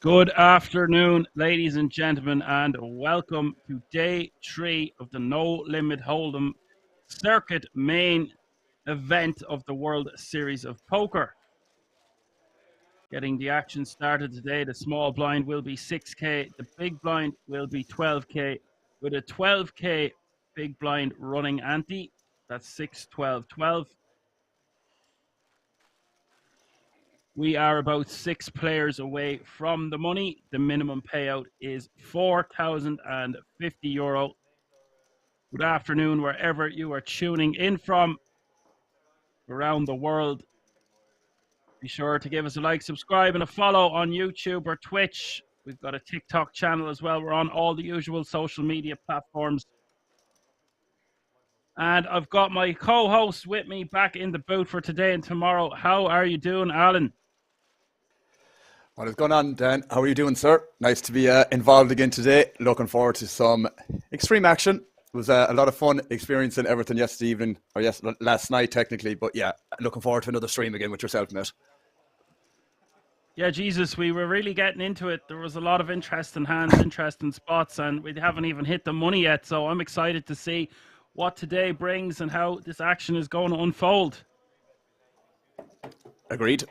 Good afternoon, ladies and gentlemen, and welcome to day 3 of the No Limit Hold'em Circuit main event of the World Series of Poker. Getting the action started today, the small blind will be 6K, the big blind will be 12K, with a 12K big blind running ante. That's 6, 12, 12. We are about 6 players away from the money. The minimum payout is €4,050. Good afternoon, wherever you are tuning in from around the world. Be sure to give us a like, subscribe, and a follow on YouTube or Twitch. We've got a TikTok channel as well. We're on all the usual social media platforms. And I've got my co-host with me back in the booth for today and tomorrow. How are you doing, Alan? What is going on, Dan? How are you doing, sir? Nice to be involved again today. Looking forward to some extreme action. It was a lot of fun experiencing everything yesterday evening, or last night technically. But yeah, looking forward to another stream again with yourself, mate. Yeah, Jesus, we were really getting into it. There was a lot of interest in hands, interest in spots, and we haven't even hit the money yet. So I'm excited to see what today brings and how this action is going to unfold. Agreed.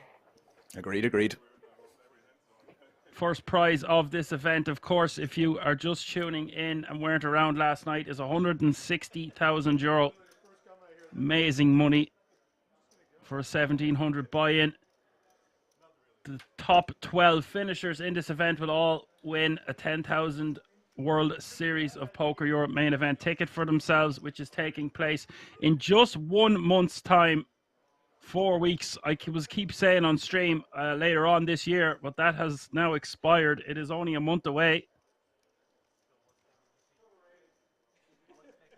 First prize of this event, of course, if you are just tuning in and weren't around last night, is €160,000. Amazing money for a 1,700 buy-in. The top 12 finishers in this event will all win a 10,000 World Series of Poker Europe main event ticket for themselves, which is taking place in just 1 month's time. 4 weeks. I keep saying on stream later on this year, but that has now expired. It is only a month away.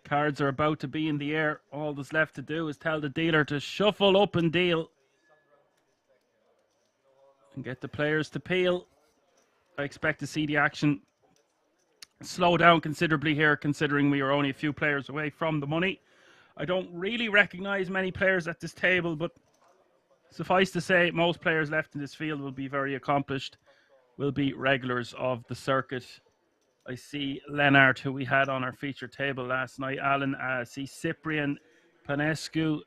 Cards are about to be in the air. All that's left to do is tell the dealer to shuffle up and deal and get the players to peel. I expect to see the action slow down considerably here, considering we are only a few players away from the money. I don't really recognize many players at this table, but suffice to say, most players left in this field will be very accomplished, will be regulars of the circuit. I see Lennart, who we had on our feature table last night. Alan, I see Cyprian Panescu.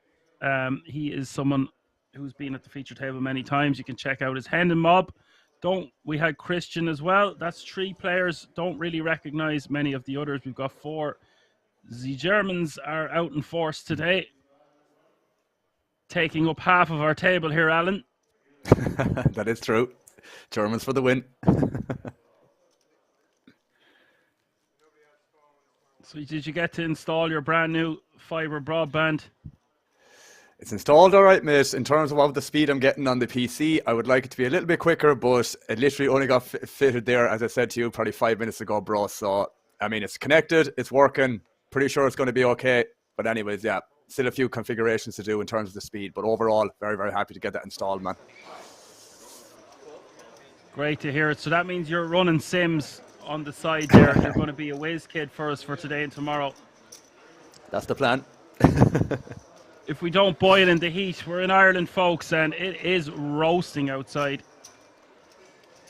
He is someone who's been at the feature table many times. You can check out his Hendon Mob. We had Christian as well. That's 3 players. Don't really recognize many of the others. We've got 4. The Germans are out in force today, taking up half of our table here, Alan. That is true. Germans for the win. So did you get to install your brand new fiber broadband? It's installed all right, mate. In terms of the speed I'm getting on the PC, I would like it to be a little bit quicker, but it literally only got fitted there, as I said to you, probably 5 minutes ago, bro. So, I mean, it's connected, it's working. Pretty sure it's going to be okay. But anyways, yeah, still a few configurations to do in terms of the speed. But overall, very, very happy to get that installed, man. Great to hear it. So that means you're running Sims on the side there. You're going to be a whiz kid for us for today and tomorrow. That's the plan. If we don't boil in the heat, we're in Ireland, folks, and it is roasting outside.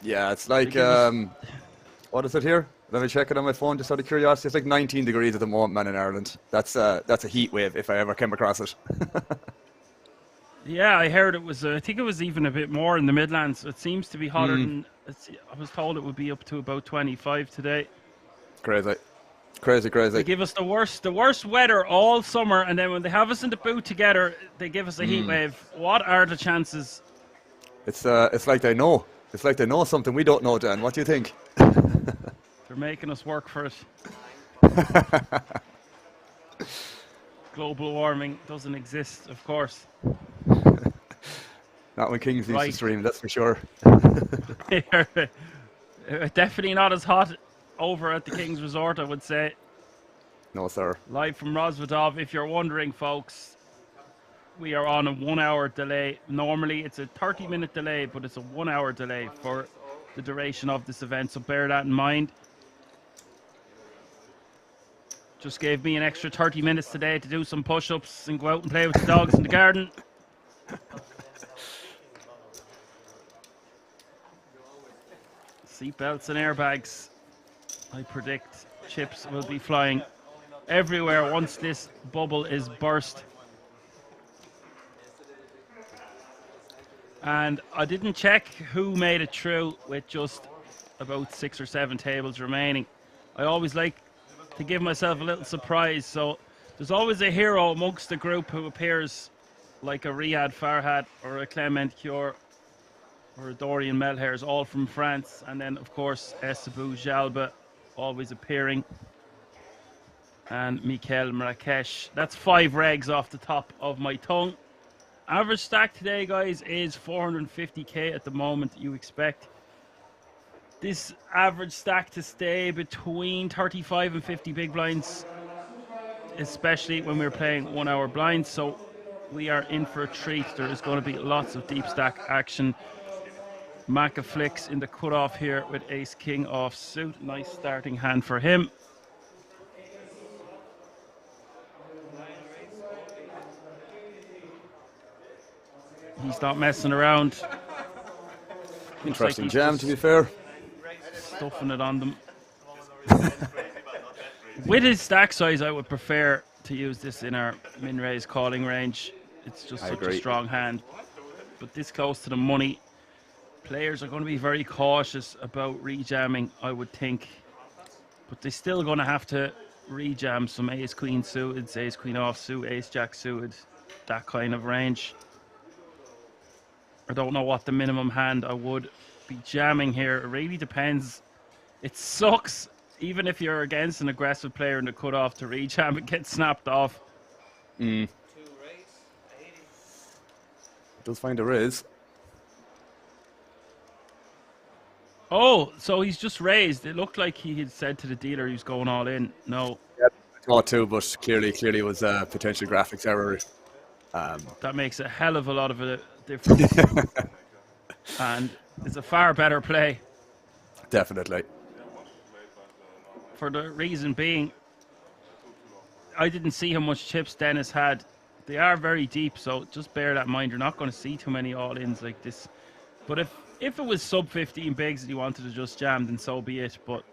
Yeah, it's like, what is it here? Let me check it on my phone just out of curiosity. It's like 19 degrees at the moment, man, in Ireland. That's a heat wave if I ever came across it. Yeah, I heard it was, I think it was even a bit more in the Midlands. It seems to be hotter than, I was told it would be up to about 25 today. Crazy. They give us the worst weather all summer, and then when they have us in the booth together, they give us a heat wave. What are the chances? It's like they know. It's like they know something we don't know, Dan. What do you think? They're making us work for it. Global warming doesn't exist, of course. Not when Kings used to Right. stream, that's for sure. Definitely not as hot over at the King's Resort, I would say. No, sir. Live from Rosvadov. If you're wondering, folks, we are on a 1 hour delay. Normally it's a 30-minute delay, but it's a 1 hour delay for the duration of this event, so bear that in mind. Just gave me an extra 30 minutes today to do some push-ups and go out and play with the dogs in the garden. Seatbelts and airbags. I predict chips will be flying everywhere once this bubble is burst. And I didn't check who made it through with just about 6 or 7 tables remaining. I always like to give myself a little surprise, so there's always a hero amongst the group who appears like a Riyad Farhad or a Clement Cure or a Dorian Melhairs, all from France, and then of course Essebou Jalba always appearing, and Mikel Marrakesh. That's 5 regs off the top of my tongue. Average stack today, guys, is 450k at the moment. You expect this average stack to stay between 35 and 50 big blinds, especially when we're playing 1 hour blinds. So we are in for a treat. There is going to be lots of deep stack action. Maka flicks in the cutoff here with ace king off suit. Nice starting hand for him. He's not messing around. Interesting jam, to be fair. Stuffing it on them. With his stack size, I would prefer to use this in our min-raise calling range. It's just such a strong hand. But this close to the money, players are going to be very cautious about rejamming, I would think. But they're still going to have to rejam some ace-queen suited, ace-queen offsuit, ace-jack suited, that kind of range. I don't know what the minimum hand I would be jamming here. It really depends. It sucks, even if you're against an aggressive player in the cutoff, to rejam, it gets snapped off. Does find a raise. Oh, so he's just raised. It looked like he had said to the dealer he was going all in. No. Yep, I thought too, but clearly was a potential graphics error. That makes a hell of a lot of a difference. And it's a far better play. Definitely. For the reason being, I didn't see how much chips Dennis had. They are very deep, so just bear that in mind. You're not going to see too many all-ins like this. But if it was sub 15 bigs and you wanted to just jam, then so be it. But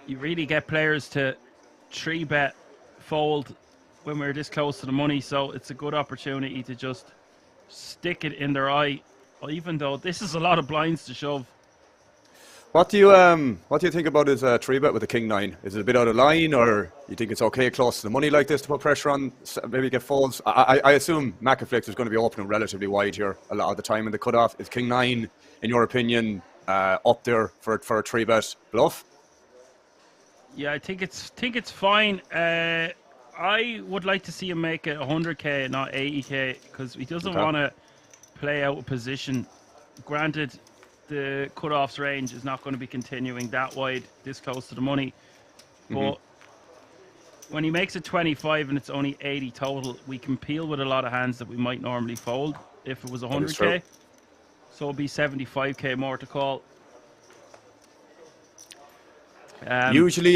you really get players to 3-bet fold when we're this close to the money, so it's a good opportunity to just stick it in their eye, even though this is a lot of blinds to shove. What do you think about his 3-bet with the king 9? Is it a bit out of line, or you think it's okay close to the money like this to put pressure on, maybe get folds? I assume Macaflix is going to be opening relatively wide here a lot of the time in the cutoff. Is king 9, in your opinion, up there for a 3-bet bluff? Yeah, I think it's fine. I would like to see him make it 100k, not 80k, because he doesn't want to play out a position. Granted, the cutoffs range is not going to be continuing that wide, this close to the money. But when he makes it 25 and it's only 80 total, we can peel with a lot of hands that we might normally fold if it was 100k. So it'll be 75k more to call. Usually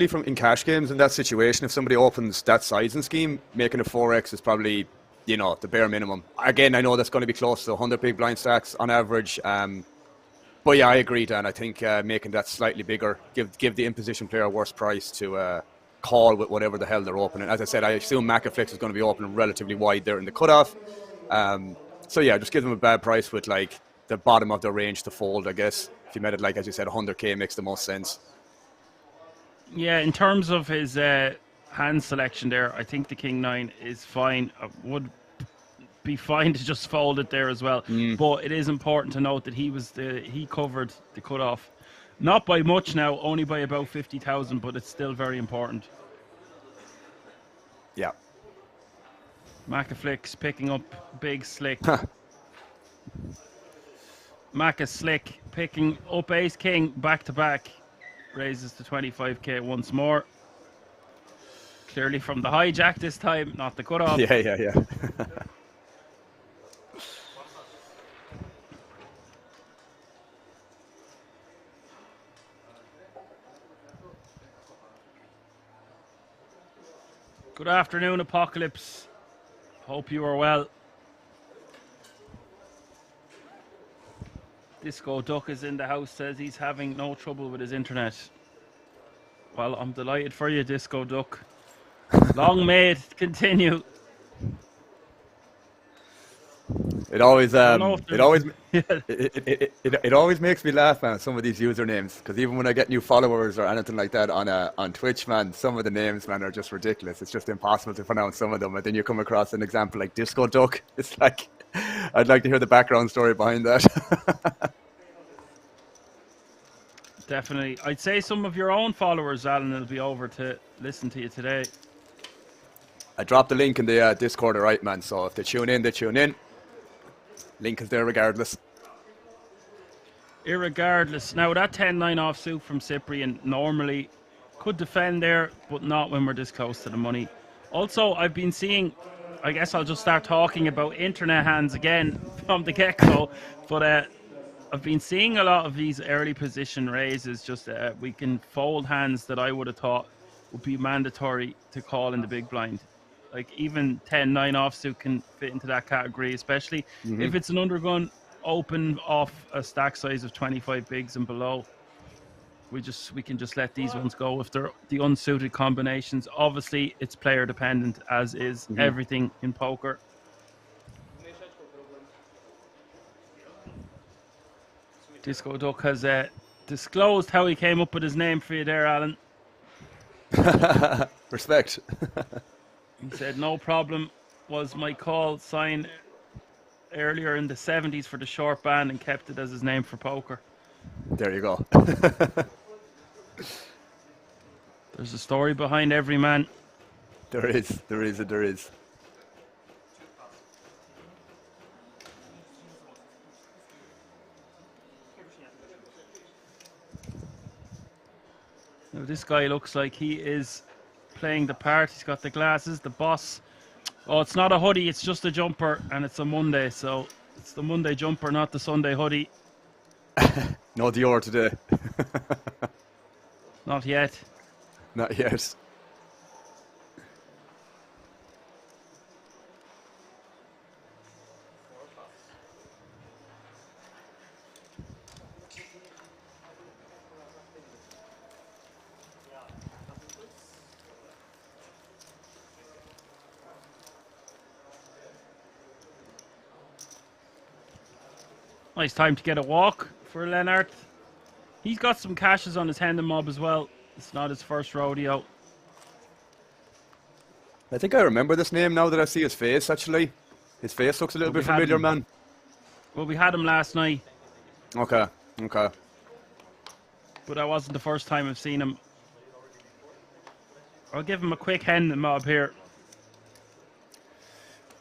from in cash games in that situation, if somebody opens that sizing scheme, making a 4x is probably, the bare minimum. Again, I know that's going to be close to 100 big blind stacks on average. But yeah, I agree, Dan. I think making that slightly bigger, give the in-position player a worse price to call with whatever the hell they're opening. As I said, I assume Macaflix is going to be opening relatively wide there in the cutoff. So yeah, just give them a bad price with like the bottom of their range to fold, I guess. If you made it, like, as you said, 100k makes the most sense. Yeah, in terms of his hand selection there, I think the king 9 is fine. I would be fine to just fold it there as well. But it is important to note that he covered the cutoff. Not by much now, only by about 50,000, but it's still very important. Yeah. Macaflix picking up big slick. Maca slick picking up ace king back to back. Raises to 25k once more. Clearly from the hijack this time, not the cutoff. Yeah. Good afternoon, Apocalypse. Hope you are well. Disco Duck is in the house, says he's having no trouble with his internet. Well, I'm delighted for you, Disco Duck. Long may it continue. It always Yeah. it always makes me laugh, man, some of these usernames, because even when I get new followers or anything like that on Twitch, man, some of the names, man, are just ridiculous. It's just impossible to pronounce some of them, and then you come across an example like Disco Duck. It's like, I'd like to hear the background story behind that. Definitely. I'd say some of your own followers, Alan, will be over to listen to you today. I dropped the link in the Discord, alright, man, so if they tune in, they tune in. Link is there regardless. Irregardless. Now, that 10-9 offsuit from Cyprian normally could defend there, but not when we're this close to the money. Also, I've been seeing, I guess I'll just start talking about internet hands again from the get-go, but I've been seeing a lot of these early position raises. Just we can fold hands that I would have thought would be mandatory to call in the big blind. Like even 10-9 offsuit can fit into that category, especially if it's an undergun open off a stack size of 25 bigs and below. We can just let these ones go if they're the unsuited combinations. Obviously, it's player dependent, as is everything in poker. Disco Duck has disclosed how he came up with his name for you there, Alan. Respect. He said, no problem, was my call sign earlier in the 70s for the short band and kept it as his name for poker. There you go. There's a story behind every man. There is. Now, this guy looks like he is playing the part. He's got the glasses, the boss. Oh, it's not a hoodie, it's just a jumper, and it's a Monday, so it's the Monday jumper, not the Sunday hoodie. No Dior today. Not yet. Not yet. Nice time to get a walk for Lennart. He's got some cashes on his Hendon mob as well. It's not his first rodeo. I think I remember this name now that I see his face, actually. His face looks a little bit familiar, man. Well, we had him last night. Okay. But that wasn't the first time I've seen him. I'll give him a quick Hendon mob here.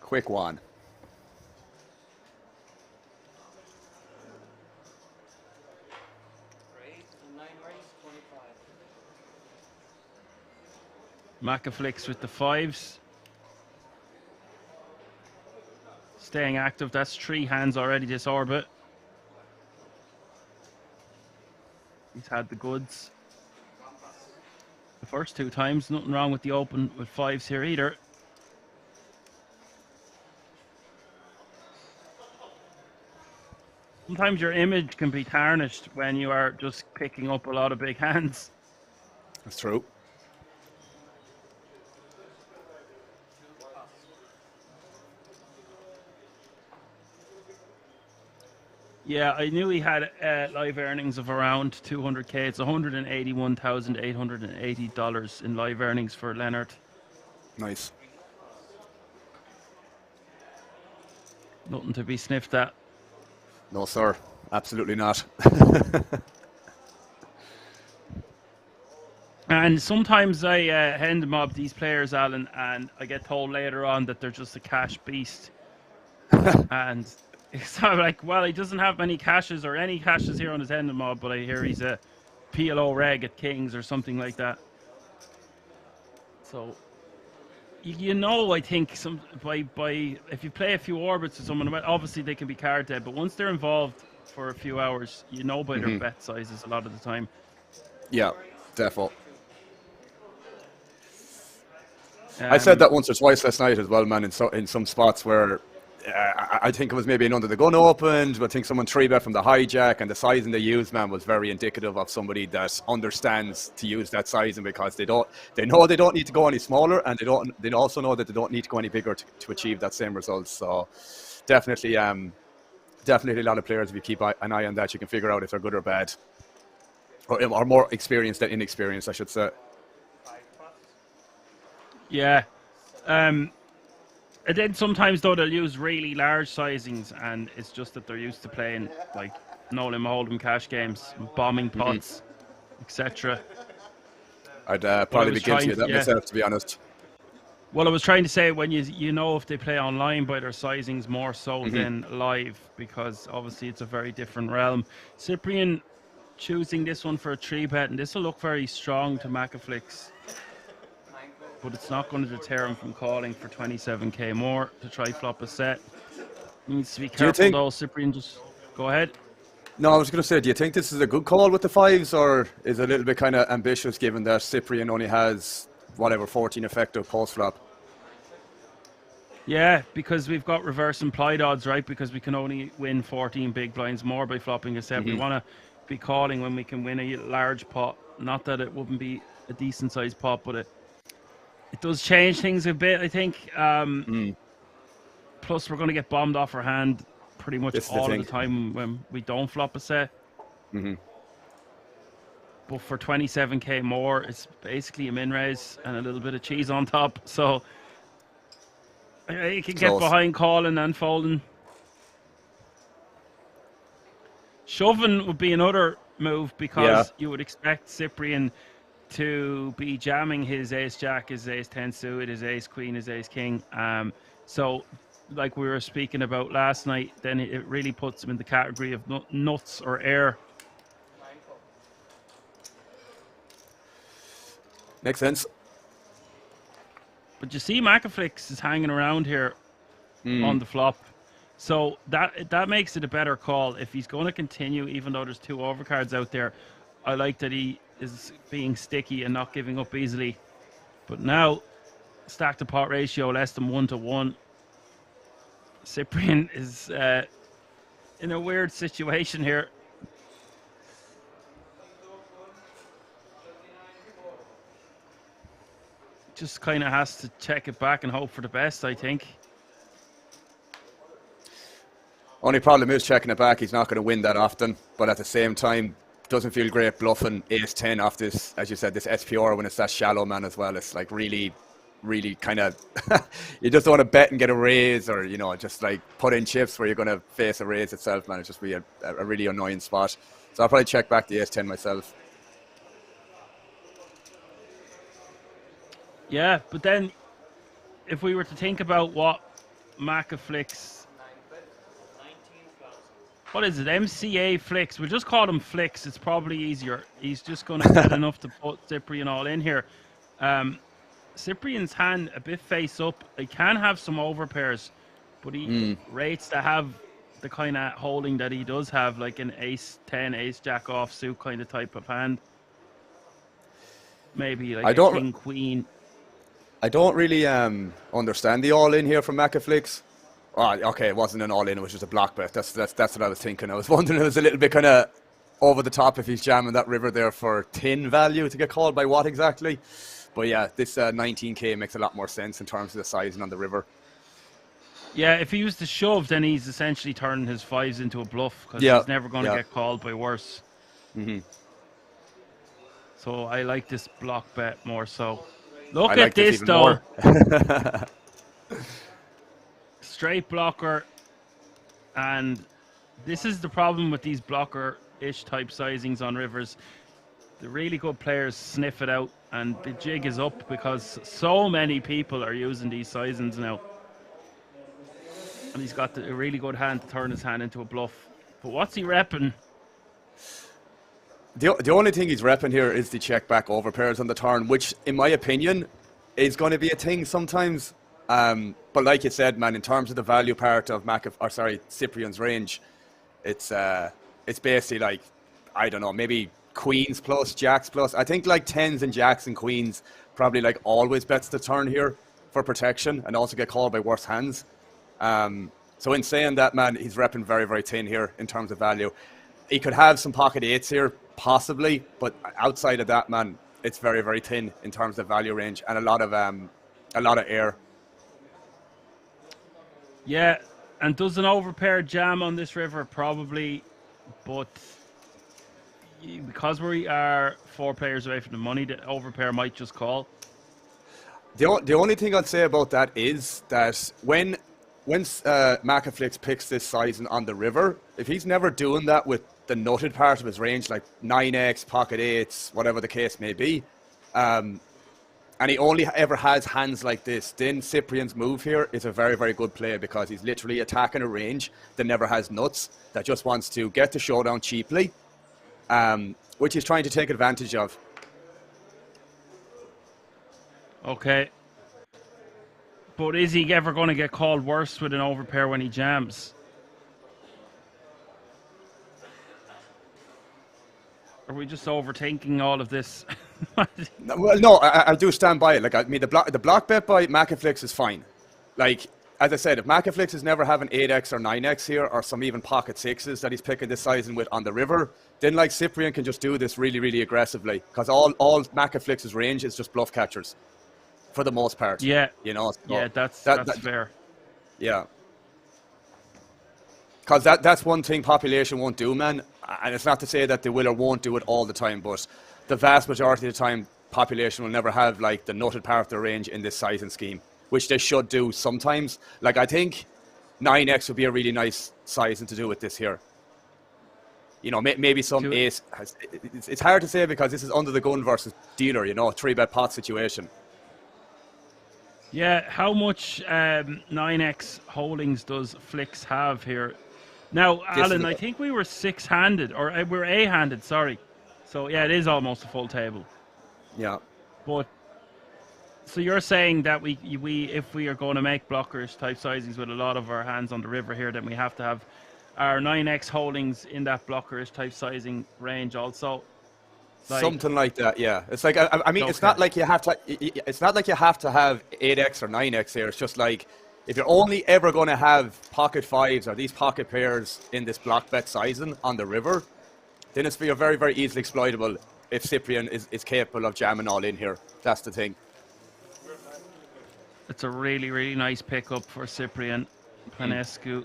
Quick one. Macaflix with the fives. Staying active. That's 3 hands already this orbit. He's had the goods. The first 2 times. Nothing wrong with the open with fives here either. Sometimes your image can be tarnished when you are just picking up a lot of big hands. That's true. Yeah, I knew he had live earnings of around 200k. It's $181,880 in live earnings for Lennart. Nice. Nothing to be sniffed at. No, sir. Absolutely not. And sometimes I hand mob these players, Alan, and I get told later on that they're just a cash beast. And it's not like, well, he doesn't have many caches or any caches here on his hand mob, but I hear he's a PLO reg at Kings or something like that. So you know, I think some by if you play a few orbits with someone, well, obviously they can be card dead, but once they're involved for a few hours, you know by their bet sizes a lot of the time. Yeah, defo. I said that once or twice last night as well, man. In some spots where I think it was maybe an under the gun opened, but I think someone 3-bet from the hijack, and the sizing they used, man, was very indicative of somebody that understands to use that sizing, because they know they don't need to go any smaller, and they also know that they don't need to go any bigger to achieve that same result. So definitely a lot of players, if you keep an eye on that, you can figure out if they're good or bad, or more experienced than inexperienced, I should say. Yeah. And then sometimes, though, they'll use really large sizings, and it's just that they're used to playing, like, no-lim hold'em cash games, bombing pots, etc. I'd probably be guilty of that myself, to be honest. Well, I was trying to say, when you know if they play online by their sizings more so than live, because obviously it's a very different realm. Cyprian choosing this one for a 3-bet, and this will look very strong to Macaflix, but it's not going to deter him from calling for 27k more to try flop a set. Needs to be careful though, Cyprian. Just go ahead. No, I was going to say, do you think this is a good call with the 5s, or is it a little bit kind of ambitious given that Cyprian only has, whatever, 14 effective post-flop? Yeah, because we've got reverse implied odds, right? Because we can only win 14 big blinds more by flopping a set. We want to be calling when we can win a large pot. Not that it wouldn't be a decent sized pot, but it does change things a bit, I think. Plus, we're going to get bombed off our hand pretty much all of the time when we don't flop a set. But for 27k more, it's basically a min raise and a little bit of cheese on top. So you can get behind calling and folding. Shoving would be another move, because you would expect Cyprian to be jamming his ace-jack, his ace-10 suited, his ace-queen, his ace-king. So, like we were speaking about last night, then it really puts him in the category of nuts or air. Makes sense. But you see, Macaflix is hanging around here on the flop. So that makes it a better call. If he's going to continue, even though there's 2 overcards out there, I like that he is being sticky and not giving up easily. But now, stack to pot ratio less than 1-to-1. Cyprian is in a weird situation here. Just kind of has to check it back and hope for the best, I think. Only problem is checking it back. He's not going to win that often, but at the same time, doesn't feel great bluffing ace-10 off this, as you said, this SPR when it's that shallow, man, as well. It's like really kind of, you just don't want to bet and get a raise, or, you know, just like put in chips where you're going to face a raise itself, man. It's just be a really annoying spot. So I'll probably check back the ace-10 myself. Yeah, but then if we were to think about what Macaflix, what is it, MCA Flicks, we'll just call him Flicks, it's probably easier. He's just going to get enough to put Cyprian all in here. Cyprian's hand a bit face up. He can have some overpairs, but he rates to have the kind of holding that he does have, like an ace-10, ace-jack offsuit kind of type of hand. Maybe like a king-queen. I don't really understand the all-in here from Macaflix. Oh, okay, it wasn't an all-in, it was just a block bet. That's what I was thinking. I was wondering, it was a little bit kind of over the top if he's jamming that river there for 10 value to get called by what exactly. But yeah, this 19k makes a lot more sense in terms of the sizing on the river. Yeah, if he was to shove, then he's essentially turning his 5s into a bluff, because he's never going to get called by worse. So I like this block bet more so. Look at this though. Straight blocker, and this is the problem with these blocker-ish type sizings on rivers. the really good players sniff it out, and the jig is up because so many people are using these sizings now. And he's got a really good hand to turn his hand into a bluff. But what's he repping? The only thing he's repping here is the check back over pairs on the turn, which, in my opinion, is going to be a thing sometimes. But like you said, man, in terms of the value part of Cyprian's range, it's basically like, I don't know, maybe queens plus, jacks plus. I think like tens and jacks and queens probably like always bets the turn here for protection and also get called by worse hands. So in saying that, man, he's repping very, very thin here in terms of value. He could have some pocket eights here, possibly, but outside of that, man, it's very, very thin in terms of value range and a lot of air. Yeah, and does an overpair jam on this river? Probably, but because we are 4 players away from the money, the overpair might just call. The only thing I'd say about that is that when Macaflix picks this sizing on the river, if he's never doing that with the nutted part of his range, like 9x, pocket 8s, whatever the case may be, and he only ever has hands like this, then Cyprian's move here is a very, very good play because he's literally attacking a range that never has nuts, that just wants to get the showdown cheaply, which he's trying to take advantage of. Okay. But is he ever going to get called worse with an overpair when he jams? Are we just overthinking all of this? Well, no, I do stand by it. Like, I mean, the block bet by Macaflix is fine. Like, as I said, if Macaflix is never having 8x or 9x here, or some even pocket 6s that he's picking this sizing with on the river, then like Cyprian can just do this really, really aggressively because all Macaflix's range is just bluff catchers, for the most part. Yeah, you know. So yeah, that's fair. Yeah, because that's one thing population won't do, man. And it's not to say that they will or won't do it all the time, but the vast majority of the time, population will never have like the nutted part of their range in this sizing scheme, which they should do sometimes. Like, I think 9x would be a really nice sizing to do with this here. You know, maybe some ace. It's hard to say because this is under the gun versus dealer, you know, 3-bet pot situation. Yeah, how much 9x holdings does Flix have here? Now, Alan, I think we were 6-handed, or we were 8-handed, sorry. So, yeah, it is almost a full table. Yeah. But, so you're saying that we if we are going to make blockers type sizings with a lot of our hands on the river here, then we have to have our 9x holdings in that blockerish type sizing range also. Like, something like that, yeah. It's like, I mean, okay. It's not like you have to. It's not like you have to have 8x or 9x here. It's just like, if you're only ever going to have pocket 5s or these pocket pairs in this block bet sizing on the river, then it's very, very easily exploitable if Cyprian is capable of jamming all in here. That's the thing. It's a really, really nice pickup for Cyprian Panescu.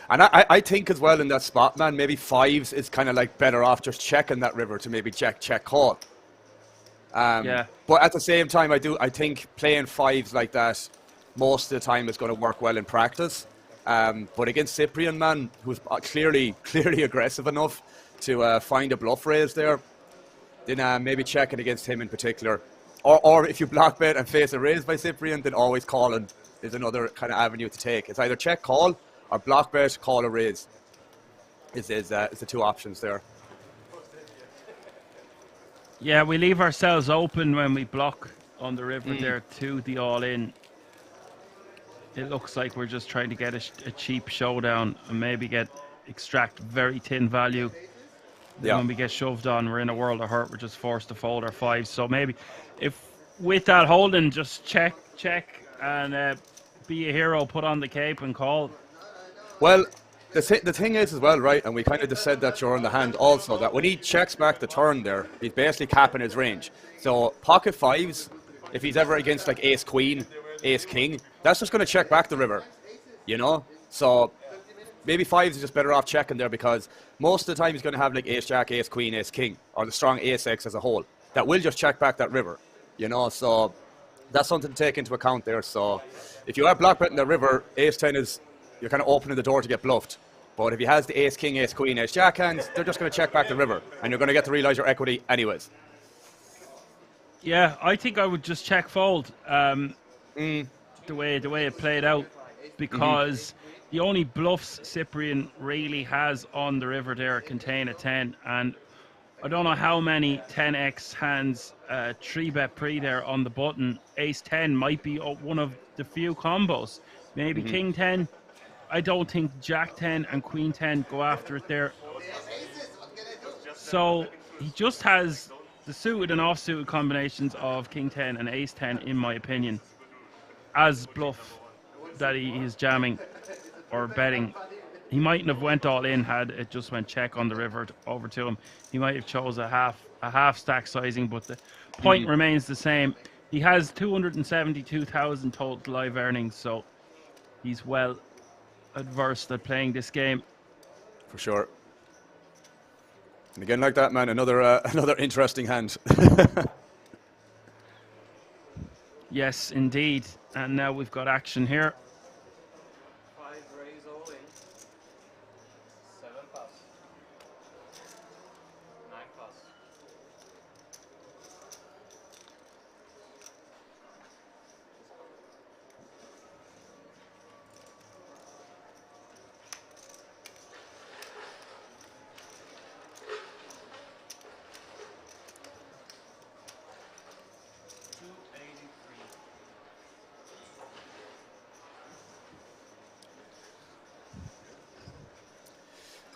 And I think as well in that spot, man, maybe 5s is kind of like better off just checking that river to maybe check call. Yeah. But at the same time, I think playing 5s like that most of the time is going to work well in practice. But against Cyprian, man, who's clearly aggressive enough to find a bluff raise there, then maybe check it against him in particular. Or if you block bet and face a raise by Cyprian, then always calling is another kind of avenue to take. It's either check call or block bet, call or raise is the two options there. Yeah, we leave ourselves open when we block on the river there to the all-in. It looks like we're just trying to get a cheap showdown and maybe extract very thin value. Yeah. When we get shoved on, we're in a world of hurt. We're just forced to fold our 5s. So maybe if with that holding, just check and be a hero, put on the cape and call. Well, the thing is as well, right, and we kind of just said that during the hand also, that when he checks back the turn there, he's basically capping his range. So pocket 5s, if he's ever against like ace queen, ace king, that's just going to check back the river, you know? So maybe 5s is just better off checking there because most of the time he's going to have like ace jack, ace queen, ace king, or the strong ace x as a whole. That will just check back that river, you know? So that's something to take into account there. So if you are block betting the river, ace 10 is, you're kind of opening the door to get bluffed. But if he has the ace, king, ace, queen, ace, jack hands, they're just going to check back the river. And you're going to get to realise your equity anyways. Yeah, I think I would just check fold the way it played out, because the only bluffs Cyprian really has on the river there contain a 10, and I don't know how many 10x hands 3-bet pre there on the button. Ace 10 might be one of the few combos. Maybe king 10. I don't think jack 10 and queen 10 go after it there. So he just has the suited and off-suited combinations of king 10 and ace 10, in my opinion, as bluff that he is jamming or betting. He mightn't have went all in had it just went check on the river over to him. He might have chose a half stack sizing, but the point remains the same. He has 272,000 total live earnings, so he's well adversed at playing this game. For sure. And again, like that, man, another interesting hand. Yes, indeed. And now we've got action here. 5 raise all in. 7 pass. 9 pass.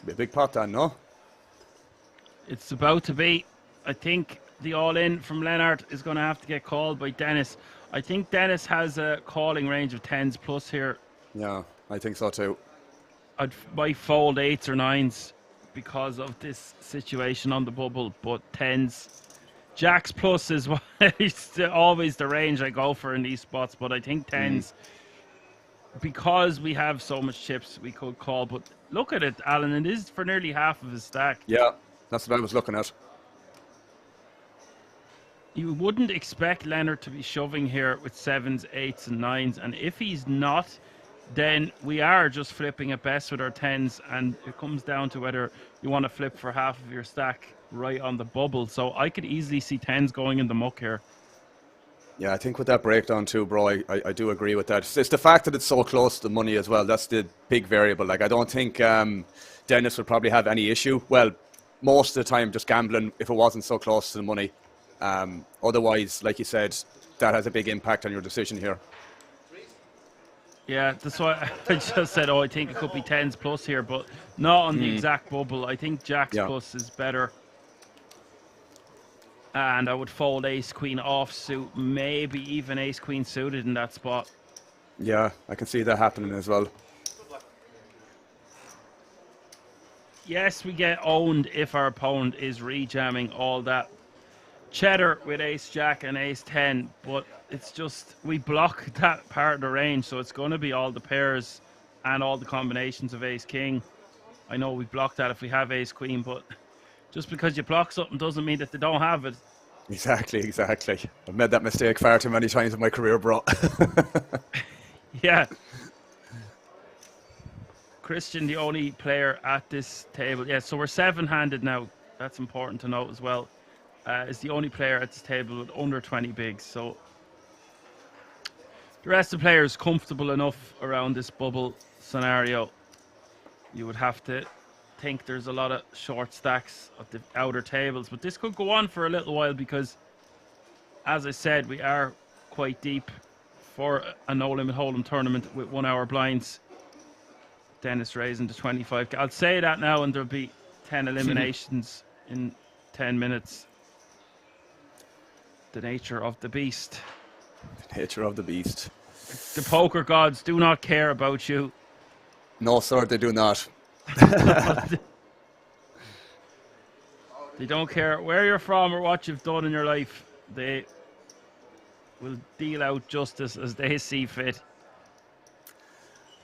Be a big pot then, no? It's about to be. I think the all-in from Lennart is going to have to get called by Dennis. I think Dennis has a calling range of 10s plus here. Yeah, I think so too. Might fold 8s or 9s because of this situation on the bubble, but 10s. Jacks plus is always the range I go for in these spots, but I think 10s, because we have so much chips, we could call. But look at it, Alan, it is for nearly half of his stack. Yeah, that's what I was looking at. You wouldn't expect Leonard to be shoving here with 7s, 8s and 9s, and if he's not, then we are just flipping at best with our 10s, and it comes down to whether you want to flip for half of your stack right on the bubble. So I could easily see 10s going in the muck here. Yeah, I think with that breakdown too, bro, I do agree with that. It's the fact that it's so close to the money as well. That's the big variable. Like, I don't think Dennis would probably have any issue. Well, most of the time just gambling if it wasn't so close to the money. Otherwise, like you said, that has a big impact on your decision here. Yeah, that's why I just said, I think it could be 10s plus here, but not on the exact bubble. I think jacks plus is better. And I would fold ace queen offsuit, maybe even ace queen suited in that spot. Yeah, I can see that happening as well. Yes, we get owned if our opponent is rejamming all that cheddar with ace jack and ace 10, but it's just we block that part of the range, so it's going to be all the pairs and all the combinations of ace king. I know we block that if we have ace queen, but just because you block something doesn't mean that they don't have it. Exactly. I've made that mistake far too many times in my career, bro. Yeah. Christian, the only player at this table. Yeah, so we're 7-handed now. That's important to note as well. Is the only player at this table with under 20 bigs. So the rest of the players comfortable enough around this bubble scenario. You would have to think there's a lot of short stacks of the outer tables, but this could go on for a little while because, as I said, we are quite deep for a no limit hold'em tournament with 1 hour blinds. Dennis raising to 25. I'll say that now, and there'll be 10 eliminations in 10 minutes. The nature of the beast. The nature of the beast. The poker gods do not care about you. No, sir, they do not. They don't care where you're from or what you've done in your life. They will deal out justice as they see fit.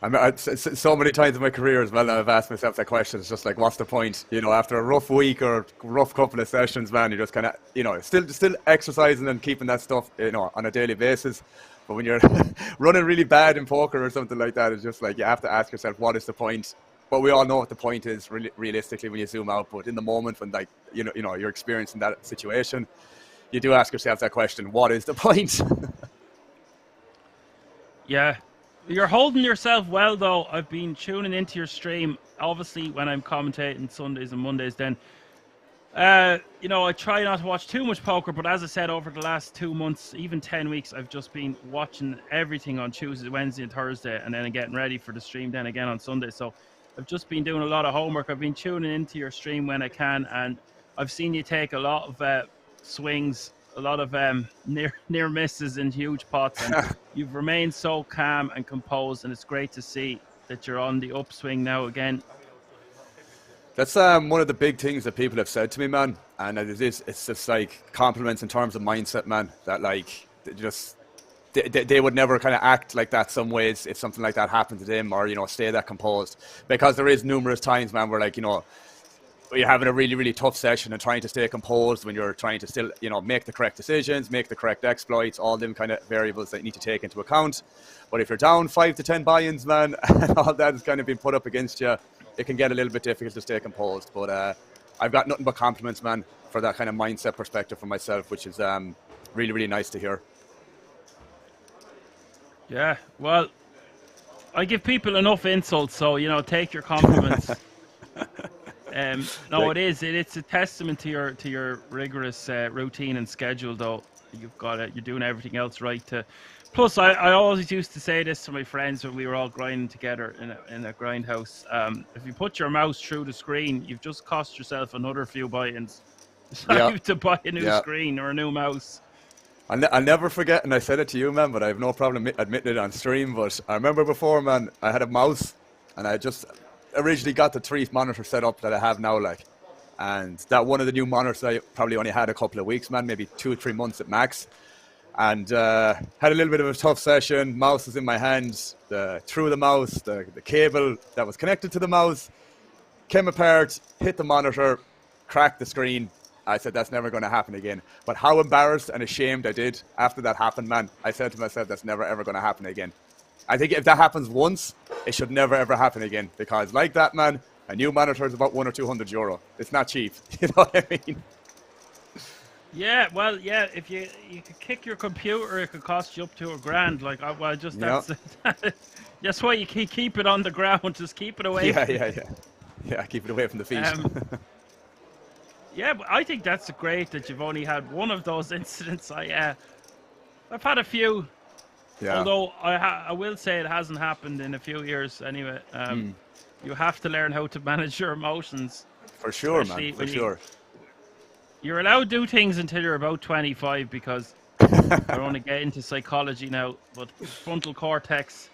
I mean, so many times in my career as well, I've asked myself that question. It's just like, what's the point? You know, after a rough week or rough couple of sessions, man, you're just kind of, you know, still exercising and keeping that stuff, you know, on a daily basis. But when you're running really bad in poker or something like that, it's just like you have to ask yourself, what is the point? but we all know what the point is realistically when you zoom out. But in the moment when like you're experiencing that situation, you do ask yourself that question: what is the point? Yeah. You're holding yourself well, though. I've been tuning into your stream, obviously, when I'm commentating Sundays and Mondays. Then, I try not to watch too much poker, but as I said, over the last 2 months, even 10 weeks, I've just been watching everything on Tuesday, Wednesday, and Thursday, and then getting ready for the stream then again on Sunday. So I've just been doing a lot of homework. I've been tuning into your stream when I can, and I've seen you take a lot of swings, a lot of near misses in huge pots, and you've remained so calm and composed, and it's great to see that you're on the upswing now again. That's one of the big things that people have said to me, man. And it's just like compliments in terms of mindset, man. That like they would never kind of act like that some ways if something like that happened to them, or stay that composed, because there is numerous times, man, where like you're having a really, really tough session and trying to stay composed when you're trying to still, make the correct decisions, make the correct exploits, all them kind of variables that you need to take into account. But if you're down 5 to 10 buy-ins, man, and all that has kind of been put up against you, it can get a little bit difficult to stay composed. But I've got nothing but compliments, man, for that kind of mindset perspective for myself, which is really, really nice to hear. Yeah, well, I give people enough insults, so, take your compliments. No, it's a testament to your rigorous routine and schedule, though. You're doing everything else right. Plus, I always used to say this to my friends when we were all grinding together in a grind house. If you put your mouse through the screen, you've just cost yourself another few buy-ins. So you have to buy a new screen or a new mouse. I'll never forget, and I said it to you, man, but I have no problem admitting it on stream. But I remember before, man, I had a mouse, and I just originally got the 3 monitor set up that I have now, like, and that one of the new monitors I probably only had a couple of weeks, man, maybe 2 or 3 months at max, and had a little bit of a tough session. Mouse was in my hands, through the mouse, the cable that was connected to the mouse came apart, hit the monitor, cracked the screen. I said, that's never going to happen again. But how embarrassed and ashamed I did after that happened, man. I said to myself, that's never ever going to happen again. I think if that happens once, it should never ever happen again, because like that, man, a new monitor is about €100 or €200. It's not cheap. You know what I mean? Yeah, well, yeah. If you could kick your computer, it could cost you up to $1,000. Like, that's why you keep it on the ground. Just keep it away. Yeah. Keep it away from the feet. Yeah, but I think that's great that you've only had one of those incidents. I've had a few. Yeah. Although I will say it hasn't happened in a few years anyway. You have to learn how to manage your emotions. For sure, man. For sure. You're allowed to do things until you're about 25, because I only get into psychology now, but frontal cortex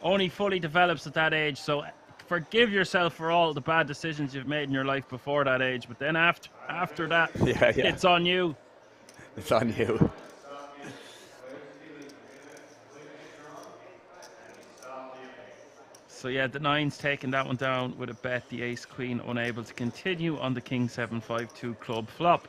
only fully develops at that age. So forgive yourself for all the bad decisions you've made in your life before that age. But then after that, it's on you. It's on you. So yeah, the 9's taking that one down with a bet. The ace queen unable to continue on the king 7-5-2 club flop.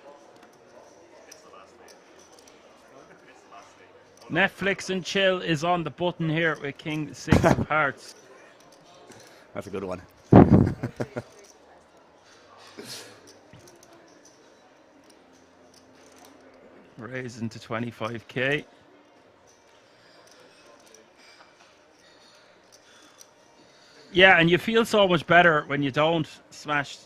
Netflix and chill is on the button here with king 6 of hearts. That's a good one. Raising to 25k. Yeah, and you feel so much better when you don't smash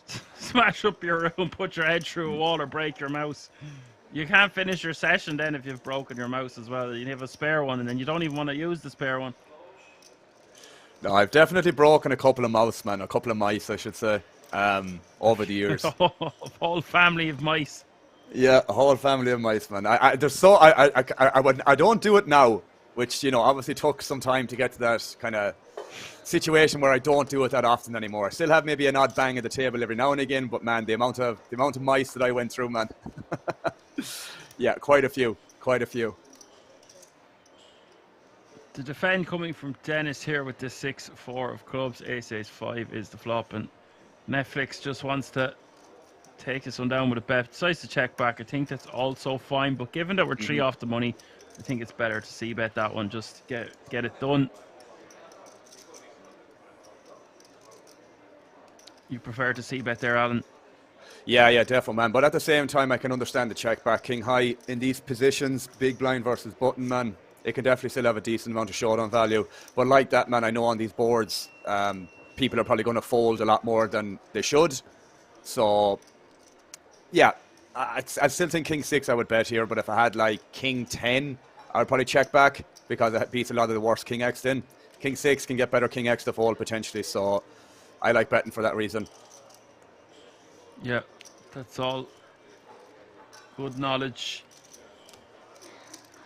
up your room, put your head through a wall, or break your mouse. You can't finish your session then if you've broken your mouse as well. You have a spare one, and then you don't even want to use the spare one. No, I've definitely broken a couple of mice, man. A couple of mice, I should say, over the years. A whole family of mice. Yeah, a whole family of mice, man. I don't do it now, which, obviously took some time to get to that kind of situation where I don't do it that often anymore. I still have maybe an odd bang at the table every now and again, but man, the amount of mice that I went through, man. Yeah, quite a few. The defend coming from Dennis here with the 6-4 of clubs. Ace-5 is the flop, and Netflix just wants to take this one down with a bet. Decides to check back. I think that's also fine, but given that we're 3 off the money, I think it's better to c-bet that one, just to get it done. You prefer to see bet there, Alan? Yeah, yeah, definitely, man. But at the same time, I can understand the check back king high in these positions, big blind versus button, man. It can definitely still have a decent amount of showdown value. But like that, man, I know on these boards, people are probably going to fold a lot more than they should. So, yeah, I still think king 6 I would bet here. But if I had like king 10, I would probably check back because it beats a lot of the worst king X then. King 6 can get better king X to fold potentially. So I like betting for that reason. Yeah, that's all good knowledge.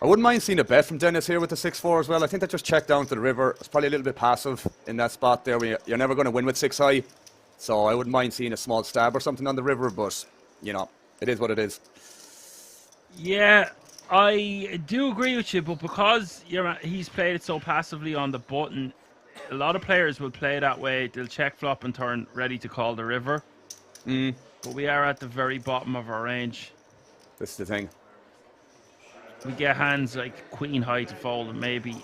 I wouldn't mind seeing a bet from Dennis here with the 6-4 as well. I think that just checked down to the river. It's probably a little bit passive in that spot there. You're never going to win with 6 high. So I wouldn't mind seeing a small stab or something on the river. But, you know, it is what it is. Yeah, I do agree with you, but because he's played it so passively on the button, a lot of players will play that way. They'll check flop and turn ready to call the river. But we are at the very bottom of our range. This is the thing. We get hands like queen high to fold and maybe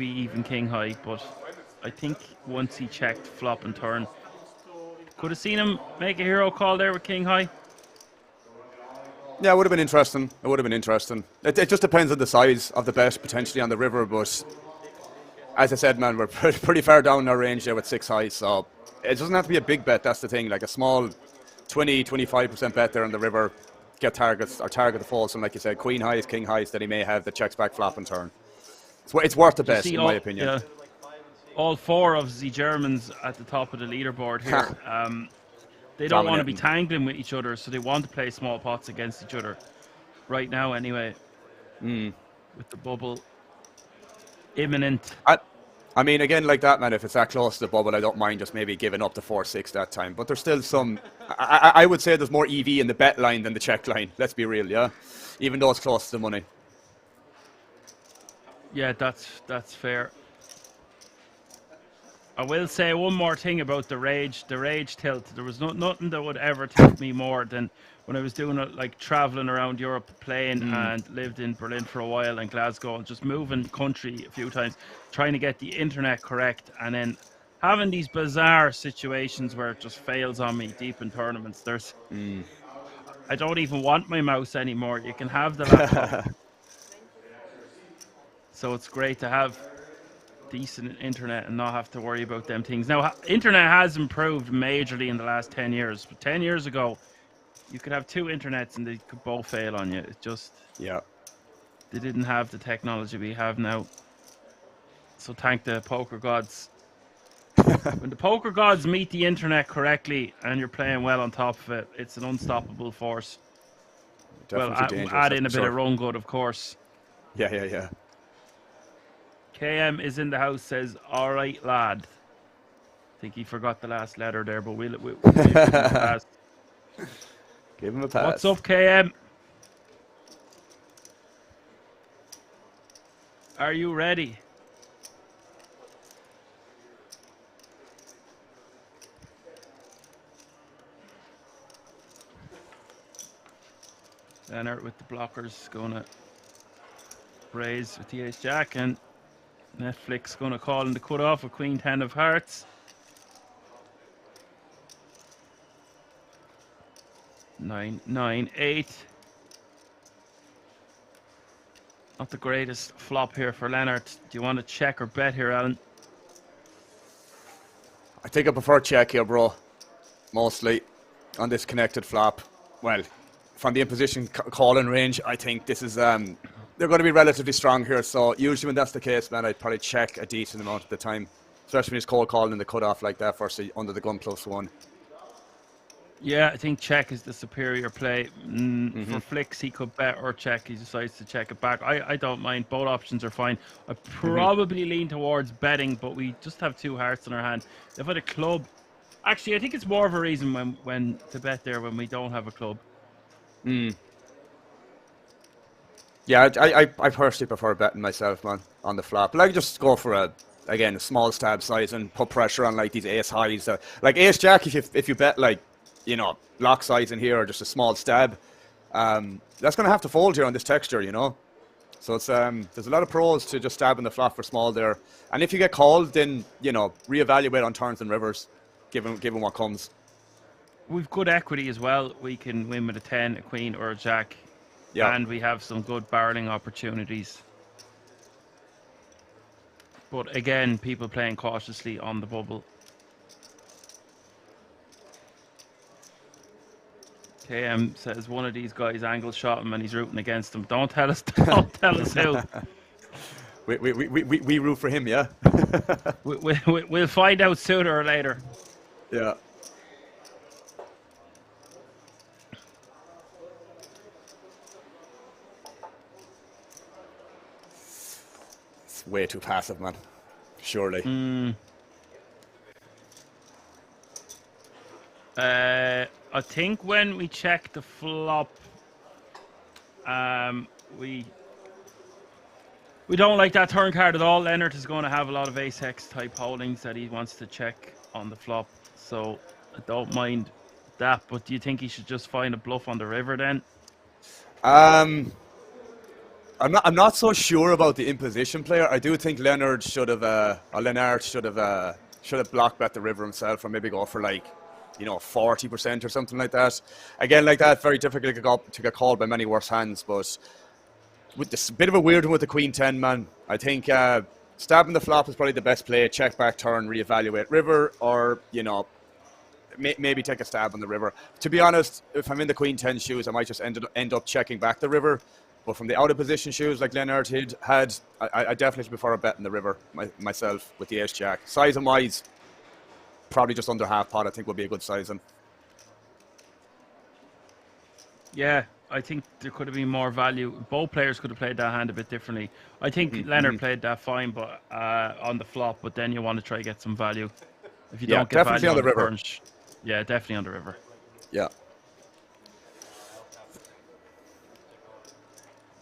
even king high, but I think once he checked flop and turn, could have seen him make a hero call there with king high. Yeah, it would have been interesting. It would have been interesting. It just depends on the size of the bet potentially on the river, but as I said, man, we're pretty far down in our range there with 6 high, so it doesn't have to be a big bet. That's the thing. Like a small 20-25% bet there on the river, get targets or target the falls, and like you said, queen highs, king highs that he may have that checks back flop and turn. It's worth the bet in my opinion. Yeah, all 4 of the Germans at the top of the leaderboard here. They don't want to be tangling with each other, so they want to play small pots against each other right now anyway. With the bubble imminent. I mean, again, like that, man, if it's that close to the bubble, I don't mind just maybe giving up the 4-6 that time. But there's still some... I would say there's more EV in the bet line than the check line. Let's be real, yeah? Even though it's close to the money. Yeah, that's fair. I will say one more thing about the rage tilt. There was nothing that would ever tilt me more than when I was doing it, like traveling around Europe, playing, and lived in Berlin for a while and Glasgow, and just moving country a few times, trying to get the internet correct, and then having these bizarre situations where it just fails on me deep in tournaments. I don't even want my mouse anymore. You can have the laptop. So it's great to have decent internet and not have to worry about them things. Now, internet has improved majorly in the last 10 years. But 10 years ago, you could have 2 internets and they could both fail on you. It just... Yeah. They didn't have the technology we have now. So thank the poker gods. When the poker gods meet the internet correctly and you're playing well on top of it, it's an unstoppable force. Definitely well, add in a bit of run good, of course. Yeah. KM is in the house, says, all right, lad. I think he forgot the last letter there, but we'll give him a pass. Give him a pass. What's up, KM? Are you ready? Leonard with the blockers going to raise with the ace jack, and Netflix going to call in the cut-off with Queen 10 of hearts. 9, 9, 8. Not the greatest flop here for Leonard. Do you want to check or bet here, Alan? I think I prefer check here, bro. Mostly on this connected flop. Well, from the imposition call-in range, I think this is... they're going to be relatively strong here, so usually when that's the case, man, I'd probably check a decent amount of the time. Especially when he's cold calling in the cut-off like that versus under the gun +1. Yeah, I think check is the superior play. For flicks, he could bet or check. He decides to check it back. I don't mind. Both options are fine. I probably lean towards betting, but we just have 2 hearts in our hand. If I had a club... Actually, I think it's more of a reason when to bet there when we don't have a club. Yeah, I personally prefer betting myself, man, on the flop. Like, just go for a small stab size and put pressure on like these ace highs. Like ace jack, if you bet like, you know, lock size in here or just a small stab, that's going to have to fold here on this texture, you know. So it's there's a lot of pros to just stabbing the flop for small there. And if you get called, then, you know, reevaluate on turns and rivers. given what comes. We've good equity as well. We can win with a 10, a queen, or a jack. Yeah. And we have some good barreling opportunities. But again, people playing cautiously on the bubble. KM says one of these guys angle shot him and he's rooting against him. Don't tell us who. We root for him, yeah. We'll find out sooner or later. Yeah. It's way too passive, man. Surely. I think when we check the flop, we don't like that turn card at all. Leonard is going to have a lot of ace-x type holdings that he wants to check on the flop, so I don't mind that. But do you think he should just find a bluff on the river then? I'm not so sure about the imposition player. I do think Leonard should have block bet the river himself, or maybe go for like, 40% or something like that. Again, like that, very difficult to get called by many worse hands. But with this bit of a weird one with the Queen 10, man, I think stabbing the flop is probably the best play. Check back turn, reevaluate river, or maybe take a stab on the river. To be honest, if I'm in the Queen 10 shoes, I might just end up checking back the river. But from the out of position shoes like Leonard had, I definitely prefer a bet in the river myself with the ace jack. Size and wise, probably just under half pot, I think would be a good sizing. Yeah, I think there could have been more value. Both players could have played that hand a bit differently. I think Leonard played that fine, but on the flop. But then you want to try to get some value. If you don't get value on the river. Yeah, definitely on the river. Yeah.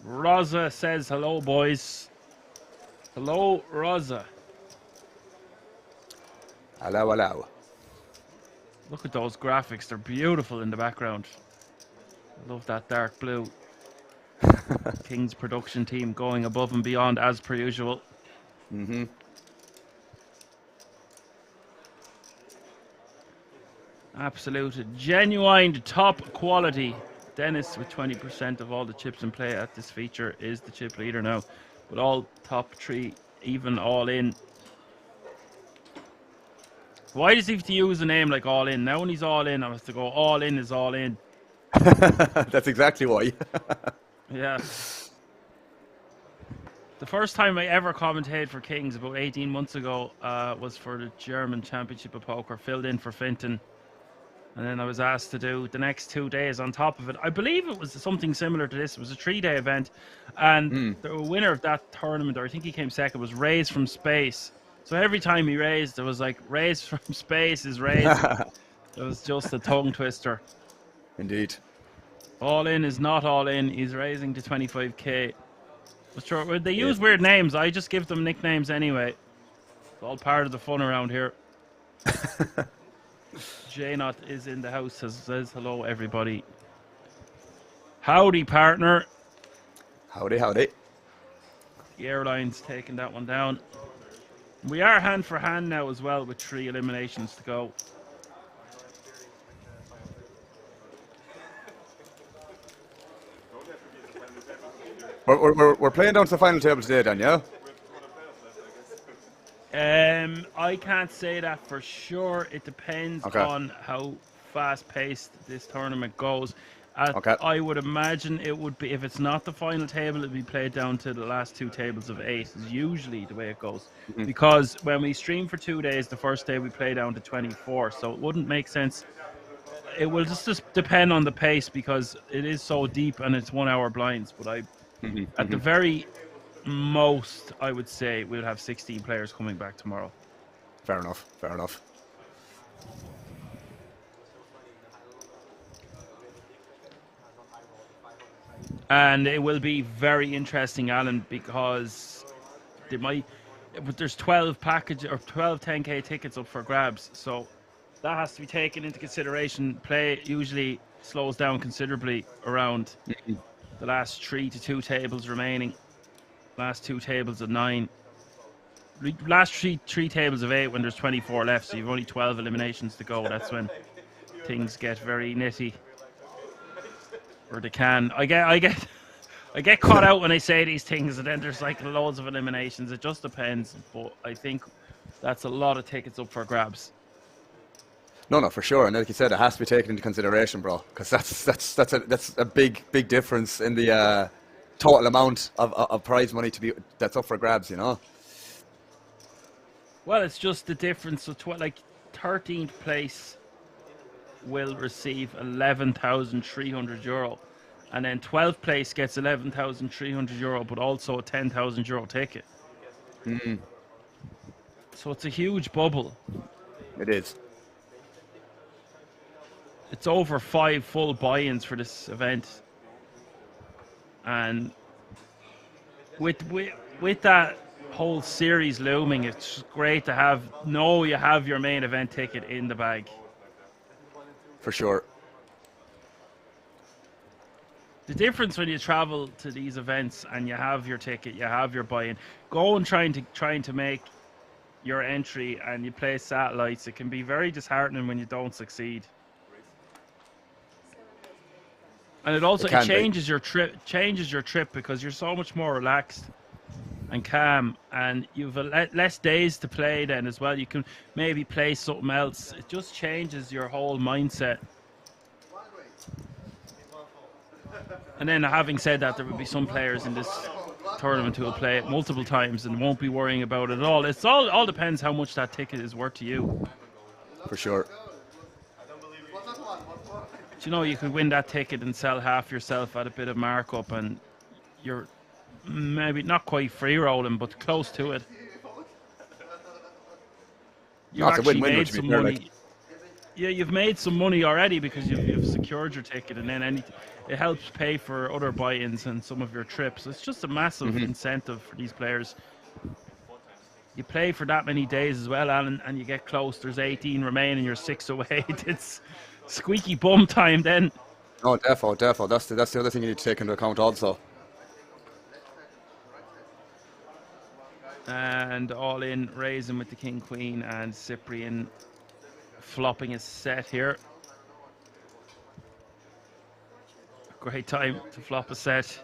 Rosa says hello, boys. Hello, Rosa. Hello, hello. Look at those graphics. They're beautiful in the background. I love that dark blue. King's production team going above and beyond as per usual. Absolute, genuine, top quality. Dennis with 20% of all the chips in play at this feature is the chip leader now. But all top three, even all in. Why does he have to use a name like all in? Now when he's all in, I have to go all in is all in. That's exactly why. Yeah. The first time I ever commentated for Kings about 18 months ago was for the German Championship of Poker, filled in for Finton. And then I was asked to do the next 2 days on top of it. I believe it was something similar to this. It was a 3-day event. And the winner of that tournament, or I think he came second, was Raise from Space. So every time he raised, it was like, Raise from Space is raised. It was just a tongue twister. Indeed. All in is not all in. He's raising to 25k. But sure, they use weird names. I just give them nicknames anyway. It's all part of the fun around here. J-Not is in the house, says hello, everybody. Howdy, partner. Howdy, howdy. The airline's taking that one down. We are hand for hand now as well, with 3 eliminations to go. We're playing down to the final table today, then, yeah? I can't say that for sure. It depends on how fast-paced this tournament goes. I would imagine it would be, if it's not the final table, it'd be played down to the last 2 tables of 8 is usually the way it goes. Because when we stream for 2 days, the first day we play down to 24, so it wouldn't make sense. It will just depend on the pace, because it is so deep and it's 1 hour blinds. But at the very most, I would say we'll have 16 players coming back tomorrow. Fair enough, fair enough. And it will be very interesting, Alan, because there's 12 10k tickets up for grabs, so that has to be taken into consideration. Play usually slows down considerably around the last 3 to 2 tables remaining. Last 2 tables of 9. last three tables of 8 when there's 24 left, so you've only 12 eliminations to go. That's when things get very nitty. Or they can. I get caught out when I say these things, and then there's like loads of eliminations. It just depends, but I think that's a lot of tickets up for grabs. No, for sure. And like you said, it has to be taken into consideration, bro, because that's a big difference in the total amount of prize money that's up for grabs. You know. Well, it's just the difference. So, like 13th place will receive €11,300, and then 12th place gets €11,300, but also a €10,000 ticket. So it's a huge bubble. It is. It's over 5 full buy-ins for this event, and with that whole series looming, it's great to you have your main event ticket in the bag. For sure. The difference when you travel to these events and you have your ticket, you have your buy-in, go and trying to make your entry and you play satellites, it can be very disheartening when you don't succeed. And it changes your trip because you're so much more relaxed and calm, and you've less days to play then as well. You can maybe play something else. It just changes your whole mindset. And then having said that, there will be some players in this tournament who will play it multiple times and won't be worrying about it at all. It's all depends how much that ticket is worth to you. For sure. But you know, you could win that ticket and sell half yourself at a bit of markup, and you're maybe not quite free rolling, but close to it. You actually made some money. Yeah, you've made some money already because you've secured your ticket, and then it helps pay for other buy-ins and some of your trips. It's just a massive incentive for these players. You play for that many days as well, Alan, and you get close. There's 18 remaining, you're 6 away. It's squeaky bum time then. Oh, defo. That's the other thing you need to take into account also. And all in, raising with the king, queen, and Cyprian flopping his set here. Great time to flop a set.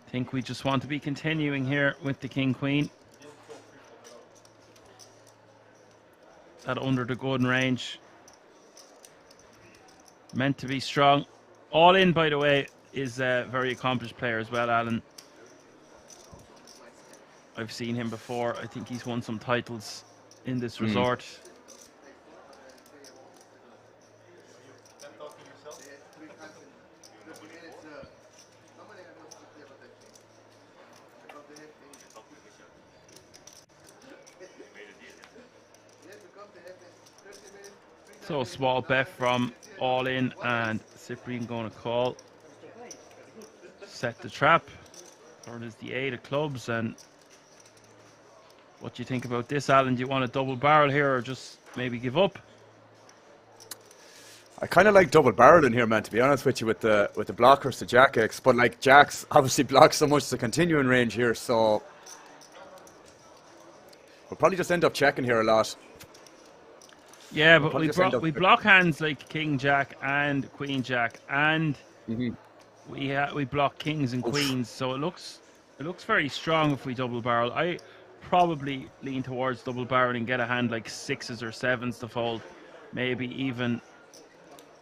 I think we just want to be continuing here with the king, queen. That under the gun range. Meant to be strong. All in, by the way, is a very accomplished player as well, Alan. I've seen him before. I think he's won some titles in this resort. So a small bet from All In, and Cyprian going to call. Set the trap. Or it is the 8 of clubs. And what do you think about this, Alan? Do you want a double barrel here or just maybe give up? I kind of like double barreling here, man, to be honest with you, with the blockers to Jack X. But like Jack's obviously blocks so much the continuing range here, so we'll probably just end up checking here a lot. Yeah, but we block hands like King Jack and Queen Jack, and we block kings and queens, so it looks very strong if we double barrel. I probably lean towards double barrel and get a hand like 6s or 7s to fold, maybe even.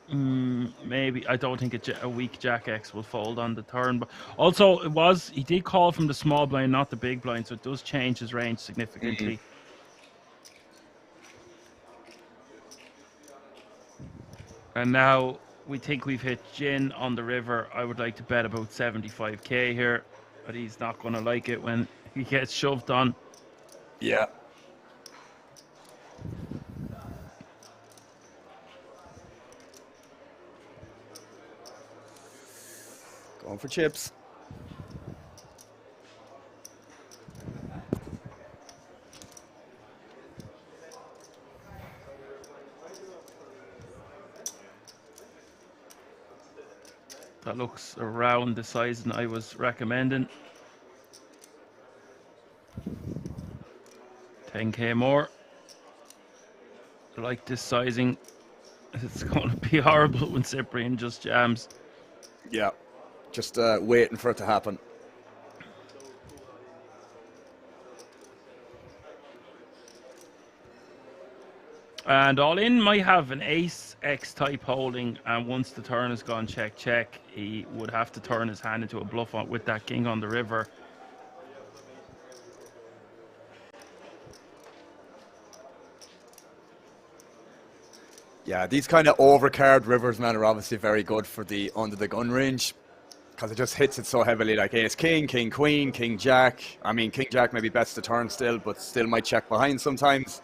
Maybe I don't think a weak Jack X will fold on the turn, but also he did call from the small blind, not the big blind, so it does change his range significantly. And now we think we've hit Gin on the river. I would like to bet about 75k here, but he's not going to like it when he gets shoved on. Yeah. Going for chips. That looks around the sizing I was recommending. 10k more. I like this sizing. It's going to be horrible when Cyprian just jams. Yeah, just waiting for it to happen. And all in might have an ace X type holding, and once the turn has gone check check, he would have to turn his hand into a bluff on, with that king on the river. Yeah, these kind of overcard rivers, man, are obviously very good for the under the gun range because it just hits it so heavily. Like ace king, king queen, king jack. I mean, king jack maybe bets the turn still, but still might check behind sometimes.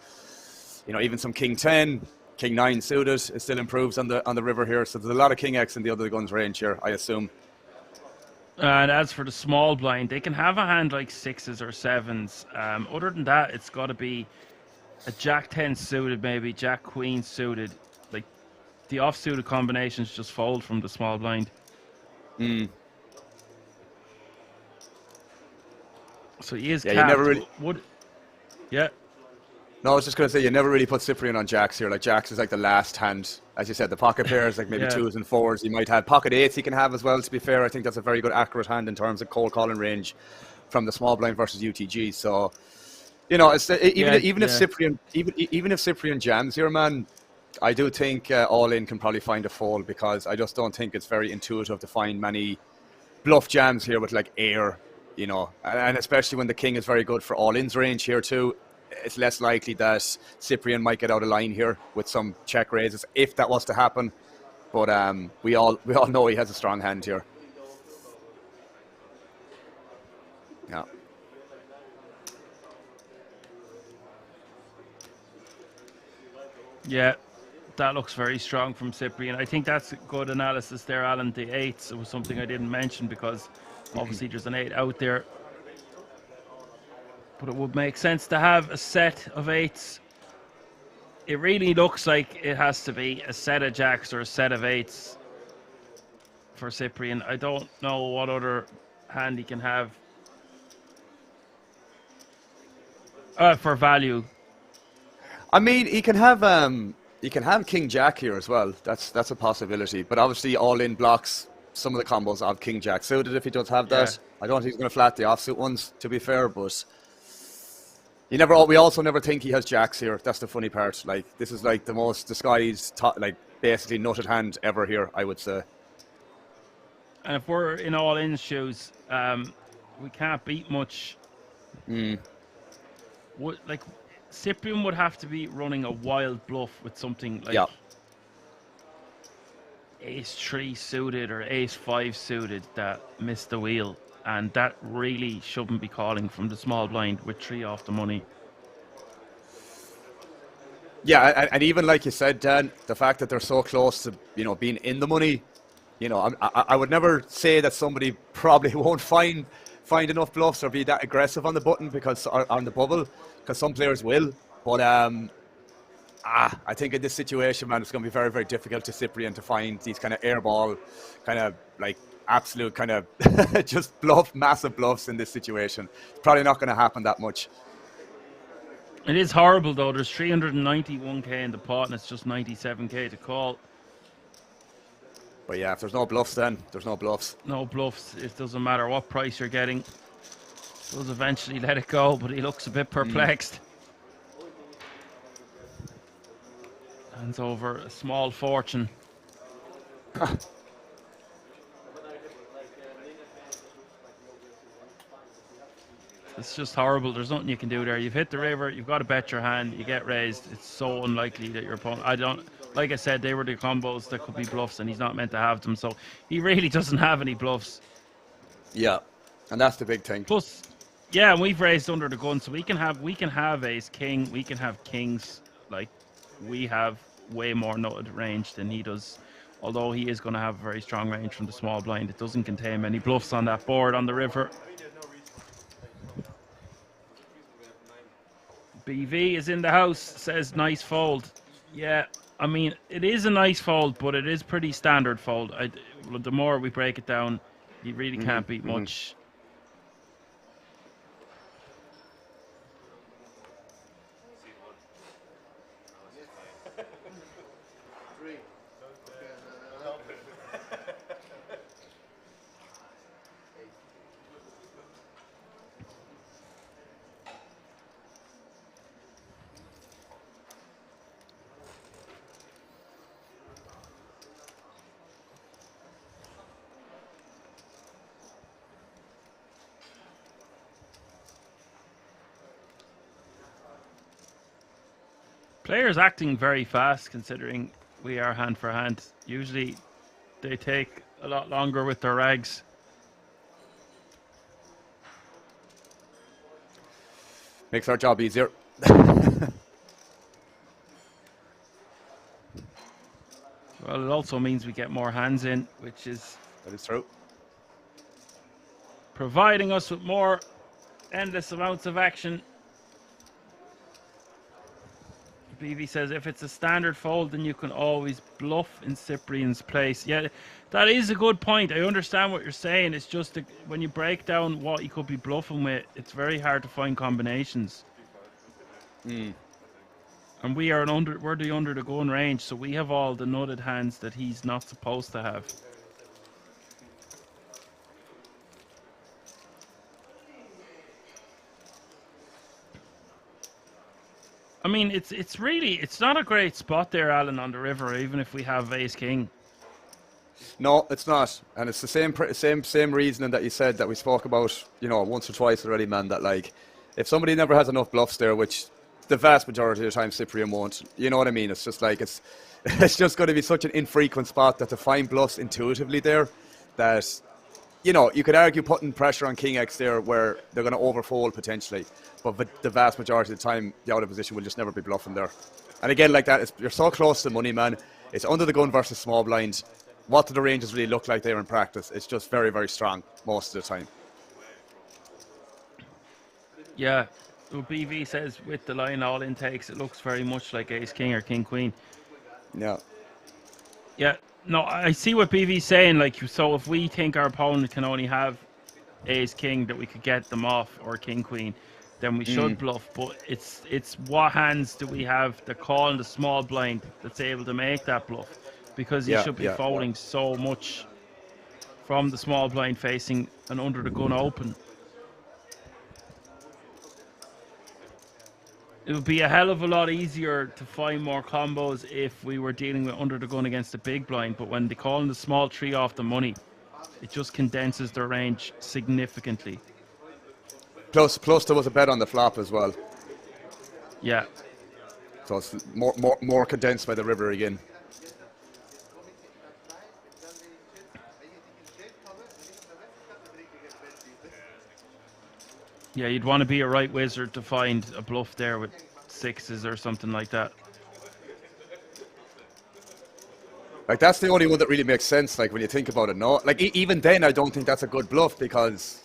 You know, even some king 10, king 9 suited, it still improves on the river here. So there's a lot of king X in the under the guns range here, I assume. And as for the small blind, they can have a hand like 6s or 7s. Other than that, it's got to be a jack 10 suited, maybe jack queen suited. Like the off suited combinations just fold from the small blind. So he is Yeah, you capped. never really... Yeah. No, I was just going to say, you never really put Cyprian on jacks here. Like, jacks is like the last hand. As you said, the pocket pairs, like maybe 2s and 4s. He might have pocket 8s he can have as well, to be fair. I think that's a very good, accurate hand in terms of cold calling range from the small blind versus UTG. So, you know, it's, even if Cyprian jams here, man, I do think all in can probably find a fold, because I just don't think it's very intuitive to find many bluff jams here with like air, you know, and especially when the king is very good for all in's range here too. It's less likely that Cyprian might get out of line here with some check raises if that was to happen. But we all know he has a strong hand here. Yeah. Yeah, that looks very strong from Cyprian. I think that's good analysis there, Alan. The 8s, it was something I didn't mention because obviously there's an 8 out there. But it would make sense to have a set of 8s. It really looks like it has to be a set of jacks or a set of 8s for Cyprian. I don't know what other hand he can have for value. I mean, he can have king jack here as well. That's a possibility. But obviously, all in blocks some of the combos of king jack suited if he does have that. Yeah. I don't think he's going to flat the offsuit ones, to be fair, but we also never think he has jacks here. That's the funny part. Like, this is like the most disguised, like basically nutted hand ever here, I would say. And if we're in all in shoes, we can't beat much. Like, Cyprian would have to be running a wild bluff with something like ace 3 suited or ace 5 suited that missed the wheel. And that really shouldn't be calling from the small blind with 3 off the money. Yeah, and even like you said, Dan, the fact that they're so close to, you know, being in the money, you know, I would never say that somebody probably won't find enough bluffs or be that aggressive on the button or on the bubble, because some players will. But I think in this situation, man, it's going to be very, very difficult to Cyprian to find these kind of airball, kind of like absolute kind of just massive bluffs in this situation. It's probably not going to happen that much. It is horrible though. There's 391k in the pot and it's just 97k to call. But yeah, if there's no bluffs, then there's no bluffs. No bluffs. It doesn't matter what price you're getting. Does eventually let it go, but he looks a bit perplexed. Hands over a small fortune. It's just horrible. There's nothing you can do there. You've hit the river. You've got to bet your hand. You get raised. It's so unlikely that your opponent... Like I said, they were the combos that could be bluffs, and he's not meant to have them. So he really doesn't have any bluffs. Yeah, and that's the big thing. Plus, yeah, we've raised under the gun, so we can have ace king. We can have kings. Like, we have way more nutted range than he does. Although he is going to have a very strong range from the small blind. It doesn't contain many bluffs on that board on the river. BV is in the house, says nice fold. Yeah, I mean, it is a nice fold, but it is pretty standard fold. The more we break it down, you really can't beat much. Players acting very fast considering we are hand for hand. Usually they take a lot longer with their rags. Makes our job easier. Well, it also means we get more hands in, which is That is true. providing us with more endless amounts of action. BV says if it's a standard fold, then you can always bluff in Cyprian's place. Yeah, that is a good point. I understand what you're saying. It's just when you break down what he could be bluffing with, it's very hard to find combinations. And we're the under the gun range, so we have all the nutted hands that he's not supposed to have. I mean, it's not a great spot there, Alan, on the river, even if we have ace king. No, it's not, and it's the same reasoning that you said that we spoke about, once or twice already, man. That like, if somebody never has enough bluffs there, which the vast majority of the time Cyprian won't, you know what I mean? It's just like it's just going to be such an infrequent spot that to find bluffs intuitively there, that you could argue putting pressure on King X there where they're going to overfold potentially, but the vast majority of the time the out of position will just never be bluffing there. And again, like that, you're so close to the money, man. It's under the gun versus small blind. What do the ranges really look like there in practice? It's just very, very strong most of the time. Yeah, well, BV says with the line all intakes, it looks very much like ace king or king queen. Yeah. Yeah, no, I see what BV's saying. Like, so if we think our opponent can only have ace king, that we could get them off, or king queen, then we should bluff. But it's what hands do we have that call in the small blind that's able to make that bluff? Because he should be folding so much from the small blind facing and under the gun open. It would be a hell of a lot easier to find more combos if we were dealing with under the gun against the big blind, but when they call in the small tree off the money, it just condenses their range significantly. Plus there was a bet on the flop as well. Yeah. So it's more condensed by the river again. Yeah, you'd want to be a right wizard to find a bluff there with sixes or something like that. Like, that's the only one that really makes sense, like, when you think about it, no? Like, even then, I don't think that's a good bluff, because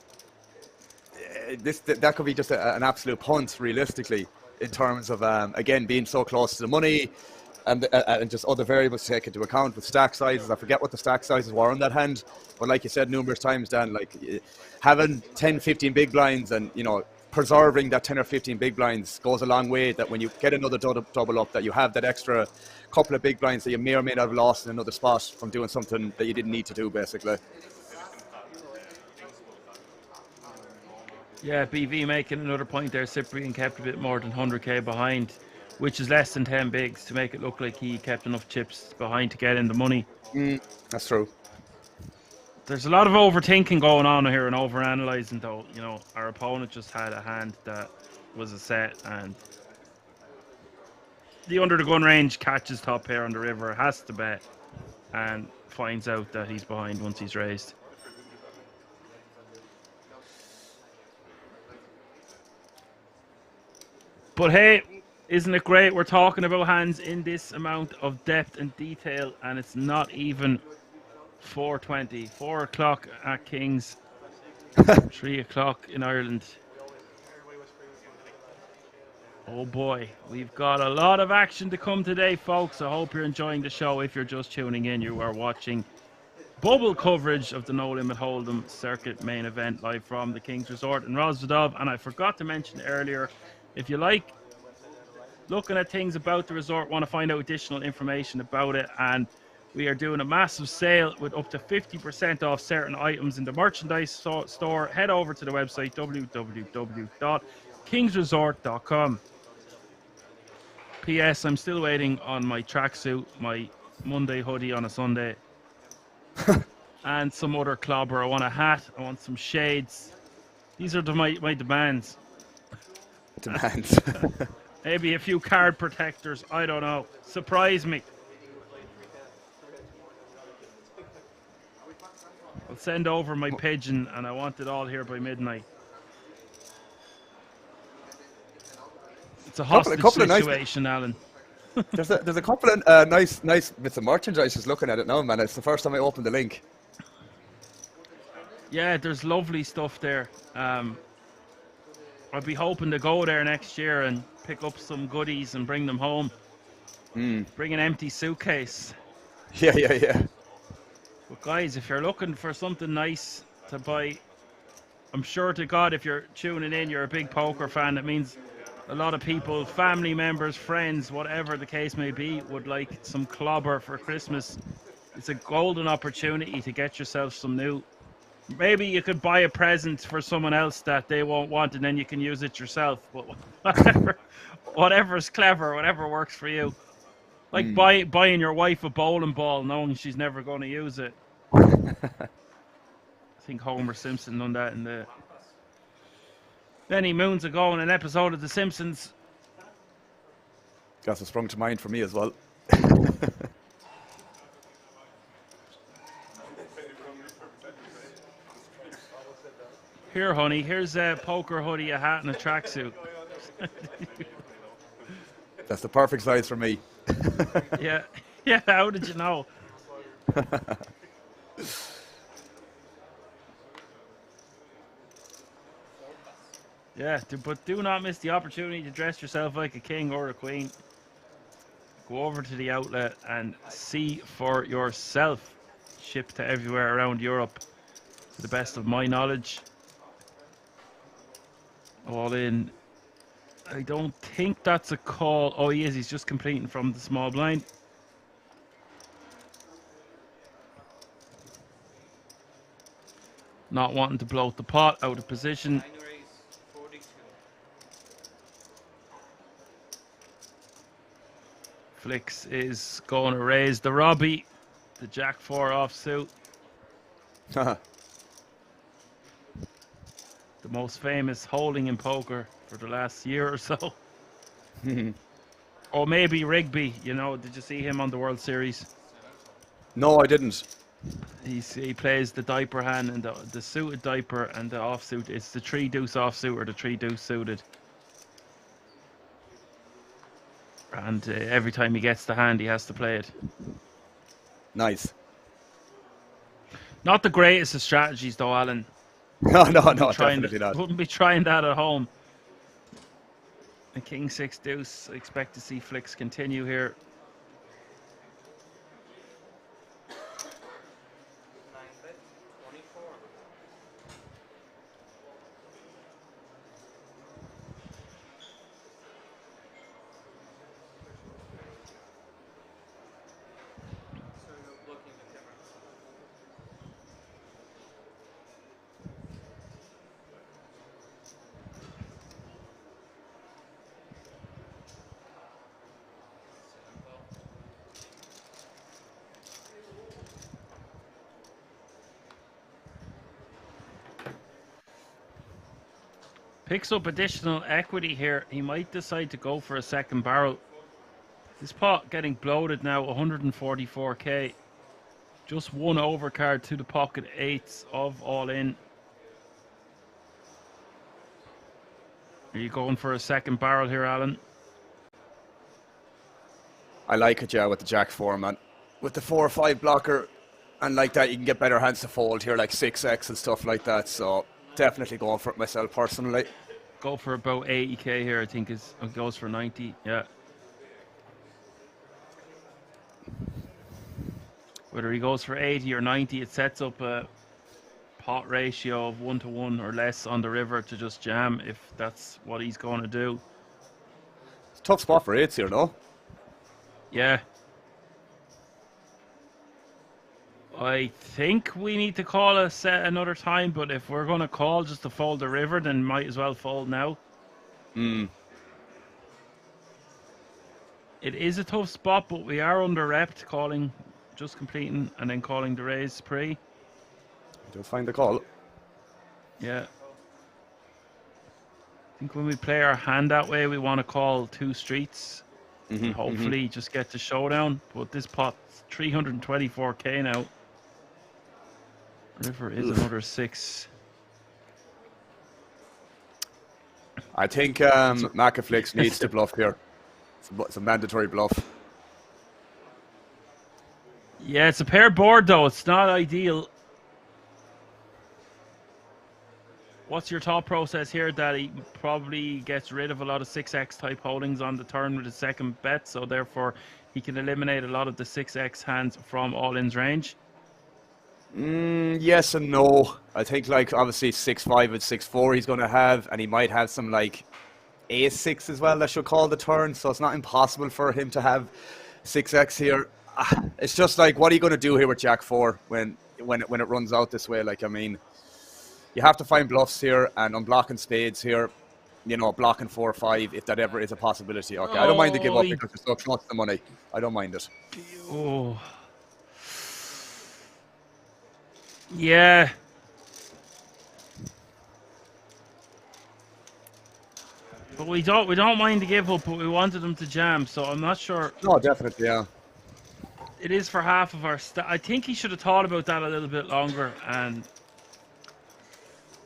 that could be just an absolute punt, realistically, in terms of, again, being so close to the money, and just other variables to take into account with stack sizes. I forget what the stack sizes were on that hand, but like you said numerous times, Dan, like, having 10, 15 big blinds and, preserving that 10 or 15 big blinds goes a long way, that when you get another double up, that you have that extra couple of big blinds that you may or may not have lost in another spot from doing something that you didn't need to do, basically. Yeah, BV making another point there. Cyprian kept a bit more than 100k behind, which is less than 10 bigs, to make it look like he kept enough chips behind to get in the money. That's true. There's a lot of overthinking going on here and overanalyzing, though. Our opponent just had a hand that was a set, and the under the gun range catches top pair on the river, has to bet, and finds out that he's behind once he's raised. But hey, isn't it great? We're talking about hands in this amount of depth and detail, and it's not even 4:20, 4 o'clock at King's, 3 o'clock in Ireland. Oh boy, we've got a lot of action to come today, folks. I hope you're enjoying the show. If you're just tuning in, you are watching bubble coverage of the No Limit Hold'em Circuit main event live from the King's Resort in Rosvedov. And I forgot to mention earlier, if you like looking at things about the resort, want to find out additional information about it, and we are doing a massive sale with up to 50% off certain items in the merchandise store. Head over to the website www.kingsresort.com. P.S. I'm still waiting on my tracksuit, my Monday hoodie on a Sunday, and some other clobber. I want a hat. I want some shades. These are my demands. Demands. Maybe a few card protectors. I don't know. Surprise me. I'll send over my pigeon, and I want it all here by midnight. It's a hostage situation, Alan. There's a couple of nice bits of merchandise. Just looking at it now, man. It's the first time I opened the link. Yeah, there's lovely stuff there. I'll be hoping to go there next year and pick up some goodies and bring them home. Bring an empty suitcase. Yeah. But guys, if you're looking for something nice to buy, I'm sure to God, if you're tuning in, you're a big poker fan. That means a lot of people, family members, friends, whatever the case may be, would like some clobber for Christmas. It's a golden opportunity to get yourself some new. Maybe you could buy a present for someone else that they won't want, and then you can use it yourself. But whatever's clever, whatever works for you. Like buying your wife a bowling ball, knowing she's never going to use it. I think Homer Simpson done that in the many moons ago in an episode of The Simpsons. That's what sprung to mind for me as well. Here, honey, here's a poker hoodie, a hat, and a tracksuit. That's the perfect size for me. Yeah, how did you know? Yeah, but do not miss the opportunity to dress yourself like a king or a queen. Go over to the outlet and see for yourself. Shipped to everywhere around Europe, to the best of my knowledge. All in. I don't think that's a call. Oh, he is. He's just completing from the small blind. Not wanting to bloat the pot, out of position. Flicks is going to raise the Robbie. The Jack 4 offsuit. The most famous holding in poker for the last year or so. Or maybe Rigby, you know, did you see him on the World Series? No, I didn't. He plays the diaper hand and the suited diaper and the offsuit. It's the 3-deuce offsuit or the 3-deuce suited. And every time he gets the hand, he has to play it. Nice. Not the greatest of strategies, though, Alan. No, definitely not. Wouldn't be trying that at home. And King 6 deuce. I expect to see flicks continue here. Picks up additional equity here. He might decide to go for a second barrel. This pot getting bloated now, 144k. Just one overcard to the pocket eights of all in. Are you going for a second barrel here, Alan? I like it, yeah, with the Jack 4, man. With the 4 or 5 blocker, and like that, you can get better hands to fold here, like 6x and stuff like that. So definitely going for it myself personally. go for about 80k here. I think is goes for 90. Yeah. Whether he goes for 80 or 90, it sets up a pot ratio of 1-to-1 or less on the river to just jam if that's what he's going to do. It's a tough spot for eights here, though. Yeah. I think we need to call a set another time, but if we're going to call just to fold the river, then might as well fold now. It is a tough spot, but we are under repped, calling, just completing, and then calling the raise pre. Just find the call. Yeah. I think when we play our hand that way, we want to call 2 streets. And hopefully just get the showdown. But this pot's 324k now. River is another 6. I think Macaflix needs to bluff here. It's a mandatory bluff. Yeah, it's a pair board though. It's not ideal. What's your thought process here? That he probably gets rid of a lot of 6x type holdings on the turn with his second bet, so therefore he can eliminate a lot of the 6x hands from all-ins range? Yes and no. I think like obviously 6-5 and 6-4 he's going to have, and he might have some like ace-6 as well that should call the turn, so it's not impossible for him to have 6x here. It's just like, what are you going to do here with Jack-4 when it runs out this way? Like, I mean, you have to find bluffs here, and unblocking spades here, you know, blocking 4-5 if that ever is a possibility. Okay, I don't mind the give up because you're so close to the money. I don't mind it. Oh. Yeah. But we don't mind the give up, but we wanted them to jam, so I'm not sure. No, definitely, yeah. It is for half of our I think he should have thought about that a little bit longer, and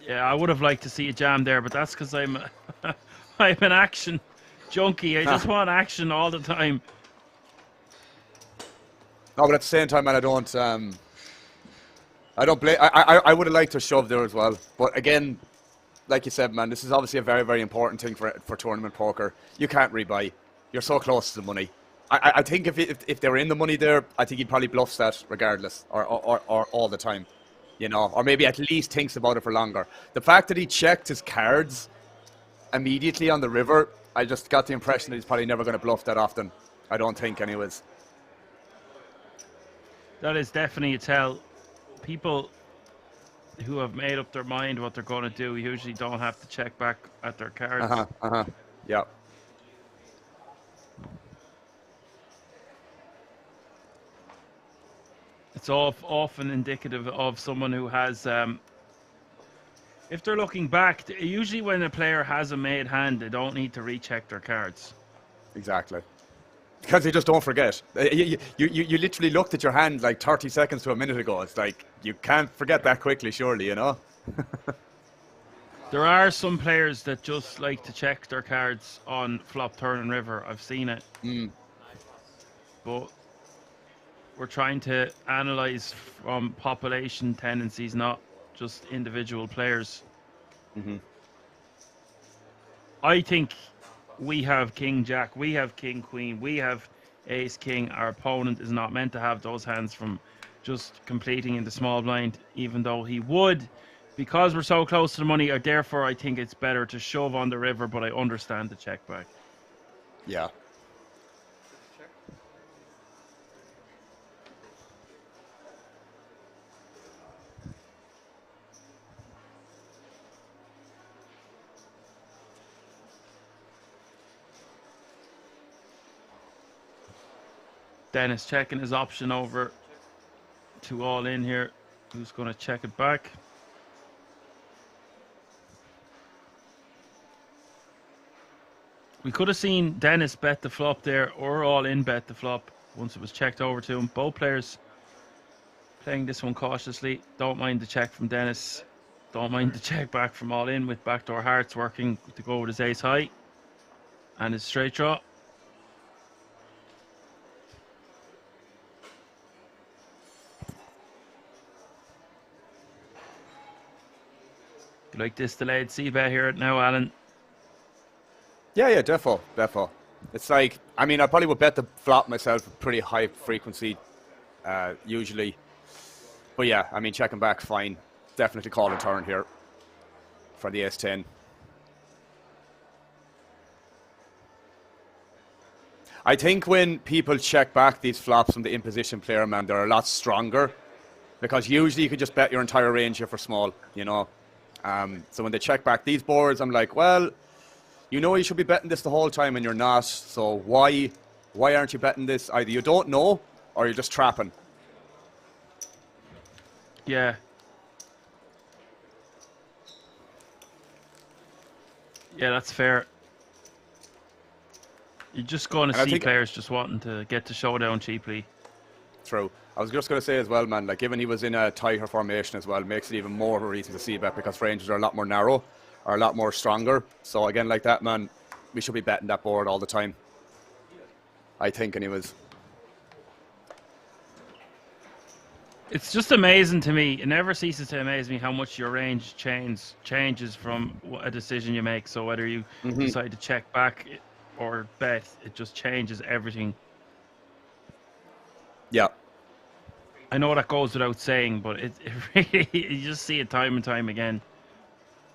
yeah, I would have liked to see a jam there, but that's because I'm an action junkie. I just want action all the time. No, but at the same time, man, I don't blame. I would have liked to shove there as well, but again, like you said, man, this is obviously a very, very important thing for tournament poker. You can't rebuy. You're so close to the money. I think if they were in the money there, I think he probably bluffs that regardless, or all the time, you know, or maybe at least thinks about it for longer. The fact that he checked his cards immediately on the river, I just got the impression that he's probably never going to bluff that often. I don't think, anyways. That is definitely a tell. People who have made up their mind what they're going to do usually don't have to check back at their cards. Yeah. It's often indicative of someone who has, if they're looking back, usually when a player has a made hand, they don't need to recheck their cards. Exactly. Because you just don't forget. You literally looked at your hand like 30 seconds to a minute ago. It's like, you can't forget that quickly, surely, you know? There are some players that just like to check their cards on flop, turn, and river. I've seen it. But we're trying to analyze from population tendencies, not just individual players. I think we have king jack, we have king queen, we have ace king. Our opponent is not meant to have those hands from just completing in the small blind, even though he would, because we're so close to the money. Therefore I think it's better to shove on the river, but I understand the check back. Yeah. Dennis checking his option over to all in here. Who's going to check it back? We could have seen Dennis bet the flop there, or all in bet the flop once it was checked over to him. Both players playing this one cautiously. Don't mind the check from Dennis. Don't mind the check back from all in, with backdoor hearts working to go with his ace high and his straight draw. You like this delayed C bet here now, Alan? Yeah, defo. It's like, I mean, I probably would bet the flop myself, pretty high frequency, usually. But yeah, I mean, checking back, fine. Definitely call and turn here for the S10. I think when people check back these flops from the in-position player, man, they're a lot stronger. Because usually you could just bet your entire range here for small, you know. So when they check back these boards, I'm like, well, you know you should be betting this the whole time and you're not. So why aren't you betting this? Either you don't know or you're just trapping. Yeah. Yeah, that's fair. You're just going to see players just wanting to get to showdown cheaply. True. I was just going to say as well, man, like given he was in a tighter formation as well, makes it even more of a reason to see bet because ranges are a lot more narrow, are a lot more stronger. So again, like that, man, we should be betting that board all the time. I think, anyways. It's just amazing to me. It never ceases to amaze me how much your range changes from a decision you make. So whether you decide to check back or bet, it just changes everything. Yeah. I know that goes without saying, but it really, you just see it time and time again.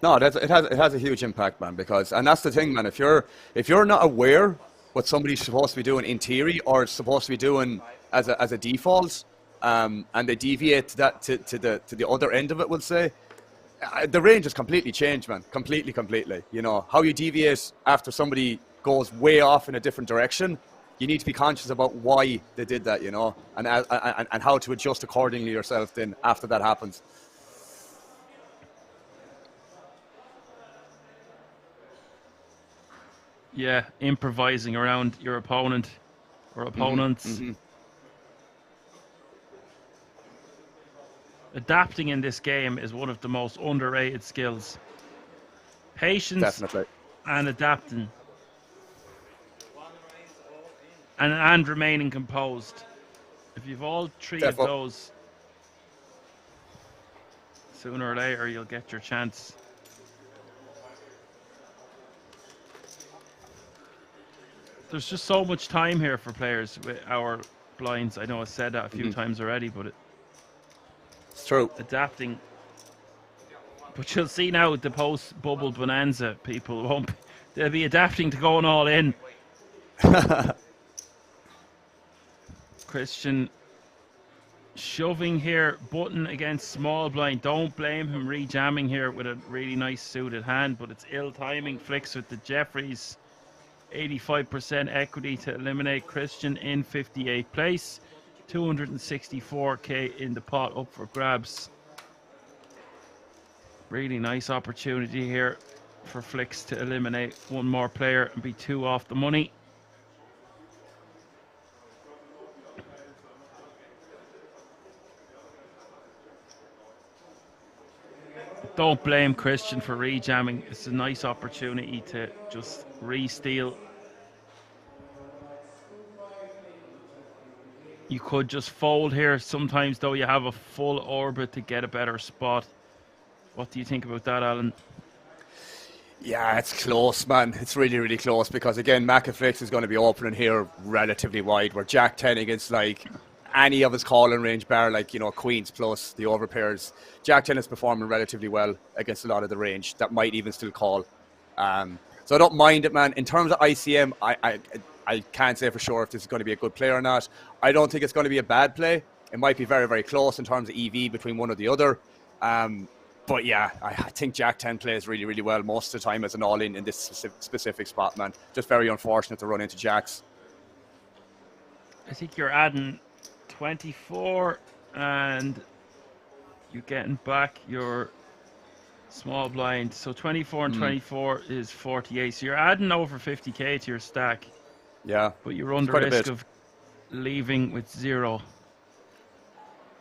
No, it has a huge impact, man. Because, and that's the thing, man. If you're not aware what somebody's supposed to be doing in theory or supposed to be doing as a default, and they deviate that to the other end of it, we'll say, the range has completely changed, man. Completely. You know how you deviate after somebody goes way off in a different direction. You need to be conscious about why they did that, you know, and how to adjust accordingly yourself then after that happens. Yeah, improvising around your opponent or opponents. Adapting in this game is one of the most underrated skills. Patience Definitely. and adapting. And remaining composed. If you've all three of those, sooner or later you'll get your chance. There's just so much time here for players with our blinds. I know I said that a few times already, but it's true. Adapting. But you'll see now with the post-bubble bonanza, people won't. They'll be adapting to going all in. Christian shoving here, button against small blind. Don't blame him rejamming here with a really nice suited hand, but it's ill timing. Flicks with the Jeffries. 85% equity to eliminate Christian in 58th place. 264k in the pot up for grabs. Really nice opportunity here for Flicks to eliminate one more player and be 2 off the money. Don't blame Christian for rejamming. It's a nice opportunity to just re-steal. You could just fold here. Sometimes, though, you have a full orbit to get a better spot. What do you think about that, Alan? Yeah, it's close, man. It's really close because, again, Macaflix is going to be opening here relatively wide. Where Jack 10 against, like, any of his calling range bar, like, you know, Queens plus the overpairs. Jack 10 is performing relatively well against a lot of the range that might even still call. So I don't mind it, man. In terms of ICM, I can't say for sure if this is going to be a good play or not. I don't think it's going to be a bad play. It might be very close in terms of EV between one or the other. But yeah, I think Jack 10 plays really well most of the time as an all-in in this specific spot, man. Just very unfortunate to run into Jacks. I think you're adding 24 and you're getting back your small blind. So 24 and 24 is 48. So you're adding over 50k to your stack. Yeah. But you're under risk of leaving with 0.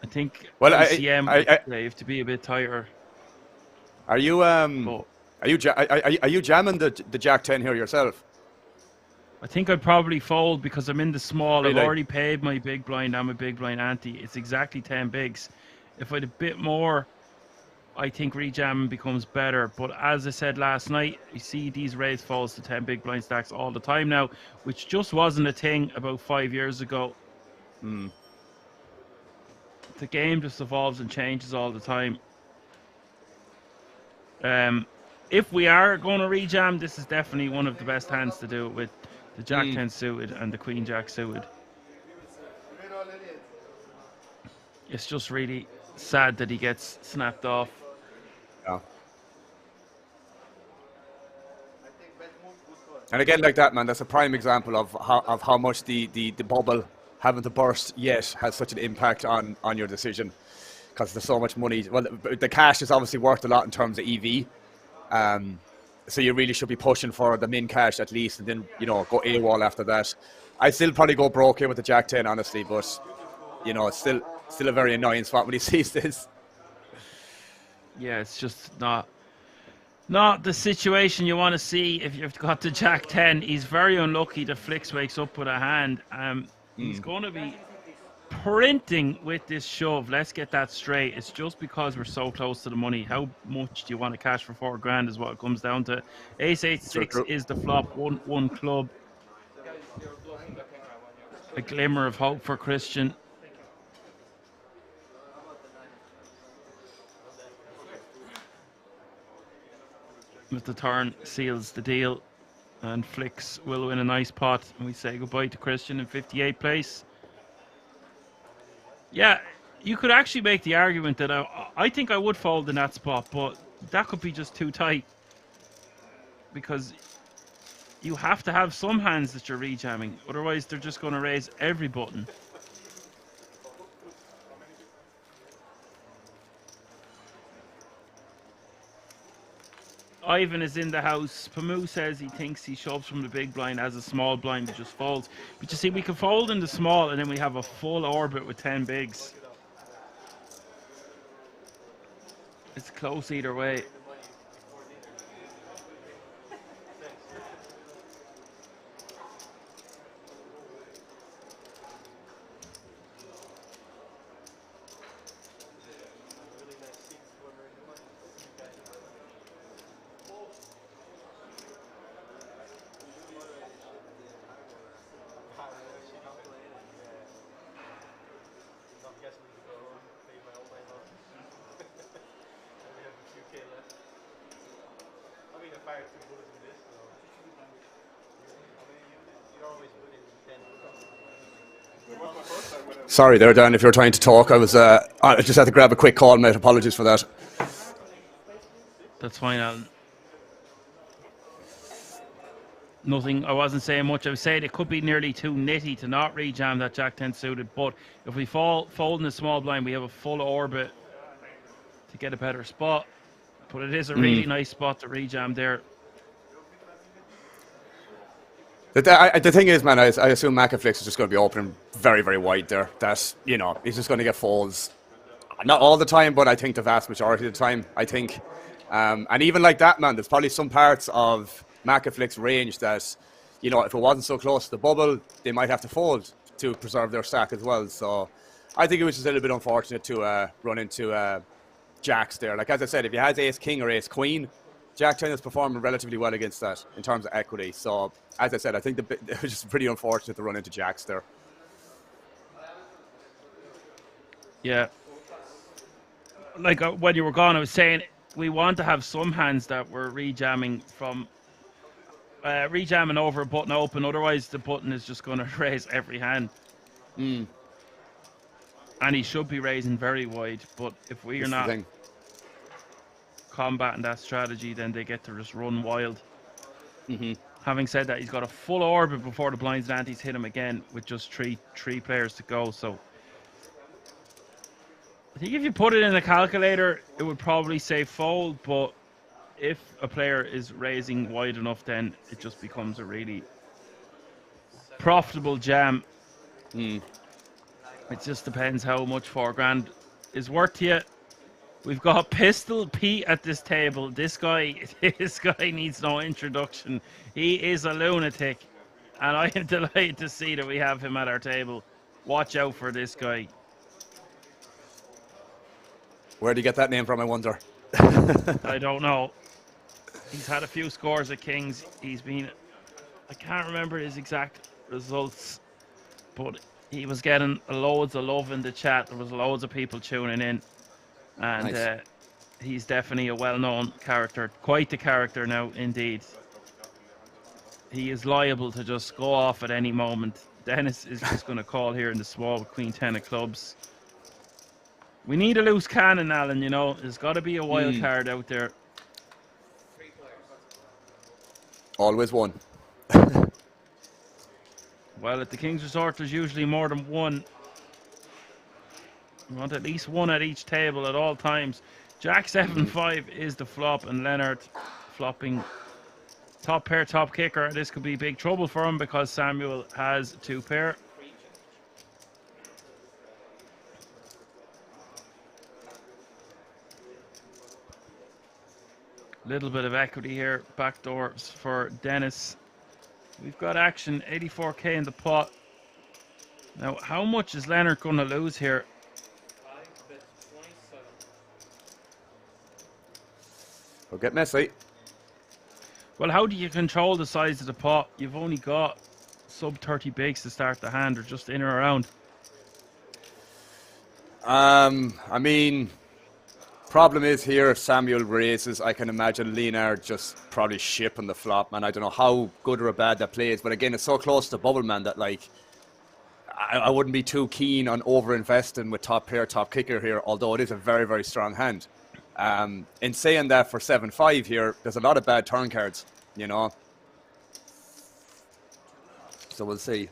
I think ICM, you have to be a bit tighter. Are you jamming the Jack 10 here yourself? I think I'd probably fold because I'm in the small. Really? I've already paid my big blind. I'm a big blind ante. It's exactly 10 bigs. If I had a bit more I think rejamming becomes better. But as I said last night, you see these raise falls to 10 big blind stacks all the time now, which just wasn't a thing about 5 years ago. The game just evolves and changes all the time. If we are going to rejam, this is definitely one of the best hands to do it with, the Jack 10 suited and the Queen Jack suited. It's just really sad that he gets snapped off. Yeah. And again, like that, man, that's a prime example of how much the bubble having to burst yet has such an impact on your decision, because there's so much money. Well, the cash is obviously worth a lot in terms of EV. So you really should be pushing for the min cash at least, and then, you know, go AWOL after that. I still probably go broke here with the Jack 10, honestly, but, you know, it's still a very annoying spot when he sees this. Yeah, it's just not the situation you want to see if you've got the Jack 10. He's very unlucky that Flicks wakes up with a hand. He's going to be printing with this shove. Let's get that straight. It's just because we're so close to the money. How much do you want to cash for 4 grand is what it comes down to. Ace 8-6 is the flop. One club. A glimmer of hope for Christian. With the turn seals the deal, and Flicks will win a nice pot, and we say goodbye to Christian in 58th place. Yeah, you could actually make the argument that I think I would fold in that spot, but that could be just too tight, because you have to have some hands that you're rejamming, otherwise they're just going to raise every button. Ivan is in the house. Pamu says he thinks he shoves from the big blind as a small blind, but just folds. But you see, we can fold in the small, and then we have a full orbit with 10 bigs. It's close either way. Sorry there, Dan, if you're trying to talk. I just had to grab a quick call, mate. Apologies for that. That's fine, Alan. Nothing, I wasn't saying much. I was saying it could be nearly too nitty to not rejam that Jack 10 suited, but if we fold in the small blind, we have a full orbit to get a better spot. But it is a really nice spot to rejam there. The thing is, man, I assume Macaflix is just going to be opening very, very wide there. That's, you know, he's just going to get folds. Not all the time, but I think the vast majority of the time, I think. And even like that, man, there's probably some parts of Macaflix range that, you know, if it wasn't so close to the bubble, they might have to fold to preserve their stack as well. So I think it was just a little bit unfortunate to run into jacks there. Like, as I said, if you had ace king or ace queen, Jack 10 is performing relatively well against that in terms of equity. So, as I said, I think it was just pretty unfortunate to run into jacks there. Yeah. Like when you were gone, I was saying we want to have some hands that we're rejamming from rejamming over a button open. Otherwise, the button is just going to raise every hand. And he should be raising very wide. But if we are not combating that strategy, then they get to just run wild. Having said that, he's got a full orbit before the blinds and antes hit him again with just three players to go. So I think if you put it in a calculator, it would probably say fold, but if a player is raising wide enough, then it just becomes a really profitable jam. It just depends how much 4 grand is worth to you. We've got Pistol Pete at this table. This guy needs no introduction. He is a lunatic, and I am delighted to see that we have him at our table. Watch out for this guy. Where do you get that name from, I wonder? I don't know. He's had a few scores at Kings. He's been, I can't remember his exact results, but he was getting loads of love in the chat. There was loads of people tuning in, and Nice. he's definitely a well-known character, quite the character now, indeed. He is liable to just go off at any moment. Dennis is just going to call here in the small with Queen 10 of clubs. We need a loose cannon, Alan, you know. There's got to be a wild card out there. 3 players. Always one. Well, at the King's Resort, there's usually more than one. We want at least one at each table at all times. Jack 7-5 is the flop, and Leonard flopping top pair, top kicker. This could be big trouble for him because Samuel has 2 pair. Little bit of equity here. Backdoors for Dennis. We've got action, 84k in the pot. Now, how much is Leonard going to lose here? 5 bits, 27. We'll get messy. Well, how do you control the size of the pot? You've only got sub 30 bigs to start the hand, or just in or around. I mean, problem is here, if Samuel raises, I can imagine Leonard just probably shipping the flop, man. I don't know how good or bad that play is, but again, it's so close to bubble, man, that like, I wouldn't be too keen on over-investing with top pair, top kicker here, although it is a very, very strong hand. In saying that, for 7-5 here, there's a lot of bad turn cards, you know. So we'll see.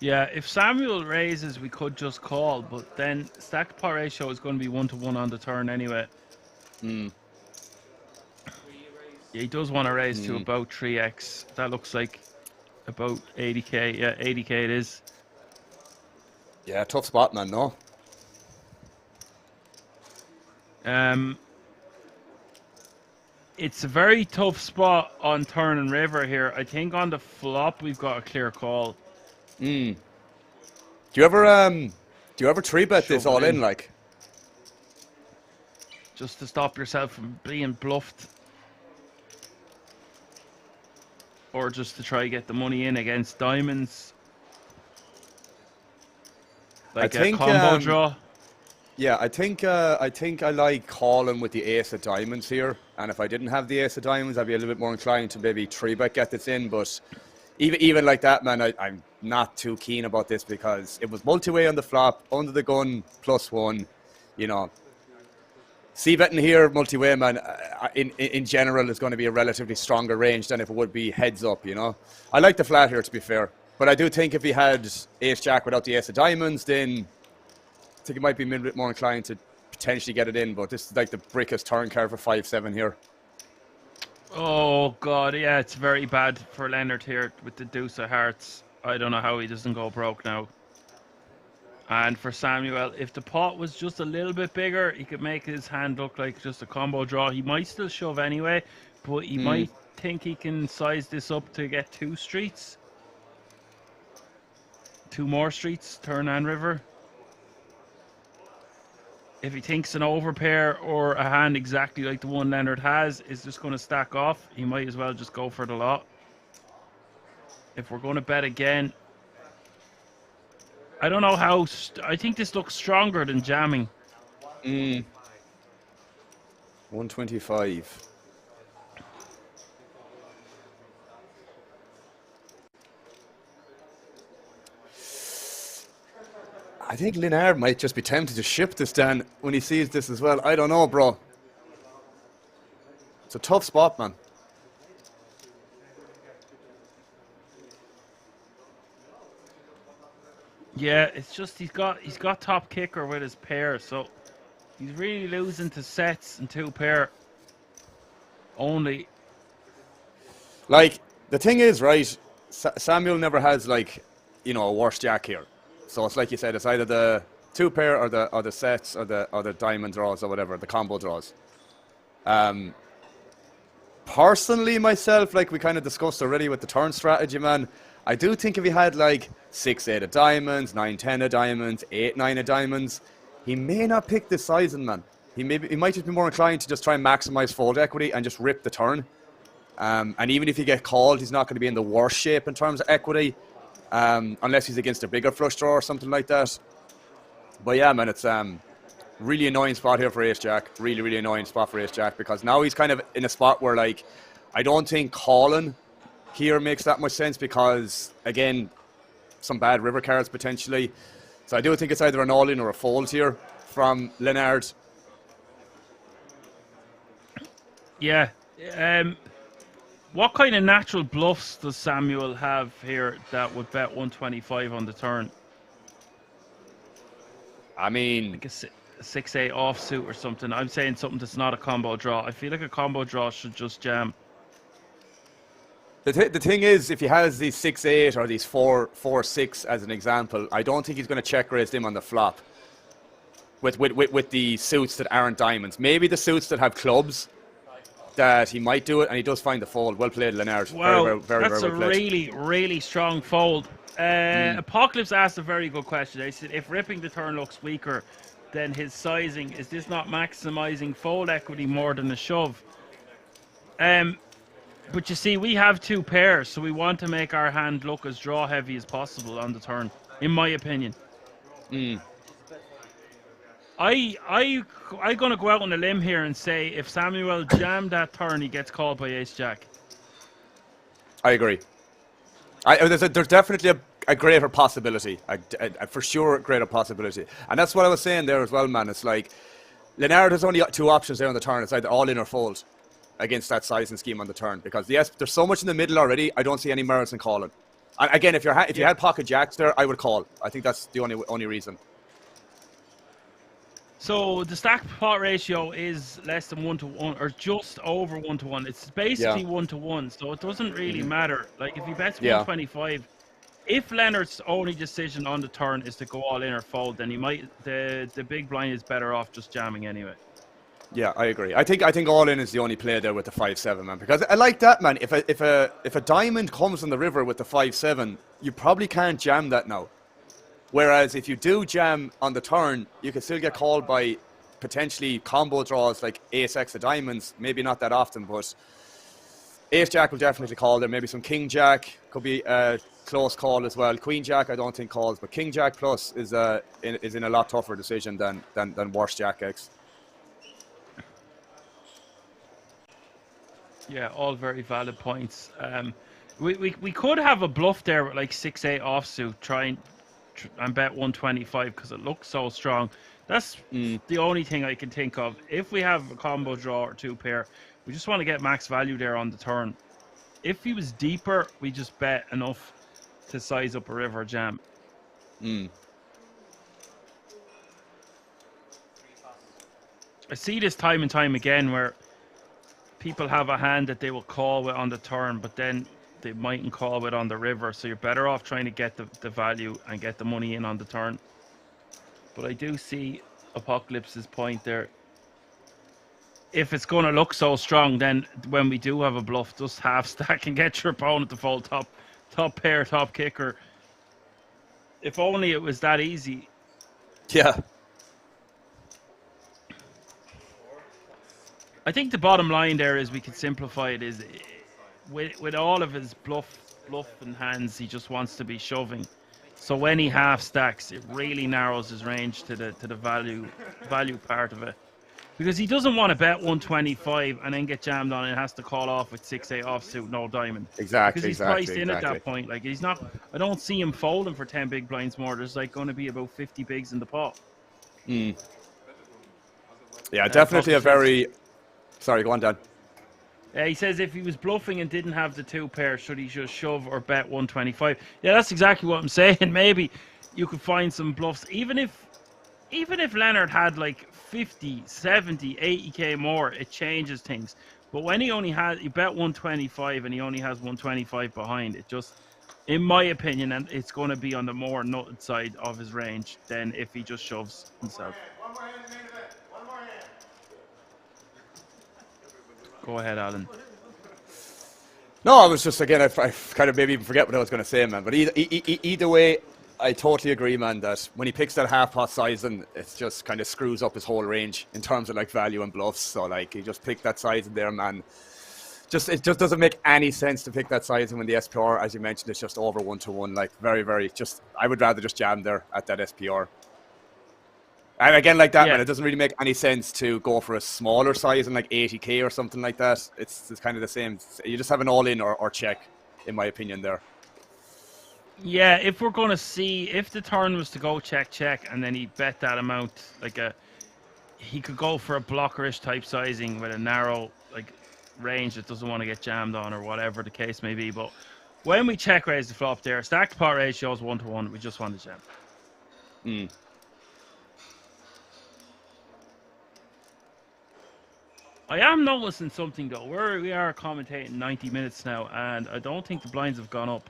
Yeah, if Samuel raises, we could just call, but then stacked pot ratio is going to be 1-to-1 on the turn anyway. Yeah, he does want to raise to about 3x. That looks like about 80k. Yeah, 80k it is. Yeah, tough spot, man, no? It's a very tough spot on turn and river here. I think on the flop, we've got a clear call. Do you ever 3-bet this Shove it all in. in, like? Just to stop yourself from being bluffed. Or just to try to get the money in against diamonds. Like a combo draw. Yeah, I think I like calling with the ace of diamonds here, and if I didn't have the ace of diamonds, I'd be a little bit more inclined to maybe 3-bet get this in, but even like that, man, I'm not too keen about this because it was multi-way on the flop, under the gun, +1, you know. C-betting here, multi-way, man, in general is going to be a relatively stronger range than if it would be heads up, you know. I like the flat here, to be fair, but I do think if he had ace-jack without the ace of diamonds, then I think he might be a little bit more inclined to potentially get it in, but this is like the brickest turn card for 5-7 here. Oh, God, yeah, it's very bad for Leonard here with the deuce of hearts. I don't know how he doesn't go broke now. And for Samuel, if the pot was just a little bit bigger, he could make his hand look like just a combo draw. He might still shove anyway, but he might think he can size this up to get 2 streets. 2 more streets, turn and river. If he thinks an overpair or a hand exactly like the one Leonard has is just going to stack off, he might as well just go for the lot. If we're going to bet again, I don't know how. I think this looks stronger than jamming. 125. I think Leonard might just be tempted to ship this, Dan, when he sees this as well. I don't know, bro. It's a tough spot, man. Yeah, it's just he's got top kicker with his pair, so he's really losing to sets and 2 pair only. Like, the thing is, right, Samuel never has, like, you know, a worse jack here. So it's like you said, it's either the 2 pair or the sets or the diamond draws or whatever, the combo draws. Personally, myself, like we kind of discussed already with the turn strategy, man, I do think if he had like 6-8 of diamonds, 9-10 of diamonds, 8-9 of diamonds, he may not pick this sizing, man. He might just be more inclined to just try and maximize fold equity and just rip the turn. And even if you get called, he's not going to be in the worst shape in terms of equity, unless he's against a bigger flush draw or something like that. But yeah, man, it's really annoying spot here for Ace Jack. Really, really annoying spot for Ace Jack, because now he's kind of in a spot where, like, I don't think calling here makes that much sense because, again, some bad river cards potentially. So I do think it's either an all-in or a fold here from Leonard. Yeah. What kind of natural bluffs does Samuel have here that would bet 125 on the turn? I mean, Like a 6-8 offsuit or something. I'm saying something that's not a combo draw. I feel like a combo draw should just jam. the thing is, if he has these 6-8 or these 4-6 as an example, I don't think he's going to check raise them on the flop with the suits that aren't diamonds. Maybe the suits that have clubs, that he might do it, and he does find the fold. Well played, Leonard. Wow, very that's well a played. really, really strong fold. Apocalypse asked a very good question. They said, if ripping the turn looks weaker than his sizing, is this not maximizing fold equity more than a shove? But you see, we have 2 pairs, so we want to make our hand look as draw heavy as possible on the turn, in my opinion. I'm gonna go out on a limb here and say if Samuel jammed that turn, he gets called by Ace Jack. I agree. There's definitely a greater possibility, a for sure greater possibility. And that's what I was saying there as well, man. It's like, Leonard has only got 2 options there on the turn. It's either all in or fold against that sizing scheme on the turn. Because yes, there's so much in the middle already, I don't see any merits in calling. And again, if you had pocket jacks there, I would call. I think that's the only reason. So the stack pot ratio is less than 1-to-1, or just over 1-to-1. It's basically 1-to-1, so it doesn't really matter. Like if he bets 125, if Leonard's only decision on the turn is to go all in or fold, then he might the big blind is better off just jamming anyway. Yeah, I agree. I think all in is the only play there with the 5-7, man. Because I like that, man. If a diamond comes on the river with the 5-7, you probably can't jam that now. Whereas if you do jam on the turn, you can still get called by potentially combo draws like Ace-X of diamonds. Maybe not that often, but Ace-Jack will definitely call there. Maybe some King-Jack could be a close call as well. Queen-Jack I don't think calls, but King-Jack plus is in a lot tougher decision than worse Jack-X. Yeah, all very valid points. We could have a bluff there with like 6-8 offsuit, try and bet 125 because it looks so strong. That's the only thing I can think of. If we have a combo draw or 2 pair, we just want to get max value there on the turn. If he was deeper, we just bet enough to size up a river jam. I see this time and time again where people have a hand that they will call with on the turn, but then they mightn't call with on the river, so you're better off trying to get the value and get the money in on the turn. But I do see Apocalypse's point there. If it's going to look so strong, then when we do have a bluff, just half stack and get your opponent to fold top pair, top kicker. If only it was that easy. Yeah. I think the bottom line there is we could simplify it is with all of his bluffing hands, he just wants to be shoving. So when he half stacks, it really narrows his range to the value part of it. Because he doesn't want to bet 125 and then get jammed on and has to call off with 6-8 offsuit, no diamond. Exactly. Because he's priced in at that point. Like he's not. I don't see him folding for 10 big blinds more. There's like going to be about 50 bigs in the pot. Yeah, definitely a very. Sorry, go on, Dan. He says if he was bluffing and didn't have the 2 pair, should he just shove or bet 125? Yeah, that's exactly what I'm saying. Maybe you could find some bluffs. Even if Leonard had like 50, 70, 80k more, it changes things. But when he bet 125 and he only has 125 behind, it just, in my opinion, and it's going to be on the more nutted side of his range than if he just shoves himself. Go ahead, Alan. No, I was just again. I kind of maybe even forget what I was going to say, man. But either way, I totally agree, man. That when he picks that half pot sizing, it just kind of screws up his whole range in terms of like value and bluffs. So like he just picked that size in there, man. It just doesn't make any sense to pick that size, and when the SPR, as you mentioned, is just over 1-1. Like very just. I would rather just jam there at that SPR. And again, like that, Yeah. man, it doesn't really make any sense to go for a smaller size in like 80k or something like that. It's kind of the same. You just have an all in or check, in my opinion. There. Yeah, if we're going to see, if the turn was to go check, and then he bet that amount, he could go for a blockerish type sizing with a narrow, range that doesn't want to get jammed on or whatever the case may be. But when we check raise the flop there, stacked pot ratio is 1-1. We just want to jam. Mm. I am noticing something though. We are commentating 90 minutes now, and I don't think the blinds have gone up.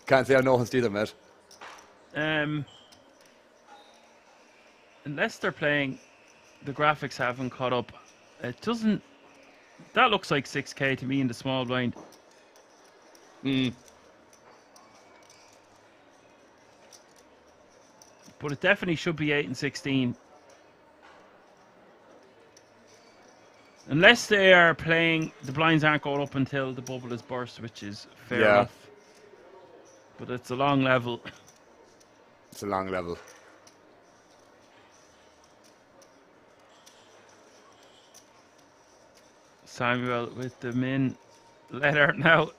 Can't say I noticed either, mate. Unless they're playing, the graphics haven't caught up. It doesn't. That looks like 6k to me in the small blind. Mm. But it definitely should be 8 and 16. Unless they are playing, the blinds aren't going up until the bubble is burst, which is fair enough. But it's a long level. It's a long level. Samuel with the min letter now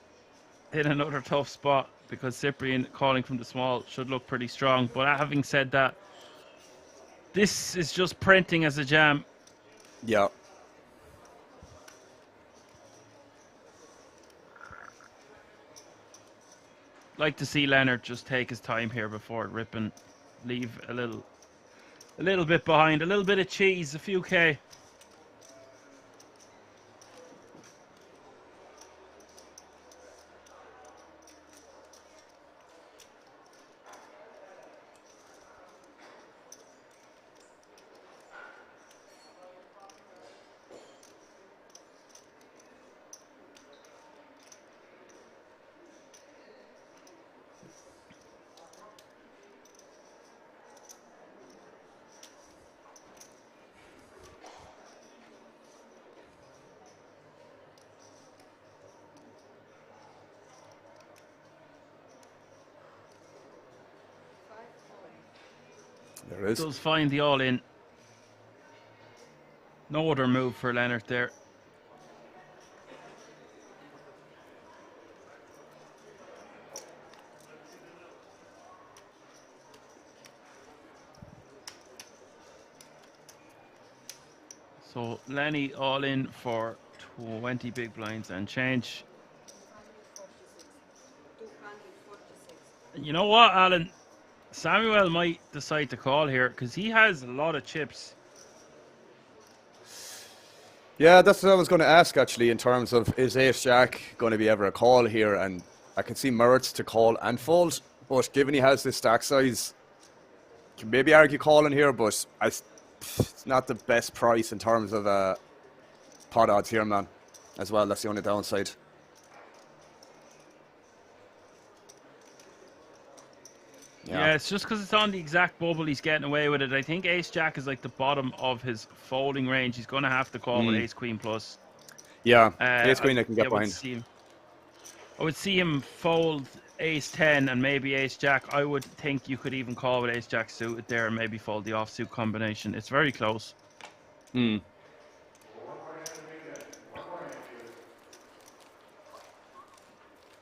in another tough spot because Cyprian calling from the small should look pretty strong. But having said that, this is just printing as a jam. Yeah. Like to see Leonard just take his time here before ripping, leave a little bit behind, a little bit of cheese, a few K. There it is. Does find the all in. No other move for Leonard there. So Lenny all in for 20 big blinds and change. You know what, Alan? Samuel might decide to call here because he has a lot of chips. Yeah, that's what I was going to ask actually. In terms of is Ace Jack going to be ever a call here, and I can see merits to call and fold, but given he has this stack size, you can maybe argue calling here, but it's not the best price in terms of pot odds here, man. As well, that's the only downside. Yeah, it's just because it's on the exact bubble he's getting away with it. I think Ace Jack is like the bottom of his folding range. He's going to have to call with Ace Queen plus. Yeah, Ace Queen I can get behind. I would see him fold Ace 10 and maybe Ace Jack. I would think you could even call with Ace Jack suited there and maybe fold the offsuit combination. It's very close. Hmm.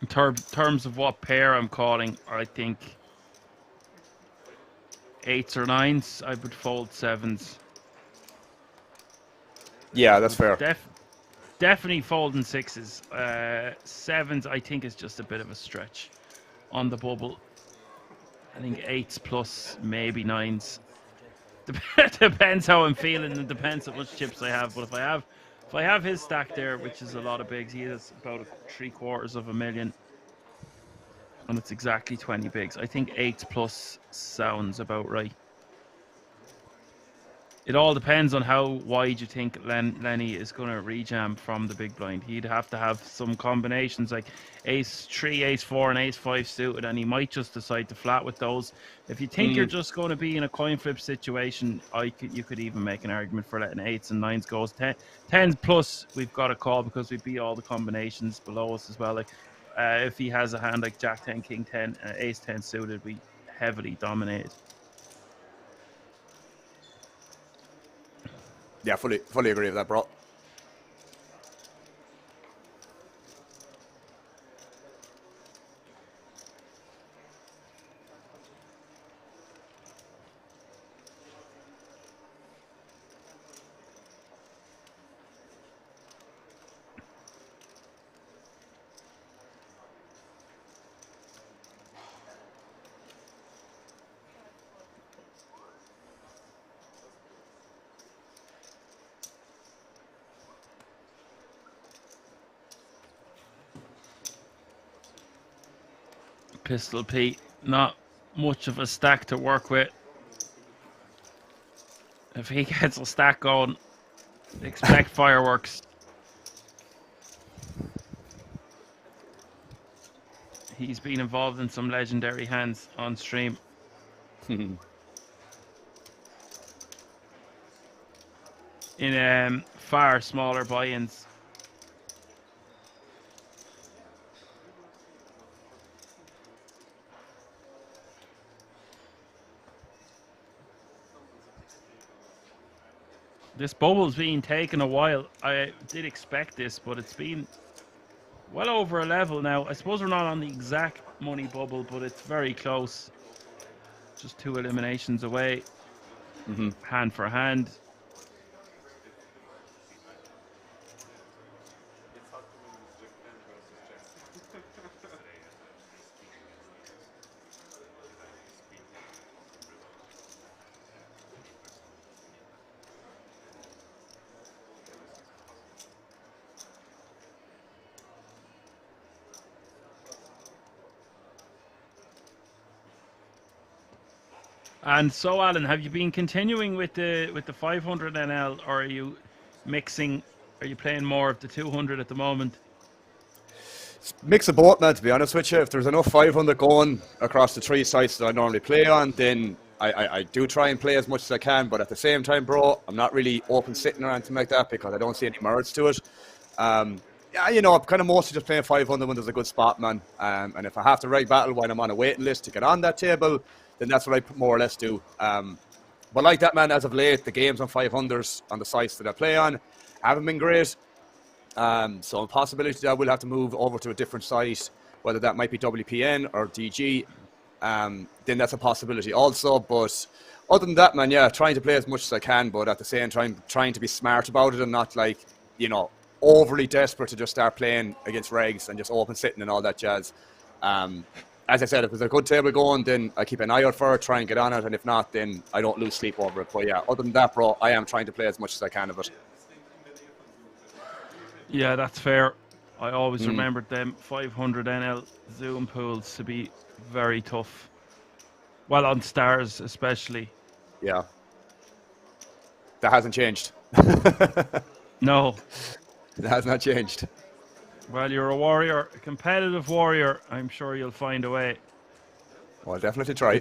In terms of what pair I'm calling, I think 8s or 9s, I would fold 7s. Yeah, that's fair. Definitely folding 6s. 7s, I think, is just a bit of a stretch on the bubble. I think 8s plus maybe 9s. Depends how I'm feeling and depends how much chips I have. But if I have his stack there, which is a lot of bigs, he has about 750,000, and it's exactly 20 bigs. I think 8s plus sounds about right. It all depends on how wide you think Lenny is going to rejam from the big blind. He'd have to have some combinations like ace 3, ace 4, and ace 5 suited, and he might just decide to flat with those. If you think you're just going to be in a coin flip situation, you could even make an argument for letting 8s and 9s go. 10s plus, we've got a call because we beat all the combinations below us as well. Like if he has a hand like Jack 10, King 10, ace 10 suited, we heavily dominated. Yeah, fully agree with that, bro. Pistol Pete, not much of a stack to work with. If he gets a stack going, expect fireworks. He's been involved in some legendary hands on stream. In far smaller buy-ins. This bubble's been taking a while. I did expect this, but it's been well over a level now. I suppose we're not on the exact money bubble, but it's very close. Just 2 eliminations away. Hand for hand. And so, Alan, have you been continuing with the 500 NL, or are you mixing? Are you playing more of the 200 at the moment? Mix of both, man, to be honest with you. If there's enough 500 going across the 3 sites that I normally play on, then I do try and play as much as I can. But at the same time, bro, I'm not really open sitting or anything like that because I don't see any merits to it. Yeah, you know, I'm kind of mostly just playing 500 when there's a good spot, man. And if I have to reg battle when I'm on a waiting list to get on that table, then that's what I more or less do. But like that, man, as of late, the games on 500s on the sites that I play on haven't been great. So a possibility that I will have to move over to a different site, whether that might be WPN or DG. Then that's a possibility also. But other than that, man, yeah, trying to play as much as I can, but at the same time, trying to be smart about it and not like, you know, overly desperate to just start playing against regs and just open sitting and all that jazz. As I said, if there's a good table going, then I keep an eye out for it, try and get on it, and if not, then I don't lose sleep over it. But yeah, other than that, bro, I am trying to play as much as I can of it. Yeah, that's fair. I always remembered them 500 NL Zoom pools to be very tough. Well, on stars especially. Yeah. That hasn't changed. No. It has not changed. Well, you're a warrior, a competitive warrior. I'm sure you'll find a way. Well, I'll definitely try.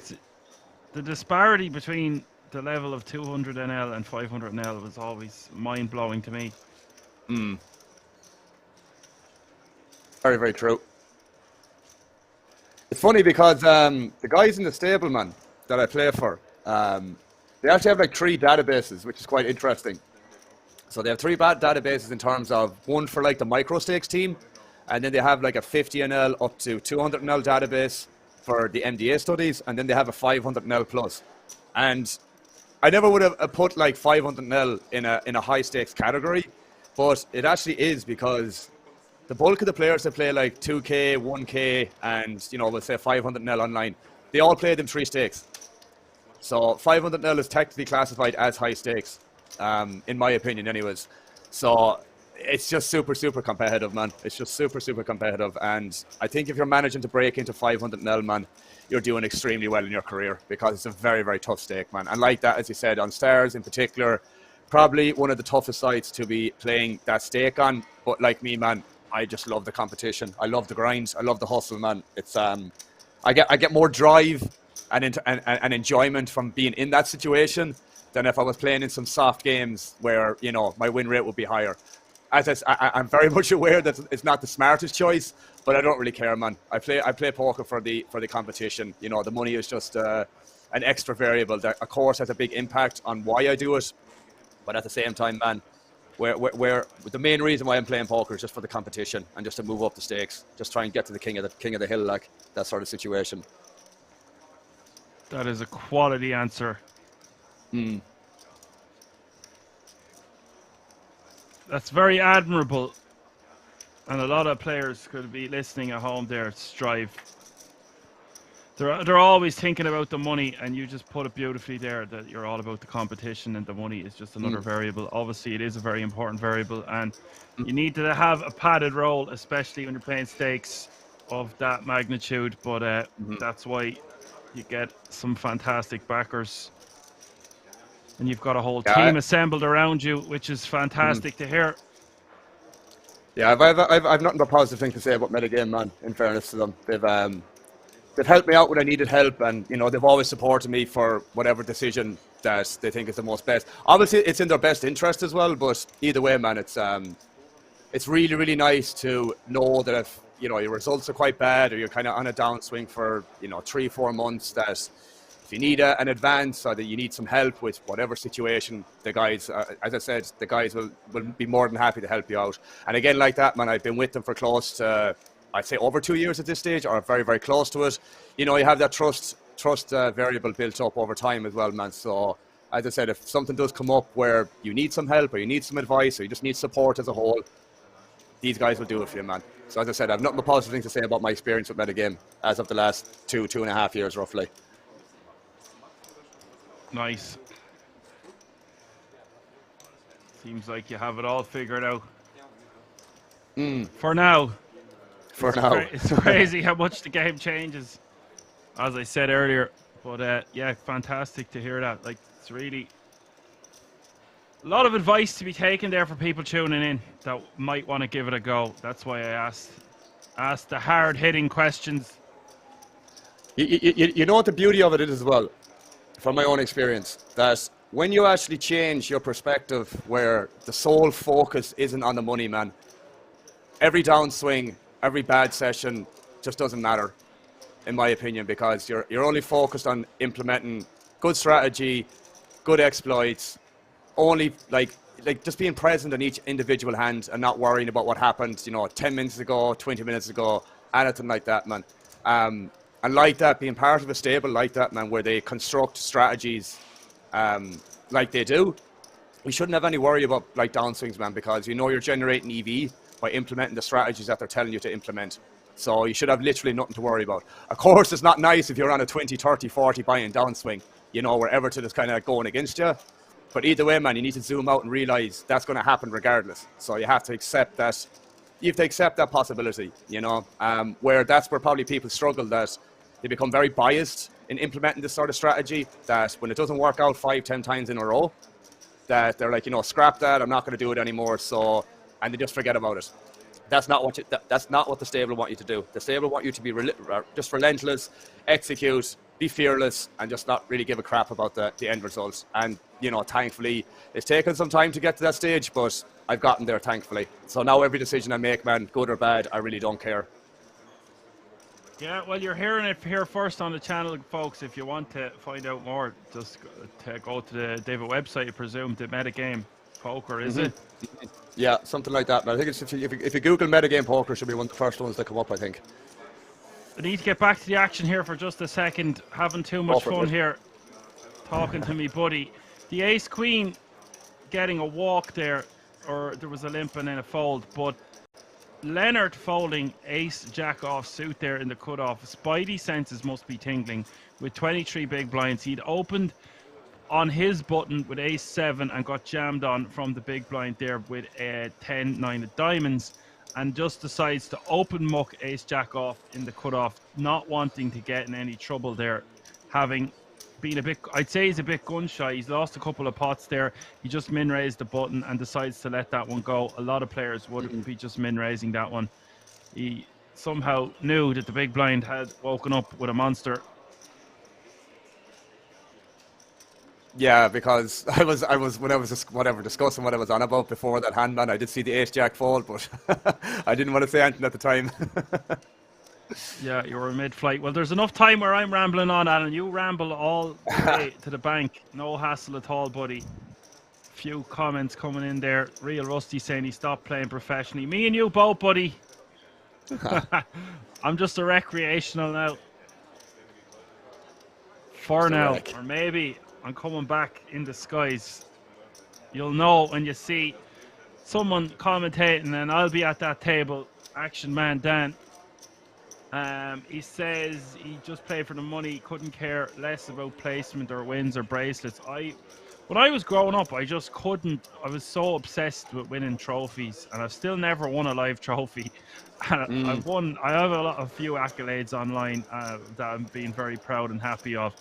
The disparity between the level of 200 NL and 500 NL was always mind-blowing to me. Very, very true. It's funny because the guys in the stable, man, that I play for, they actually have like 3 databases, which is quite interesting. So they have 3 databases in terms of one for like the micro stakes team, and then they have like a 50 NL up to 200 NL database for the MDA studies, and then they have a 500 NL plus. And I never would have put like 500 NL in a high stakes category, but it actually is because the bulk of the players that play like 2K, 1K, and you know, we'll say 500 NL online, they all play them 3 stakes. So 500 NL is technically classified as high stakes. In my opinion anyways. So it's just super competitive, man. It's just super competitive. And I think if you're managing to break into 500 nil, man, you're doing extremely well in your career, because it's a very tough stake, man. And like that, as you said, on Stars in particular, probably one of the toughest sites to be playing that stake on. But like me, man, I just love the competition. I love the grind. I love the hustle, man. It's I get more drive and enjoyment from being in that situation than if I was playing in some soft games where, you know, my win rate would be higher. I'm very much aware that it's not the smartest choice, but I don't really care, man. I play poker for the competition. You know, the money is just an extra variable that, of course, has a big impact on why I do it. But at the same time, man, where the main reason why I'm playing poker is just for the competition and just to move up the stakes, just try and get to the king of the hill, like that sort of situation. That is a quality answer. That's very admirable, and a lot of players could be listening at home there. Strive. They're always thinking about the money, and you just put it beautifully there, that you're all about the competition and the money is just another variable. Obviously, it is a very important variable, and you need to have a padded role, especially when you're playing stakes of that magnitude. But that's why you get some fantastic backers. And you've got a whole team assembled around you, which is fantastic to hear. Yeah, I've nothing but positive things to say about Metagame, man. In fairness to them, they've helped me out when I needed help, and you know, they've always supported me for whatever decision that they think is the most best. Obviously, it's in their best interest as well. But either way, man, it's really nice to know that if, you know, your results are quite bad, or you're kind of on a downswing for, you know, 3-4 months, that if you need an advance or that you need some help with whatever situation, the guys, as I said, the guys will be more than happy to help you out. And again, like that, man, I've been with them for close to, I'd say, over 2 years at this stage, or very close to it. You know, you have that trust variable built up over time as well, man. So, as I said, if something does come up where you need some help, or you need some advice, or you just need support as a whole, these guys will do it for you, man. So, as I said, I have nothing but positive things to say about my experience with Metagame as of the last 2.5 years, roughly. Nice. Seems like you have it all figured out. For now. It's crazy how much the game changes, as I said earlier. But yeah, fantastic to hear that. Like, it's really a lot of advice to be taken there for people tuning in that might want to give it a go. That's why I asked the hard-hitting questions. You know what the beauty of it is as well, from my own experience, that when you actually change your perspective, where the sole focus isn't on the money, man, every downswing, every bad session just doesn't matter, in my opinion, because you're only focused on implementing good strategy, good exploits, only like just being present in each individual hand and not worrying about what happened, you know, 10 minutes ago, 20 minutes ago, anything like that, man. And like that, being part of a stable like that, man, where they construct strategies like they do, you shouldn't have any worry about like downswings, man, because you know you're generating EV by implementing the strategies that they're telling you to implement. So you should have literally nothing to worry about. Of course, it's not nice if you're on a 20, 30, 40 buy-in downswing, you know, where Everton is kind of going against you. But either way, man, you need to zoom out and realize that's going to happen regardless. So you have to accept that. You have to accept that possibility, you know, where that's where probably people struggle, that they become very biased in implementing this sort of strategy, that when it doesn't work out 5-10 times in a row, that they're like, you know, scrap that, I'm not going to do it anymore. So, and they just forget about it. That's not what that's not what the stable want you to do. The stable want you to be just relentless, execute, be fearless, and just not really give a crap about the end results. And, you know, thankfully, it's taken some time to get to that stage, but I've gotten there, thankfully. So now every decision I make, man, good or bad, I really don't care. Yeah, well, you're hearing it here first on the channel, folks. If you want to find out more, just go to the David website, I presume, the Metagame Poker, is it? Yeah, something like that. I think it's, if you Google Metagame Poker, it should be one of the first ones that come up, I think. I need to get back to the action here for just a second. Having too much fun here, talking to me buddy. The ace-queen getting a walk there, or there was a limp and then a fold, but Leonard folding ace-jack off suit there in the cutoff. Spidey senses must be tingling with 23 big blinds. He'd opened on his button with ace-7 and got jammed on from the big blind there with a 10-9 of diamonds, and just decides to open muck ace-jack off in the cutoff, not wanting to get in any trouble there, having been a bit, I'd say he's a bit gun shy. He's lost a couple of pots there. He just min-raised the button and decides to let that one go. A lot of players would be just min-raising that one. He somehow knew that the big blind had woken up with a monster. Yeah, because I was when I was discussing what I was on about before that hand, man, I did see the ace jack fall, but I didn't want to say anything at the time. Yeah, you were mid-flight. Well, there's enough time where I'm rambling on, Alan. You ramble all the way to the bank. No hassle at all, buddy. Few comments coming in there. Real Rusty saying he stopped playing professionally. Me and you both, buddy. I'm just a recreational now. For now. Or maybe I'm coming back in disguise. You'll know when you see someone commentating, and I'll be at that table. Action man Dan. He says he just played for the money, couldn't care less about placement or wins or bracelets. When I was growing up, I just couldn't. I was so obsessed with winning trophies, and I've still never won a live trophy. I've won. I have a few accolades online that I'm being very proud and happy of,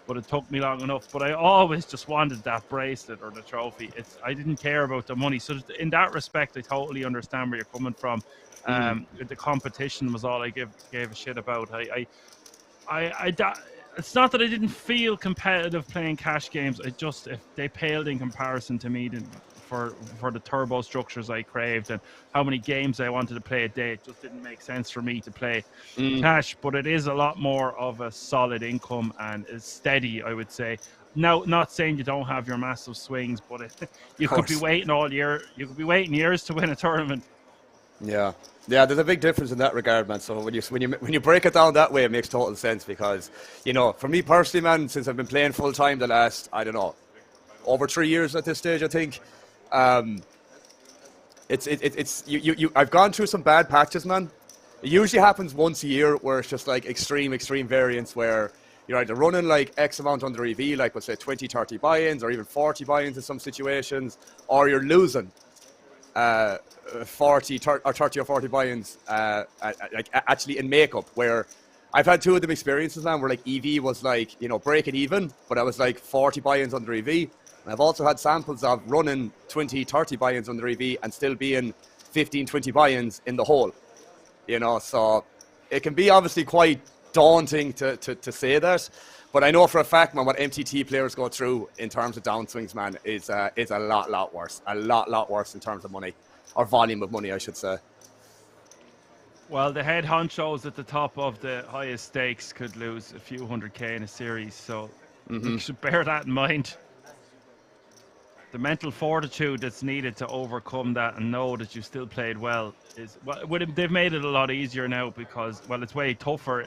but it took me long enough. But I always just wanted that bracelet or the trophy. I didn't care about the money. So in that respect, I totally understand where you're coming from. The competition was all I gave a shit about. It's not that I didn't feel competitive playing cash games. If they paled in comparison to me for the turbo structures I craved and how many games I wanted to play a day. It just didn't make sense for me to play cash. But it is a lot more of a solid income and is steady, I would say. Now, not saying you don't have your massive swings, but you could be waiting all year. You could be waiting years to win a tournament. Yeah, there's a big difference in that regard, man. So when you break it down that way, it makes total sense because, for me personally, man, since I've been playing full time the last, I don't know, over 3 years at this stage, I think, I've gone through some bad patches, man. It usually happens once a year where it's just like extreme variance where you're either running like X amount under EV, like let's say 20, 30 buy-ins or even 40 buy-ins in some situations, or you're losing 30 or 40 buy-ins like actually in makeup, where I've had two of them experiences, man, where like EV was like, breaking even, but I was like 40 buy-ins under EV. And I've also had samples of running 20, 30 buy-ins under EV and still being 15, 20 buy-ins in the hole. So it can be obviously quite daunting to say that. But I know for a fact, man, what MTT players go through in terms of downswings, man, is a lot worse. A lot worse in terms of money, or volume of money, I should say. Well, the head honchos at the top of the highest stakes could lose a few 100K in a series, so you should bear that in mind. The mental fortitude that's needed to overcome that and know that you still played well they've made it a lot easier now because, well, it's way tougher.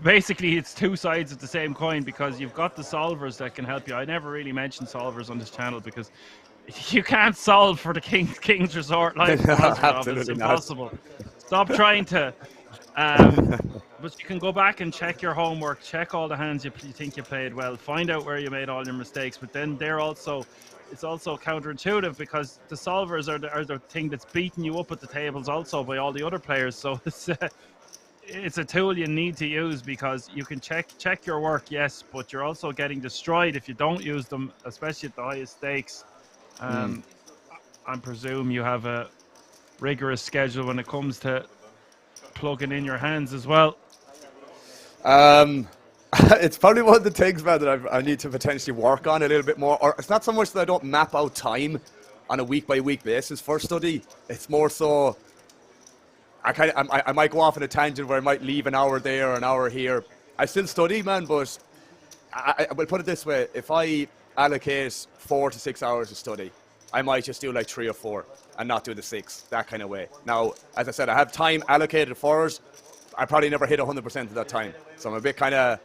Basically, it's two sides of the same coin because you've got the solvers that can help you. I never really mentioned solvers on this channel because you can't solve for the King's Resort like it's impossible. Stop trying to. But you can go back and check your homework, check all the hands you think you played well, find out where you made all your mistakes. But then it's also counterintuitive because the solvers are the thing that's beating you up at the tables also by all the other players. So it's a tool you need to use because you can check your work, yes, but you're also getting destroyed if you don't use them, especially at the highest stakes. I presume you have a rigorous schedule when it comes to plugging in your hands as well. It's probably one of the things, man, that I need to potentially work on a little bit more. Or it's not so much that I don't map out time on a week-by-week basis for study. It's more so I might go off on a tangent where I might leave an hour there or an hour here. I still study, man, but I will put it this way. If I allocate 4 to 6 hours of study, I might just do like 3 or 4 and not do the 6, that kind of way. Now, as I said, I have time allocated for it. I probably never hit 100% of that time. So I'm a bit kind of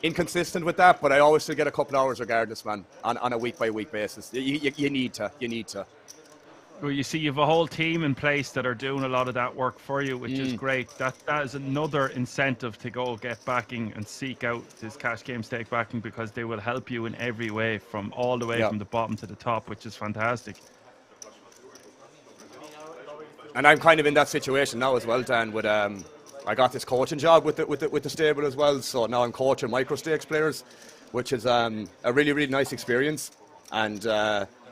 inconsistent with that, but I always still get a couple of hours regardless, man, on a week-by-week basis. You need to. Well, you see, you have a whole team in place that are doing a lot of that work for you, which is great. That is another incentive to go get backing and seek out this cash game stake backing, because they will help you in every way, from all the way Yeah. from the bottom to the top, which is fantastic. And I'm kind of in that situation now as well, Dan. With I got this coaching job with the stable as well, so now I'm coaching micro stakes players, which is a really nice experience, and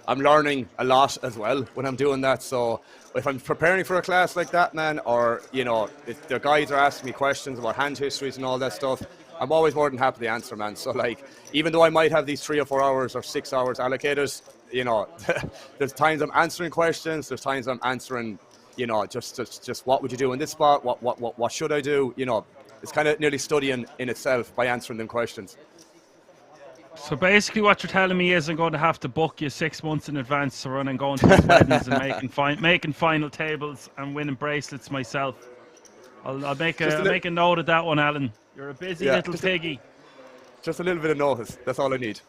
I'm learning a lot as well when I'm doing that. So if I'm preparing for a class like that, man, or if the guys are asking me questions about hand histories and all that stuff, I'm always more than happy to answer, man. So like, even though I might have these 3 or 4 hours or 6 hours allocated, there's times I'm answering questions, there's times I'm answering. Just what would you do in this spot? What should I do? It's kind of nearly studying in itself by answering them questions. So basically, what you're telling me is I'm going to have to book you 6 months in advance to run and going to these weddings and making final tables and winning bracelets myself. I'll make a note of that one, Alan. You're a busy little piggy. Just a little bit of notice. That's all I need.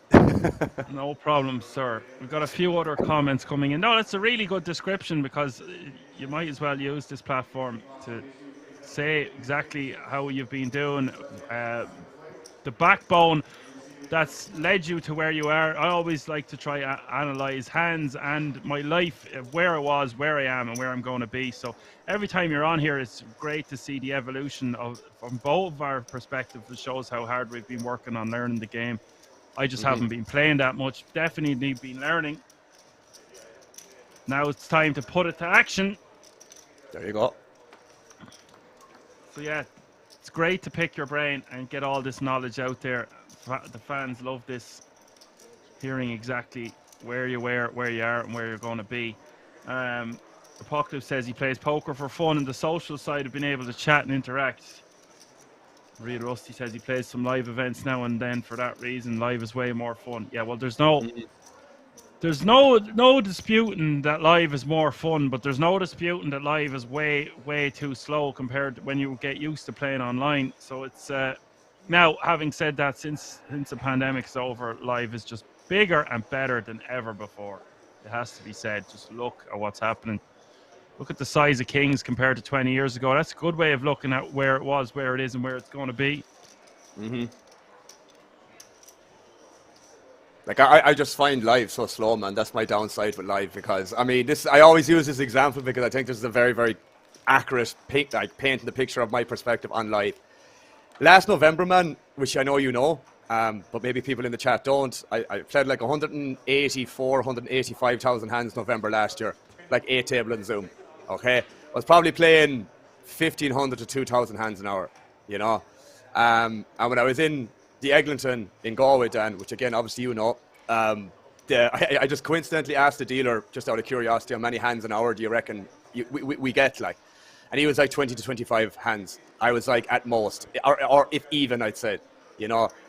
No problem, sir. We've got a few other comments coming in. No, that's a really good description, because you might as well use this platform to say exactly how you've been doing. The backbone that's led you to where you are. I always like to try analyze hands and my life, where I was, where I am, and where I'm going to be. So every time you're on here, it's great to see the evolution from both of our perspectives. It shows how hard we've been working on learning the game. I just haven't been playing that much. Definitely been learning. Now it's time to put it to action. There you go. So yeah, it's great to pick your brain and get all this knowledge out there. The fans love this, hearing exactly where you are, and where you're going to be. Apocalypse says he plays poker for fun, and the social side of being able to chat and interact. Real Rusty says he plays some live events now and then for that reason. Live is way more fun. Yeah, well, there's no disputing that live is more fun, but there's no disputing that live is way too slow compared to when you get used to playing online. So it's now, having said that, since the pandemic's over, live is just bigger and better than ever before. It has to be said. Just look at what's happening. Look at the size of Kings compared to 20 years ago. That's a good way of looking at where it was, where it is, and where it's going to be. Like, I just find live so slow, man. That's my downside with live, because I always use this example because I think this is a very, very accurate painting the picture of my perspective on live. Last November, man, which I know you know, but maybe people in the chat don't. I played like 185,000 hands November last year, like 8 table in Zoom. Okay, I was probably playing 1,500 to 2,000 hands an hour, and when I was in the Eglinton in Galway, Dan, which again, obviously you know, I just coincidentally asked the dealer, just out of curiosity, how many hands an hour do you reckon we get, like? And he was like 20 to 25 hands. I was like, at most, or if even, I'd say,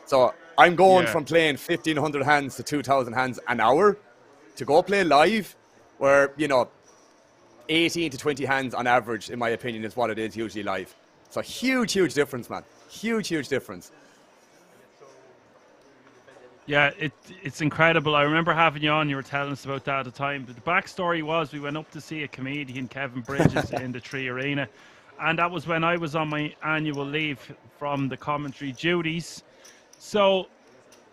So I'm going from playing 1,500 hands to 2,000 hands an hour to go play live, where, 18 to 20 hands on average, in my opinion, is what it is usually live. So huge difference, man. Huge difference. Yeah, it's incredible. I remember having you on. You were telling us about that at the time. But the backstory was we went up to see a comedian, Kevin Bridges, in the Tree Arena. And that was when I was on my annual leave from the commentary duties. So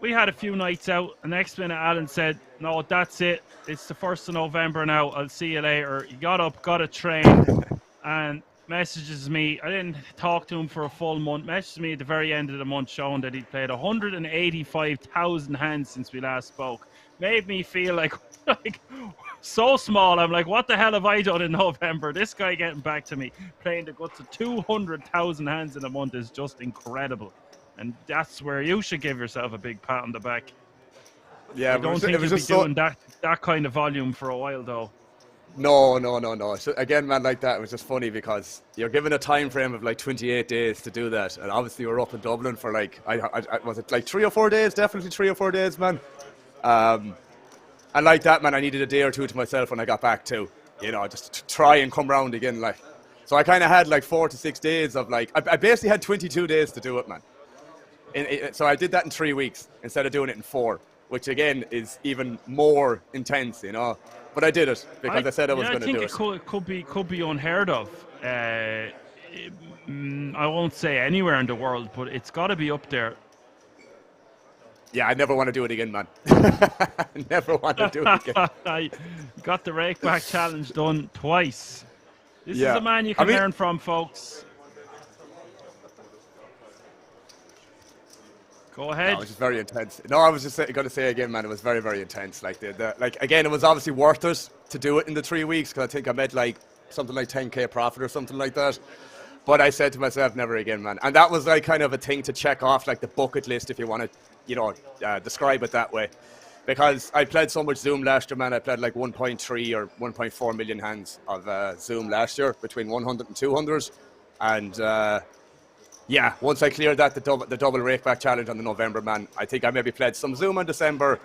we had a few nights out. The next minute, Alan said, no, that's it. It's the 1st of November now. I'll see you later. He got up, got a train, and messages me. I didn't talk to him for a full month. Messages me at the very end of the month showing that he'd played 185,000 hands since we last spoke. Made me feel like so small. I'm like, what the hell have I done in November? This guy getting back to me, playing the guts of 200,000 hands in a month is just incredible. And that's where you should give yourself a big pat on the back. Yeah, I don't think you'll be doing that kind of volume for a while, though. No. So again, man, like that, it was just funny because you're given a time frame of like 28 days to do that. And obviously we're up in Dublin for like, was it like 3 or 4 days? Definitely 3 or 4 days, man. And like that, man, I needed a day or two to myself when I got back too, just to try and come round again. Like, so I kind of had like 4 to 6 days of like, I basically had 22 days to do it, man. So I did that in 3 weeks instead of doing it in 4, which again is even more intense, But but I did it because I said I was yeah, going to do I it. think it could be unheard of. I won't say anywhere in the world, but it's got to be up there. Yeah, I never want to do it again, man. Never want to do it again. I got the rake back challenge done twice. This is Yeah. a man you can learn from, folks. Go ahead. No, it was just very intense. No, I was just going to say again, man, it was very, very intense. Like, like again, it was obviously worth it to do it in the 3 weeks because I think I made like something like 10K profit or something like that. But I said to myself, never again, man. And that was like kind of a thing to check off, like the bucket list, if you want to, you know, describe it that way. Because I played so much Zoom last year, man. I played like 1.3 or 1.4 million hands of Zoom last year, between 100 and 200. And yeah, once I cleared that, the double rakeback challenge on the November, man, I think I maybe played some Zoom in December,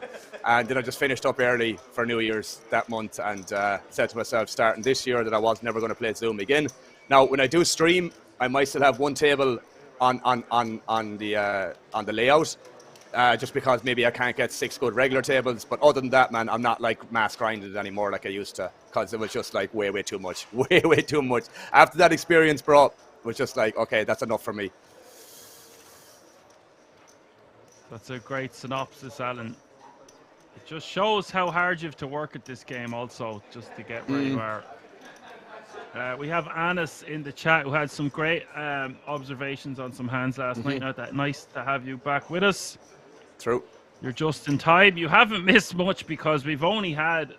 and then I just finished up early for New Year's that month, and said to myself, starting this year, that I was never going to play Zoom again. Now, when I do stream, I might still have one table on the layout, just because maybe I can't get 6 good regular tables. But other than that, man, I'm not like mass grinded anymore like I used to, because it was just like way too much, way too much. After that experience, bro, it was just like, okay, that's enough for me. That's a great synopsis, Alan. It just shows how hard you have to work at this game also, just to get where you are. We have Anis in the chat who had some great observations on some hands last night. Not that nice to have you back with us. True. You're just in time. You haven't missed much because we've only had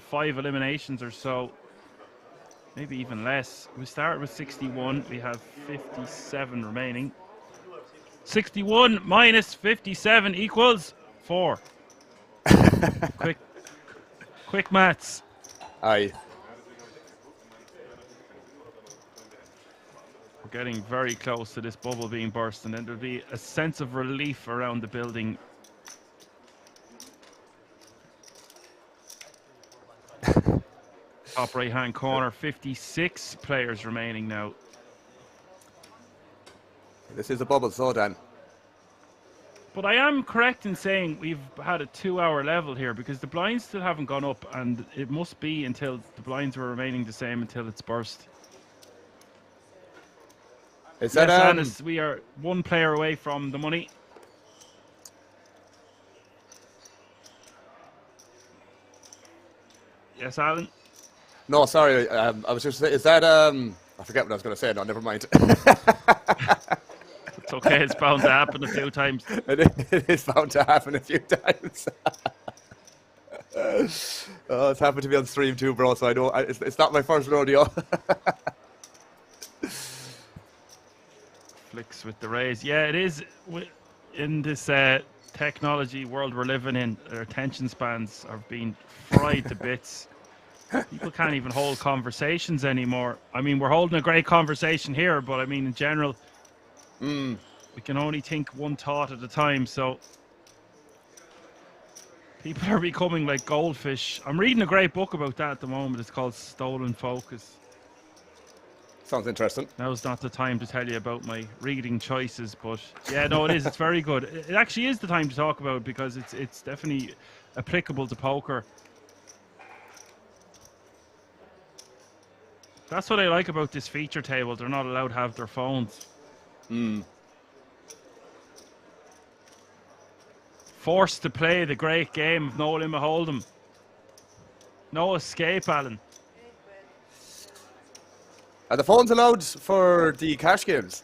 5 eliminations or so. Maybe even less. We started with 61. We have 57 remaining. 61 minus 57 equals 4. Quick maths. Aye. We're getting very close to this bubble being burst, and then there'll be a sense of relief around the building. Top right hand corner, 56 players remaining now. This is a bubble, so Dan. But I am correct in saying we've had a 2-hour level here, because the blinds still haven't gone up, and it must be until the blinds were remaining the same until it's burst. Is that yes, Anis, we are 1 player away from the money. Yes, Alan? No, sorry. I was just saying, is that I forget what I was going to say. No, never mind. It's okay. It's bound to happen a few times. It is bound to happen a few times. Oh, it's happened to me on stream too, bro. So I know it's not my first rodeo. Flicks with the raise. Yeah, it is. In this technology world we're living in, our attention spans are being fried to bits. People can't even hold conversations anymore. I mean, we're holding a great conversation here, but I mean, in general, we can only think one thought at a time. So people are becoming like goldfish. I'm reading a great book about that at the moment. It's called Stolen Focus. Sounds interesting. Now's not the time to tell you about my reading choices, but yeah, no, it is. It's very good. It actually is the time to talk about it, because it's definitely applicable to poker. That's what I like about this feature table. They're not allowed to have their phones. Forced to play the great game of No Limit Hold'em. No escape, Alan. Are the phones allowed for the cash games?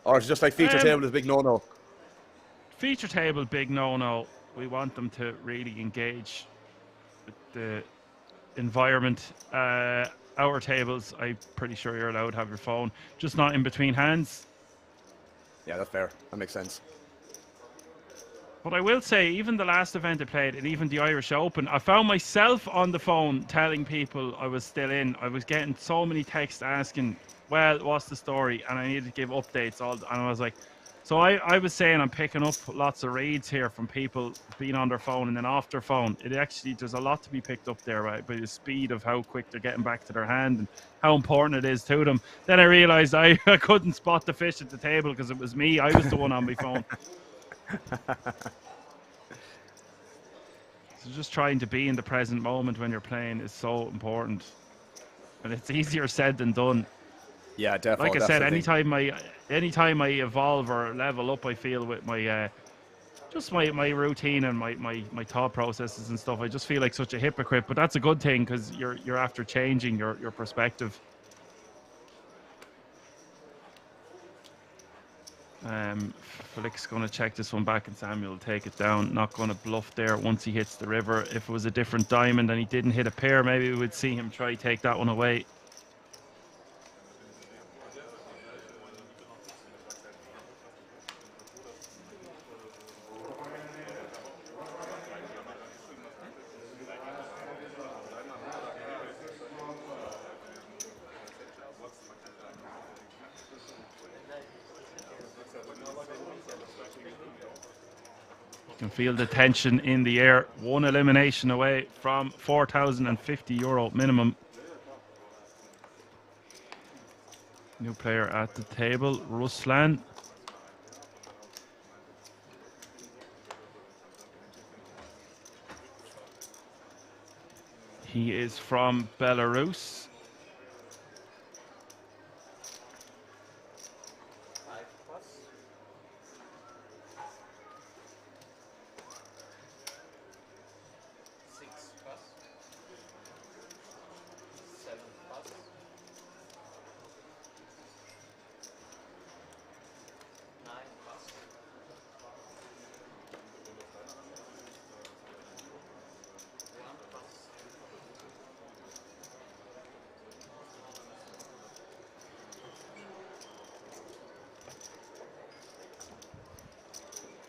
Or is it just like feature table is a big no-no? Feature table, big no-no. We want them to really engage with the environment. Our tables, I'm pretty sure you're allowed to have your phone, just not in between hands. Yeah, that's fair. That makes sense. But I will say, even the last event I played, and even the Irish Open, I found myself on the phone telling people I was still in. I was getting so many texts asking, well, what's the story? And I needed to give updates. And I was like, so I was saying I'm picking up lots of reads here from people being on their phone and then off their phone. It actually, there's a lot to be picked up there, right? By the speed of how quick they're getting back to their hand and how important it is to them. Then I realized I couldn't spot the fish at the table because it was me. I was the one on my phone. So just trying to be in the present moment when you're playing is so important, and it's easier said than done. Yeah, Like I said, definitely. anytime I evolve or level up, I feel with my just my routine and my thought processes and stuff, I just feel like such a hypocrite. But that's a good thing because you're after changing your perspective. Flick's going to check this one back and Samuel will take it down. Not going to bluff there once he hits the river. If it was a different diamond and he didn't hit a pair, maybe we would see him try take that one away. You can feel the tension in the air. One elimination away from €4,050 minimum. New player at the table, Ruslan. He is from Belarus.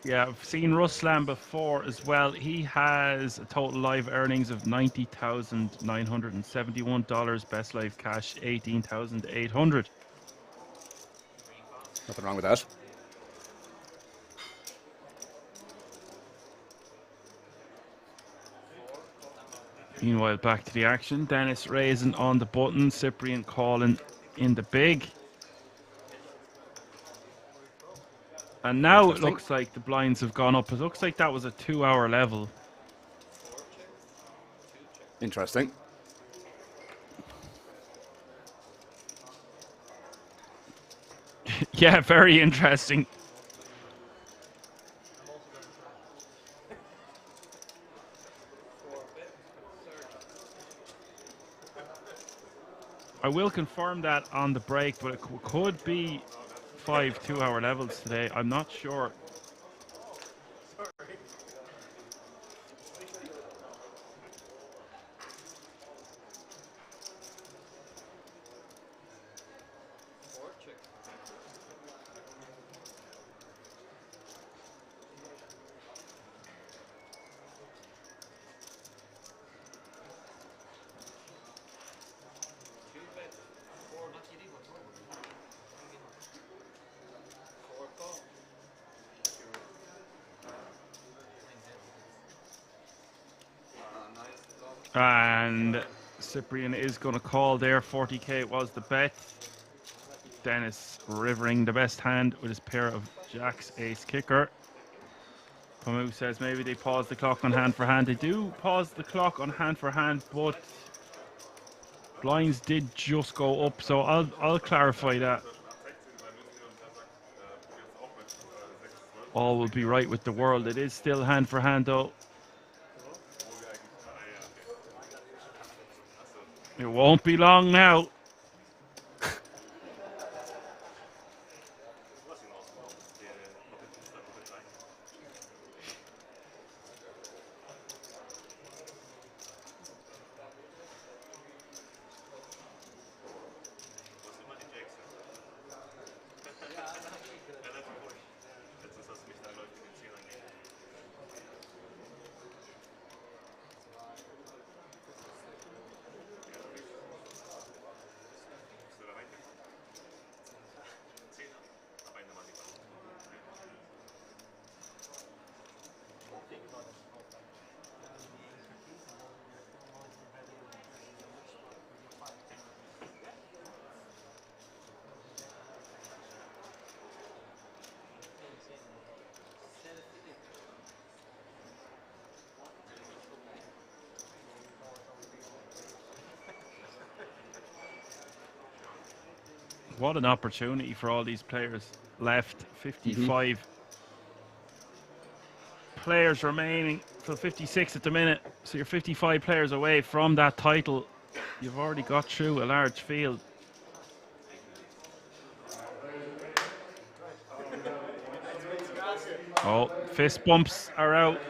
Yeah, I've seen Ruslan before as well. He has a total live earnings of $90,971. Best live cash, $18,800. Nothing wrong with that. Meanwhile, back to the action. Dennis raising on the button. Cyprian calling in the big. And now it looks like the blinds have gone up. It looks like that was a 2-hour level. Interesting. Yeah, very interesting. I will confirm that on the break, but it could be 5 2-hour levels today. I'm not sure. And Cyprian is going to call there. 40k was the bet. Dennis rivering the best hand with his pair of jacks, ace kicker. Pamu says maybe they pause the clock on hand for hand. They do pause the clock on hand for hand, but blinds did just go up, so I'll clarify that. All will be right with the world. It is still hand for hand though. It won't be long now. What an opportunity for all these players left. 55 players remaining. So 56 at the minute. So you're 55 players away from that title. You've already got through a large field. Oh, fist bumps are out.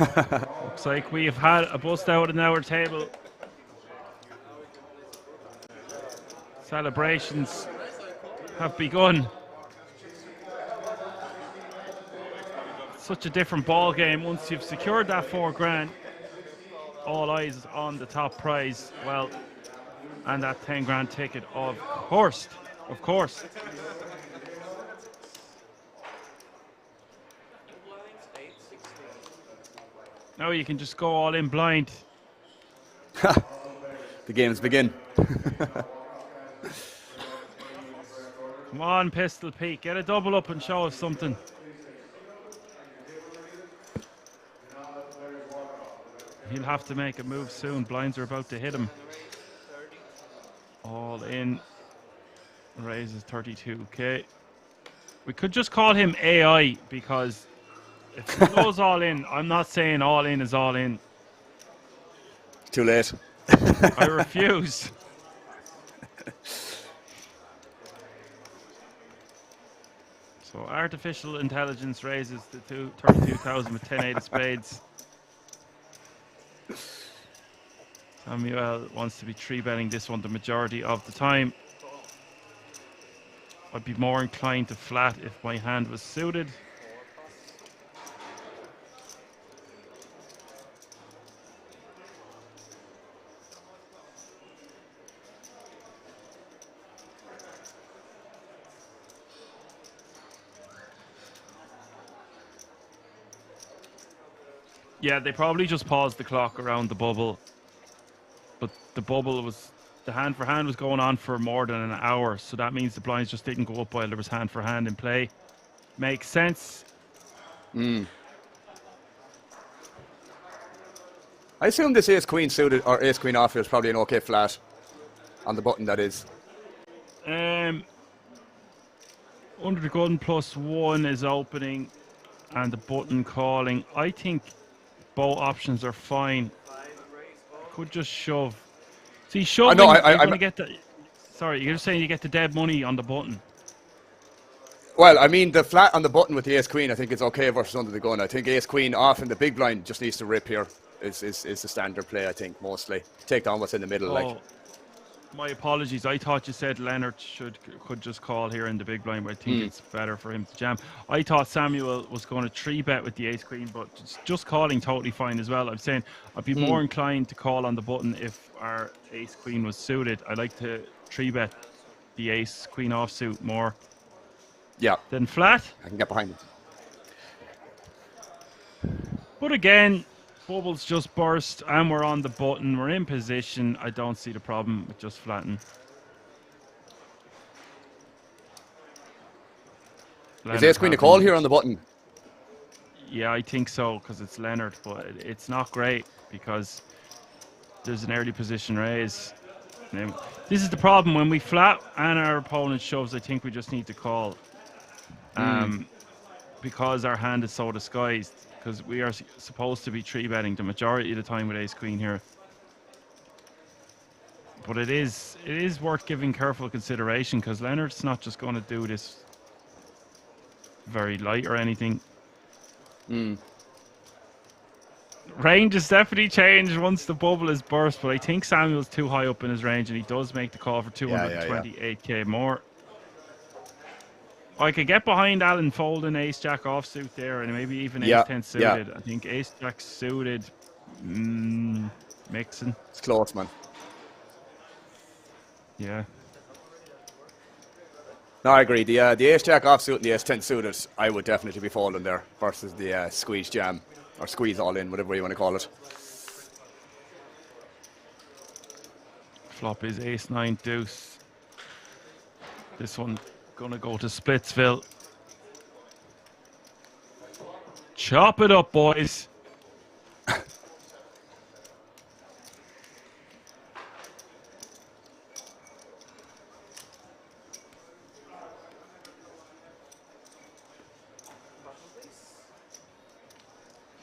Looks like we have had a bust out in our table. Celebrations have begun. Such a different ball game once you've secured that $4,000. All eyes on the top prize. Well, and that $10,000 ticket, of course. Of course. Now you can just go all in blind. The games begin. Come on, Pistol Pete. Get a double up and show us something. He'll have to make a move soon. Blinds are about to hit him. All in. Raises 32k. We could just call him AI because if he goes all in, I'm not saying all in is all in. Too late. I refuse. So artificial intelligence raises the 32,000 with 10-8 of spades. Samuel wants to be 3-betting this one the majority of the time. I'd be more inclined to flat if my hand was suited. Yeah, they probably just paused the clock around the bubble. But the bubble was, the hand for hand was going on for more than an hour. So that means the blinds just didn't go up while there was hand for hand in play. Makes sense. I assume this ace queen suited or ace queen off is probably an okay flat on the button, that is. Under the gun +1 is opening and the button calling. I think both options are fine. Could just shove. See, shoving, you're going to get the... Sorry, you're saying you get the dead money on the button. Well, I mean, the flat on the button with the ace queen, I think it's okay versus under the gun. I think ace queen off in the big blind just needs to rip here. Is the standard play, I think, mostly. Take down what's in the middle, like. My apologies. I thought you said Leonard could just call here in the big blind, but I think it's better for him to jam. I thought Samuel was going to 3-bet with the ace queen, but just calling totally fine as well. I'm saying I'd be more inclined to call on the button if our ace queen was suited. I like to 3-bet the ace queen offsuit more. Yeah. Than flat. I can get behind it. But again, bubbles just burst and we're on the button. We're in position. I don't see the problem with just flattening. Is ace queen a call here on the button? Yeah, I think so, because it's Leonard, but it's not great because there's an early position raise. Now, this is the problem when we flat and our opponent shoves. I think we just need to call because our hand is so disguised. Because we are supposed to be 3-betting the majority of the time with ace queen here. But it is worth giving careful consideration because Leonard's not just going to do this very light or anything. Range has definitely changed once the bubble is burst, but I think Samuel's too high up in his range and he does make the call for 228k more. I could get behind Alan folding ace-jack offsuit there and maybe even ace-10 suited. I think ace-jack suited, mixing. It's close, man. Yeah. No, I agree. The ace-jack offsuit and the ace-10 suited, I would definitely be folding there versus the squeeze jam or squeeze all in, whatever you want to call it. Flop is ace-9 deuce. This one gonna go to Splitsville. Chop it up, boys.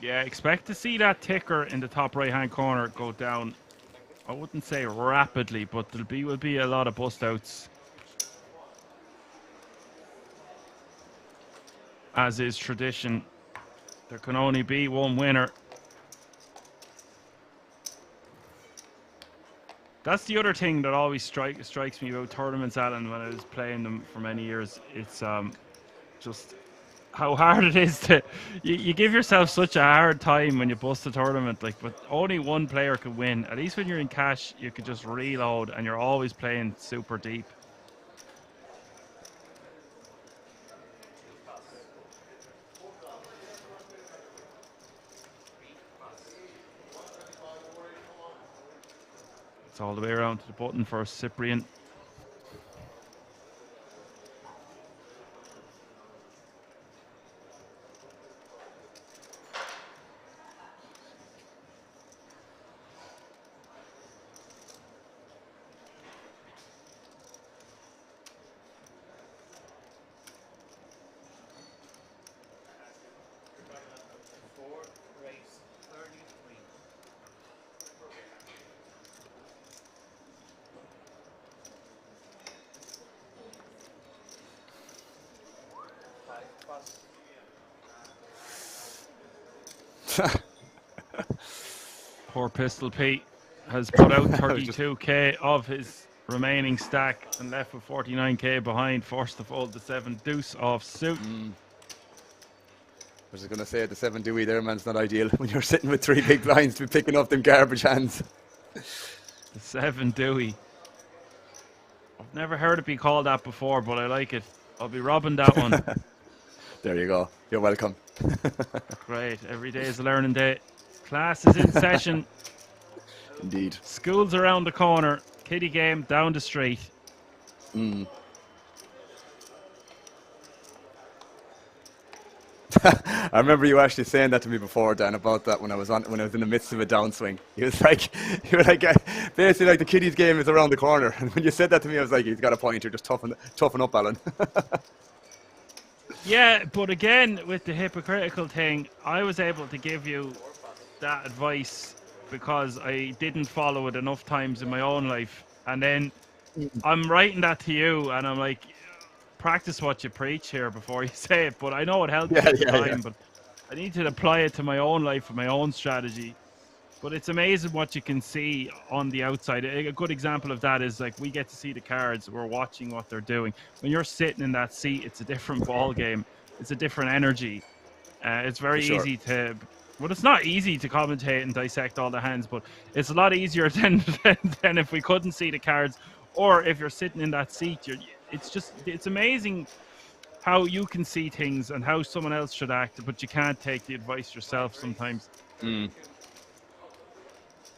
Yeah, expect to see that ticker in the top right-hand corner go down. I wouldn't say rapidly, but will be a lot of bust outs, as is tradition. There can only be one winner. That's the other thing that always strikes me about tournaments, Alan, when I was playing them for many years. It's just how hard it is to... You give yourself such a hard time when you bust a tournament, like, but only one player could win. At least when you're in cash, you could just reload, and you're always playing super deep. It's all the way around to the button for Cyprian. Race 33. Poor Pistol Pete has put out 32k of his remaining stack and left with 49k behind, forced to fold the 7 deuce off suit. I was just going to say, the 7 Dewey there, man's not ideal when you're sitting with 3 big blinds to be picking up them garbage hands. The 7 Dewey. I've never heard it be called that before, but I like it. I'll be robbing that one. There you go. You're welcome. Great. Every day is a learning day. Class is in session. Indeed. School's around the corner. Kiddie game down the street. I remember you actually saying that to me before, Dan, about that when I was in the midst of a downswing. You were like, basically like the kiddies game is around the corner. And when you said that to me, I was like, he's got a point. You're just toughen up, Alan. Yeah, but again, with the hypocritical thing, I was able to give you that advice because I didn't follow it enough times in my own life. And then I'm writing that to you, and I'm like, practice what you preach here before you say it. But I know it helps at the time, but I need to apply it to my own life and my own strategy. But it's amazing what you can see on the outside. A good example of that is, like, we get to see the cards. We're watching what they're doing. When you're sitting in that seat, it's a different ball game. It's a different energy. It's very easy to... Well, it's not easy to commentate and dissect all the hands, but it's a lot easier than if we couldn't see the cards. Or if you're sitting in that seat, it's amazing how you can see things and how someone else should act, but you can't take the advice yourself sometimes.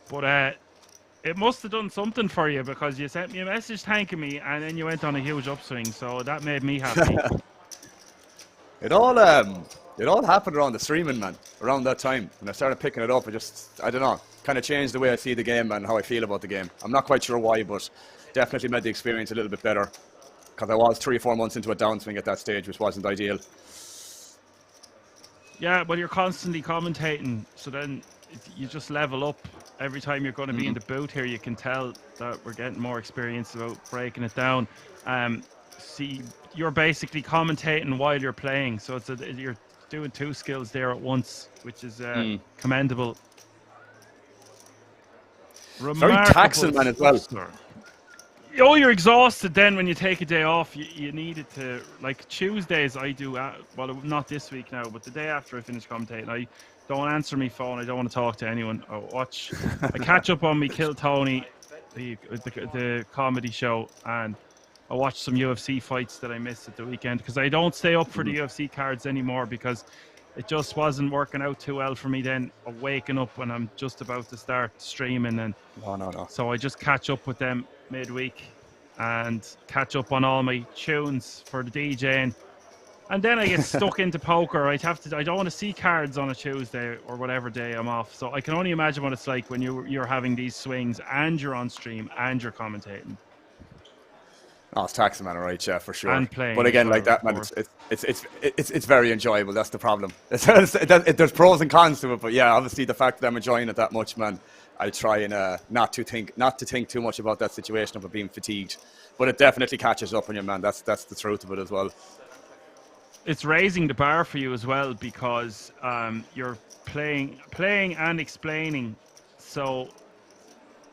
But it must have done something for you, because you sent me a message thanking me, and then you went on a huge upswing, so that made me happy. It all happened around the streaming, man. Around that time, when I started picking it up, I don't know, kind of changed the way I see the game and how I feel about the game. I'm not quite sure why, but definitely made the experience a little bit better, because I was 3 or 4 months into a downswing at that stage, which wasn't ideal. Yeah, but you're constantly commentating, so then you just level up. Every time you're going to be in the booth here, you can tell that we're getting more experience about breaking it down. See, you're basically commentating while you're playing, so you're doing 2 skills there at once, which is commendable. Very taxing, man, as well. Oh, you're exhausted then when you take a day off. You need it to, like Tuesdays I do, well, not this week now, but the day after I finish commentating, I don't answer my phone. I don't want to talk to anyone. I catch up on me Kill Tony, the comedy show, and I watch some UFC fights that I missed at the weekend, because I don't stay up for the UFC cards anymore, because it just wasn't working out too well for me then, of waking up when I'm just about to start streaming. And No. so I just catch up with them midweek and catch up on all my tunes for the DJing. And then I get stuck into poker. I don't want to see cards on a Tuesday or whatever day I'm off. So I can only imagine what it's like when you're having these swings and you're on stream and you're commentating. Oh, it's taxing, man, right? Yeah, for sure. And playing But again, as like well, that, man, of it's very enjoyable. That's the problem. There's pros and cons to it, but yeah, obviously the fact that I'm enjoying it that much, man, I try and not to think too much about that situation of being fatigued. But it definitely catches up on you, man. That's the truth of it as well. It's raising the bar for you as well, because you're playing and explaining. So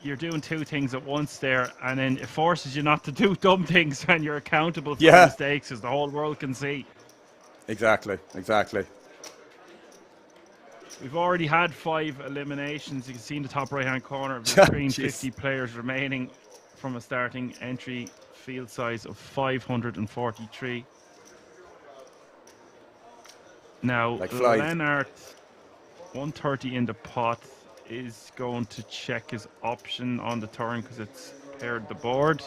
you're doing two things at once there, and then it forces you not to do dumb things, and you're accountable for your Yeah, mistakes, as the whole world can see. exactly. We've already had 5 eliminations. You can see in the top right-hand corner of the screen, Jeez. 50 players remaining from a starting entry field size of 543. Now, Like flies. Lennart, 130 in the pot, is going to check his option on the turn because it's paired the board.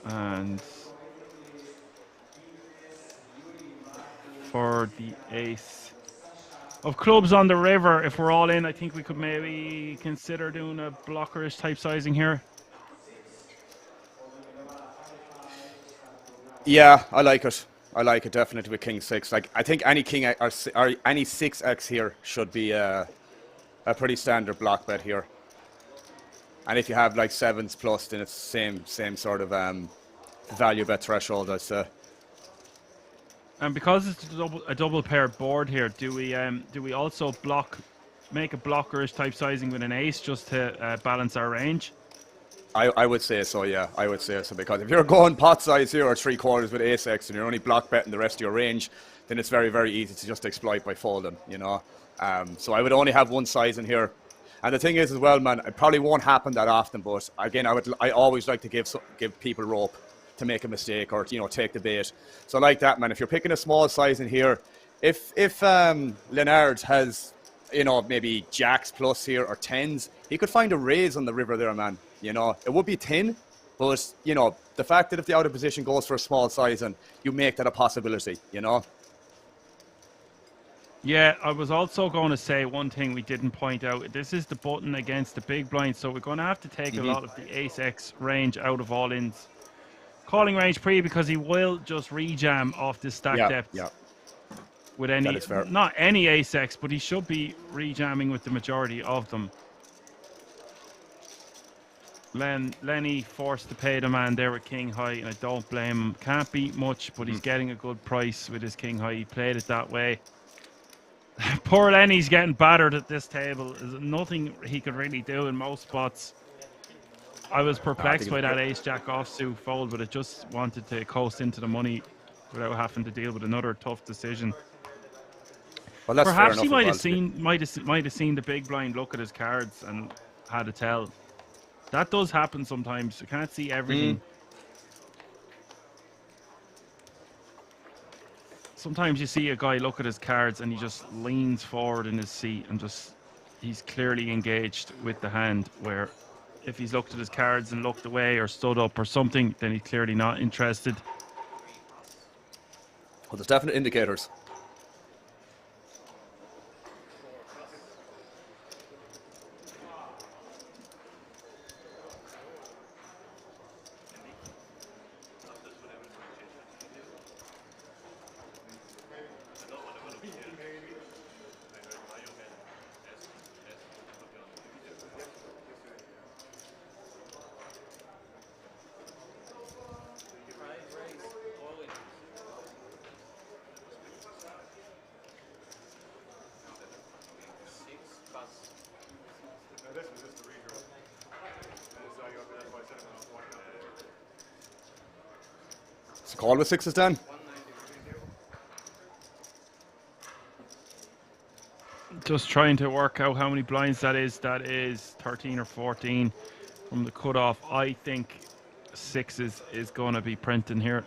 And for the ace of clubs on the river, if we're all in, I think we could maybe consider doing a blockerish type sizing here. Yeah, I like it. I like it definitely with King 6. Like, I think any King or any 6x here should be a pretty standard block bet here. And if you have like 7s plus, then it's same sort of value bet threshold, I'd say. And because it's a double pair board here, do we also make a blockerish type sizing with an ace just to balance our range? I would say so, yeah. I would say so, because if you're going pot size here or 3/4 with ace x and you're only block betting the rest of your range, then it's very, very easy to just exploit by folding, you know. So I would only have one size in here. And the thing is as well, man, it probably won't happen that often, but again, I always like to give people rope to make a mistake or, you know, take the bait. So like that, man, if you're picking a small size in here, if Lennart has, you know, maybe jacks plus here or 10s, he could find a raise on the river there, man. You know, it would be thin, but, you know, the fact that if the out of position goes for a small size, and you make that a possibility, you know. Yeah, I was also going to say one thing we didn't point out. This is the button against the big blind, so we're going to have to take a lot of the ace-x range out of all-ins. Calling range pre, because he will just rejam off this stack depth. Yeah. With any, That is fair. not any ace-x, but he should be rejamming with the majority of them. Lenny forced to pay the man there with king high, and I don't blame him. Can't beat much, but he's getting a good price with his king high. He played it that way. Poor Lenny's getting battered at this table. There's nothing he could really do in most spots. I was perplexed by that ace-jack offsuit fold, but it just wanted to coast into the money without having to deal with another tough decision. Well, that's Perhaps fair he enough might have seen the big blind look at his cards and had a tell. That does happen sometimes. You can't see everything. Sometimes you see a guy look at his cards and he just leans forward in his seat and he's clearly engaged with the hand, where if he's looked at his cards and looked away or stood up or something, then he's clearly not interested. Well, there's definite indicators. So call with 6s then. Just trying to work out how many blinds that is. That is 13 or 14 from the cutoff. I think 6s is going to be printing here.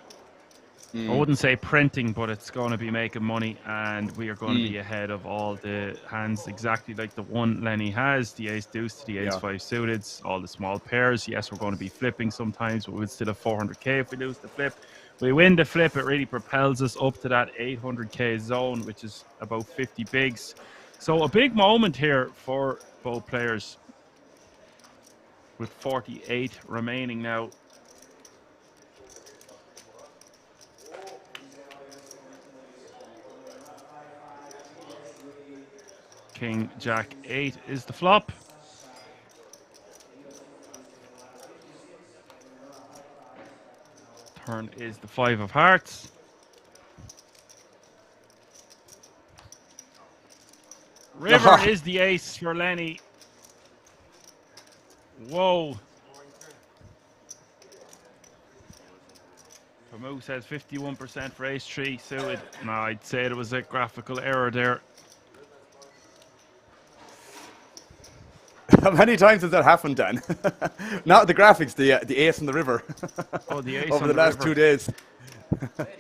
I wouldn't say printing, but it's going to be making money, and we are going to be ahead of all the hands, exactly like the one Lenny has, the ace deuce to the ace 5 suited, all the small pairs. Yes, we're going to be flipping sometimes, but we'd still have 400k if we lose the flip. We win the flip, it really propels us up to that 800k zone, which is about 50 bigs. So a big moment here for both players. with 48 remaining now. King, Jack, 8 is the flop. Turn is the 5 of hearts. River is the ace for Lenny. Whoa. Pamu says 51% for ace 3 suited. No, I'd say there was a graphical error there. How many times has that happened, Dan? Not the graphics, the ace and the river. Oh, the ace over on the last river. 2 days.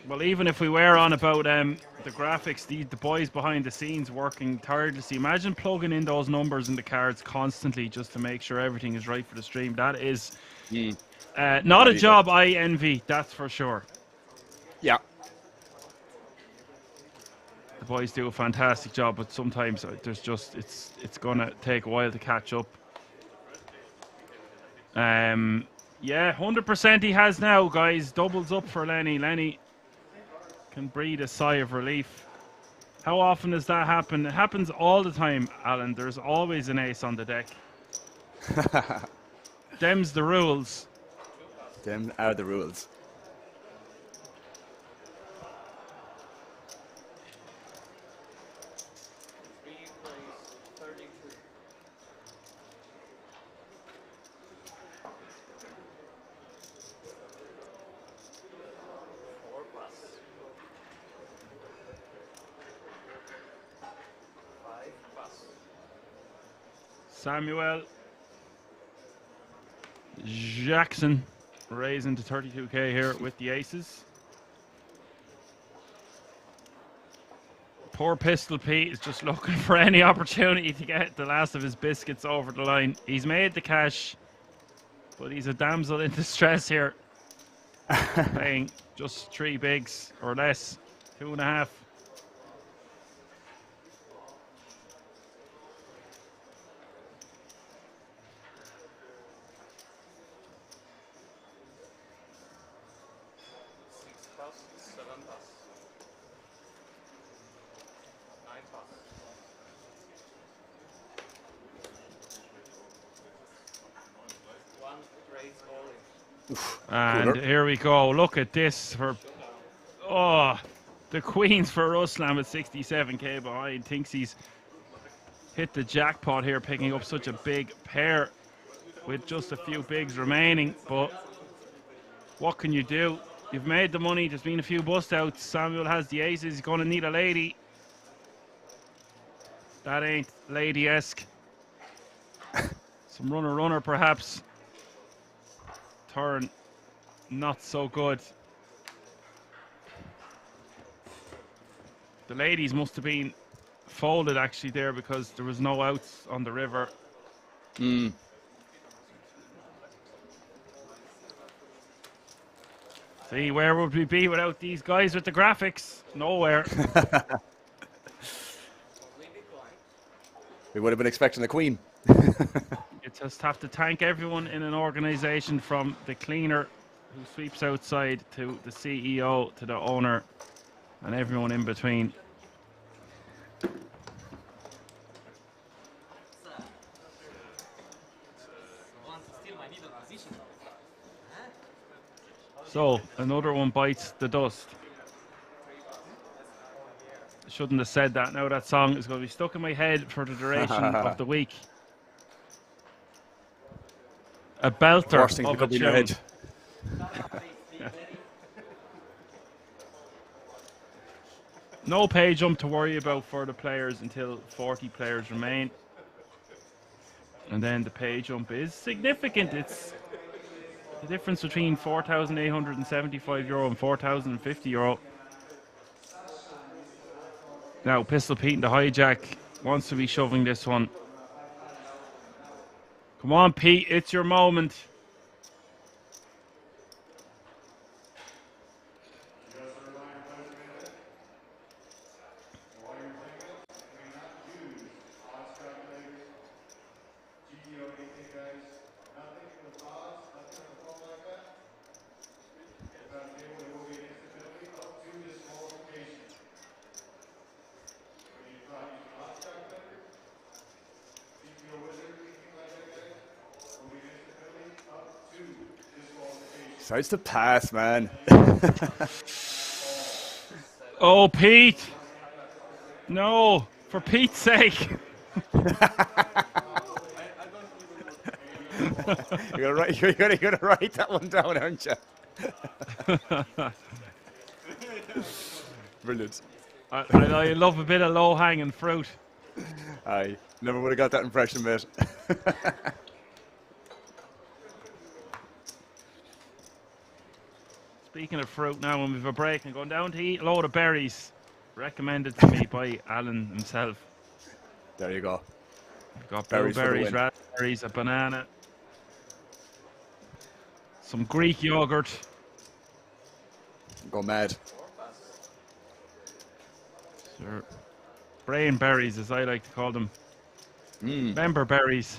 Well, even if we were on about the graphics, the boys behind the scenes working tirelessly. Imagine plugging in those numbers in the cards constantly just to make sure everything is right for the stream. That is not a job I envy, that's for sure. Yeah. The boys do a fantastic job, but sometimes there's just it's gonna take a while to catch up. Yeah, 100% he has now, guys. Doubles up for Lenny. Lenny can breathe a sigh of relief. How often does that happen? It happens all the time, Alan. There's always an ace on the deck. Them's the rules. Them are the rules. Samuel Jackson raising to 32k here with the aces. Poor Pistol Pete is just looking for any opportunity to get the last of his biscuits over the line. He's made the cash, but he's a damsel in distress here. Playing just 3 bigs or less, 2.5. And here we go. Look at this for the Queens for Ruslan at 67k behind. Thinks he's hit the jackpot here, picking up such a big pair with just a few bigs remaining. But what can you do? You've made the money. There's been a few bust outs. Samuel has the aces. He's going to need a lady. That ain't lady-esque. Some runner perhaps. Turn not so good. The ladies must have been folded actually there because there was no outs on the river. See, where would we be without these guys with the graphics? Nowhere. We would have been expecting the queen. You just have to thank everyone in an organization, from the cleaner who sweeps outside to the CEO to the owner and everyone in between. So, another one bites the dust. Shouldn't have said that. Now that song is going to be stuck in my head for the duration of the week. A belter Worst thing of that a could be in your tune. head. No pay jump to worry about for the players until 40 players remain. And then the pay jump is significant. It's the difference between €4,875 and €4,050. Now, Pistol Pete and the hijack wants to be shoving this one. Come on, Pete, it's your moment. Decides to pass, man. Oh, Pete! No, for Pete's sake! You're gonna write that one down, aren't you? Brilliant. I love a bit of low-hanging fruit. I never would have got that impression, mate. Speaking of fruit now, when we've a break and going down to eat a load of berries, recommended to me by Alan himself. There you go. We've got Berries for the blueberries, win. raspberries, a banana, some Greek yogurt. Go mad. Sure. Brain berries, as I like to call them. Member berries.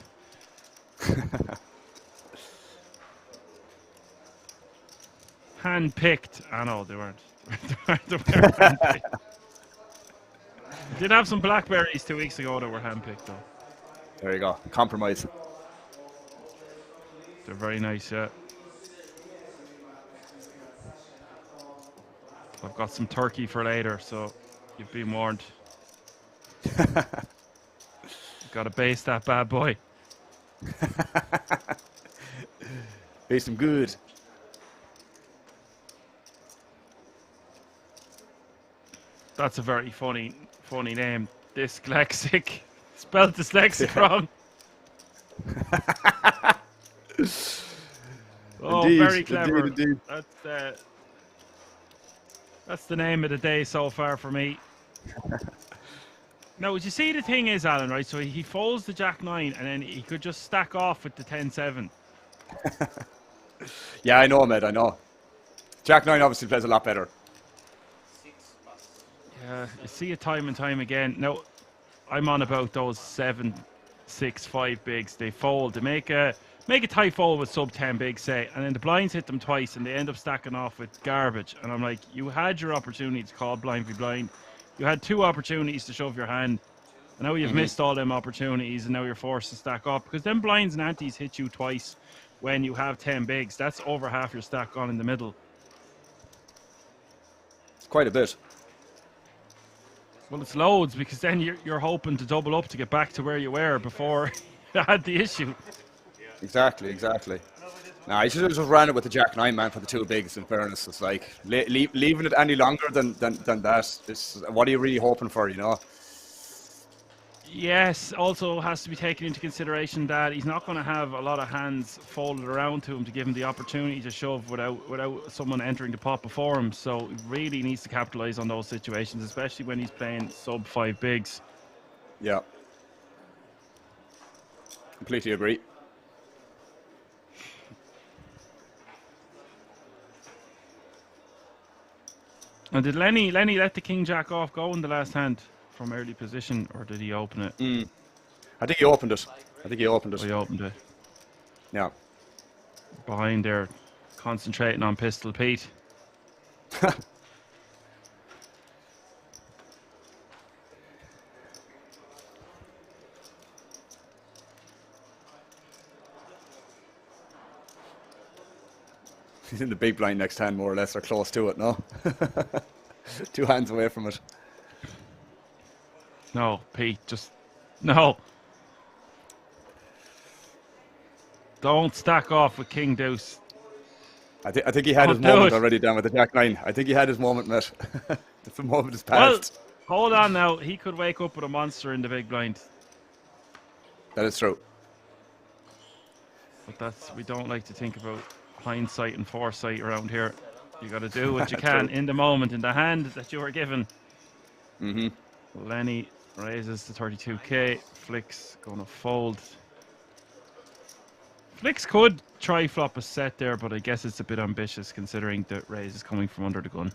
Hand-picked. I know they weren't. They weren't hand-picked. Did have some blackberries 2 weeks ago that were hand-picked though. There you go. Compromise. They're very nice, yeah. I've got some turkey for later, so you've been warned. Got to base that bad boy. Be some good. That's a very funny name. Dyslexic. Spelled dyslexic wrong. Oh, Indeed, very clever. indeed. That's the name of the day so far for me. Now, would you see the thing is, Alan, right? So he folds the Jack 9 and then he could just stack off with the 10-7. Yeah, I know, mate. I know. Jack 9 obviously plays a lot better. Yeah, you see it time and time again. Now, I'm on about those 7, 6, 5 bigs. They fold. They make a tight fold with sub 10 bigs, say, and then the blinds hit them twice and they end up stacking off with garbage. And I'm like, you had your opportunity to call blind v blind. You had 2 opportunities to shove your hand. And now you've missed all them opportunities and now you're forced to stack up. Because them blinds and antes hit you twice when you have 10 bigs. That's over half your stack gone in the middle. It's quite a bit. Well, it's loads because then you're hoping to double up to get back to where you were before you had the issue. Exactly. Nah, you should have just ran it with the Jack 9, man, for the 2 bigs, in fairness. It's like, leaving it any longer than that, what are you really hoping for, you know? Yes, also has to be taken into consideration that he's not going to have a lot of hands folded around to him to give him the opportunity to shove without someone entering the pot before him. So he really needs to capitalize on those situations, especially when he's playing sub 5 bigs. Yeah. Completely agree. And did Lenny let the King Jack off go in the last hand from early position, or did he open it? I think he opened it. Oh, he opened it. Yeah. Behind there, concentrating on Pistol Pete. He's in the big blind next hand, more or less, or close to it, no? 2 hands away from it. No, Pete, just no. Don't stack off with King Deuce. I think he had his moment already down with the Jack 9. I think he had his moment, mate. The moment is past. Well, hold on now. He could wake up with a monster in the big blind. That is true. But we don't like to think about hindsight and foresight around here. You got to do what you can in the moment, in the hand that you were given. Lenny raises to 32k. Flicks going to fold. Flicks could try flop a set there, but I guess it's a bit ambitious considering the raise is coming from under the gun.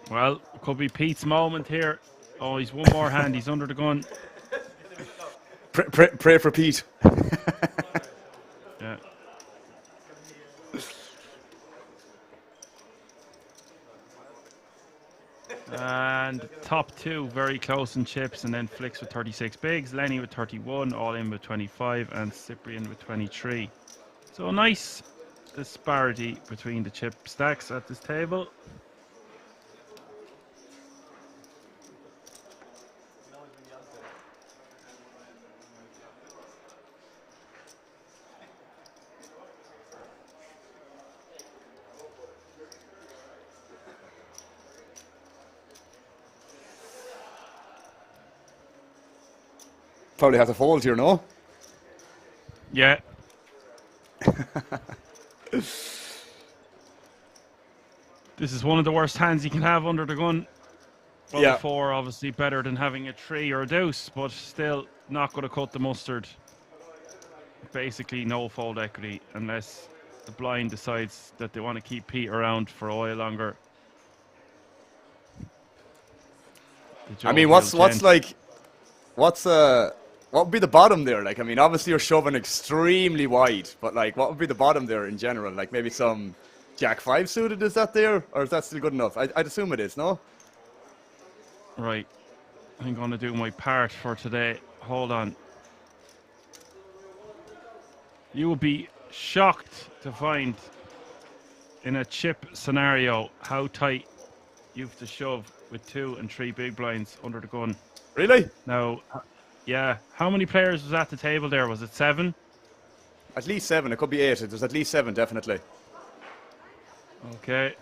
Well, it could be Pete's moment here. Oh, he's one more hand. He's under the gun. Pray for Pete. Yeah. And top two very close in chips, and then Flicks with 36 bigs, Lenny with 31, All In with 25, and Cyprian with 23. So a nice disparity between the chip stacks at this table. Probably have to fold here, no? Yeah. This is one of the worst hands you can have under the gun. Well, Yeah. a 4 obviously better than having a 3 or a deuce, but still not going to cut the mustard. Basically no fold equity unless the blind decides that they want to keep Pete around for a while longer. I mean, what would be the bottom there? Like, I mean, obviously you're shoving extremely wide, but like, what would be the bottom there in general? Like, maybe some Jack 5 suited, is that there? Or is that still good enough? I'd assume it is, no? Right. I'm going to do my part for today. Hold on. You would be shocked to find in a chip scenario how tight you have to shove with 2 and 3 big blinds under the gun. Really? Now, yeah. How many players was at the table there? Was it 7? At least 7. It could be 8. There's at least 7, definitely. Okay.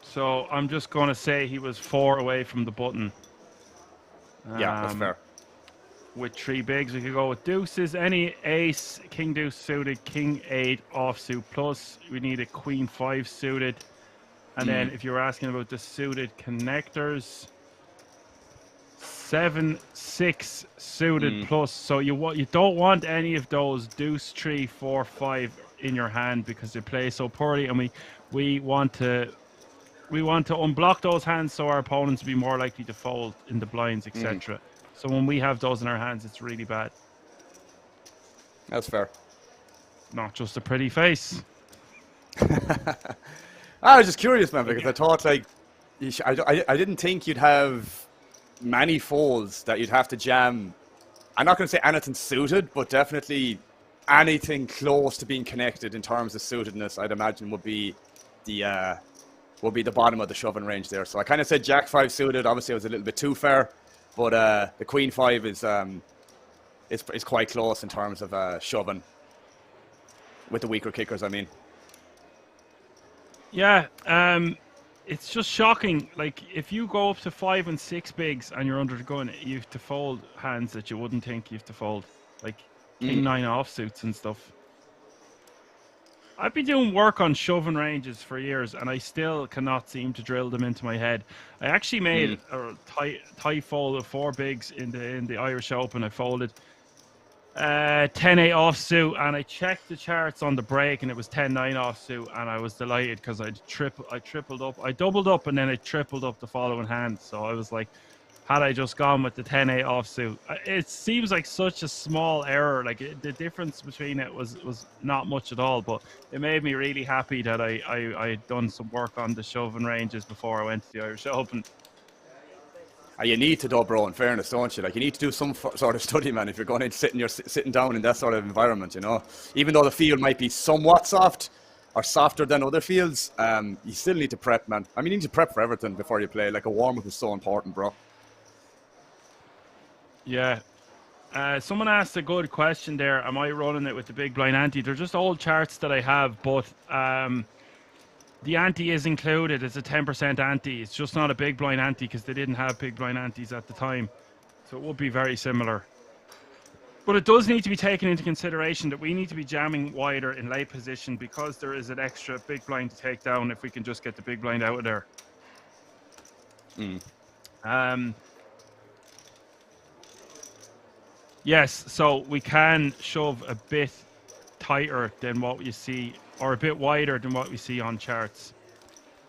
So I'm just going to say he was 4 away from the button. Yeah, that's fair. With 3 bigs, we could go with deuces. Any ace, king deuce suited, king 8 offsuit plus. We need a queen 5 suited. And then if you're asking about the suited connectors, 7 6 suited plus. So you don't want any of those deuce 3 4 5 in your hand because they play so poorly, and we want to unblock those hands so our opponents will be more likely to fold in the blinds, etc. So when we have those in our hands, it's really bad. That's fair. Not just a pretty face. I was just curious, man, because I thought, like, I didn't think you'd have many folds that you'd have to jam. I'm not going to say anything suited, but definitely anything close to being connected in terms of suitedness, I'd imagine would be the bottom of the shoving range there. So I kind of said Jack 5 suited. Obviously, it was a little bit too fair, but the Queen 5 is quite close in terms of shoving with the weaker kickers, I mean. Yeah, it's just shocking. Like, if you go up to 5 and 6 bigs and you're under the gun, you have to fold hands that you wouldn't think you have to fold. Like, king 9 offsuits and stuff. I've been doing work on shoving ranges for years, and I still cannot seem to drill them into my head. I actually made a tight fold of 4 bigs in the Irish Open. I folded 10-8 offsuit, and I checked the charts on the break, and it was 10-9 offsuit, and I was delighted because I tripled up. I doubled up, and then I tripled up the following hand. So I was like, had I just gone with the 10-8 offsuit, it seems like such a small error. Like, the difference between it was not much at all, but it made me really happy that I'd done some work on the shoving ranges before I went to the Irish Open. You need to, though, bro, in fairness, don't you? Like, you need to do some sort of study, man, if you're going to sitting down in that sort of environment, you know? Even though the field might be somewhat soft or softer than other fields, you still need to prep, man. I mean, you need to prep for everything before you play. Like, a warm-up is so important, bro. Yeah. Someone asked a good question there. Am I running it with the big blind ante? They're just old charts that I have, but the ante is included. It's a 10% ante. It's just not a big blind ante because they didn't have big blind antes at the time. So it would be very similar. But it does need to be taken into consideration that we need to be jamming wider in late position because there is an extra big blind to take down if we can just get the big blind out of there. Yes, so we can shove a bit tighter than what you see, or a bit wider than what we see on charts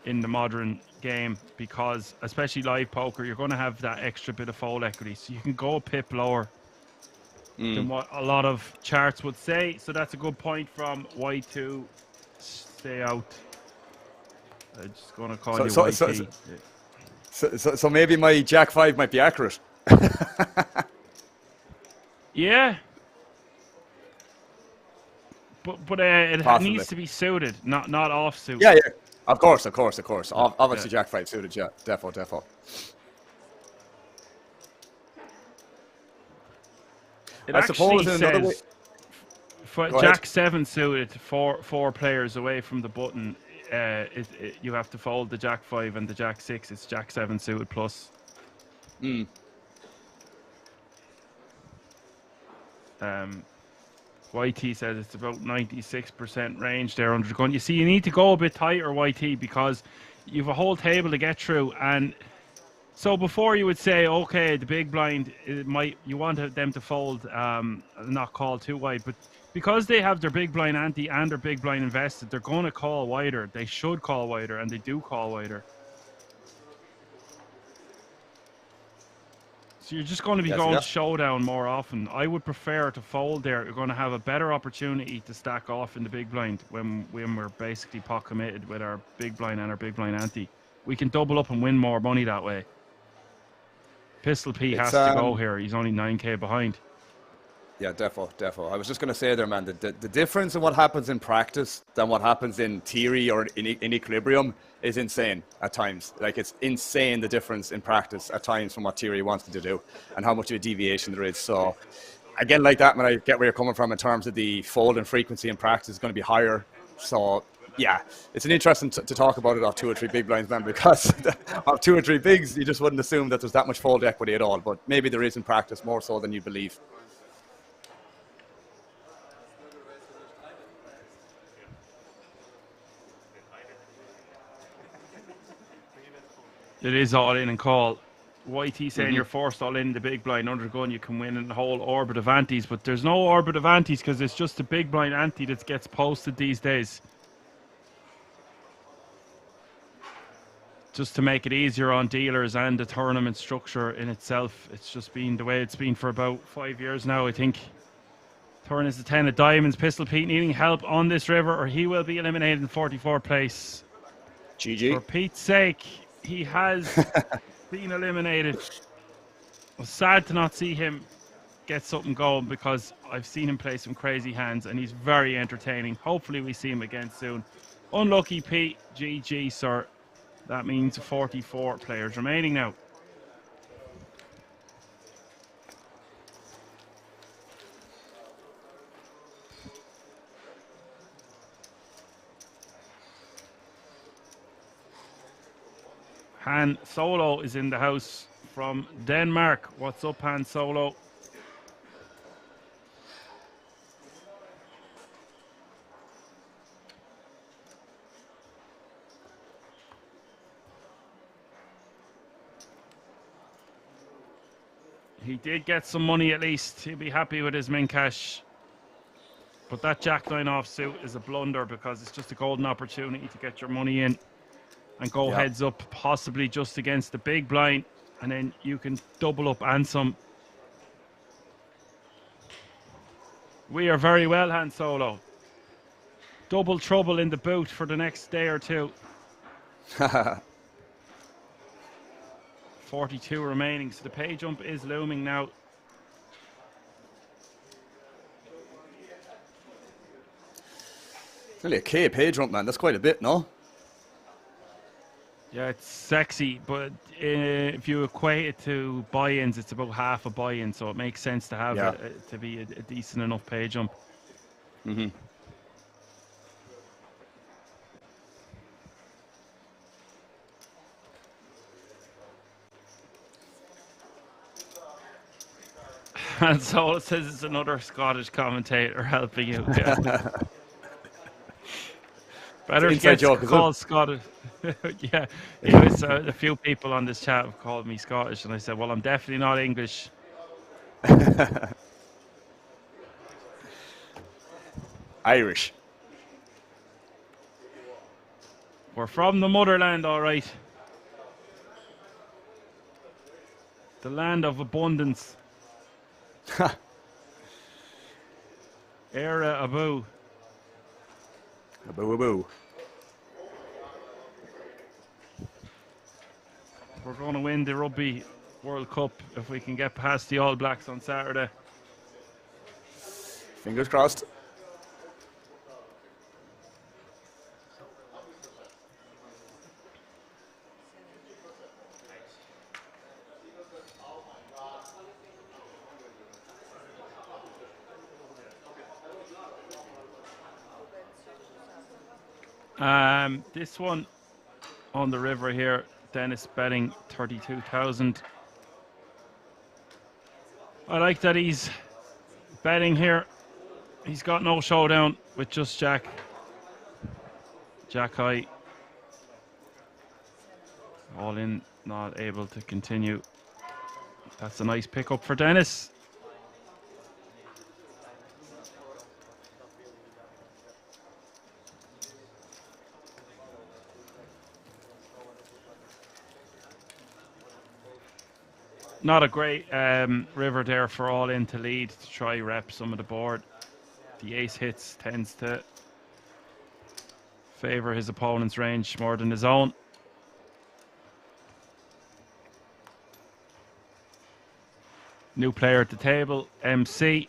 in the modern game, because especially live poker, you're going to have that extra bit of fold equity, so you can go a pip lower than what a lot of charts would say. So that's a good point from Y2. Stay out. I'm just going to call you YT. So maybe my Jack 5 might be accurate. Yeah. But it Possibly. needs to be suited, not off suited. Yeah. Of course. Obviously, Jack 5 suited, yeah. Defo. It I actually suppose in another way... says for Go Jack ahead. 7 suited, four players away from the button, you have to fold the Jack 5, and the Jack 6 is Jack 7 suited plus. YT says it's about 96% range there under the gun. You see, you need to go a bit tighter, YT, because you have a whole table to get through. And so before you would say, okay, the big blind, you want them to fold, not call too wide. But because they have their big blind ante and their big blind invested, they're going to call wider. They should call wider, and they do call wider. So you're just going to be going showdown more often. I would prefer to fold there. You're going to have a better opportunity to stack off in the big blind when we're basically pot committed with our big blind and our big blind ante. We can double up and win more money that way. Pistol P has to go here. He's only 9k behind. Yeah, defo. I was just going to say there, man, the difference in what happens in practice than what happens in theory or in equilibrium is insane at times. Like, it's insane, the difference in practice at times from what theory wants to do and how much of a deviation there is. So, again, like that, when I get where you're coming from in terms of the fold and frequency in practice is going to be higher. So, yeah, it's an interesting to talk about it off 2 or 3 big blinds, man, because off 2 or 3 bigs, you just wouldn't assume that there's that much fold equity at all. But maybe there is in practice more so than you believe. It is all in and call. YT saying you're forced all in the big blind under gun, you can win in the whole orbit of antes, but there's no orbit of antes because it's just the big blind ante that gets posted these days. Just to make it easier on dealers and the tournament structure in itself. It's just been the way it's been for about 5 years now, I think. Turn is the 10 of diamonds. Pistol Pete needing help on this river, or he will be eliminated in 44th place. GG. For Pete's sake, he has been eliminated. I'm sad to not see him get something going because I've seen him play some crazy hands and he's very entertaining. Hopefully we see him again soon. Unlucky Pete, GG, sir. That means 44 players remaining now. Han Solo is in the house from Denmark. What's up, Han Solo? He did get some money at least. He'll be happy with his min cash. But that Jack 9 offsuit is a blunder because it's just a golden opportunity to get your money in and go heads up, possibly just against the big blind, and then you can double up and some. We are very well, Han Solo. Double trouble in the boot for the next day or two. 42 remaining, so the pay jump is looming now. Nearly a K pay jump, man. That's quite a bit, no? Yeah, it's sexy, but if you equate it to buy-ins, it's about half a buy-in, so it makes sense to have it to be a decent enough pay jump. Mm-hmm. And so it says it's another Scottish commentator helping you. Yeah. Better to get called Scottish. Yeah, a few people on this chat have called me Scottish, and I said, well, I'm definitely not English. Irish. We're from the motherland, all right. The land of abundance. Era Abu. Boo boo. We're going to win the Rugby World Cup if we can get past the All Blacks on Saturday. Fingers crossed. This one on the river here, Dennis betting 32,000. I like that he's betting here. He's got no showdown with just Jack High. All in, not able to continue. That's a nice pickup for Dennis. Not a great river there for all in to lead to try rep some of the board. The ace hits tends to favour his opponent's range more than his own. New player at the table, MC.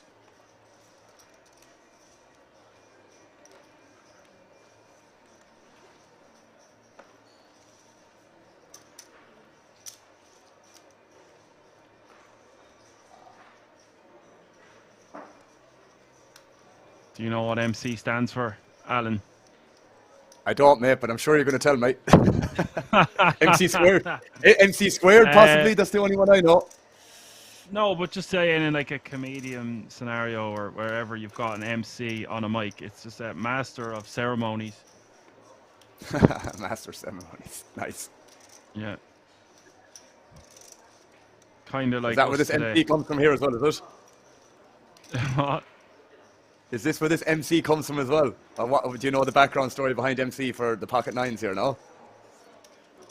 Do you know what MC stands for, Alan? I don't, mate, but I'm sure you're going to tell me. MC squared. MC squared, possibly. That's the only one I know. No, but just saying in like a comedian scenario or wherever you've got an MC on a mic, it's just a master of ceremonies. Master of ceremonies. Nice. Yeah. Kind of like Is that where this today. MC comes from here as well, is it? What? Is this where this MC comes from as well? Or what, do you know the background story behind MC for the pocket nines here, no?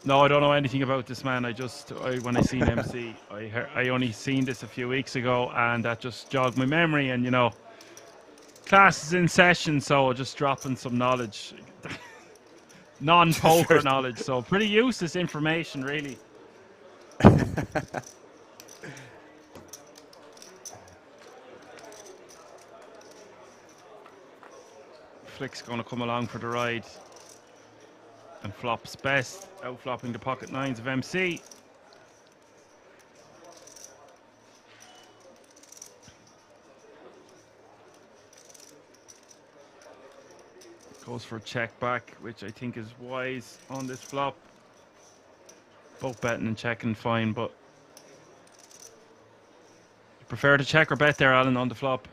No, I don't know anything about this man. When I seen MC, I only seen this a few weeks ago, and that just jogged my memory. And you know, class is in session, so just dropping some knowledge, non-poker knowledge. So pretty useless information, really. Flick's going to come along for the ride. And flops best, outflopping the pocket nines of MC. Goes for a check back, which I think is wise on this flop. Both betting and checking fine, but you prefer to check or bet there, Alan, on the flop?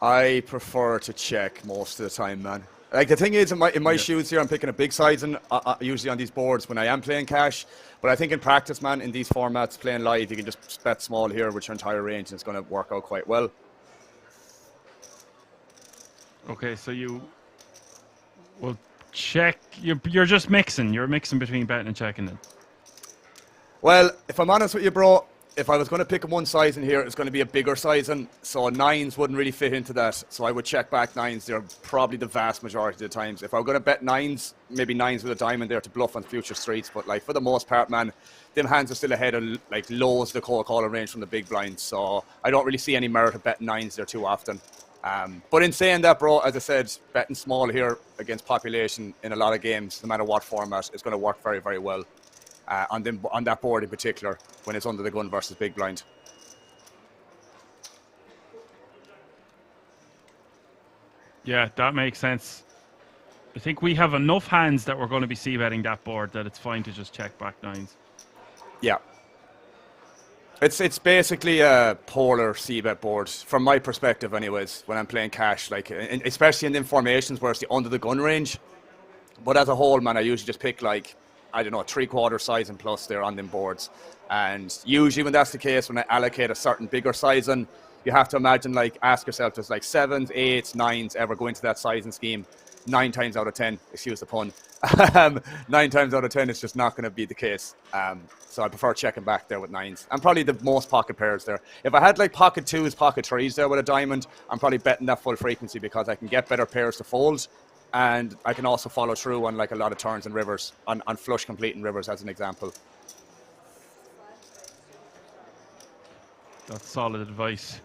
I prefer to check most of the time, man. Like the thing is, in my shoes here, I'm picking a big size, and usually on these boards when I am playing cash. But I think in practice, man, in these formats, playing live, you can just bet small here with your entire range, and it's going to work out quite well. Okay, so you will check. You're just mixing. You're mixing between betting and checking then. Well, if I'm honest with you, bro, if I was going to pick one size in here, it's going to be a bigger size, and so nines wouldn't really fit into that. So I would check back nines there probably the vast majority of the times. If I were going to bet nines, maybe nines with a diamond there to bluff on future streets. But like for the most part, man, them hands are still ahead of like lows the cold calling range from the big blinds. So I don't really see any merit of betting nines there too often. But in saying that, bro, as I said, betting small here against population in a lot of games, no matter what format, is going to work very, very well. On that board in particular, when it's under the gun versus big blind. Yeah, that makes sense. I think we have enough hands that we're going to be c-betting that board that it's fine to just check back nines. Yeah. It's basically a polar c-bet board, from my perspective anyways, when I'm playing cash, like especially in the formations where it's the under the gun range. But as a whole, man, I usually just pick like, I don't know, 3/4 size and plus there on them boards. And usually when that's the case, when I allocate a certain bigger size, and you have to imagine, like, ask yourself, does like 7s, 8s, 9s ever go into that sizing scheme? 9 times out of 10, excuse the pun. 9 times out of 10, it's just not going to be the case. So I prefer checking back there with 9s. I'm probably the most pocket pairs there. If I had like pocket 2s, pocket 3s there with a diamond, I'm probably betting that full frequency because I can get better pairs to fold. And I can also follow through on like a lot of turns and rivers, on flush completing rivers as an example. That's solid advice.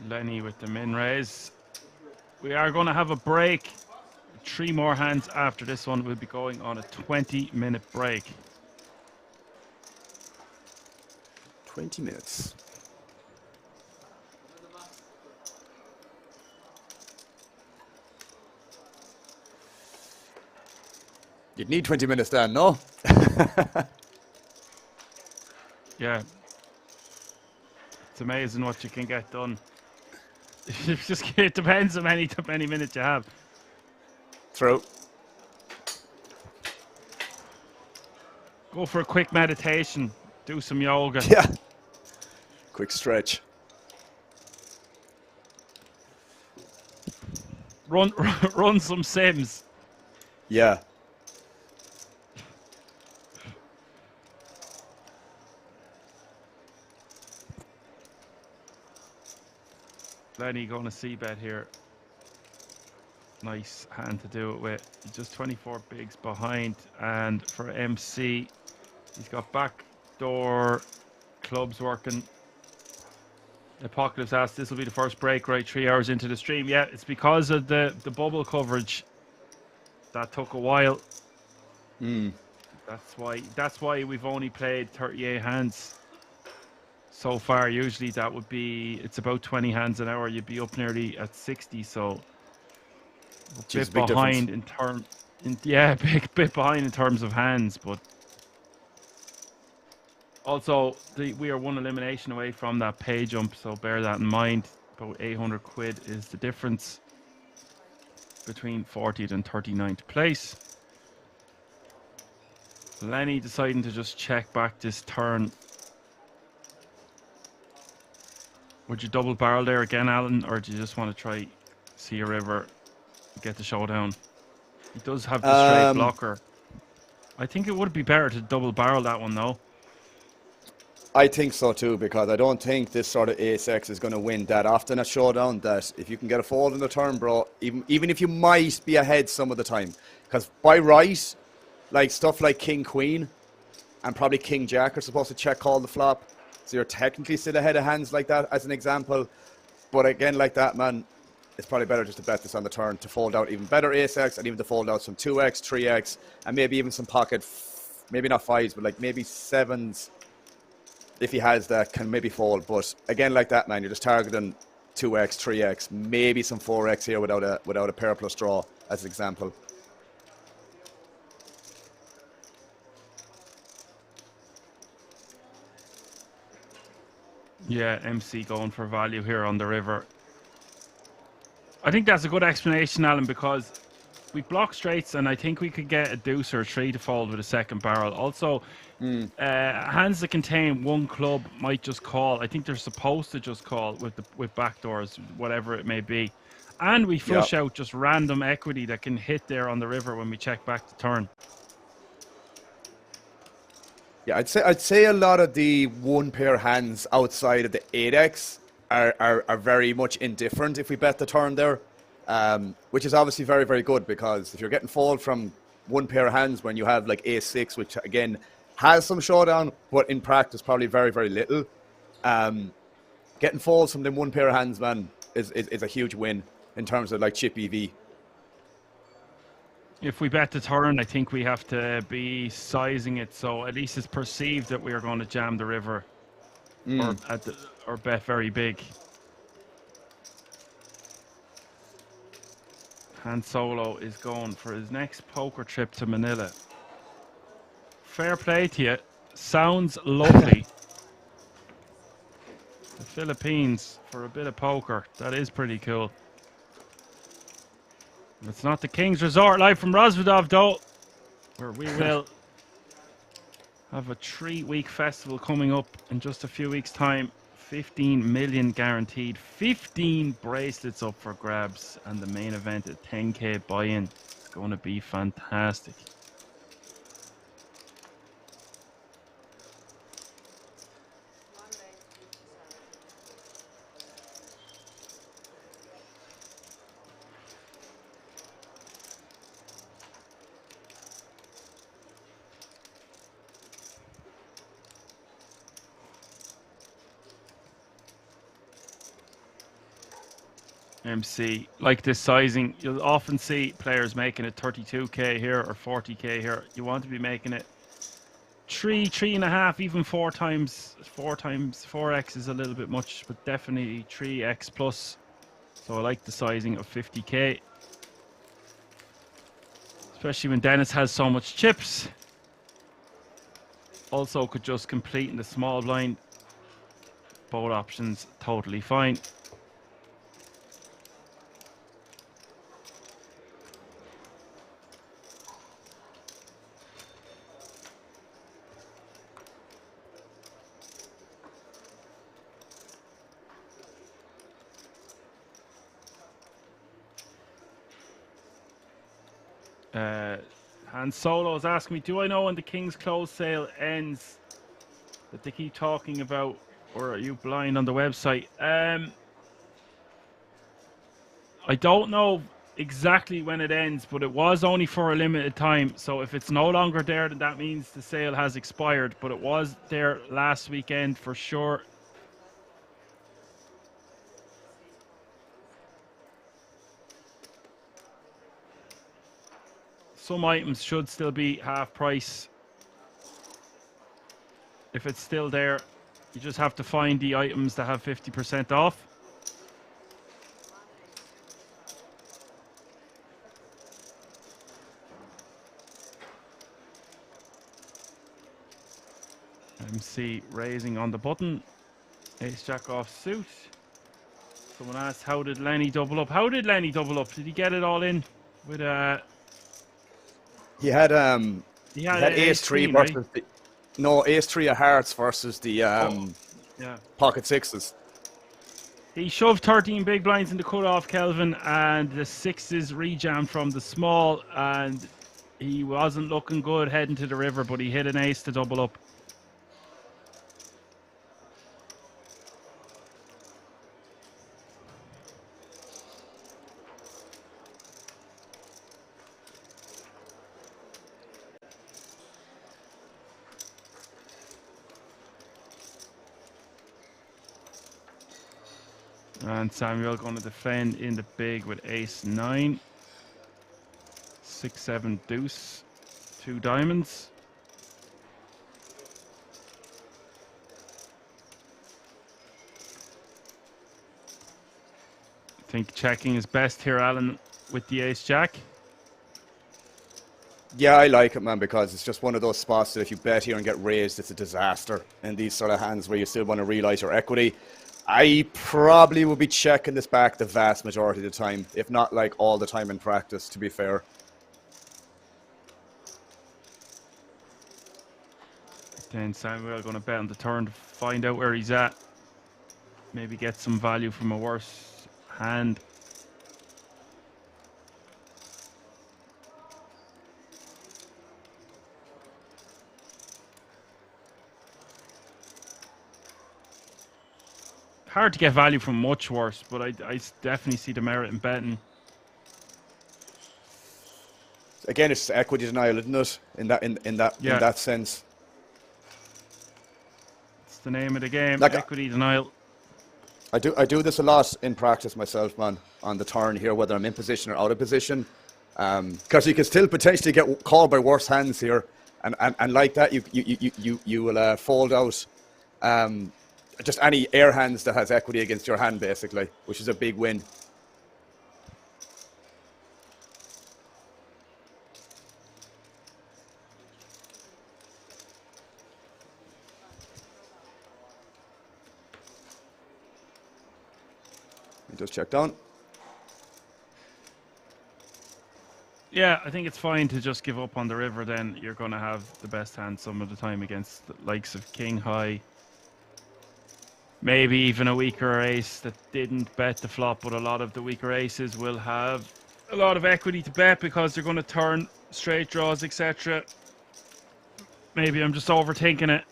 Lenny with the min raise. We are going to have a break. 3 more hands after this one. We'll be going on a 20-minute break. 20 minutes. You'd need 20 minutes then, no? Yeah. It's amazing what you can get done. It depends how many minutes you have. True. Go for a quick meditation. Do some yoga. Yeah. Quick stretch. Run some Sims. Yeah. Lenny going to c-bet here. Nice hand to do it with. Just 24 bigs behind. And for MC, he's got backdoor clubs working. Apocalypse asked, this will be the first break, right? 3 hours into the stream. Yeah, it's because of the bubble coverage. That took a while. That's why we've only played 38 hands so far. Usually that would be, it's about 20 hands an hour. You'd be up nearly at 60, so a bit behind in terms, bit behind in terms of hands, but also we are 1 elimination away from that pay jump, so bear that in mind. About 800 quid is the difference between 40th and 39th place. Lenny deciding to just check back this turn. Would you double barrel there again, Alan, or do you just want to try see a river, get the showdown? He does have the straight blocker. I think it would be better to double barrel that one, though. I think so too, because I don't think this sort of ace-x is going to win that often at showdown, that if you can get a fold in the turn, bro, even if you might be ahead some of the time. Because by right, like stuff like king-queen and probably king-jack are supposed to check call the flop. So you're technically still ahead of hands like that, as an example. But again, like that, man, it's probably better just to bet this on the turn to fold out even better ace-x and even to fold out some 2x, 3x, and maybe even some pocket, maybe not 5s, but like maybe 7s. If he has that, can maybe fold. But again, like that, man, you're just targeting 2x, 3x, maybe some 4x here without a pair plus draw, as an example. Yeah, MC going for value here on the river. I think that's a good explanation, Alan, because we block straights, and I think we could get a deuce or a 3 to fold with a second barrel. Also, hands that contain 1 club might just call. I think they're supposed to just call with backdoors, whatever it may be. And we flush out just random equity that can hit there on the river when we check back the turn. Yeah, I'd say a lot of the 1 pair hands outside of the 8x are very much indifferent if we bet the turn there, which is obviously very, very good, because if you're getting fold from 1 pair of hands when you have like ace-6, which again has some showdown, but in practice probably very, very little, getting folds from them 1 pair of hands, man, is a huge win in terms of like chip EV. If we bet the turn, I think we have to be sizing it so at least it's perceived that we are going to jam the river or bet very big. Han Solo is going for his next poker trip to Manila. Fair play to you. Sounds lovely. The Philippines for a bit of poker. That is pretty cool. It's not the King's Resort live from Rosvedov, though. where we will have a 3-week festival coming up in just a few weeks' time. 15 million guaranteed, 15 bracelets up for grabs, and the main event at 10k buy-in. It's going to be fantastic. MC, like this sizing, you'll often see players making it 32k here or 40k here. You want to be making it 3.5, even 4x is a little bit much, but definitely 3x plus. So I like the sizing of 50k, especially when Dennis has so much chips. Also could just complete in the small blind. Both options totally fine. Han Solo's asking me, do I know when the King's Close sale ends that they keep talking about, or are you blind on the website? I don't know exactly when it ends, but it was only for a limited time. So if it's no longer there, then that means the sale has expired. But it was there last weekend for sure. Some items should still be half price. If it's still there, you just have to find the items that have 50% off. MC raising on the button. Ace Jack off suit. Someone asked, how did Lenny double up? How did Lenny double up? Did he get it all in with He had ace 3 queen, versus right? ace 3 of hearts versus the Yeah. pocket sixes. He shoved 13 big blinds in the cutoff, Kelvin, and the sixes rejammed from the small, and he wasn't looking good heading to the river, but he hit an ace to double up. And Samuel going to defend in the big with ace 9. 6-7 deuce. 2 diamonds. I think checking is best here, Alan, with the ace jack. Yeah, I like it, man, because it's just one of those spots that if you bet here and get raised, it's a disaster. In these sort of hands where you still want to realize your equity, I probably will be checking this back the vast majority of the time, if not like all the time in practice, to be fair. Then Samuel going to bet on the turn to find out where he's at. Maybe get some value from a worse hand. Hard to get value from much worse, but I definitely see the merit in betting. Again, it's equity denial, isn't it? In that sense. It's the name of the game. Like, equity denial. I do this a lot in practice myself, man, on the turn here, whether I'm in position or out of position. Because you can still potentially get called by worse hands here. And like that, you will fold out just any air hands that has equity against your hand, basically, which is a big win. Just check down. Yeah, I think it's fine to just give up on the river. Then you're going to have the best hand some of the time against the likes of king high. Maybe even a weaker ace that didn't bet the flop, but a lot of the weaker aces will have a lot of equity to bet because they're going to turn straight draws, etc. Maybe I'm just overthinking it.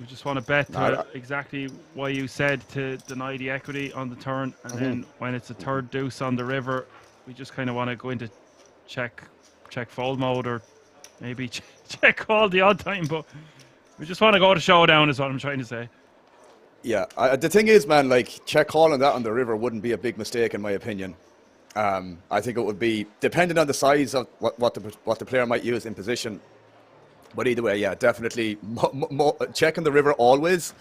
We just want to bet to exactly what you said, to deny the equity on the turn, and then when it's a third deuce on the river, we just kind of want to go into check fold mode, or maybe check call the odd time, but we just want to go to showdown is what I'm trying to say. Yeah, the thing is, man, like check calling that on the river wouldn't be a big mistake in my opinion. I think it would be depending on the size of what the player might use in position. But either way, yeah, definitely checking the river always.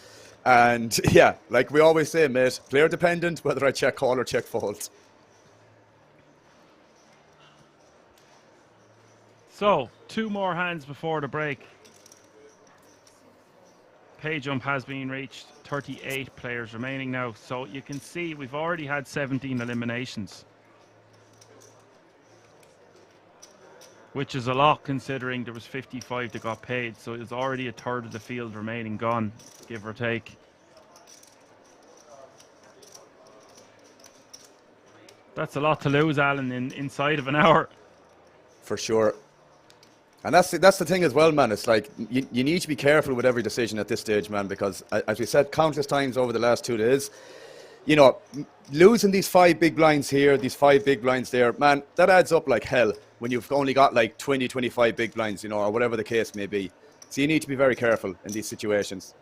And yeah, like we always say, mate, player dependent, whether I check call or check fold. So, 2 more hands before the break. Pay jump has been reached. 38 players remaining now. So you can see we've already had 17 eliminations, which is a lot considering there was 55 that got paid. So it's already a third of the field remaining gone, give or take. That's a lot to lose, Alan, inside of an hour. For sure. And that's the thing as well, man. It's like you need to be careful with every decision at this stage, man, because as we said countless times over the last 2 days, you know, losing these 5 big blinds here, these 5 big blinds there, man, that adds up like hell when you've only got like 20, 25 big blinds, you know, or whatever the case may be. So you need to be very careful in these situations.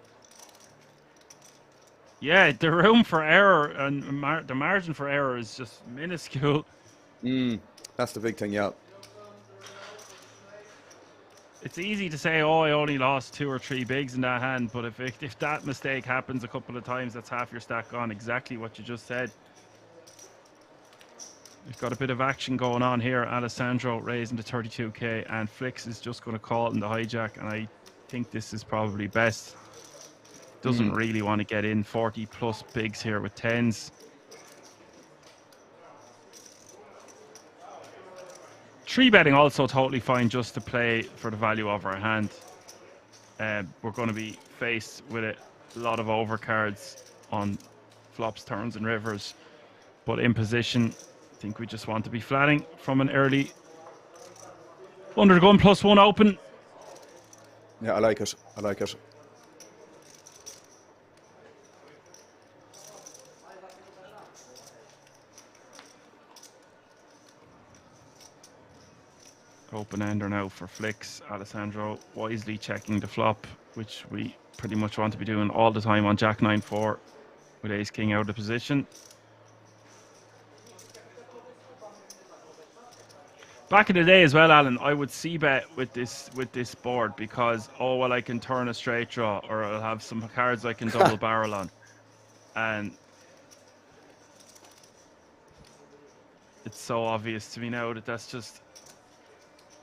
Yeah, the room for error and the margin for error is just minuscule. That's the big thing, yeah. It's easy to say, oh, I only lost 2 or 3 bigs in that hand, but if that mistake happens a couple of times, that's half your stack gone. Exactly what you just said. We've got a bit of action going on here. Alessandro raising to 32k, and Flix is just going to call it in the hijack, and I think this is probably best. Doesn't really want to get in 40 plus bigs here with 10s. Three betting also totally fine just to play for the value of our hand. We're going to be faced with a lot of overcards on flops, turns and rivers. But in position, I think we just want to be flatting from an early under the gun +1 open. Yeah, I like it. I like it. Open ender now for Flix. Alessandro wisely checking the flop, which we pretty much want to be doing all the time on Jack 9-4 with Ace King out of position. Back in the day as well, Alan, I would c-bet with this board because, oh, well, I can turn a straight draw, or I'll have some cards I can double barrel on. And it's so obvious to me now that that's just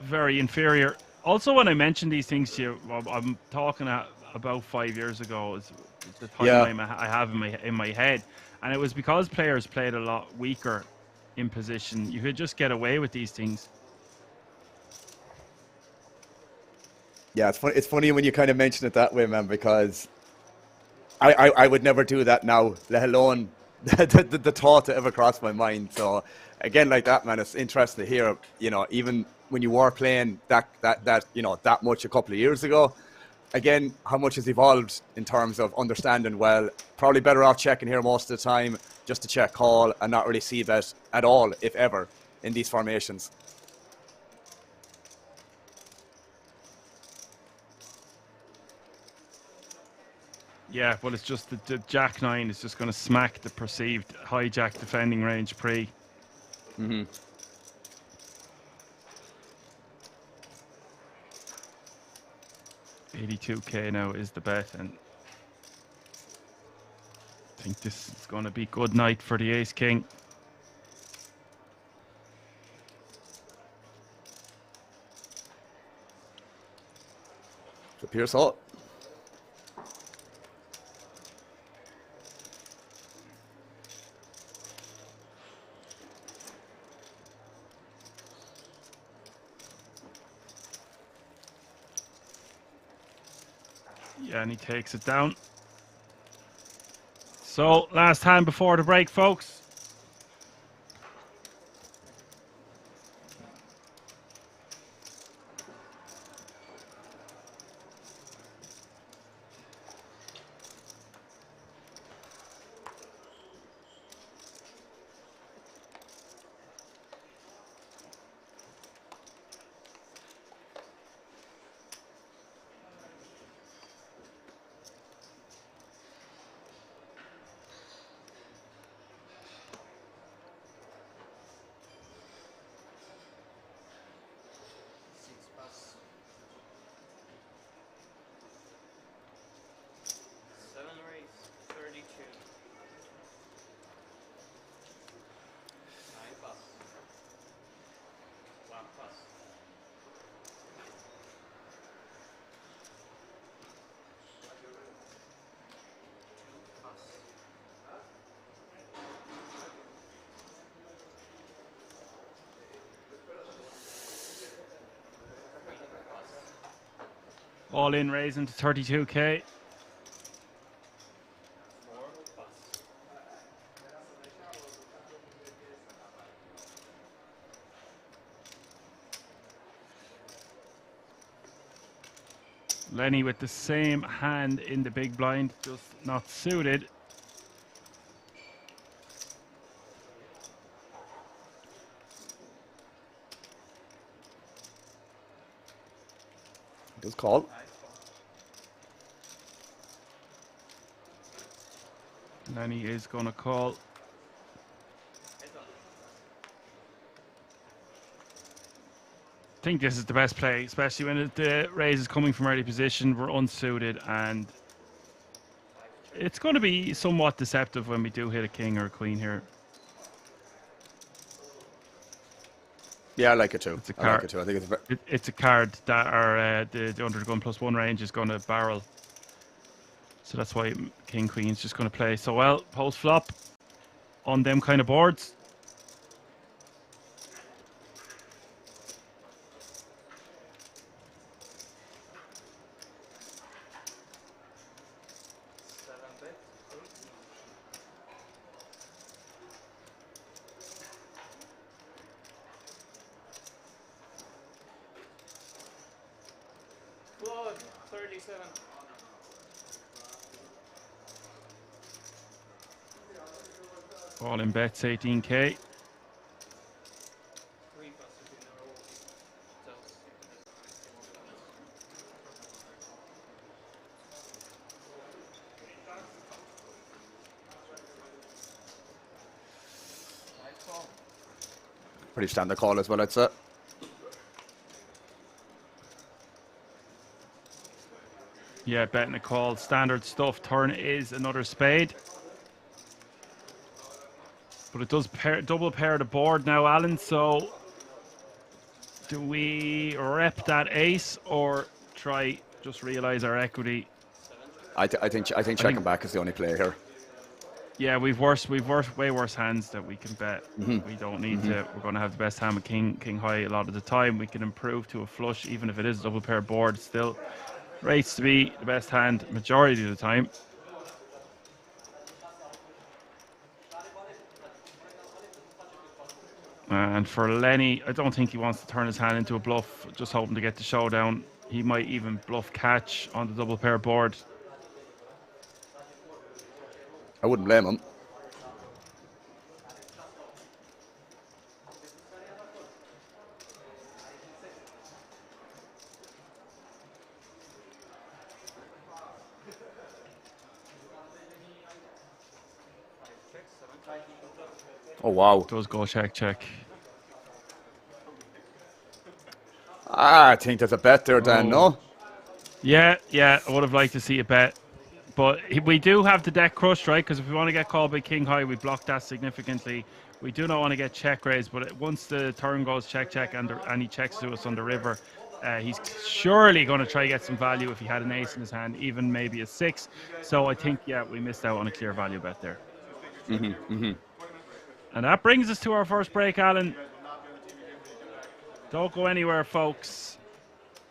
very inferior. Also, when I mention these things to you, I'm talking about 5 years ago is the time I have in my head, and it was because players played a lot weaker in position. You could just get away with these things. Yeah, it's funny when you kind of mention it that way, man, because I would never do that now, let alone the thought to ever cross my mind. So again, like that, man, it's interesting to hear, you know, even when you were playing that you know, that much a couple of years ago, again, how much has evolved in terms of understanding, well, probably better off checking here most of the time just to check call and not really see bet at all, if ever, in these formations. Yeah, well, it's just the Jack 9 is just going to smack the perceived hijack defending range pre. 82k now is the bet, and I think this is going to be good night for the Ace King. It appears so. Yeah, and he takes it down. So, last hand before the break, folks. All in, raising to 32k. Lenny with the same hand in the big blind, just not suited. Just call. Lenny is going to call. I think this is the best play, especially when the raise is coming from early position. We're unsuited, and it's going to be somewhat deceptive when we do hit a king or a queen here. Yeah, I like it too. It's a I card. like it too. I think it's It's a card that are the under the gun +1 range is going to barrel. So that's why king queen's just going to play so well post flop on them kind of boards. Blood, 37. All in bets 18k. 3 passes in a row. pretty standard call as well, I'd say. Yeah, betting a call. Standard stuff. Turn is another spade. But it does double pair the board now, Alan. So do we rep that ace or try just realize our equity? I think checking back is the only play here. Yeah, we've way worse hands that we can bet. We don't need to. We're going to have the best hand with king high a lot of the time. We can improve to a flush, even if it is a double pair board. Still rates to be the best hand majority of the time. And for Lenny, I don't think he wants to turn his hand into a bluff, just hoping to get the showdown. He might even bluff catch on the double pair board. I wouldn't blame him. Oh, wow. Does go check. I think there's a bet there, Dan, no? Yeah, I would have liked to see a bet. But we do have the deck crushed, right? Because if we want to get called by king high, we block that significantly. We do not want to get check raised, but once the turn goes check, and he checks to us on the river, he's surely going to try to get some value if he had an ace in his hand, even maybe a 6. So I think, yeah, we missed out on a clear value bet there. And that brings us to our first break, Alan. Don't go anywhere, folks.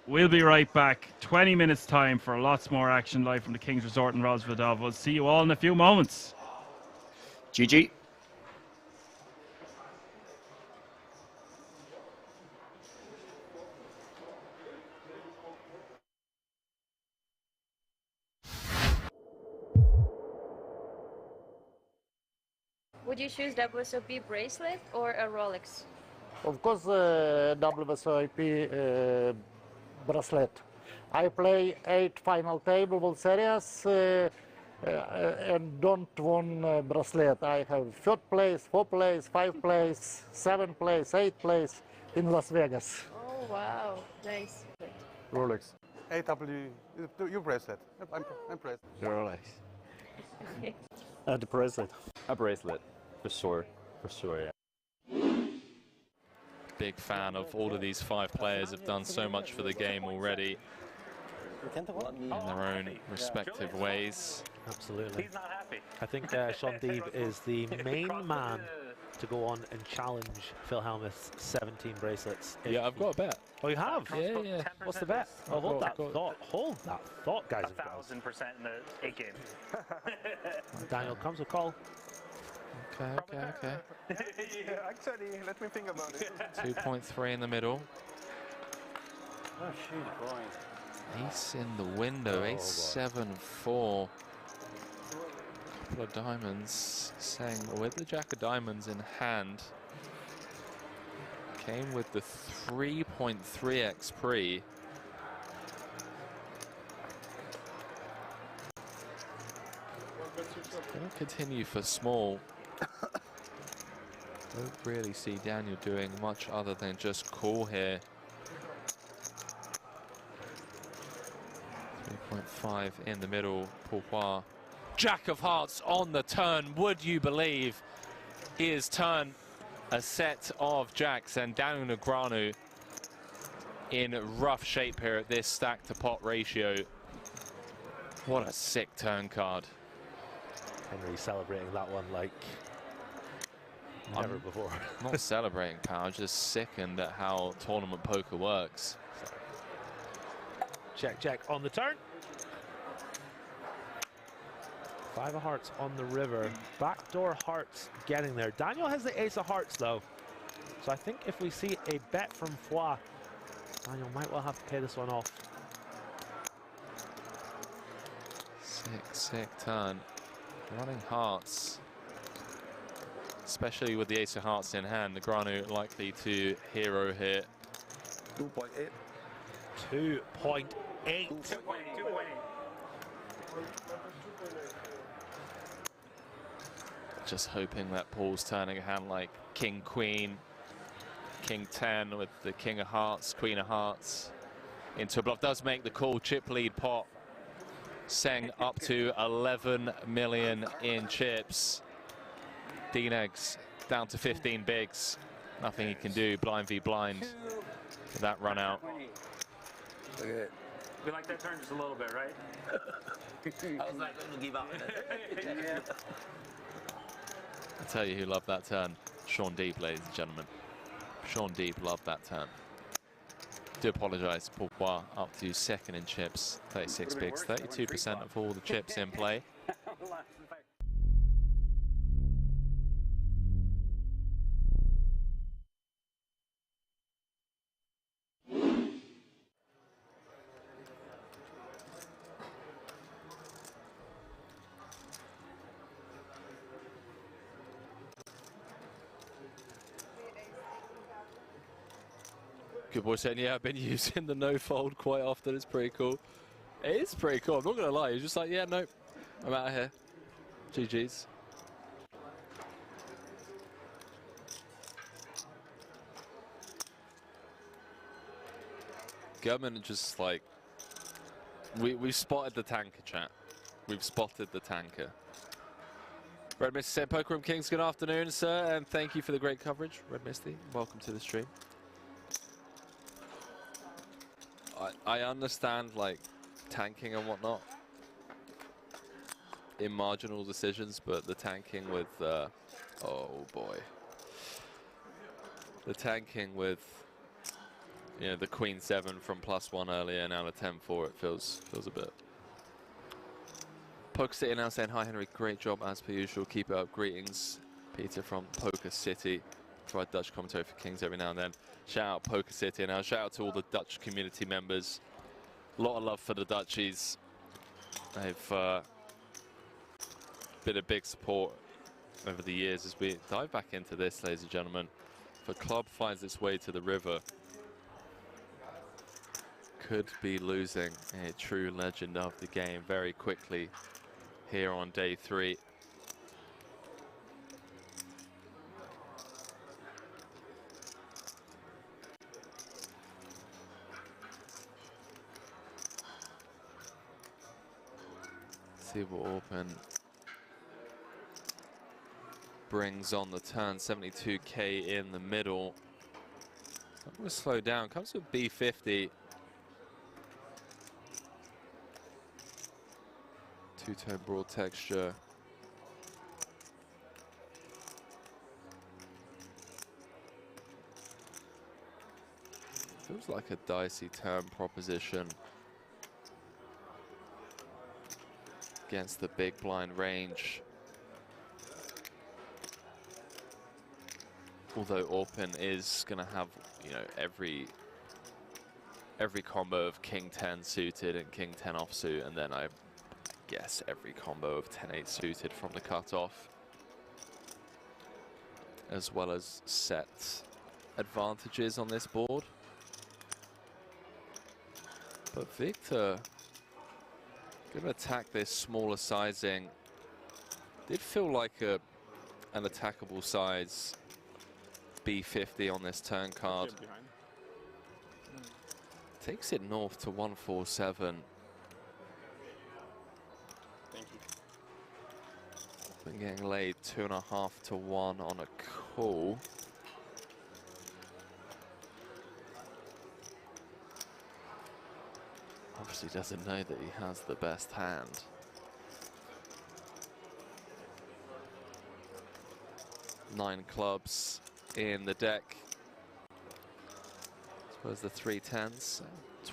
We'll be right back. 20 minutes time for lots more action live from the King's Resort in Rosvedov. We'll see you all in a few moments. GG. Would you choose WSOP bracelet or a Rolex? Of course, WSOP bracelet. I play 8 final table World Series and don't want bracelet. I have 3rd place, 4th place, 5th place, 7th place, 8th place in Las Vegas. Oh wow, nice. Rolex. AW, you bracelet. I'm bracelet. Rolex. The bracelet. A bracelet, for sure, yeah. Big fan of all of these 5 players, have done so much for the game already in their own respective ways. Absolutely. He's not happy. I think Sean Deeb is the main man to go on and challenge Phil Hellmuth's 17 bracelets. Yeah, I've got a bet. Oh, you have? Yeah. What's the bet? Oh, hold that thought. Hold that thought, guys. 1,000% in the 8 game. Daniel comes a call. Okay. Yeah, actually, let me think about it. 2.3 in the middle. Oh, she's going. Ace in the window, ace 7-4. Couple of diamonds, saying with the jack of diamonds in hand. Came with the 3.3x pre. Gonna continue for small. Don't really see Daniel doing much other than just call here. 3.5 in the middle, Pourquoi. Jack of hearts on the turn, would you believe? He has turned a set of jacks, and Daniel Negreanu in rough shape here at this stack to pot ratio. What a sick turn card. Henry celebrating that one like never before. Not celebrating, pal, just sickened at how tournament poker works. Check on the turn. 5 of hearts on the river. Backdoor hearts getting there. Daniel has the ace of hearts though. So I think if we see a bet from Foix, Daniel might well have to pay this one off. Sick turn. Running hearts. Especially with the ace of hearts in hand, Negreanu likely to hero here. 2.8. 2.8. 2.8. Just hoping that Paul's turning a hand like King Queen, King 10 with the King of Hearts, Queen of Hearts into a bluff. Does make the call, chip lead pot. Seng up to 11 million in chips. D-Negs down to 15 bigs. Nothing he can do, blind v blind with that run out. Okay. We like that turn just a little bit, right? I was like, going to give up. I tell you who loved that turn. Sean Deeb, ladies and gentlemen. Sean Deeb loved that turn. Do apologise, Pourquoi up to 2nd in chips, 36 bigs, 32% of all the chips in play. Good boy saying, yeah, I've been using the no fold quite often. It's pretty cool. It is pretty cool. I'm not going to lie. He's just like, yeah, nope. I'm out of here. GG's. Government just like, we've spotted the tanker, chat. We've spotted the tanker. Red Misty said, Poker Room Kings, good afternoon, sir, and thank you for the great coverage. Red Misty, welcome to the stream. I understand, like, tanking and whatnot in marginal decisions, but the tanking with, oh boy. The tanking with you know, the Queen 7 from +1 earlier, now to 10-4. It feels a bit. Poker City now saying, hi Henry, great job as per usual, keep it up, greetings. Peter from Poker City, provide Dutch commentary for Kings every now and then. Shout out Poker City, and now shout out to all the Dutch community members. A lot of love for the Dutchies. They've been a big support over the years as we dive back into this, ladies and gentlemen. If a club finds its way to the river, could be losing a true legend of the game very quickly here on day 3. See what Open brings on the turn. 72k in the middle. I'm going to slow down. Comes with B50. Two-tone broad texture. Feels like a dicey turn proposition against the big blind range. Although Open is going to have, you know, every combo of King 10 suited and King 10 offsuit, and then I guess every combo of 10-8 suited from the cutoff, as well as set advantages on this board. But Victor going to attack this smaller sizing. Did feel like an attackable size B50 on this turn card. Takes it north to 147. Thank you. Been getting laid 2.5 to 1 on a call. Obviously doesn't know that he has the best hand. Nine clubs in the deck. I suppose the 3 10s,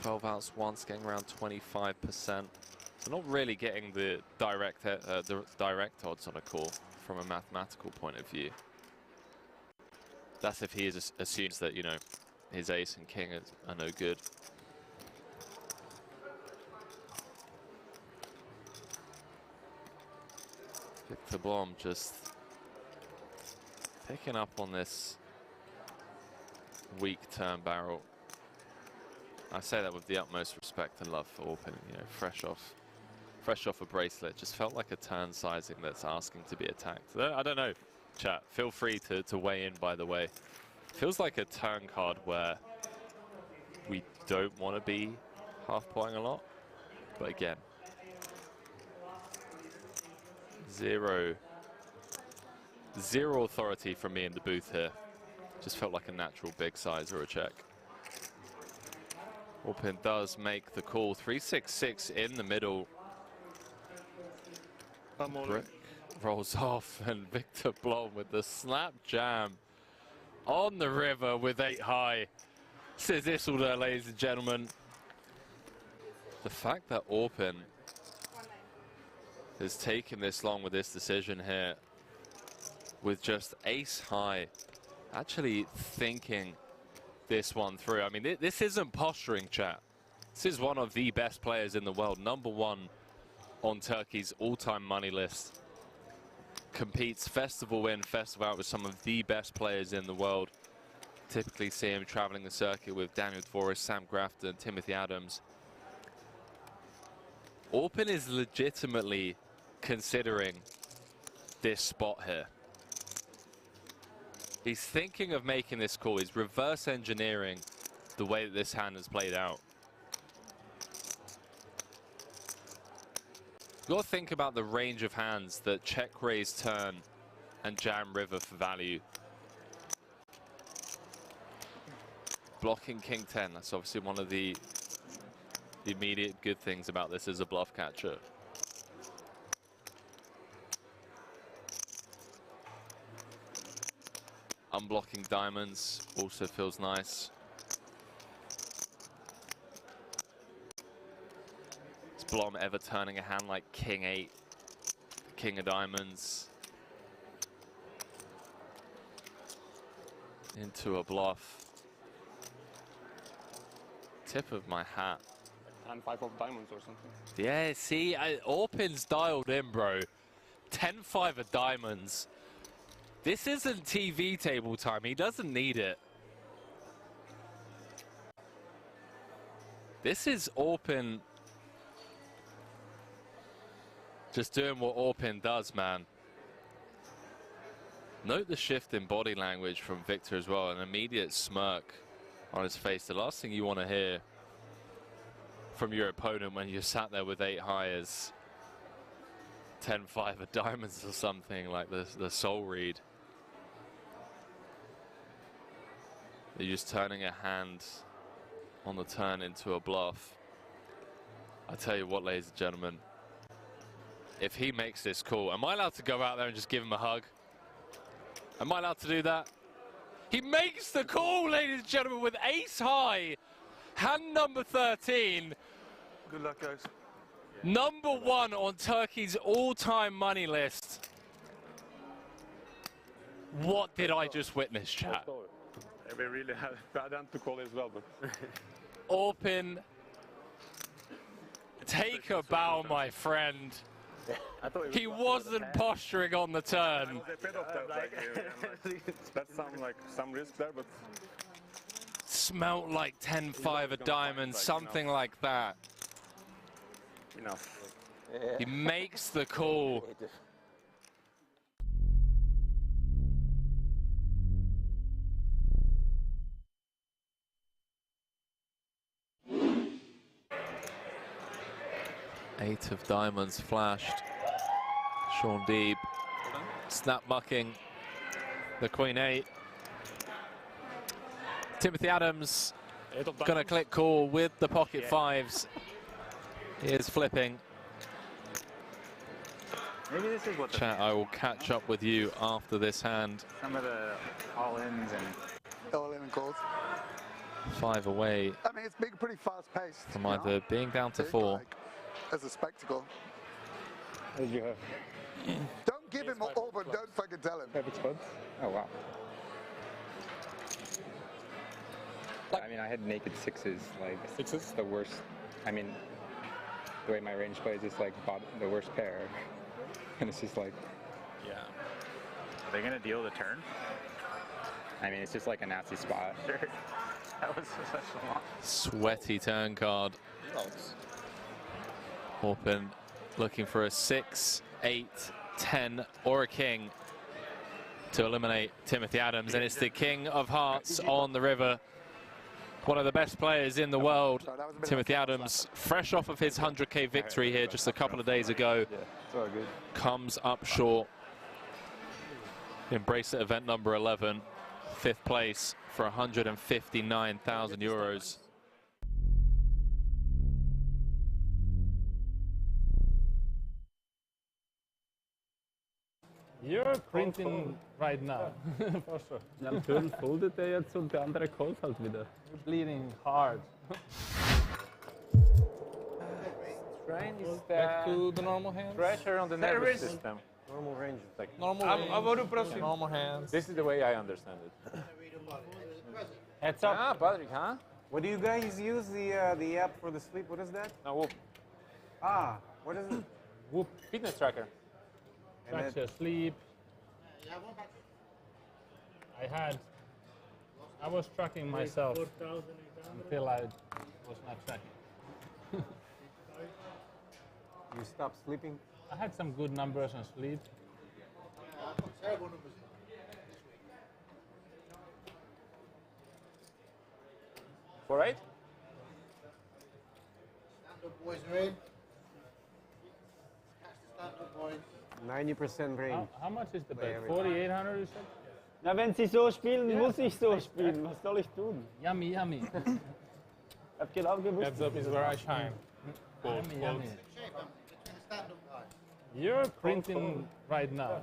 12 outs once, getting around 25%. So not really getting the direct odds on a call from a mathematical point of view. That's if he assumes that, you know, his ace and king are no good. Victor Blom just picking up on this weak turn barrel. I say that with the utmost respect and love for Open, you know, fresh off a bracelet. Just felt like a turn sizing that's asking to be attacked. I don't know, chat. Feel free to weigh in, by the way. Feels like a turn card where we don't want to be half potting a lot. But again, zero authority from me in the booth here. Just felt like a natural big size or a check. Open does make the call. 366 in the middle. Brick rolls off, and Victor Blom with the snap jam on the river with 8 high. Says Isildur, ladies and gentlemen. The fact that Open has taken this long with this decision here, with just ace high, actually thinking this one through. I mean, this isn't posturing, chat. This is one of the best players in the world, #1 on Turkey's all-time money list. Competes festival in, festival out with some of the best players in the world. Typically see him traveling the circuit with Daniel Dvoris, Sam Grafton, Timothy Adams. Open is legitimately considering this spot here. He's thinking of making this call. He's reverse engineering the way that this hand has played out. You've got to think about the range of hands that check raise turn and jam river for value. Blocking King 10, that's obviously one of the immediate good things about this as a bluff catcher. Unblocking diamonds also feels nice. Blom ever turning a hand like King 8, King of Diamonds into a bluff. Tip of my hat. And 5 of diamonds or something. Yeah, see, Orpin's dialed in, bro. 10-5 of diamonds. This isn't TV table time. He doesn't need it. This is Orpin just doing what Orpin does, man. Note the shift in body language from Victor as well. An immediate smirk on his face. The last thing you want to hear from your opponent when you're sat there with 8 high is 10-5 of diamonds or something like the soul read. You're just turning a hand on the turn into a bluff. I tell you what, ladies and gentlemen, if he makes this call, am I allowed to go out there and just give him a hug? Am I allowed to do that? He makes the call, ladies and gentlemen, with ace high. Hand number 13. Good luck, guys. Number 1 on Turkey's all-time money list. What did I just witness, chat? We really have bad hand to call as well, but Orpin, take a bow, my friend. He wasn't posturing on the turn. I was afraid of that. That sounds like some risk there, but Smelt like 10-5 of diamonds, something like that. enough. He makes the call. Eight of diamonds flashed. Sean Deeb snap mucking the Queen 8. Timothy Adams gonna click call with the pocket 5s. He is flipping. Maybe this is what Chat, I will catch up with you after this hand. some of the all-ins and all-in and calls. 5 away I mean, it's been pretty fast-paced. from either being down to Big, 4. like, as a spectacle. What did you have? Don't give him all, but don't fucking tell him. Perfect spot. Oh, wow. I mean, I had naked 6s, like 6s, the worst. I mean, the way my range plays is like the worst pair, and it's just like, yeah. Are they gonna deal the turn? I mean, it's just like a nasty spot. Sure. That was such a long. Sweaty turn card. Orpin looking for a 6, 8, 10 or a king to eliminate Timothy Adams, and it's the King of Hearts on the river. One of the best players in the world, Timothy Adams, fresh off of his 100k victory here just a couple of days ago, comes up short in bracelet event number 11, 5th place for 159,000 euros. You're printing right now, for sure. Ja, am Turn foldet er jetzt und der andere calls halt wieder. You're bleeding hard. Train is Back to the normal hands. pressure on the nervous system. Normal range is like Normal range. Normal hands. This is the way I understand it. Heads up. Ah, Patrick, huh? What do you guys use the app for the sleep? What is that? No, Whoop. Ah, what is it? Whoop. Fitness tracker. Tracks your sleep. I was tracking myself until I was not tracking. You stopped sleeping? I had some good numbers on sleep. 4-8? Boys rain. 90% range. How much is the bet? 4,800 you said? Na, wenn sie so spielen, muss ich so spielen. Was soll ich tun? Yummy, yummy. Ich hab genau gewusst. Heads up is where I shine. Yummy, yummy. You're printing right now,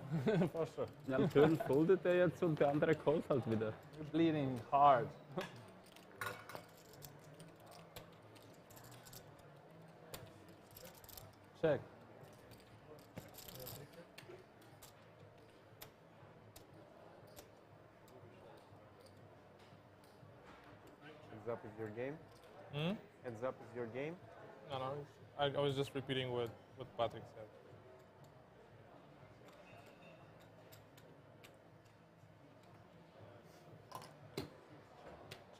for sure. Ja, am Turn foldet er jetzt und der andere calls halt wieder. You're bleeding hard. Check. Heads up is your game? Hmm? Heads up is your game? No, no. I was just repeating what Patrick said.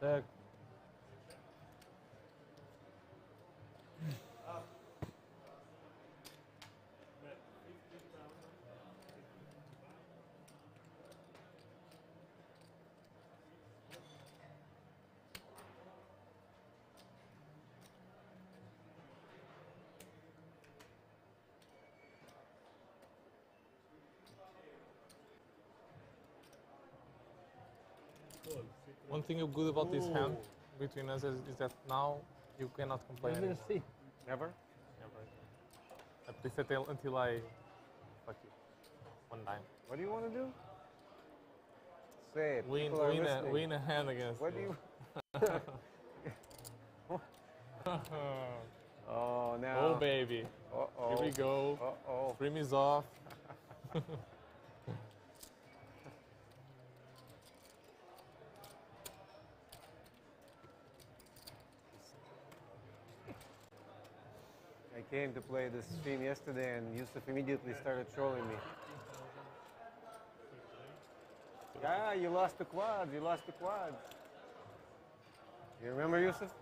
Check. One thing good about this hand between us is that now you cannot complain anymore. Never? Never. At least until I fuck you. One time. What do you want to do? Say it. Win a hand against What do you... Oh, now. Oh, baby. Uh-oh. Here we go. Uh-oh. Stream is off. I came to play this stream yesterday and Yusuf immediately started trolling me. Ah, you lost the quads, you lost the quads. You remember, Yusuf?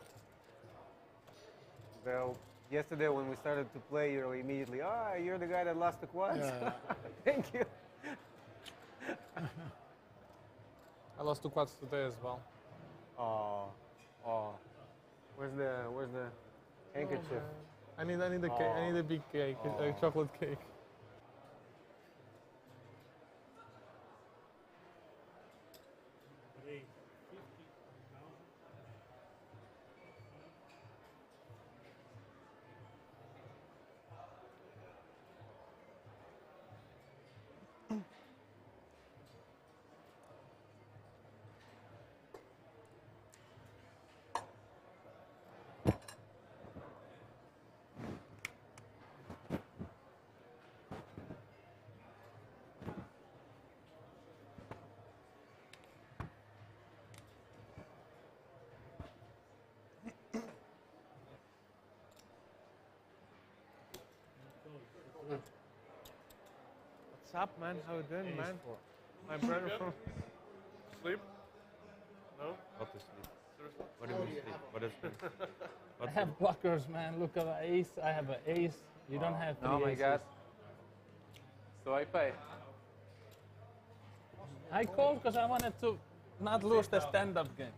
Well, yesterday when we started to play, you were immediately, you're the guy that lost the quads. Yeah. Thank you. I lost 2 quads today as well. Oh. Where's the handkerchief? I need a cake. I need a big cake, a chocolate cake. What's up, man? How you doing, man? My brother from... Sleep? No? Not to sleep. Seriously? What do you mean sleep? What is sleep? I have blockers, man. Look at the ace. I have an ace. You don't have 3 Oh my aces. god. So I pay. I called because I wanted to not lose the stand-up game.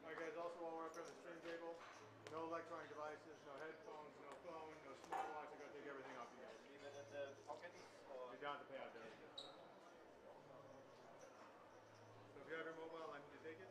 Alright guys, also while we're up on the stream table, no electronic devices, no headphones, no phone, no smartwatch. I'm going to take everything off you guys. Even in the pockets? You're down to pay out there. So if you have your mobile, I need to take it.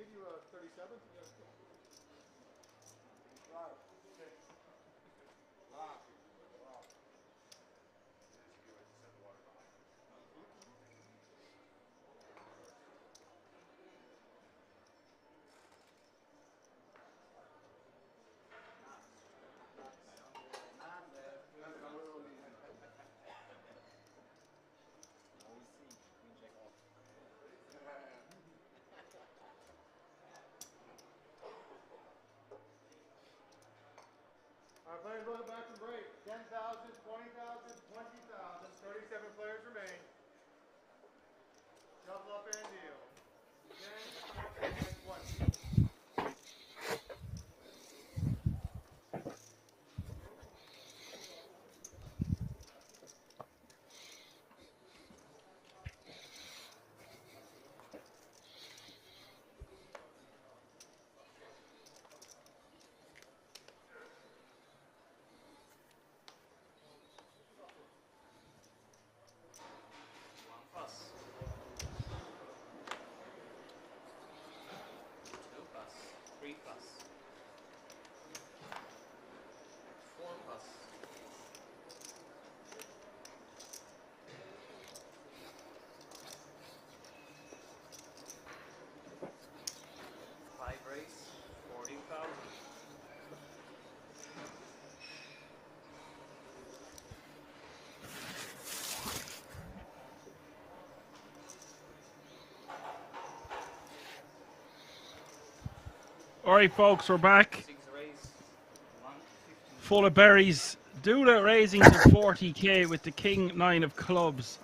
give you a 37. All right, players, welcome back from break. 10,000, 20,000, 20,000. 37 players remain. Shuffle up and deal. 10, and 20. All right, folks, we're back. Full of berries. Dula raising to 40k with the king 9 of clubs.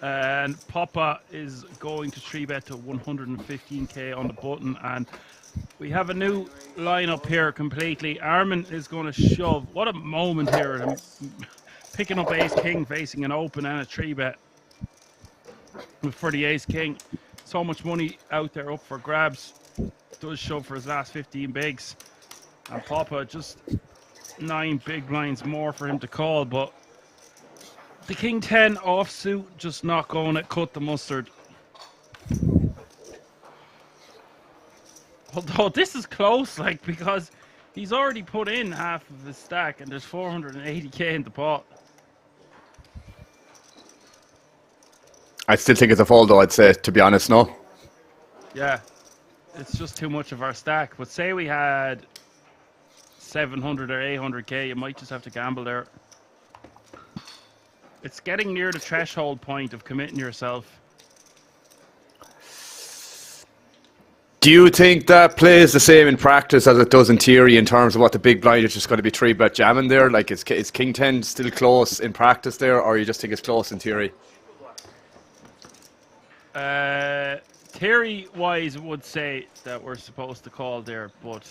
And Papa is going to 3-bet to 115k on the button. And we have a new lineup here completely. Armin is going to shove. What a moment here. Picking up ace king, facing an open and a 3-bet for the ace king. So much money out there up for grabs. Does shove for his last 15 bigs. And Papa just 9 big blinds more for him to call. But the king 10 offsuit just not going to cut the mustard. Although this is close, like, because he's already put in half of his stack and there's 480k in the pot. I still think it's a fold, though, I'd say, to be honest, no? Yeah, it's just too much of our stack. But say we had 700 or 800k, you might just have to gamble there. It's getting near the threshold point of committing yourself. Do you think that plays the same in practice as it does in theory in terms of what the big blind is just going to be 3-bet jamming there? Like, is king 10 still close in practice there, or you just think it's close in theory? Theory-wise, would say that we're supposed to call there, but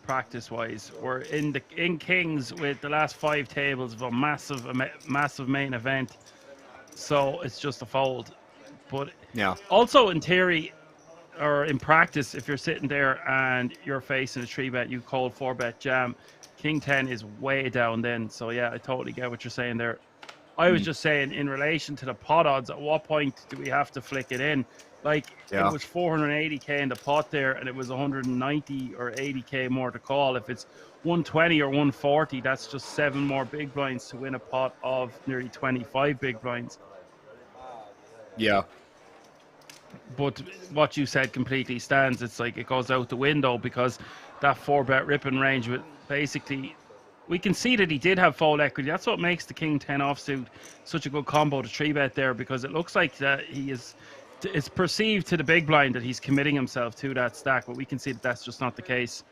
practice-wise, we're in kings with the last 5 tables of a massive main event, so it's just a fold. But yeah, also in theory or in practice, if you're sitting there and you're facing a 3-bet, you call 4-bet jam. King 10 is way down then, so yeah, I totally get what you're saying there. I was just saying, in relation to the pot odds, at what point do we have to flick it in? Like, it was 480k in the pot there, and it was 190 or 80k more to call. If it's 120 or 140, that's just 7 more big blinds to win a pot of nearly 25 big blinds. Yeah. But what you said completely stands. It's like it goes out the window because that 4-bet ripping range with basically... We can see that he did have fold equity. That's what makes the king 10 offsuit such a good combo to 3-bet there, because it looks like that he is... It's perceived to the big blind that he's committing himself to that stack, but we can see that that's just not the case.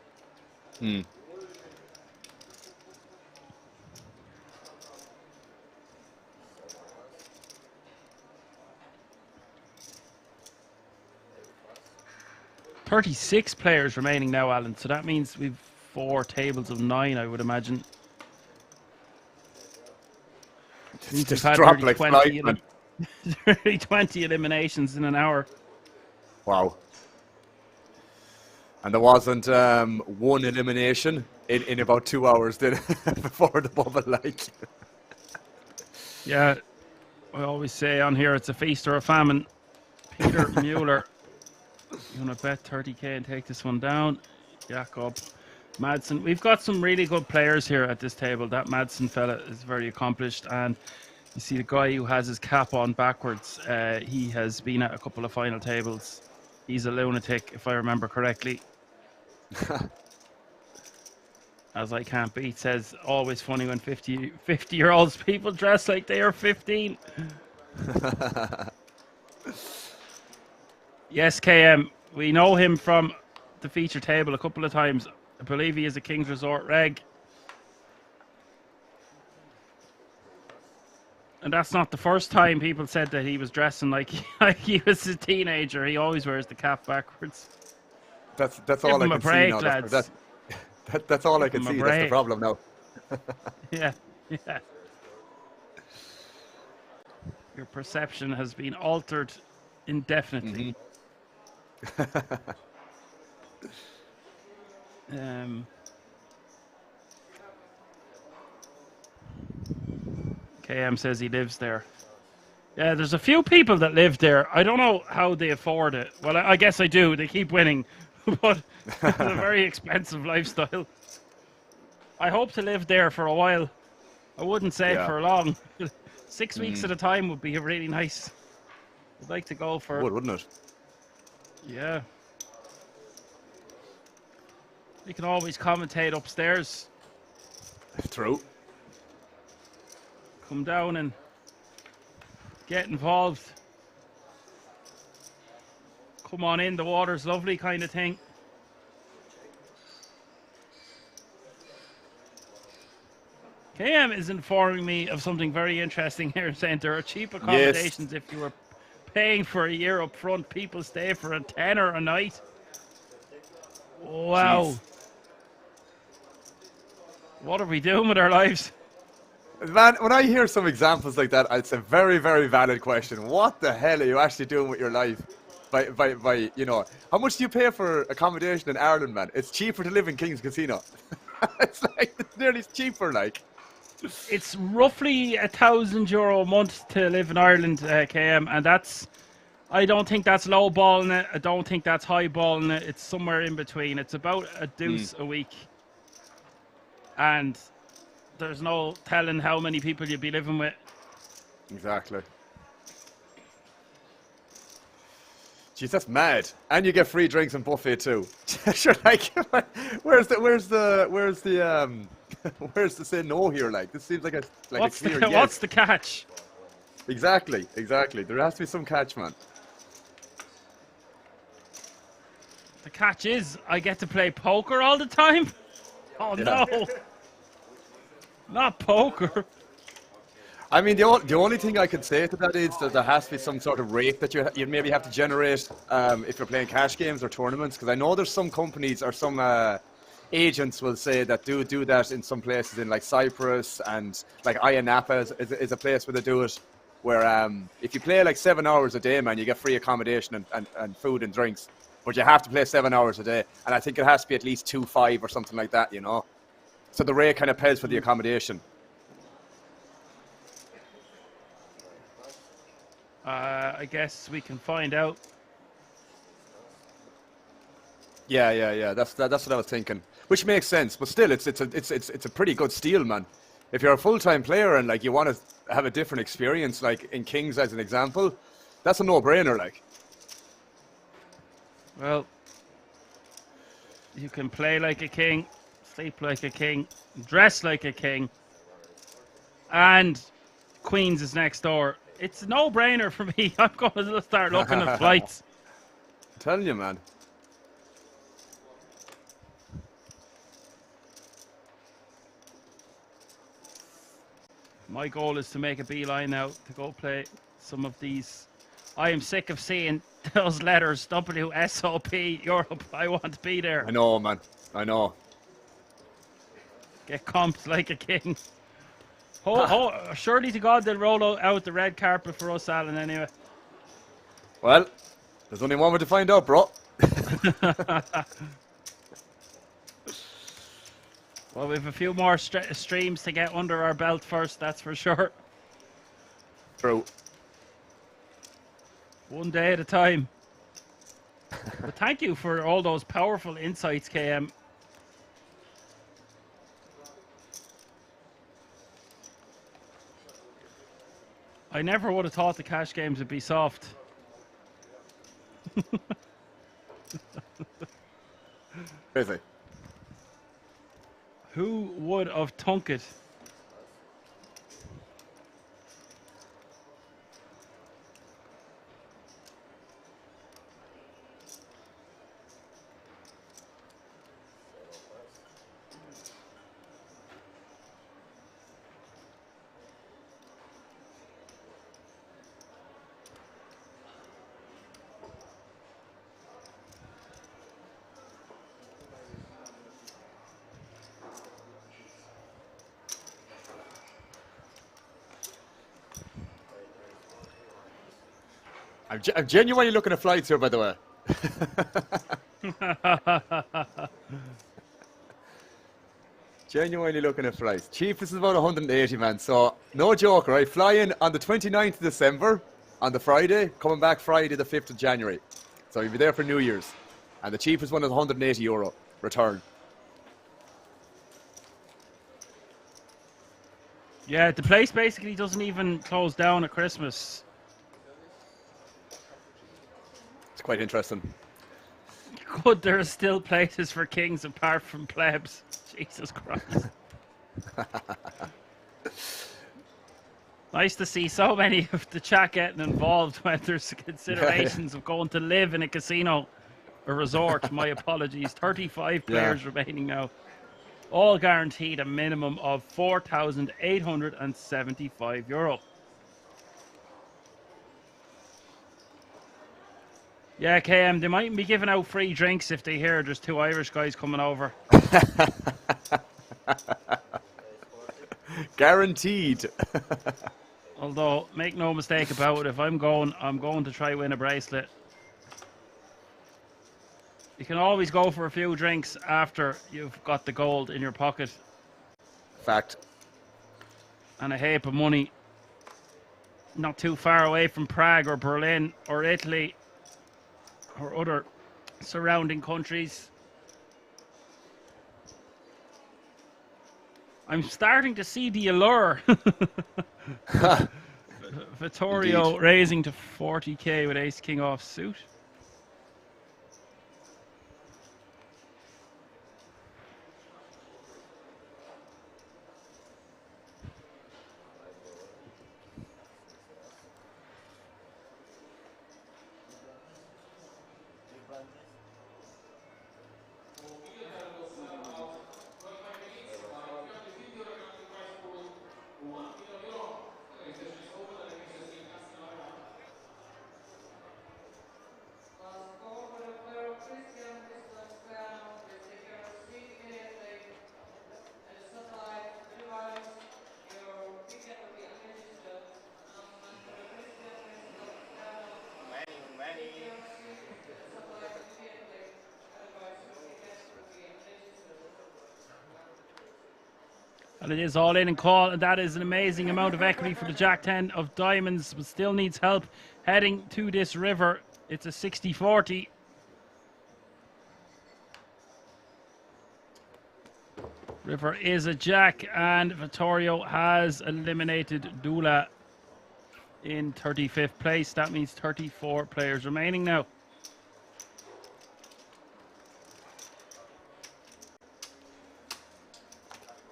36 players remaining now, Alan. So that means we've 4 tables of 9, I would imagine. Just we've had drop like 20, flight, 20 eliminations in an hour. Wow. And there wasn't one elimination in about 2 hours then before the bubble, like. Yeah, I always say on here it's a feast or a famine. Peter Mueller. You want to bet 30k and take this one down? Jakob Madsen. We've got some really good players here at this table. That Madsen fella is very accomplished, and you see the guy who has his cap on backwards. He has been at a couple of final tables. He's a lunatic, if I remember correctly. As I can't beat says, always funny when 50-year-olds people dress like they are 15. Yes, KM. We know him from the feature table a couple of times. I believe he is a King's Resort reg. And that's not the first time people said that he was dressing like he was a teenager. He always wears the cap backwards. That's Give all I him can a break, see now. lads. That's all I Give can him a see. That's the break. problem now. Yeah, yeah. Your perception has been altered indefinitely. KM says he lives there. Yeah, there's a few people that live there. I don't know how they afford it. Well, I guess I do. They keep winning. But it's a very expensive lifestyle. I hope to live there for a while. I wouldn't say for long. 6 weeks at a time would be really nice. I'd like to go for... Would, wouldn't it? Yeah. You can always commentate upstairs. True. Come down and get involved. Come on in, the water's lovely kind of thing. KM is informing me of something very interesting here, saying there are cheap accommodations if you were paying for a year up front. People stay for a tenner a night. Wow. Jeez. What are we doing with our lives? Man, when I hear some examples like that, it's a very, very valid question. What the hell are you actually doing with your life? By you know, how much do you pay for accommodation in Ireland, man? It's cheaper to live in King's Casino. It's like, it's nearly cheaper, like. It's roughly €1,000 a month to live in Ireland, KM, and that's... I don't think that's low balling it. I don't think that's high balling it. It's somewhere in between. It's about a deuce a week. And there's no telling how many people you'd be living with. Exactly. Jeez, that's mad. And you get free drinks and buffet too. Sure, like, where's the say no here? Like, this seems like a clear yes. What's the catch? Exactly. There has to be some catch, man. The catch is I get to play poker all the time. Oh no, not poker. I mean, the only thing I could say to that is that there has to be some sort of rate that you maybe have to generate if you're playing cash games or tournaments. Because I know there's some companies or some agents will say that do that in some places in like Cyprus, and like Ayia Napa is a place where they do it. Where if you play like 7 hours a day, man, you get free accommodation and food and drinks. But you have to play 7 hours a day, and I think it has to be at least 2.5 or something like that, you know. So the rate kind of pays for the accommodation. I guess we can find out. Yeah. That's what I was thinking. Which makes sense, but still, it's a pretty good steal, man. If you're a full-time player and like you want to have a different experience, like in Kings as an example, that's a no-brainer, like. Well, you can play like a king, sleep like a king, dress like a king, and Queens is next door. It's a no-brainer for me. I'm going to start looking at flights. I'm telling you, man. My goal is to make a beeline now to go play some of these. I am sick of seeing those letters, WSOP Europe. I want to be there. I know, man. I know. Get comped like a king. Surely to God they'll roll out the red carpet for us, Alan, anyway. Well, there's only one way to find out, bro. Well, we have a few more streams to get under our belt first, that's for sure. True. One day at a time. But thank you for all those powerful insights, KM. I never would have thought the cash games would be soft. Crazy. Who would have thunk it? I'm genuinely looking at flights here, by the way. Genuinely looking at flights. Cheapest is about 180, man. So, no joke, right? Flying on the 29th of December, on the Friday, coming back Friday the 5th of January. So you'll be there for New Year's. And the cheapest one is €180 return. Yeah, the place basically doesn't even close down at Christmas. It's quite interesting. Good, there are still places for kings apart from plebs. Jesus Christ. Nice to see so many of the chat getting involved when there's considerations of going to live in a casino or resort. My apologies. 35 players remaining now. All guaranteed a minimum of €4,875. Yeah, KM, they mightn't be giving out free drinks if they hear there's two Irish guys coming over. Guaranteed. Although, make no mistake about it, if I'm going to try win a bracelet. You can always go for a few drinks after you've got the gold in your pocket. Fact. And a heap of money. Not too far away from Prague or Berlin or Italy or other surrounding countries. I'm starting to see the allure. Vittorio Indeed. raising to 40k with ace king off suit. And it is all in and call, and that is an amazing amount of equity for the Jack 10 of diamonds, but still needs help heading to this river. It's a 60-40. River is a jack, and Vittorio has eliminated Dula in 35th place. That means 34 players remaining now.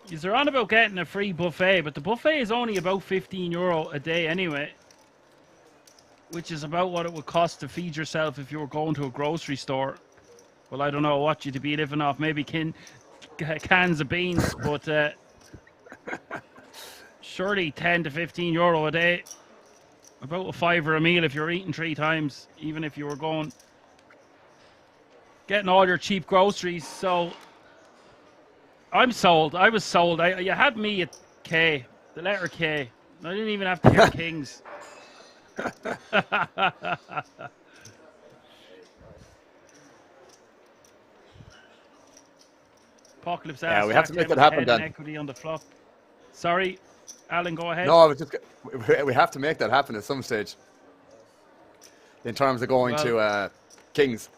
They're on about getting a free buffet, but the buffet is only about €15 a day anyway, which is about what it would cost to feed yourself if you were going to a grocery store. Well, I don't know what you'd be living off, maybe cans of beans, but surely 10 to €15 a day, about a fiver a meal if you're eating 3 times, even if you were getting all your cheap groceries. So I'm sold. I was sold. You had me at K, the letter K. I didn't even have to hear kings. Apocalypse. Yeah, we have to make that happen, Dan. Equity on the flop. Sorry, Alan, go ahead. No, I was just. We have to make that happen at some stage. in terms of going to Kings.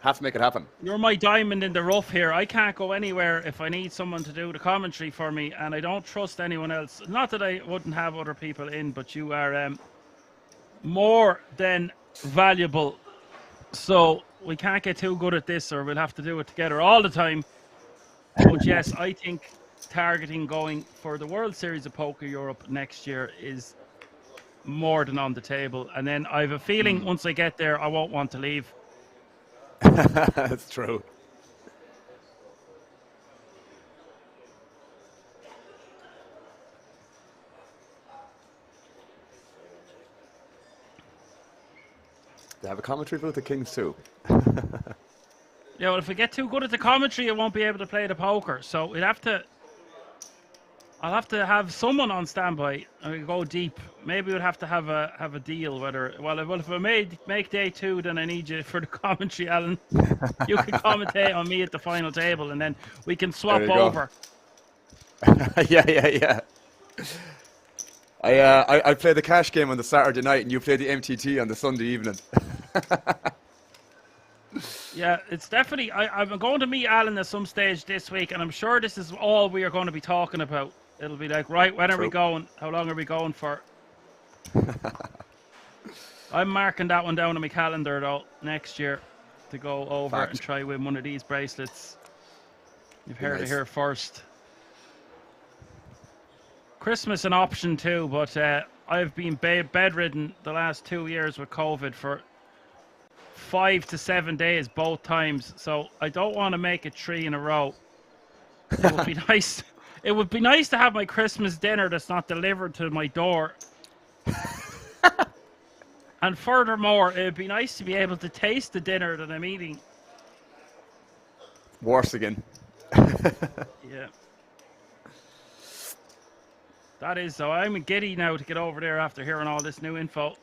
Have to make it happen. You're my diamond in the rough here. I can't go anywhere if I need someone to do the commentary for me, and I don't trust anyone else. Not that I wouldn't have other people in, but you are more than valuable. So we can't get too good at this, or we'll have to do it together all the time. But yes, I think targeting going for the World Series of Poker Europe next year is more than on the table. And then I have a feeling once I get there, I won't want to leave. That's true. They have a commentary booth at Kings too. Yeah, well, if we get too good at the commentary, I won't be able to play the poker. So we'll have to. I'll have to have someone on standby and go deep. Maybe we'll have to have a deal. Whether if I make day 2, then I need you for the commentary, Alan. You can commentate on me at the final table, and then we can swap over. Yeah. I play the cash game on the Saturday night, and you play the MTT on the Sunday evening. Yeah, it's definitely. I'm going to meet Alan at some stage this week, and I'm sure this is all we are going to be talking about. It'll be like, right, when are we going? How long are we going for? I'm marking that one down on my calendar, though, next year to go over and try win one of these bracelets. You've heard it here first. Christmas an option too, but I've been bedridden the last 2 years with COVID for 5 to 7 days both times, so I don't want to make it 3 in a row. It would be nice. It would be nice to have my Christmas dinner that's not delivered to my door. And furthermore, it would be nice to be able to taste the dinner that I'm eating. Worse again. Yeah. That is, so I'm giddy now to get over there after hearing all this new info.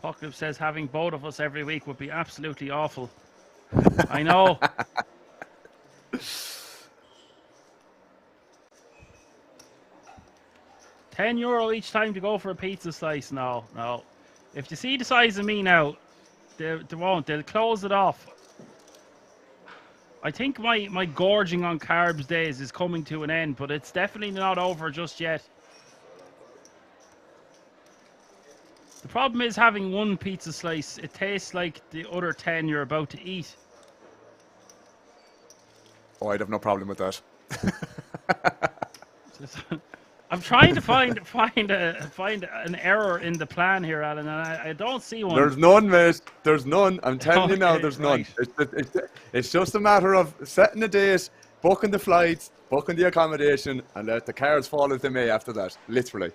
Pockliff says having both of us every week would be absolutely awful. I know. €10 each time to go for a pizza slice. No. If you see the size of me now, they won't. They'll close it off. I think my gorging on carbs days is coming to an end, but it's definitely not over just yet. The problem is having one pizza slice. It tastes like the other 10 you're about to eat. Oh, I'd have no problem with that. I'm trying to find an error in the plan here, Alan, and I don't see one. There's none, mate. There's none. I'm telling you now, there's none. It's just a matter of setting a date, booking the flights, booking the accommodation, and let the cards fall as they may after that. Literally.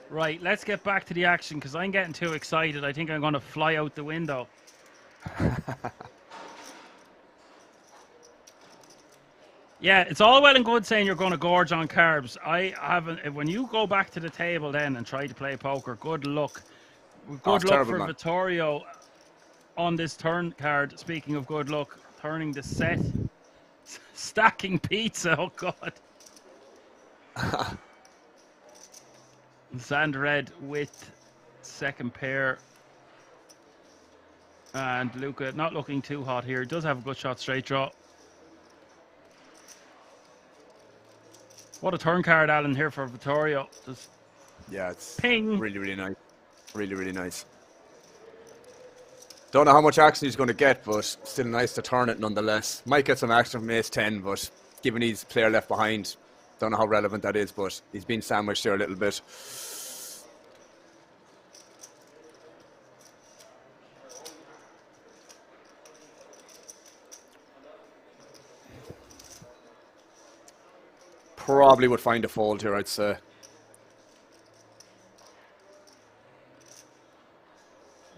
Right, let's get back to the action because I'm getting too excited. I think I'm going to fly out the window. Yeah, it's all well and good saying you're going to gorge on carbs. I haven't. When you go back to the table then and try to play poker, good luck. Good luck for Vittorio on this turn card. Speaking of good luck, turning the set, stacking pizza. Oh God. Sand red with second pair. And Luca not looking too hot here. Does have a good shot straight draw. What a turn card, Alan, here for Vittorio. Just it's ping. Really, really nice. Really, really nice. Don't know how much action he's going to get, but still nice to turn it nonetheless. Might get some action from ace-10, but given he's player left behind, don't know how relevant that is, but he's been sandwiched there a little bit. Probably would find a fold here, I'd say.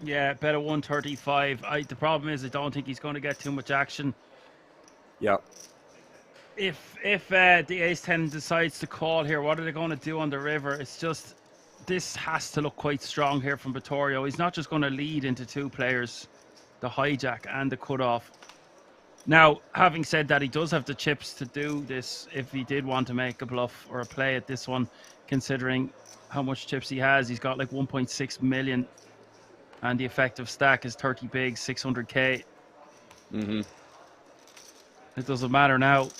Yeah, bet at 135. The problem is I don't think he's going to get too much action. Yeah. If the ace-10 decides to call here, what are they going to do on the river? It's just, this has to look quite strong here from Vittorio. He's not just going to lead into two players, the hijack and the cutoff. Now, having said that, he does have the chips to do this if he did want to make a bluff or a play at this one, considering how much chips he has. He's got like 1.6 million, and the effective stack is 30 bigs, 600k. Mm-hmm. It doesn't matter now.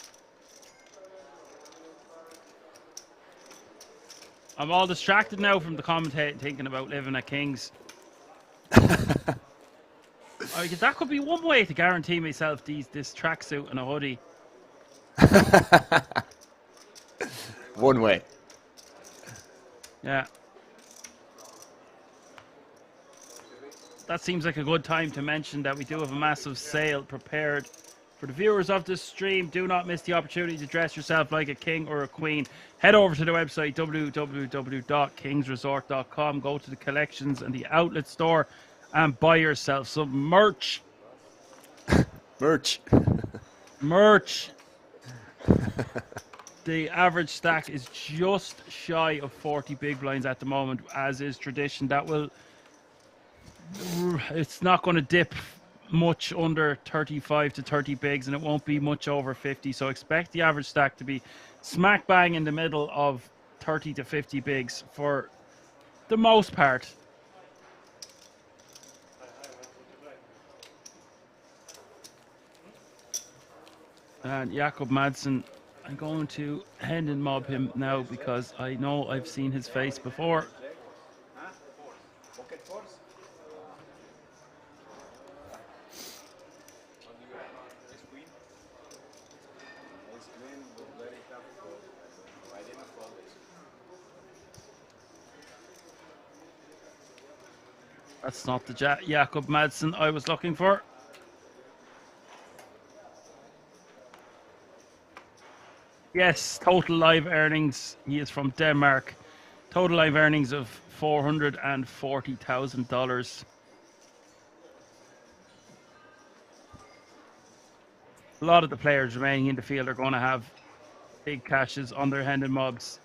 I'm all distracted now from the commentating, thinking about living at King's. Because that could be one way to guarantee myself this tracksuit and a hoodie. One way. Yeah. That seems like a good time to mention that we do have a massive sale prepared for the viewers of this stream. Do not miss the opportunity to dress yourself like a king or a queen. Head over to the website www.kingsresort.com. Go to the collections and the outlet store and buy yourself some merch. Merch. Merch. The average stack is just shy of 40 big blinds at the moment, as is tradition. It's not going to dip much under 35 to 30 bigs, and it won't be much over 50. So expect the average stack to be smack bang in the middle of 30 to 50 bigs for the most part. And Jakob Madsen, I'm going to hand and mob him now because I know I've seen his face before. That's not the Jakob Madsen I was looking for. Yes, total live earnings. He is from Denmark. Total live earnings of $440,000. A lot of the players remaining in the field are going to have big cashes on their hand and mobs.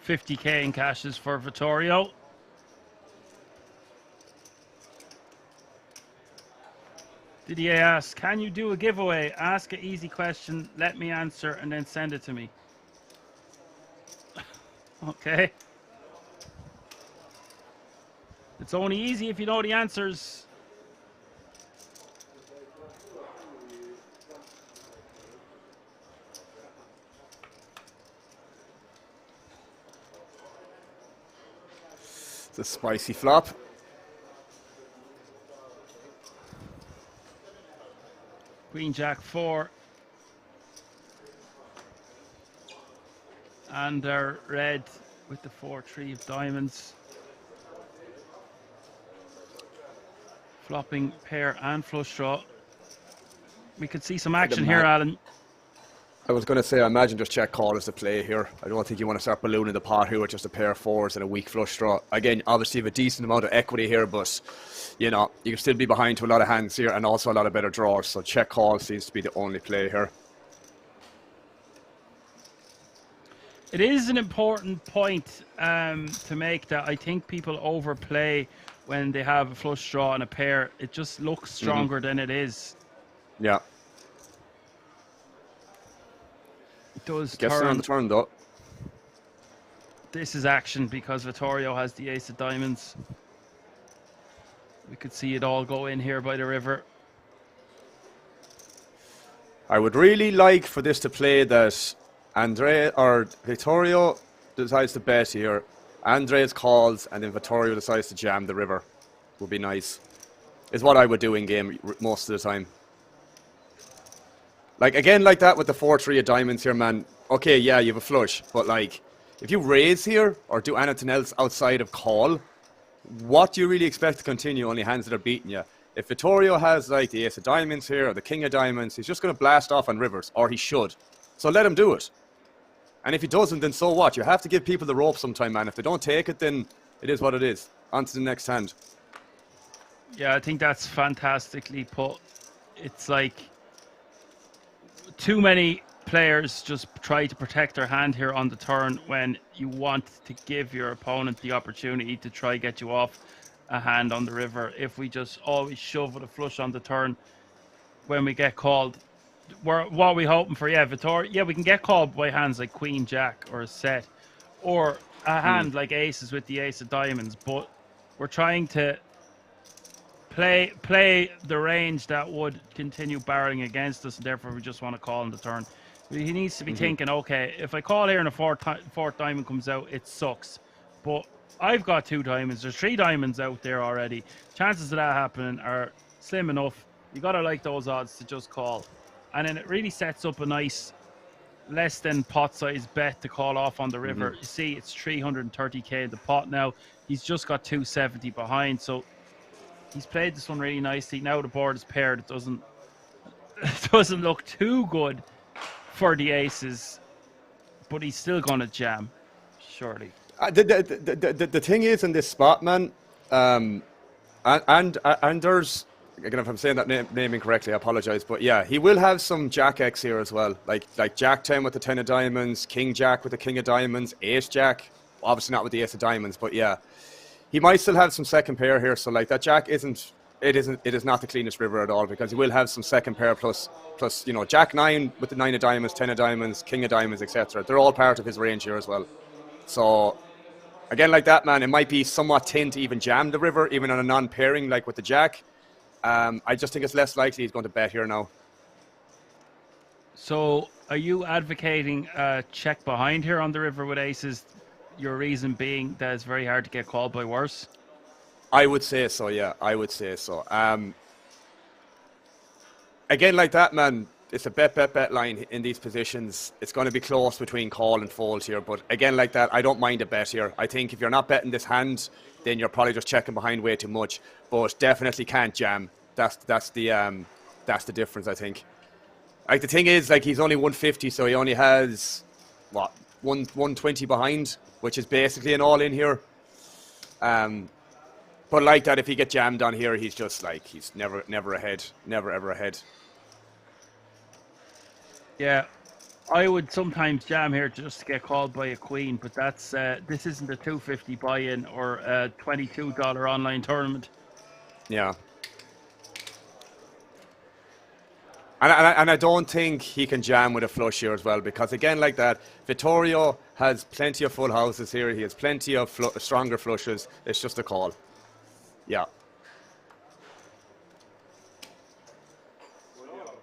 $50K in cashes for Vittorio. Didier asks, can you do a giveaway? Ask an easy question, let me answer, and then send it to me. Okay. It's only easy if you know the answers. It's a spicy flop. Queen Jack 4. And they're red with the 4-3 of diamonds. Flopping pair and flush draw. We could see some action here, Alan. I was going to say, I imagine just check call is the play here. I don't think you want to start ballooning the pot here with just a pair of fours and a weak flush draw. Again, obviously you have a decent amount of equity here, but you know, you can still be behind to a lot of hands here and also a lot of better drawers. So check call seems to be the only play here. It is an important point to make that I think people overplay when they have a flush draw and a pair. It just looks stronger than it is. Yeah. It does Gets turn. on the turn though. This is action because Vittorio has the ace of diamonds. We could see it all go in here by the river. I would really like for this to play that Andre or Vittorio decides to bet here. Andres calls and then Vittorio decides to jam the river. Would be nice. Is what I would do in game most of the time. Like again, like that with the 4-3 of diamonds here, man. Okay, yeah, you have a flush, but like if you raise here or do anything else outside of call, what do you really expect to continue? Only hands that are beating you. If Vittorio has like the ace of diamonds here or the king of diamonds, he's just going to blast off on rivers, or he should. So let him do it. And if he doesn't, then so what? You have to give people the rope sometime, man. If they don't take it, then it is what it is. On to the next hand. Yeah, I think that's fantastically put. It's like too many players just try to protect their hand here on the turn when you want to give your opponent the opportunity to try get you off a hand on the river. If we just always shove with a flush on the turn when we get called, what are we hoping for? Yeah, Vittoria. Yeah, we can get called by hands like Queen Jack or a set, or a hand like aces with the ace of diamonds. But we're trying to play the range that would continue barreling against us, and therefore we just want to call on the turn. He needs to be thinking, okay, if I call here and a fourth diamond comes out, it sucks. But I've got 2 diamonds. There's 3 diamonds out there already. Chances of that happening are slim enough. You got to like those odds to just call. And then it really sets up a nice less than pot size bet to call off on the river. You see, it's 330k in the pot now. He's just got 270 behind. So he's played this one really nicely. Now the board is paired. It doesn't look too good for the aces, but he's still going to jam, surely. The thing is in this spot, man, and there's, again, if I'm saying that name incorrectly, I apologize, but yeah, he will have some Jack X here as well, like Jack 10 with the 10 of diamonds, King Jack with the King of diamonds, Ace Jack, obviously not with the Ace of diamonds, but yeah, he might still have some second pair here. So like that Jack it is not the cleanest river at all, because he will have some second pair plus you know, Jack 9 with the 9 of diamonds, 10 of diamonds, King of diamonds, etc. They're all part of his range here as well. So again, like that, man, it might be somewhat thin to even jam the river, even on a non-pairing like with the Jack. I just think it's less likely he's going to bet here now. So are you advocating a check behind here on the river with aces? Your reason being that it's very hard to get called by worse? I would say so, yeah. I would say so. Again, like that, man, it's a bet line in these positions. It's going to be close between call and fold here. But again, like that, I don't mind a bet here. I think if you're not betting this hand, then you're probably just checking behind way too much. But definitely can't jam. That's the difference, I think. Like the thing is, like he's only 150, so he only has what 120 behind, which is basically an all-in here. But like that, if he gets jammed on here, he's just like he's never ahead, never ever ahead. Yeah, I would sometimes jam here just to get called by a queen, but that's this isn't a 250 buy-in or a $22 online tournament. Yeah. And I don't think he can jam with a flush here as well, because again, like that, Vittorio has plenty of full houses here. He has plenty of stronger flushes. It's just a call. Yeah.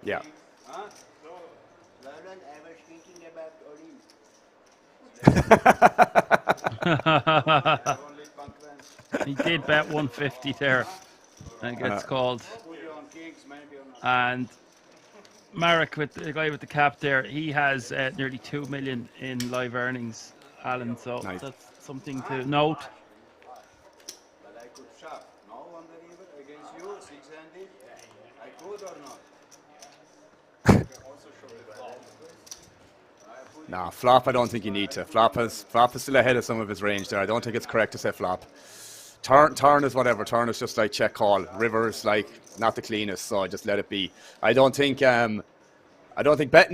Yeah. He did bet 150 there and gets called. And Marek, with the guy with the cap there, he has nearly 2 million in live earnings, Alan. So nice. That's something to note. But I could shove. No, on the river against you, 6-handed. I could or not? Nah, flop, I don't think you need to. Flop is still ahead of some of his range there. I don't think it's correct to say flop. Turn is whatever. Turn is just like check call. River is like not the cleanest, so I just let it be. I don't think betting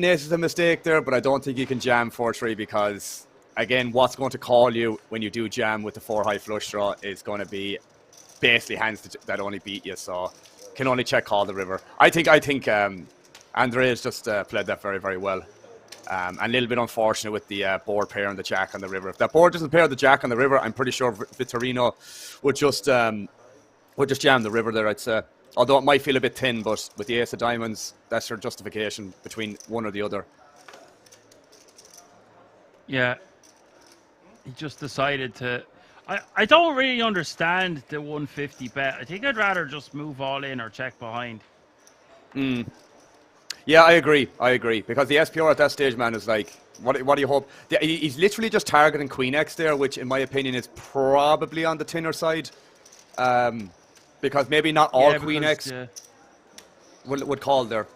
ace is a mistake there, but I don't think you can jam 4-3, because again, what's going to call you when you do jam with the 4 high flush draw is going to be basically hands that only beat you, so can only check call the river. I think Andreas just played that very, very well. And a little bit unfortunate with the board pair and the Jack on the river. If that board doesn't pair the Jack on the river, I'm pretty sure Vittorino would just jam the river there, I'd say. Although it might feel a bit thin, but with the ace of diamonds, that's your justification between one or the other. Yeah. He just decided to... I don't really understand the 150 bet. I think I'd rather just move all in or check behind. Yeah, I agree, because the SPR at that stage, man, is like, what do you hope? He's literally just targeting Queen X there, which in my opinion is probably on the thinner side, because maybe not all Queen X would call there.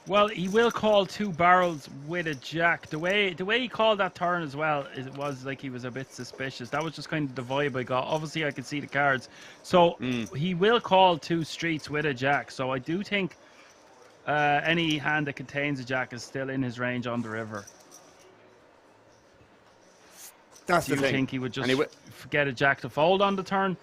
Well, he will call 2 barrels with a jack. The way he called that turn as well, it was like he was a bit suspicious. That was just kind of the vibe I got. Obviously, I could see the cards. So he will call 2 streets with a jack. So I do think any hand that contains a jack is still in his range on the river. That's do the you thing. think he would just get a jack to fold on the turn?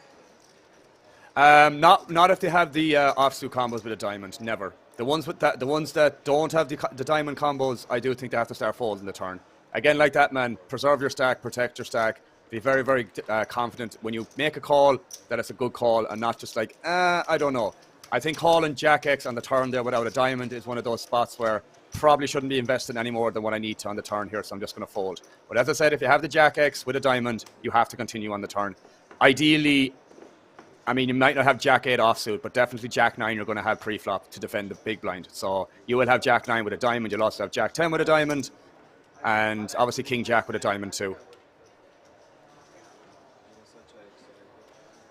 Not if they have the offsuit combos with a diamond. Never. The ones that don't have the diamond combos, I do think they have to start folding the turn. Again, like that, man. Preserve your stack, protect your stack. Be very, very confident when you make a call that it's a good call, and not just like, I don't know. I think calling Jack X on the turn there without a diamond is one of those spots where probably shouldn't be investing any more than what I need to on the turn here, so I'm just going to fold. But as I said, if you have the Jack X with a diamond, you have to continue on the turn. Ideally, I mean, you might not have Jack 8 offsuit, but definitely Jack 9 you're going to have pre-flop to defend the big blind. So you will have Jack 9 with a diamond, you'll also have Jack 10 with a diamond, and obviously King Jack with a diamond too.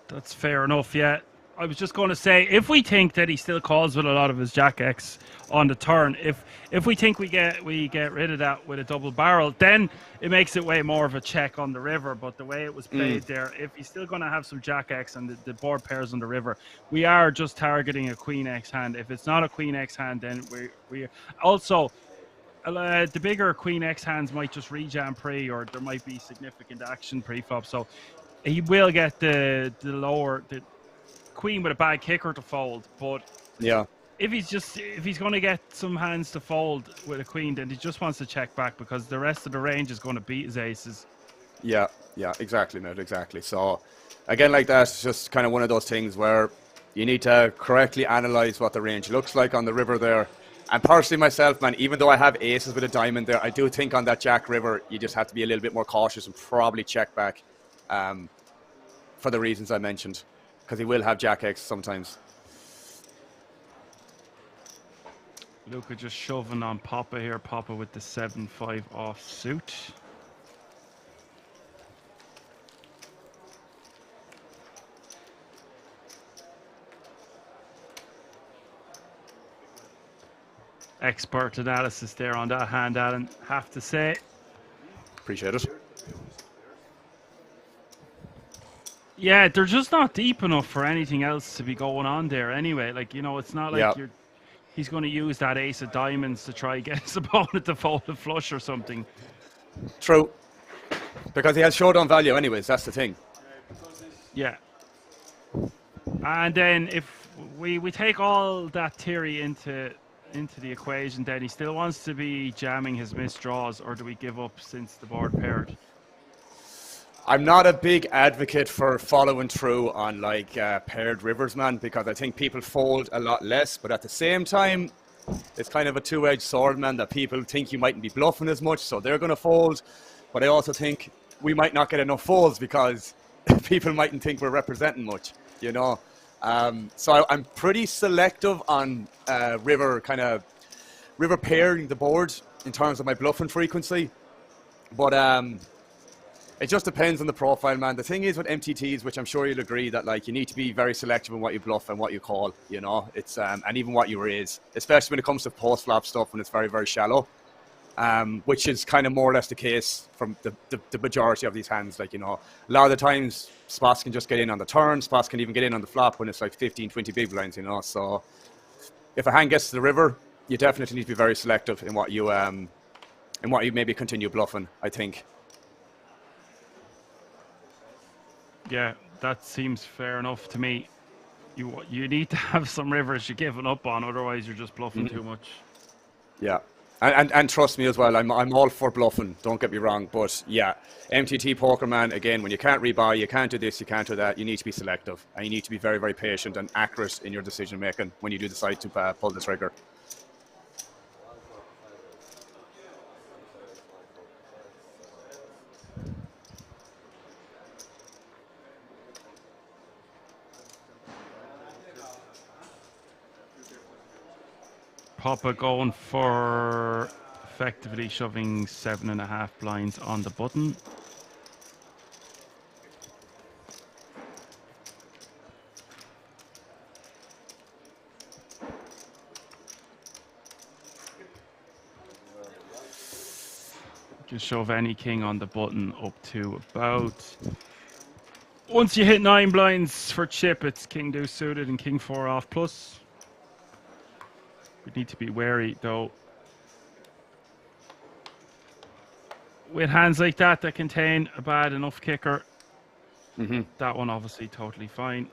That's fair enough, yeah. I was just going to say, if we think that he still calls with a lot of his Jack X on the turn, if we think we get rid of that with a double barrel, then it makes it way more of a check on the river. But the way it was played there, if he's still going to have some Jack X and the board pairs on the river, we are just targeting a Queen X hand. If it's not a Queen X hand, then we also the bigger Queen X hands might just rejam pre, or there might be significant action pre-flop. So he will get the Queen with a bad kicker to fold, but yeah, if he's going to get some hands to fold with a Queen, then he just wants to check back, because the rest of the range is going to beat his aces. Yeah, exactly, mate, exactly. So again, like that, it's just kind of one of those things where you need to correctly analyze what the range looks like on the river there. And personally myself, man, even though I have aces with a diamond there, I do think on that Jack river you just have to be a little bit more cautious and probably check back for the reasons I mentioned, because he will have Jack X sometimes. Luca just shoving on Papa here. Papa with the 7-5 offsuit. Expert analysis there on that hand, Alan, have to say. Appreciate it. Yeah, they're just not deep enough for anything else to be going on there anyway. Like, you know, it's not like he's going to use that ace of diamonds to try get his opponent to fold a flush or something. True. Because he has showdown value anyways, that's the thing. Yeah. And then if we take all that theory into the equation, then he still wants to be jamming his missed draws, or do we give up since the board paired? I'm not a big advocate for following through on like paired rivers, man, because I think people fold a lot less, but at the same time, it's kind of a two-edged sword, man, that people think you mightn't be bluffing as much, so they're going to fold. But I also think we might not get enough folds because people mightn't think we're representing much, you know. So I'm pretty selective on river pairing the board in terms of my bluffing frequency. But it just depends on the profile, man. The thing is with MTTs, which I'm sure you'll agree, that like you need to be very selective in what you bluff and what you call, you know. It's and even what you raise, especially when it comes to post-flop stuff when it's very, very shallow, which is kind of more or less the case from the majority of these hands. Like, you know, a lot of the times spots can just get in on the turn, spots can even get in on the flop when it's like 15, 20 big blinds, you know. So if a hand gets to the river, you definitely need to be very selective in what you maybe continue bluffing, I think. Yeah, that seems fair enough to me. You need to have some rivers you're giving up on, otherwise you're just bluffing too much. Yeah, and trust me as well, I'm all for bluffing, don't get me wrong, but yeah, MTT poker, man, again, when you can't rebuy, you can't do this, you can't do that, you need to be selective, and you need to be very, very patient and accurate in your decision making when you do decide to pull the trigger. Papa going for effectively shoving 7.5 blinds on the button. can shove any king on the button up to about... Once you hit 9 blinds for chip, it's king deuce suited and king 4 off plus. We need to be wary though. With hands like that that contain a bad enough kicker, that one obviously totally fine.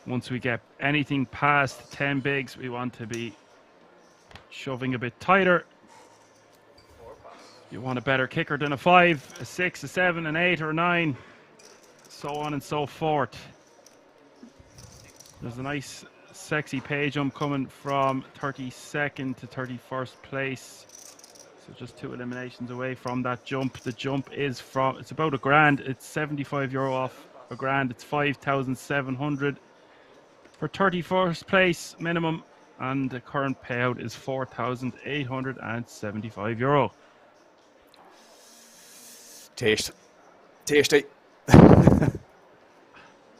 Once we get anything past 10 bigs, we want to be shoving a bit tighter. You want a better kicker than a 5, a 6, a 7, an 8, or a 9, so on and so forth. There's a nice, sexy pay jump coming from 32nd to 31st place. So just 2 eliminations away from that jump. The jump is from, it's about £1,000. It's €75 off £1,000. It's 5,700 for 31st place minimum. And the current payout is €4,875. Tasty.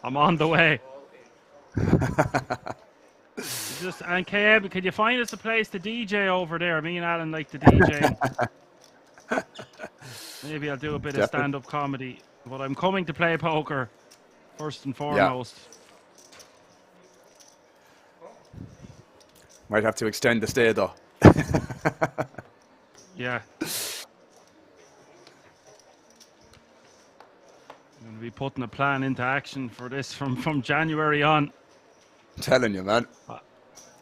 I'm on the way. Just and KM, could you find us a place to DJ over there? Me and Alan like to DJ. Maybe I'll do a bit of stand-up comedy, but I'm coming to play poker first and foremost. Might have to extend the stay though. Yeah. I'm going to be putting a plan into action for this from January on. I'm telling you, man.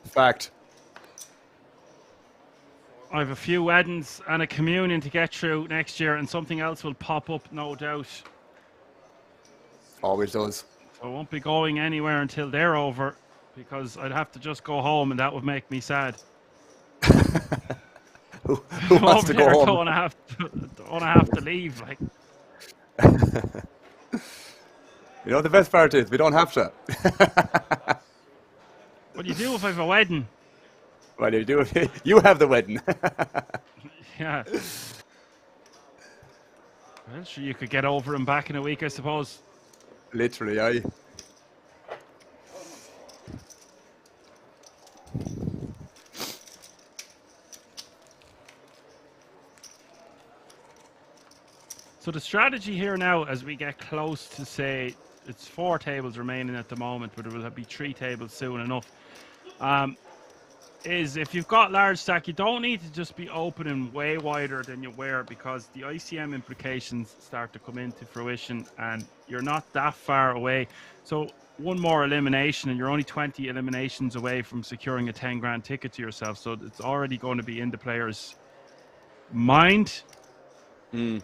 Fact. I have a few weddings and a communion to get through next year, and something else will pop up, no doubt. Always does. So I won't be going anywhere until they're over, because I'd have to just go home, and that would make me sad. Who wants to go home? Don't want to have to leave. Like. You know the best part is we don't have to. What do you do if I have a wedding? What do you do if you have the wedding? Yeah. Well, sure, you could get over and back in a week, I suppose. Literally, aye. So the strategy here now, as we get close to, say, it's 4 tables remaining at the moment, but it will be 3 tables soon enough, is if you've got large stack, you don't need to just be opening way wider than you were, because the ICM implications start to come into fruition and you're not that far away. So one more elimination and you're only 20 eliminations away from securing a 10 grand ticket to yourself. So it's already going to be in the player's mind. Mm.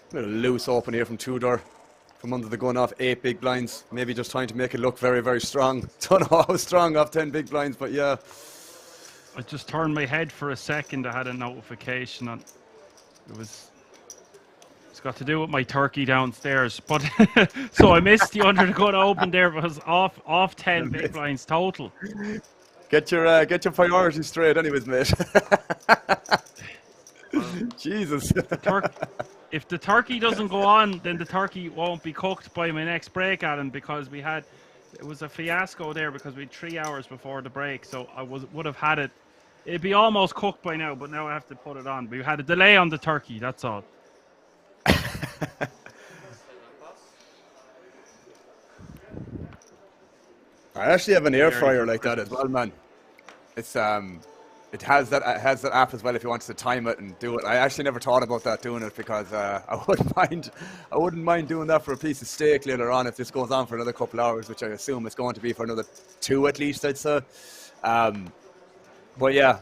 A little loose open here from Tudor, from under the gun off 8 big blinds. Maybe just trying to make it look very, very strong. Don't know how strong off 10 big blinds, but yeah. I just turned my head for a second. I had a notification on. It's got to do with my turkey downstairs, but so I missed the under the gun open there, because off 10 big blinds total. Get your priorities straight, anyways, mate. Jesus. If the turkey doesn't go on, then the turkey won't be cooked by my next break, Alan, because it was a fiasco there, because we had 3 hours before the break, so I would have had it. It'd be almost cooked by now, but now I have to put it on. We had a delay on the turkey, that's all. I actually have an air fryer like that as well, man. It's it has that app as well if you wanted to time it and do it. I actually never thought about that, doing it, because I wouldn't mind doing that for a piece of steak later on if this goes on for another couple of hours, which I assume it's going to be for another 2 at least, I'd say. But yeah,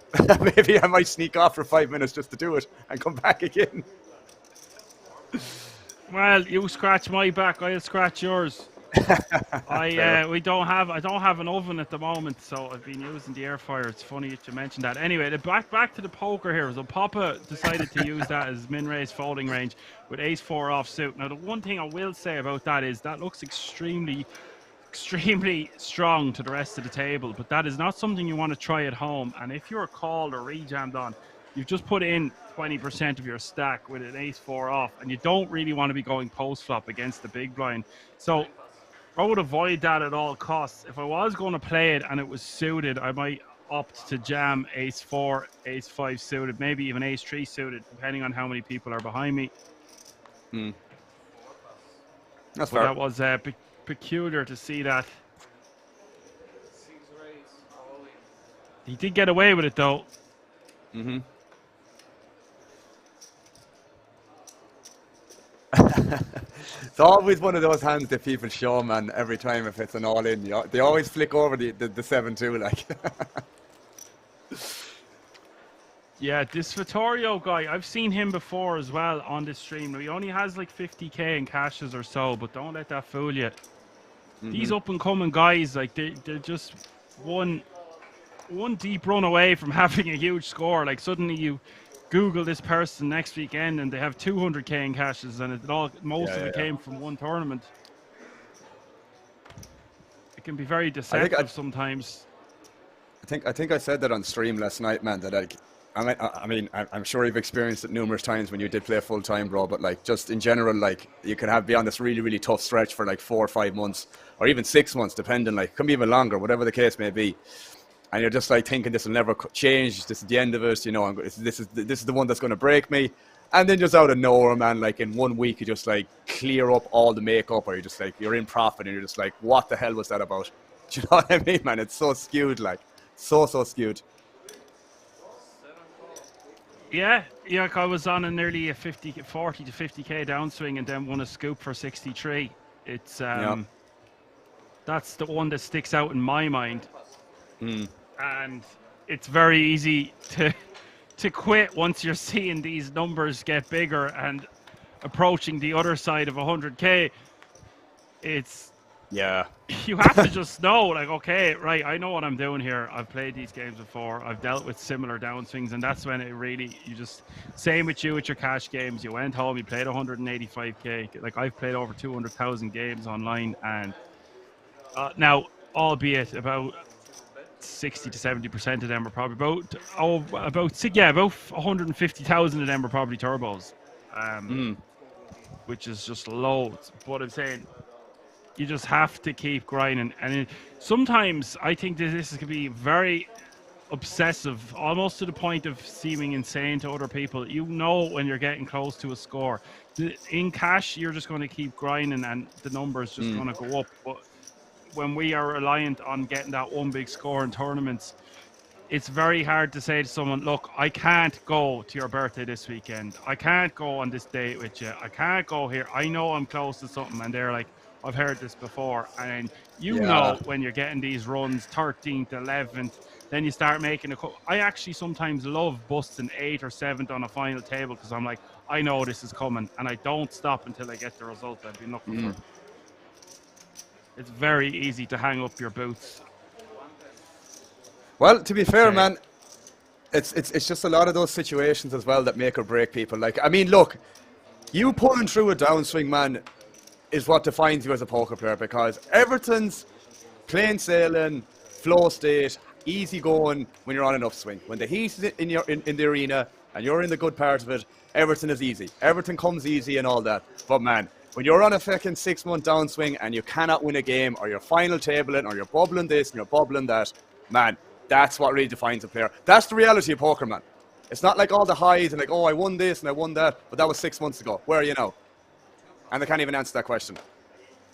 maybe I might sneak off for 5 minutes just to do it and come back again. Well, you scratch my back, I'll scratch yours. I don't have an oven at the moment, so I've been using the air fryer. It's funny that you mentioned that. Anyway, back to the poker here. So Papa decided to use that as min-raise folding range with ace-4 offsuit. Now the one thing I will say about that is that looks extremely strong to the rest of the table, but that is not something you want to try at home. And if you're called or rejammed on, you've just put in 20% of your stack with an ace-4 off, and you don't really want to be going post-flop against the big blind. So I would avoid that at all costs. If I was going to play it and it was suited, I might opt to jam ace-4, ace-5 suited, maybe even ace-3 suited, depending on how many people are behind me. That's fair. fair. That was peculiar to see that. He did get away with it, though. It's always one of those hands that people show, man, every time if it's an all-in. They always flick over the 7-2, like. Yeah, this Vittorio guy, I've seen him before as well on this stream. He only has like 50k in cashes or so, but don't let that fool you. These up-and-coming guys, like, they're just one deep run away from having a huge score. Like, suddenly you Google this person next weekend and they have 200k in cashes, and most of it came from one tournament. It can be very deceptive sometimes. I think I said that on stream last night, man, that like, I mean, I'm sure you've experienced it numerous times when you did play full time, bro. But like, just in general, like, you can be on this really, really tough stretch for like 4 or 5 months, or even 6 months, depending. Like, can be even longer, whatever the case may be. And you're just like thinking this will never change. This is the end of it, you know. This is the one that's going to break me. And then just out of nowhere, man, like in 1 week, you just like clear up all the makeup, or you just like you're in profit, and you're just like, what the hell was that about? Do you know what I mean, man? It's so skewed, like so skewed. Yeah, like I was on a nearly a 40 to 50k downswing and then won a scoop for 63. It's that's the one that sticks out in my mind. And it's very easy to quit once you're seeing these numbers get bigger and approaching the other side of 100k. You have to just know, like, okay, right, I know what I'm doing here. I've played these games before. I've dealt with similar downswings, and that's when it really, same with you with your cash games. You went home, you played 185k. Like, I've played over 200,000 games online, and now, albeit about 60 to 70% of them are probably about 150,000 of them are probably turbos, which is just loads. But I'm saying, you just have to keep grinding. And sometimes I think this can be very obsessive, almost to the point of seeming insane to other people. You know when you're getting close to a score. In cash, you're just going to keep grinding and the number is just going to go up. But when we are reliant on getting that one big score in tournaments, it's very hard to say to someone, look, I can't go to your birthday this weekend. I can't go on this date with you. I can't go here. I know I'm close to something. And they're like, I've heard this before. And you know when you're getting these runs, 13th, 11th, then you start making I actually sometimes love busting 8th or 7th on a final table because I'm like, I know this is coming. And I don't stop until I get the result I've been looking for. It's very easy to hang up your boots. Well, to be fair, man, it's just a lot of those situations as well that make or break people. Like, I mean, look, you pulling through a downswing, man, is what defines you as a poker player, because everything's plain sailing, flow state, easy going when you're on an upswing. When the heat is in the arena and you're in the good part of it, everything is easy. Everything comes easy and all that. But man, when you're on a fucking 6-month downswing and you cannot win a game, or you're final tabling, or you're bubbling this and you're bubbling that, man, that's what really defines a player. That's the reality of poker, man. It's not like all the highs and like, oh, I won this and I won that, but that was 6 months ago. Where are you now? And they can't even answer that question.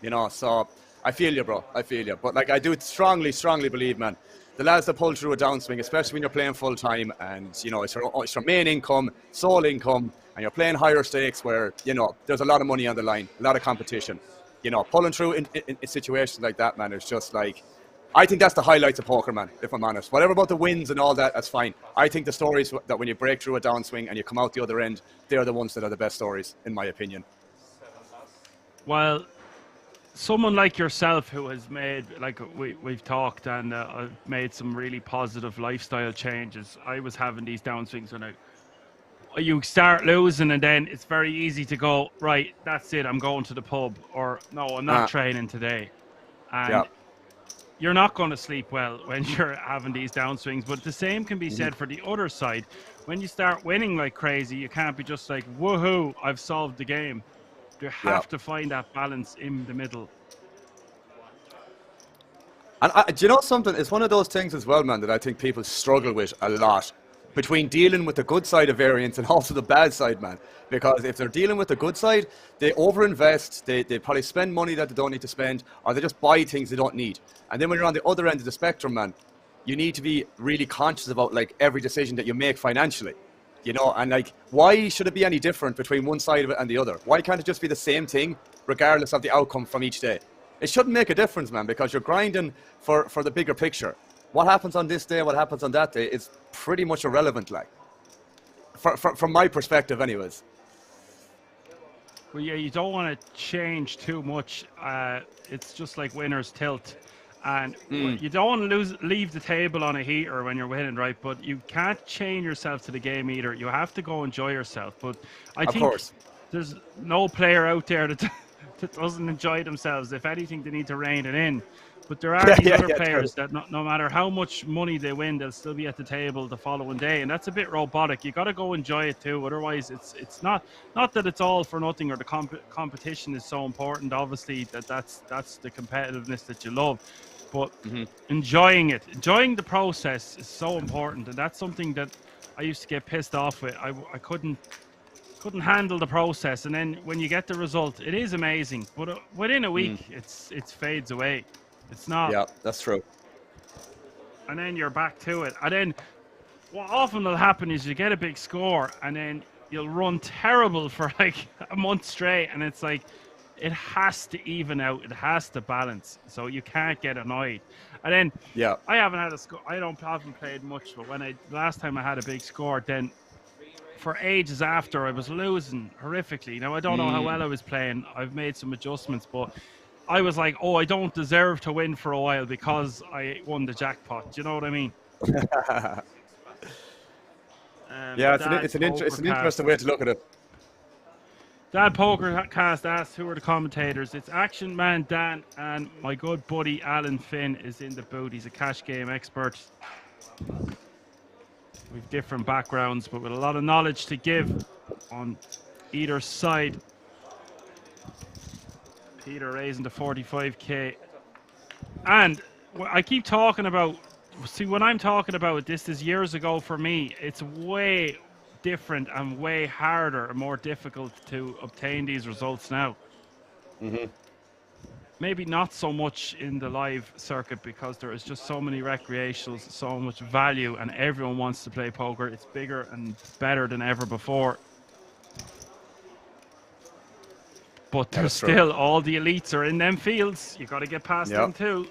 You know, so I feel you, bro. I feel you. But like, I do strongly believe, man, the lads that pull through a downswing, especially when you're playing full time and, you know, it's your main income, sole income, and you're playing higher stakes where, you know, there's a lot of money on the line, a lot of competition. You know, pulling through in situations like that, man, it's just like, I think that's the highlights of poker, man, if I'm honest. Whatever about the wins and all that, that's fine. I think the stories that when you break through a downswing and you come out the other end, they're the ones that are the best stories, in my opinion. Well, someone like yourself who has made, like we've talked, and made some really positive lifestyle changes. I was having these downswings and you start losing, and then it's very easy to go, right, that's it, I'm going to the pub, or no, I'm not training today. And you're not going to sleep well when you're having these downswings. But the same can be said for the other side. When you start winning like crazy, you can't be just like, woohoo, I've solved the game. You have to find that balance in the middle. And do you know something? It's one of those things as well, man, that I think people struggle with a lot. Between dealing with the good side of variance and also the bad side, man. Because if they're dealing with the good side, they overinvest, they probably spend money that they don't need to spend, or they just buy things they don't need. And then when you're on the other end of the spectrum, man, you need to be really conscious about like every decision that you make financially. You know, and like, why should it be any different between one side of it and the other? Why can't it just be the same thing, regardless of the outcome from each day? It shouldn't make a difference, man, because you're grinding for the bigger picture. What happens on this day, what happens on that day, is pretty much irrelevant, like, from my perspective anyways. Well, yeah, you don't want to change too much. It's just like winner's tilt. And you don't want to leave the table on a heater when you're winning, right? But you can't chain yourself to the game either. You have to go enjoy yourself. But I think there's no player out there that doesn't enjoy themselves. If anything, they need to rein it in. But there are these other players that no matter how much money they win, they'll still be at the table the following day, and that's a bit robotic. You got to go enjoy it too. Otherwise, it's not that it's all for nothing, or the competition is so important. Obviously, that's the competitiveness that you love, but enjoying it, enjoying the process is so important, and that's something that I used to get pissed off with. I couldn't handle the process, and then when you get the result, it is amazing, but within a week, it fades away. It's not. Yeah, that's true. And then you're back to it. And then what often will happen is you get a big score, and then you'll run terrible for like a month straight, and it's like it has to even out. It has to balance. So you can't get annoyed. And then I haven't had a score. I haven't played much, but last time I had a big score, then for ages after I was losing horrifically. Now I don't know how well I was playing. I've made some adjustments, but I was like, oh, I don't deserve to win for a while because I won the jackpot. Do you know what I mean? Yeah, it's an interesting way to look at it. Dad Pokercast asks, who are the commentators? It's Action Man Dan, and my good buddy Alan Finn is in the booth. He's a cash game expert. We've different backgrounds, but with a lot of knowledge to give on either side. Peter raising to 45k. And I keep talking about, see, when I'm talking about this is years ago for me, it's way different and way harder and more difficult to obtain these results now. Maybe not so much in the live circuit because there is just so many recreationals, so much value, and everyone wants to play poker. It's bigger and better than ever before. But there's still all the elites are in them fields. You got to get past them too.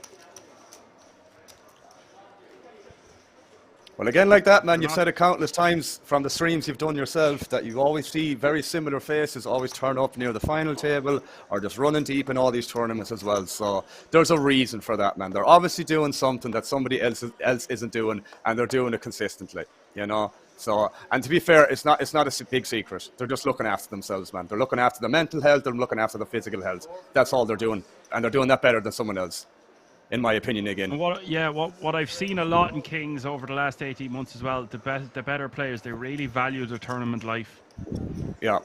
Well, again, like that, man, you've said it countless times from the streams you've done yourself that you always see very similar faces always turn up near the final table or just running deep in all these tournaments as well. So there's a reason for that, man. They're obviously doing something that somebody else isn't doing, and they're doing it consistently, you know. So, and to be fair, it's not a big secret. They're just looking after themselves, man. They're looking after their mental health, they're looking after their physical health. That's all they're doing, and they're doing that better than someone else, in my opinion, again. And what I've seen a lot in Kings over the last 18 months as well, the better players, they really value their tournament life. Yeah.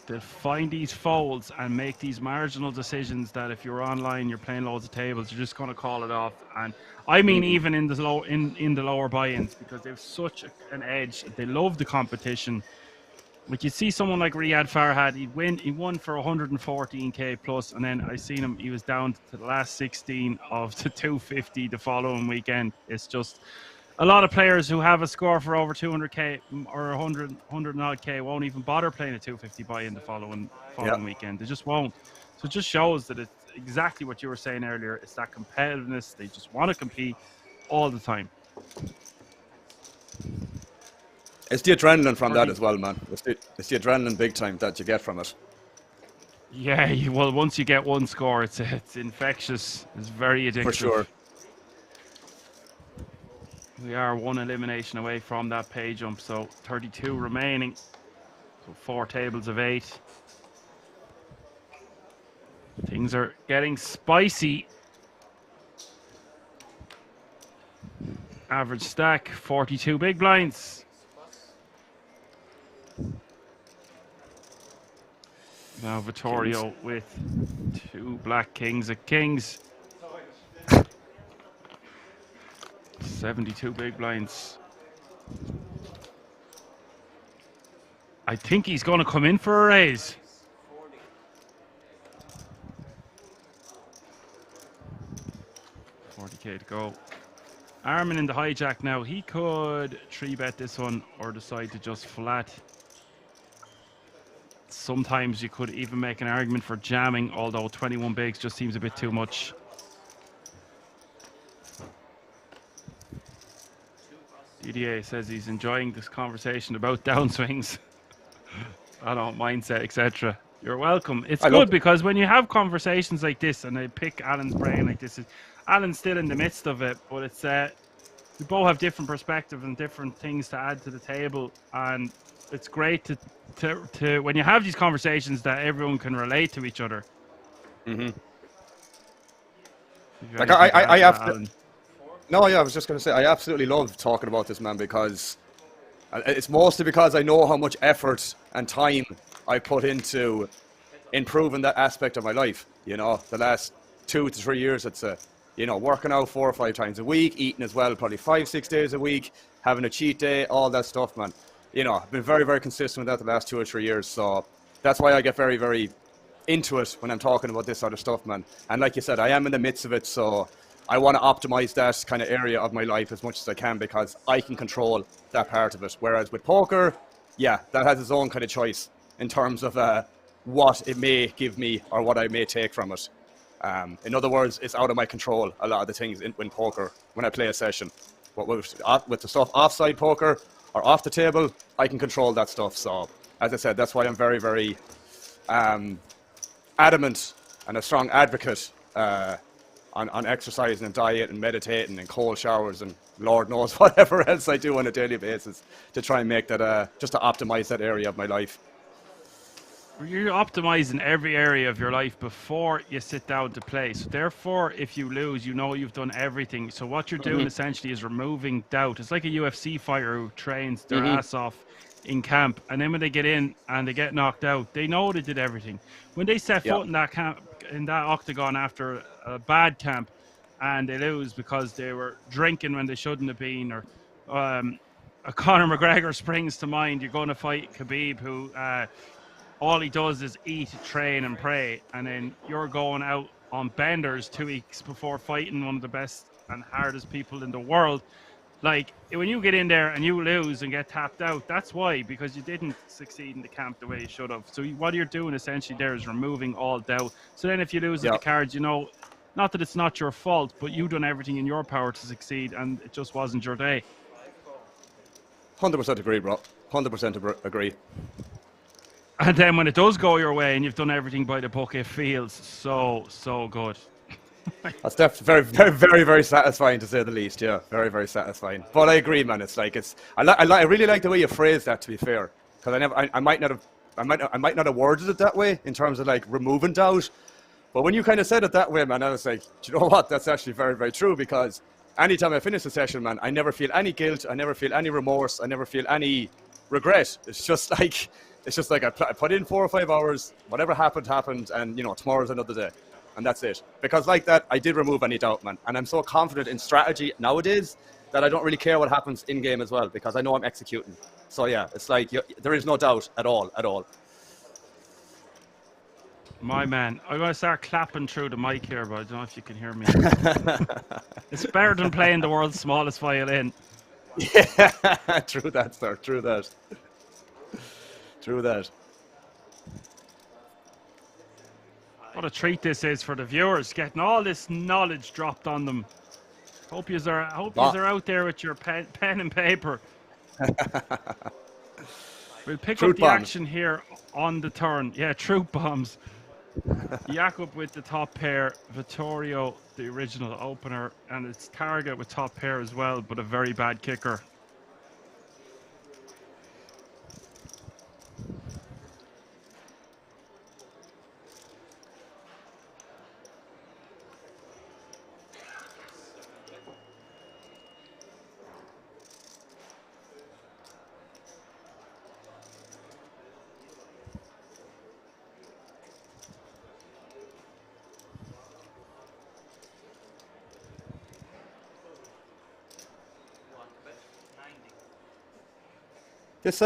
They'll find these folds and make these marginal decisions that if you're online, you're playing loads of tables, you're just going to call it off. And I mean, even in the lower buy-ins, because they have such an edge. They love the competition. Like you see someone like Riyad Farhad, he won for 114k plus, and then I seen him, he was down to the last 16 of the 250 the following weekend. It's just a lot of players who have a score for over 200k or 100 odd k won't even bother playing a 250 buy-in the following weekend. They just won't. So it just shows that exactly what you were saying earlier. It's that competitiveness. They just want to compete all the time. It's the adrenaline from that as well, man. It's the adrenaline big time that you get from it. Yeah, well, once you get one score, it's infectious. It's very addictive. For sure. We are one elimination away from that pay jump, so 32 remaining. So 4 tables of 8. Things are getting spicy. Average stack, 42 big blinds. Now Vittorio with 2 black kings of kings. 72 big blinds. I think he's going to come in for a raise. 40k to go. Armin in the hijack now. He could 3-bet this one or decide to just flat. Sometimes you could even make an argument for jamming, although 21 bigs just seems a bit too much. DDA says he's enjoying this conversation about downswings. I don't mindset, etc. You're welcome. It's good because when you have conversations like this and they pick Alan's brain like this, Alan's still in the midst of it, but it's we both have different perspectives and different things to add to the table, and it's great to when you have these conversations that everyone can relate to each other. Mm-hmm. Like I have to, no, yeah, I was just going to say I absolutely love talking about this, man, because it's mostly because I know how much effort and time I put into improving that aspect of my life. You know, the last 2 to 3 years, it's working out 4 or 5 times a week, eating as well, probably 5-6 days a week, having a cheat day, all that stuff, man. You know, I've been very, very consistent with that the last 2 or 3 years. So that's why I get very, very into it when I'm talking about this sort of stuff, man. And like you said, I am in the midst of it, so I want to optimize that kind of area of my life as much as I can because I can control that part of it. Whereas with poker, yeah, that has its own kind of choice in terms of what it may give me or what I may take from it. In other words, it's out of my control, a lot of the things in poker when I play a session. But with the stuff offside poker or off the table, I can control that stuff. So, as I said, that's why I'm very, very adamant and a strong advocate on exercising and diet and meditating and cold showers and Lord knows whatever else I do on a daily basis to try and make that, just to optimize that area of my life. You're optimizing every area of your life before you sit down to play. So therefore, if you lose, you know you've done everything. So what you're doing essentially is removing doubt. It's like a UFC fighter who trains their ass off in camp, and then when they get in and they get knocked out, they know they did everything. When they set foot in that camp, in that octagon after a bad camp, and they lose because they were drinking when they shouldn't have been, or a Conor McGregor springs to mind. You're going to fight Khabib, who all he does is eat, train, and pray, and then you're going out on benders 2 weeks before fighting one of the best and hardest people in the world. Like, when you get in there and you lose and get tapped out, that's why, because you didn't succeed in the camp the way you should have. So what you're doing essentially there is removing all doubt. So then if you lose at the cards, you know, not that it's not your fault, but you've done everything in your power to succeed, and it just wasn't your day. 100% agree, bro. 100% agree. And then when it does go your way and you've done everything by the book, it feels so good. That's definitely very, very, very, very satisfying to say the least. Yeah, very, very satisfying. But I agree, man. It's like I really like the way you phrase that. To be fair, because I might not have worded it that way in terms of like removing doubt. But when you kind of said it that way, man, I was like, do you know what? That's actually very, very true. Because anytime I finish a session, man, I never feel any guilt. I never feel any remorse. I never feel any regret. It's just like I put in 4 or 5 hours. Whatever happened, and tomorrow's another day. And that's it. Because like that, I did remove any doubt, man. And I'm so confident in strategy nowadays that I don't really care what happens in-game as well, because I know I'm executing. So yeah, it's like there is no doubt at all. My man, I'm going to start clapping through the mic here, but I don't know if you can hear me. It's better than playing the world's smallest violin. Yeah, true that, sir. True that. What a treat this is for the viewers, getting all this knowledge dropped on them. Hope yous are out there with your pen and paper. We'll pick Truth up the bombs. action here on the turn. Yeah, truth bombs. Jakub with the top pair, Vittorio the original opener, and it's Targa with top pair as well, but a very bad kicker. This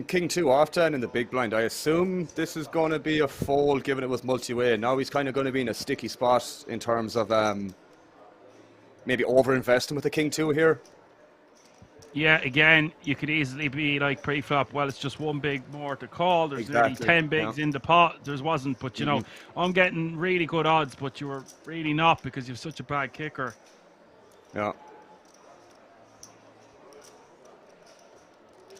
King 2 off turn in the big blind, I assume this is going to be a fold given it was multi-way. Now he's kind of going to be in a sticky spot in terms of maybe over-investing with the King 2 here. Yeah, again, you could easily be like pre-flop, well, it's just one big more to call. There's nearly 10 bigs in the pot. There wasn't, but you know, I'm getting really good odds, but you were really not because you're such a bad kicker. Yeah.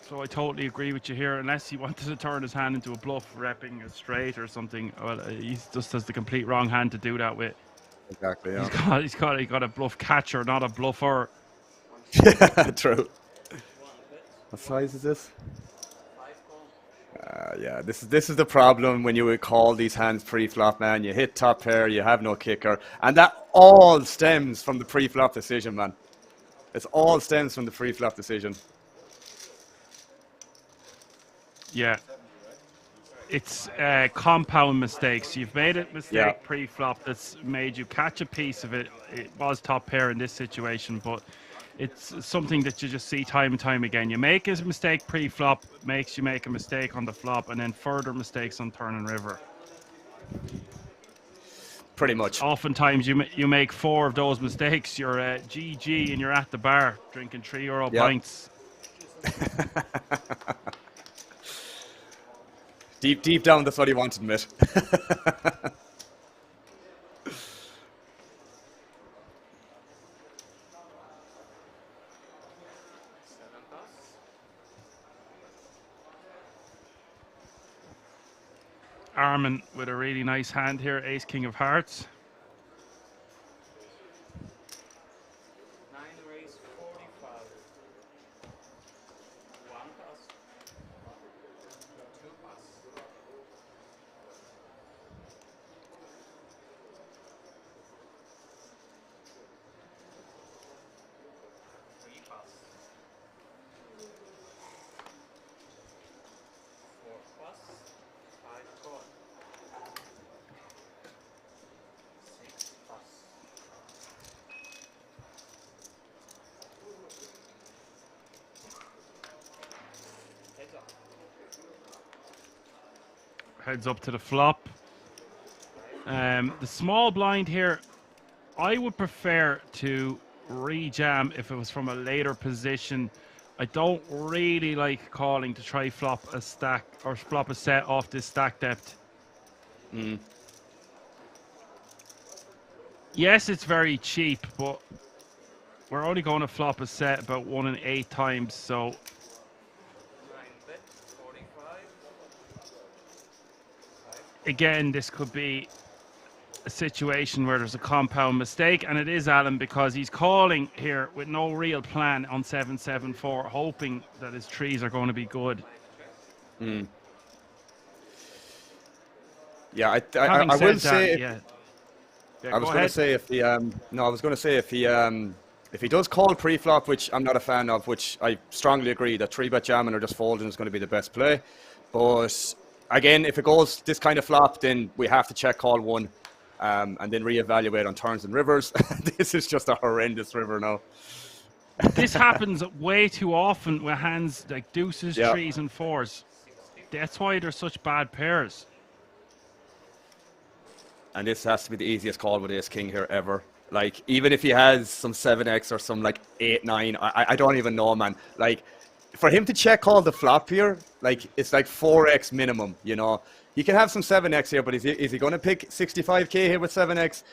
So I totally agree with you here. Unless he wanted to turn his hand into a bluff, repping a straight or something, well, he just has the complete wrong hand to do that with. Exactly. Yeah. He's got a bluff catcher, not a bluffer. True. What size is this? Yeah, this is the problem when you would call these hands pre-flop, man. You hit top pair, you have no kicker, and that all stems from the pre-flop decision, man. It all stems from the pre-flop decision. Yeah. It's compound mistakes. You've made a mistake pre-flop that's made you catch a piece of it. It was top pair in this situation, but it's something that you just see time and time again. You make a mistake pre-flop, makes you make a mistake on the flop, and then further mistakes on turn and river. Pretty much. Oftentimes you make 4 of those mistakes. You're GG and you're at the bar drinking €3 pints. Deep down, that's what he wanted, mate. Armin with a really nice hand here, ace king of hearts. 9 raise 45. 1 pass. 2 pass. Heads up to the flop. The small blind here, I would prefer to re-jam if it was from a later position. I don't really like calling to try flop a stack or flop a set off this stack depth. Yes, it's very cheap, but we're only going to flop a set about 1 in 8 times, so again, this could be a situation where there's a compound mistake, and it is Alan because he's calling here with no real plan on 7-7-4, hoping that his trees are going to be good. Yeah, I will say. I was going to say if he no, I was going to say if he does call pre-flop, which I'm not a fan of, which I strongly agree that 3-bet jamming or just folding is going to be the best play. But again, if it goes this kind of flop, then we have to check call 1 and then reevaluate on turns and rivers. This is just a horrendous river now. This happens way too often with hands like deuces, trees, and 4s. That's why they're such bad pairs. And this has to be the easiest call with ace king here ever. Like, even if he has some 7x or some like 8-9, I don't even know, man. Like, for him to check call the flop here, like, it's like 4x minimum, you know. He can have some 7x here, but is he going to pick 65k here with 7x?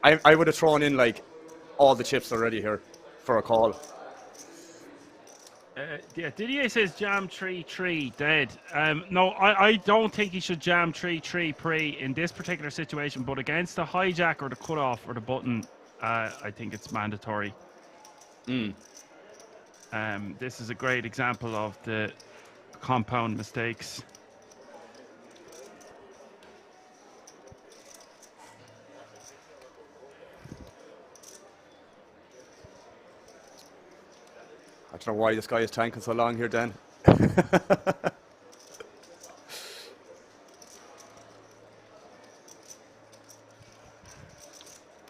I would have thrown in like all the chips already here for a call. Yeah, Didier says jam 3-3 dead. No, I don't think he should jam 3-3 pre in this particular situation, but against the hijack or the cutoff or the button, I think it's mandatory. This is a great example of the compound mistakes. I don't know why this guy is tanking so long here, Dan.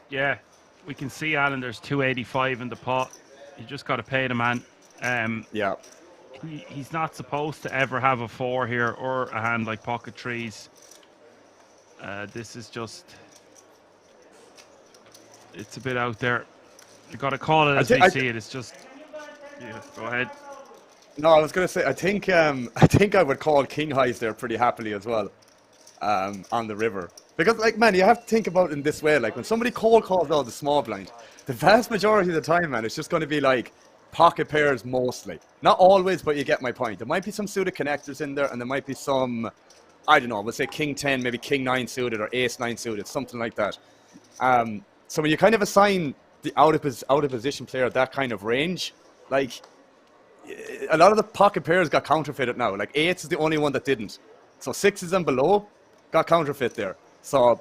Yeah, we can see, Alan, there's 285 in the pot. You just got to pay the man. Yeah. He's not supposed to ever have a 4 here or a hand like pocket trees. This is just... It's a bit out there. You got to call it as we see it. It's just... Yeah, go ahead. No, I was going to say, I think I would call king highs there pretty happily as well, on the river. Because, like, man, you have to think about it in this way. Like, when somebody calls out the small blind, the vast majority of the time, man, it's just going to be like pocket pairs mostly. Not always, but you get my point. There might be some suited connectors in there, and there might be some, I don't know, let's say king 10, maybe king 9 suited or ace 9 suited, something like that. So when you kind of assign the out of position player that kind of range, like, a lot of the pocket pairs got counterfeited now. Like, 8s is the only one that didn't. So 6s and below got counterfeit there. So,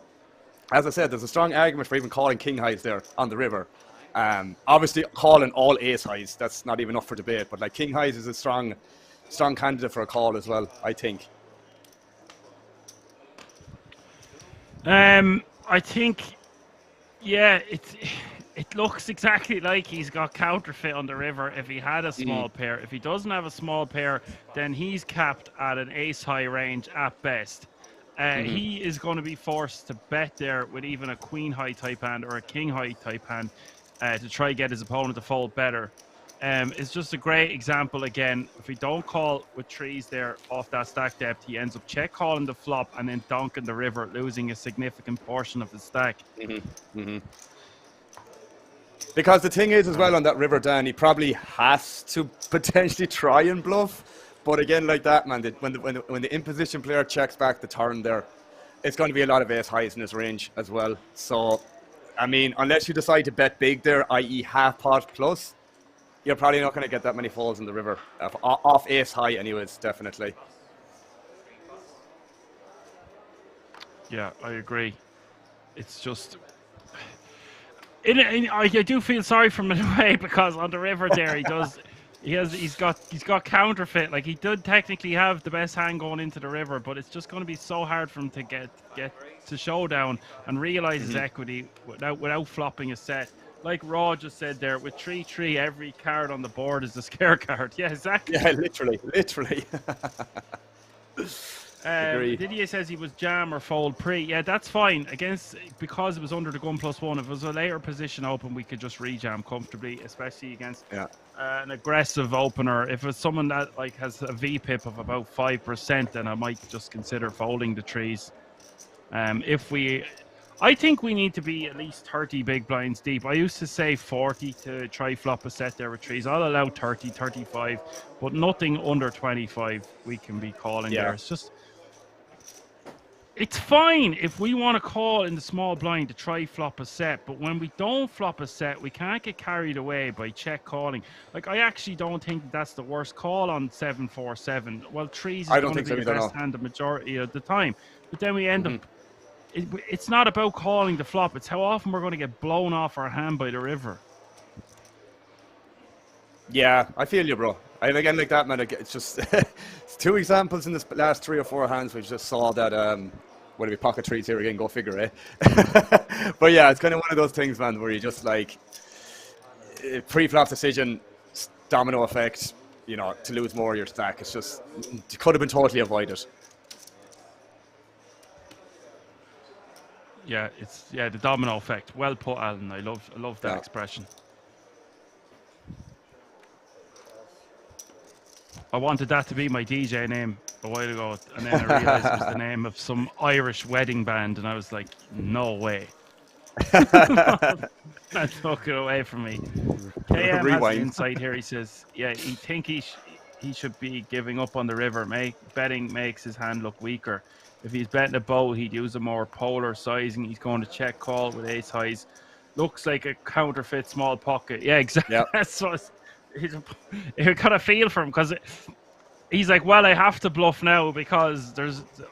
as I said, there's a strong argument for even calling king highs there on the river. Obviously, calling all ace highs, that's not even up for debate. But, like, king highs is a strong candidate for a call as well, I think. I think, yeah, it looks exactly like he's got counterfeit on the river if he had a small pair. If he doesn't have a small pair, then he's capped at an ace high range at best. He is going to be forced to bet there with even a queen high type hand or a king high type hand to try get his opponent to fold better. It's just a great example again. If we don't call with trees there off that stack depth, he ends up check calling the flop and then donking the river, losing a significant portion of his stack. Because the thing is as well on that river, Dan, he probably has to potentially try and bluff. But again, like that, man, when the in-position player checks back the turn there, it's going to be a lot of ace highs in his range as well. So, I mean, unless you decide to bet big there, i.e. half pot plus, you're probably not going to get that many folds in the river. Off ace high anyways, definitely. Yeah, I agree. It's just... I do feel sorry for him in a way, because on the river there he's got counterfeit. Like, he did technically have the best hand going into the river, but it's just going to be so hard for him to get to showdown and realize his equity without flopping a set. Like Raw just said there, with 3-3, every card on the board is a scare card. Yeah, exactly. Yeah, literally. Didier says he was jam or fold pre. Yeah, that's fine. Because it was under the gun +1. If it was a later position open, we could just rejam comfortably, especially against an aggressive opener. If it's someone that like has a VPIP of about 5%, then I might just consider folding the trees. I think we need to be at least 30 big blinds deep. I used to say 40 to try flop a set there with trees. I'll allow 30, 35, but nothing under 25 we can be calling there. It's just... It's fine if we want to call in the small blind to try flop a set, but when we don't flop a set, we can't get carried away by check calling. Like, I actually don't think that's the worst call on 7-4-7. Well, trees is going to be the best hand the majority of the time. But then we end up... It's not about calling the flop. It's how often we're going to get blown off our hand by the river. Yeah, I feel you, bro. And again, like that, man, it's just it's 2 examples in the last 3 or 4 hands. We just saw that, what are we, pocket trees here again, go figure, eh? But yeah, it's kind of one of those things, man, where you just like, pre-flop decision, domino effect, you know, to lose more of your stack. It's just, it could have been totally avoided. Yeah, it's the domino effect. Well put, Alan. I love that expression. I wanted that to be my DJ name. a while ago, and then I realised it was the name of some Irish wedding band, and I was like, no way. That took it away from me. KM has an Rewind. insight here. He says, yeah, he think he should be giving up on the river. Betting makes his hand look weaker. If he's betting a bow, he'd use a more polar sizing. He's going to check call with ace highs. Looks like a counterfeit small pocket. Yeah, exactly. Yep. That's what you got to feel for him, because he's like, well, I have to bluff now because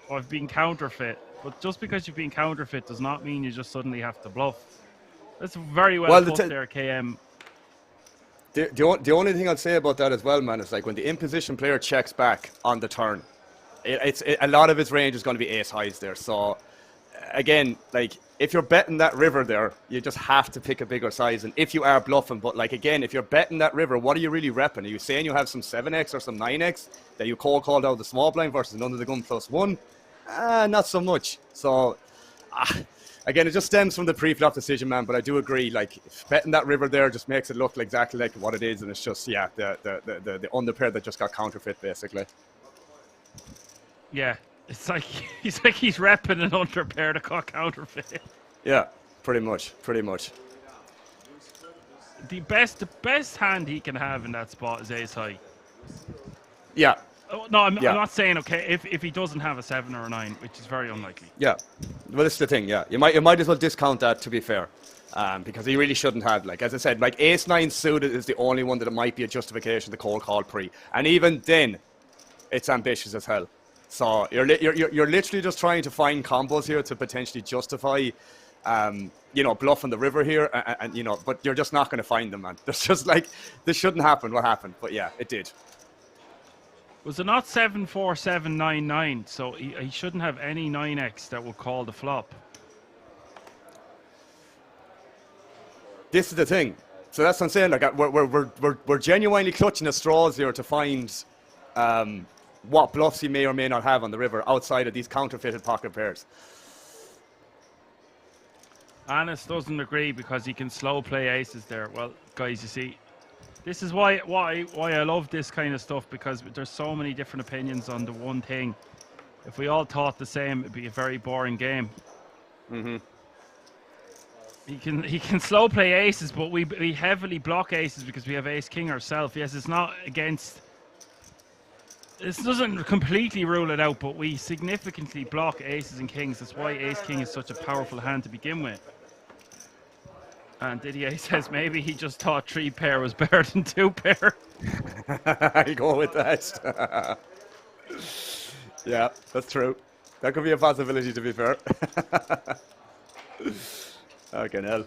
I've been counterfeit. But just because you've been counterfeit does not mean you just suddenly have to bluff. That's very well put there, KM. The only thing I'd say about that as well, man, is like when the in-position player checks back on the turn, a lot of his range is going to be ace highs there. So, again, like, if you're betting that river there, you just have to pick a bigger size. And if you are bluffing, but like, again, if you're betting that river, what are you really repping? Are you saying you have some 7x or some 9x that you called out the small blind versus an under the gun +1? Not so much. So, again, it just stems from the pre-flop decision, man. But I do agree, like, betting that river there just makes it look exactly like what it is, and it's just, yeah, the underpair that just got counterfeit, basically. Yeah, it's like he's repping an underpair to got counterfeit. Yeah, pretty much. The best hand he can have in that spot is ace high. Yeah. Oh, no, I'm not saying, okay, if he doesn't have a 7 or a 9, which is very unlikely. Yeah, well, this is the thing. Yeah, you might as well discount that, to be fair, because he really shouldn't have. Like, as I said, like, ace 9 suited is the only one that it might be a justification to cold call pre, and even then, it's ambitious as hell. So you're literally just trying to find combos here to potentially justify, bluffing the river here, and but you're just not going to find them, man. There's just like, this shouldn't happen. What happened? But yeah, it did. Was it not 7-4-7-9-9? So he shouldn't have any 9x that would call the flop. This is the thing. So that's what I'm saying. Like, we're genuinely clutching at straws here to find what bluffs he may or may not have on the river outside of these counterfeited pocket pairs. Anis doesn't agree because he can slow play aces there. Well, guys, you see, this is why I love this kind of stuff, because there's so many different opinions on the one thing. If we all thought the same, it'd be a very boring game. Mm-hmm. He can slow play aces, but we heavily block aces because we have ace king ourselves. Yes, it's not against. This doesn't completely rule it out, but we significantly block aces and kings. That's why ace king is such a powerful hand to begin with. And Didier says maybe he just thought 3 pair was better than 2 pair. I go with that. Yeah, that's true. That could be a possibility, to be fair. Fucking hell.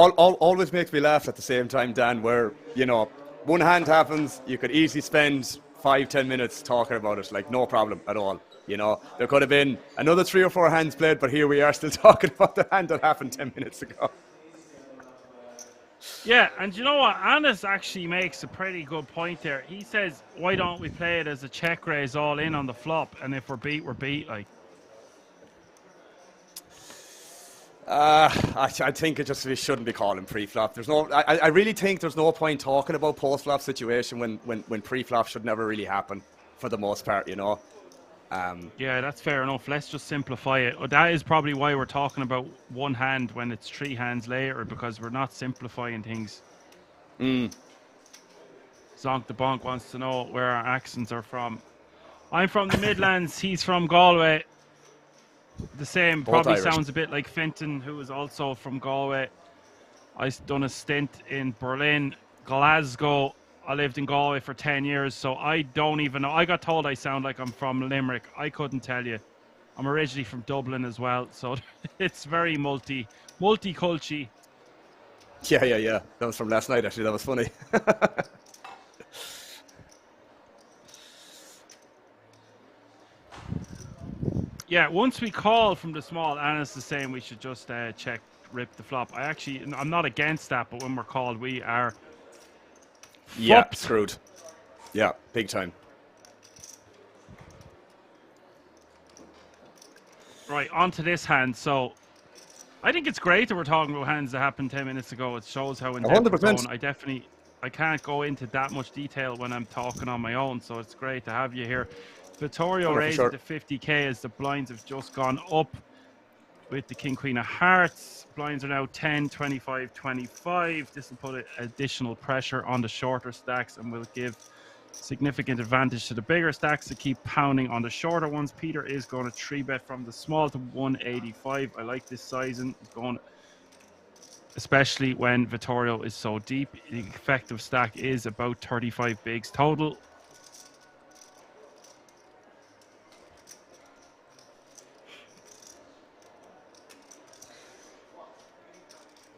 Always makes me laugh at the same time, Dan, where, one hand happens, you could easily spend 5-10 minutes talking about it, like, no problem at all. There could have been another 3 or 4 hands played, but here we are still talking about the hand that happened 10 minutes ago. Yeah, and you know what? Anis actually makes a pretty good point there. He says, why don't we play it as a check raise all in on the flop, and if we're beat, we're beat, like. I think we shouldn't be calling pre-flop. I really think there's no point talking about post-flop situation when pre-flop should never really happen, for the most part, Yeah, that's fair enough. Let's just simplify it. That is probably why we're talking about one hand when it's 3 hands later, because we're not simplifying things. Zonk the Bonk wants to know where our accents are from. I'm from the Midlands. He's from Galway. The same. Both Probably Irish. sounds a bit like Finton, who is also from Galway. I've done a stint in Berlin, Glasgow. I lived in Galway for 10 years, so I don't even know. I got told I sound like I'm from Limerick. I couldn't tell you. I'm originally from Dublin as well, so it's very multi-culture. Yeah. That was from last night, actually. That was funny. Yeah, once we call from the small, Anna's is saying we should just check rip the flop. I'm not against that, but when we're called, we are Yeah, fucked. screwed. Yeah, big time. Right, on to this hand. So I think it's great that we're talking about hands that happened 10 minutes ago. It shows how in depth we're 100%. going. I can't go into that much detail when I'm talking on my own, so it's great to have you here. Vittorio raised sure. to 50k as the blinds have just gone up with the King Queen of Hearts. Blinds are now 10, 25, 25. This will put additional pressure on the shorter stacks and will give significant advantage to the bigger stacks to keep pounding on the shorter ones. Peter is going to 3-bet from the small to 185. I like this sizing. He's going, especially when Vittorio is so deep. The effective stack is about 35 bigs total.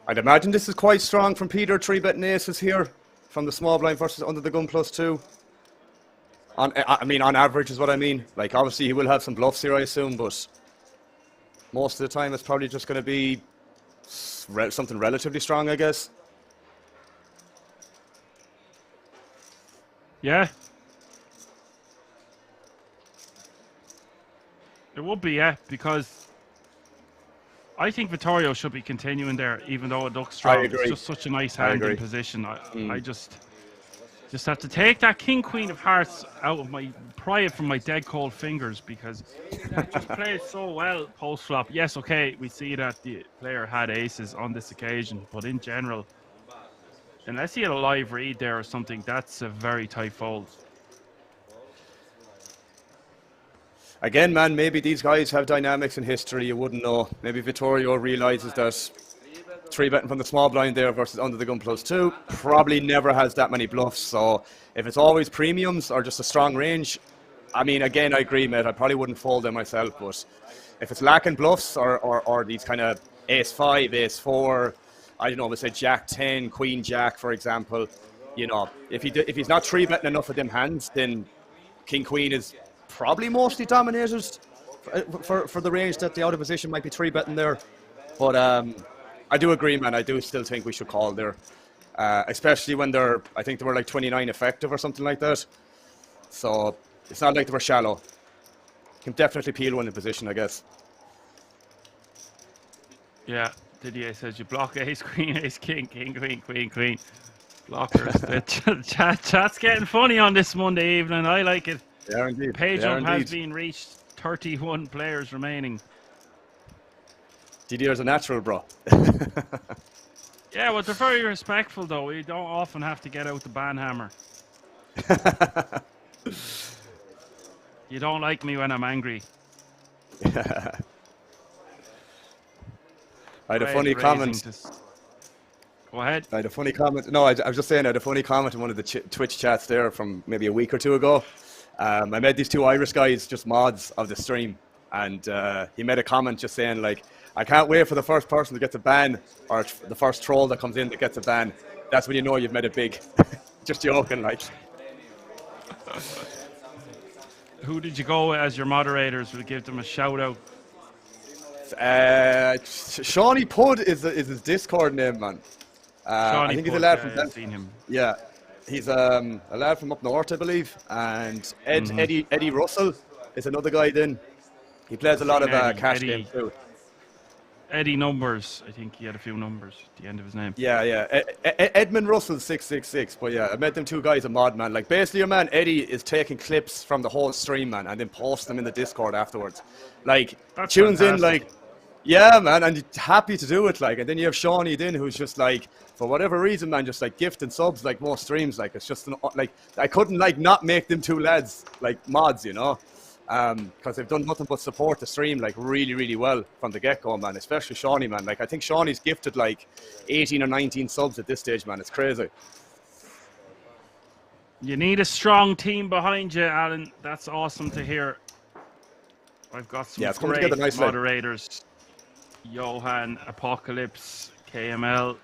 I'd imagine this is quite strong from Peter, 3-betting aces here from the small blind versus under the gun +2. I mean, on average is what I mean. Like, obviously he will have some bluffs here, I assume, but most of the time it's probably just going to be something relatively strong, I guess. Yeah. It would be, yeah, because I think Vittorio should be continuing there, even though it looks strong. I agree. It's just such a nice hand in position. I just have to take that King Queen of Hearts out of pry it from my dead cold fingers, because it just plays so well post flop. Yes, okay, we see that the player had aces on this occasion, but in general, unless he had a live read there or something, that's a very tight fold. Again, man, maybe these guys have dynamics in history, you wouldn't know. Maybe Vittorio realizes that 3-betting from the small blind there versus under the gun +2 probably never has that many bluffs. So if it's always premiums or just a strong range, I mean, again, I agree, mate. I probably wouldn't fold them myself, but if it's lacking bluffs or these kind of ace-5, ace-4, I don't know, let's say jack-10, queen-jack, for example, you know, if he's not 3-betting enough of them hands, then king-queen is probably mostly dominated for the range that the out of position might be 3-betting there. But I do agree, man. I do still think we should call there, especially when I think they were like 29 effective or something like that. So it's not like they were shallow. Can definitely peel one in position, I guess. Yeah, Didier says you block ace, queen, ace, king, king, queen, queen, queen. Blockers. The chat's getting funny on this Monday evening. I like it. Yeah, indeed. Page up has been reached. 31 players remaining. Didier's a natural, bro. Yeah, well, they're very respectful, though. We don't often have to get out the ban hammer. You don't like me when I'm angry. I had a funny comment. Go ahead. I had a funny comment. No, I was just saying I had a funny comment in one of the Twitch chats there from maybe a week or two ago. I met these two Irish guys, just mods of the stream, and he made a comment just saying, like, I can't wait for the first person to get a ban, or the first troll that comes in that gets a ban. That's when you know you've made it big. Just joking, like. Who did you go with as your moderators? We'll give them a shout out. Shawnee Pud is his Discord name, man. I think he's a lad from seen him. Yeah, he's a lad from up north, I believe. And Eddie Russell is another guy. Then he plays a lot of cash games too. Eddie Numbers, I think he had a few numbers at the end of his name. Yeah. Edmund Russell 666. But yeah, I met them two guys a mod, man. Like, basically, your man Eddie is taking clips from the whole stream, man, and then posts them in the Discord afterwards. Like, that's tunes fantastic. in, like, yeah, man, and happy to do it, like. And then you have Shawnee then, who's just like, for whatever reason, man, just like gifting subs like most streams. Like, it's just like I couldn't like not make them two lads like mods, you know. Because they've done nothing but support the stream like really, really well from the get-go, man. Especially Shawnee, man. Like, I think Shawnee's gifted like 18 or 19 subs at this stage, man. It's crazy. You need a strong team behind you, Alan. That's awesome to hear. I've got some great moderators. Johan, Apocalypse, KML.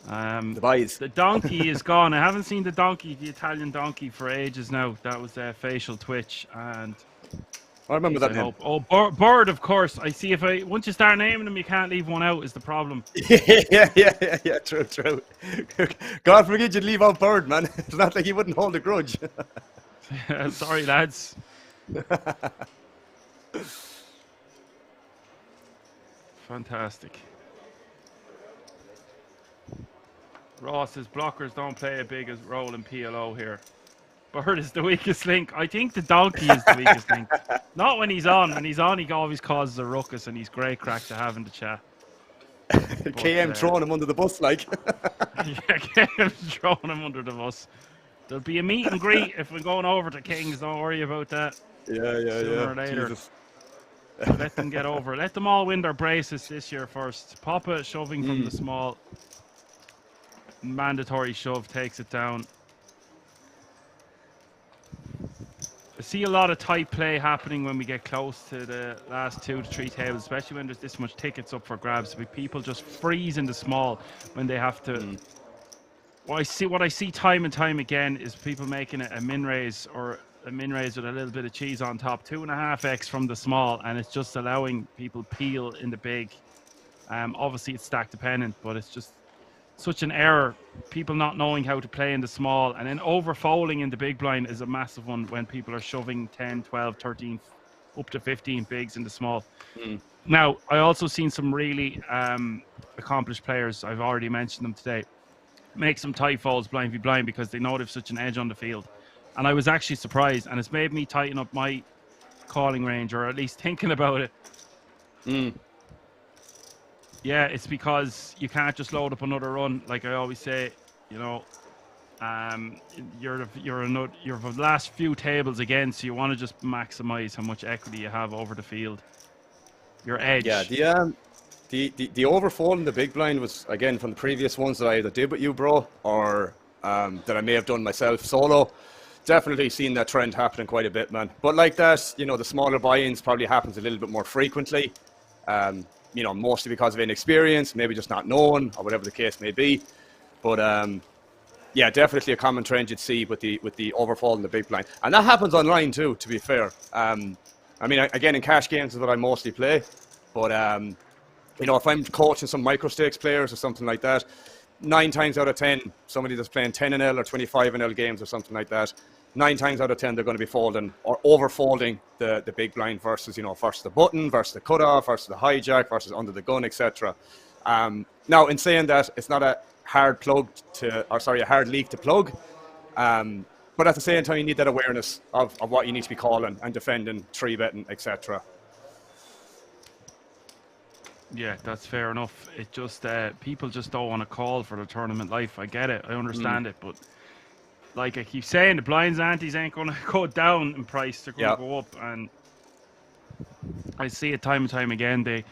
The boys. The donkey is gone. I haven't seen the donkey, the Italian donkey, for ages now. That was facial twitch, and I remember that I name. hope. Oh, Bird, of course. I see if once you start naming them, you can't leave one out, is the problem. yeah, true. God forbid you'd leave out Bird, man. It's not like he wouldn't hold a grudge. Sorry, lads. Fantastic. Ross says blockers don't play a big role in PLO here. Bird is the weakest link. I think the donkey is the weakest link. Not when he's on. When he's on, he always causes a ruckus, and he's great crack to have in the chat. KM throwing him under the bus, like. Yeah, KM throwing him under the bus. There'll be a meet and greet if we're going over to Kings. Don't worry about that. Sooner or later. Jesus. Let them get over. Let them all win their braces this year first. Papa shoving from the small. Mandatory shove takes it down. I see a lot of tight play happening when we get close to the last 2 to 3 tables, especially when there's this much tickets up for grabs. People just freeze in the small when they have to. What I see time and time again is people making a min raise or a min raise with a little bit of cheese on top, 2.5x from the small, and it's just allowing people peel in the big. Obviously it's stack dependent, but it's just such an error. People not knowing how to play in the small, and then overfolding in the big blind is a massive one when people are shoving 10, 12, 13, up to 15 bigs in the small. Now, I also seen some really accomplished players, I've already mentioned them today, make some tight folds blind v blind because they know they've such an edge on the field. And I was actually surprised, and it's made me tighten up my calling range, or at least thinking about it. Yeah, it's because you can't just load up another run. Like I always say, you know, you're the last few tables again, so you want to just maximize how much equity you have over the field. Your edge. Yeah, the overfold in the big blind was, again, from the previous ones that I either did with you, bro, or that I may have done myself solo. Definitely seen that trend happening quite a bit, man. But like that, you know, the smaller buy-ins probably happens a little bit more frequently. You know, mostly because of inexperience, maybe just not knowing, or whatever the case may be. But yeah, definitely a common trend you'd see with the overfall in the big blind, and that happens online too. To be fair, I mean, again, in cash games is what I mostly play. But you know, if I'm coaching some micro stakes players or something like that, 9 times out of 10, somebody that's playing 10NL or 25NL games or something like that, 9 times out of 10 they're going to be folding or overfolding the big blind versus, you know, versus the button, versus the cutoff, versus the hijack, versus under the gun, etc. Now, in saying that, it's not a hard leak to plug, but at the same time you need that awareness of what you need to be calling and defending, 3-betting, etc. Yeah, that's fair enough. It just people just don't want to call for the tournament life. I get it, I understand it, but like I keep saying, the blinds antes ain't going to go down in price. They're going to go up, and I see it time and time again. They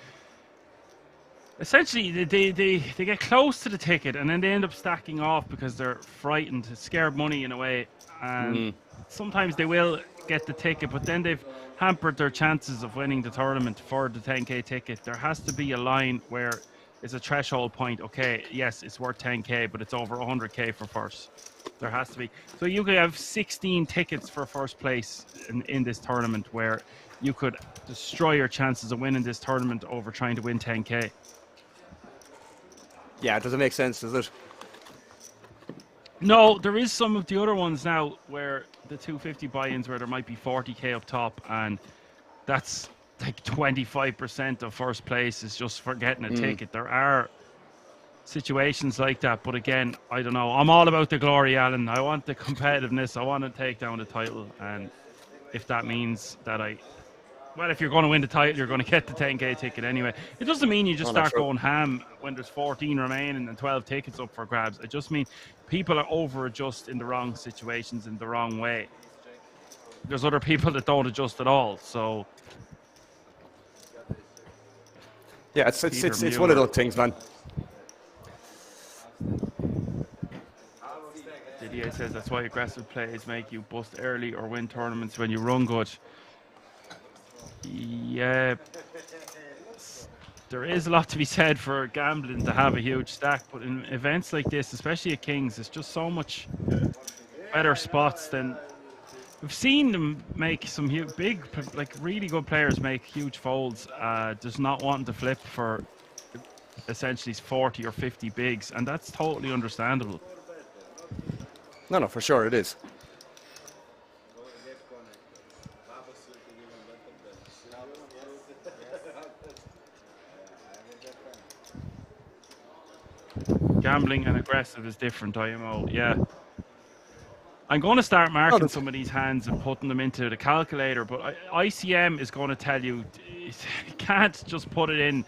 essentially they get close to the ticket, and then they end up stacking off because they're frightened, scared money in a way. And sometimes they will get the ticket, but then they've hampered their chances of winning the tournament for the 10k ticket. There has to be a line where it's a threshold point. Okay, yes, it's worth 10k, but it's over 100k for first. There has to be. So you could have 16 tickets for first place in this tournament, where you could destroy your chances of winning this tournament over trying to win 10k. Yeah, it doesn't make sense, does it? No, there is some of the other ones now where the 250 buy-ins where there might be 40k up top, and that's like 25% of first place is just for getting a ticket. There are situations like that, but again, I don't know. I'm all about the glory, Alan. I want the competitiveness. I want to take down the title, and if that means that if you're going to win the title, you're going to get the 10k ticket anyway. It doesn't mean you just start going ham when there's 14 remaining and 12 tickets up for grabs. It just means people are over-adjust in the wrong situations in the wrong way. There's other people that don't adjust at all, so yeah, it's one of those things, man. Didier says that's why aggressive plays make you bust early or win tournaments when you run good. Yeah, there is a lot to be said for gambling to have a huge stack, but in events like this, especially at Kings, it's just so much better spots than We've seen them make some big, like really good players make huge folds, just not wanting to flip for essentially 40 or 50 bigs, and that's totally understandable. No, for sure it is. Gambling and aggressive is different, IMO. Yeah. I'm going to start marking some of these hands and putting them into the calculator, but ICM is going to tell you you can't just put in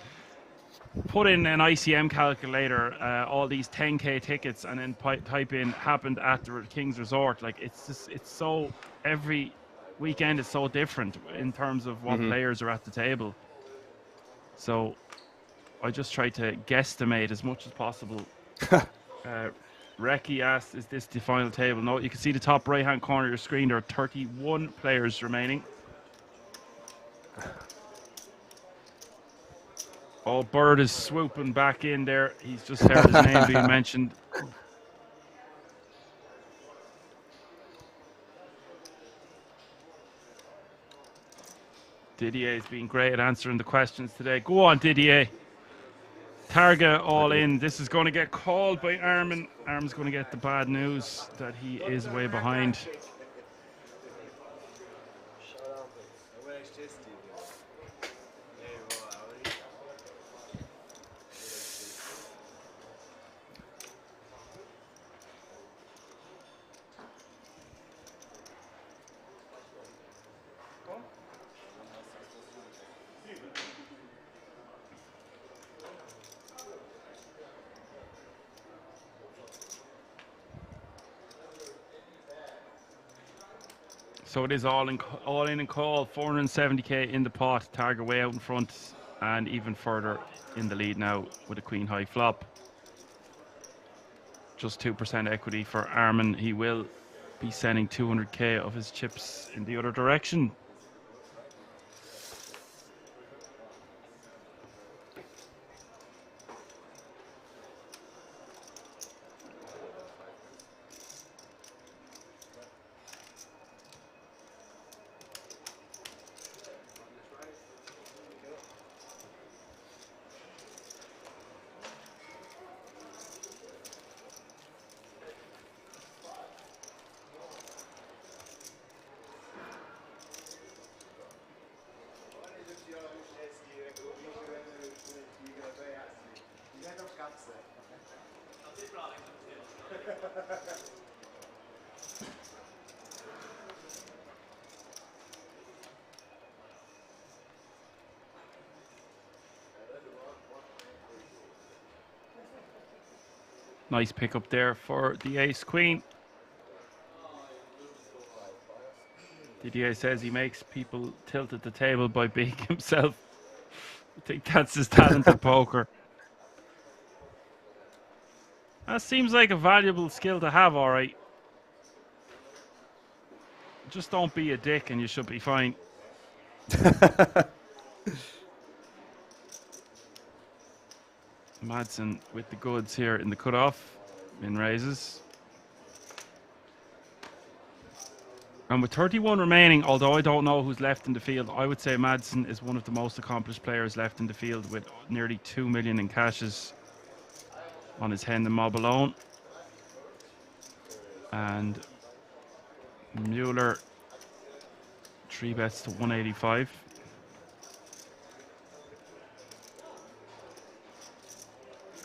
an ICM calculator, all these 10k tickets, and then type in happened at the King's Resort. Like it's so, every weekend is so different in terms of what players are at the table. So I just try to guesstimate as much as possible. Reki asked, is this the final table? No, you can see the top right hand corner of your screen. There are 31 players remaining. Oh, Bird is swooping back in there. He's just heard his name being mentioned. Didier's been great at answering the questions today. Go on, Didier. Targa all in. This is going to get called by Armin. Armin's going to get the bad news that he is way behind. So it is all in and call. 470k in the pot. Target way out in front and even further in the lead now with a queen high flop. Just 2% equity for Armin. He will be sending 200k of his chips in the other direction. Nice pick up there for the ace queen. Didier says he makes people tilt at the table by being himself. I think that's his talent at poker. That seems like a valuable skill to have, all right. Just don't be a dick and you should be fine. Madsen with the goods here in the cutoff, in raises. And with 31 remaining, although I don't know who's left in the field, I would say Madsen is one of the most accomplished players left in the field with nearly 2 million in cashes on his hand and mob alone. And Mueller 3 bets to 185.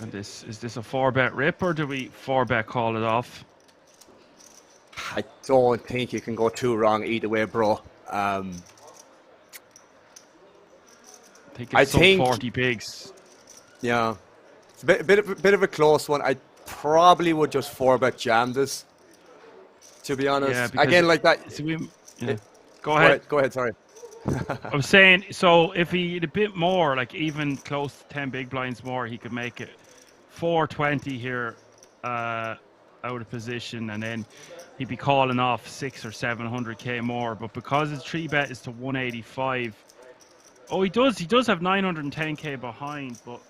And is this a 4-bet rip or do we 4-bet call it off? I don't think you can go too wrong either way, bro. I think it's 40 bigs. Yeah, it's a bit of a close one. I probably would just 4-bet jam this, to be honest. Yeah, again, like that. Go ahead. Go ahead. Sorry. I was saying, so if he had a bit more, like even close to 10 big blinds more, he could make it 420 here out of position, and then he'd be calling off 600 or 700k more. But because his 3-bet is to 185, oh, he does have 910k behind, but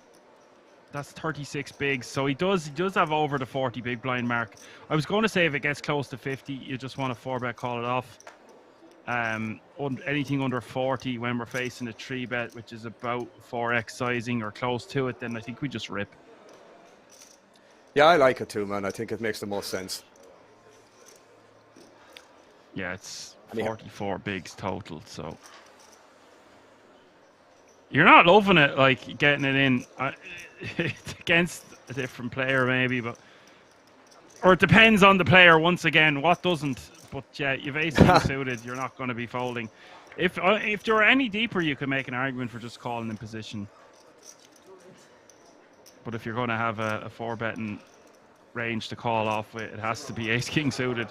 that's 36 bigs, so he does have over the 40 big blind mark. I was going to say if it gets close to 50, you just want to 4-bet call it off. Anything under 40 when we're facing a 3-bet, which is about 4x sizing or close to it, then I think we just rip. Yeah, I like it too, man. I think it makes the most sense. Yeah, it's 44 bigs total, so you're not loving it, like getting it in. It's against a different player, maybe, but or it depends on the player. Once again, what doesn't? But yeah, you've ace king suited. You're not going to be folding. If you're any deeper, you can make an argument for just calling in position. But if you're going to have a 4-betting range to call off with, it has to be ace king suited.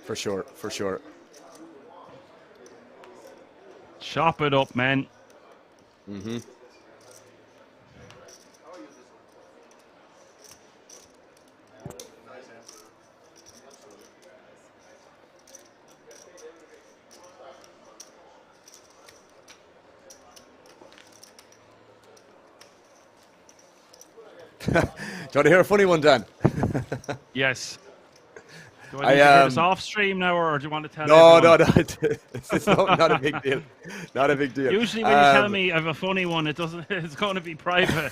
For sure, for sure. Chop it up, man. Mm-hmm. Do you want to hear a funny one, Dan? Yes. Do I need to hear this off stream now, or do you want to tell No, everyone? it's not a big deal. Not a big deal. Usually when you tell me I have a funny one, it doesn't. It's going to be private.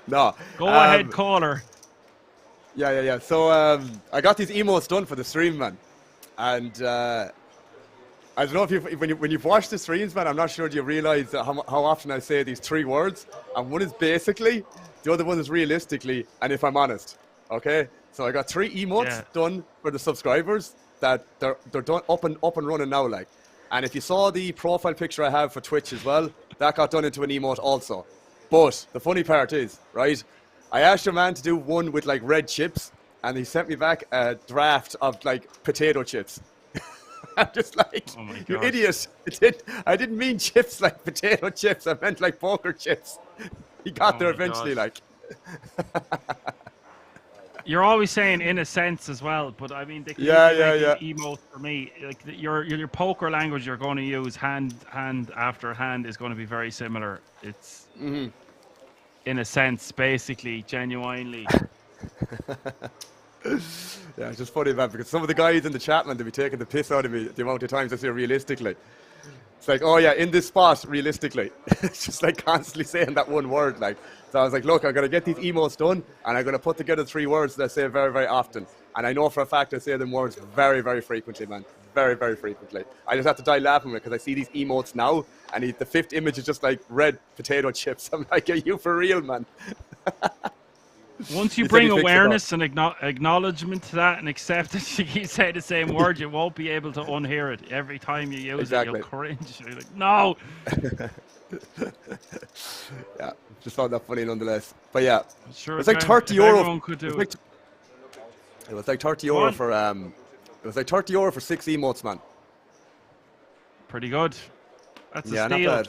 No. Go ahead, caller. Yeah. So I got these emotes done for the stream, man. And I don't know if when you've watched the streams, man, I'm not sure do you realize how often I say these 3 words. And one is basically, the other one is realistically, and if I'm honest. Okay? So I got 3 emotes done for the subscribers that they're done up and running now, like. And if you saw the profile picture I have for Twitch as well, that got done into an emote also. But the funny part is, right, I asked your man to do one with like red chips, and he sent me back a draft of like potato chips. I'm just like, oh my you gosh. idiot. I didn't mean chips like potato chips. I meant like poker chips. He got there eventually, gosh. like. You're always saying in a sense as well, but I mean, Yeah. emote for me, like your poker language you're going to use hand after hand is going to be very similar. It's in a sense, basically, genuinely. Yeah, it's just funny, man, because some of the guys in the chat, man, they'll be taking the piss out of me the amount of times I say realistically. It's like, oh yeah, in this spot, realistically. It's just like constantly saying that one word, like. So I was like, look, I'm going to get these emotes done, and I'm going to put together 3 words that I say very, very often. And I know for a fact I say them words very, very frequently, man. Very, very frequently. I just have to die laughing because I see these emotes now, and the 5th image is just like red potato chips. I'm like, are you for real, man? Once you bring awareness and acknowledgement to that and accept that you say the same word, you won't be able to unhear it. Every time you use it, you'll cringe. You're like, no! Yeah, just found that funny nonetheless. But yeah, sure, it's like 30 euro. Everyone could do it. It was like 30 euro for it was like 30 euro for 6 emotes, man. Pretty good. That's a steal. Not bad.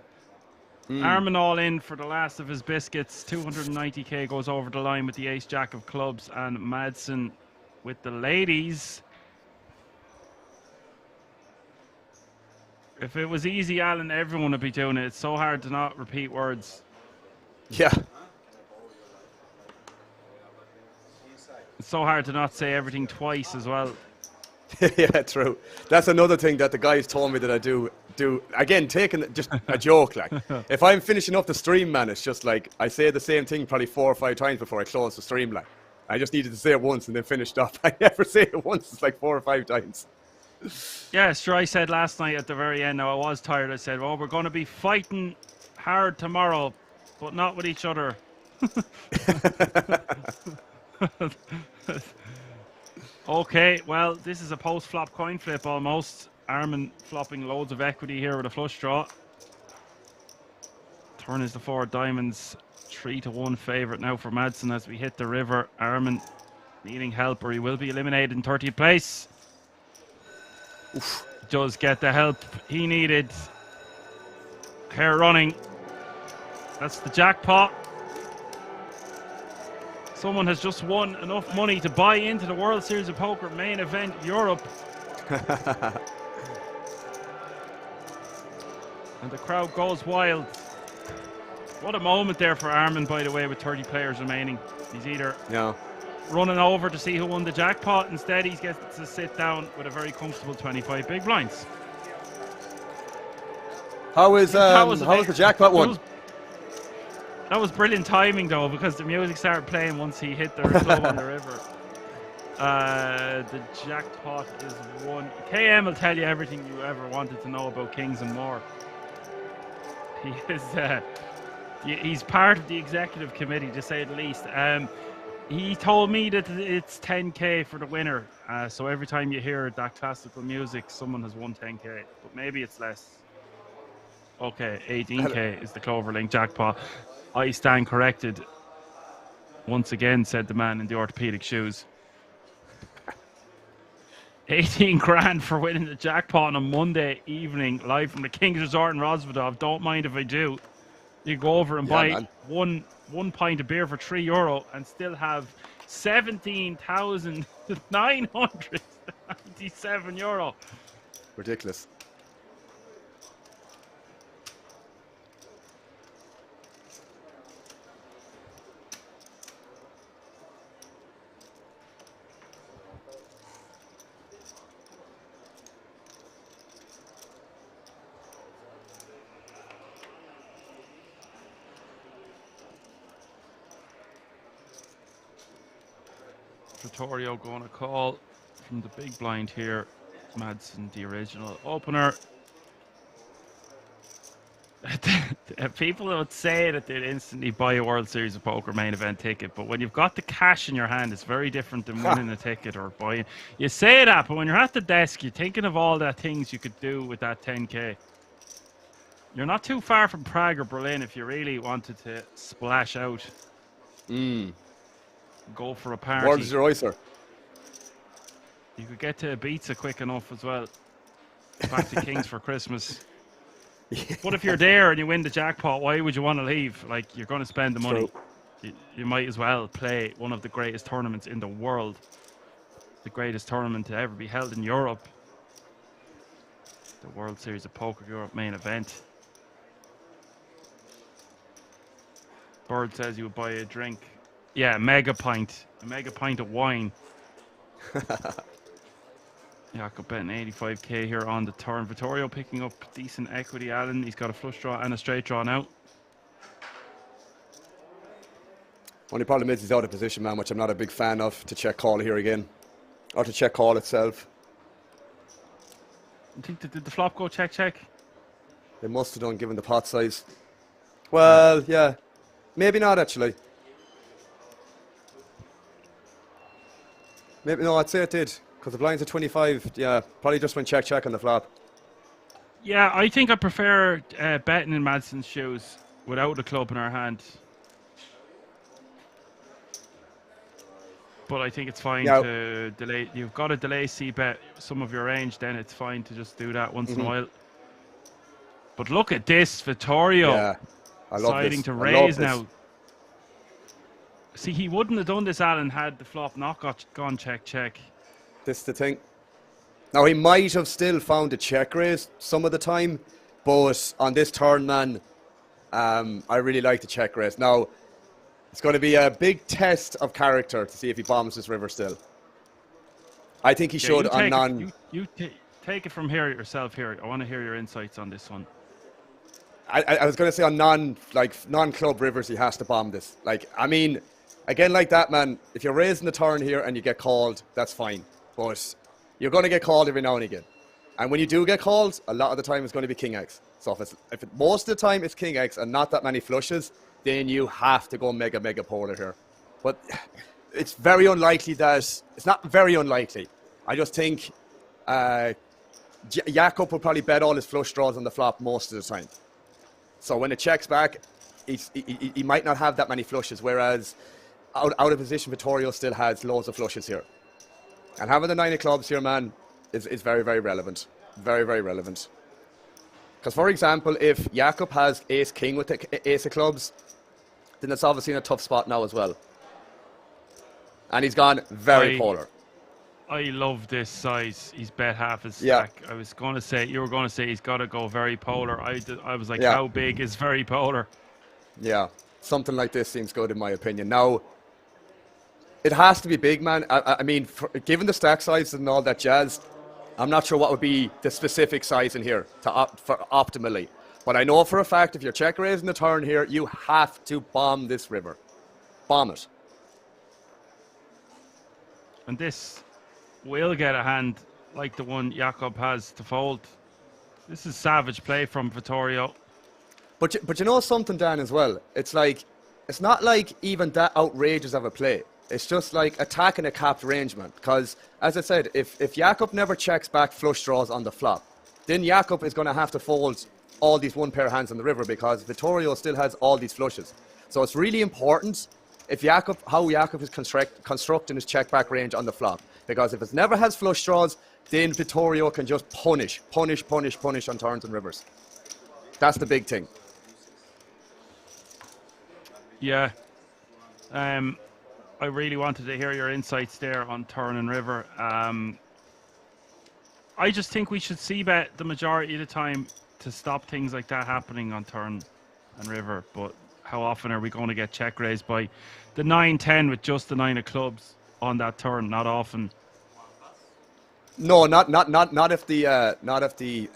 Mm. Armin all in for the last of his biscuits. 290k goes over the line with the ace jack of clubs, and Madsen with the ladies. If it was easy, Alan, everyone would be doing it. It's so hard to not repeat words. Yeah. It's so hard to not say everything twice as well. Yeah, true. That's another thing that the guys told me that I do. Again, taking just a joke, like. If I'm finishing up the stream, man, it's just like, I say the same thing probably 4 or 5 times before I close the stream, like. I just needed to say it once and then finished up. I never say it once, it's like 4 or 5 times. Yeah, sure, I said last night at the very end, now I was tired, I said, well, we're going to be fighting hard tomorrow, but not with each other. Okay, well, this is a post-flop coin flip almost. Armin flopping loads of equity here with a flush draw. Turn is the 4 diamonds. 3-1 favourite now for Madsen as we hit the river. Armin needing help or he will be eliminated in 30th place. Oof. Does get the help he needed. Hair running. That's the jackpot. Someone has just won enough money to buy into the World Series of Poker main event Europe. And the crowd goes wild. What a moment there for Armin, by the way, with 30 players remaining. He's either running over to see who won the jackpot. Instead, he gets to sit down with a very comfortable 25 big blinds. How is the jackpot one? That was brilliant timing though, because the music started playing once he hit the club on the river. The jackpot is one. KM will tell you everything you ever wanted to know about Kings and more. He is. He's part of the executive committee, to say the least. He told me that it's 10k for the winner. So every time you hear that classical music, someone has won 10k. But maybe it's less. Okay, 18k is the Cloverlink jackpot. I stand corrected. Once again, said the man in the orthopedic shoes. 18 grand for winning the jackpot on a Monday evening, live from the King's Resort in Rosvedov. Don't mind if I do. You go over and buy one pint of beer for €3 and still have €17,997. Ridiculous. Vittorio going to call from the big blind here. Madsen, the original opener. People would say that they'd instantly buy a World Series of Poker main event ticket, but when you've got the cash in your hand, it's very different than winning a ticket or buying. You say that, but when you're at the desk, you're thinking of all the things you could do with that 10k. You're not too far from Prague or Berlin if you really wanted to splash out. Go for a party. Where's your oyster? You could get to Ibiza quick enough as well. Back to Kings for Christmas. But if you're there and you win the jackpot, why would you want to leave? Like, you're going to spend the money. You might as well play one of the greatest tournaments in the world. The greatest tournament to ever be held in Europe. The World Series of Poker Europe main event. Bird says you would buy a drink. Yeah, a mega pint of wine. Jakob betting 85k here on the turn. Vittorio picking up decent equity. Alan, he's got a flush draw and a straight draw now. Only problem is he's out of position, man, which I'm not a big fan of. To check call here again, or to check call itself. I think did the flop go check? They must have done, given the pot size. Well, yeah, maybe not actually. Maybe no, I'd say it did, because the blinds are 25. Yeah, probably just went check on the flop. Yeah, I think I prefer betting in Madsen's shoes without the club in our hand. But I think it's fine to delay. You've got to delay c-bet some of your range, then it's fine to just do that once in a while. But look at this, Vittorio. Yeah, I love deciding this. to raise now. See, he wouldn't have done this, Alan, had the flop not gone check. This is the thing. Now, he might have still found a check raise some of the time, but on this turn, man, I really like the check raise. Now, it's going to be a big test of character to see if he bombs this river still. I think he should on non... You take it from here yourself here. I want to hear your insights on this one. I was going to say on non-club rivers, he has to bomb this. Like, I mean... Again, like that, man, if you're raising the turn here and you get called, that's fine. But you're going to get called every now and again. And when you do get called, a lot of the time it's going to be King X. So if most of the time it's King X and not that many flushes, then you have to go mega polar here. But it's very unlikely that... It's not very unlikely. I just think Jakob will probably bet all his flush draws on the flop most of the time. So when it checks back, he might not have that many flushes, whereas... Out of position, Vittorio still has loads of flushes here. And having the 9 of clubs here, man, is very relevant. Very relevant. Because, for example, if Jakob has ace-king with the ace of clubs, then it's obviously in a tough spot now as well. And he's gone very polar. I love this size. He's bet half his stack. I was going to say, you were going to say he's got to go very polar. I was like, how big is very polar? Yeah, something like this seems good in my opinion. Now, It has to be big, man. I mean, given the stack size and all that jazz, I'm not sure what would be the specific size in here for optimally. But I know for a fact if you're check raising the turn here, you have to bomb this river. Bomb it. And this will get a hand like the one Jakob has to fold. This is savage play from Vittorio. But you know something, Dan, as well? It's not like even that outrageous of a play. It's just like attacking a capped range, man. Because, as I said, if Jakob never checks back flush draws on the flop, then Jakob is going to have to fold all these one pair hands on the river because Vittorio still has all these flushes. So it's really important how Jakob is constructing his check back range on the flop. Because if it never has flush draws, then Vittorio can just punish on turns and rivers. That's the big thing. Yeah. I really wanted to hear your insights there on turn and river. I just think we should see bet the majority of the time to stop things like that happening on turn and river. But how often are we going to get check raised by the 9-10 with just the 9 of clubs on that turn? Not often. No, not if the.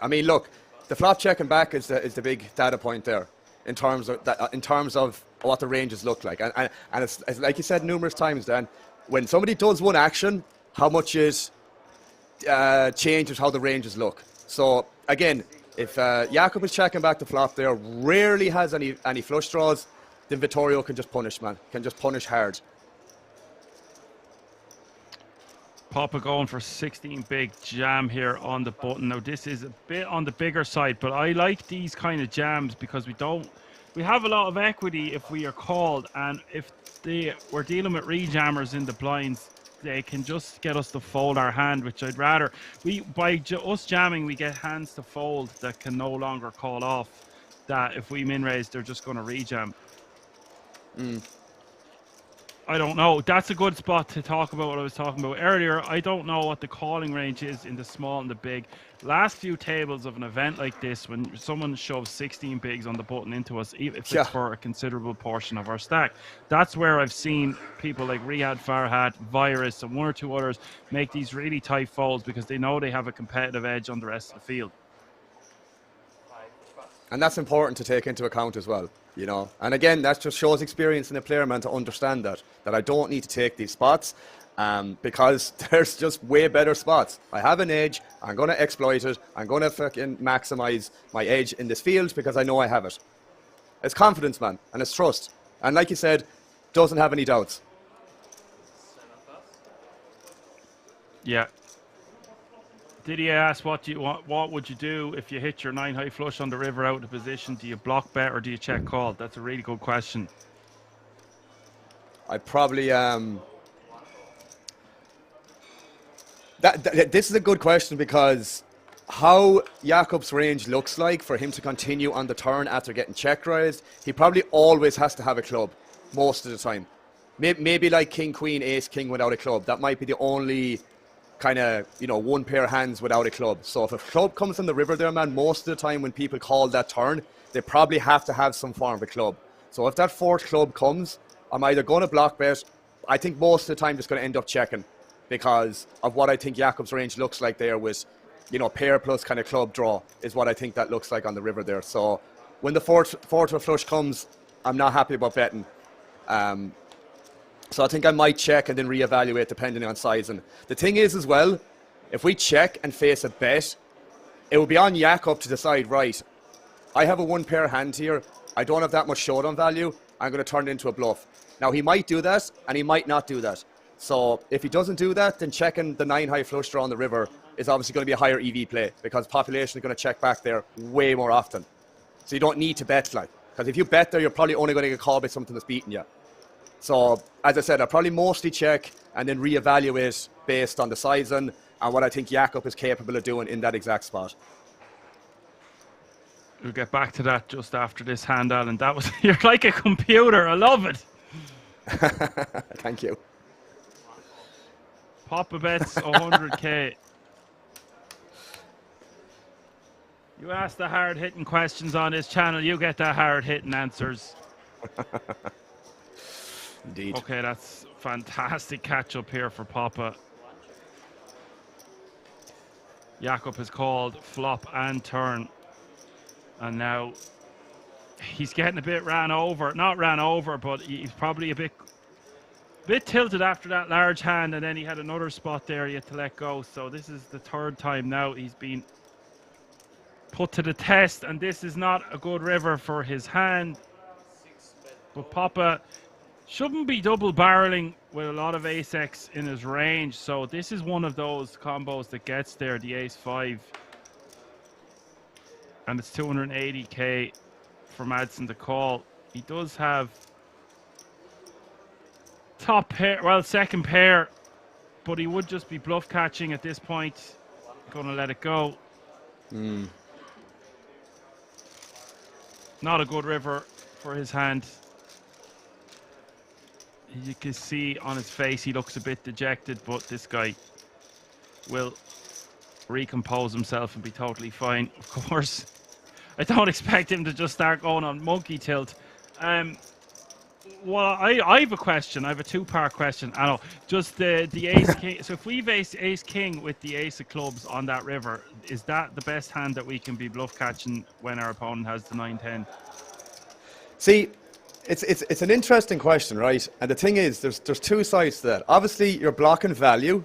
I mean, look, the flop checking back is the big data point there in terms of what the ranges look like, and it's like you said numerous times, Dan. When somebody does one action, how much it changes how the ranges look. So again, if Jakob is checking back the flop there, rarely has any flush draws, then Vittorio can just punish, man. Can just punish hard. Papa going for 16 big jam here on the button. Now this is a bit on the bigger side, but I like these kind of jams because we have a lot of equity if we are called, and if we're dealing with rejammers in the blinds, they can just get us to fold our hand, which I'd rather. By us jamming, we get hands to fold that can no longer call off. That if we min raise, they're just going to rejam. I don't know. That's a good spot to talk about what I was talking about earlier. I don't know what the calling range is in the small and the big. Last few tables of an event like this, when someone shoves 16 bigs on the button into us, even if it's for a considerable portion of our stack, that's where I've seen people like Riyad Farhat, Virus, and one or two others make these really tight folds because they know they have a competitive edge on the rest of the field. And that's important to take into account as well, you know. And again, that just shows experience in a player, man, to understand that I don't need to take these spots because there's just way better spots. I have an edge. I'm going to exploit it. I'm going to fucking maximize my edge in this field because I know I have it. It's confidence, man, and it's trust. And like you said, doesn't have any doubts. Yeah. Didier asked, what would you do if you hit your 9 high flush on the river out of position? Do you block bet or do you check call? That's a really good question. I probably this is a good question because how Jakob's range looks like for him to continue on the turn after getting check raised, he probably always has to have a club most of the time. Maybe like king, queen, ace, king without a club. That might be the only kind of, you know, one pair of hands without a club. So if a club comes on the river there, man, most of the time when people call that turn, they probably have to have some form of a club. So if that fourth club comes, I'm either going to block bet. I think most of the time just going to end up checking because of what I think Jakob's range looks like there with, you know, pair plus kind of club draw is what I think that looks like on the river there. So when the fourth of flush comes, I'm not happy about betting. So I think I might check and then reevaluate depending on size. And the thing is as well, if we check and face a bet, it will be on Jakob to decide, right, I have a one pair hand here. I don't have that much showdown value. I'm going to turn it into a bluff. Now he might do that and he might not do that. So if he doesn't do that, then checking the 9 high flush draw on the river is obviously going to be a higher EV play because population is going to check back there way more often. So you don't need to bet, like, because if you bet there, you're probably only going to get called by something that's beating you. So, as I said, I'll probably mostly check and then reevaluate based on the sizing and what I think Jakob is capable of doing in that exact spot. We'll get back to that just after this hand, Alan. That was, you're like a computer. I love it. Thank you. Papa bets 100k. You ask the hard-hitting questions on this channel, you get the hard-hitting answers. Indeed. Okay, that's fantastic catch up here for Papa. Jakob has called flop and turn. And now he's getting a bit ran over. Not ran over, but he's probably a bit tilted after that large hand, and then he had another spot there he had to let go. So this is the third time now he's been put to the test, and this is not a good river for his hand. But Papa shouldn't be double barreling with a lot of ace-x in his range, so this is one of those combos that gets there, the ace-5. And it's 280k for Madsen to call. He does have top pair, well, second pair, but he would just be bluff catching at this point. Gonna let it go. Not a good river for his hand. You can see on his face he looks a bit dejected, but this guy will recompose himself and be totally fine. Of course, I don't expect him to just start going on monkey tilt. Well, I have a question. I have a two-part question. I know, just the ace king. So if we've ace king with the ace of clubs on that river, is that the best hand that we can be bluff catching when our opponent has the 9-10? See, it's an interesting question, right? And the thing is, there's two sides to that. Obviously, you're blocking value,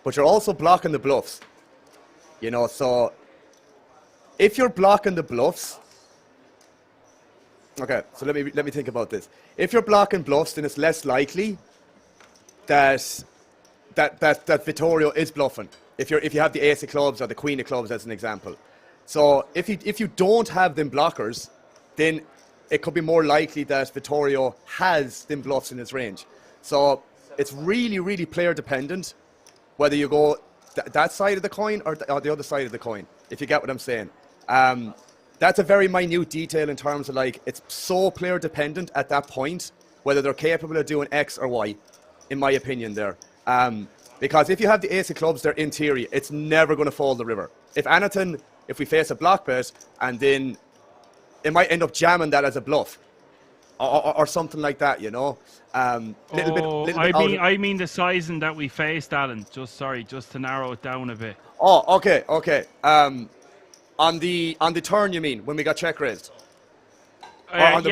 but you're also blocking the bluffs. You know, so if you're blocking the bluffs, okay, so let me think about this. If you're blocking bluffs, then it's less likely that Vittorio is bluffing. If you have the ace of clubs or the queen of clubs as an example. So if you don't have them blockers, then it could be more likely that Vittorio has them bluffs in his range. So it's really, really player dependent whether you go that side of the coin or the other side of the coin, if you get what I'm saying. That's a very minute detail in terms of, like, it's so player dependent at that point whether they're capable of doing X or Y, in my opinion there. Because if you have the ace of clubs there, in theory, it's never going to fold the river. If we face a block bet, and then it might end up jamming that as a bluff or something like that, you know. I mean the sizing that we faced, Alan. Just to narrow it down a bit. Oh, okay. On the turn, you mean, when we got check raised? On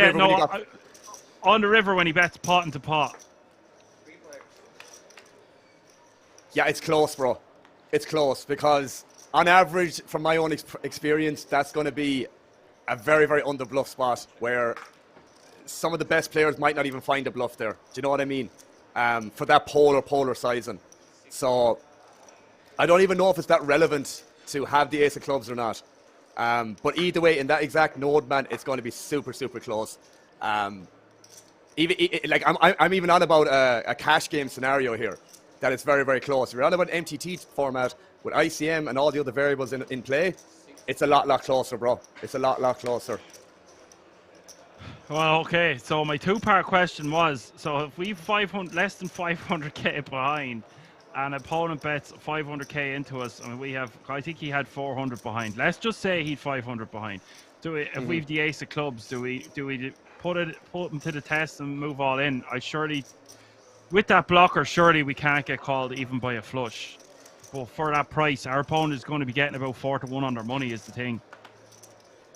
the river when he bets pot into pot. Yeah, it's close, bro. It's close because on average, from my own experience, that's going to be a very, very under bluff spot where some of the best players might not even find a bluff there. Do you know what I mean? For that polar sizing. So I don't even know if it's that relevant to have the ace of clubs or not. But either way, in that exact node, man, it's going to be super, super close. I'm even on about a cash game scenario here, that it's very, very close. We're on about MTT format with ICM and all the other variables in play. It's a lot closer, bro. It's a lot closer. Well, okay. So my two-part question was: so if we've less than 500k behind, and opponent bets 500k into us, I mean, I think he had 400 behind. Let's just say he'd 500 behind. If we've the ace of clubs, do we put him to the test and move all in? With that blocker, surely we can't get called even by a flush. But for that price, our opponent is going to be getting about 4-1 on their money, is the thing.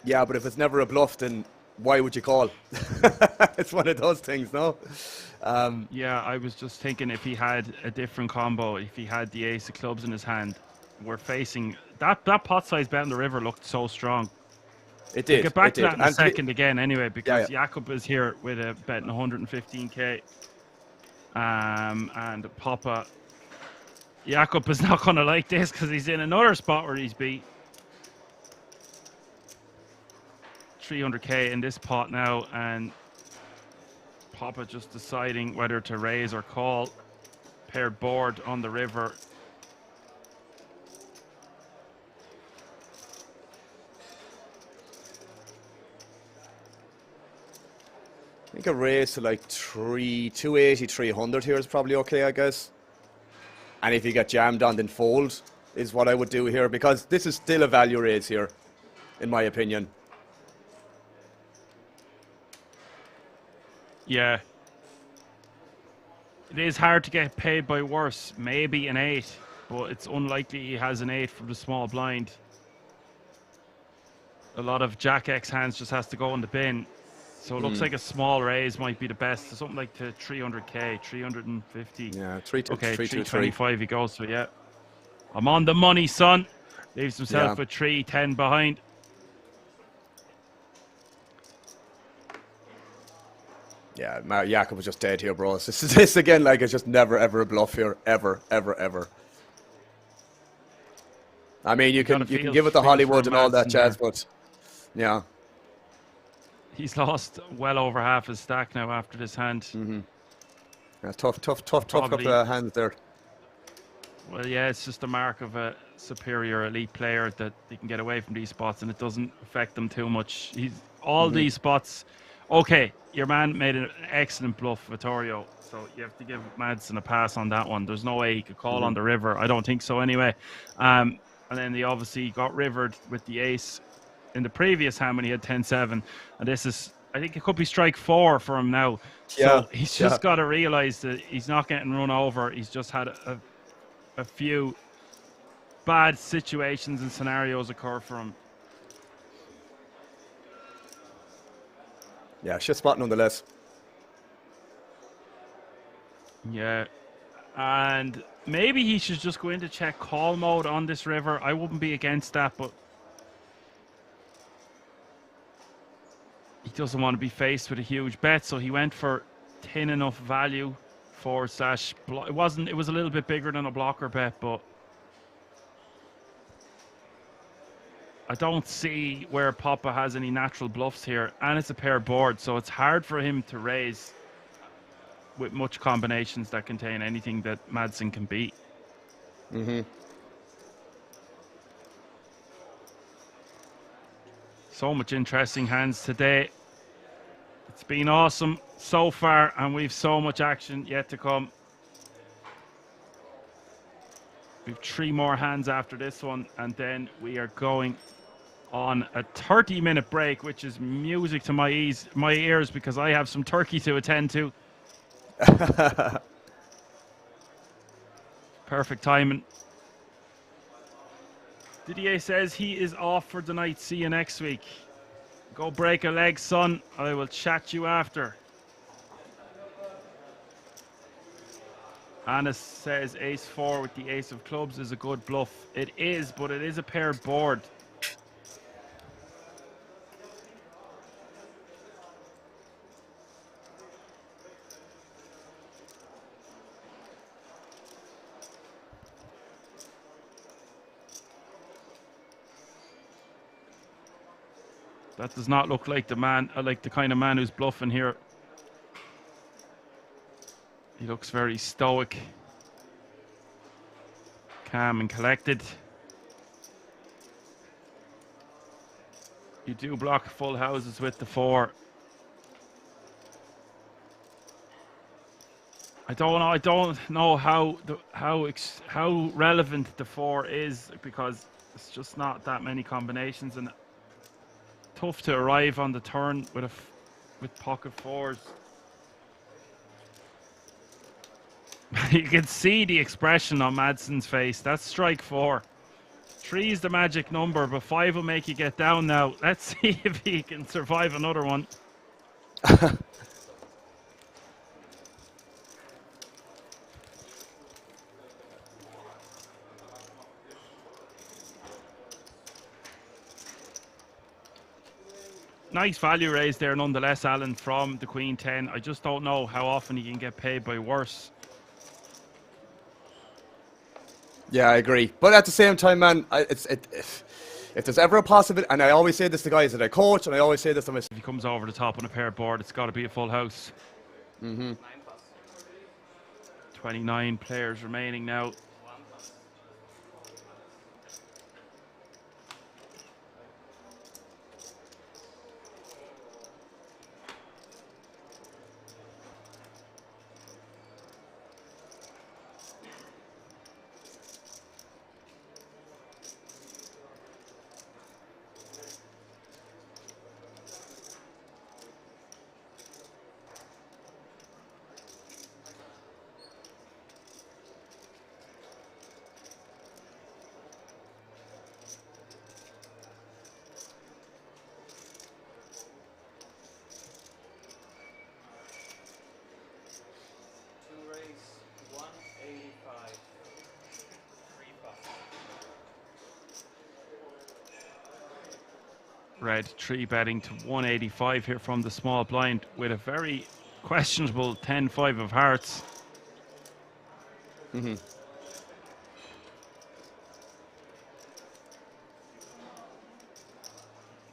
Yeah, but if it's never a bluff, then why would you call? It's one of those things, no? Yeah, I was just thinking if he had a different combo, if he had the ace of clubs in his hand, we're facing that pot size bet on the river looked so strong. It did. We'll get back to that in a second again, anyway, because Jakob is here with a betting 115k, and Papa. Jakob is not going to like this because he's in another spot where he's beat 300k in this pot now, and Papa just deciding whether to raise or call. Paired board on the river. I think a raise to like 280, 300 here is probably okay, I guess. And if you get jammed on, then fold is what I would do here, because this is still a value raise here, in my opinion. Yeah. It is hard to get paid by worse. Maybe an 8, but it's unlikely he has an 8 from the small blind. A lot of Jack X hands just has to go in the bin. So it looks like a small raise might be the best. So something like to 300k, 350. Yeah, Okay, 323. 325 he goes for, yeah. I'm on the money, son. Leaves himself Yeah. with 310 behind. Yeah, Jakob was just dead here, bro. This again, like, it's just never ever a bluff here, ever. I mean, you can give it the Hollywood and all that jazz, but yeah, he's lost well over half his stack now after this hand. Yeah, tough couple of hands there. Well, yeah, it's just a mark of a superior elite player that they can get away from these spots and it doesn't affect them too much. These spots. Okay, your man made an excellent bluff, Vittorio. So you have to give Madsen a pass on that one. There's no way he could call on the river. I don't think so anyway. And then they obviously got rivered with the ace in the previous hand when he had 10-7. And this is, I think it could be strike 4 for him now. So he's just got to realize that he's not getting run over. He's just had a few bad situations and scenarios occur for him. Yeah, shit spot nonetheless. Yeah. And maybe he should just go into check call mode on this river. I wouldn't be against that, but he doesn't want to be faced with a huge bet, so he went for thin enough value / it was a little bit bigger than a blocker bet, but I don't see where Papa has any natural bluffs here, and it's a pair board, so it's hard for him to raise with much combinations that contain anything that Madsen can beat. So much interesting hands today. It's been awesome so far, and we've so much action yet to come. We've 3 more hands after this one, and then we are going on a 30-minute break, which is music to my ears because I have some turkey to attend to. Perfect timing. Didier says he is off for the night. See you next week. Go break a leg, son. I will chat you after. Anna says ace 4 with the ace of clubs is a good bluff. It is, but it is a paired board. That does not look like the man, like the kind of man who's bluffing here. He looks very stoic, calm and collected. You do block full houses with the 4. I don't know how relevant the 4 is because it's just not that many combinations and tough to arrive on the turn with pocket 4s. You can see the expression on Madsen's face. That's strike 4. 3 is the magic number, but 5 will make you get down now. Let's see if he can survive another one. Nice value raise there nonetheless, Alan, from the Queen 10. I just don't know how often he can get paid by worse. Yeah, I agree. But at the same time, man, if there's ever a possibility, and I always say this to guys that I coach, and I always say this to myself. If he comes over the top on a pair board, it's got to be a full house. 29 players remaining now. Red 3-betting to 185 here from the small blind with a very questionable 10-5 of hearts.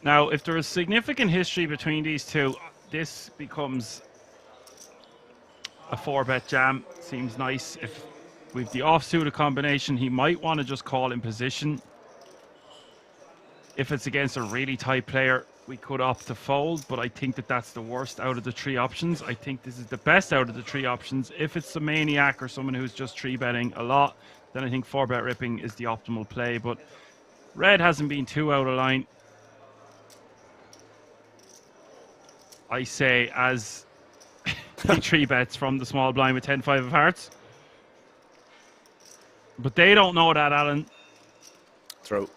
Now, if there is significant history between these two, this becomes a 4-bet jam. Seems nice. If with the offsuited combination, he might want to just call in position. If it's against a really tight player, we could opt to fold, but I think that that's the worst out of the 3 options. I think this is the best out of the 3 options. If it's a maniac or someone who's just 3-betting a lot, then I think 4-bet ripping is the optimal play. But red hasn't been too out of line. I say as he 3-bets from the small blind with 10-5 of hearts. But they don't know that, Alan. True.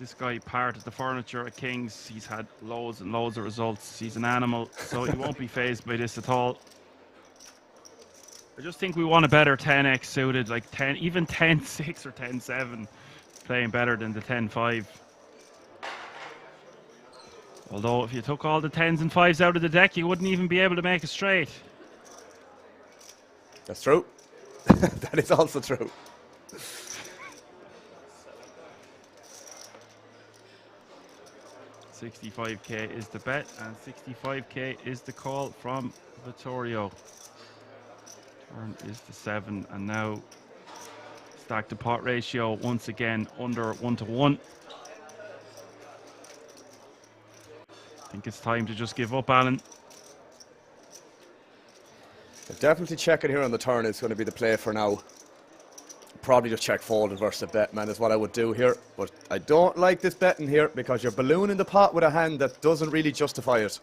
This guy part of the furniture at Kings. He's had loads and loads of results. He's an animal, so he won't be phased by this at all. I just think we want a better 10x suited, like 10, even 10-6 or 10-7, playing better than the 10-5. Although if you took all the 10s and 5s out of the deck, you wouldn't even be able to make a straight. That's true. That is also true. $65k is the bet, and 65k is the call from Vittorio. Turn is the 7, and now stack to pot ratio once again under 1-1. I think it's time to just give up, Alan. Definitely checking here on the turn is going to be the play for now. Probably just check fold versus a bet, man, is what I would do here. But I don't like this betting here because you're ballooning the pot with a hand that doesn't really justify it.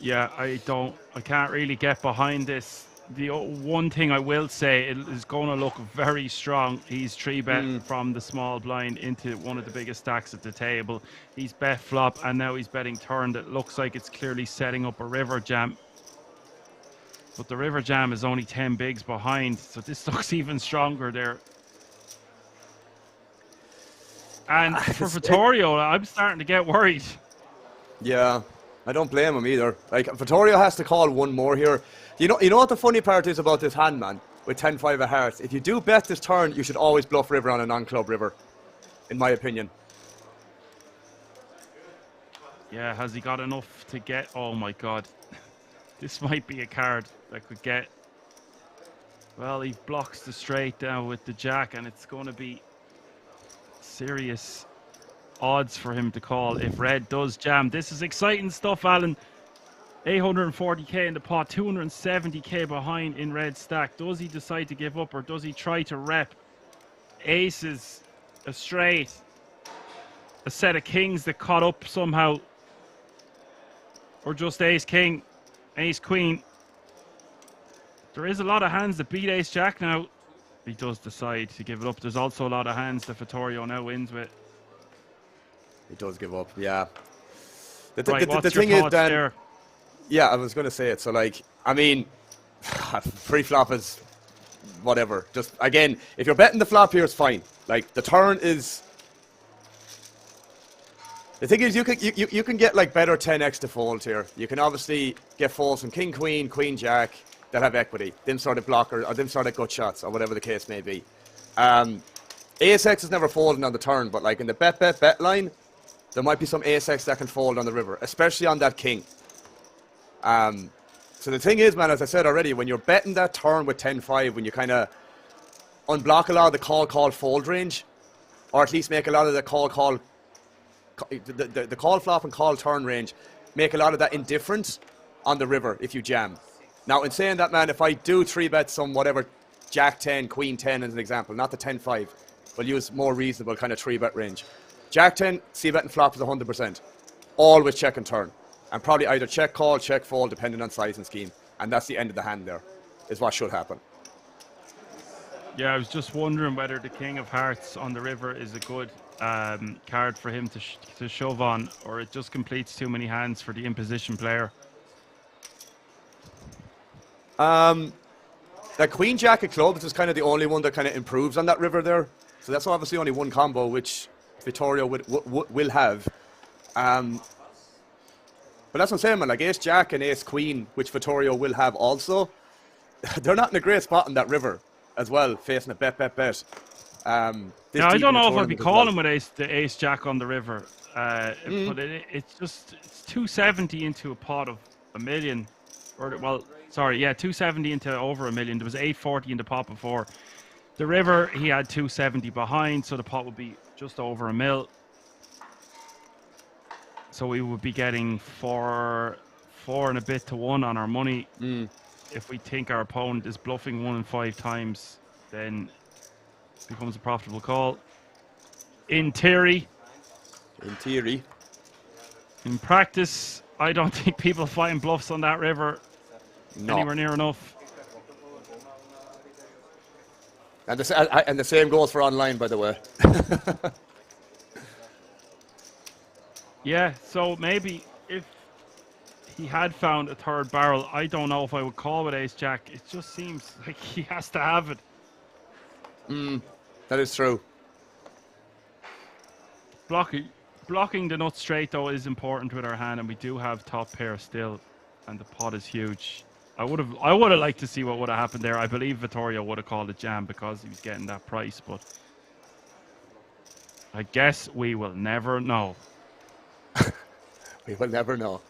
Yeah, I can't really get behind this. The one thing I will say, it is going to look very strong. He's 3-bet from the small blind into one of the biggest stacks at the table. He's bet flop, and now he's betting turn. That looks like it's clearly setting up a river jam. But the river jam is only 10 bigs behind, so this looks even stronger there. And for Vittorio, I'm starting to get worried. Yeah, I don't blame him either. Like, Vittorio has to call one more here. You know what the funny part is about this hand, man? With 10-5 of hearts, if you do bet this turn, you should always bluff river on a non-club river, in my opinion. Yeah, has he got enough to get? Oh my god. This might be a card that could get. Well, he blocks the straight down with the jack, and it's going to be serious odds for him to call if red does jam. This is exciting stuff, Alan. 840k in the pot, 270k behind in red stack. Does he decide to give up, or does he try to rep aces, a straight, a set of kings that caught up somehow, or just ace king, ace queen? There is a lot of hands that beat ace jack now. He does decide to give it up. There's also a lot of hands that Vittorio now wins with. He does give up, yeah. The What's thing your is, thoughts Dan, there? yeah, I was going to say it. So, like, I mean, pre-flop is whatever. Just, again, if you're betting the flop here, it's fine. Like, the turn is... The thing is, you can get, like, better 10x to fold here. You can obviously get folds from king, queen, jack that have equity. Them sort of blocker, or them sort of gut shots, or whatever the case may be. Ace-X is never folding on the turn, but, like, in the bet line, there might be some ace-X that can fold on the river, especially on that king. So the thing is, man, as I said already, when you're betting that turn with 10-5, when you kind of unblock a lot of the call fold range, or at least make a lot of the the call flop and call turn range, make a lot of that indifference on the river if you jam. Now, in saying that, man, if I do 3-bet some whatever jack 10, queen 10 as an example, not the 10-5, we'll use more reasonable kind of 3-bet range. Jack 10, c-bet and flop is 100%. Always check and turn. And probably either check call, check fold, depending on size and scheme. And that's the end of the hand there, is what should happen. Yeah, I was just wondering whether the king of hearts on the river is a good card for him to shove on, or it just completes too many hands for the in-position player. That Queen Jack of clubs is kind of the only one that kind of improves on that river there. So that's obviously only one combo, which Vittorio will have. But that's what I'm saying, man. Like Ace Jack and Ace Queen, which Vittorio will have also, they're not in a great spot on that river as well, facing a bet. Yeah, I don't know if I'd be calling with the Ace Jack on the river, but it's 270 into a pot of $1 million, or well, sorry, yeah, 270 into over $1 million. There was 840 in the pot before. The river he had 270 behind, so the pot would be just over $1 million. So we would be getting four and a bit to 1 on our money. If we think our opponent is bluffing 1 in 5 times, then it becomes a profitable call. In theory. In practice, I don't think people find bluffs on that river anywhere near enough. And the same goes for online, by the way. Yeah, so maybe if he had found a third barrel, I don't know if I would call with Ace Jack. It just seems like he has to have it. That is true. Blocking the nut straight, though, is important with our hand, and we do have top pair still, and the pot is huge. I would have liked to see what would have happened there. I believe Vittorio would have called it jam because he was getting that price, but I guess we will never know. We will never know.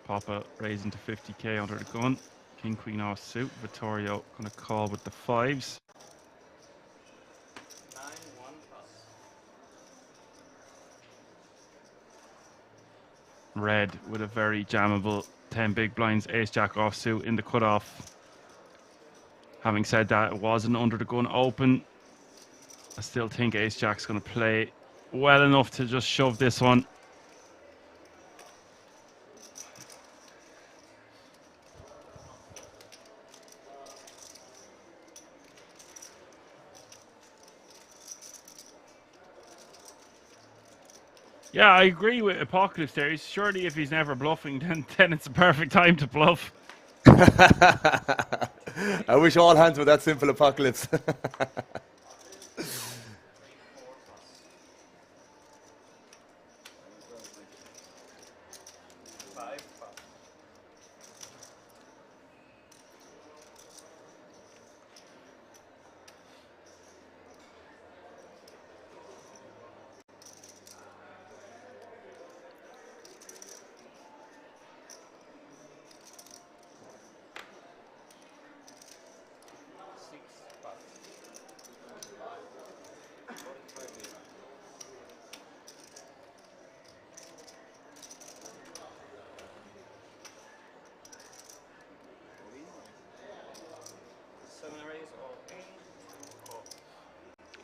Papa raising to 50k under the gun. King Queen off suit. Vittorio going to call with the 5s. Red with a very jammable 10 big blinds. Ace Jack off suit in the cutoff. Having said that, it was an under the gun open. I still think Ace Jack's going to play well enough to just shove this one. Yeah, I agree with Apocalypse there. Surely if he's never bluffing, then it's a perfect time to bluff. I wish all hands were that simple, Apocalypse.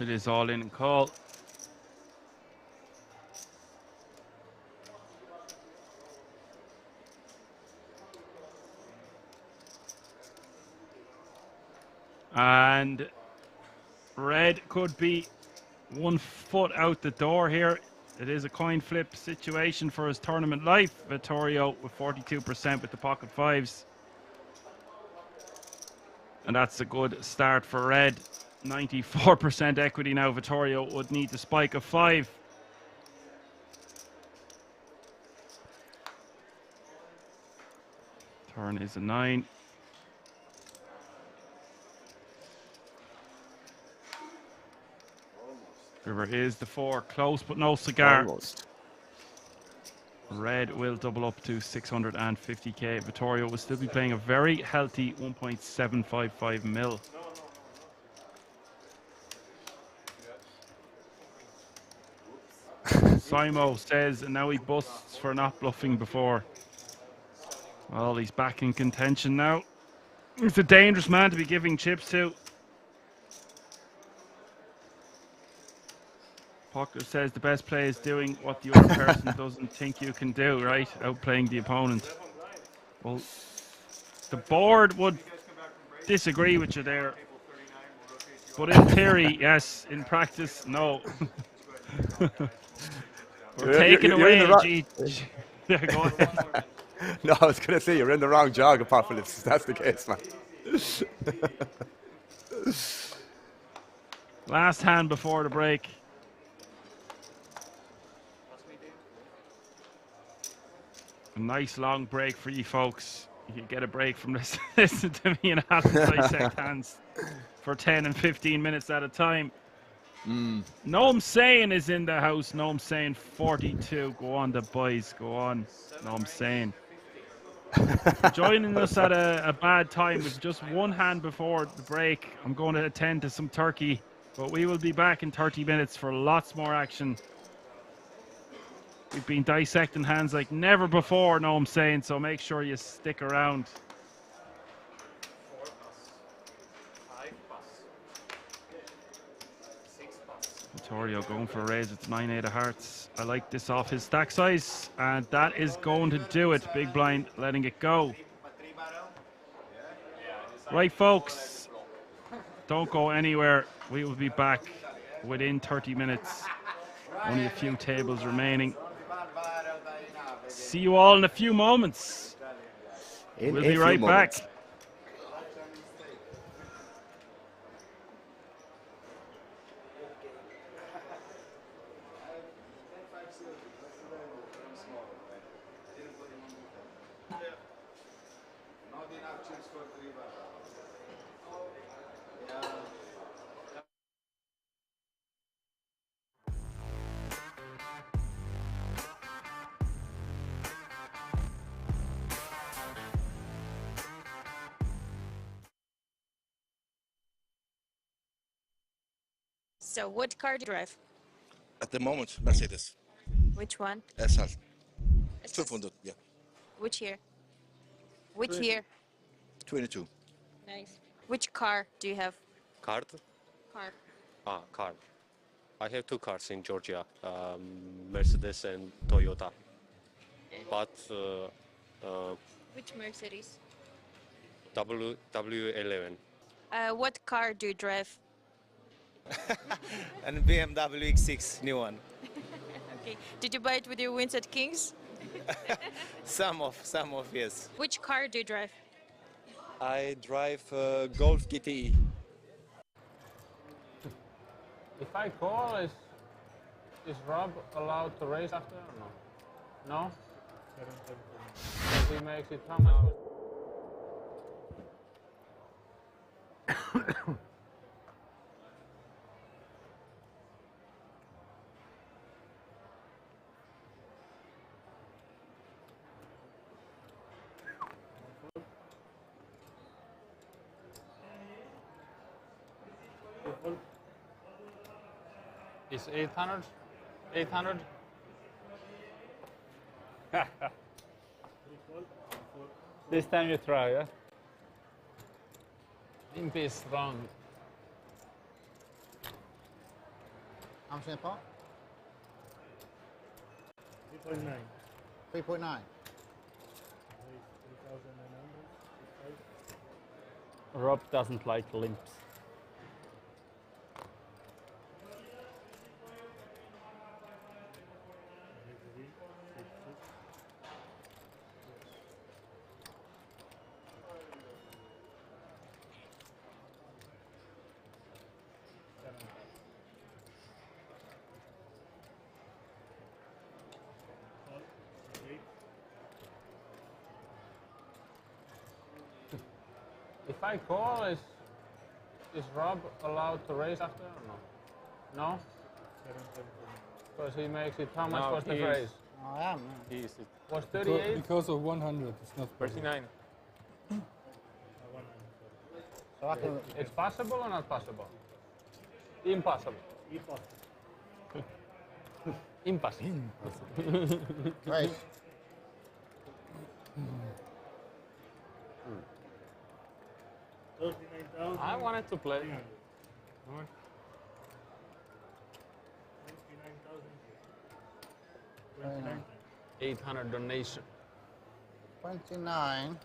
It is all in and call. And red could be 1 foot out the door here. It is a coin flip situation for his tournament life. Vittorio with 42% with the pocket 5s. And that's a good start for red. 94% equity now. Vittorio would need the spike of 5. Turn is a 9. River is the 4. Close but no cigar. Almost. Red will double up to 650k. Vittorio will still be playing a very healthy 1.755 mil. Simo says, and now he busts for not bluffing before. Well, he's back in contention now. He's a dangerous man to be giving chips to. Puckler says the best play is doing what the other person doesn't think you can do, right? Outplaying the opponent. Well, the board would disagree with you there. But in theory, yes. In practice, no. We're taking away. Yeah, go ahead. No, I was going to say you're in the wrong jog, apart if that's the case, man. Last hand before the break. A nice long break for you folks. You can get a break from this. Listen to me and Alan dissect hands for 10 and 15 minutes at a time. Noam Sain is in the house. Noam Sain 42. Go on, the boys. Go on. Noam Sain. Joining us at a bad time with just one hand before the break. I'm going to attend to some turkey, but we will be back in 30 minutes for lots more action. We've been dissecting hands like never before, Noam Sain, so make sure you stick around. 4 pass. 5 pass. 6 pass. Vittorio going for a raise. It's 9-8 of hearts. I like this off his stack size, and that is going to do it. Big blind letting it go. Right, folks, don't go anywhere. We will be back within 30 minutes. Only a few tables remaining. See you all in a few moments. We'll be right back. So what car do you drive? At the moment, Mercedes. Which one? SL. 500, yeah. Which year? Which year? 22. Nice. Which car do you have? Card? Car. Ah, car. I have 2 cars in Georgia, Mercedes and Toyota. But Which Mercedes? W11. What car do you drive? And BMW X6, new one. Okay. Did you buy it with your wins at Kings? Some of, yes. Which car do you drive? I drive Golf GTE. If I call, is Rob allowed to raise after or no? No? If he makes it, how much? Is 800? 800? This time you try, yeah? Imp is strong. How much in the pot? 3.9. 3.9. Rob doesn't like limps. If I call, is Rob allowed to raise after or no? No? Because he makes it, how much was the raise? I am. Was 38? Because of 100, it's not 39. So I can... It's possible or not possible? Impossible. Impossible. Right. I wanted to play. 800 donation. 29.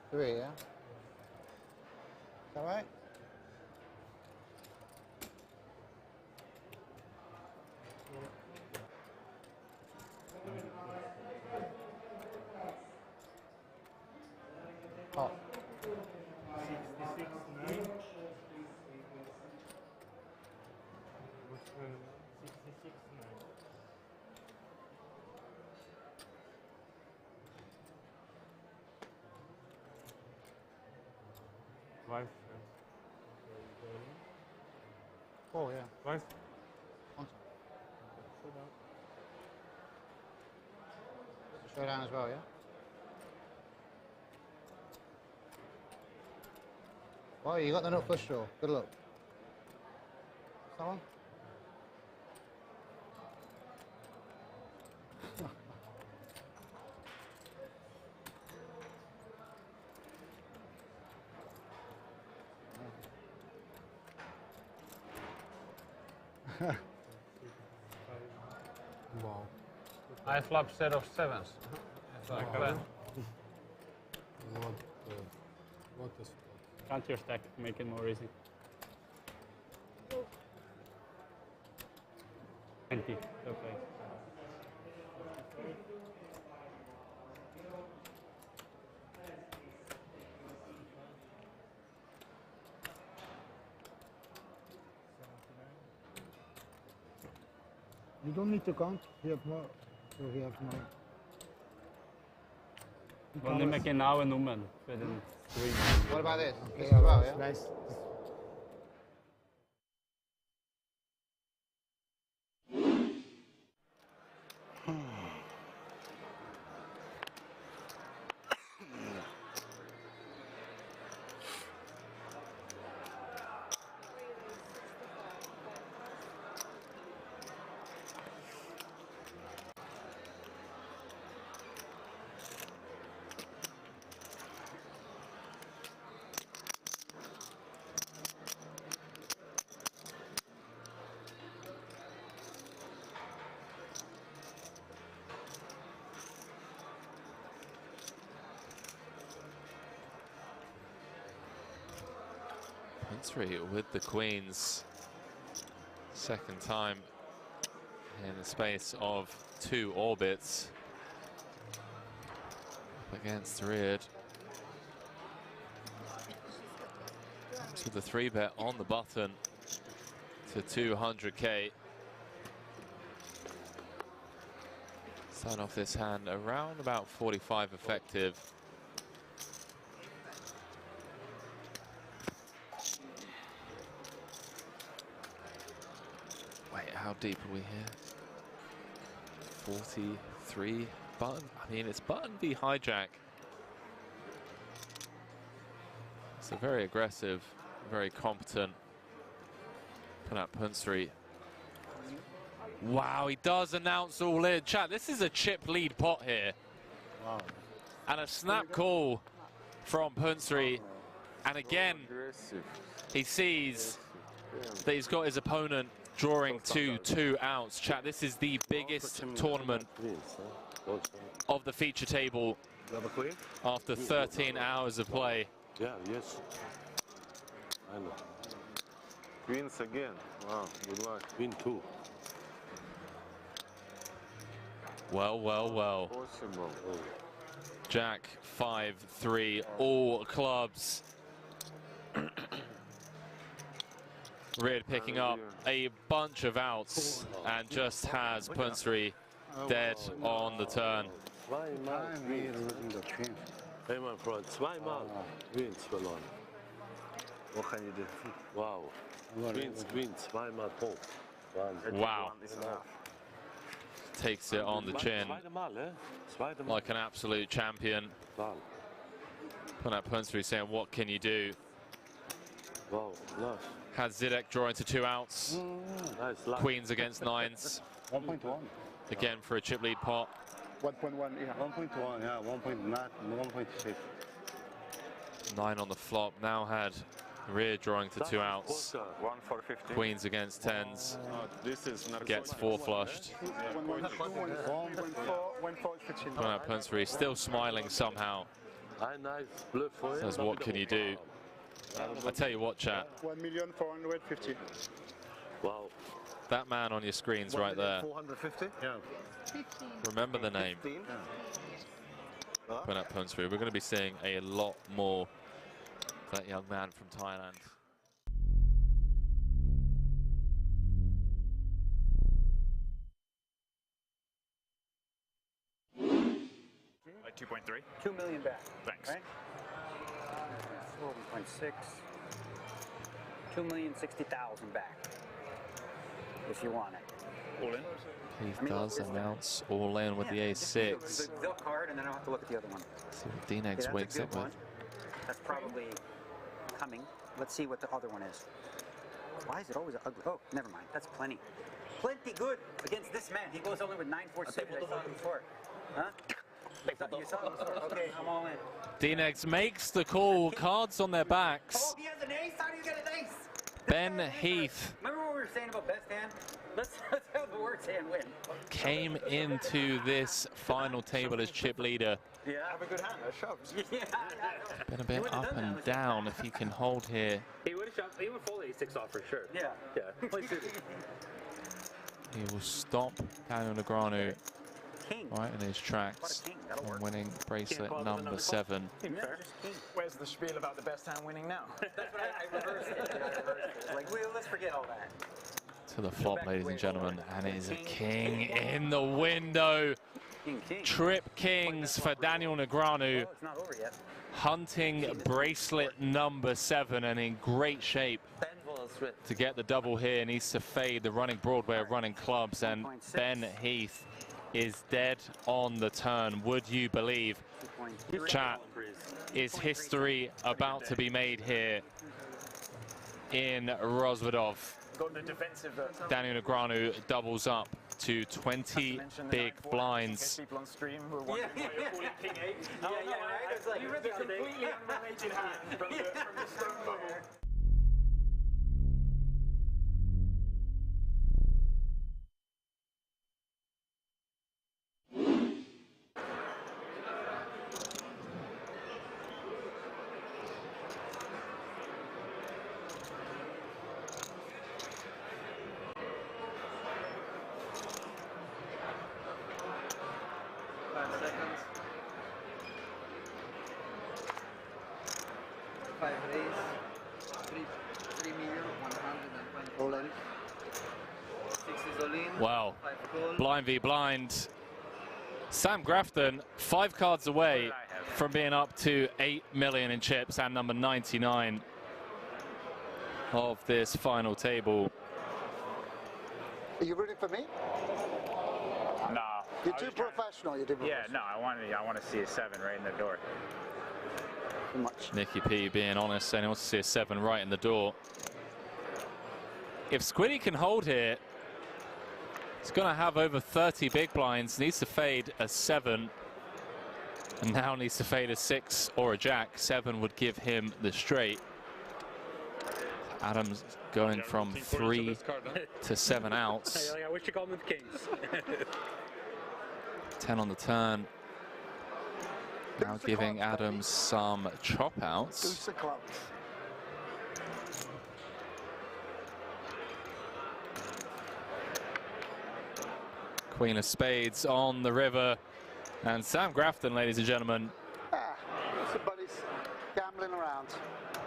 3, yeah? Is that right? Oh. 66.9. 66.9. Wife. Oh, yeah. Wife. Showdown as well, yeah? Oh, you got the nut flush draw. Good luck. That one? Wow. I flop set of sevens. Like that. What is Count your stack, make it more easy. 20, okay. You don't need to count. You have more. So you have more. Only make it now a nummer for the 3. What about this? Okay, This as well, yeah? nice. Punsry with the queens. Second time in the space of 2 orbits. Up against Reard. Comes with the 3-bet on the button to 200k. Start off this hand around about 45 effective. Wait, how deep are we here? 43 button. I mean, it's button v hijack. It's a very aggressive, very competent Punsry. Wow, he does announce all in. Chat, this is a chip lead pot here. Wow. And a snap call from Punsry. And again, he sees that he's got his opponent drawing to 2 outs. Chat, this is the biggest tournament of the feature table after 13 hours of play. Yeah, yes. I know. Queens again. Wow, good luck. Queen 2. Well, well, well. Possible. Jack 5-3, all clubs. Reard picking up a bunch of outs and just has Punsry dead on the turn. Zweimal Queens. Hey, my friend, zweimal Queens verloren. What can you do? Wow. Queens, zweimal Pop. Wow. Takes it on the chin like an absolute champion. Punsry saying, what can you do? Wow, nice. Has Zidek drawing to 2 outs. Nice. Queens against 9s. 1.1. Again for a chip lead pot. 1.1, yeah. 1.1, yeah. 1.6. 9 on the flop. Now had Rear drawing to 2 outs. 1 for 50. Queens against 10s. This is not Gets 4 flushed. Going out punts free, still smiling somehow. Says, what can you do? I tell you what, chat. 1,450,000. Wow. That man on your screens right there. 450? Yeah. Remember the name. Going out punts free. We're going to be seeing a lot more of that young man from Thailand. Like 2.3. 2 million back. Thanks. Right? 1.6. 2,060,000 back. If you want it. All in. He does announce all in with the ace-6. They'll card, and then I'll have to look at the other one. See what D-Negs Yeah, wakes that's a up good with. one. That's probably coming. Let's see what the other one is. Why is it always ugly? Oh, never mind. That's plenty. Plenty good against this man. He goes only with 9-4 suited. I saw him before. Huh? You saw him before? Okay, I'm all in. D-Negs makes the call. Cards on their backs. Oh, he has an ace? How do you get an ace? Ben Heath Remember what we were saying about best hand? Let's have the worst hand win. came into this final table as chip leader. Yeah, have a good hand. I shoved. Yeah. Been a bit up and down if he can hold here. He would have shoved. He would fold ace-6 off for sure. Yeah. Yeah. Play suited. He will stop Daniel Negreanu right in his tracks and winning bracelet number 7. Where's the spiel about the best hand winning now? That's what I reversed it. Like, let's forget all that. To the flop, ladies and gentlemen, and it is a king in the window. Trip kings for Daniel Negreanu. It's not over yet. Hunting bracelet number 7 and in great shape to get the double here. Needs to fade the running Broadway of running clubs, and Ben Heath is dead on the turn. Would you believe? Chat, is history about to be made here in Rozvadov? Got the defensive. Daniel Negreanu doubles up to 20 big blinds. People on stream were wondering why you're calling King 8. It's like the completely unrelated hand from the stone bubble. Wow, blind v blind. Sam Grafton, 5 cards away from being up to 8 million in chips and number 99 of this final table. Are you rooting for me? No. You're too professional. You're too professional. Yeah, no, I want to see a 7 right in the door. Nicky P being honest, saying he wants to see a 7 right in the door. If Squiddy can hold here, he's going to have over 30 big blinds. Needs to fade a 7. And now needs to fade a 6 or a jack. 7 would give him the straight. Adams going from 3 to 7 outs. I wish you called them the Kings. 10 on the turn. Now giving Adams some chop outs. Queen of Spades on the river. And Sam Grafton, ladies and gentlemen, Somebody's gambling around.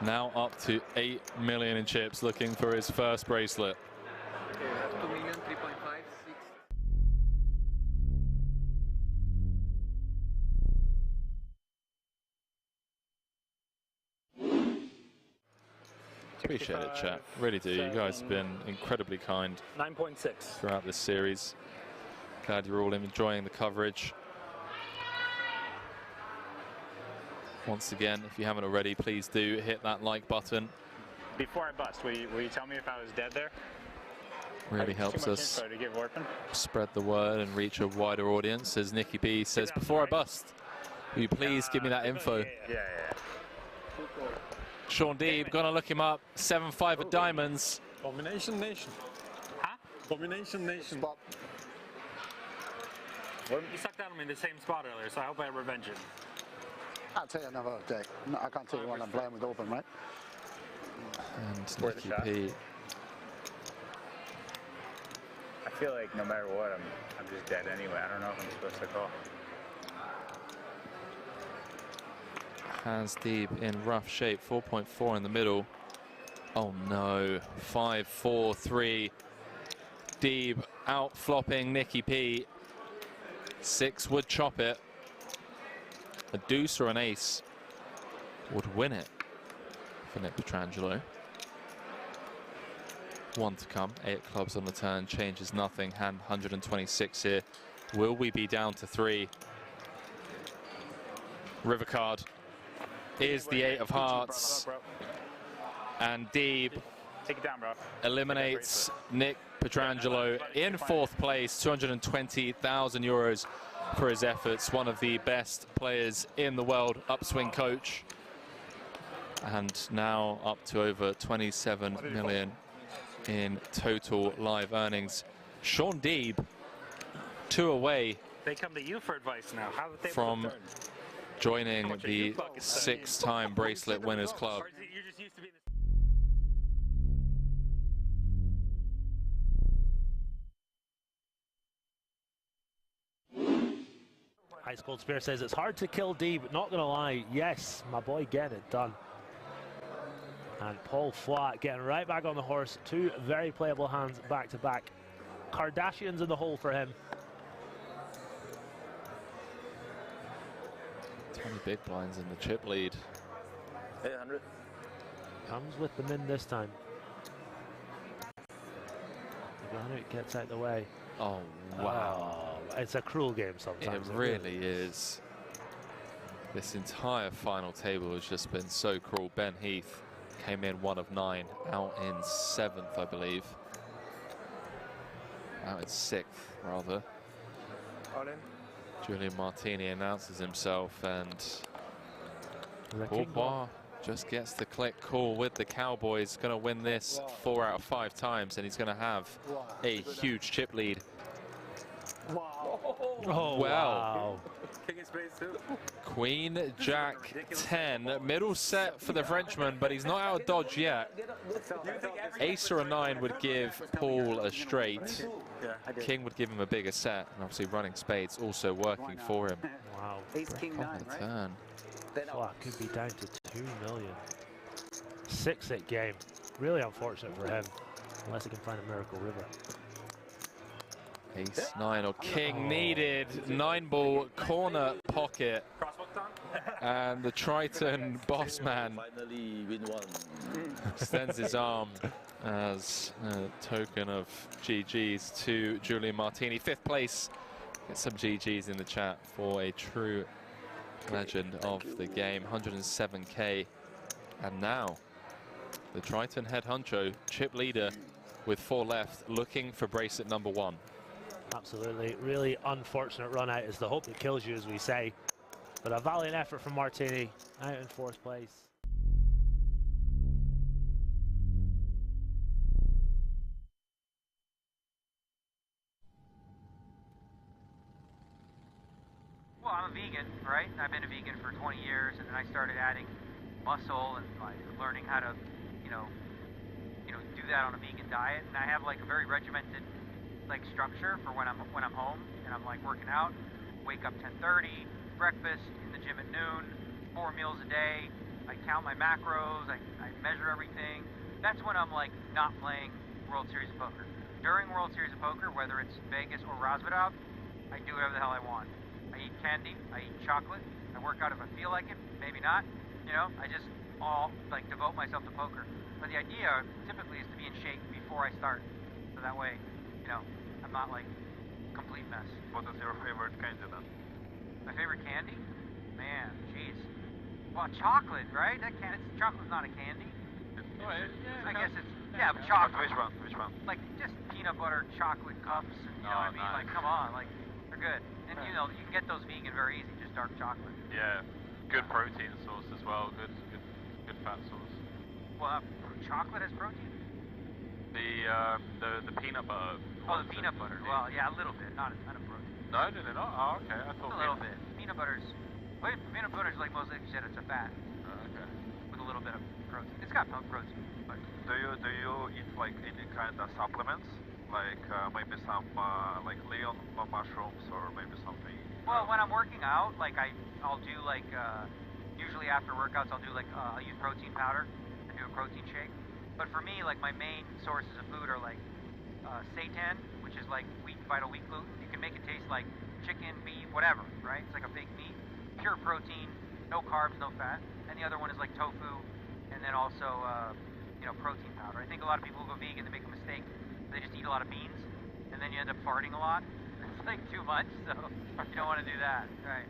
now up to 8 million in chips, looking for his first bracelet. 2 million, 3.5, 6. Appreciate it, chat. Really do. You guys have been incredibly kind 9.6 throughout this series. Glad you're all enjoying the coverage. Once again, if you haven't already, please do hit that like button. Before I bust, will you tell me if I was dead there? Really helps us To give Orphan? spread the word and reach a wider audience. As Nicky B says, before I bust, will you please give me that info? Yeah. Sean Deeb gonna look him up. 7-5 of diamonds. Combination nation. Huh? Combination nation. You sucked at him in the same spot earlier, so I hope I revenge it. I'll tell you another day. No, I can't tell you when I'm playing with open, right? And Nicky P. I feel like no matter what, I'm just dead anyway. I don't know if I'm supposed to call. Has Deeb in rough shape. 4.4 in the middle. Oh no. 5-4-3. Deeb out flopping Nicky P. 6 would chop it. A deuce or an ace would win it for Nick Petrangelo. 1 to come. 8 clubs on the turn. Changes nothing. Hand 126 here. Will we be down to 3? River card is the 8 of hearts. And Deeb Take it down, bro. eliminates Nick Petrangelo in 4th place. 220,000 euros for his efforts. One of the best players in the world. Upswing coach. And now up to over 27 million in total live earnings. Sean Deeb, 2 away They come to you for advice now. How did they from joining the 6-time bracelet winners club. You're just used to being Ice Cold Spear says it's hard to kill Deeb, but not gonna lie, yes, my boy getting it done. And Paul Flat getting right back on the horse. 2 very playable hands back to back. Kardashians in the hole for him. 20 big blinds in the chip lead. 800. Comes with the min this time. It gets out the way. Oh, wow. Oh, it's a cruel game sometimes. It really is. This entire final table has just been so cruel. Ben Heath came in 1 of 9, out in 7th, I believe. Out in 6th, rather. All in. Julian Martini announces himself, and Bourbois just gets the click call with the Cowboys. Going to win this 4 out of 5 times, and he's going to have a huge chip lead. Oh, well. King of Spades too. Queen, Jack, 10. Middle set for the Frenchman, but he's not out of dodge yet. Ace or a 9 would give Paul a straight. King would give him a bigger set, and obviously running spades also working for him. Wow. Ace, King, 9, the turn. Well, could be down to 2 million. 6-8 game. Really unfortunate for him, unless he can find a miracle river. Ace 9 or King needed. 9-ball corner pocket. And the Triton boss man Finally win 1. extends his arm as a token of GG's to Julian Martini. 5th place. Get some GG's in the chat for a true legend of the game. 107k. And now the Triton head honcho, chip leader with 4 left, looking for bracelet number 1. Absolutely, really unfortunate run out is the hope that kills you, as we say. But a valiant effort from Martini, out in 4th place. Well, I'm a vegan, right? I've been a vegan for 20 years, and then I started adding muscle and like learning how to, do that on a vegan diet. And I have like a very regimented like structure for when I'm home and I'm like working out. Wake up 10:30, breakfast in the gym at noon, 4 meals a day. I count my macros, I measure everything. That's when I'm like not playing World Series of Poker. During World Series of Poker, whether it's Vegas or Razvedov, I do whatever the hell I want. I eat candy, I eat chocolate, I work out if I feel like it, maybe not. I just all like devote myself to poker. But the idea typically is to be in shape before I start. So that way, I'm not like complete mess. What is your favorite candy then? My favorite candy? Man, jeez. Well, chocolate, right? Chocolate's not a candy. I guess it's, but chocolate. Which one? Like just peanut butter chocolate cups, and you know what I mean? Like, come on, like they're good. And you can get those vegan very easy, just dark chocolate. Yeah, good protein source as well. Good fat source. Well, chocolate has protein? The peanut butter. Oh, the peanut butter. Well, yeah, a little bit, not a ton of protein. No, did it not? Oh, okay. I thought A little bit. Peanut butter's like most, like you said, it's a fat. Okay. With a little bit of protein. It's got protein. But Do you eat like any kind of supplements? Like maybe some like leon mushrooms or maybe something? well, when I'm working out, like I'll do like usually after workouts I'll do like I'll use protein powder and do a protein shake. But for me, like my main sources of food are like seitan, which is like vital wheat gluten. You can make it taste like chicken, beef, whatever, right? It's like a fake meat, pure protein, no carbs, no fat. And the other one is like tofu, and then also protein powder. I think a lot of people who go vegan, they make a mistake. They just eat a lot of beans, and then you end up farting a lot. It's like too much, so you don't want to do that, right?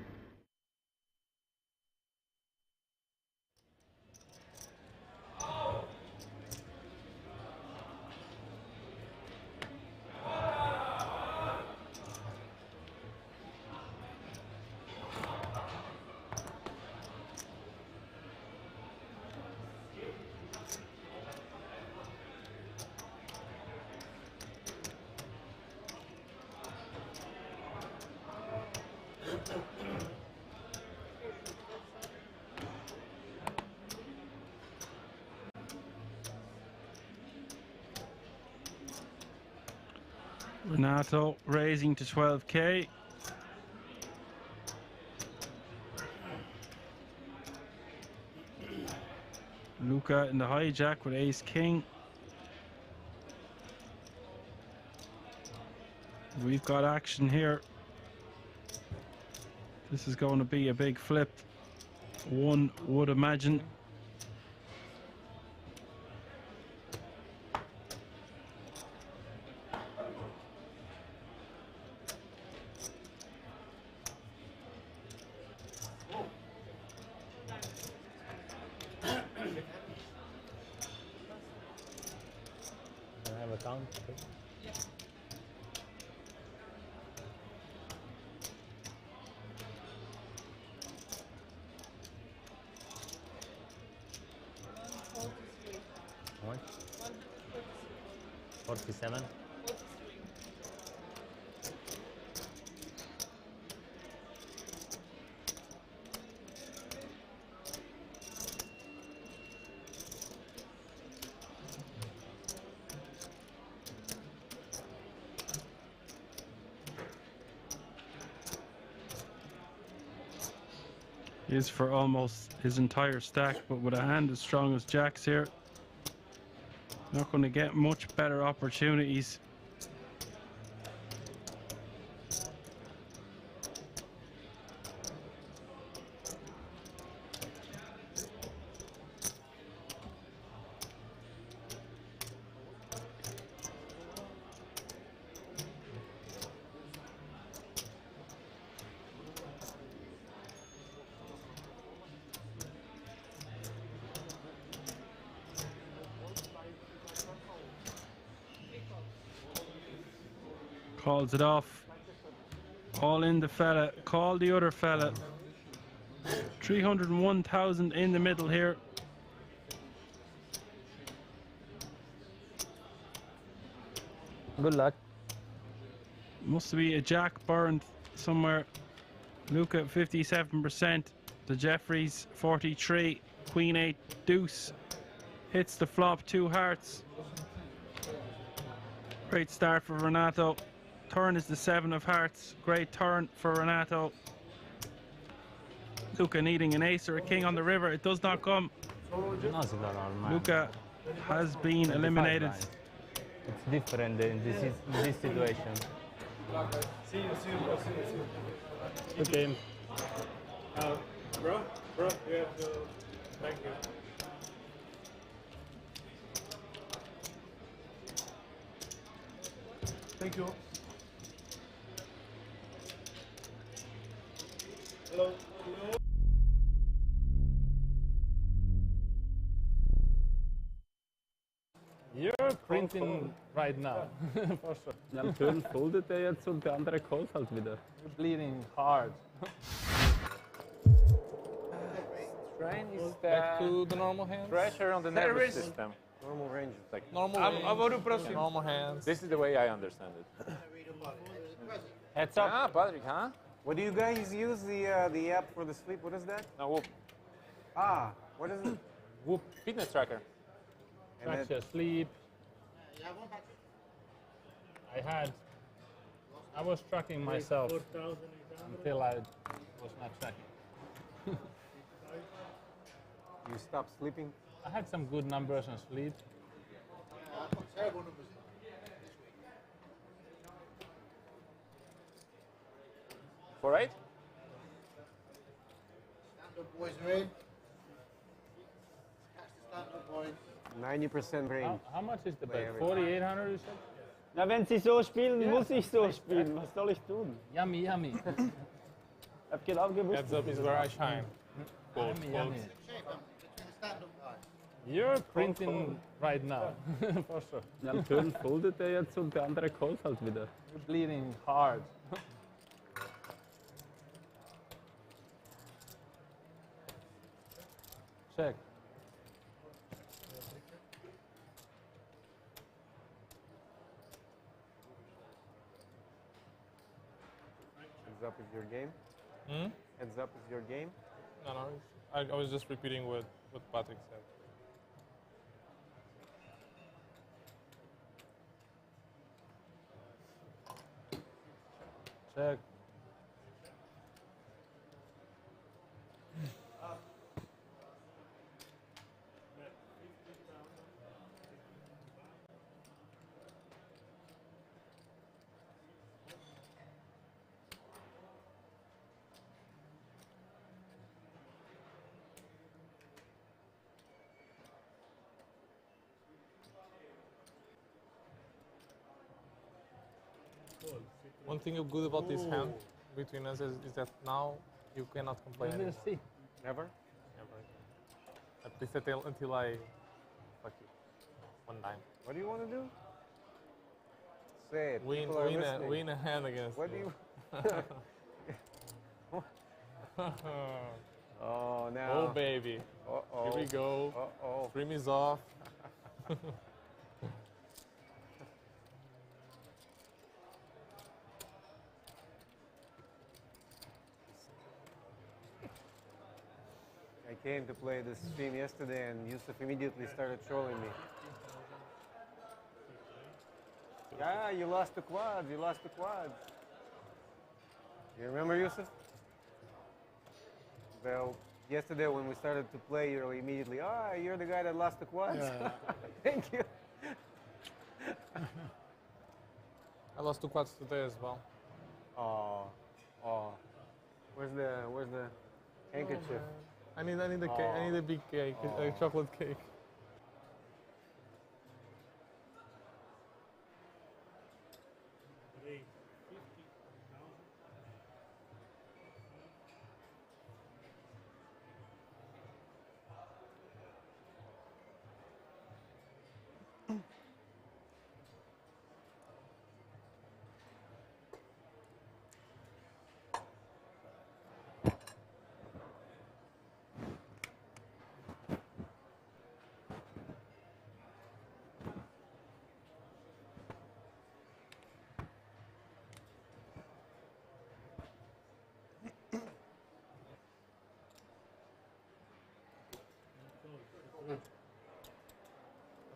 Renato raising to 12k. Luca in the hijack with ace king. We've got action here. This is going to be a big flip, one would imagine. I have a count. How much? 47. Is for almost his entire stack, but with a hand as strong as Jack's here, not going to get much better opportunities. Calls it off. All in the fella. Call the other fella. 301,000 in the middle here. Good luck. Must be a jack burned somewhere. Luca 57%. The Jeffries 43. Queen 8 deuce. Hits the flop, 2 hearts. Great start for Renato. Turn is the 7 of hearts. Great turn for Renato. Luca needing an ace or a king on the river. It does not come. Luca has been eliminated. It's different in this situation. See you, bro. Good game. Bro, you have to. Thank you. Thank you. Hello. You're printing right now. For sure. Ja, am Turn foldet er jetzt und der andere calls halt wieder. You're bleeding hard. brain is Back to the normal hands. pressure on the nervous system. Normal range is like Normal range. normal hands. This is the way I understand it. Heads up. Ah, Patrick, huh? What do you guys use the app for the sleep? What is that? No, Whoop. Ah, what is it? Whoop fitness tracker. Tracks your sleep. I was tracking myself until I was not tracking. You stop sleeping? I had some good numbers on sleep. Terrible numbers. For 8? Stand-up boys are in. Catch the stand-up boys. 90% brain. How much is the bet? 4,800 you said? Na, wenn sie so spielen, muss ich so spielen. Was soll ich tun? Yummy, yummy. Ich hab genau gewusst. Heads up is where I shine. Quote, Yummy, quote. yummy. You're printing right now. For sure. Ja, am Turn foldet er jetzt und der andere calls halt wieder. You're bleeding hard. Check. Heads up is your game? Hmm? Heads up is your game? No, I was just repeating what Patrick said. Check. One thing good about this hand between us is that now you cannot complain Let me anymore. see. Never? Never. At least until I fuck you. One time. What do you want to do? Say it. Win a hand against What do you... Oh, now. Oh, baby. Uh-oh. Here we go. Uh-oh. Stream is off. I came to play this stream yesterday and Yusuf immediately started trolling me. Yeah, you lost the quads, you lost the quads. You remember, Yusuf? Well, yesterday when we started to play, you were immediately, you're the guy that lost the quads. Yeah. Thank you. I lost 2 quads today as well. Oh. Where's the handkerchief? I need a cake. I need a big cake, a chocolate cake.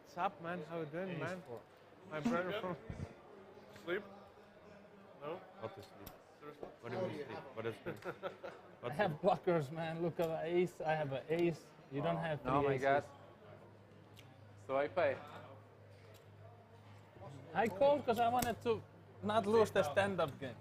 What's up, man? How you doing, man? My brother from... Sleep? No? What to sleep? What do you mean sleep? What is sleep? I have blockers, man. Look at the ace. I have an ace. You don't have 3 Oh my aces. God. So I pay. I called because I wanted to not lose the stand-up game.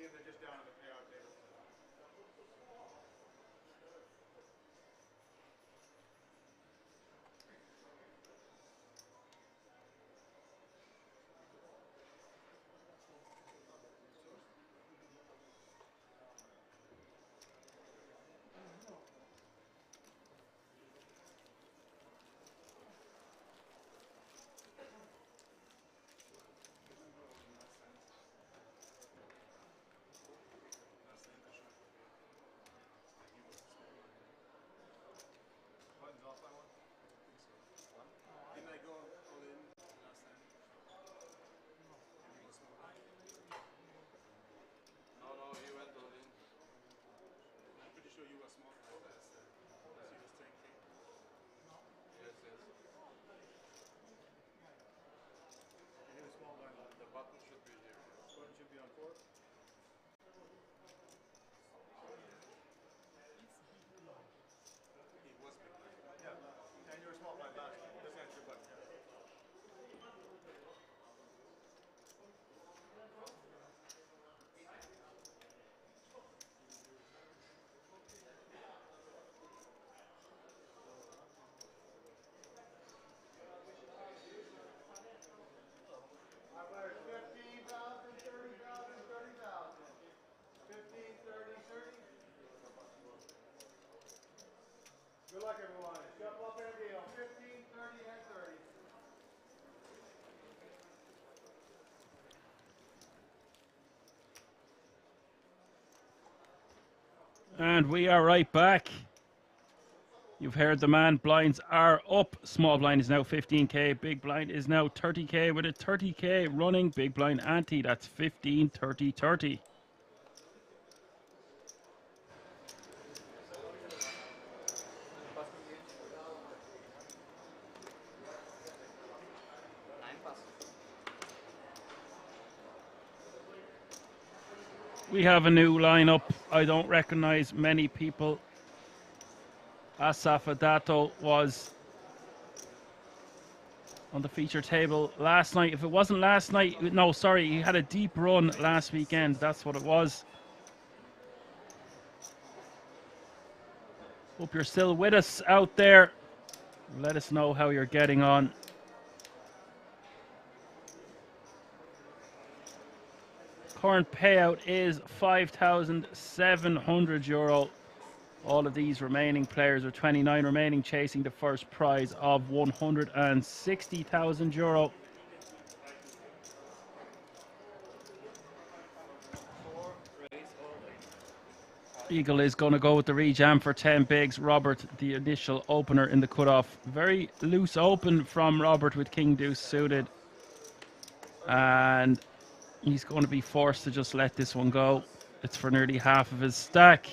me, and they're just down at the payout table. Good luck, everyone. Shuffle up and deal. 15, 30, and 30. And we are right back. You've heard the man. Blinds are up. Small blind is now 15k. Big blind is now 30k with a 30k running. Big blind ante. That's 15, 30, 30. We have a new lineup. I don't recognize many people. Asaf Adato was on the feature table last night. If it wasn't last night, no, sorry, he had a deep run last weekend. That's what it was. Hope you're still with us out there. Let us know how you're getting on. Current payout is €5,700. All of these remaining players are 29 remaining, chasing the first prize of €160,000. Eagle is going to go with the rejam for 10 bigs. Robert, the initial opener in the cutoff. Very loose open from Robert with King Deuce suited. And he's going to be forced to just let this one go. It's for nearly half of his stack.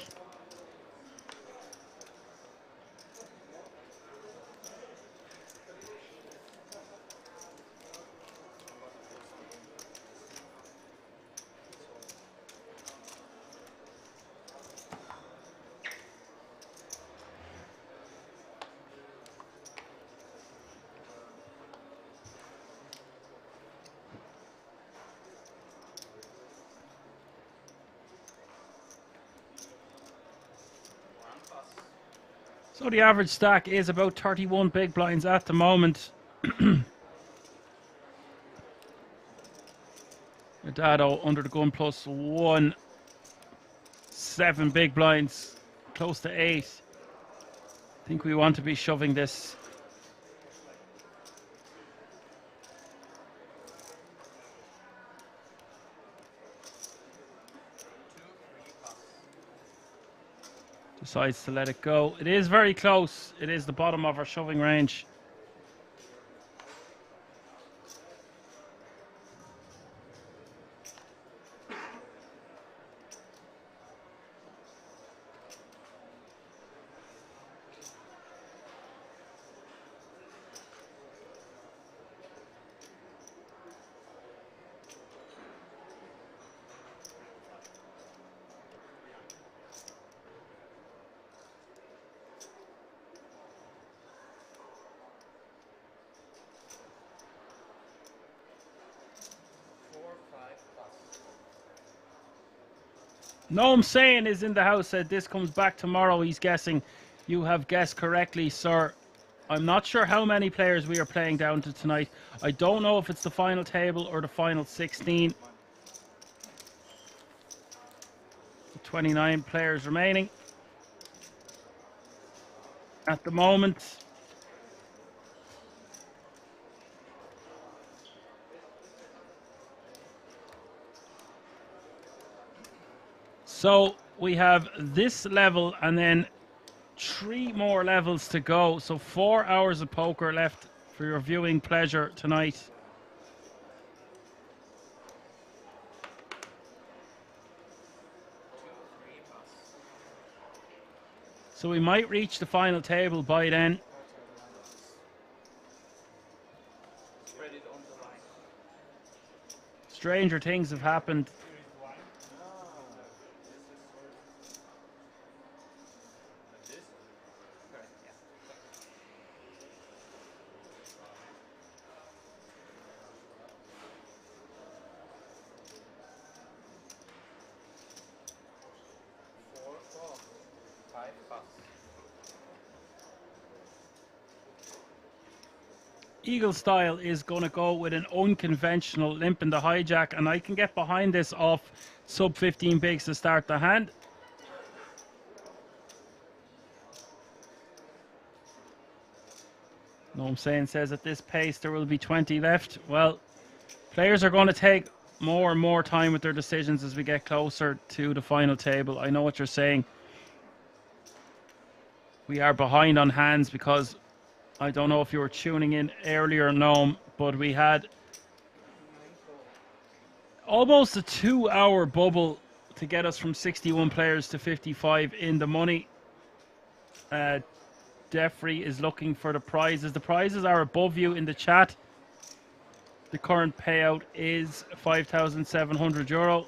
So the average stack is about 31 big blinds at the moment. Dado under the gun plus 1. 7 big blinds, close to 8. I think we want to be shoving this. Decides to let it go. It is very close. It is the bottom of our shoving range. Noam Saying is in the house, said this comes back tomorrow. He's guessing. You have guessed correctly, sir. I'm not sure how many players we are playing down to tonight. I don't know if it's the final table or the final 16. 29 players remaining at the moment. So we have this level and then 3 more levels to go. So 4 hours of poker left for your viewing pleasure tonight. So we might reach the final table by then. Stranger things have happened. Eagle Style is going to go with an unconventional limp in the hijack, and I can get behind this off sub 15 bigs to start the hand. Noam Saying says at this pace there will be 20 left. Well, players are going to take more and more time with their decisions as we get closer to the final table. I know what you're saying. We are behind on hands because I don't know if you were tuning in earlier, Noam, but we had almost a 2-hour bubble to get us from 61 players to 55 in the money. Jeffrey is looking for the prizes. The prizes are above you in the chat. The current payout is €5,700.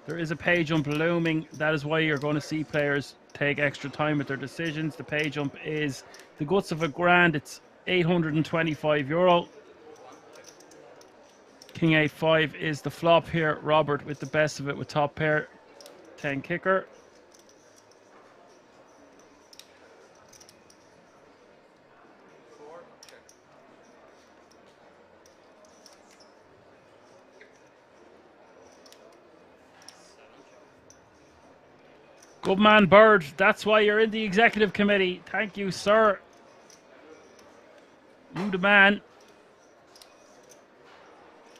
There is a pay jump looming. That is why you're going to see players take extra time with their decisions. The pay jump is the guts of a grand. It's €825. King A5 is the flop here. Robert with the best of it with top pair 10 kicker. Good man, Bird. That's why you're in the executive committee. Thank you, sir. You the man.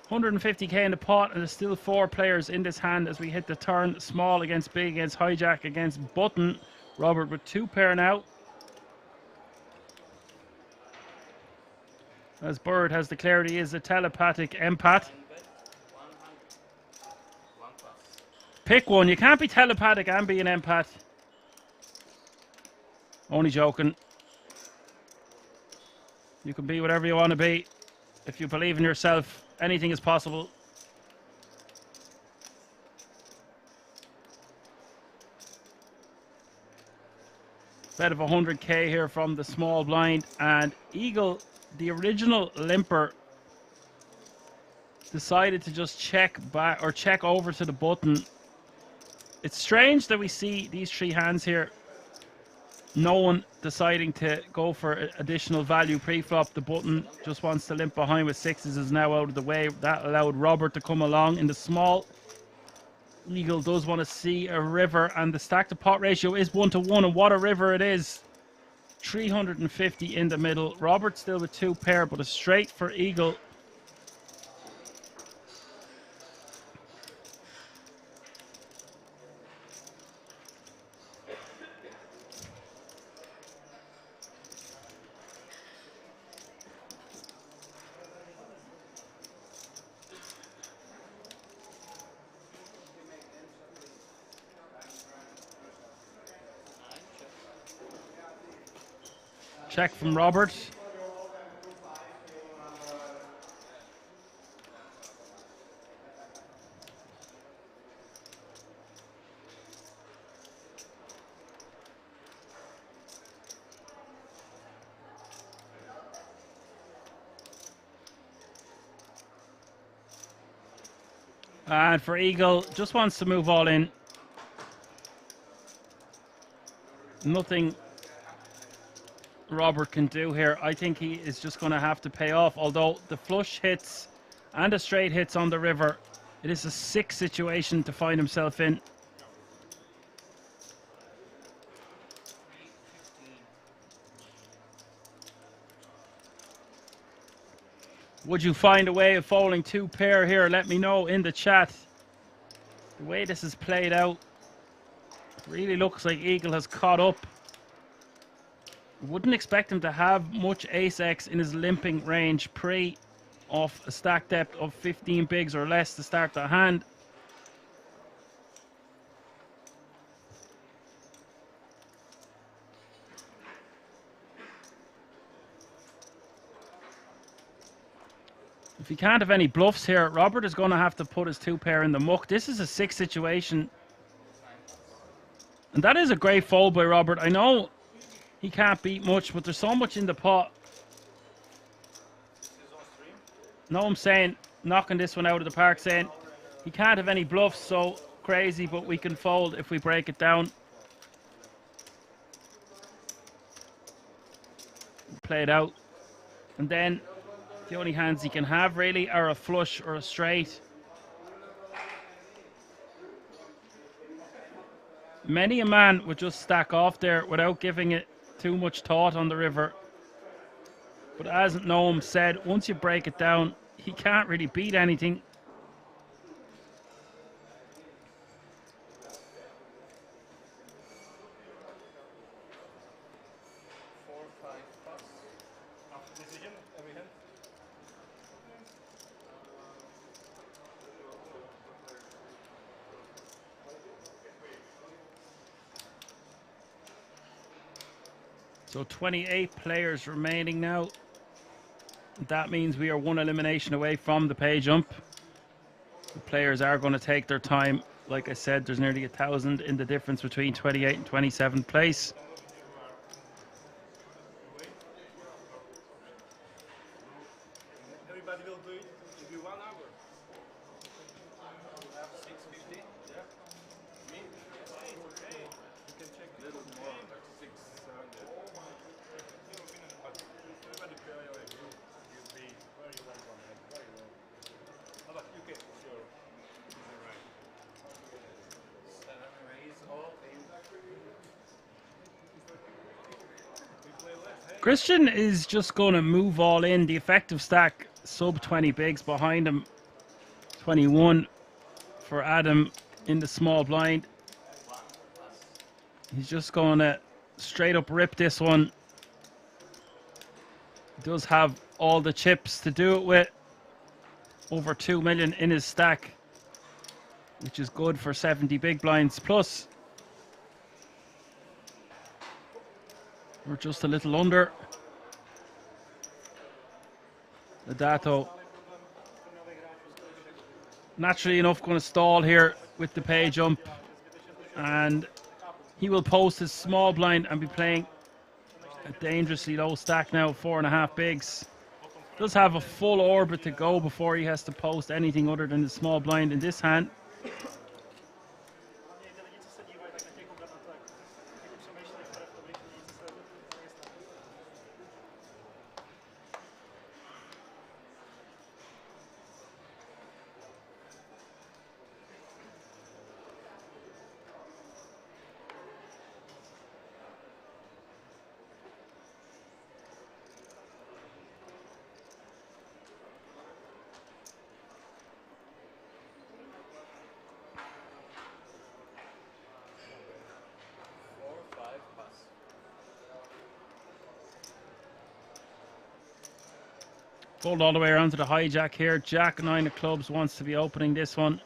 150k in the pot, and there's still 4 players in this hand as we hit the turn. Small against big, against hijack, against button. Robert with 2 pair now. As Bird has declared he is a telepathic empath. Pick one. You can't be telepathic and be an empath. Only joking. You can be whatever you want to be. If you believe in yourself, anything is possible. Bet of 100k here from the small blind, and Eagle, the original limper, decided to just check back or check over to the button. It's strange that we see these 3 hands here. No one deciding to go for additional value pre-flop. The button just wants to limp behind with 6s, is now out of the way. That allowed Robert to come along in the small. Eagle does want to see a river, and the stack to pot ratio is 1-to-1, and what a river it is. 350 in the middle. Robert still with 2 pair, but a straight for Eagle. Check from Robert. And for Eagle, just wants to move all in. nothing Robert can do here. I think he is just going to have to pay off. Although the flush hits and the straight hits on the river, it is a sick situation to find himself in. Would you find a way of folding 2 pair here? Let me know in the chat. The way this is played out, really looks like Eagle has caught up. Wouldn't expect him to have much ace-X in his limping range pre off a stack depth of 15 bigs or less to start the hand. If he can't have any bluffs here, Robert is going to have to put his 2 pair in the muck. This is a sick situation. And that is a great fold by Robert. I know he can't beat much, but there's so much in the pot. No, I'm saying, knocking this one out of the park, saying he can't have any bluffs, so crazy, but we can fold if we break it down. Play it out. And then the only hands he can have really are a flush or a straight. Many a man would just stack off there without giving it too much thought on the river. But as Noam said, once you break it down, he can't really beat anything. So 28 players remaining now. That means we are 1 elimination away from the pay jump. The players are going to take their time. Like I said, there's nearly 1,000 in the difference between 28 and 27th place. Everybody will do it in 1 hour. 6:50? Yeah. Me? Okay. You can check a little more, like 600. But everybody play your group. You'll be very well done. Very well. How about you, for sure? Right. 7 raise all in. Christian is just going to move all in. The effective stack sub 20 bigs behind him. 21 for Adam in the small blind. He's just going to straight up rip this one. He does have all the chips to do it with. Over 2 million in his stack, which is good for 70 big blinds. Plus, we're just a little under. The Dato, naturally enough, going to stall here with the pay jump, and he will post his small blind and be playing a dangerously low stack now, 4.5 bigs. Does have a full orbit to go before he has to post anything other than the small blind in this hand. Fold all the way around to the hijack here. Jack 9 of clubs wants to be opening this one.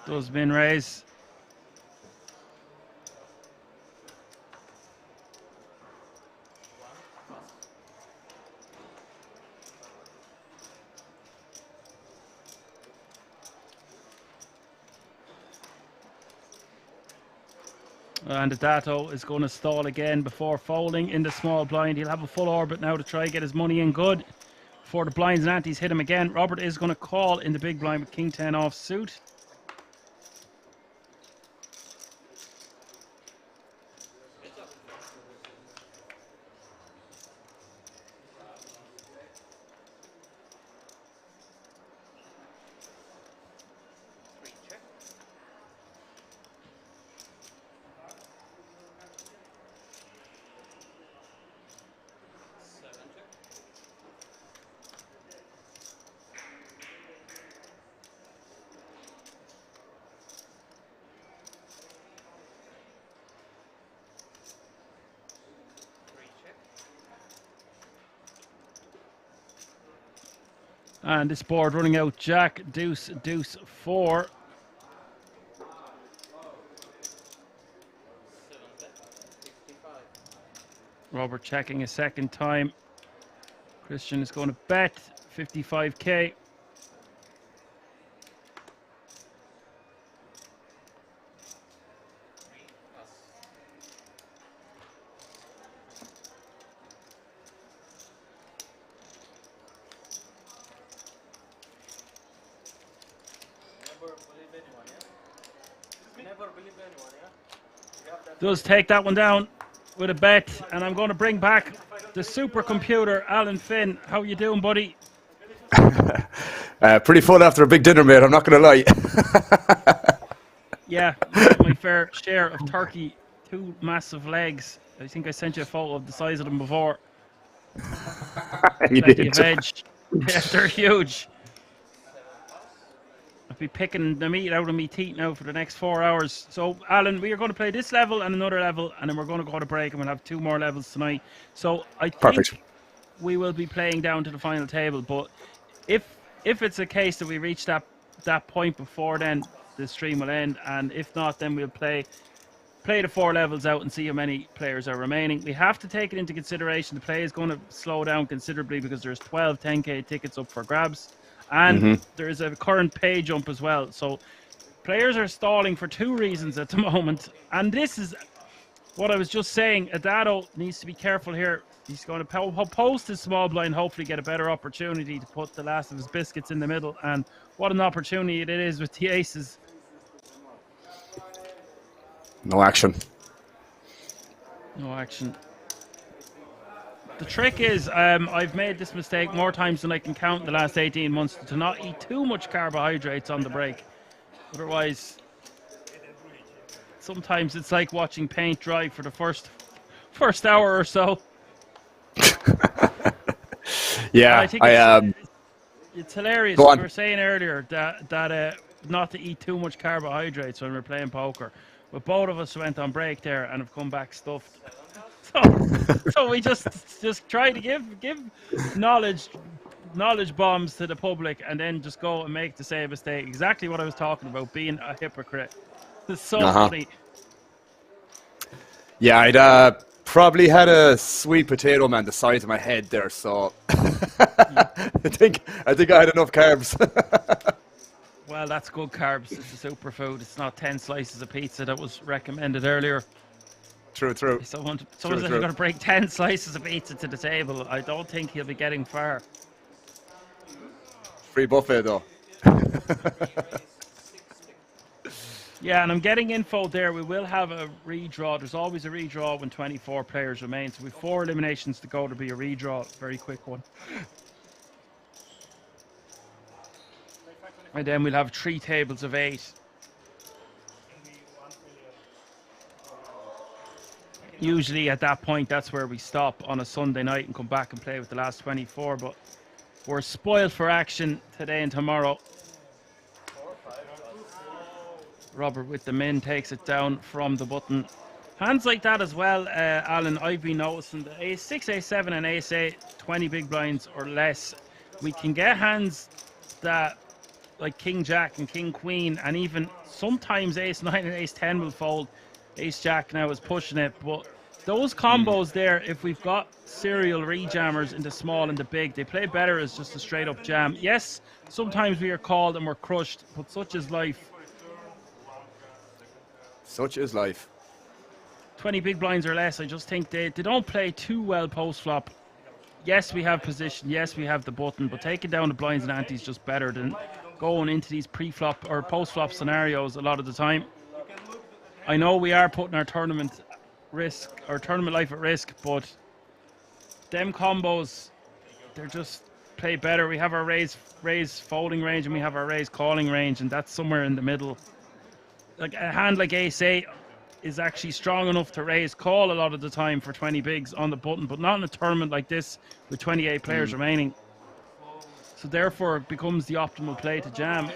Does min raise. And Adato is going to stall again before folding in the small blind. He'll have a full orbit now to try and get his money in good before the blinds and antes hit him again. Robert is going to call in the big blind with King 10 off suit. And this board running out Jack, Deuce, Deuce, 4. Robert checking a second time. Christian is going to bet 55k. Does take that one down with a bet, and I'm going to bring back the supercomputer, Alan Finn. How you doing, buddy? Pretty full after a big dinner, mate. I'm not going to lie. Yeah, my fair share of turkey. 2 massive legs. I think I sent you a photo of the size of them before. You Plenty did. of veg. Yeah, they're huge. I'll be picking the meat out of me teeth now for the next 4 hours. So, Alan, we are going to play this level and another level, and then we're going to go to break, and we'll have 2 more levels tonight. So, I think we will be playing down to the final table. But if it's a case that we reach that point before then, the stream will end. And if not, then we'll play the 4 levels out and see how many players are remaining. We have to take it into consideration. The play is going to slow down considerably because there's 12 10k tickets up for grabs. And there's a current pay jump as well. So players are stalling for 2 reasons at the moment. And this is what I was just saying. Adato needs to be careful here. He's going to post his small blind, hopefully get a better opportunity to put the last of his biscuits in the middle. And what an opportunity it is with the aces. No action. No action. The trick is, I've made this mistake more times than I can count in the last 18 months, to not eat too much carbohydrates on the break. Otherwise, sometimes it's like watching paint dry for the first hour or so. Yeah, I think it's hilarious. We were saying earlier that not to eat too much carbohydrates when we're playing poker. But both of us went on break there and have come back stuffed. So we just try to give knowledge bombs to the public, and then just go and make the same mistake. Exactly what I was talking about, being a hypocrite. It's so funny. Yeah, I'd probably had a sweet potato, man, the size of my head there. So I think I had enough carbs. Well, that's good carbs. It's a superfood. It's not 10 slices of pizza that was recommended earlier. True. Someone's going to bring 10 slices of pizza to the table. I don't think he'll be getting far. Free buffet, though. Yeah, and I'm getting info there. We will have a redraw. There's always a redraw when 24 players remain. So we've 4 eliminations to go to be a redraw. Very quick one. And then we'll have 3 tables of 8. Usually at that point, that's where we stop on a Sunday night and come back and play with the last 24. But we're spoiled for action today and tomorrow. Robert with the min takes it down from the button. Hands like that as well, Alan, I've been noticing the A6, A7 and Ace 8, 20 big blinds or less. We can get hands that, like King Jack and King Queen, and even sometimes Ace 9 and Ace 10 will fold. Ace Jack now is pushing it, but those combos there, if we've got serial rejammers in the small and the big, they play better as just a straight up jam. Yes, sometimes we are called and we're crushed, but such is life. Such is life. 20 big blinds or less, I just think they don't play too well post flop. Yes, we have position. Yes, we have the button, but taking down the blinds and ante is just better than going into these pre-flop or post-flop scenarios a lot of the time. I know we are putting our tournament life at risk, but them combos, they're just play better. We have our raise folding range and we have our raise calling range, and that's somewhere in the middle. Like a hand like ace 8 is actually strong enough to raise call a lot of the time for 20 bigs on the button, but not in a tournament like this with 28 players remaining. So therefore it becomes the optimal play to jam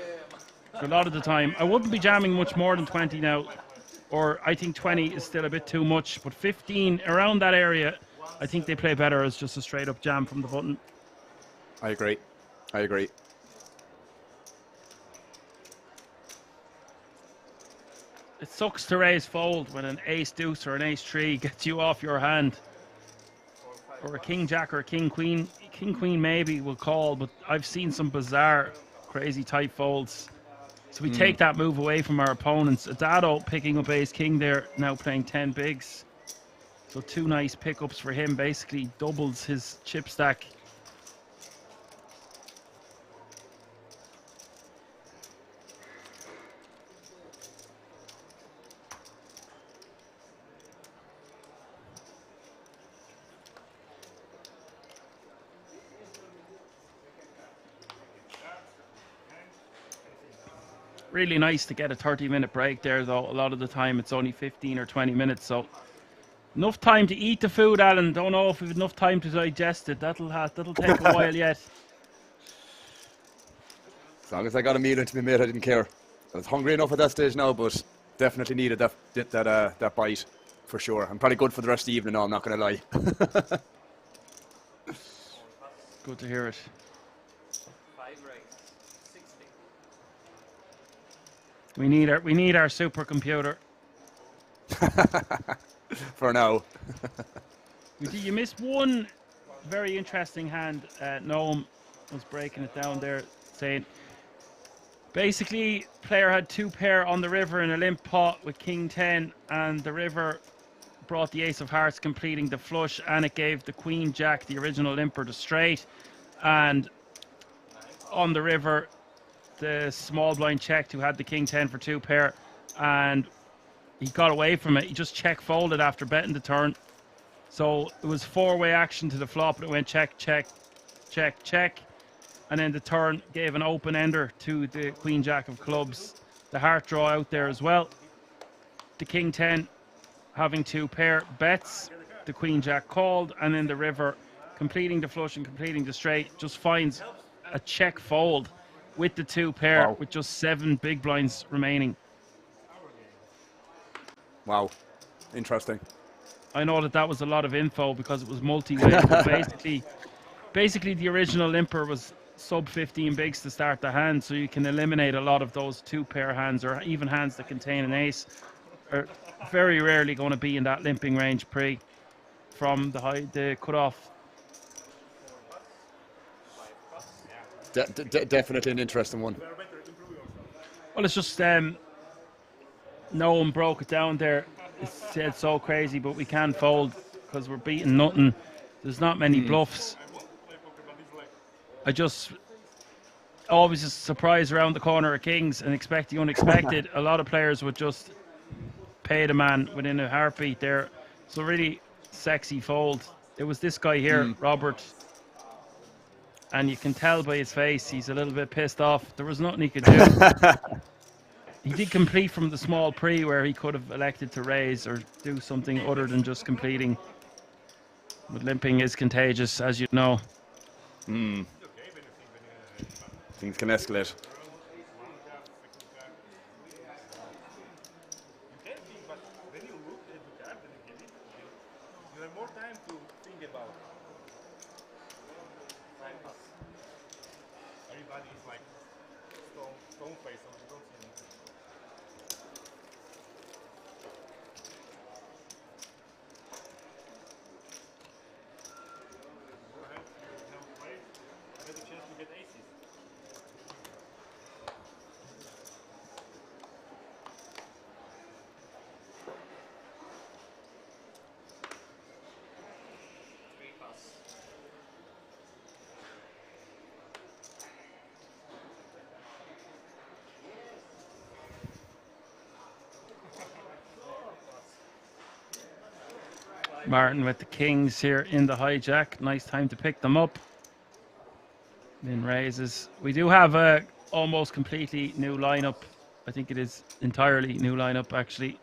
for a lot of the time. I wouldn't be jamming much more than 20 now, or I think 20 is still a bit too much, but 15 around that area, I think they play better as just a straight up jam from the button. I agree. I agree. It sucks to raise fold when an ace deuce or an ace 3 gets you off your hand. Or a king jack or a king queen. King queen maybe will call, but I've seen some bizarre, crazy type folds. So we take that move away from our opponents. Adado picking up ace king there, now playing 10 bigs. So 2 nice pickups for him, basically doubles his chip stack. Really nice to get a 30-minute break there, though. A lot of the time it's only 15 or 20 minutes, so enough time to eat the food, Alan. Don't know if we've enough time to digest it. That'll take a while yet. As long as I got a meal into me, mate, I didn't care. I was hungry enough at that stage now, but definitely needed that bite for sure. I'm probably good for the rest of the evening now, I'm not going to lie. Good to hear it. We need our supercomputer. For now. You missed one very interesting hand. Noam was breaking it down there, saying basically player had 2 pair on the river in a limp pot with king 10, and the river brought the ace of hearts completing the flush, and it gave the queen jack, the original limper, the straight, and on the river the small blind checked who had the king 10 for 2 pair, and he got away from it. He just check folded after betting the turn. So it was 4-way action to the flop, and it went check, check, check, check. And then the turn gave an open ender to the queen jack of clubs. The heart draw out there as well. The king 10 having 2 pair bets. The queen jack called, and then the river completing the flush and completing the straight just finds a check fold with the 2 pair with just 7 big blinds remaining. Wow, interesting. I know that was a lot of info because it was multi-way, but basically the original limper was sub 15 bigs to start the hand, so you can eliminate a lot of those 2 pair hands, or even hands that contain an ace are very rarely going to be in that limping range from the cutoff. Definitely an interesting one. Well, it's just no one broke it down there. It said so crazy, but we can fold because we're beating nothing. There's not many bluffs. I just always a surprise around the corner of kings and expect the unexpected. A lot of players would just pay the man within a heartbeat there. So really sexy fold. It was this guy here, Robert. And you can tell by his face, he's a little bit pissed off. There was nothing he could do. He did complete from the small pre where he could have elected to raise or do something other than just completing. But limping is contagious, as you know. Things can escalate. You have more time to think about. Everybody is like stone face, so you don't see anything. Go ahead, play. Have a chance to get aces. Martin with the kings here in the hijack. Nice time to pick them up. Min raises. We do have a almost completely new lineup. I think it is entirely new lineup actually.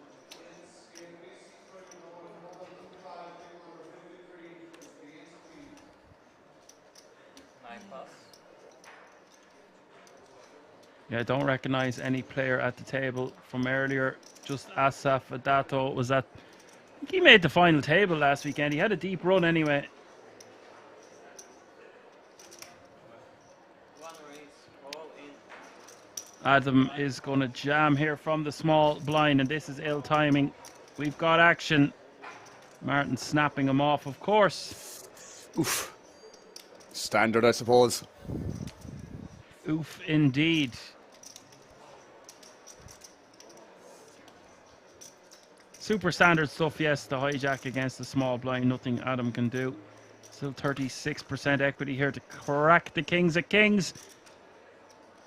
Yeah, I don't recognize any player at the table from earlier. Just Asaf Adato was at. I think he made the final table last weekend. He had a deep run anyway. Adam is going to jam here from the small blind, and this is ill timing. We've got action. Martin snapping him off, of course. Oof. Standard, I suppose. Oof, indeed. Super standard stuff, yes. The hijack against the small blind, nothing Adam can do. Still 36% equity here to crack the kings of kings.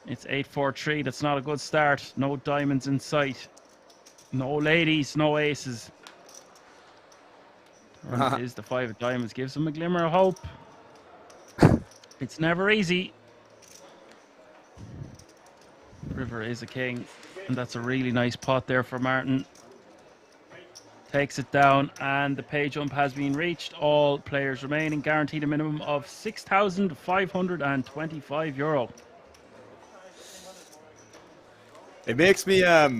It's 8-4-3. That's not a good start. No diamonds in sight. No ladies, no aces. It is the 5 of diamonds. Gives him a glimmer of hope. It's never easy. River is a king. And that's a really nice pot there for Martin. Takes it down, and the pay jump has been reached. All players remaining guaranteed a minimum of €6,525. It makes me a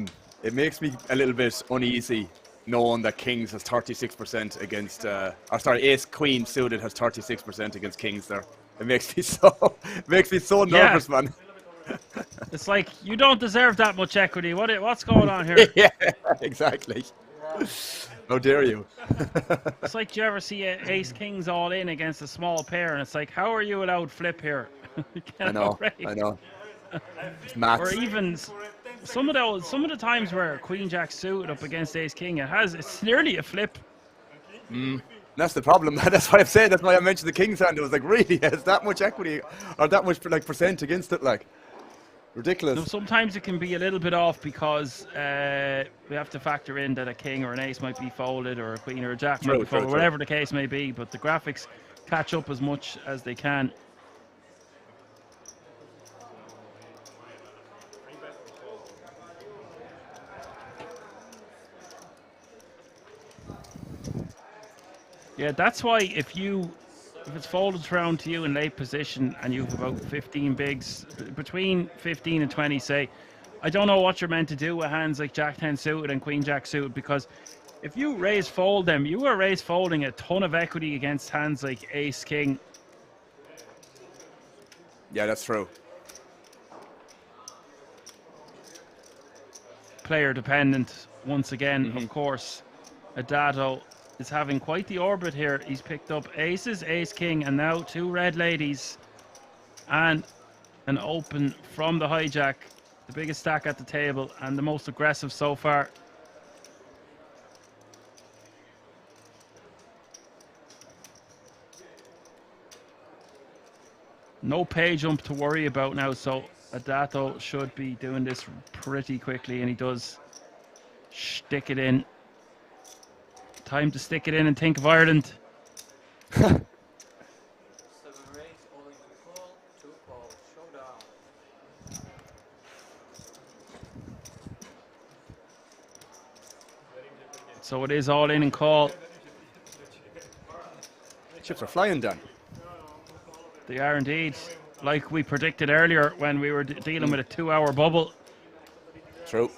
little bit uneasy knowing that Kings has 36% against, Ace Queen suited has 36% against Kings there. It makes me so nervous, man. It's like, you don't deserve that much equity. What's going on here? Yeah, exactly. How dare you? It's like, do you ever see Ace Kings all in against a small pair, and it's like, how are you allowed flip here? I know. It's maths. Or even some of the times where Queen Jack suited up against Ace King, it's nearly a flip. That's the problem. That's what I'm saying. That's why I mentioned the King's hand. It was like, really, has that much equity or that much percent against it? Like, ridiculous. No, sometimes it can be a little bit off because we have to factor in that a king or an ace might be folded, or a queen or a jack might be folded, whatever the case may be. But the graphics catch up as much as they can. Yeah, that's why if it's folded around to you in late position and you have about 15 bigs, between 15 and 20, say, I don't know what you're meant to do with hands like Jack 10 suited and Queen Jack suited, because if you raise fold them, you are raise folding a ton of equity against hands like Ace King. Yeah, that's true. Player dependent, once again, of course. Adato is having quite the orbit here. He's picked up aces, ace king, and now 2 red ladies and an open from the hijack. The biggest stack at the table and the most aggressive so far. No pay jump to worry about now, so Adato should be doing this pretty quickly, and he does. Stick it in. Time to stick it in and think of Ireland. So it is all in and call. Chips are flying, Dan. They are indeed. Like we predicted earlier when we were dealing with a 2-hour bubble. True.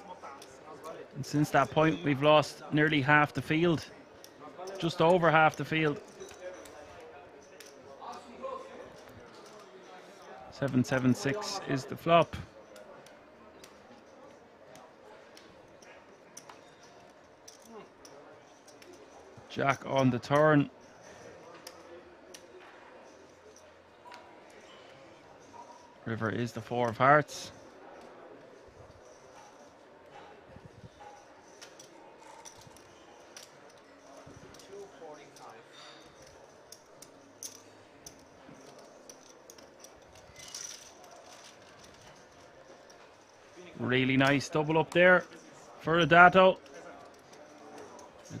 And since that point, we've lost nearly half the field. Just over half the field. 7-7-6 is the flop. Jack on the turn. River is the 4 of hearts. Really nice double up there for Adato.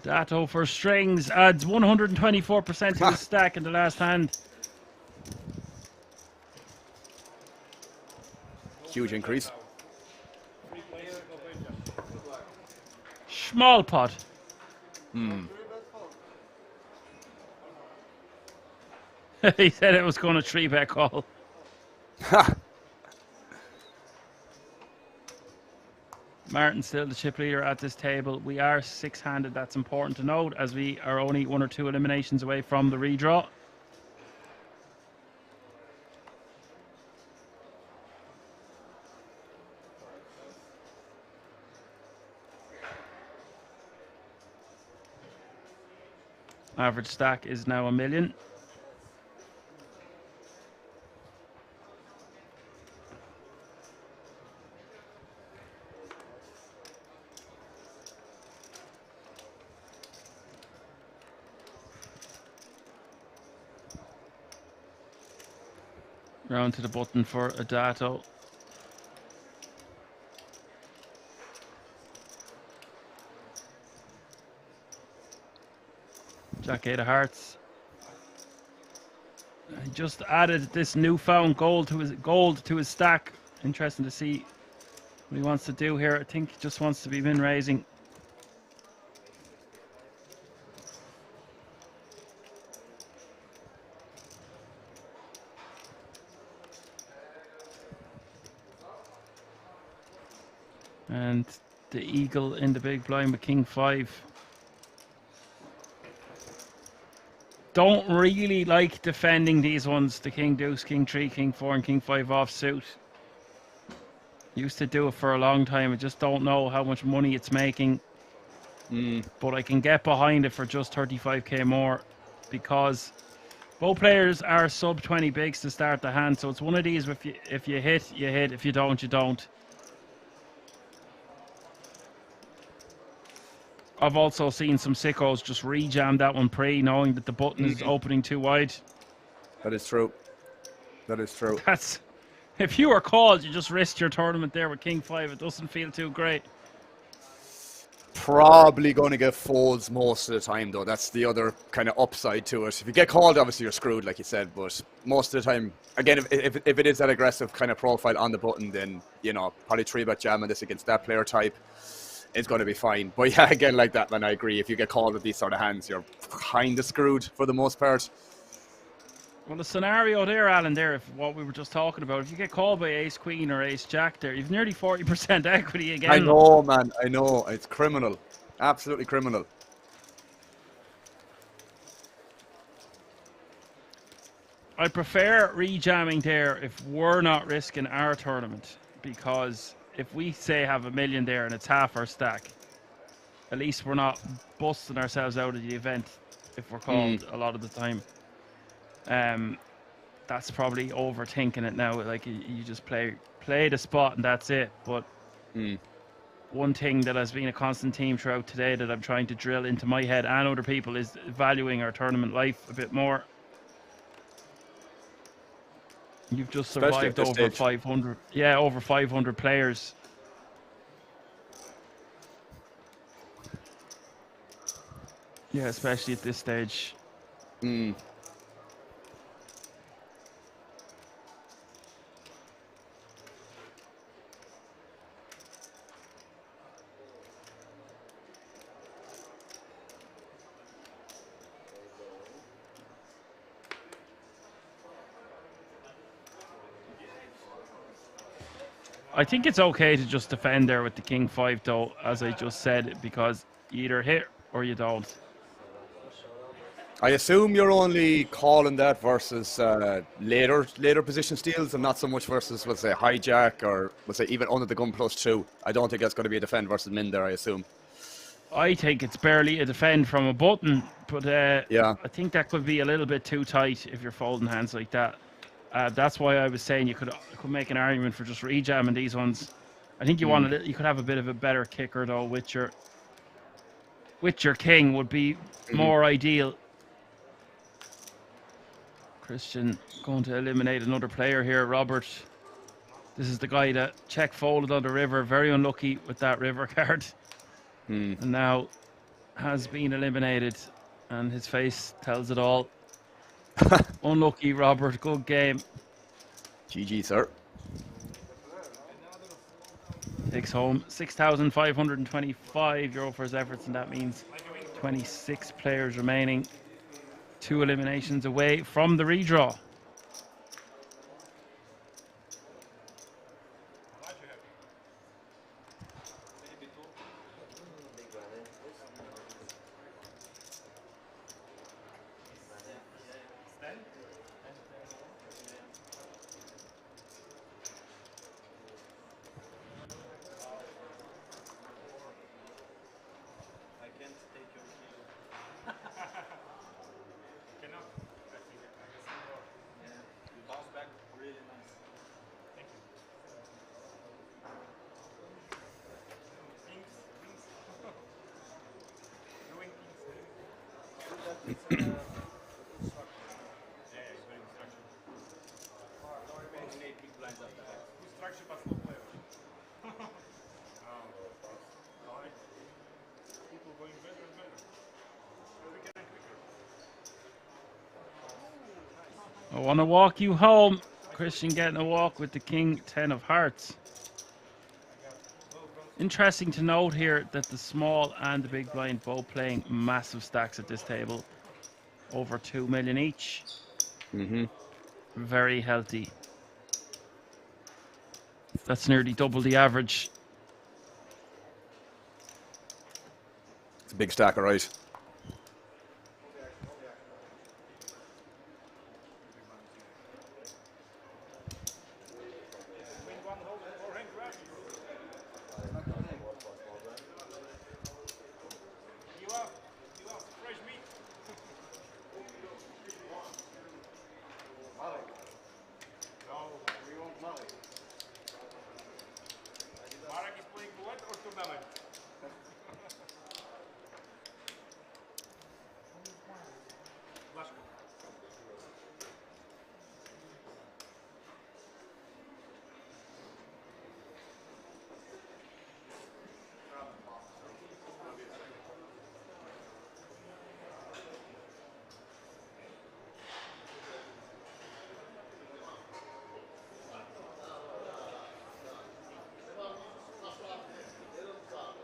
Dato for strings adds 124% to his stack in the last hand. Huge increase. Small pot. He said it was going to 3-bet call. Martin's still the chip leader at this table. We are 6-handed. That's important to note, as we are only 1 or 2 eliminations away from the redraw. Average stack is now 1 million. Round to the button for a Dato. Jack 8 of hearts. He just added this newfound gold to his stack. Interesting to see what he wants to do here. I think he just wants to be min raising. And the eagle in the big blind with King 5. Don't really like defending these ones. The King Deuce, King 3, King 4 and King 5 offsuit. Used to do it for a long time. I just don't know how much money it's making. But I can get behind it for just 35k more, because both players are sub 20 bigs to start the hand. So it's one of these, if you hit, you hit. If you don't, you don't. I've also seen some sickos just rejam that one pre, knowing that the button is opening too wide. That is true. That is true. That's, if you were called, you just risked your tournament there with King 5. It doesn't feel too great. Probably going to get folds most of the time, though. That's the other kind of upside to it. If you get called, obviously you're screwed, like you said. But most of the time, again, if it is that aggressive kind of profile on the button, then, you know, probably 3-bet jamming this against that player type is going to be fine. But yeah, again, like that, man, I agree. If you get called with these sort of hands, you're kind of screwed for the most part. Well, the scenario there, Alan, there, if what we were just talking about, if you get called by Ace Queen or Ace Jack there, you've nearly 40% equity again. I know, man. I know. It's criminal. Absolutely criminal. I prefer rejamming there if we're not risking our tournament, because if we say have 1 million there and it's half our stack, at least we're not busting ourselves out of the event if we're called a lot of the time. That's probably overthinking it now. Like, you just play the spot and that's it. But one thing that has been a constant theme throughout today that I'm trying to drill into my head and other people is valuing our tournament life a bit more. You've just survived over 500. Yeah, over 500 players. Yeah, especially at this stage. I think it's okay to just defend there with the King 5 though, as I just said, because you either hit or you don't. I assume you're only calling that versus later position steals and not so much versus, let's say, hijack or, let's say, even under the gun +2. I don't think that's going to be a defend versus min there, I assume. I think it's barely a defend from a button, but yeah, I think that could be a little bit too tight if you're folding hands like that. That's why I was saying you could make an argument for just rejamming these ones. I think you you could have a bit of a better kicker though with your king would be more ideal. Christian going to eliminate another player here, Robert. This is the guy that check folded on the river. Very unlucky with that river card. And now has been eliminated, and his face tells it all. Unlucky, Robert. Good game. GG, sir. Takes home €6,525 for his efforts, and that means 26 players remaining. 2 eliminations away from the redraw. I want to walk you home. Christian getting a walk with the King 10 of Hearts. Interesting to note here that the small and the big blind both playing massive stacks at this table. Over 2 million each. Very healthy. That's nearly double the average. It's a big stack, all right.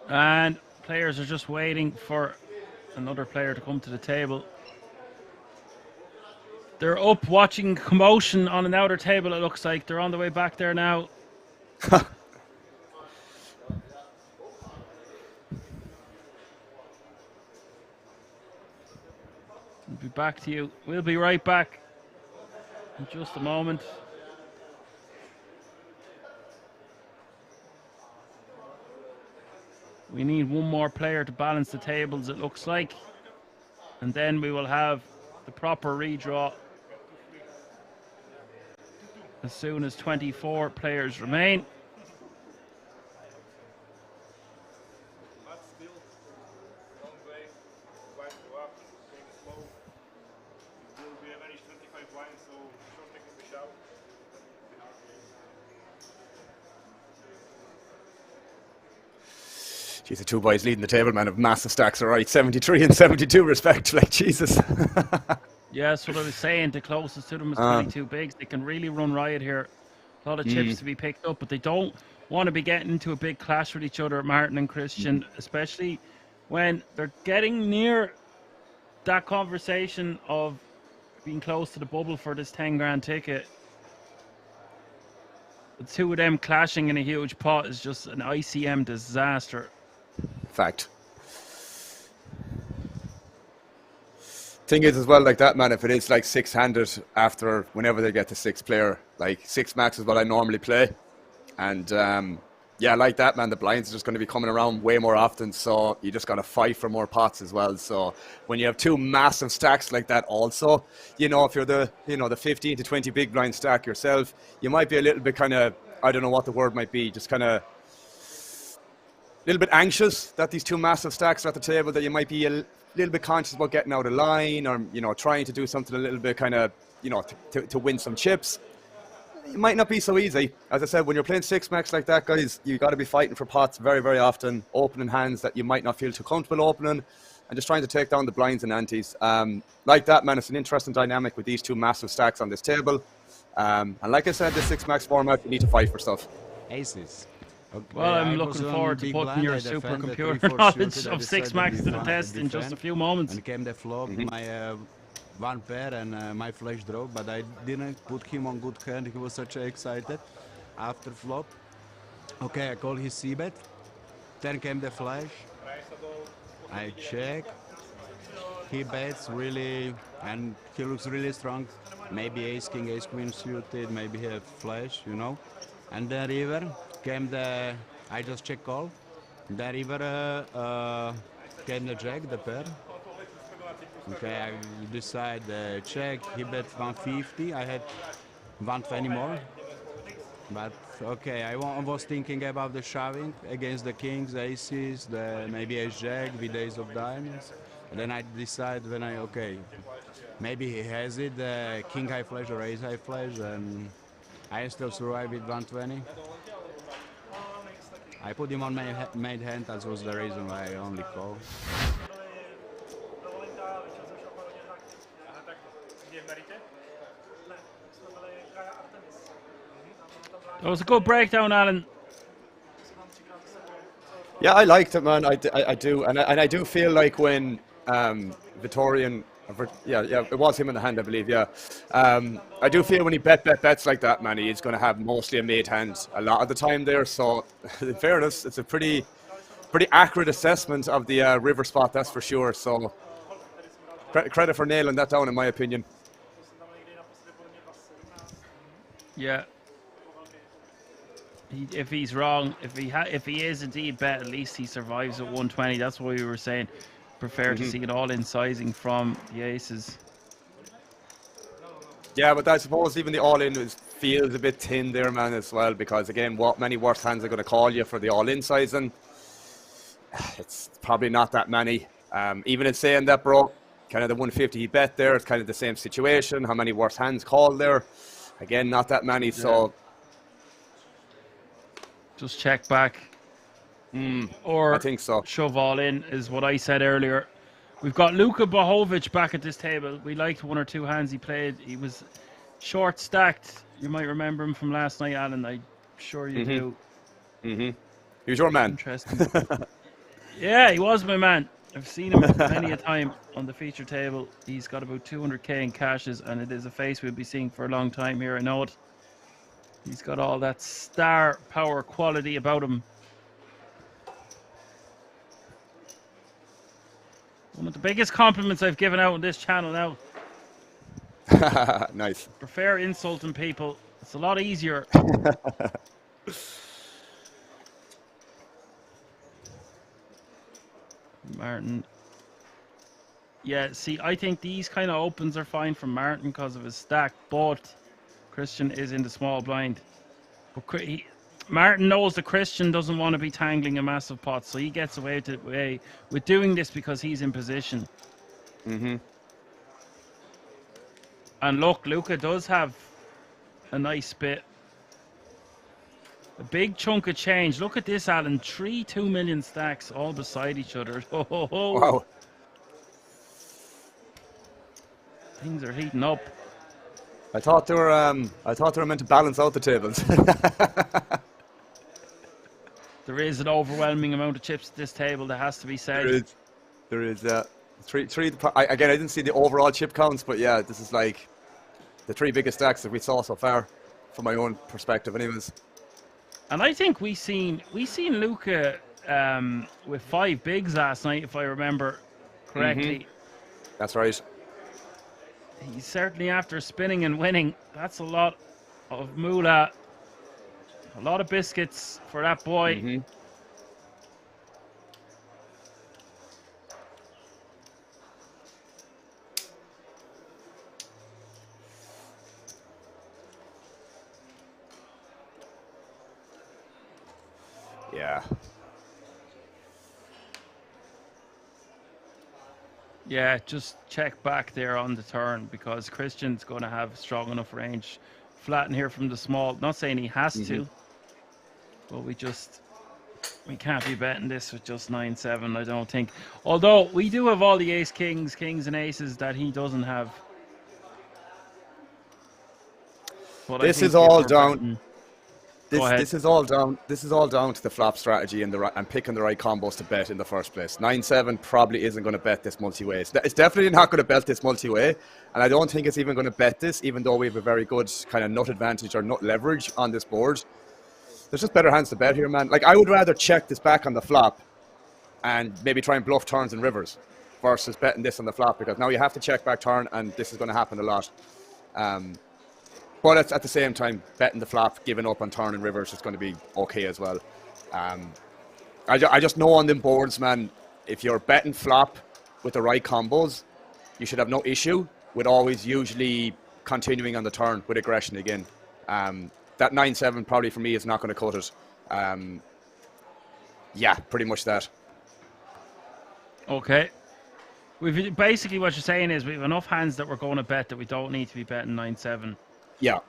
And players are just waiting for another player to come to the table. They're up watching commotion on an outer table, it looks like. They're on the way back there now. We'll be back to you. We'll be right back in just a moment. We need one more player to balance the tables, it looks like. And then we will have the proper redraw as soon as 24 players remain. Jeez, the two boys leading the table, man, have massive stacks, all right. 73 and 72 respectively, Jesus. Yeah, that's what I was saying. The closest to them is 22 bigs. They can really run riot here. A lot of chips to be picked up, but they don't want to be getting into a big clash with each other, Martin and Christian, especially when they're getting near that conversation of being close to the bubble for this 10 grand ticket. The two of them clashing in a huge pot is just an ICM disaster. Fact. Thing is as well, like that, man, if it is like six-handed after whenever they get to 6 player, like 6 max is what I normally play. And yeah, like that, man, the blinds are just going to be coming around way more often, so you just got to fight for more pots as well. So when you have 2 massive stacks like that also, you know, if you're the, you know, the 15 to 20 big blind stack yourself, you might be a little bit kind of, I don't know what the word might be, just kind of a little bit anxious that these 2 massive stacks are at the table, that you might be a little bit conscious about getting out of line, or, you know, trying to do something a little bit kind of, you know, to win some chips. It might not be so easy. As I said, when you're playing 6 max like that, guys, you got to be fighting for pots very, very often, opening hands that you might not feel too comfortable opening. and just trying to take down the blinds and antes. Like that, man, it's an interesting dynamic with these two massive stacks on this table. And like I said, the 6-max format, you need to fight for stuff. Aces. Okay, Well, I'm looking forward to putting your supercomputer knowledge of 6-max to the test in just a few moments. And came the flop, my one pair and my flash draw, but I didn't put him on good hand. He was such excited after flop. Okay, I call his c-bet. Then came the flash. I check. He bets really, and he looks really strong. Maybe ace king, ace queen suited. Maybe he have flash, you know. And the river came the. I just check call. The river came the jack, the pair. Okay, I decide check. He bet 150. I had 120 more. But okay, I was thinking about the shoving against the kings, aces, maybe ace jack with ace of diamonds. And then I decide when okay, maybe he has it, king high flash or ace high flash, and I still survive with 120. I put him on my main hand, that was the reason why I only call. That was a good breakdown, Alan. Yeah, I liked it, man. I do, and I do feel like when Victorian, yeah, it was him in the hand, I believe. Yeah, I do feel when he bets like that, man, he's going to have mostly a made hand a lot of the time there. So, in fairness, it's a pretty accurate assessment of the river spot, that's for sure. So, credit for nailing that down, in my opinion. Yeah. If he's wrong, if he is indeed bet, at least he survives at 120. That's what we were saying. Prefer to see it all in sizing from the aces. Yeah, but I suppose even the all-in feels a bit thin there, man, as well. Because again, what many worse hands are going to call you for the all-in sizing? It's probably not that many. Even in saying that, bro, kind of the 150 he bet there, it's kind of the same situation. How many worse hands called there? Again, not that many. So. Just check back. Or I think so. Shove all in is what I said earlier. We've got Luka Bohovic back at this table. We liked one or two hands he played. He was short stacked. You might remember him from last night, Alan. I'm sure you do. He was your man. Interesting. Yeah, he was my man. I've seen him many a time on the feature table. He's got about 200k in cashes, and it is a face we'll be seeing for a long time here. I know it. He's got all that star power quality about him. One of the biggest compliments I've given out on this channel now. Nice. Prefer insulting people. It's a lot easier. Martin. Yeah, see, I think these kind of opens are fine from Martin because of his stack, but Christian is in the small blind. But Martin knows that Christian doesn't want to be tangling a massive pot, so he gets away with doing this because he's in position. And look, Luka does have a nice bit. A big chunk of change. Look at this, Alan. 3 2 million stacks all beside each other. Oh. Wow. Things are heating up. I thought they were meant to balance out the tables. There is an overwhelming amount of chips at this table that has to be said. There is. Three. Again, I didn't see the overall chip counts, but yeah, this is like the 3 biggest stacks that we saw so far, from my own perspective, anyways. And I think we seen Luka with 5 bigs last night, if I remember correctly. That's right. He's certainly after spinning and winning. That's a lot of moolah. A lot of biscuits for that boy. Yeah. Yeah, just check back there on the turn because Christian's going to have strong enough range. Flatten here from the small. Not saying he has to, but we just We can't be betting this with just 9-7, I don't think. Although we do have all the ace kings, kings and aces that he doesn't have. But This I is think all we're down. betting. Go ahead. This is all down. This is all down to the flop strategy and picking the right combos to bet in the first place. 9-7 probably isn't going to bet this multi-way. It's definitely not going to bet this multi-way, and I don't think it's even going to bet this, even though we have a very good kind of nut advantage or nut leverage on this board. There's just better hands to bet here, man. Like, I would rather check this back on the flop and maybe try and bluff turns and rivers versus betting this on the flop, because now you have to check back turn, and this is going to happen a lot. But at the same time, betting the flop, giving up on turn and rivers is going to be okay as well. I just know on them boards, man, if you're betting flop with the right combos, you should have no issue with always usually continuing on the turn with aggression again. That 9-7 probably for me is not going to cut it. Yeah, pretty much that. Okay. Basically what you're saying is we have enough hands that we're going to bet that we don't need to be betting 9-7. Yeah.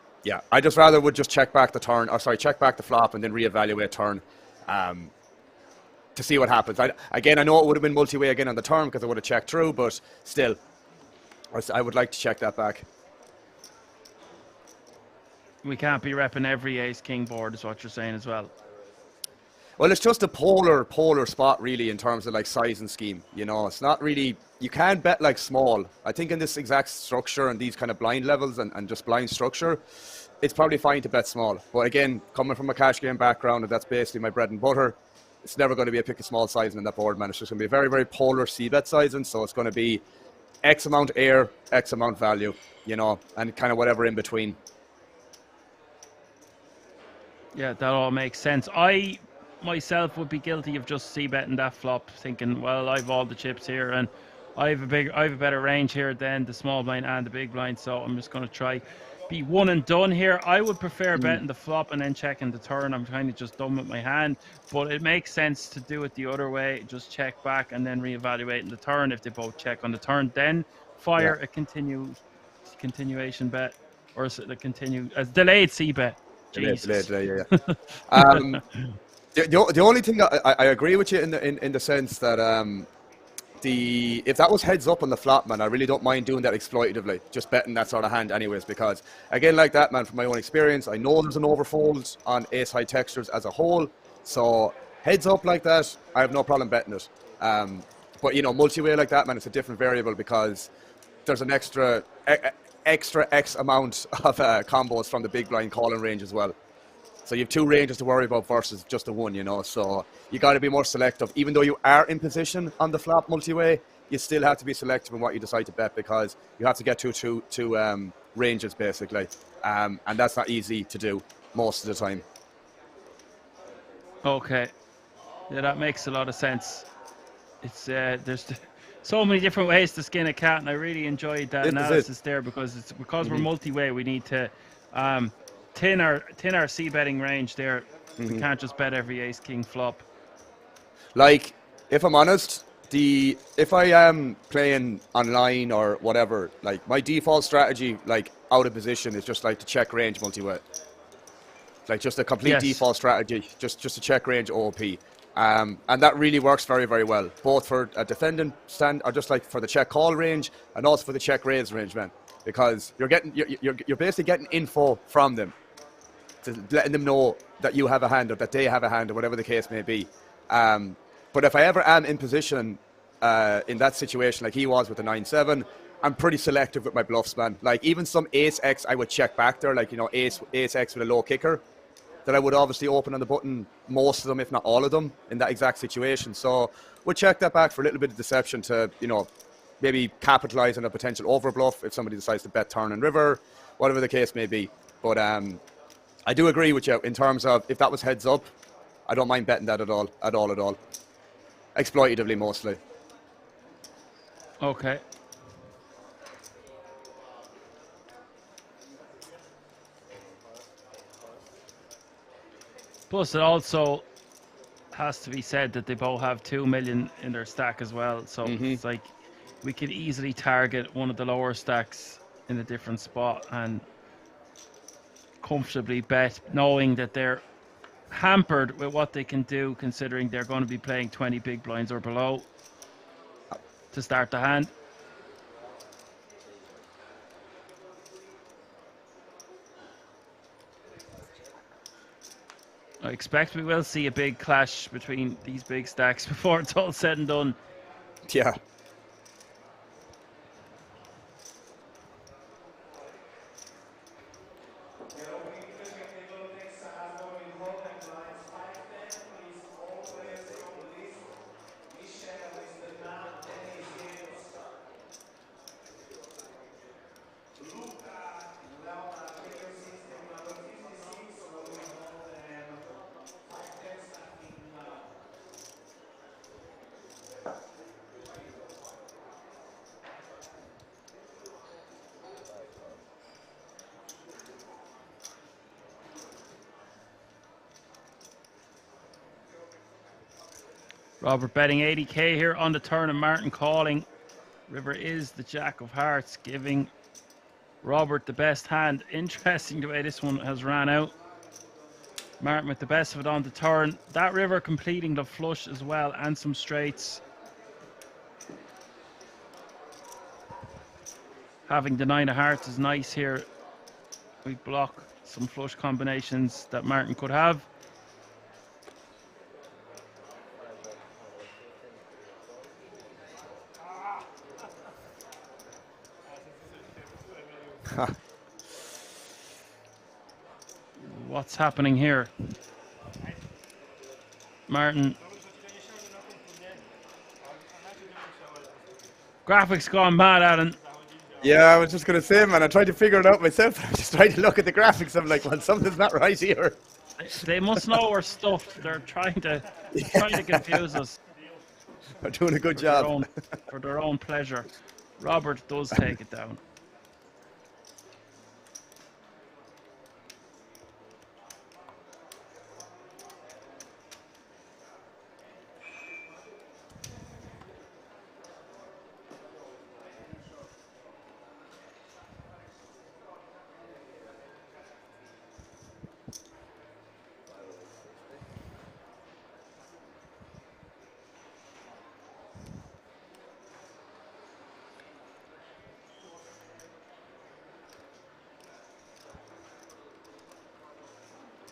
I just rather would just check back the turn, or sorry, check back the flop and then reevaluate turn to see what happens. I know it would have been multi-way again on the turn because I would have checked through, but still, I would like to check that back. We can't be repping every ace-king board is what you're saying as well. Well, it's just a polar spot really in terms of like size and scheme. You know, it's not really, you can bet like small. I think in this exact structure and these kind of blind levels and just blind structure, it's probably fine to bet small. But again, coming from a cash game background, and that's basically my bread and butter, it's never going to be a pick a small sizing in that board, man. It's just going to be a very, very polar c-bet sizing. So it's going to be X amount air, X amount value, you know, and kind of whatever in between. Yeah, that all makes sense. I myself would be guilty of just c-betting that flop, thinking, well, I've all the chips here and I have a better range here than the small blind and the big blind, so I'm just going to try be one and done here. I would prefer betting the flop and then checking the turn. I'm kind of just done with my hand, but it makes sense to do it the other way. Just check back and then reevaluating the turn. If they both check on the turn, then fire a continuation bet, or a delayed c-bet. Delayed, yeah. The only thing I agree with you in the sense that if that was heads up on the flop, man, I really don't mind doing that exploitatively, just betting that sort of hand anyways, because again, like that, man, from my own experience, I know there's an overfold on ace high textures as a whole, so heads up like that, I have no problem betting it. But you know, multi-way like that, man, it's a different variable because there's an extra X amount of combos from the big blind calling range as well. So you have two ranges to worry about versus just the one, you know. So you got to be more selective. Even though you are in position on the flop multi-way, you still have to be selective in what you decide to bet because you have to get two ranges basically, and that's not easy to do most of the time. Okay, yeah, that makes a lot of sense. It's there's so many different ways to skin a cat, and I really enjoyed that analysis there because we're multi-way. We need to tin our c-betting range there. We can't just bet every ace-king flop. Like, if I'm honest, if I am playing online or whatever, like my default strategy, like out of position, is just like to check range multi-way. Like just a complete default strategy, just to check range OOP. And that really works very, very well, both for a defendant stand or just like for the check call range and also for the check raise range, man. Because you're basically getting info from them, letting them know that you have a hand or that they have a hand or whatever the case may be. But if I ever am in position in that situation like he was with the 9-7, I'm pretty selective with my bluffs, man. Like even some ace X I would check back there, like, you know, ace X with a low kicker, that I would obviously open on the button, most of them, if not all of them, in that exact situation. So we'll check that back for a little bit of deception to, you know, maybe capitalize on a potential overbluff if somebody decides to bet turn and river, whatever the case may be. But I do agree with you in terms of if that was heads up, I don't mind betting that at all. Exploitatively mostly. Okay. Plus, it also has to be said that they both have 2 million in their stack as well. So it's like we could easily target one of the lower stacks in a different spot and comfortably bet, knowing that they're hampered with what they can do, considering they're going to be playing 20 big blinds or below to start the hand. I expect we will see a big clash between these big stacks before it's all said and done. Yeah. Robert betting 80k here on the turn and Martin calling. River is the Jack of Hearts, giving Robert the best hand. Interesting the way this one has ran out. Martin with the best of it on the turn. That river completing the flush as well and some straights. Having the 9 of hearts is nice here. We block some flush combinations that Martin could have. What's happening here? Martin. Graphics gone mad, Alan. Yeah, I was just going to say, man, I tried to figure it out myself. I just tried to look at the graphics. I'm like, well, something's not right here. They must know we're stuffed. They're trying to confuse us. They're doing a good job. For their own pleasure. Robert does take it down.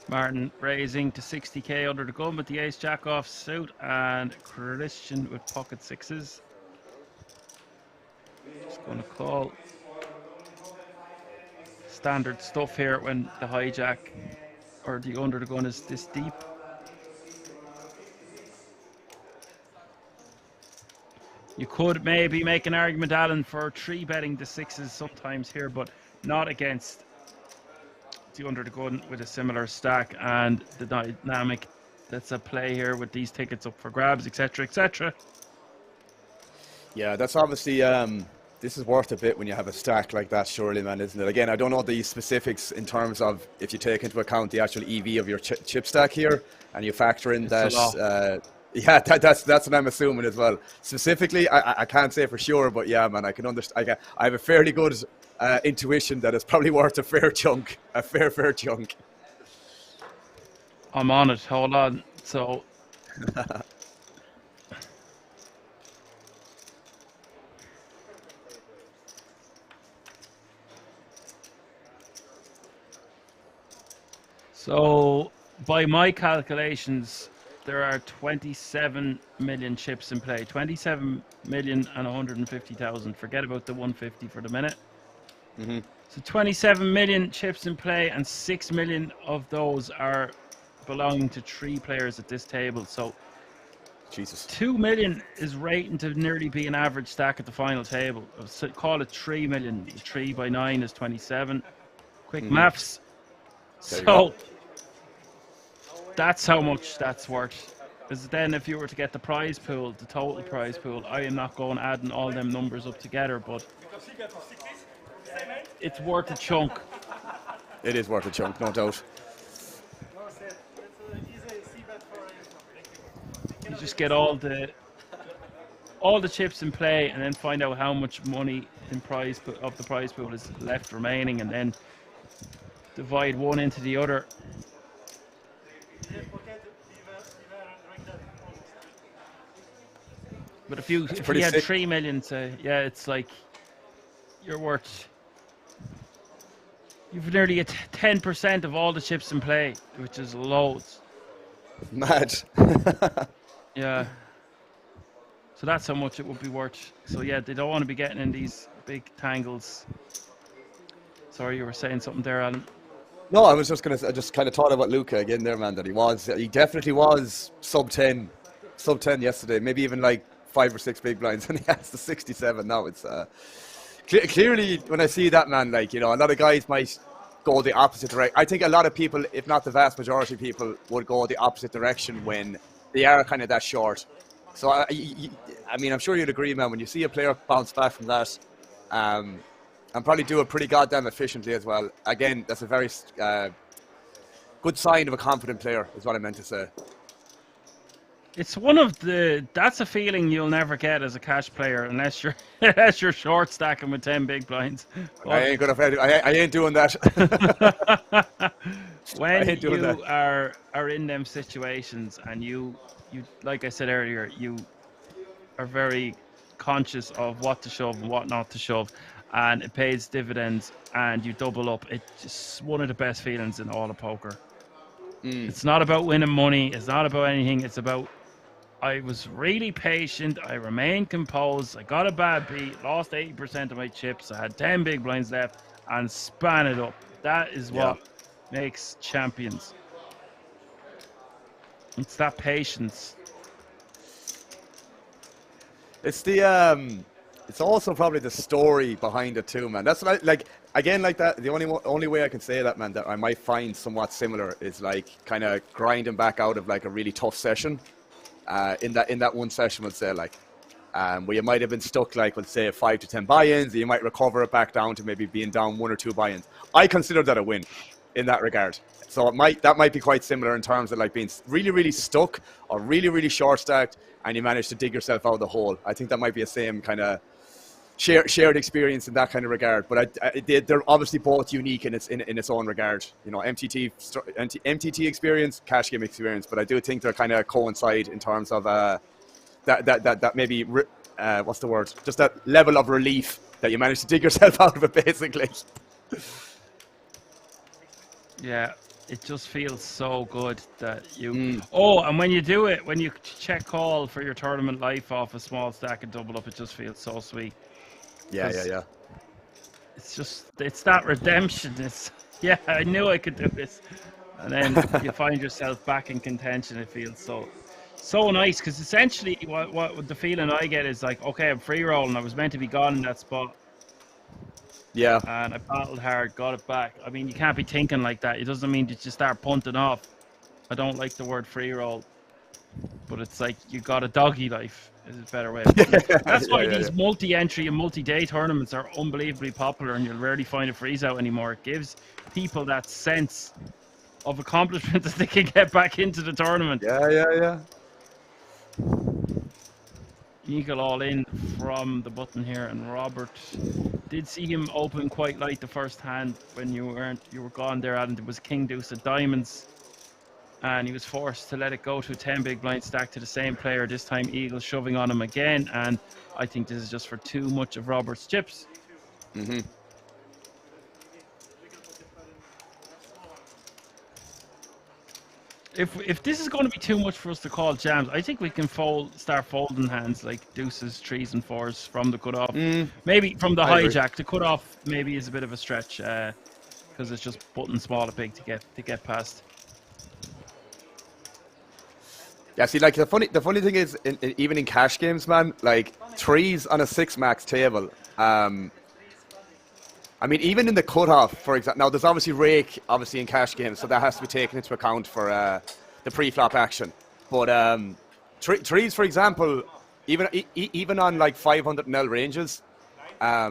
Martin raising to 60k under the gun with the ace jack off suit, and Christian with pocket sixes. Just going to call standard stuff here when the hijack or the under the gun is this deep. You could maybe make an argument, Alan, for 3-betting the sixes sometimes here, but not against the under the gun with a similar stack and the dynamic that's at play here with these tickets up for grabs, etc., etc. Yeah, that's obviously this is worth a bit when you have a stack like that, surely, man, isn't it? Again, I don't know the specifics in terms of if you take into account the actual EV of your chip stack here and you factor in that. Yeah, that's what I'm assuming as well. Specifically, I can't say for sure, but yeah, man, I can understand. I have a fairly good intuition that it's probably worth a fair chunk, a fair chunk. I'm on it. Hold on. So. So, by my calculations, there are 27 million chips in play. 27 million and 150,000. Forget about the 150 for the minute. Mm-hmm. So 27 million chips in play, and 6 million of those are belonging to 3 players at this table. So, Jesus, 2 million is rating to nearly be an average stack at the final table. So call it 3 million. 3 by 9 is 27. Quick maths. So that's how much that's worth. Because then if you were to get the prize pool, the total prize pool, I am not going adding all them numbers up together, but it's worth a chunk. It is worth a chunk, no doubt. You just get all the chips in play and then find out how much money in of the prize pool is left remaining, and then divide one into the other. But if you pretty had sick. 3 million, say, yeah, it's like you're worth. You've nearly 10% of all the chips in play, which is loads. Mad. Yeah. So that's how much it would be worth. So yeah, they don't want to be getting in these big tangles. Sorry, you were saying something there, Alan. No, I was just I just kind of thought about Luca again there, man. That he definitely was sub 10 yesterday. Maybe even like 5 or 6 big blinds, and he has the 67 now. It's clearly when I see that, man, like, you know, a lot of guys might go the opposite direction. I think a lot of people, if not the vast majority of people, would go the opposite direction when they are kind of that short. So I mean, I'm sure you'd agree, man. When you see a player bounce back from that, and probably do it pretty goddamn efficiently as well. Again, that's a very good sign of a confident player, is what I meant to say. It's that's a feeling you'll never get as a cash player unless you're short stacking with 10 big blinds. I ain't gonna. I ain't doing that. When you are in them situations and you like I said earlier, you are very conscious of what to shove and what not to shove, and it pays dividends, and you double up. It's just one of the best feelings in all of poker. It's not about winning money. It's not about anything. It's about, I was really patient. I remained composed. I got a bad beat, lost 80% of my chips. I had 10 big blinds left and span it up. That is what makes champions. It's that patience. It's the it's also probably the story behind it too, man. That's what like again, like that. The only way I can say that, man, that I might find somewhat similar is like kind of grinding back out of like a really tough session. In that one session, let's say, like where you might have been stuck, like let's say 5 to 10 buy-ins, and you might recover it back down to maybe being down 1 or 2 buy-ins. I consider that a win in that regard. So that might be quite similar in terms of like being really, really stuck or really, really short stacked, and you manage to dig yourself out of the hole. I think that might be the same kind of shared experience in that kind of regard. But they're obviously both unique in its own regard. You know, MTT experience, cash game experience. But I do think they're kind of coincide in terms of that maybe what's the word? Just that level of relief that you manage to dig yourself out of it, basically. Yeah. It just feels so good that you... Oh, and when you do it, when you check call for your tournament life off a small stack and double up, it just feels so sweet. Yeah. It's that redemption. Yeah, I knew I could do this. And then you find yourself back in contention. It feels so nice, because essentially what the feeling I get is like, okay, I'm free rolling. I was meant to be gone in that spot. Yeah. And I battled hard, got it back. I mean, you can't be thinking like that. It doesn't mean that you start punting off. I don't like the word free roll, but it's like you got a doggy life is a better way of putting it. That's why these multi-entry and multi-day tournaments are unbelievably popular, and you'll rarely find a freeze out anymore. It gives people that sense of accomplishment that they can get back into the tournament. Yeah. Eagle all in from the button here, and Robert did see him open quite light the first hand when you were gone there, Adam. It was King Deuce of Diamonds, and he was forced to let it go to a 10 big blind stack to the same player. This time Eagle shoving on him again, and I think this is just for too much of Robert's chips. If this is going to be too much for us to call jams, I think we can start folding hands like deuces, 3s and 4s from the cutoff. Maybe from the hijack. The cutoff maybe is a bit of a stretch because it's just button small or big to get past. Yeah, see, like the funny thing is, even in cash games, man, like 3s on a 6 max table. I mean, even in the cutoff, for example, now there's obviously rake, obviously in cash games, so that has to be taken into account for the pre-flop action. But 3s, for example, even on like 500 nil ranges, I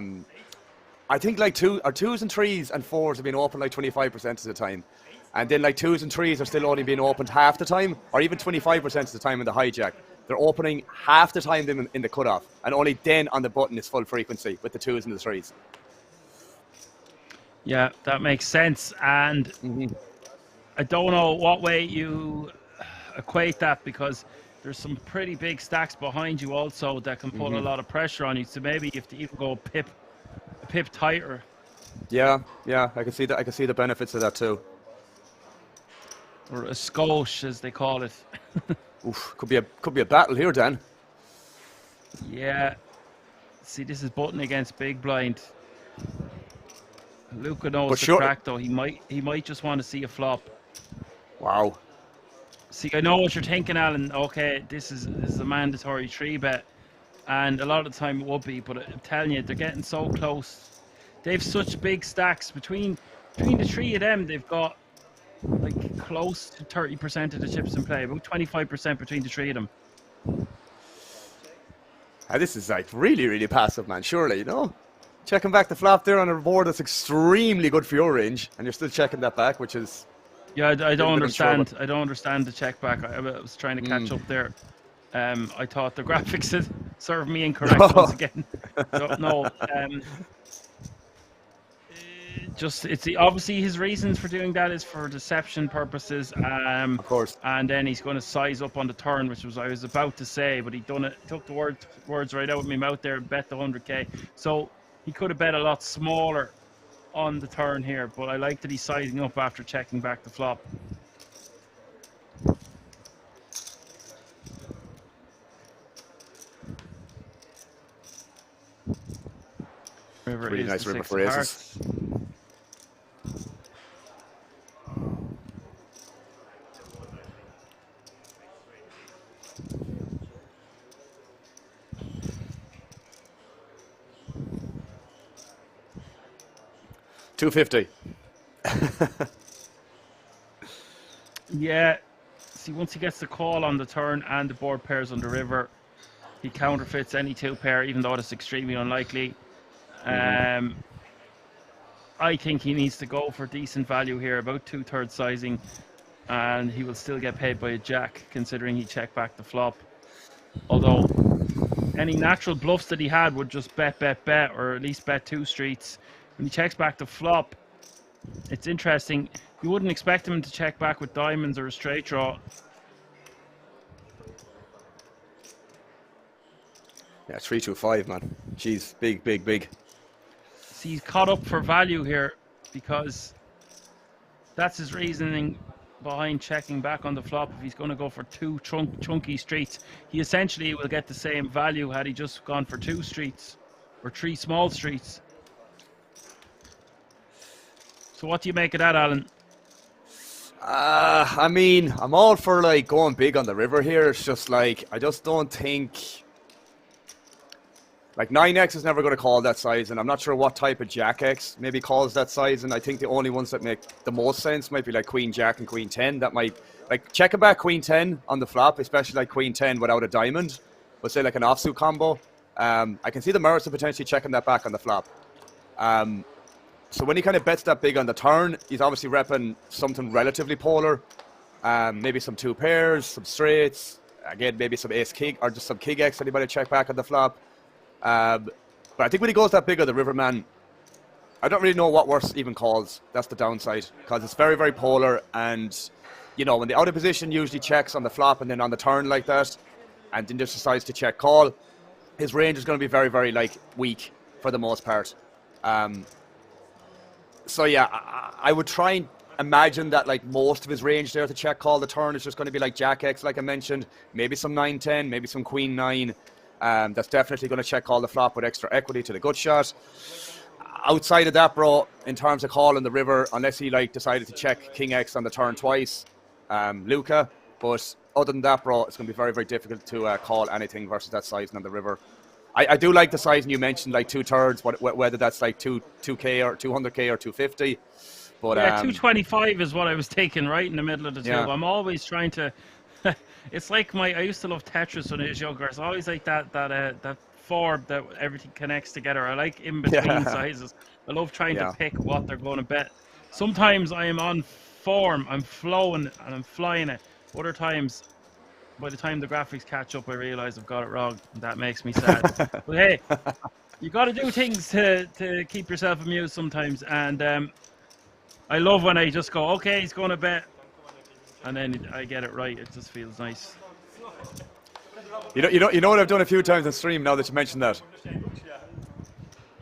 think like 2s and 3s and 4s have been open like 25% of the time, and then like 2s and 3s are still only being opened half the time, or even 25% of the time in the hijack. They're opening half the time in the cutoff, and only then on the button is full frequency with the 2s and the 3s. Yeah, that makes sense. And I don't know what way you equate that, because there's some pretty big stacks behind you also that can put a lot of pressure on you. So maybe you have to even go a pip tighter. Yeah, I can see that. I can see the benefits of that too. Or a skosh, as they call it. Oof, could be a battle here, Dan. Yeah. See, this is button against big blind. Luca knows the crack though. He might just want to see a flop. Wow. See, I know what you're thinking, Alan. Okay, this is a mandatory 3-bet, and a lot of the time it would be, but I'm telling you, they're getting so close. They've such big stacks between the three of them. They've got like close to 30% of the chips in play, about 25% between the three of them. This is like really passive, man. Surely, you know, checking back the flop there on a board that's extremely good for your range, and you're still checking that back, which is. Yeah, I don't understand. I don't understand the check back. I was trying to catch up there. I thought the graphics had served me incorrect once again. No. Just obviously his reasons for doing that is for deception purposes. Of course. And then he's going to size up on the turn, which was I was about to say, but he took the words right out of my mouth there. Bet the 100k. So he could have bet a lot smaller on the turn here, but I like that he's sizing up after checking back the flop. River really is nice the river 6 for of aces. hearts. $250. Yeah. See, once he gets the call on the turn and the board pairs on the river, he counterfeits any 2-pair, even though it's extremely unlikely. I think he needs to go for decent value here, about 2/3 sizing, and he will still get paid by a jack, considering he checked back the flop. Although any natural bluffs that he had would just bet, or at least bet 2 streets. When he checks back the flop, it's interesting. You wouldn't expect him to check back with diamonds or a straight draw. Yeah, 325, man. Jeez, big. See, he's caught up for value here because that's his reasoning behind checking back on the flop. If he's going to go for 2 chunky streets, he essentially will get the same value had he just gone for 2 streets or 3 small streets. So what do you make of that, Alan? I mean, I'm all for like going big on the river here. It's just like, I just don't think like 9x is never going to call that size, and I'm not sure what type of Jack X maybe calls that size. And I think the only ones that make the most sense might be like Queen Jack and Queen 10. That might like checking back Queen 10 on the flop, especially like Queen 10 without a diamond, but say like an offsuit combo. I can see the merits of potentially checking that back on the flop. So when he kind of bets that big on the turn, he's obviously repping something relatively polar. Maybe some 2 pairs, some straights, again, maybe some ace king, or just some king X that he might check back on the flop. But I think when he goes that big on the river, man, I don't really know what worse even calls. That's the downside, because it's very polar, and you know, when the out of position usually checks on the flop and then on the turn like that, and then just decides to check call, his range is going to be very like weak for the most part. So yeah, I would try and imagine that like most of his range there to check call the turn is just going to be like Jack X, like I mentioned, maybe some 9-10, maybe some Queen 9. That's definitely going to check call the flop with extra equity to the gut shot. Outside of that, bro, in terms of calling the river, unless he like decided to check King X on the turn twice, Luca. But other than that, bro, it's going to be very difficult to call anything versus that sizing on the river. I do like the sizing you mentioned, like 2/3, whether that's like 2k or 200k or 250. But yeah, 225 is what I was taking right in the middle of the two. Yeah. I'm always trying to. It's like I used to love Tetris when I was younger. It's always like that form that everything connects together. I like in between sizes. I love trying to pick what they're going to bet. Sometimes I am on form, I'm flowing and I'm flying it. Other times, by the time the graphics catch up, I realize I've got it wrong, and that makes me sad. But hey, you got to do things to keep yourself amused sometimes. And I love when I just go, okay, he's going to bet and then I get it right. It just feels nice. You know what I've done a few times on stream now that you mentioned that.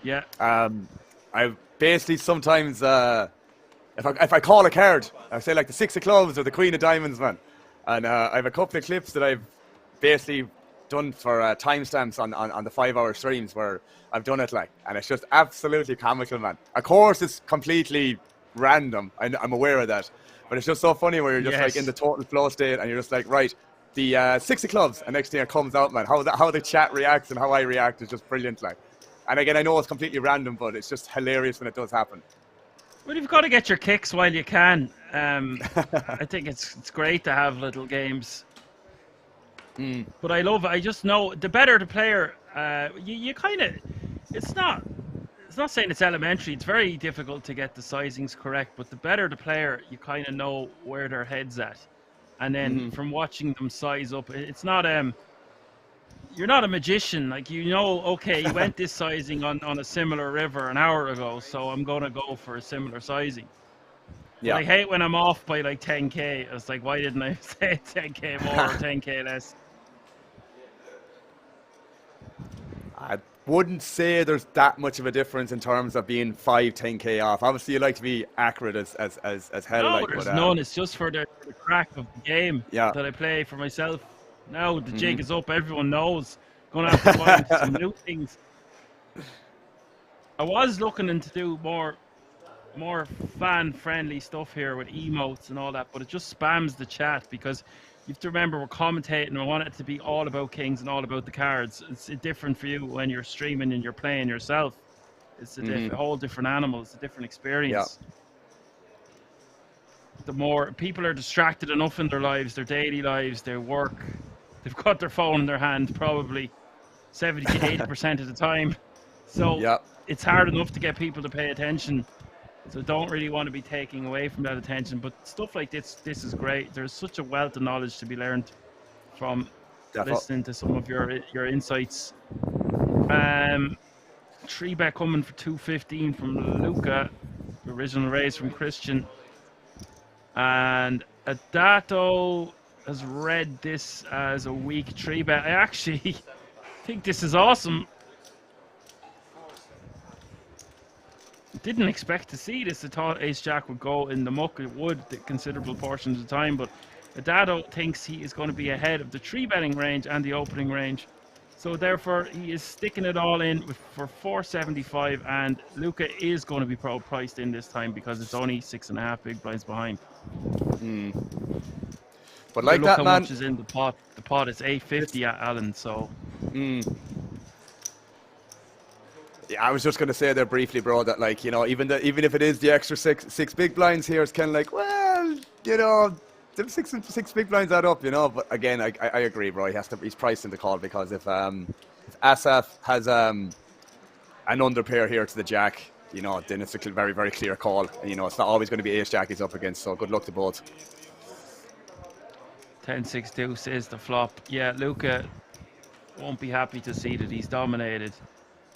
Yeah. I basically sometimes if I call a card, I say like the 6 of clubs or the Queen of Diamonds, man, and I have a couple of clips that I've basically done for timestamps on the 5-hour streams where I've done it like, and it's just absolutely comical, man. Of course, it's completely random. I'm aware of that, but it's just so funny where you're just like in the total flow state, and you're just like, right, the 6 of clubs, and next thing it comes out, man. How the chat reacts and how I react is just brilliant, like. And again, I know it's completely random, but it's just hilarious when it does happen. Well, you've got to get your kicks while you can. I think it's great to have little games. But I love it. I just know the better the player, you kind of, it's not saying it's elementary. It's very difficult to get the sizings correct, but the better the player, you kind of know where their head's at. And then from watching them size up, it's not you're not a magician. Like, you know, okay, you went this sizing on a similar river an hour ago, so I'm going to go for a similar sizing. Yeah. But I hate when I'm off by like 10k. It's like, why didn't I say 10k more or 10k less? I wouldn't say there's that much of a difference in terms of being 5-10k off. Obviously, you like to be accurate as hell. No, like, there's none. It's just for the crack of the game that I play for myself. Now the jig is up. Everyone knows. Going to have to find some new things. I was looking into do more fan-friendly stuff here with emotes and all that, but it just spams the chat because you have to remember we're commentating. I want it to be all about Kings and all about the cards. It's different for you when you're streaming and you're playing yourself. It's a whole different animal. It's a different experience. Yeah. The more people are distracted enough in their lives, their daily lives, their work, they've got their phone in their hand probably 70 to 80% of the time. So it's hard enough to get people to pay attention. So don't really want to be taking away from that attention. But stuff like this is great. There's such a wealth of knowledge to be learned from listening to some of your insights. 3-bet coming for 215 from Luca. Original raise from Christian. And Adato has read this as a weak 3-bet. I actually think this is awesome. Didn't expect to see this. I thought Ace-Jack would go in the muck. It would, the considerable portions of the time, but Adato thinks he is going to be ahead of the 3-betting range and the opening range. So therefore, he is sticking it all in for 475, and Luca is going to be priced in this time because it's only 6.5 big blinds behind. But like look that, how man, much is in the pot. The pot is 850 at Allen, so. Yeah, I was just gonna say there briefly, bro, that like, you know, even if it is the extra six big blinds here, it's kind of like, well, you know, the six big blinds add up, you know. But again, I agree, bro. He's priced in the call because if Asaf has an underpair here to the jack, you know, then it's a very, very clear call. And, you know, it's not always going to be Ace-Jack he's up against. So good luck to both. 10-6 deuce is the flop. Yeah, Luca won't be happy to see that he's dominated.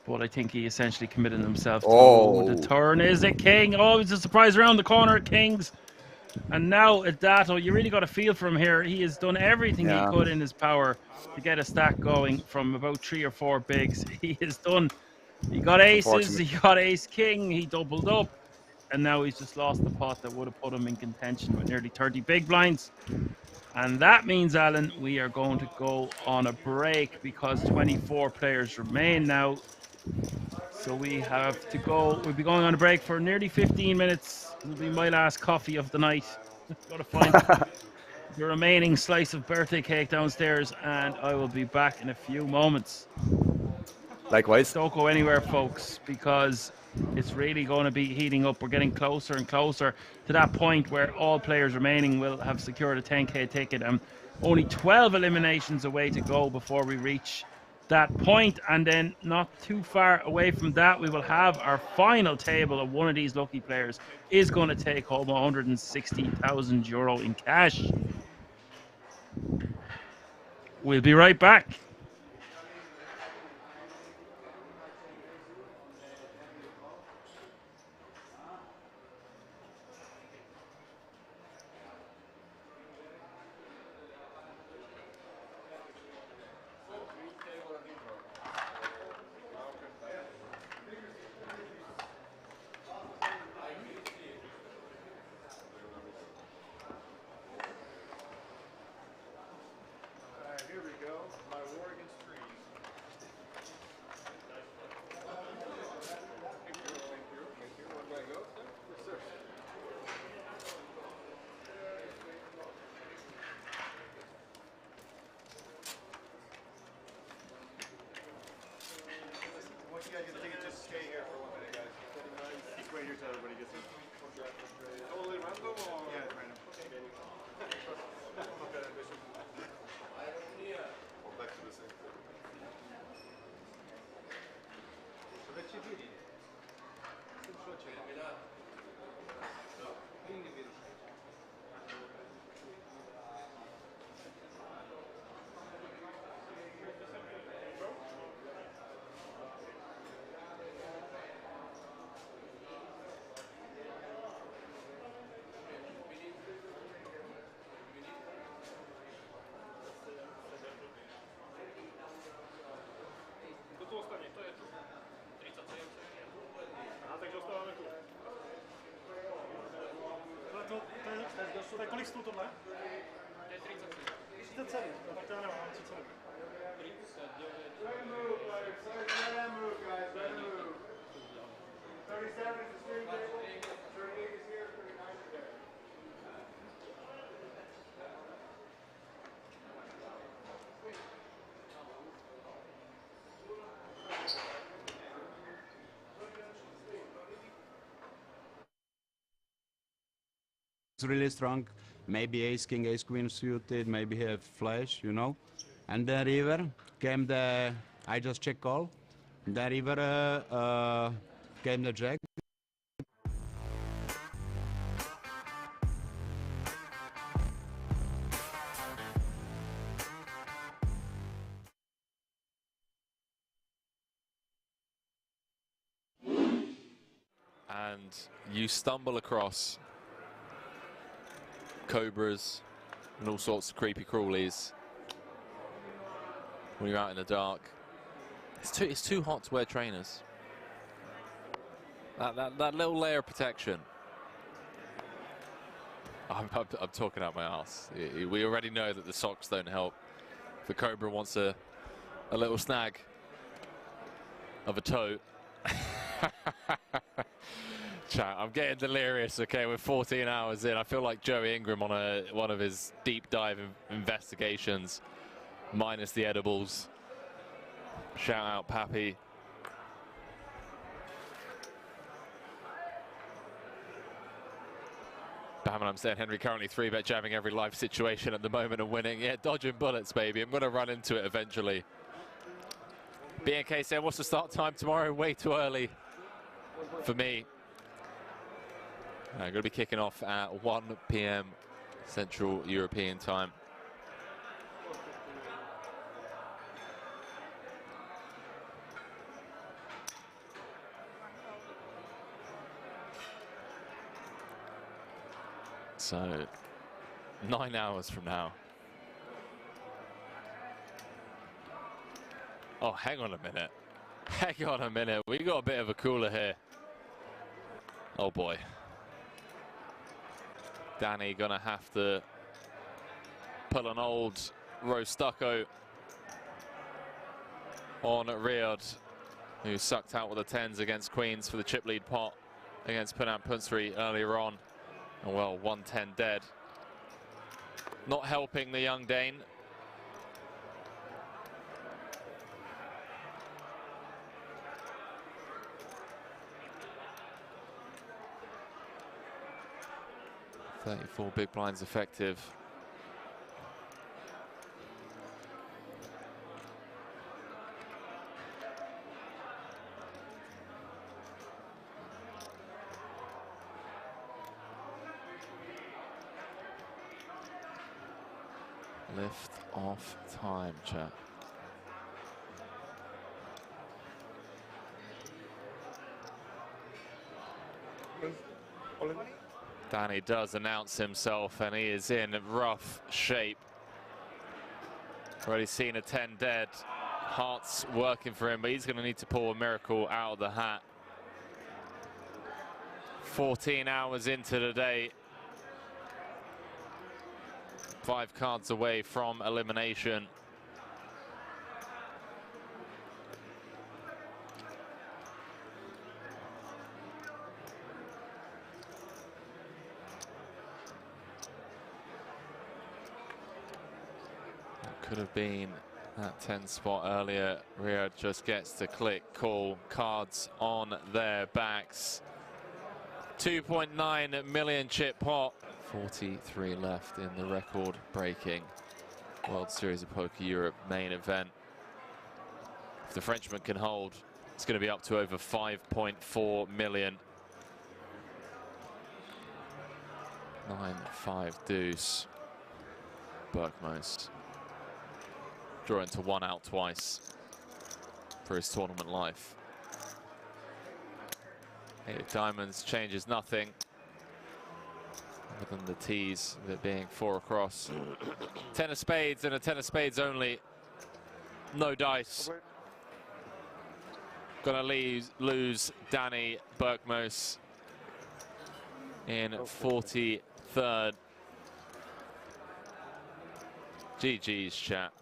But I think he essentially committed himself to the turn. Is it king? Oh, it's a surprise around the corner at Kings. And now Adato, you really got a feel for him here. He has done everything he could in his power to get a stack going from about 3 or 4 bigs. He has done. He got aces, he got ace-king, he doubled up. And now he's just lost the pot that would have put him in contention with nearly 30 big blinds. And that means, Alan, we are going to go on a break because 24 players remain now. So we have to go. We'll be going on a break for nearly 15 minutes. It'll be my last coffee of the night. Got to find the remaining slice of birthday cake downstairs, and I will be back in a few moments. Likewise. Don't go anywhere, folks, because it's really going to be heating up. We're getting closer and closer to that point where all players remaining will have secured a 10k ticket. And only 12 eliminations away to go before we reach that point, and then not too far away from that we will have our final table of one of these lucky players is going to take home €160,000 in cash. We'll be right back. To je kolik stůl tohle? To je 37. 37, no tak to já nemám, 37. It's really strong. Maybe ace king, ace queen suited. Maybe he have flash, you know. And the river came the. I just check call. The river came the jack. And you stumble across cobras and all sorts of creepy crawlies when you're out in the dark. It's too hot to wear trainers. That little layer of protection. I'm talking out my ass. We already know that the socks don't help. The cobra wants a little snag of a toe. Chat, I'm getting delirious. Okay, we're 14 hours in. I feel like Joey Ingram on one of his deep dive investigations, minus the edibles. Shout out, Pappy. I'm saying Henry currently 3-bet jamming every live situation at the moment and winning. Yeah, dodging bullets, baby. I'm going to run into it eventually. BNK said, what's the start time tomorrow? Way too early for me. I'm going to be kicking off at 1 p.m. Central European time. So, 9 hours from now. Oh, hang on a minute. Hang on a minute. We got a bit of a cooler here. Oh boy. Danny gonna have to pull an old rose stucco on Riyadh, who sucked out with the 10s against queens for the chip lead pot against Punat Punsri earlier on. And well, 110 dead. Not helping the young Dane. .34 big blinds effective. Lift off time, chat. Danny does announce himself and he is in rough shape. Already seen a 10 dead. Heart's working for him, but he's going to need to pull a miracle out of the hat. 14 hours into the day. 5 cards away from elimination. Could have been that 10 spot earlier. Riyadh just gets to click, call, cards on their backs. 2.9 million chip pot. 43 left in the record-breaking World Series of Poker Europe main event. If the Frenchman can hold, it's going to be up to over 5.4 million. 9-5 deuce. Berkmos drawing to 1 out twice for his tournament life. 8 of diamonds changes nothing other than the tease of it being 4 across. 10 of spades and a 10 of spades only. No dice. Gonna lose Danny Berkmos. in 43rd. GG's, chat.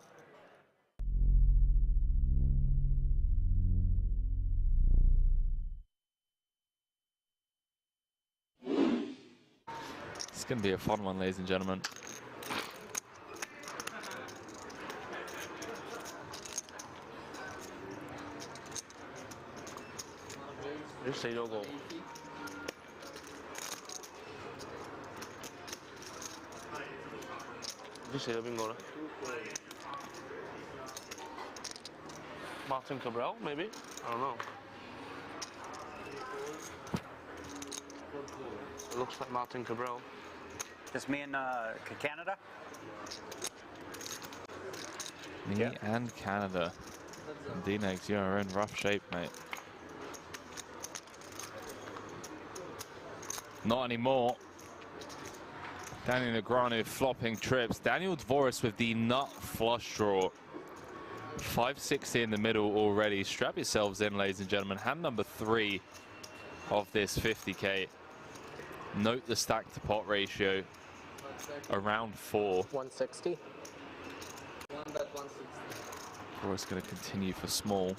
It's going to be a fun one, ladies and gentlemen. Martin Cabral, maybe? I don't know. It looks like Martin Cabral. Just me and Canada? Me and Canada. D-Negs, you're in rough shape, mate. Not anymore. Daniel Negreanu flopping trips. Daniel Dvoris with the nut flush draw. 560 in the middle already. Strap yourselves in, ladies and gentlemen. Hand number 3 of this 50k. Note the stack to pot ratio. Around 4. 160. 1.160. Dvoris going to continue for small. In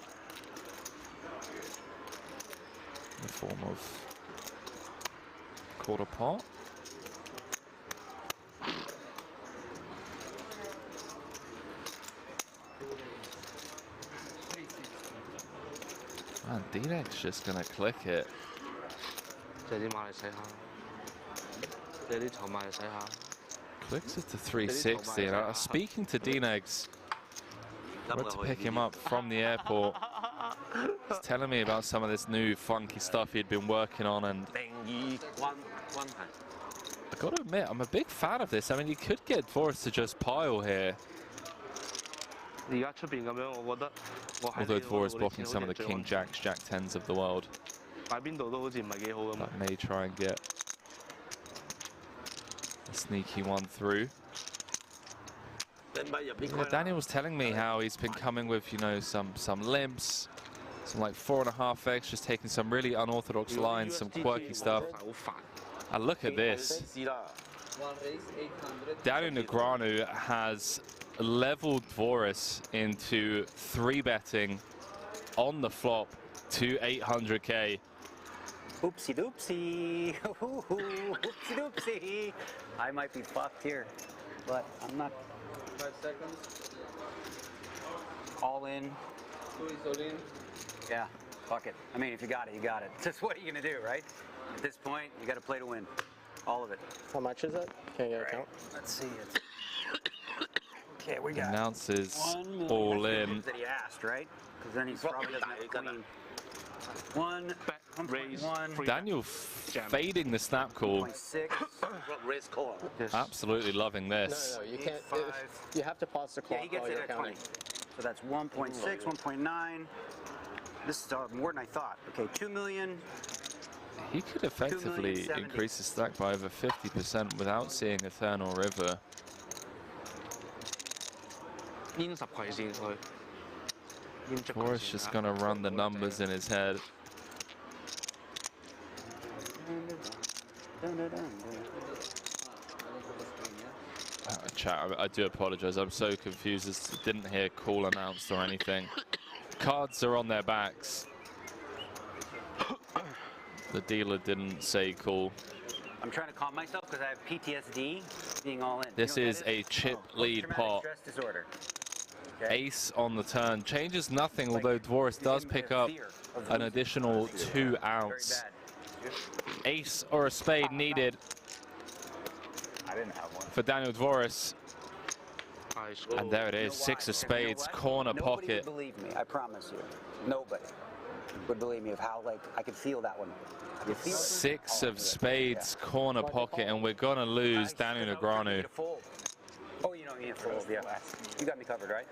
the form of quarter pot. Man, D-Neck's just gonna click it. Clicks it to 360. And I was speaking to D-Negs. Went to pick him up from the airport. He's telling me about some of this new funky stuff he'd been working on, and I gotta admit, I'm a big fan of this. I mean, you could get Dvoris to just pile here. Although Dvoris blocking some of the King Jacks, Jack 10s of the world. That may try and get a sneaky one through. Yeah, Daniel was telling me how he's been coming with, you know, some limps, some like 4.5x, just taking some really unorthodox lines, some quirky stuff. And look at this. Daniel Negreanu has leveled Dvoris into 3-betting on the flop to 800k. Oopsie doopsie. Oopsie doopsie. I might be fucked here, but I'm not. 5 seconds. All in. All in. Yeah, fuck it. I mean, if you got it, you got it. Just what are you gonna do, right? At this point, you gotta play to win. All of it. How much is it? Can you get a count? Let's see it. Okay, we got Announces all in. That he asked, right? Because then he probably doesn't have a queen. 1.1. Daniel fading the snap call. Absolutely loving this. No, you can't. You have to pause the clock. Yeah, he gets while it you're at counting. 20. So that's 1.6, 1.9. This is more than I thought. Okay, 2 million. He could effectively increase his stack by over 50% without seeing Eternal River. Dvoris just gonna run the numbers in his head. Chat, I do apologize. I'm so confused. I didn't hear call announced or anything. Cards are on their backs. The dealer didn't say call. I'm trying to calm myself because I have PTSD being all in. This is a chip lead pot. Stress disorder. Okay. Ace on the turn. Changes nothing, although Dvoris does pick up an additional 2 ounce. Ace or a spade needed for Daniel Dvoris. And there it is, 6 of spades, corner pocket. Nobody would believe me, I promise you. Nobody would believe me of how, like, I could feel that one. 6 of spades, corner pocket, and we're gonna lose Daniel Negreanu. Oh, you don't need a fold, yeah. You got me covered, right?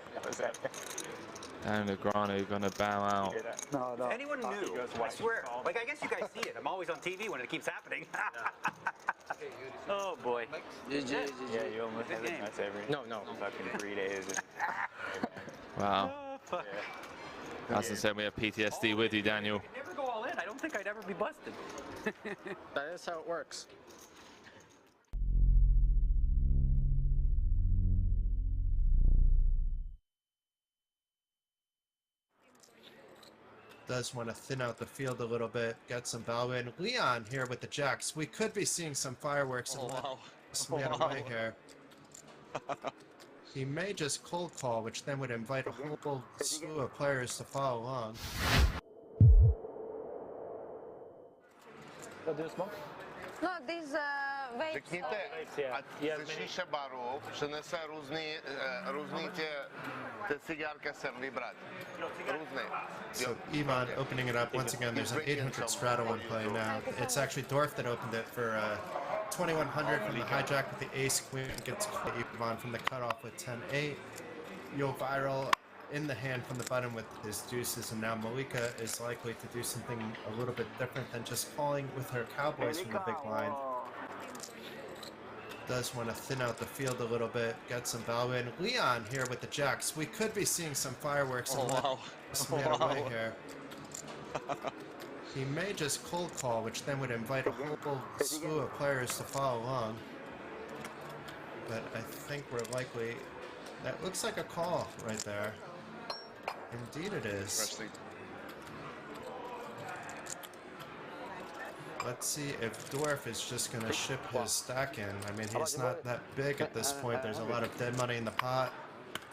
Daniel Negreanu gonna bow out. No. If anyone knew, I swear. Like, I guess you guys see it. I'm always on TV when it keeps happening. Oh, boy. Yeah, you almost have it nuts every fucking 3 days. Wow. Oh, fuck. As I said, we have PTSD with you, Daniel. I'd never go all in. I don't think I'd ever be busted. That is how it works. Does want to thin out the field a little bit, get some value in. Leon here with the jacks. We could be seeing some fireworks and let this man away here. He may just cold call, which then would invite a whole slew of players to follow along. What do you smoke? No, these vapes. Řekněte, ať slyší baru, přinese různý ty cigárky sem vybrat. Různé. So Ivan opening it up once again. There's an 800 straddle in play now. It's actually Dorf that opened it for 2100 from the hijack with the ace queen. Gets Ivan from the cutoff with 10-8. Yo viral in the hand from the button with his deuces, and now Malika is likely to do something a little bit different than just calling with her cowboys from the big blind. Does want to thin out the field a little bit, get some value in. Leon here with the jacks. We could be seeing some fireworks and let this man away here. He may just cold call, which then would invite a whole slew of players to follow along. But I think we're likely... That looks like a call right there. Indeed it is. Let's see if Dorf is just going to ship his stack in. I mean, he's not that big at this point. There's a lot of dead money in the pot.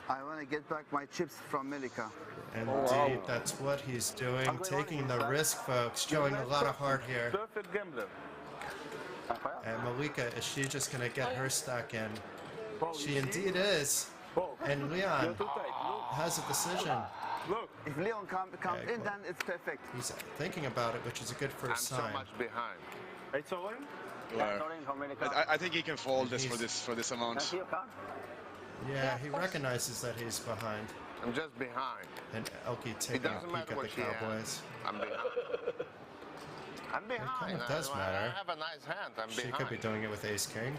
I want to get back my chips from Milika. Indeed, that's what he's doing. Taking the risk, folks. Showing a lot of heart here. Perfect gambler. And Malika, is she just going to get her stack in? She indeed is. And Leon has a decision. Look, if Leon comes in, then it's perfect. He's thinking about it, which is a good first sign. I'm so much behind. It's over. I think he can fold this for this amount. Yeah, he recognizes that he's behind. I'm just behind. And Elke taking a peek at the Cowboys. I'm behind. I'm behind. It kind of does matter. I have a nice hand. I'm behind. She could be doing it with Ace King.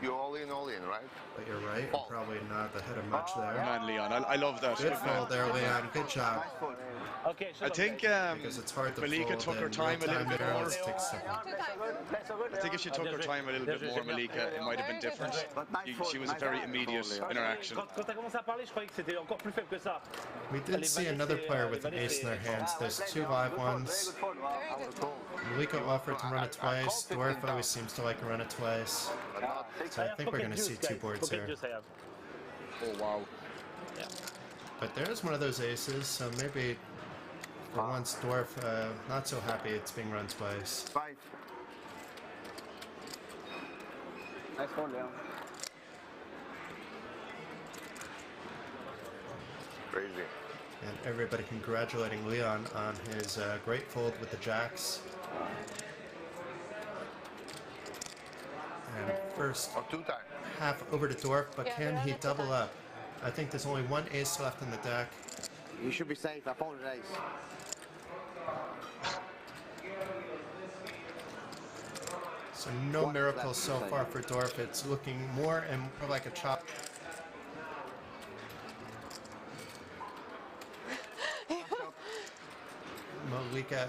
You're all in, right? But you're right. Probably not ahead of much there. Man, Leon, I love that. Good fold there, Leon. Good job. Okay, I think because it's hard to Malika fold took her in time a real little bit there. more. Let's take a second. I think if she took her time a little bit more, Malika, it might have been different. She was a very immediate interaction. Quand t'as commencé à parler, je croyais que c'était encore plus faible que ça. We did see another player with an ace in their hands. There's two live ones. Malika offered to run it twice. Dorf always seems to like to run it twice. So I think we're going to see two boards here. Oh, wow. But there's one of those aces, so maybe for once Dorf not so happy it's being run twice. Nice one, Leon. Crazy. And everybody congratulating Leon on his great fold with the jacks. And first half over to Dorf, but can he double up? I think there's only one ace left in the deck. You should be safe. I folded an ace. So no miracles so far for Dorf. It's looking more and more like a chop. Malika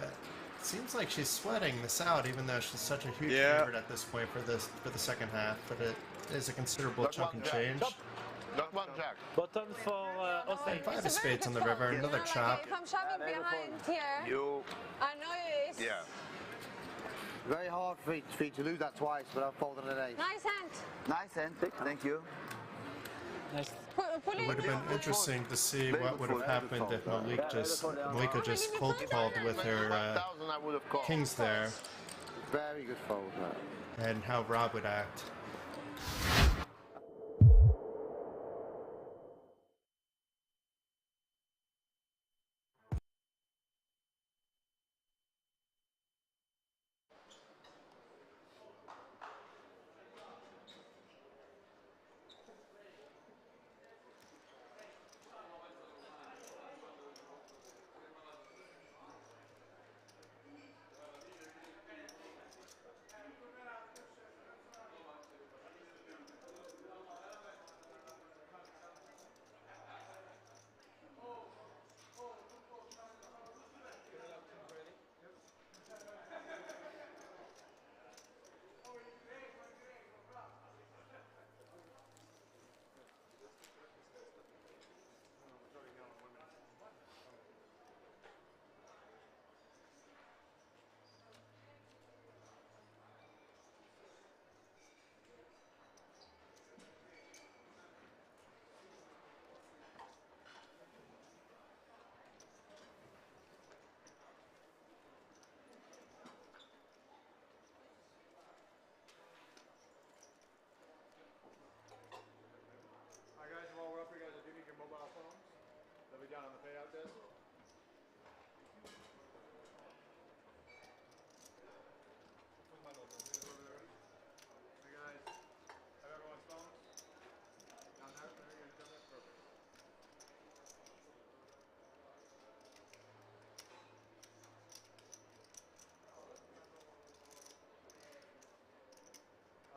seems like she's sweating this out, even though she's such a huge favorite at this point for the second half. But it is a considerable chunk and change. Not one jack. Button for Austin. Five of spades on the river, another chop. If I'm shoving behind here, I know it is. Yeah. Very hard for you to lose that twice, but I folded an ace. Nice hand. Nice hand. Thank you. Nice. It would have been interesting to see what would have happened if Malika just cold called with her kings there. Very good fold. And how Rob would act.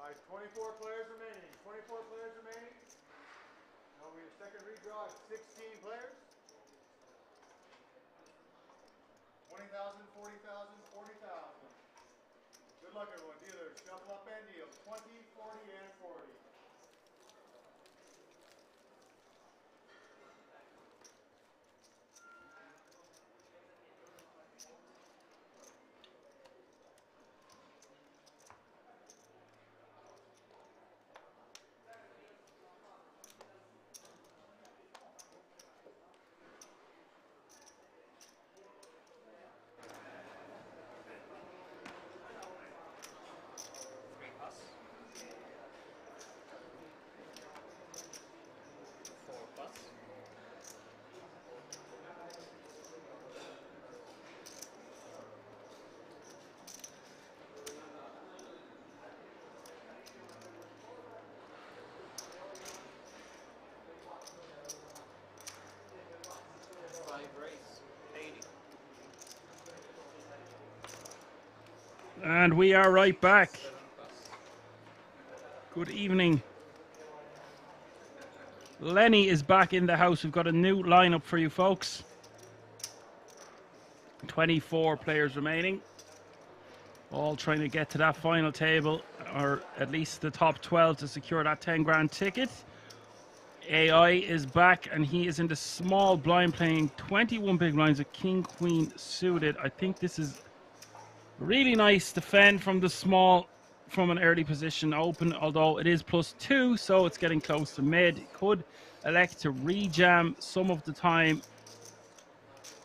All right, 24 players remaining. 24 players remaining. Now we have second redraw at 16 players. 20,000, 40,000, 40,000. Good luck, everyone. Dealers, shuffle up and deal. 20, 40, and 40. And we are right back. Good evening. Lenny is back in the house. We've got a new lineup for you folks. 24 players remaining. All trying to get to that final table, or at least the top 12 to secure that 10 grand ticket. AI is back and he is in the small blind playing 21 big blinds with King Queen suited. I think this is really nice defend from the small from an early position open, although it is +2, so it's getting close to mid. Could elect to rejam some of the time,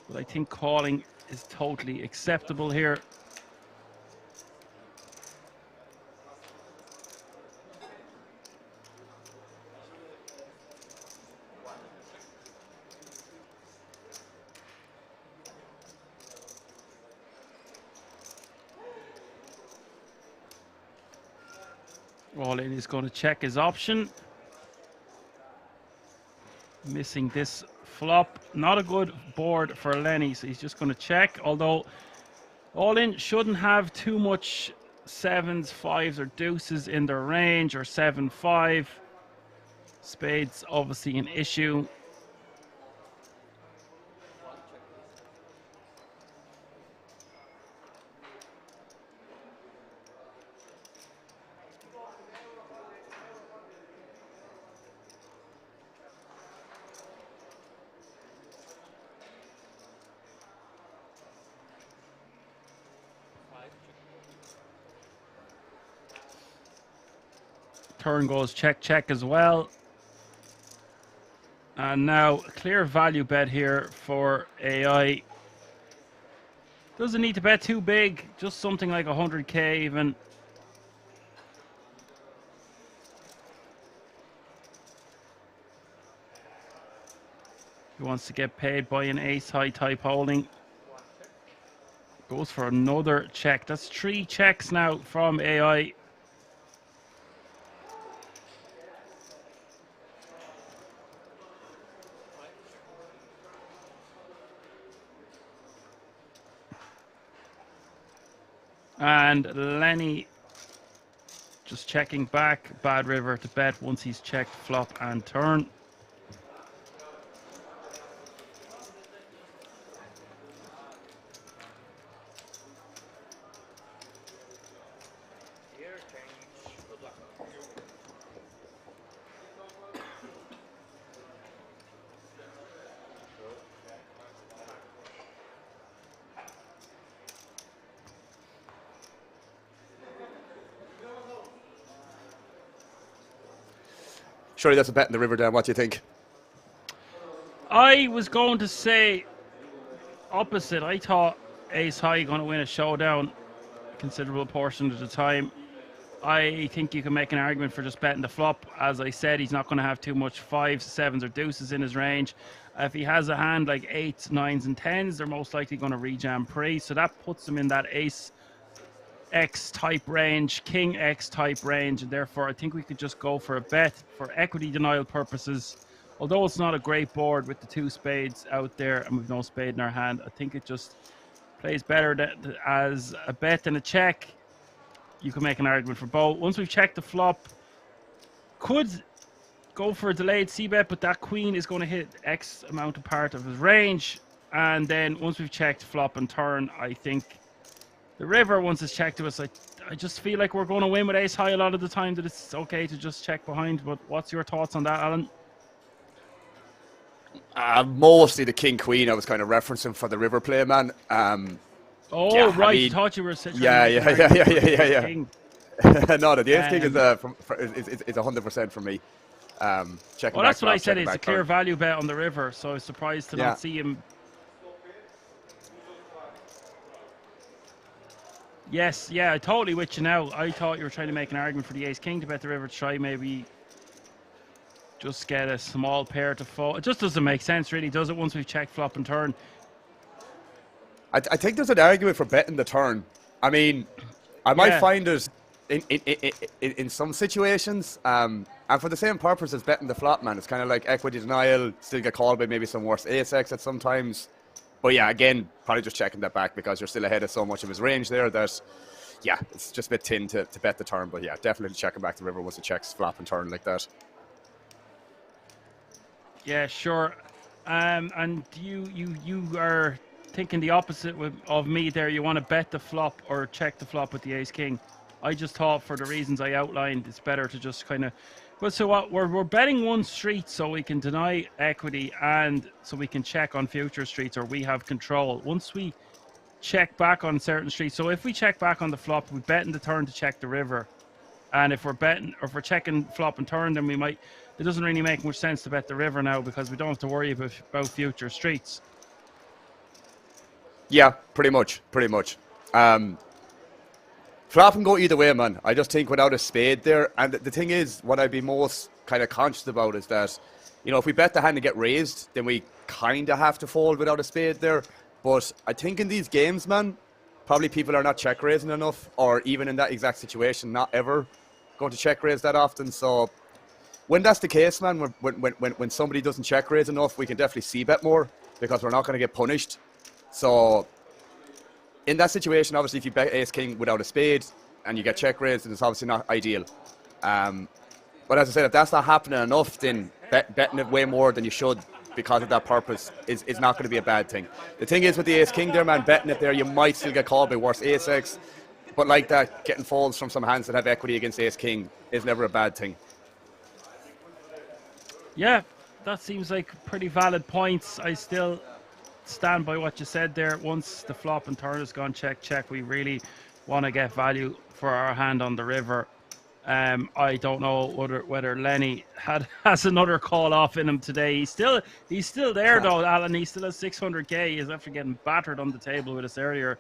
but I think calling is totally acceptable here. All in is going to check his option. Missing this flop. Not a good board for Lenny, so he's just going to check. Although all in shouldn't have too much 7s, 5s, or deuces in their range, or 7-5. Spades obviously an issue. Turn goes check, check as well. And now a clear value bet here for AI. Doesn't need to bet too big, just something like 100k even. He wants to get paid by an ace high type holding. Goes for another check. That's 3 checks now from AI. And Lenny just checking back. Bad river to bet once he's checked flop and turn. Surely that's a bet in the river, Dan. What do you think? I was going to say opposite. I thought ace high going to win a showdown a considerable portion of the time. I think you can make an argument for just betting the flop. As I said, he's not going to have too much 5s, 7s, or deuces in his range. If he has a hand like 8s, 9s, and 10s, they're most likely going to rejam pre. So that puts him in that ace X type range, King X type range, and therefore I think we could just go for a bet for equity denial purposes. Although it's not a great board with the 2 spades out there and we've no spade in our hand, I think it just plays better as a bet than a check. you can make an argument for both. Once we've checked the flop, could go for a delayed c-bet, but that queen is going to hit X amount of part of his range. And then once we've checked flop and turn, I think the river, once it's checked to us, I just feel like we're going to win with ace high a lot of the time, that it's okay to just check behind. But what's your thoughts on that, Alan? Mostly the king queen I was kind of referencing for the river play, man. Oh, yeah, right. I mean, I thought you were saying. Yeah. No, the ace king is 100% for me. Checking well, that's what I said. It's a clear value bet on the river, so I was surprised to not see him. Yes, yeah, I totally with you now. I thought you were trying to make an argument for the ace king to bet the river, to try maybe just get a small pair to fold. It just doesn't make sense, really, does it? Once we've checked flop and turn. I think there's an argument for betting the turn. I mean, I might find it in some situations, and for the same purpose as betting the flop, man. It's kind of like equity denial, still get called by maybe some worse ace X at sometimes. But yeah, again, probably just checking that back because you're still ahead of so much of his range there that, yeah, it's just a bit thin to bet the turn. But yeah, definitely checking back the river once it checks flop and turn like that. Yeah, sure. And you are thinking the opposite of me there. You want to bet the flop or check the flop with the ace king. I just thought, for the reasons I outlined, it's better to just kind of. Well, so what we're betting one street so we can deny equity and so we can check on future streets, or we have control. Once we check back on certain streets, so if we check back on the flop, we bet in the turn to check the river, and if we're betting or if we're checking flop and turn, then we might. It doesn't really make much sense to bet the river now because we don't have to worry about future streets. Yeah, pretty much. Flop can go either way, man. I just think without a spade there, and the thing is, what I'd be most kind of conscious about is that, you know, if we bet the hand and get raised, then we kind of have to fold without a spade there. But I think in these games, man, probably people are not check raising enough, or even in that exact situation, not ever going to check raise that often. So when that's the case, man, when somebody doesn't check raise enough, we can definitely c-bet more because we're not going to get punished. So in that situation, obviously, if you bet ace king without a spade and you get check raised, then it's obviously not ideal. But as I said, if that's not happening enough, then betting it way more than you should because of that purpose is not going to be a bad thing. The thing is with the ace king there, man, betting it there, you might still get called by worse ace X. But like that, getting folds from some hands that have equity against ace king is never a bad thing. Yeah, that seems like pretty valid points. I still stand by what you said there. Once the flop and turn has gone check, we really want to get value for our hand on the river. I don't know whether Lenny has another call off in him today. He's still there though, Alan. He still has 600k. He's after getting battered on the table with us earlier.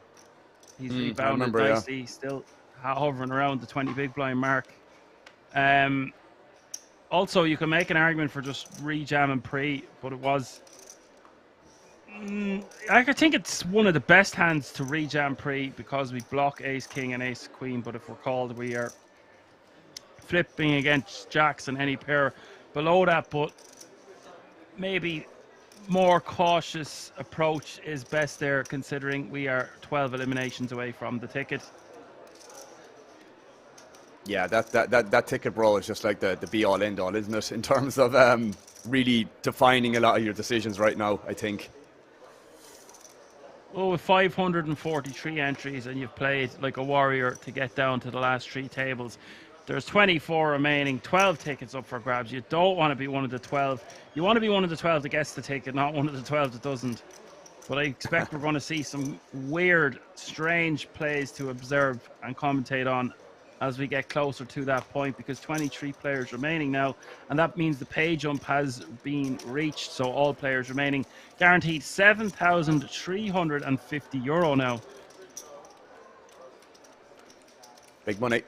He's rebounded nicely. Yeah. He's still hovering around the 20 big blind mark. Also, you can make an argument for just re-jamming pre, but it was. I think it's one of the best hands to re-jam pre because we block ace king and ace queen. But if we're called, we are flipping against jacks and any pair below that. But maybe more cautious approach is best there, considering we are 12 eliminations away from the ticket. Yeah, that ticket, bro, is just like the be-all, end-all, isn't it? In terms of really defining a lot of your decisions right now, I think. Well, with 543 entries and you've played like a warrior to get down to the last 3 tables, there's 24 remaining, 12 tickets up for grabs. You don't want to be one of the 12. You want to be one of the 12 that gets the ticket, not one of the 12 that doesn't. But I expect we're going to see some weird, strange plays to observe and commentate on as we get closer to that point, because 23 players remaining now, and that means the pay jump has been reached. So all players remaining guaranteed €7,350 now. Big money.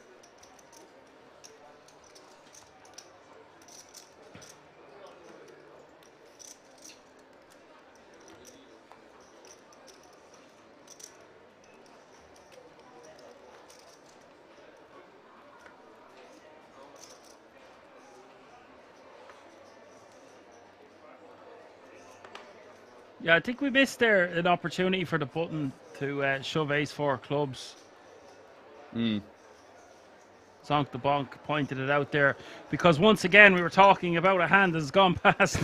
Yeah, I think we missed there an opportunity for the button to shove ace-4 clubs. Zonk the Bonk pointed it out there, because once again we were talking about a hand that's gone past.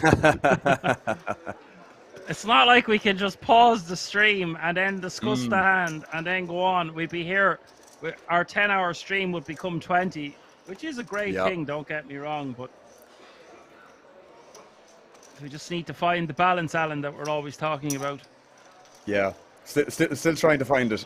It's not like we can just pause the stream and then discuss the hand and then go on. We'd be here. Our 10-hour stream would become 20, which is a great thing, don't get me wrong, but we just need to find the balance, Alan, that we're always talking about. Yeah, still trying to find it.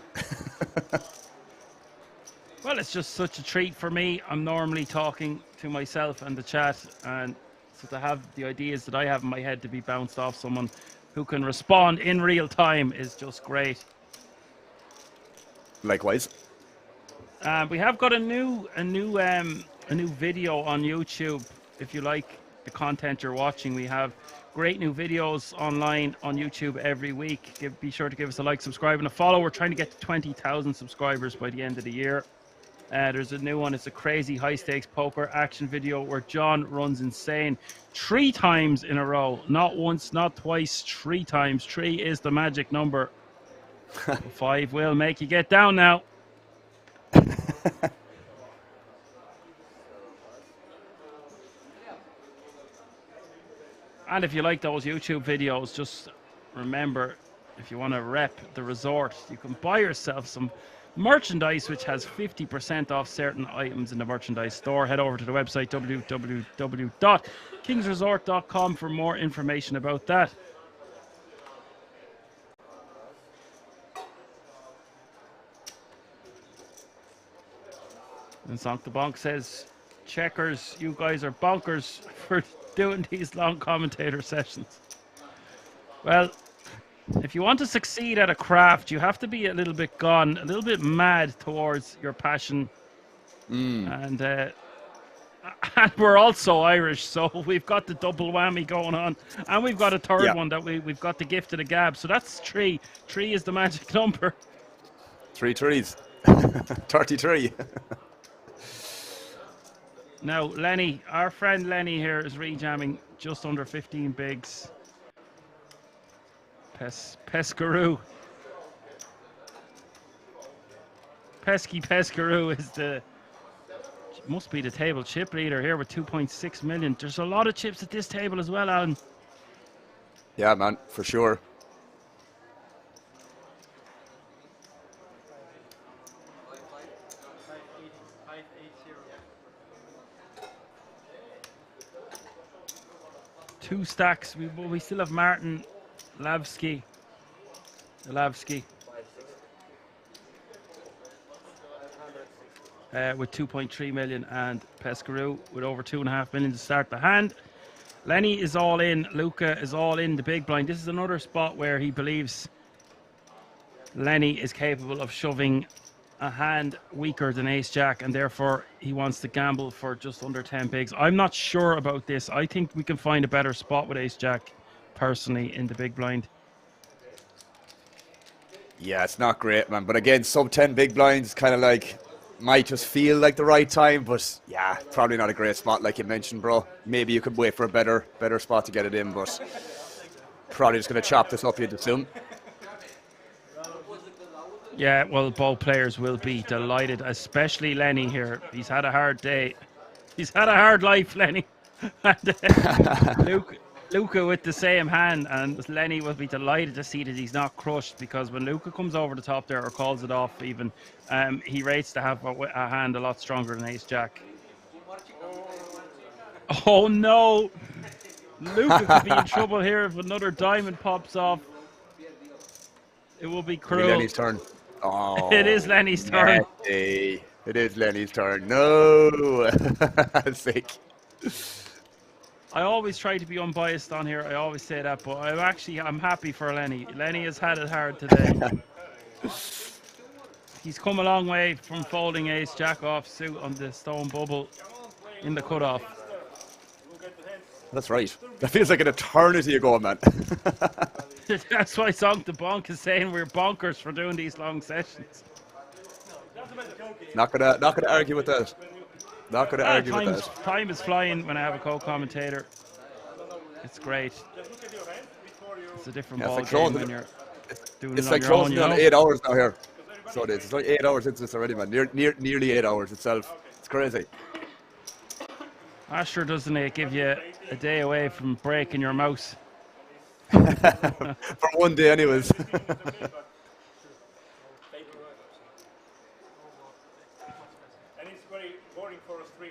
Well, it's just such a treat for me. I'm normally talking to myself and the chat, and so to have the ideas that I have in my head to be bounced off someone who can respond in real time is just great. Likewise. We have got a new video on YouTube. If you like the content you're watching, we have great new videos online on YouTube every week. Be sure to give us a like, subscribe, and a follow. We're trying to get to 20,000 subscribers by the end of the year. There's a new one. It's a crazy high-stakes poker action video where John runs insane 3 times in a row. Not once, not twice, 3 times. 3 is the magic number. 5 will make you get down now. And if you like those YouTube videos, just remember, if you want to rep the resort, you can buy yourself some merchandise which has 50% off certain items in the merchandise store. Head over to the website www.kingsresort.com for more information about that. And Zonk the Bonk says, checkers, you guys are bonkers for doing these long commentator sessions. Well, if you want to succeed at a craft, you have to be a little bit gone, a little bit mad towards your passion. And we're also Irish, so we've got the double whammy going on. And we've got a third one that we've got the gift of the gab. So that's 3. 3 is the magic number. 3 threes. 33. Now, Lenny, our friend Lenny here is rejamming just under 15 bigs. Pescaroo. Pesky Pescaroo is must be the table chip leader here with 2.6 million. There's a lot of chips at this table as well, Alan. Yeah, man, for sure. Two stacks. We still have Martin Lavsky. With 2.3 million, and Pescaroo with over 2.5 million to start the hand. Lenny is all in. Luca is all in the big blind. This is another spot where he believes Lenny is capable of shoving a hand weaker than Ace Jack, and therefore he wants to gamble for just under 10 bigs. I'm not sure about this. I think we can find a better spot with Ace Jack, personally, in the big blind. Yeah, it's not great, man. But again, sub 10 big blinds, kind of like, might just feel like the right time, but yeah, probably not a great spot like you mentioned, bro. Maybe you could wait for a better spot to get it in, but probably just going to chop this up here soon. Yeah, well, both players will be delighted, especially Lenny here. He's had a hard day. He's had a hard life, Lenny. And, Luca with the same hand, and Lenny will be delighted to see that he's not crushed, because when Luca comes over the top there or calls it off even, he rates to have a hand a lot stronger than Ace Jack. Oh no! Luca could be in trouble here if another diamond pops off. It will be cruel. Lenny's turn. Oh, it is Lenny's turn. It is Lenny's turn. No! Sick. I always try to be unbiased on here. I always say that, but I'm happy for Lenny. Lenny has had it hard today. He's come a long way from folding Ace Jack off suit on the stone bubble in the cutoff. That's right. That feels like an eternity ago, man. That's why Zonk the Bonk is saying we're bonkers for doing these long sessions. Not gonna argue with that. Not gonna argue with that. Time is flying when I have a co-commentator. It's great. It's a different ball game when you're doing it on your own. It's like closing on 8 hours now here. So it is. It's like 8 hours into this already, man. Nearly 8 hours itself. It's crazy. Asher, doesn't it give you a day away from breaking your mouse? For one day, anyways. And it's very boring for a stream.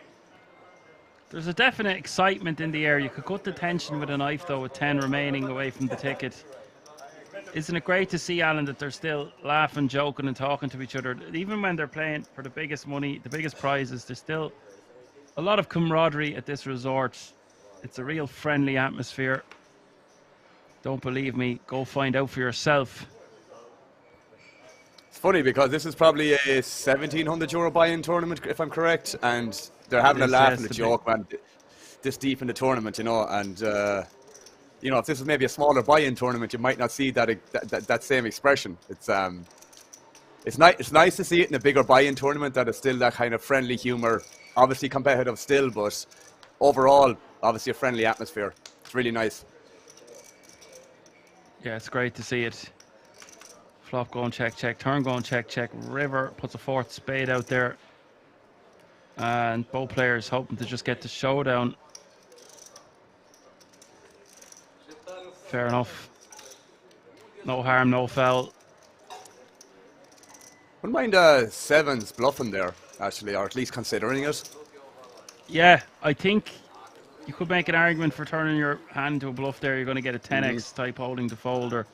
There's a definite excitement in the air. You could cut the tension with a knife, though, with 10 remaining away from the ticket. Isn't it great to see, Alan, that they're still laughing, joking and talking to each other? Even when they're playing for the biggest money, the biggest prizes, there's still a lot of camaraderie at this resort. It's a real friendly atmosphere. Don't believe me? Go find out for yourself. It's funny because this is probably a €1,700 buy-in tournament, if I'm correct, and they're having a laugh and a joke, man, this deep in the tournament, you know, and you know, if this was maybe a smaller buy-in tournament, you might not see that same expression. It's nice to see it in a bigger buy-in tournament that is still that kind of friendly humour, obviously competitive still, but overall, obviously a friendly atmosphere. It's really nice. Yeah, it's great to see it. Flop going check, check, turn going check, check. River puts a fourth spade out there. And both players hoping to just get the showdown. Fair enough. No harm, no foul. Wouldn't mind sevens bluffing there, actually, or at least considering it. Yeah, I think you could make an argument for turning your hand into a bluff there. You're going to get a 10x type holding to fold, or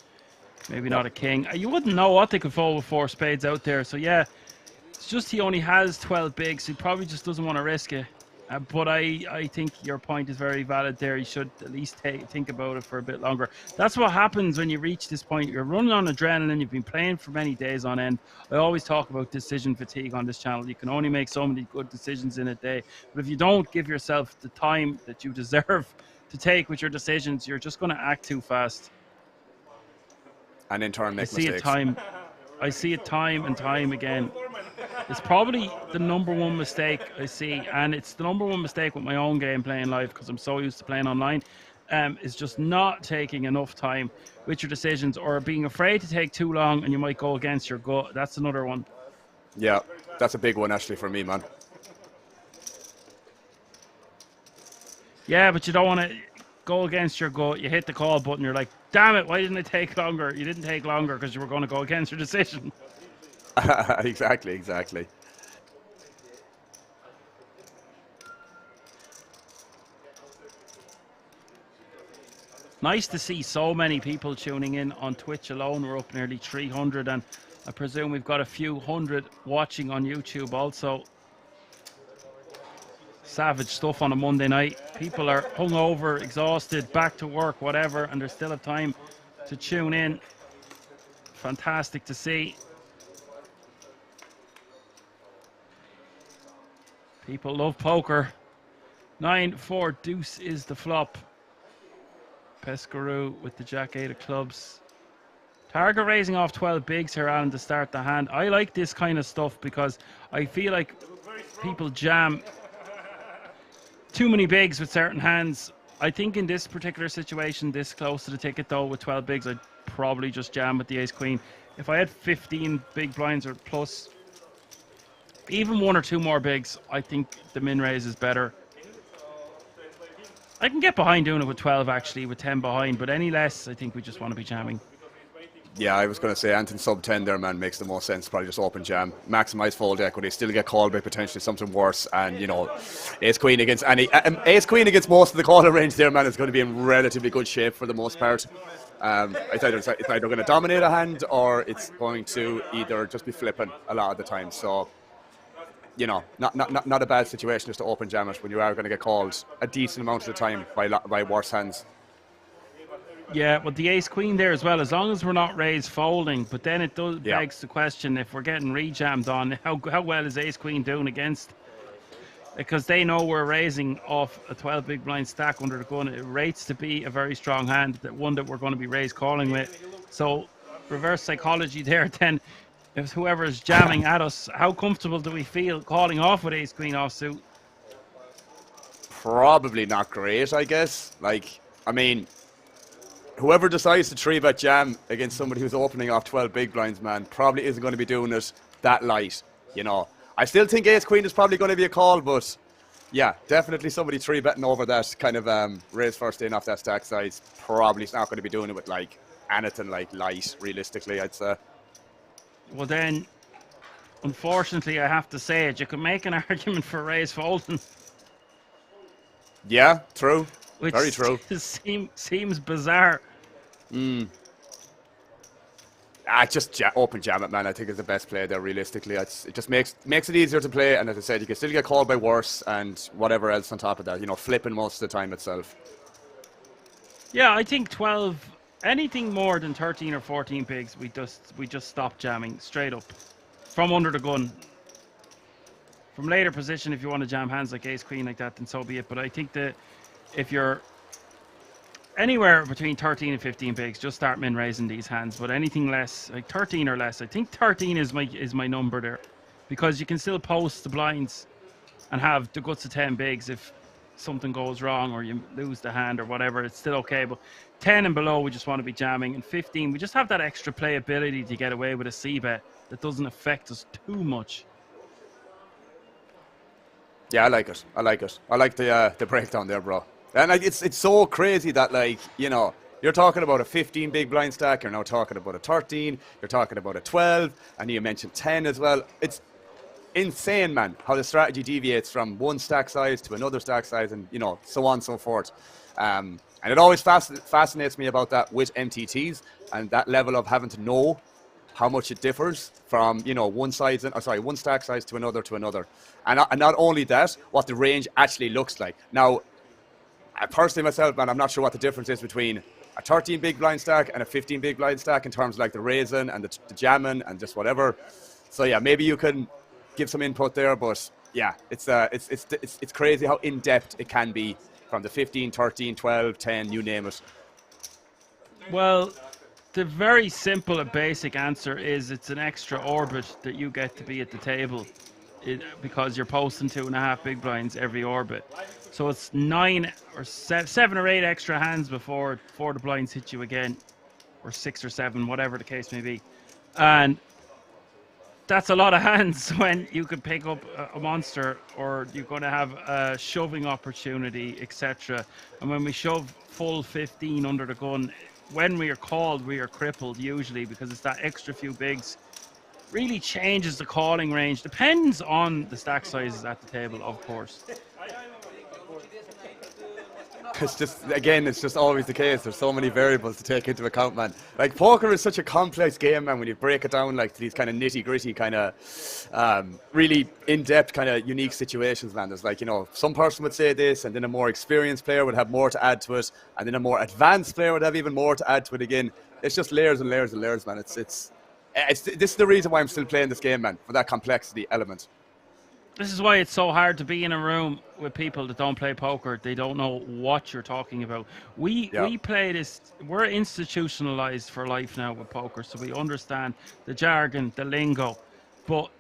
maybe not a king. You wouldn't know what they could fold with 4 spades out there. So yeah, it's just he only has 12 bigs. He probably just doesn't want to risk it. But I think your point is very valid there. You should at least think about it for a bit longer. That's what happens when you reach this point. You're running on adrenaline. You've been playing for many days on end. I always talk about decision fatigue on this channel. You can only make so many good decisions in a day. But if you don't give yourself the time that you deserve to take with your decisions, you're just going to act too fast. And in turn make mistakes. I see it time and time again. It's probably the #1 mistake I see, and it's the #1 mistake with my own game playing live because I'm so used to playing online, is just not taking enough time with your decisions or being afraid to take too long and you might go against your gut. That's another one. Yeah, that's a big one actually for me, man. Yeah, but you don't want to go against your gut. You hit the call button, you're like, damn it, why didn't it take longer? You didn't take longer because you were going to go against your decision. Exactly. Nice to see so many people tuning in on Twitch alone. We're up nearly 300, and I presume we've got a few hundred watching on YouTube also. Savage stuff on a Monday night. People are hungover, exhausted, back to work, whatever, and they still have time to tune in. Fantastic to see. People love poker. 9-4 deuce is the flop. Pescaroo with the Jack-8 of clubs. Target raising off 12 bigs here, Alan, to start the hand. I like this kind of stuff because I feel like people jam too many bigs with certain hands. I think in this particular situation, this close to the ticket though, with 12 bigs, I'd probably just jam with the ace-queen. If I had 15 big blinds or plus, even 1 or 2 more bigs, I think the min raise is better. I can get behind doing it with 12 actually, with 10 behind, but any less, I think we just want to be jamming. Yeah, I was going to say anything sub 10 there, man, makes the most sense. Probably just open jam, maximize fold equity, still get called by potentially something worse, and you know, ace queen against most of the caller range there, man, is going to be in relatively good shape for the most part. It's either going to dominate a hand or it's going to either just be flipping a lot of the time. So, you know, not a bad situation just to open jam it when you are going to get called a decent amount of the time by worse hands. Yeah, but the ace-queen there as well, as long as we're not raised folding, but then it does begs the question, if we're getting re-jammed on, how well is ace-queen doing against? Because they know we're raising off a 12 big blind stack under the gun. It rates to be a very strong hand, that one that we're going to be raised calling with. So reverse psychology there then, if whoever is jamming at us, how comfortable do we feel calling off with ace-queen offsuit? Probably not great, I guess. Like, I mean, whoever decides to 3-bet jam against somebody who's opening off 12 big blinds, man, probably isn't going to be doing it that light, you know. I still think ace queen is probably going to be a call, but yeah, definitely somebody 3-betting over that kind of raise first in off that stack size. Probably not going to be doing it with like anything like light, realistically, I'd say. Well then, unfortunately, I have to say it. You can make an argument for raise folding. Yeah, true. Which Very true. Seems bizarre. Just open jam it, man. I think is the best play there. Realistically, it just makes it easier to play. And as I said, you can still get called by worse and whatever else on top of that. You know, flipping most of the time itself. Yeah, I think 12. Anything more than 13 or 14 bigs, we just stop jamming straight up from under the gun. From later position, if you want to jam hands like ace queen like that, then so be it. But I think that if you're anywhere between 13 and 15 bigs, just start min raising these hands. But anything less, like 13 or less, I think 13 is my number there, because you can still post the blinds and have the guts of 10 bigs if something goes wrong or you lose the hand or whatever. It's still okay. But 10 and below, we just want to be jamming, and 15, we just have that extra playability to get away with a c-bet that doesn't affect us too much. Yeah, I like it. I like it. I like the breakdown there, bro. And like, it's so crazy that, like, you know, you're talking about a 15 big blind stack, you're now talking about a 13, you're talking about a 12, and you mentioned 10 as well. It's insane, man, how the strategy deviates from one stack size to another stack size, and, you know, so on and so forth. And it always fascinates me about that with MTTs and that level of having to know how much it differs from, you know, one stack size to another. And not only that, what the range actually looks like. Now, I personally myself, man, I'm not sure what the difference is between a 13 big blind stack and a 15 big blind stack in terms of like the raising and the jamming and just whatever. So yeah, maybe you can give some input there, but yeah, it's crazy how in depth it can be from the 15, 13, 12, 10, you name it. Well, the very simple and basic answer is it's an extra orbit that you get to be at the table because you're posting 2.5 big blinds every orbit. So it's 9 or 7 or 8 extra hands before the blinds hit you again, or 6 or 7, whatever the case may be. And that's a lot of hands when you could pick up a monster, or you're going to have a shoving opportunity, etc. And when we shove full 15 under the gun, when we are called, we are crippled usually, because it's that extra few bigs. Really changes the calling range. Depends on the stack sizes at the table, of course. It's just, again, it's just always the case. There's so many variables to take into account, man. Like, poker is such a complex game, man, when you break it down like to these kind of nitty-gritty kind of really in-depth kind of unique situations, man. There's like, you know, some person would say this, and then a more experienced player would have more to add to it, and then a more advanced player would have even more to add to it again. It's just layers and layers and layers, man. This is the reason why I'm still playing this game, man, for that complexity element. This is why it's so hard to be in a room with people that don't play poker. They don't know what you're talking about. We play this, we're institutionalized for life now with poker, so we understand the jargon, the lingo. But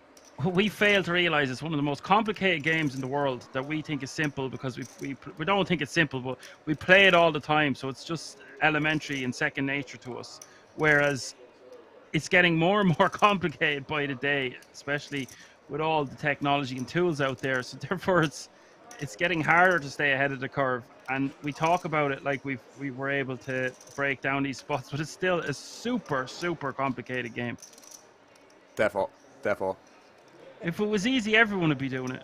we fail to realize it's one of the most complicated games in the world that we think is simple because we don't think it's simple, but we play it all the time. So it's just elementary and second nature to us. Whereas it's getting more and more complicated by the day, especially with all the technology and tools out there. So therefore it's getting harder to stay ahead of the curve. And we talk about it like we were able to break down these spots, but it's still a super, super complicated game. Defo. If it was easy, everyone would be doing it.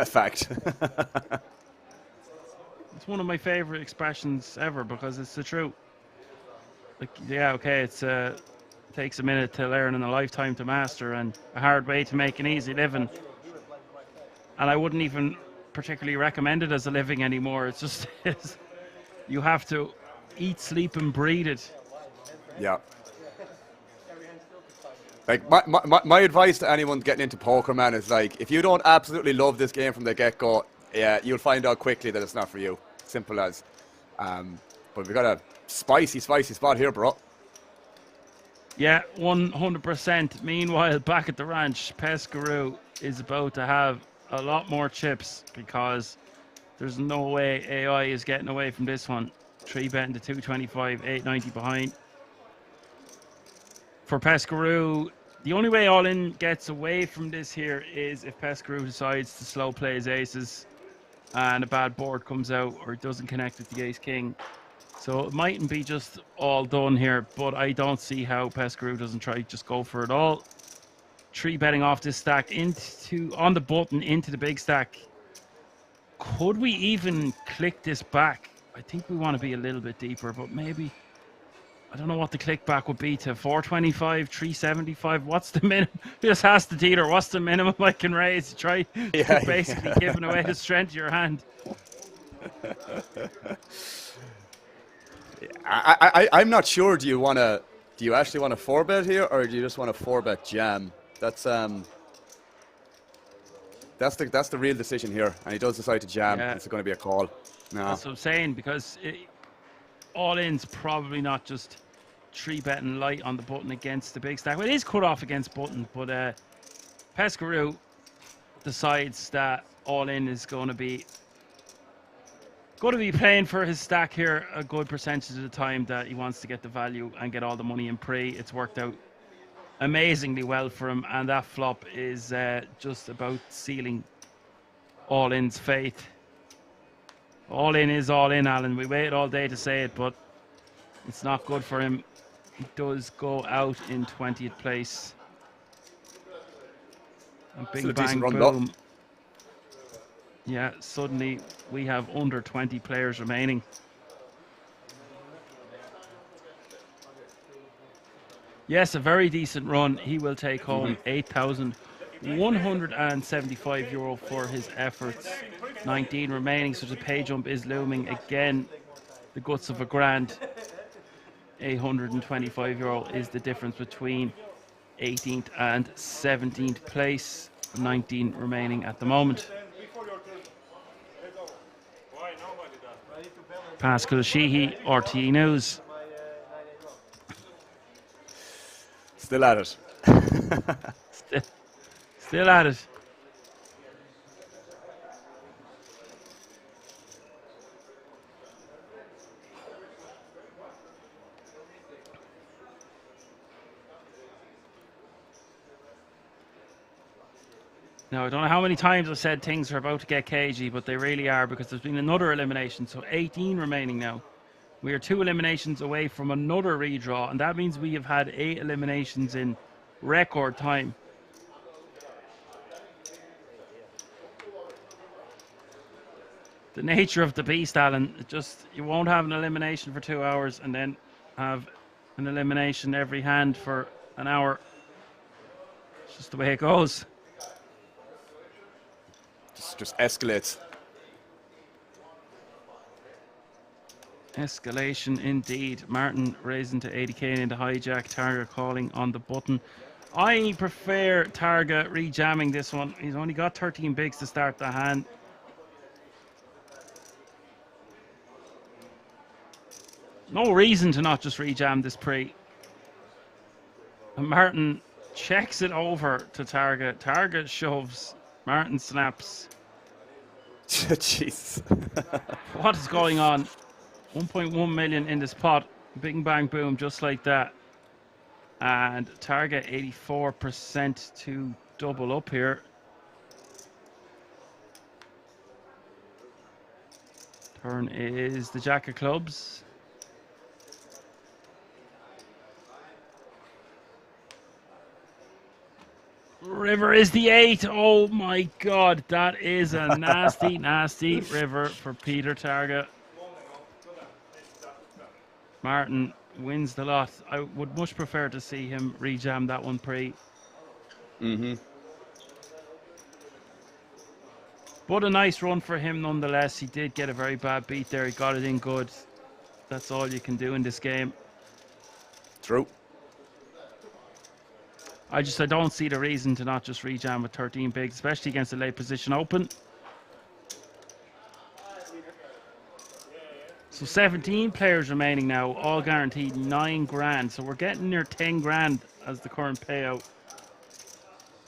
Fact. It's one of my favorite expressions ever because it's the truth. Like, yeah, okay, it takes a minute to learn and a lifetime to master, and a hard way to make an easy living. And I wouldn't even particularly recommend it as a living anymore. It's just you have to eat, sleep, and breathe it. Yeah. Like my advice to anyone getting into poker, man, is like, if you don't absolutely love this game from the get-go, yeah, you'll find out quickly that it's not for you. Simple as. But we got a spicy spot here, bro. Yeah, 100%. Meanwhile, back at the ranch, Pescaroo is about to have a lot more chips because there's no way AI is getting away from this one. 3-betting to 225, 890 behind. For Pescaroo, The only way All In gets away from this here is if Pescaroo decides to slow play his aces and a bad board comes out or it doesn't connect with the ace king. So it mightn't be just all done here, but I don't see how Pescaroo doesn't try to just go for it all. 3-betting off this stack on the button into the big stack. Could we even click this back? I think we want to be a little bit deeper, but maybe, I don't know what the click back would be to 425, 375. What's the minimum? Just ask the dealer, what's the minimum I can raise to try basically giving away the strength of your hand? I'm not sure. Do you actually want to 4-bet here, or do you just want to 4-bet jam? That's the real decision here, and he does decide to jam. Yeah. It's going to be a call. No. That's what I'm saying, because All In's probably not just 3-betting light on the button against the big stack. Well, it is cut off against button, but Pescaroo decides that All In is going to be playing for his stack here a good percentage of the time, that he wants to get the value and get all the money in pre. It's worked out amazingly well for him, and that flop is just about sealing All In's fate. All In is all in, Alan. We waited all day to say it, but it's not good for him. He does go out in 20th place. And bing bang boom. Yeah, suddenly we have under 20 players remaining. Yes, a very decent run. He will take home €8,175 for his efforts. 19 remaining, so the pay jump is looming again. The guts of a grand. €825 is the difference between 18th and 17th place. 19 remaining at the moment. Pascal Sheehy, RTE News. Still at it. Still at it. Now, I don't know how many times I've said things are about to get cagey, but they really are, because there's been another elimination. So 18 remaining now. We are 2 eliminations away from another redraw, and that means we have had 8 eliminations in record time. The nature of the beast, Alan, you won't have an elimination for 2 hours and then have an elimination every hand for an hour. It's just the way it goes. Just escalates. Escalation indeed. Martin raising to 80k into hijack. Targa calling on the button. I prefer Targa rejamming this one. He's only got 13 bigs to start the hand. No reason to not just rejam this pre. And Martin checks it over to Targa. Targa shoves. Martin snaps. Jeez. What is going on? 1.1 million in this pot. Bing bang boom, just like that. And target 84% to double up here. Turn is the jack of clubs. River is the 8. Oh my God, that is a nasty, nasty river for Peter Targa. Martin wins the lot. I would much prefer to see him rejam that one pre. But a nice run for him nonetheless. He did get a very bad beat there. He got it in good. That's all you can do in this game. True. I don't see the reason to not just rejam with 13 bigs, especially against a late position open. So 17 players remaining now, all guaranteed 9 grand. So we're getting near 10 grand as the current payout.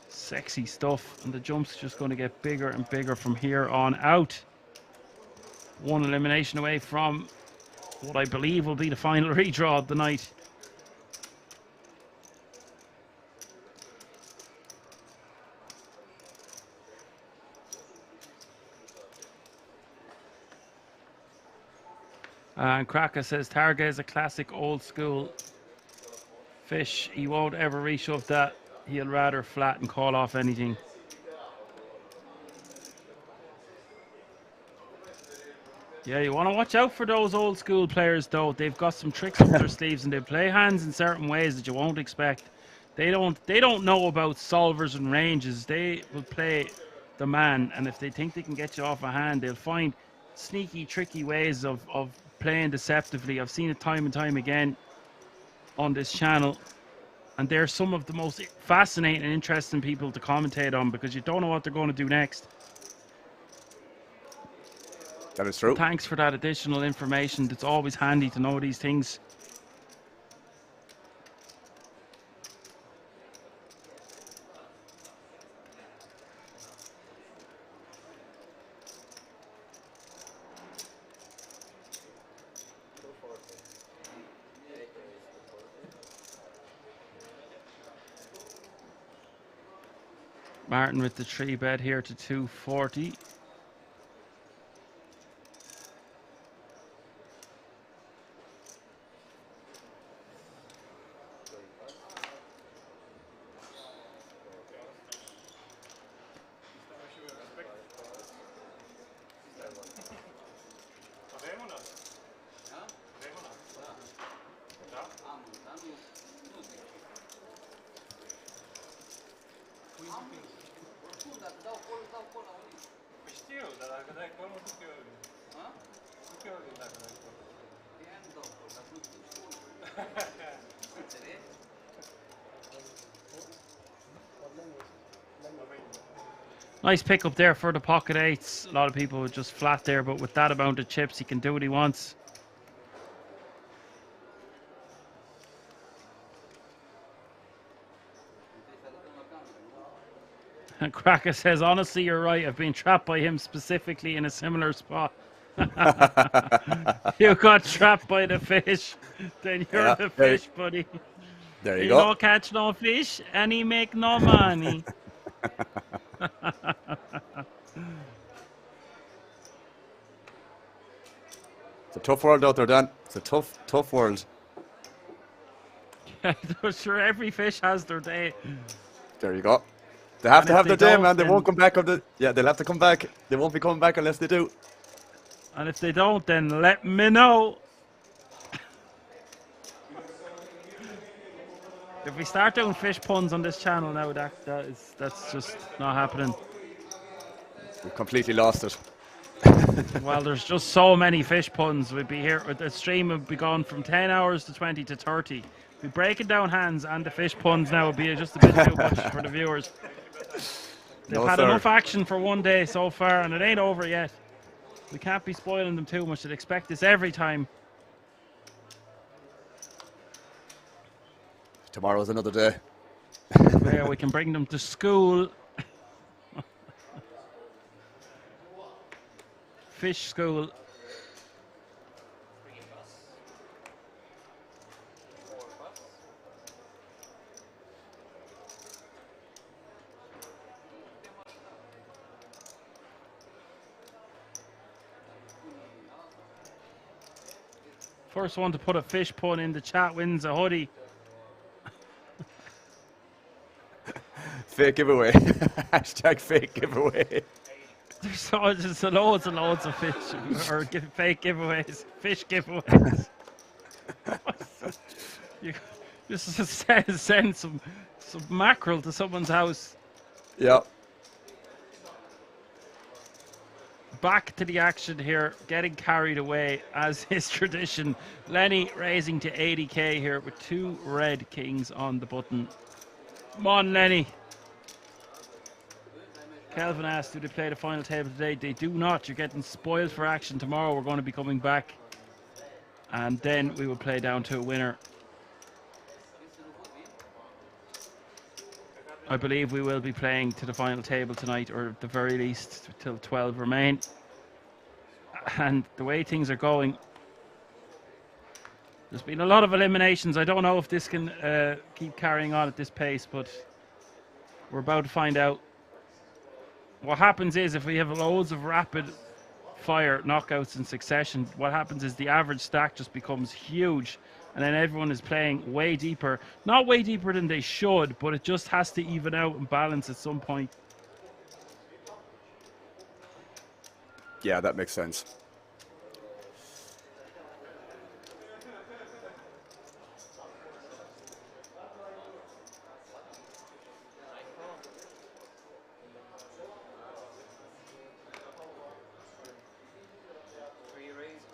Sexy stuff, and the jump's just going to get bigger and bigger from here on out. One elimination away from what I believe will be the final redraw of the night. And Kraka says Targa is a classic old school fish. He won't ever reshove that. He'll rather flat and call off anything. Yeah, you want to watch out for those old school players though. They've got some tricks up their sleeves and they play hands in certain ways that you won't expect. They don't know about solvers and ranges. They will play the man, and if they think they can get you off a hand, they'll find sneaky, tricky ways of playing deceptively. I've seen it time and time again on this channel, and they're some of the most fascinating and interesting people to commentate on because you don't know what they're going to do next. That is true. Thanks for that additional information. It's always handy to know these things. Martin with the 3-bet here to 240. Nice pick up there for the pocket eights. A lot of people would just flat there, but with that amount of chips, he can do what he wants. And Cracker says, honestly, you're right. I've been trapped by him specifically in a similar spot. You got trapped by the fish. Then you're the fish, buddy. There you He go. don't catch no fish, and he make no money. It's a tough world out there, Dan. It's a tough world. I'm sure every fish has their day. There you go. They have And to if have they their day, don't, man. They then- won't come back on the. Yeah, they'll have to come back. They won't be coming back unless they do. And if they don't, then let me know. If we start doing fish puns on this channel now, that's just not happening. We've completely lost it. Well, there's just so many fish puns. We'd be here. The stream would be gone from 10 hours to 20 to 30. We'd be breaking down hands, and the fish puns now would be just a bit too much for the viewers. They've No, had sir. enough action for one day so far, and it ain't over yet. We can't be spoiling them too much. They'd expect this every time. Tomorrow's another day. There, we can bring them to school. Fish school. First one to put a fish pun in the chat wins a hoodie. Fake giveaway. Hashtag fake giveaway. There's loads and loads of fish or fake giveaways, fish giveaways. You just send some mackerel to someone's house. Yeah. Back to the action here, getting carried away as is tradition. Lenny raising to 80k here with 2 red kings on the button. Come on, Lenny. Kelvin asked, do they play the final table today? They do not. You're getting spoiled for action tomorrow. We're going to be coming back. And then we will play down to a winner. I believe we will be playing to the final table tonight, or at the very least till 12 remain. And the way things are going, there's been a lot of eliminations. I don't know if this can keep carrying on at this pace, but we're about to find out. What happens is if we have loads of rapid fire knockouts in succession, what happens is the average stack just becomes huge, and then everyone is playing way deeper. Not way deeper than they should, but it just has to even out and balance at some point. Yeah, that makes sense.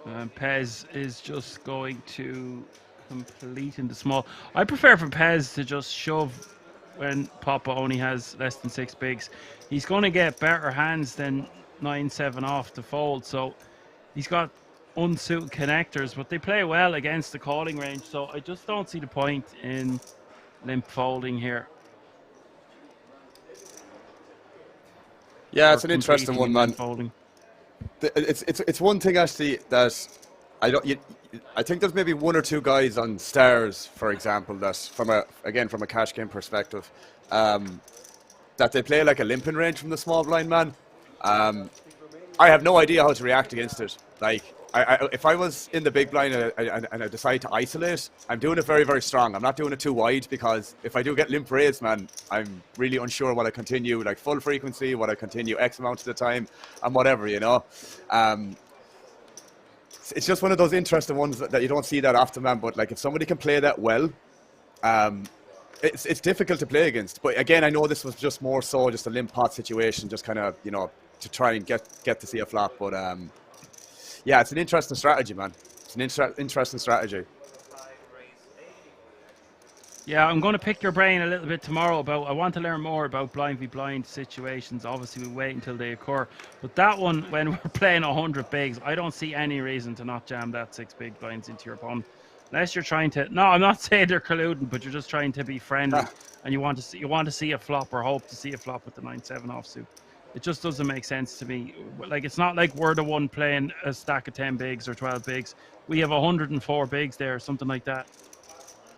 And Pez is just going to complete into small. I prefer for Pez to just shove when Papa only has less than 6 bigs. He's going to get better hands than 9-7 off to fold, so he's got unsuited connectors, but they play well against the calling range, so I just don't see the point in limp folding here. Yeah, it's an interesting one, man. Folding. It's one thing actually that I think there's maybe 1 or 2 guys on stars, for example, that from a cash game perspective, that they play like a limping range from the small blind man. I have no idea how to react against it. Like, if I was in the big blind and I decide to isolate, I'm doing it very, very strong. I'm not doing it too wide, because if I do get limp raised, man, I'm really unsure what I continue, like full frequency, what I continue X amount of the time, and whatever, you know. It's just one of those interesting ones that you don't see that often, man. But like, if somebody can play that well, it's difficult to play against. But again, I know this was just more so just a limp pot situation, just kind of, you know, to try and get to see a flop. But yeah, it's an interesting strategy, man. It's an interesting strategy. Yeah, I'm going to pick your brain a little bit tomorrow about, I want to learn more about blind v blind situations. Obviously, we wait until they occur. But that one, when we're playing 100 bigs, I don't see any reason to not jam that 6 big blinds into your opponent. Unless you're trying to, no, I'm not saying they're colluding, but you're just trying to be friendly. And you want to see a flop, or hope to see a flop with the 9-7 offsuit. It just doesn't make sense to me. Like, it's not like we're the one playing a stack of 10 bigs or 12 bigs. We have 104 bigs there, something like that.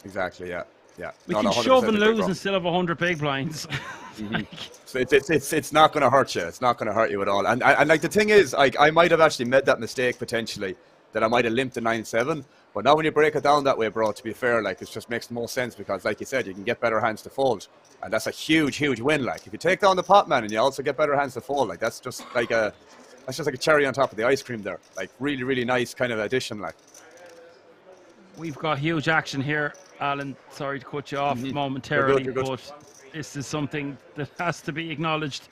Exactly, yeah. Yeah. We can shove and lose and still have 100 big blinds. So it's not going to hurt you. It's not going to hurt you at all. And like, the thing is, like, I might have actually made that mistake potentially, that I might have limped the 9-7. But now when you break it down that way, bro, to be fair, like, it just makes more sense, because like you said, you can get better hands to fold. And that's a huge, huge win. Like, if you take down the pot man and you also get better hands to fold, like, that's just like a cherry on top of the ice cream there. Like, really, really nice kind of addition, like. We've got huge action here, Alan. Sorry to cut you off momentarily, you're good. But this is something that has to be acknowledged.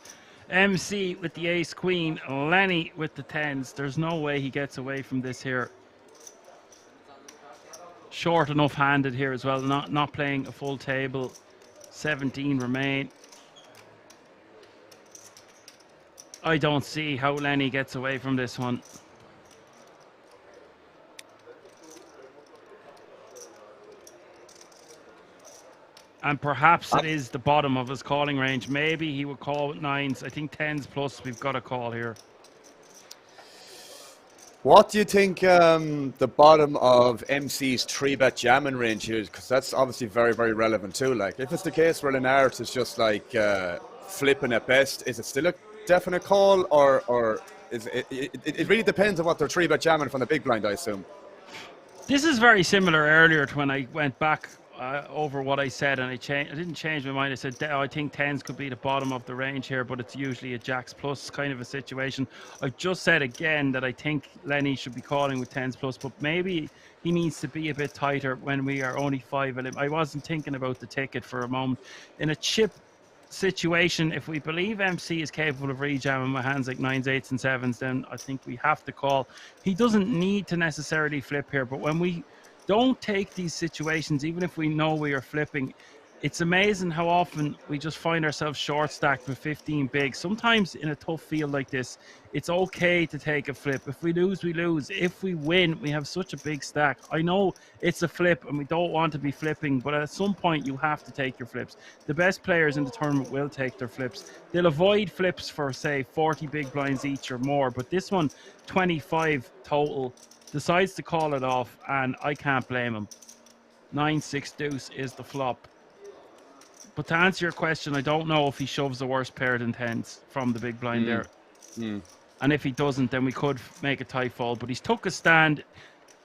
MC with the ace queen, Lenny with the 10s. There's no way he gets away from this here. Short enough handed here as well, not playing a full table. 17 remain. I don't see how Lenny gets away from this one. And perhaps it is the bottom of his calling range. Maybe he would call with 9s. I think 10s plus we've got a call here. What do you think the bottom of MC's 3-bet jamming range is? Because that's obviously very, very relevant too. Like, if it's the case where Lennart is just like flipping at best, is it still a definite call, or is it really depends on what they're 3-bet jamming from the big blind, I assume. This is very similar earlier to when I went back over what I said, and I didn't change my mind. I said I think 10s could be the bottom of the range here, but it's usually a jacks plus kind of a situation. I've just said again that I think Lenny should be calling with 10s plus, but maybe he needs to be a bit tighter when we are only 5 of him. I wasn't thinking about the ticket for a moment. In a chip situation, if we believe MC is capable of rejamming with hands like 9s, 8s and 7s, then I think we have to call. He doesn't need to necessarily flip here, but when we don't take these situations, even if we know we are flipping, it's amazing how often we just find ourselves short stacked with 15 bigs. Sometimes in a tough field like this, it's okay to take a flip. If we lose, we lose. If we win, we have such a big stack. I know it's a flip and we don't want to be flipping, but at some point you have to take your flips. The best players in the tournament will take their flips. They'll avoid flips for, say, 40 big blinds each or more, but this one, 25 total, decides to call it off, and I can't blame him. 9-6 deuce is the flop. But to answer your question, I don't know if he shoves a worse pair than 10s from the big blind there. And if he doesn't, then we could make a tight fold. But he's took a stand,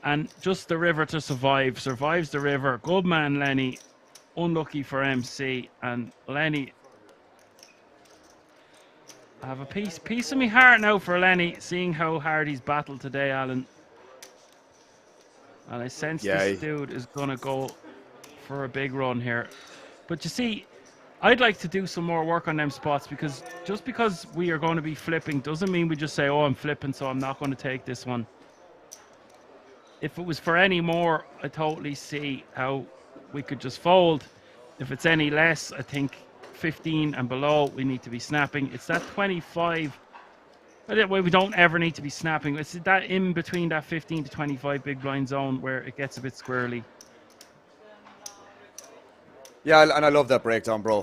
and just the river to survive. Survives the river. Good man, Lenny. Unlucky for MC. And Lenny, I have a piece of me heart now for Lenny, seeing how hard he's battled today, Alan. And I sense this dude is going to go for a big run here. But you see, I'd like to do some more work on them spots, because just because we are going to be flipping doesn't mean we just say, oh, I'm flipping, so I'm not going to take this one. If it was for any more, I totally see how we could just fold. If it's any less, I think 15 and below, we need to be snapping. It's that 25. We don't ever need to be snapping. It's that in between that 15 to 25 big blind zone where it gets a bit squirrely. Yeah, and I love that breakdown, bro.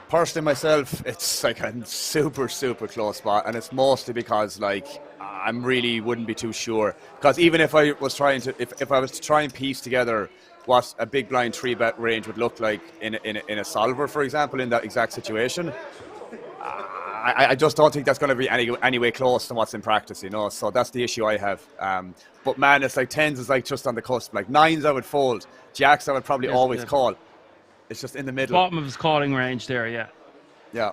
Personally, myself, it's like a super, super close spot, and it's mostly because, like, I'm really wouldn't be too sure. Because even if I was trying to, if I was to try and piece together what a big blind 3-bet range would look like in a solver, for example, in that exact situation, I just don't think that's going to be anyway close to what's in practice, you know. So that's the issue I have. But man, it's like 10s is like just on the cusp. Like 9s I would fold, jacks I would probably always call. It's just in the middle. Bottom of his calling range there, yeah. Yeah.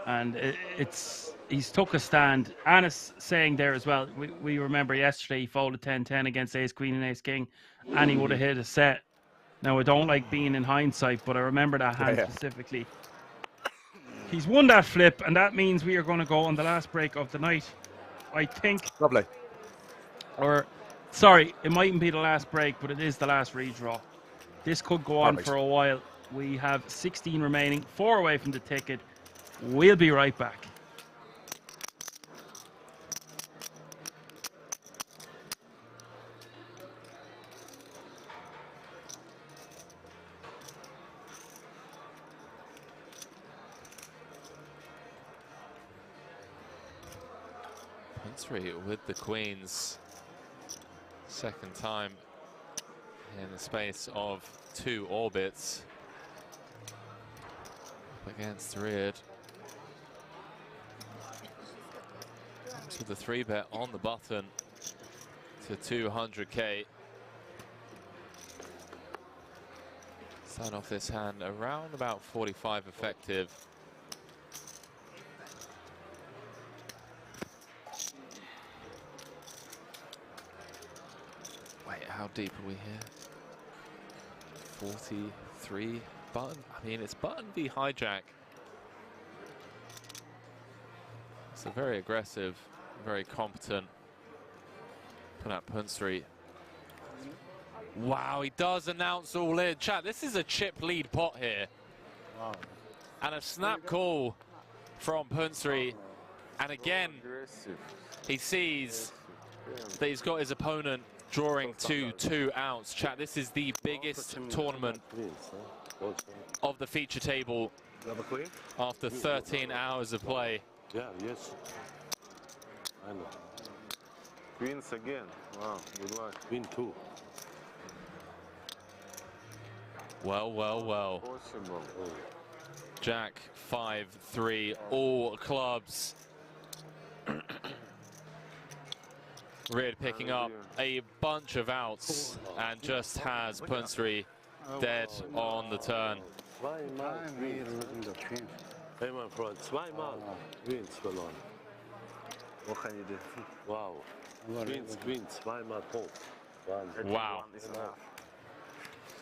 And he's took a stand. Anna's saying there as well, we remember yesterday he folded 10-10 against Ace Queen and Ace King, and he would have hit a set. Now, I don't like being in hindsight, but I remember that hand specifically. He's won that flip, and that means we are going to go on the last break of the night, I think. Lovely. Or, sorry, it mightn't be the last break, but it is the last redraw. This could go on for a while. We have 16 remaining, 4 away from the ticket. We'll be right back. Punsry with the queens. Second time in the space of 2 orbits. Up against Reard. Comes with the 3-bet on the button to 200k. Start off this hand around about 45 effective. Wait, how deep are we here? 43 button. I mean, it's button v hijack. It's a very aggressive, very competent Punsry. Wow, he does announce all in. Chat, this is a chip lead pot here. Wow. And a snap call from Punsry. And again, he sees that he's got his opponent drawing 2 outs. Chat, this is the biggest tournament of the feature table after 13 hours of play. Yeah, yes. I know. Queens again. Wow, good luck. Queen 2. Well, well, well. Possible. Jack 5-3, all clubs. Reard picking up a bunch of outs and just has Punsry dead on the turn. Hey, my friend, zweimal Queens verloren. What can you do? Wow. Queen, zweimal Pop. Wow.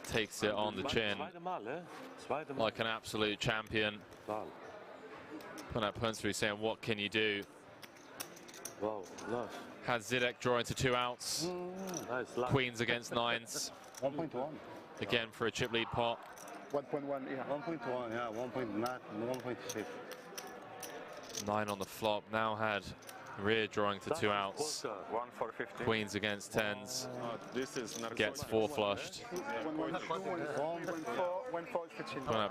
Takes it on the chin like an absolute champion. Punsry saying, what can you do? Wow, nice. Has Zidek drawing to 2 outs. Nice. Queens against 9s. 1.1. Again for a chip lead pot. 1.1, yeah. 1.1, yeah. 1.6. 9 on the flop. Now had Reard drawing to 2 outs. 1 for 50. Queens against 10s. This is Gets 4 flushed.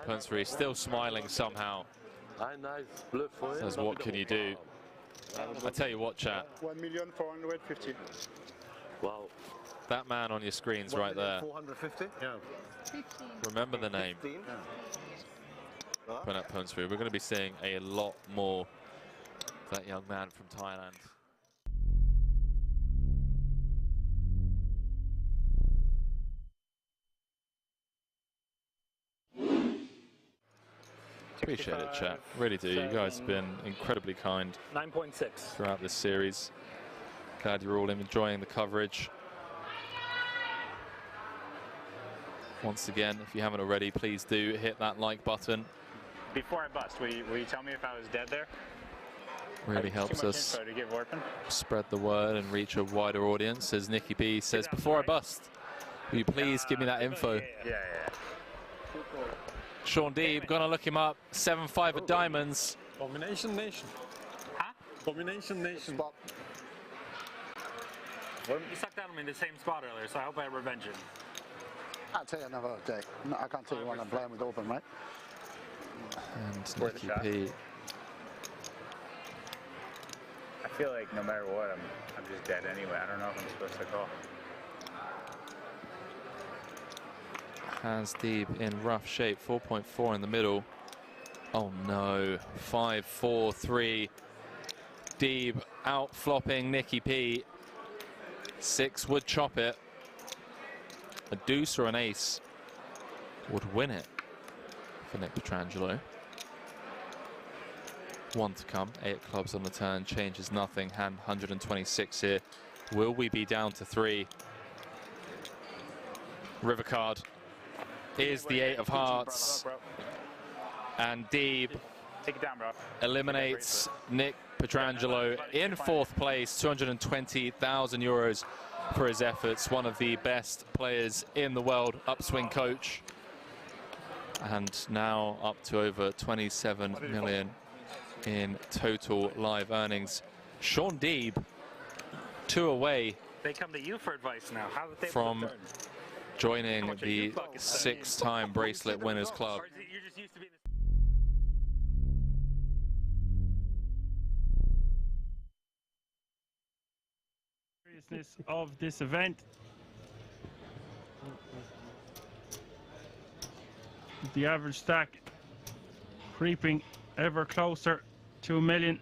Punsry still smiling somehow. Says, what can you do? I tell you what, chat. 1,450,000. Wow. That man on your screen's right there. 450? Yeah. Remember the name. Punsry. We're going to be seeing a lot more that young man from Thailand. Appreciate it, chat. Really do. You guys have been incredibly kind 9.6 throughout this series. Glad you're all enjoying the coverage. Once again, if you haven't already, please do hit that like button. Before I bust, will you tell me if I was dead there? Really helps us spread the word and reach a wider audience. As Nicky B says, before I bust, will you please give me that info? Yeah. Sean Deeb, gonna look him up. 7-5 of diamonds. Domination Nation. Huh? Domination Nation. Well, you sucked out on me in the same spot earlier, so I hope I revenge it. I'll tell you another day. No, I can't tell you when I'm playing with open, right? And Nicky P. I feel like no matter what, I'm just dead anyway. I don't know if I'm supposed to call. Has Deeb in rough shape, 4.4 in the middle. Oh no, 5-4-3. Deeb out flopping Nicky P. 6 would chop it. A deuce or an ace would win it for Nick Petrangelo. 1 to come, 8 clubs on the turn, changes nothing. Hand 126 here. Will we be down to 3? River card is the 8 of hearts. And Deeb Take it down, bro. eliminates Nick Petrangelo in 4th place, 220,000 euros for his efforts. One of the best players in the world, upswing coach. And now up to over 27 million in total live earnings. Sean Deeb, 2 away They come to you for advice now. How did they from joining the 6-time bracelet winners club. You're just used to being Seriousness of this event. The average stack creeping ever closer to 1 million.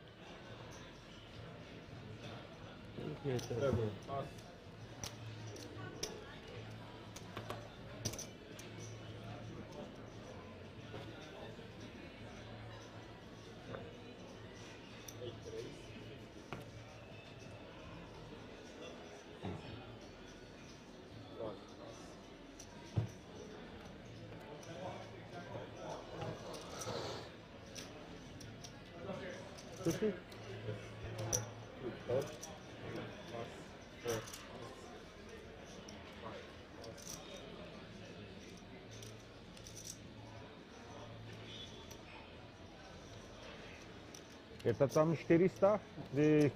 Это там 400,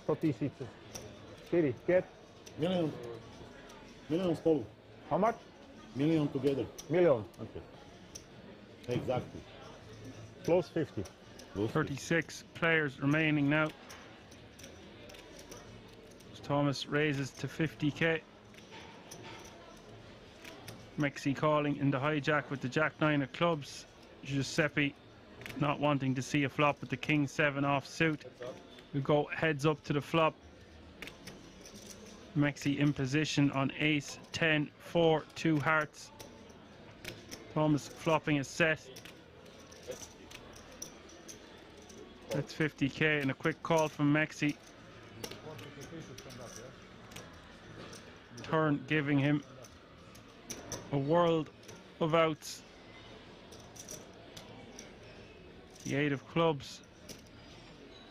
100 тысяч. 4, get? Million. Millions total. How much? Million together. Million. Okay. Exactly. Close 50. 36 players remaining now. Thomas raises to 50k. Mexi calling in the hijack with the Jack-9 of clubs. Giuseppe not wanting to see a flop with the King-7 offsuit. We go heads up to the flop. Mexi in position on Ace, 10, 4, 2 hearts. Thomas flopping a set. That's 50k and a quick call from Mexi. Turn giving him a world of outs. The 8 of clubs.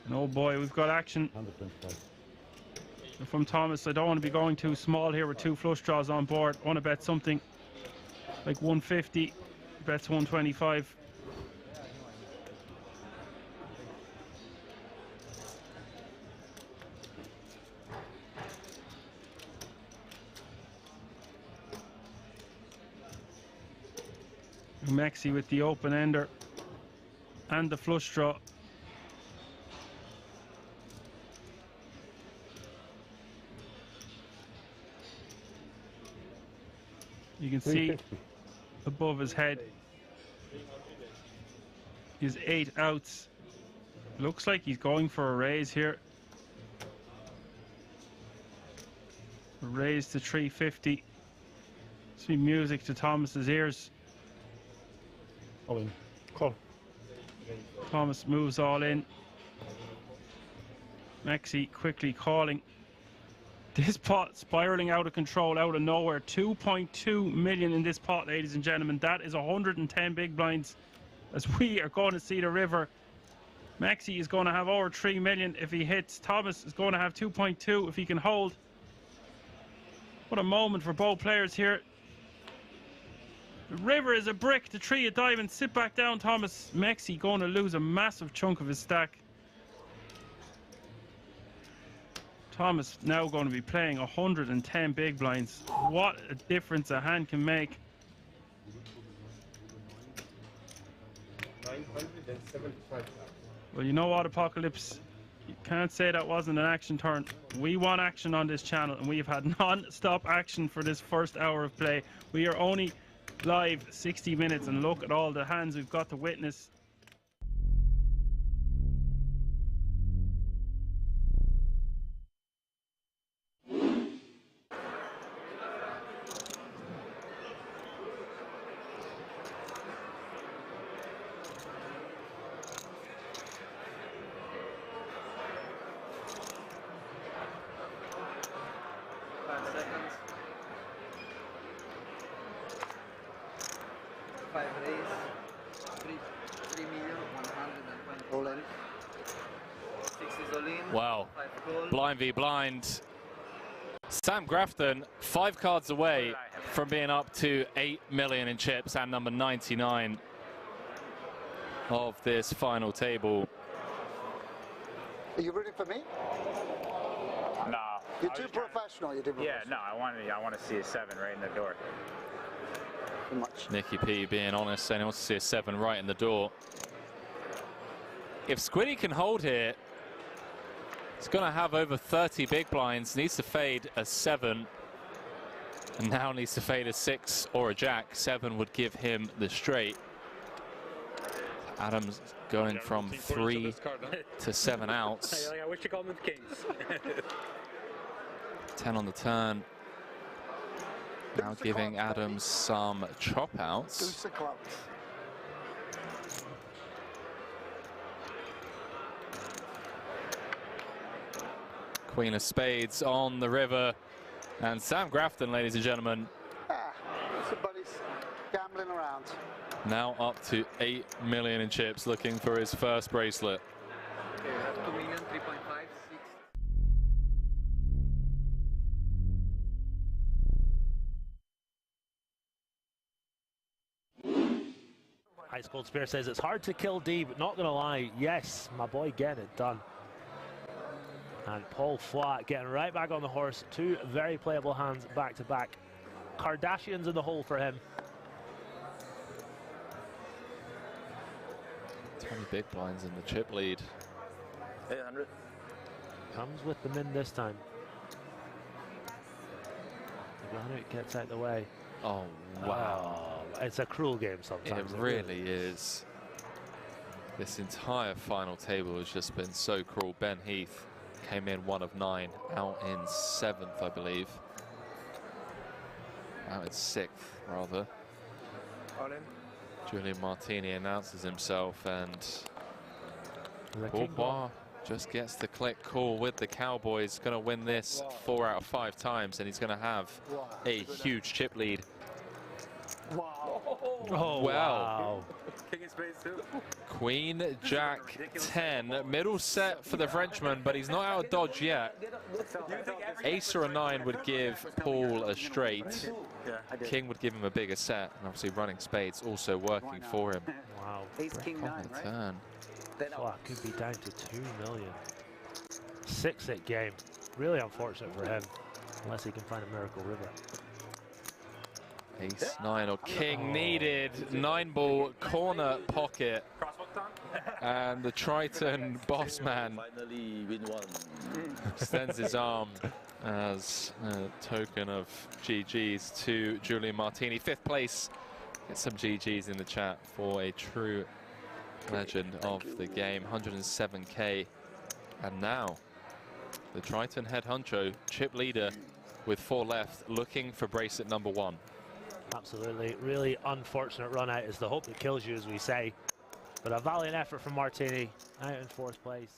And oh boy, we've got action. From Thomas, I don't want to be going too small here with 2 flush draws on board. I want to bet something like 150. Bets 125. Mexi with the open ender and the flush draw. You can see above his head his 8 outs. Looks like he's going for a raise here. A raise to 350. Sweet music to Thomas's ears. All in. Call. Thomas moves all in. Mexi quickly calling. This pot spiraling out of control, out of nowhere. 2.2 million in this pot, ladies and gentlemen. That is 110 big blinds as we are going to see the river. Mexi is going to have over 3 million if he hits. Thomas is going to have 2.2 if he can hold. What a moment for both players here. The river is a brick, the tree a diamond. Sit back down, Thomas. Mexi going to lose a massive chunk of his stack. Thomas now going to be playing 110 big blinds. What a difference a hand can make. 975,000. Well, you know what, Apocalypse? You can't say that wasn't an action turn. We want action on this channel, and we've had non-stop action for this first hour of play. We are only live 60 minutes, and look at all the hands we've got to witness. Wow. Blind v blind. Sam Grafton, 5 cards away from being up to 8 million in chips and number 99 of this final table. Are you rooting for me? No. You're too professional. You're too professional. Yeah, no, I want to see a 7 right in the door. Too much. Nicky P being honest, saying he wants to see a 7 right in the door. If Squiddy can hold here, he's going to have over 30 big blinds, needs to fade a 7, and now needs to fade a 6 or a jack. 7 would give him the straight. Adams going from 3 to 7 outs. I wish you called them the Kings. 10 on the turn. Now giving Adams some chop outs. Queen of spades on the river, and Sam Grafton, ladies and gentlemen, Somebody's gambling around. now up to 8 million in chips, looking for his first bracelet. Okay, we have 2 million, 3.5, 6. Ice Cold Spear says it's hard to kill D, but not gonna lie, yes, my boy getting it done. And Paul Flat getting right back on the horse. 2 very playable hands back to back. Kardashians in the hole for him. 20 big blinds in the chip lead. 800. Comes with the min this time. It gets out the way. Oh, wow. Oh, it's a cruel game sometimes. It really is. This entire final table has just been so cruel. Ben Heath came in 1 of 9, out in 7th, I believe. Out in 6th, rather. Julian Martini announces himself, and Bourbois just gets the click call with the Cowboys. Going to win this 4 out of 5 times, and he's going to have a huge chip lead. Oh, wow. King of spades too. Queen, Jack, 10. Middle set for the Frenchman, but he's not out of dodge yet. Ace or a 9 would give Paul a straight. King would give him a bigger set, and obviously running spades also working for him. Wow. Ace, King, 9, right? Turn. Fuck, could be down to 2 million. 6-8 game. Really unfortunate for him, unless he can find a miracle river. Ace 9 or King needed. 9-ball corner pocket. And the Triton boss man Finally win 1. extends his arm as a token of GG's to Julian Martini. 5th place. Get some GG's in the chat for a true legend of the game, 107k. And now the Triton head honcho, chip leader with 4 left, looking for bracelet number 1. Absolutely, really unfortunate run out is the hope that kills you, as we say. But a valiant effort from Martini, out in 4th place.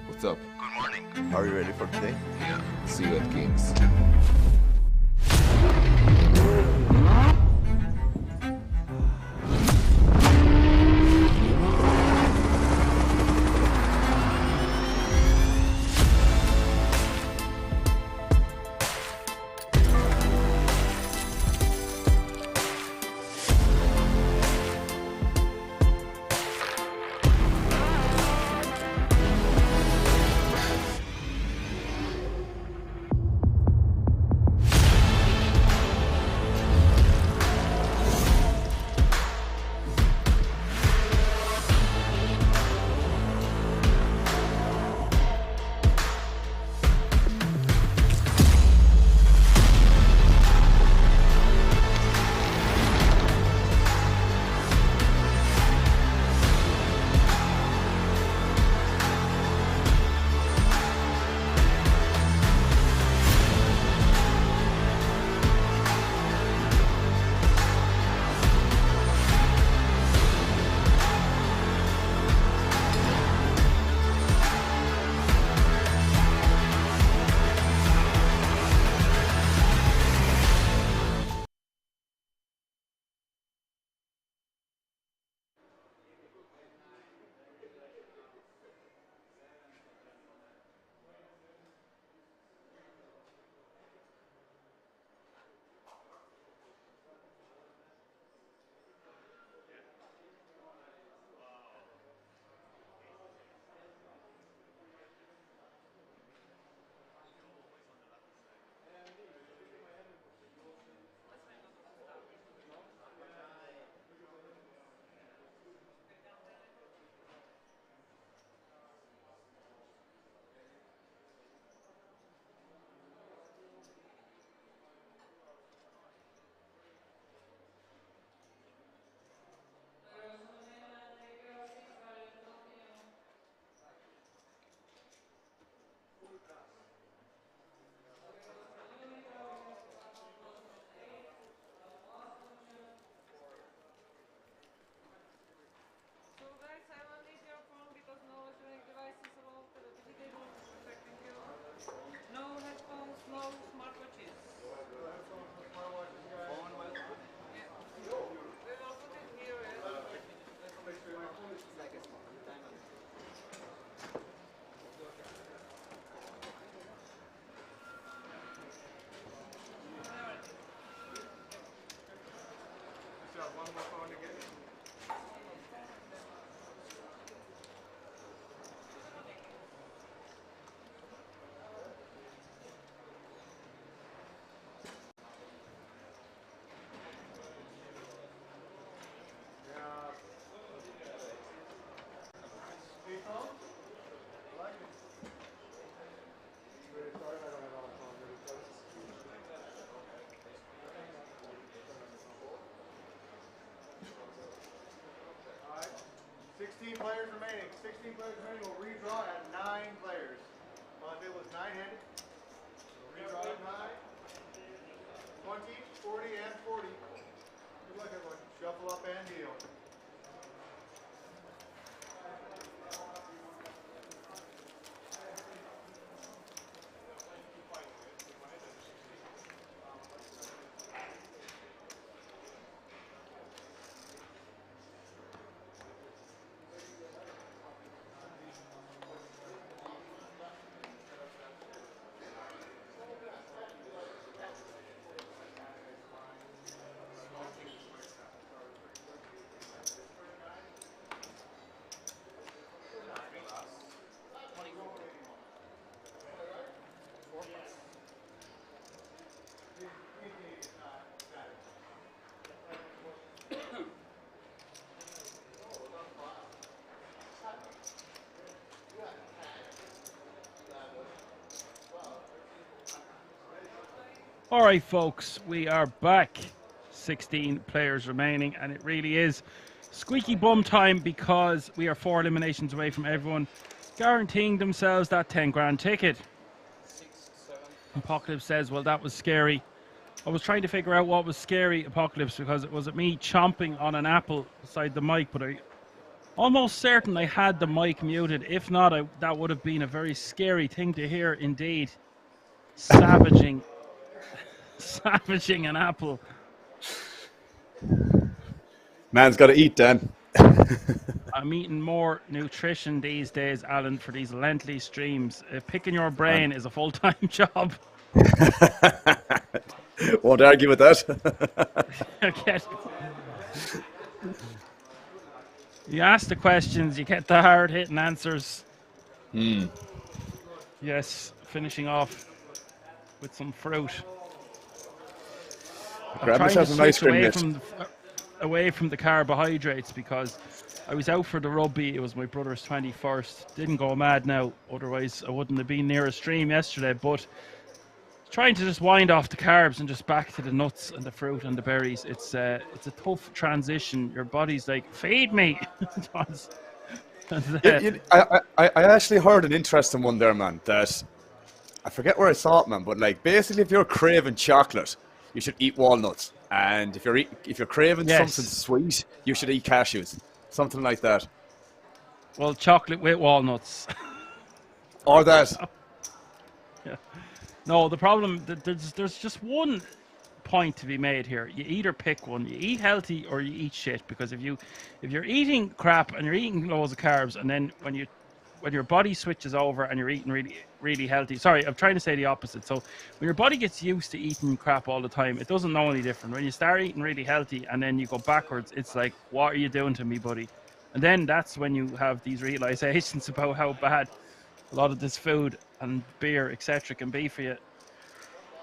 What's up? Good morning. Are you ready for today? Yeah. See you at Kings. Alright, 16 players remaining. 16 players remaining will redraw at 9 players. Well, if it was 9-handed, we'll redraw at 9, 20, 40, and 40. Good luck, everyone. Shuffle up and deal. All right, folks, we are back. 16 players remaining, and it really is squeaky bum time because we are 4 eliminations away from everyone guaranteeing themselves that 10 grand ticket. Apocalypse says, well, that was scary. I was trying to figure out what was scary, Apocalypse, because it was me chomping on an apple beside the mic, but I almost certain I had the mic muted. If not, that would have been a very scary thing to hear indeed. Savaging an apple. Man's got to eat, Dan. I'm eating more nutrition these days, Alan, for these lengthy streams. Picking your brain is a full-time job. Won't argue with that. You ask the questions, you get the hard-hitting answers. Yes, finishing off with some fruit. Grab myself some ice cream, away from the carbohydrates because I was out for the rugby. It was my brother's 21st. Didn't go mad now, otherwise I wouldn't have been near a stream yesterday. But trying to just wind off the carbs and just back to the nuts and the fruit and the berries. It's a tough transition. Your body's like, feed me. I actually heard an interesting one there, man, that I forget where I saw it, man, but like basically if you're craving chocolate, you should eat walnuts, and if you're craving something sweet, you should eat cashews, something like that. Well, chocolate with walnuts. Or that. Yeah. No, the problem, there's just one point to be made here. You either pick one. You eat healthy or you eat shit, because if you're eating crap and you're eating loads of carbs, and then when your body switches over and you're eating really, really healthy. Sorry, I'm trying to say the opposite. So when your body gets used to eating crap all the time, it doesn't know any different. When you start eating really healthy and then you go backwards, it's like, what are you doing to me, buddy? And then that's when you have these realizations about how bad a lot of this food and beer, etc., can be for you.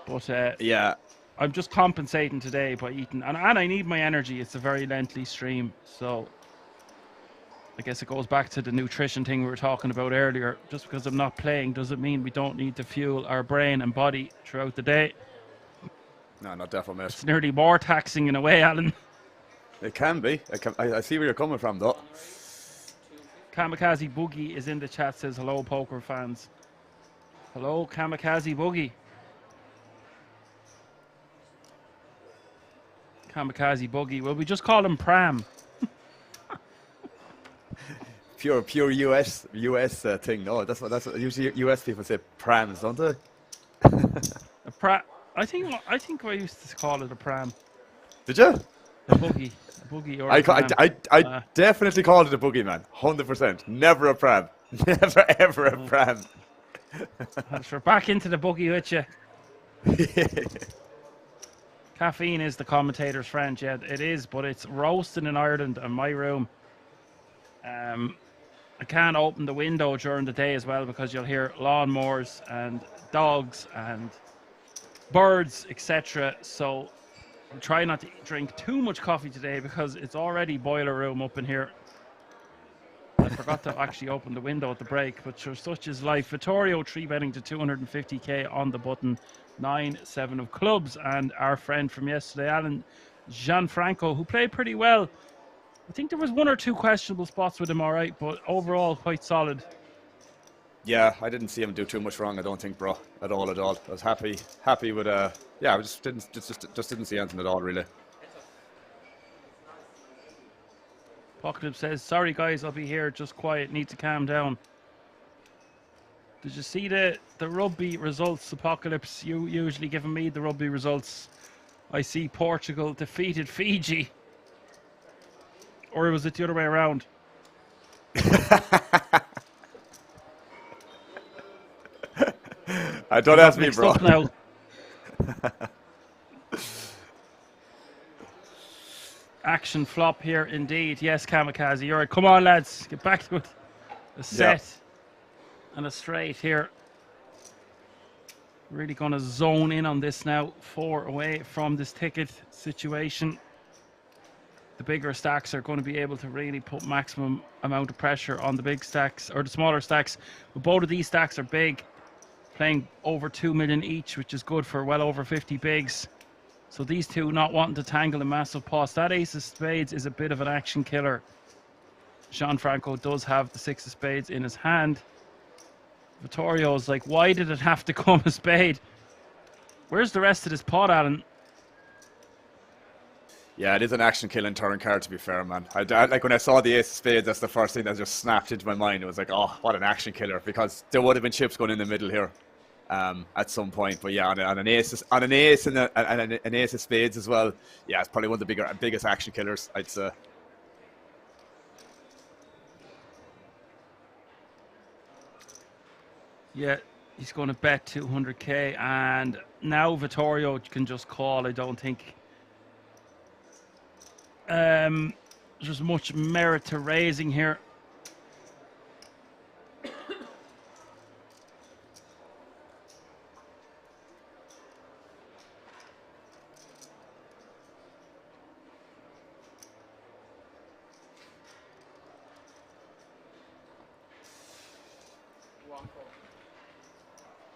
But yeah, I'm just compensating today by eating, and I need my energy. It's a very lengthy stream, so I guess it goes back to the nutrition thing we were talking about earlier. Just because I'm not playing doesn't mean we don't need to fuel our brain and body throughout the day. No, not definitely. It's nearly more taxing in a way, Alan. It can be. I see where you're coming from, though. Kamikaze Boogie is in the chat, says hello, poker fans. Hello, Kamikaze Boogie. Kamikaze Boogie. Well, we just call him Pram. Pure US thing. No, that's what usually US people say prams, don't they? I think I used to call it a pram. Did you? A boogie. A boogie or a pram. I definitely called it a boogie, man. 100%. Never a pram. Never ever a pram. We're back into the boogie with you. Caffeine is the commentator's friend. Yeah, it is, but it's roasting in Ireland in my room. I can't open the window during the day as well because you'll hear lawnmowers and dogs and birds, etc. So I'm trying not to drink too much coffee today because it's already boiler room up in here. I forgot to actually open the window at the break, but sure, such is life. Vittorio 3-betting to 250k on the button, 9-7 of clubs, and our friend from yesterday, Alan Gianfranco, who played pretty well. I think there was 1 or 2 questionable spots with him, all right, but overall quite solid. Yeah, I didn't see him do too much wrong, I don't think, bro, at all. I was happy with yeah, I just didn't see anything at all, really. Apocalypse says, sorry guys, I'll be here, just quiet, need to calm down. Did you see the rugby results, Apocalypse? You usually giving me the rugby results. I see Portugal defeated Fiji. Or was it the other way around? Don't ask me, bro. Now. Action flop here indeed. Yes, Kamikaze. You're right. Come on, lads. Get back to it. A set and a straight here. Really going to zone in on this now. 4 away from this ticket situation. The bigger stacks are going to be able to really put maximum amount of pressure on the big stacks or the smaller stacks. But both of these stacks are big. playing over 2 million each, which is good for well over 50 bigs. So these two not wanting to tangle in massive pots. That ace of spades is a bit of an action killer. Gianfranco does have the 6 of spades in his hand. Vittorio's like, why did it have to come a spade? Where's the rest of this pot, Alan? Yeah, it is an action killing turn card, to be fair, man. Like when I saw the ace of spades, that's the first thing that just snapped into my mind. It was like, oh, what an action killer, because there would have been chips going in the middle here at some point. But yeah, on an ace and an ace of spades as well. Yeah, it's probably one of the biggest action killers, I'd say. Yeah, he's going to bet 200k, and now Vittorio can just call. I don't think there's much merit to raising here.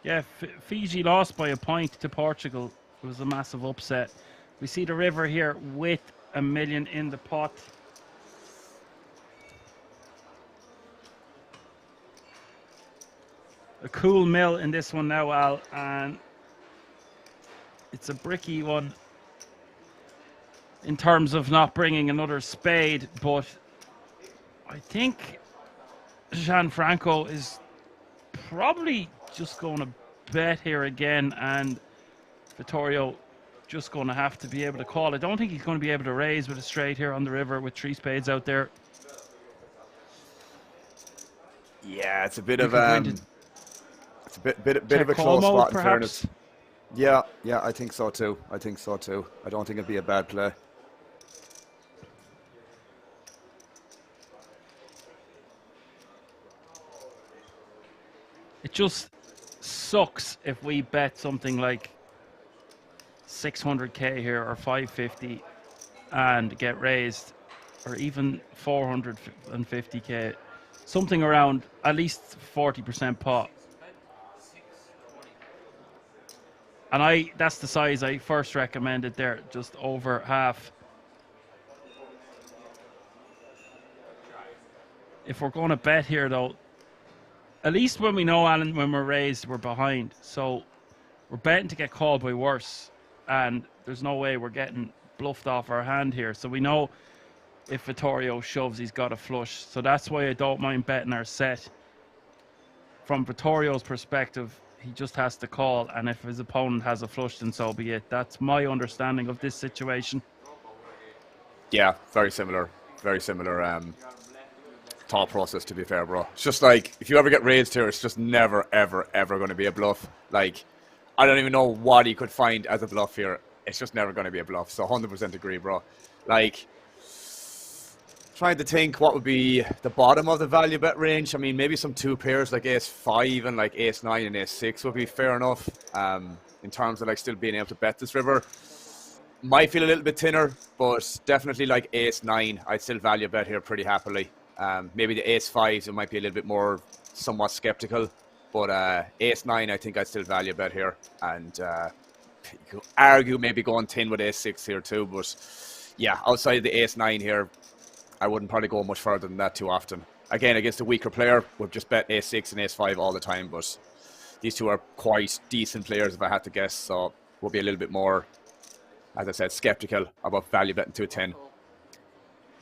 Yeah, Fiji lost by a point to Portugal. It was a massive upset. We see the river here with a million in the pot. A cool mill in this one now, Al, and it's a bricky one in terms of not bringing another spade, but I think Gianfranco is probably just going to bet here again, and Vittorio just going to have to be able to call. I don't think he's going to be able to raise with a straight here on the river with 3 spades out there. Yeah, it's a bit of it's a bit of a close mode, spot in perhaps? fairness. Yeah, I think so too. I don't think it'd be a bad play. It just sucks if we bet something like 600k here or 550 and get raised, or even 450k, something around at least 40% pot. And that's the size I first recommended there, just over half. If we're going to bet here though, at least when we know, Alan, when we're raised, we're behind. So we're betting to get called by worse, and there's no way we're getting bluffed off our hand here. So we know if Vittorio shoves, he's got a flush. So that's why I don't mind betting our set. From Vittorio's perspective, he just has to call, and if his opponent has a flush, then so be it. That's my understanding of this situation. Yeah, very similar thought process, to be fair, bro. It's just like, if you ever get raised here, it's just never, ever, ever going to be a bluff. Like, I don't even know what he could find as a bluff here. It's just never going to be a bluff. So 100% agree, bro. Like, trying to think what would be the bottom of the value bet range. I mean, maybe some 2 pairs like ace-5 and like ace-9 and ace-6 would be fair enough. In terms of like still being able to bet this river. Might feel a little bit thinner, but definitely like ace-9, I'd still value bet here pretty happily. Maybe the ace-5s, it might be a little bit more somewhat skeptical, but ace-9, I think I still value bet here, and you could argue maybe going 10 with ace-6 here too, but yeah, outside of the ace-9 here, I wouldn't probably go much further than that too often. Again, against a weaker player, we've just bet ace-6 and ace-5 all the time, but these two are quite decent players if I had to guess, so we'll be a little bit more, as I said, skeptical about value betting to a 10.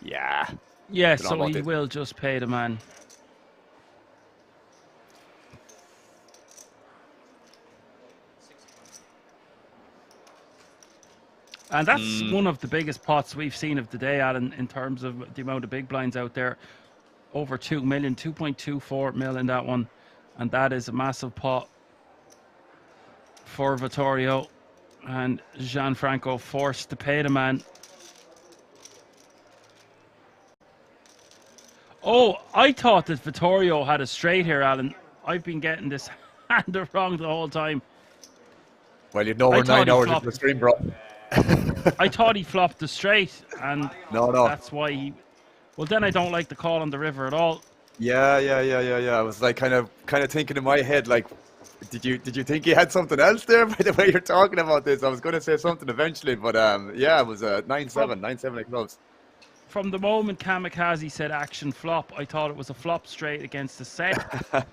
Yeah. Yeah, so he will just pay the man. And that's one of the biggest pots we've seen of the day, Alan, in terms of the amount of big blinds out there. Over 2 million, 2.24 million in that one. And that is a massive pot for Vittorio. And Gianfranco forced to pay the man. Oh, I thought that Vittorio had a straight here, Alan. I've been getting this hand wrong the whole time. Well, you'd know we're 9 hours into the stream, bro. I thought he flopped the straight, and no. That's why he... Well, then I don't like the call on the river at all. Yeah. I was like kind of thinking in my head, like, Did you think he had something else there by the way you're talking about this? I was going to say something eventually, but yeah, it was 9-7 at clubs. From the moment Kamikaze said action flop, I thought it was a flop straight against the set.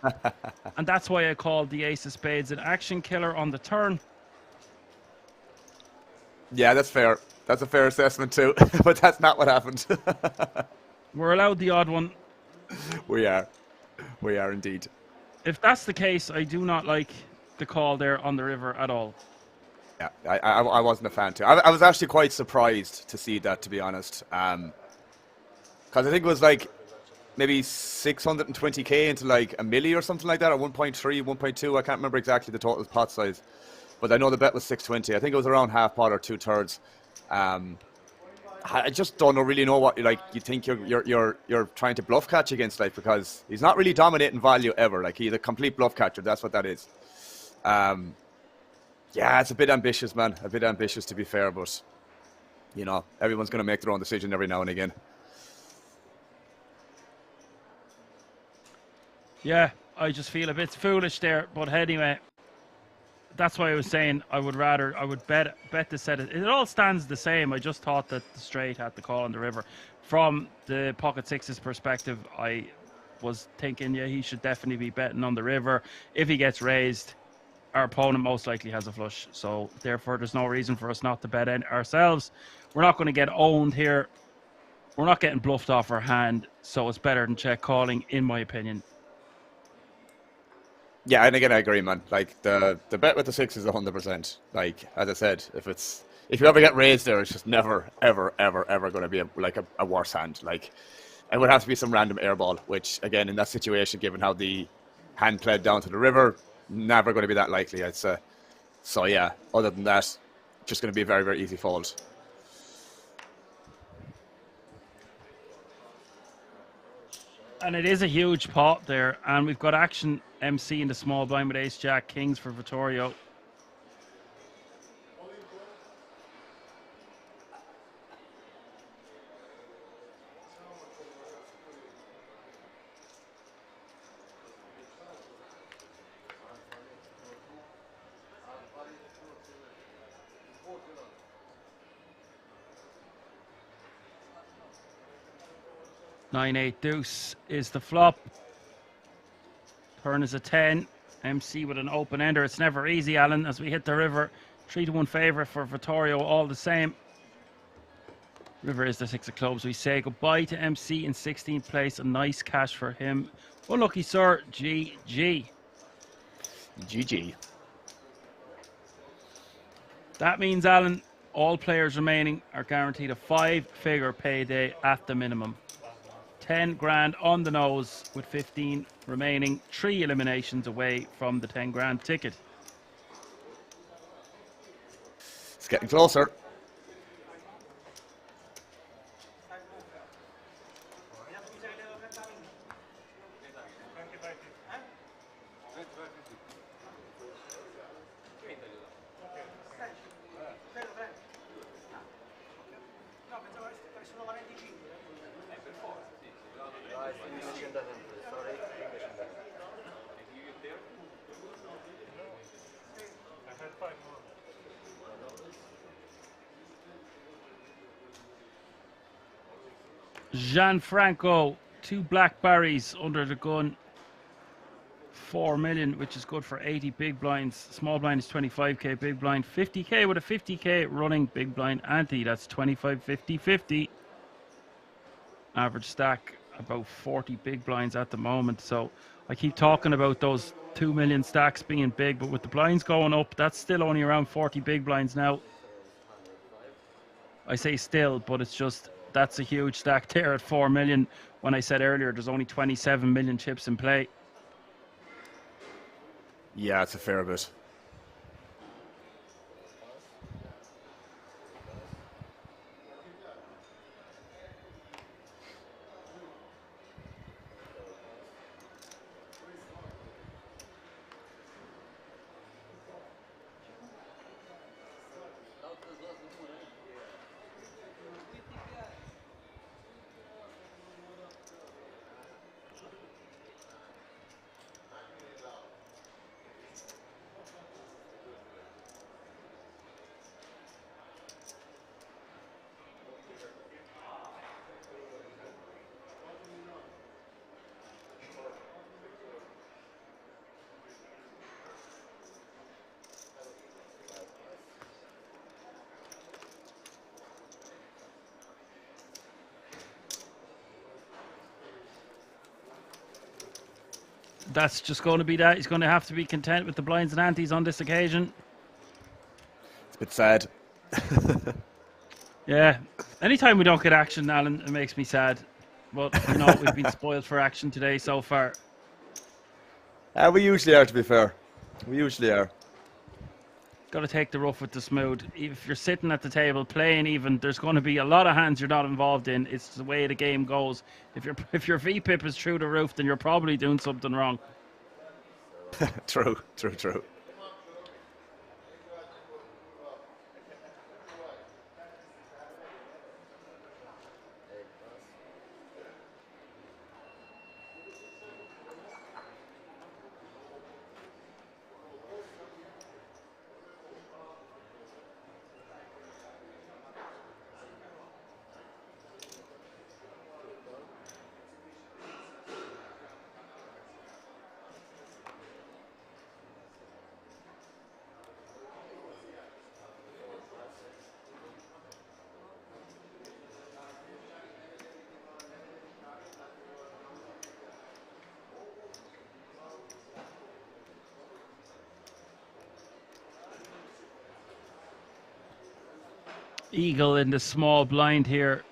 And that's why I called the ace of spades an action killer on the turn. Yeah, that's fair. That's a fair assessment too, but that's not what happened. We're allowed the odd one. We are indeed. If that's the case, I do not like the call there on the river at all. Yeah, I wasn't a fan too. I was actually quite surprised to see that, to be honest. Because I think it was like maybe 620k into like a milli or something like that, or 1.3, 1.2. I can't remember exactly the total pot size, but I know the bet was 620. I think it was around half pot or 2/3. I just don't really know what you think you're trying to bluff catch against, like, because he's not really dominating value ever. Like, he's a complete bluff catcher. That's what that is. Yeah, it's a bit ambitious, man. A bit ambitious, to be fair, but you know, everyone's going to make their own decision every now and again. Yeah, I just feel a bit foolish there, but anyway, that's why I was saying I would bet the set. It all stands the same. I just thought that the straight had the call on the river. From the pocket sixes perspective, I was thinking, yeah, he should definitely be betting on the river. If he gets raised, our opponent most likely has a flush. So therefore, there's no reason for us not to bet in ourselves. We're not going to get owned here. We're not getting bluffed off our hand. So it's better than check calling, in my opinion. Yeah, and again, I agree, man. Like, the bet with the six is 100%. Like, as I said, if you ever get raised there, it's just never, ever, ever, ever going to be a worse hand. Like, it would have to be some random airball, which, again, in that situation, given how the hand played down to the river, never going to be that likely, I'd say. So, yeah, other than that, just going to be a very, very easy fold. And it is a huge pot there, and we've got action MC in the small blind with ace jack kings for Vittorio. Nine, 8 deuce is the flop. Turn is a 10. MC with an open ender. It's never easy, Alan, as we hit the river. 3-1 favourite for Vittorio, all the same. River is the six of clubs. We say goodbye to MC in 16th place. A nice cash for him. Unlucky, sir. GG. GG. That means, Alan, all players remaining are guaranteed a 5-figure payday at the minimum. 10 grand on the nose with 15 remaining. 3 eliminations away from the 10 grand ticket. It's getting closer. Gianfranco, 2 blackberries under the gun. 4 million, which is good for 80 big blinds. Small blind is 25k, big blind 50k with a 50k running big blind ante. That's 25, 50, 50. Average stack about 40 big blinds at the moment. So I keep talking about those 2 million stacks being big, but with the blinds going up, that's still only around 40 big blinds now. I say still, but it's just, that's a huge stack there at 4 million. When I said earlier, there's only 27 million chips in play. Yeah, it's a fair bit. That's just going to be that. He's going to have to be content with the blinds and antes on this occasion. It's a bit sad. Yeah. Anytime we don't get action, Alan, it makes me sad. But, you know, we've been spoiled for action today so far. We usually are, to be fair. We usually are. Got to take the rough with the smooth. If you're sitting at the table playing even, there's going to be a lot of hands you're not involved in. It's the way the game goes. If your VPIP is through the roof, then you're probably doing something wrong. True. Eagle in the small blind here.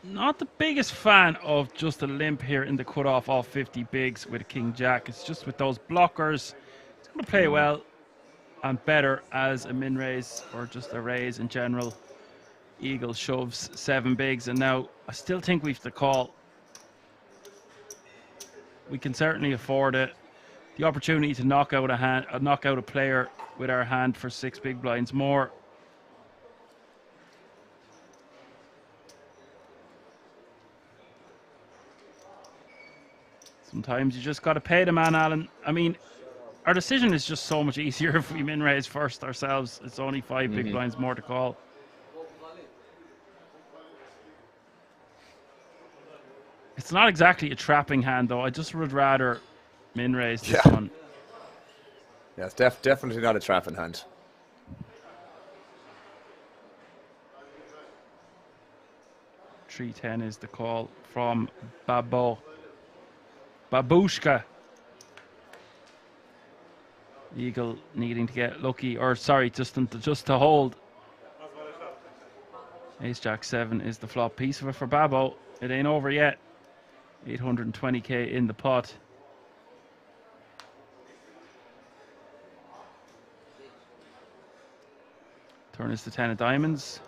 Not the biggest fan of just a limp here in the cutoff off 50 bigs with a King Jack. It's just with those blockers. It's going to play well and better as a min raise or just a raise in general. Eagle shoves 7 bigs, and now I still think we've the call. We can certainly afford it. The opportunity to knock out a player with our hand for 6 big blinds more. Sometimes you just got to pay the man, Alan. I mean, our decision is just so much easier if we min raise first ourselves. It's only 5 big blinds more to call. It's not exactly a trapping hand, though. I just would rather min raise this one. Yeah, it's definitely not a trapping hand. $3.10 is the call from Babushka. Eagle needing to get lucky, or sorry, just to hold. Ace Jack 7 is the flop piece of it for Babbo. It ain't over yet. 820k in the pot. Turn is the 10 of diamonds.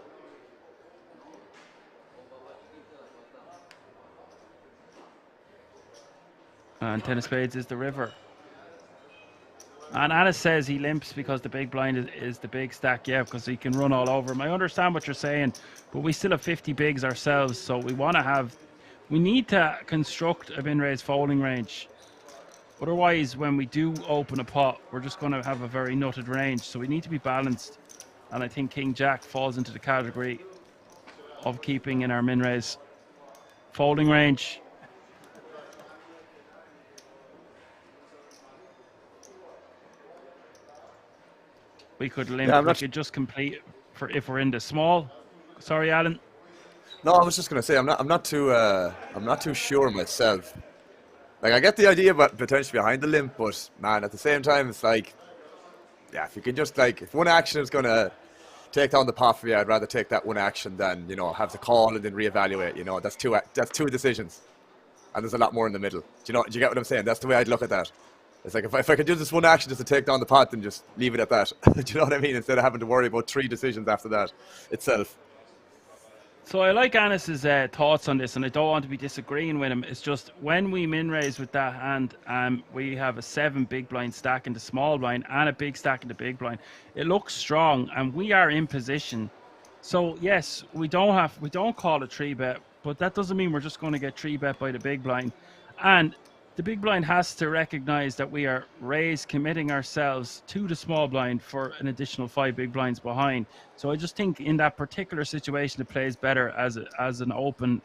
And 10 of spades is the river. And Alice says he limps because the big blind is the big stack. Yeah, because he can run all over him. I understand what you're saying, but we still have 50 bigs ourselves, so we need to construct a min raise folding range. Otherwise, when we do open a pot, we're just going to have a very nutted range. So we need to be balanced. And I think King Jack falls into the category of keeping in our min raise folding range. We could limp. Yeah, we could just complete for if we're in the small. Sorry, Alan. No, I was just gonna say I'm not too sure myself. Like, I get the idea about potentially behind the limp, but man, at the same time, it's like, yeah, if you can just, like, if one action is gonna take down the pot for you, I'd rather take that one action than, you know, have to call and then reevaluate. You know, that's two decisions, and there's a lot more in the middle. Do you get what I'm saying? That's the way I'd look at that. It's like, if I could do this one action just to take down the pot, then just leave it at that. Do you know what I mean? Instead of having to worry about 3 decisions after that itself. So I like Anis's thoughts on this, and I don't want to be disagreeing with him. It's just when we min raise with that hand, we have a 7 big blind stack in the small blind and a big stack in the big blind. It looks strong, and we are in position. So yes, we don't call a 3-bet, but that doesn't mean we're just going to get 3-bet by the big blind. And the big blind has to recognize that we are committing ourselves to the small blind for an additional 5 big blinds behind. So I just think in that particular situation, it plays better as an open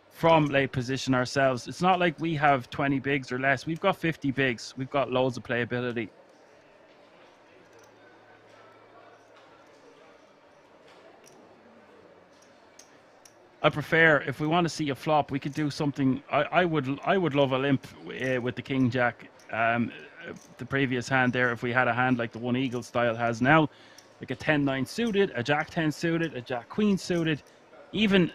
from late position ourselves. It's not like we have 20 bigs or less. We've got 50 bigs. We've got loads of playability. I prefer, if we want to see a flop, we could do something. I would love a limp with the king jack. The previous hand there, if we had a hand like the one eagle style has now, like a 10-9 suited, a jack 10 suited, a jack queen suited, even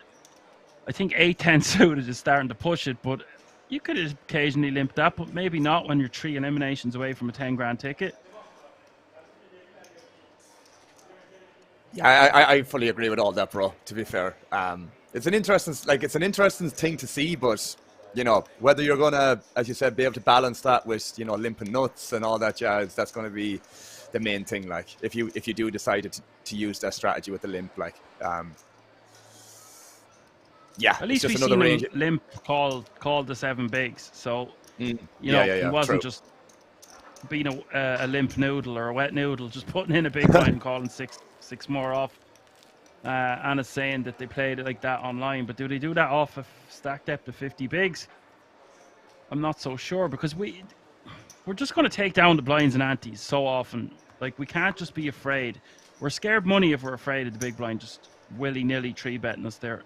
I think 8-10 suited is starting to push it, but you could occasionally limp that, but maybe not when you're 3 eliminations away from a 10 grand ticket. Yeah, I fully agree with all that, bro. To be fair, it's an interesting thing to see, but you know, whether you're gonna, as you said, be able to balance that with, you know, limping nuts and all that jazz, that's gonna be the main thing. Like, if you do decide to use that strategy with the limp, like, yeah, at least it's we just seen another him range. limp called the 7 bigs, so you Yeah, know, yeah, yeah, he wasn't true. just being a limp noodle or a wet noodle, just putting in a big blind and calling six more off. Anna's saying that they played it like that online, but do they do that off a stack depth of 50 bigs? I'm not so sure, because we're just going to take down the blinds and antes so often. Like, we can't just be afraid. We're scared money if we're afraid of the big blind just willy-nilly 3-betting us there.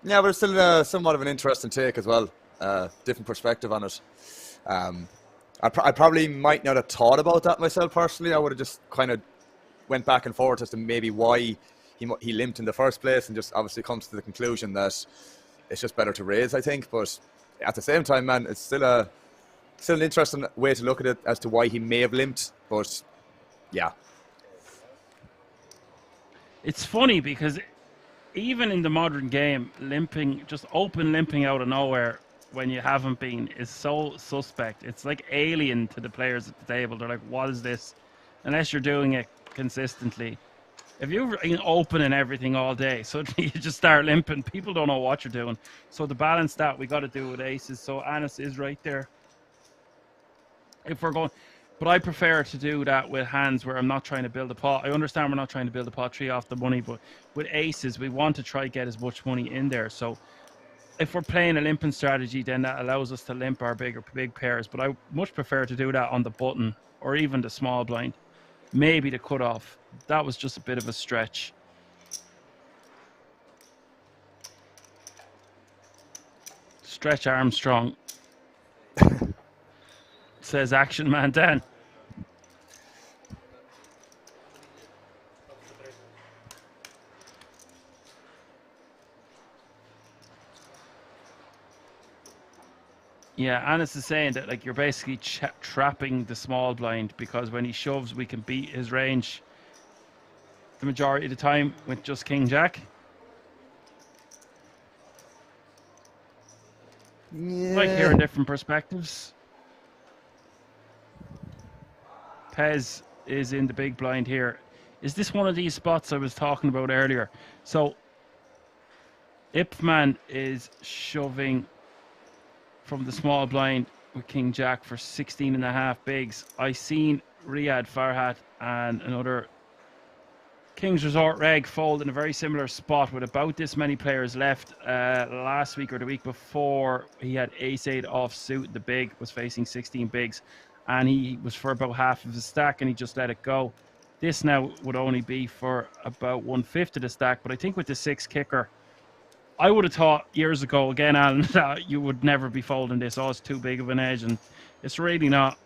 Yeah, but it's still somewhat of an interesting take as well. Different perspective on it. I probably might not have thought about that myself personally. I would have just kind of went back and forth as to maybe why he limped in the first place, and just obviously comes to the conclusion that it's just better to raise, I think. But at the same time, man, it's still an interesting way to look at it as to why he may have limped. But yeah, it's funny because even in the modern game, limping, just open limping out of nowhere when you haven't been, is so suspect. It's like alien to the players at the table. They're like, what is this? Unless you're doing it consistently. If you're opening everything all day, suddenly you just start limping, people don't know what you're doing. So to balance that, we got to do with aces. So Anis is right there. If we're going, but I prefer to do that with hands where I'm not trying to build a pot. I understand we're not trying to build a pot 3 off the money, but with aces, we want to try get as much money in there. So if we're playing a limping strategy, then that allows us to limp our big pairs. But I much prefer to do that on the button or even the small blind. Maybe the cutoff. That was just a bit of a stretch. Stretch Armstrong. Says Action Man Dan. Yeah, Anis is saying that, like, you're basically trapping the small blind, because when he shoves, we can beat his range the majority of the time with just King Jack. Yeah. Like hearing different perspectives. Pez is in the big blind here. Is this one of these spots I was talking about earlier? So Ipman is shoving from the small blind with King Jack for 16.5 bigs. I seen Riyadh Farhat and another King's Resort reg fold in a very similar spot with about this many players left last week or the week before. He had ace-8 offsuit. The big was facing 16 bigs, and he was for about half of the stack, and he just let it go. This now would only be for about 1/5 of the stack, but I think with the 6 kicker, I would have thought years ago, again, Alan, that you would never be folding this. Oh, it's too big of an edge, and it's really not.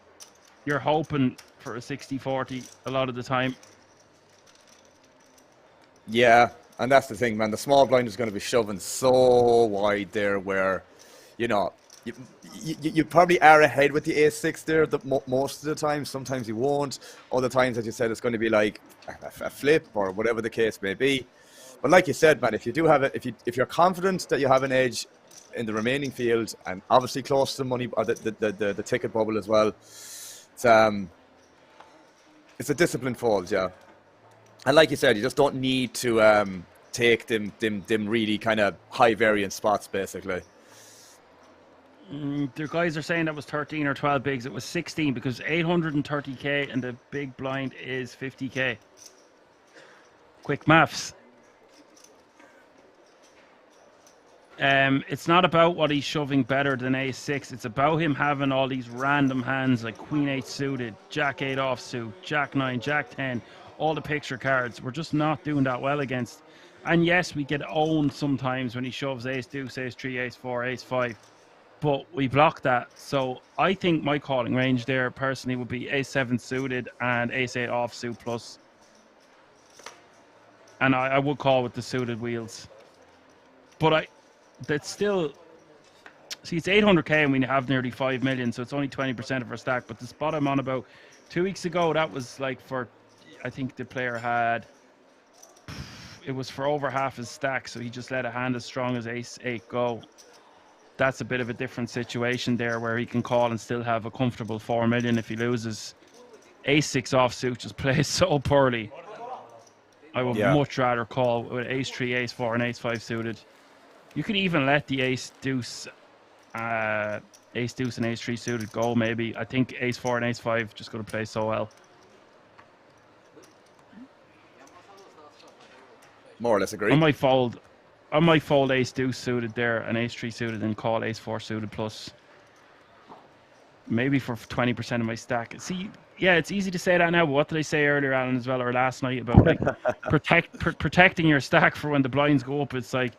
You're hoping for a 60-40 a lot of the time. yeah, and that's the thing, man. The small blind is going to be shoving so wide there, where, you know, you probably are ahead with the ace-6 there most of the time. Sometimes you won't. Other times, as you said, it's going to be like a flip or whatever the case may be. But like you said, man, if you do have it, if you're confident that you have an edge in the remaining field, and obviously close to the money or the ticket bubble as well, it's a disciplined fold, yeah. And like you said, you just don't need to take them really kind of high variance spots, basically. The guys are saying that was 13 or 12 bigs. It was 16 because 830k and the big blind is 50k. Quick maths. It's not about what he's shoving better than ace-6. It's about him having all these random hands like Queen 8 suited, Jack 8 offsuit, Jack 9, Jack 10, all the picture cards. We're just not doing that well against. And yes, we get owned sometimes when he shoves ace deuce, ace three, ace four, ace five, but we block that. So I think my calling range there personally would be ace seven suited and ace eight offsuit plus. And I would call with the suited wheels. But that's still, see, it's 800k and we have nearly 5 million, so it's only 20% of our stack. But the spot I'm on about 2 weeks ago, that was like for, I think the player had, it was for over half his stack, so he just let a hand as strong as ace eight go. That's a bit of a different situation there, where he can call and still have a comfortable 4 million if he loses. Ace six offsuit just plays so poorly. I would much rather call with ace three, ace four, and ace five suited. You could even let the ace deuce and ace three suited go. Maybe I think ace four and ace five just going to play so well. More or less agree. I might fold ace deuce suited there and ace three suited and call ace four suited plus. Maybe for 20% of my stack. See, yeah, it's easy to say that now, but what did I say earlier, Alan, as well, or last night about like protecting your stack for when the blinds go up? It's like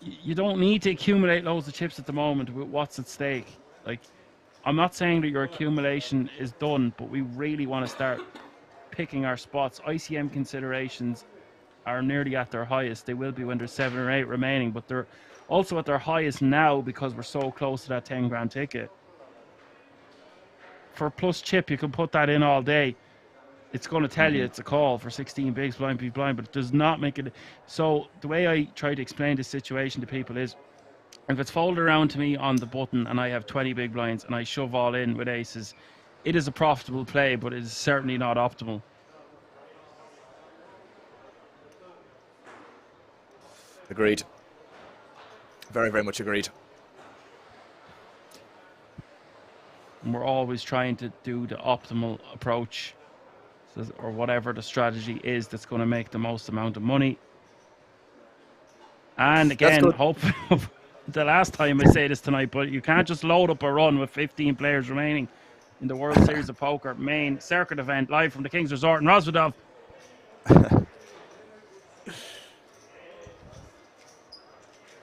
you don't need to accumulate loads of chips at the moment with what's at stake. Like, I'm not saying that your accumulation is done, but we really want to start picking our spots. ICM considerations are nearly at their highest. They will be when there's 7 or 8 remaining, but they're also at their highest now because we're so close to that 10 grand ticket. For plus chip, you can put that in all day. It's going to tell you it's a call for 16 bigs, blind, be blind, but it does not make it. So the way I try to explain this situation to people is, if it's folded around to me on the button and I have 20 big blinds and I shove all in with aces, it is a profitable play, but it is certainly not optimal. Agreed. Very, very much agreed. And we're always trying to do the optimal approach, or whatever the strategy is that's going to make the most amount of money. And again, hopefully, the last time I say this tonight, but you can't just load up a run with 15 players remaining in the World Series of Poker main circuit event, live from the King's Resort in Rosvedov.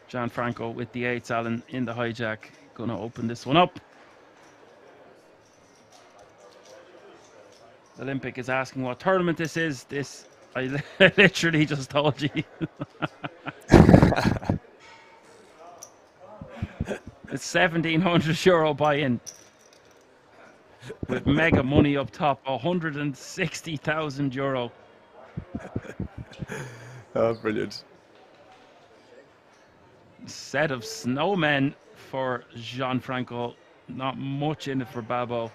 Gianfranco with the 8s, Alan, in the hijack. Going to open this one up. Olympic is asking what tournament this is. This, I literally just told you. It's €1,700 buy-in with mega money up top, €160,000. Oh, brilliant. Set of snowmen for Gianfranco. Not much in it for Babo.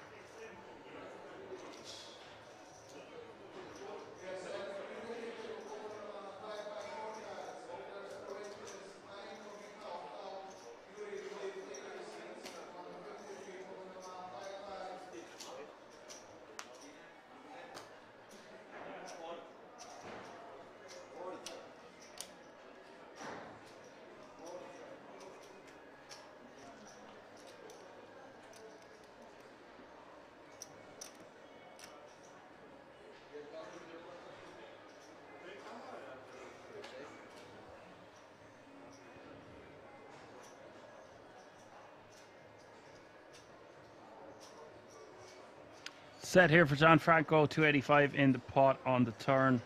Set here for Gianfranco, 285 in the pot on the turn.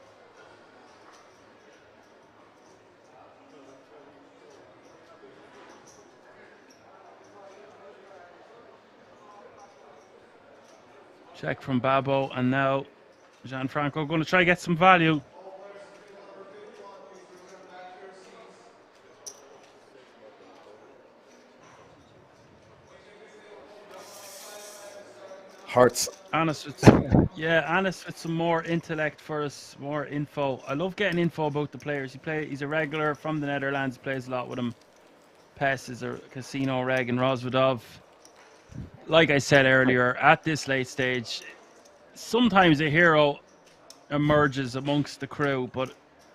Check from Babo, and now Gianfranco going to try to get some value. Hearts. Anis with some, Anis with some more intellect for us, more info. I love getting info about the players. He's a regular from the Netherlands, plays a lot with him. Pes is a casino reg in Rosvedov. Like I said earlier, at this late stage, sometimes a hero emerges amongst the crew, but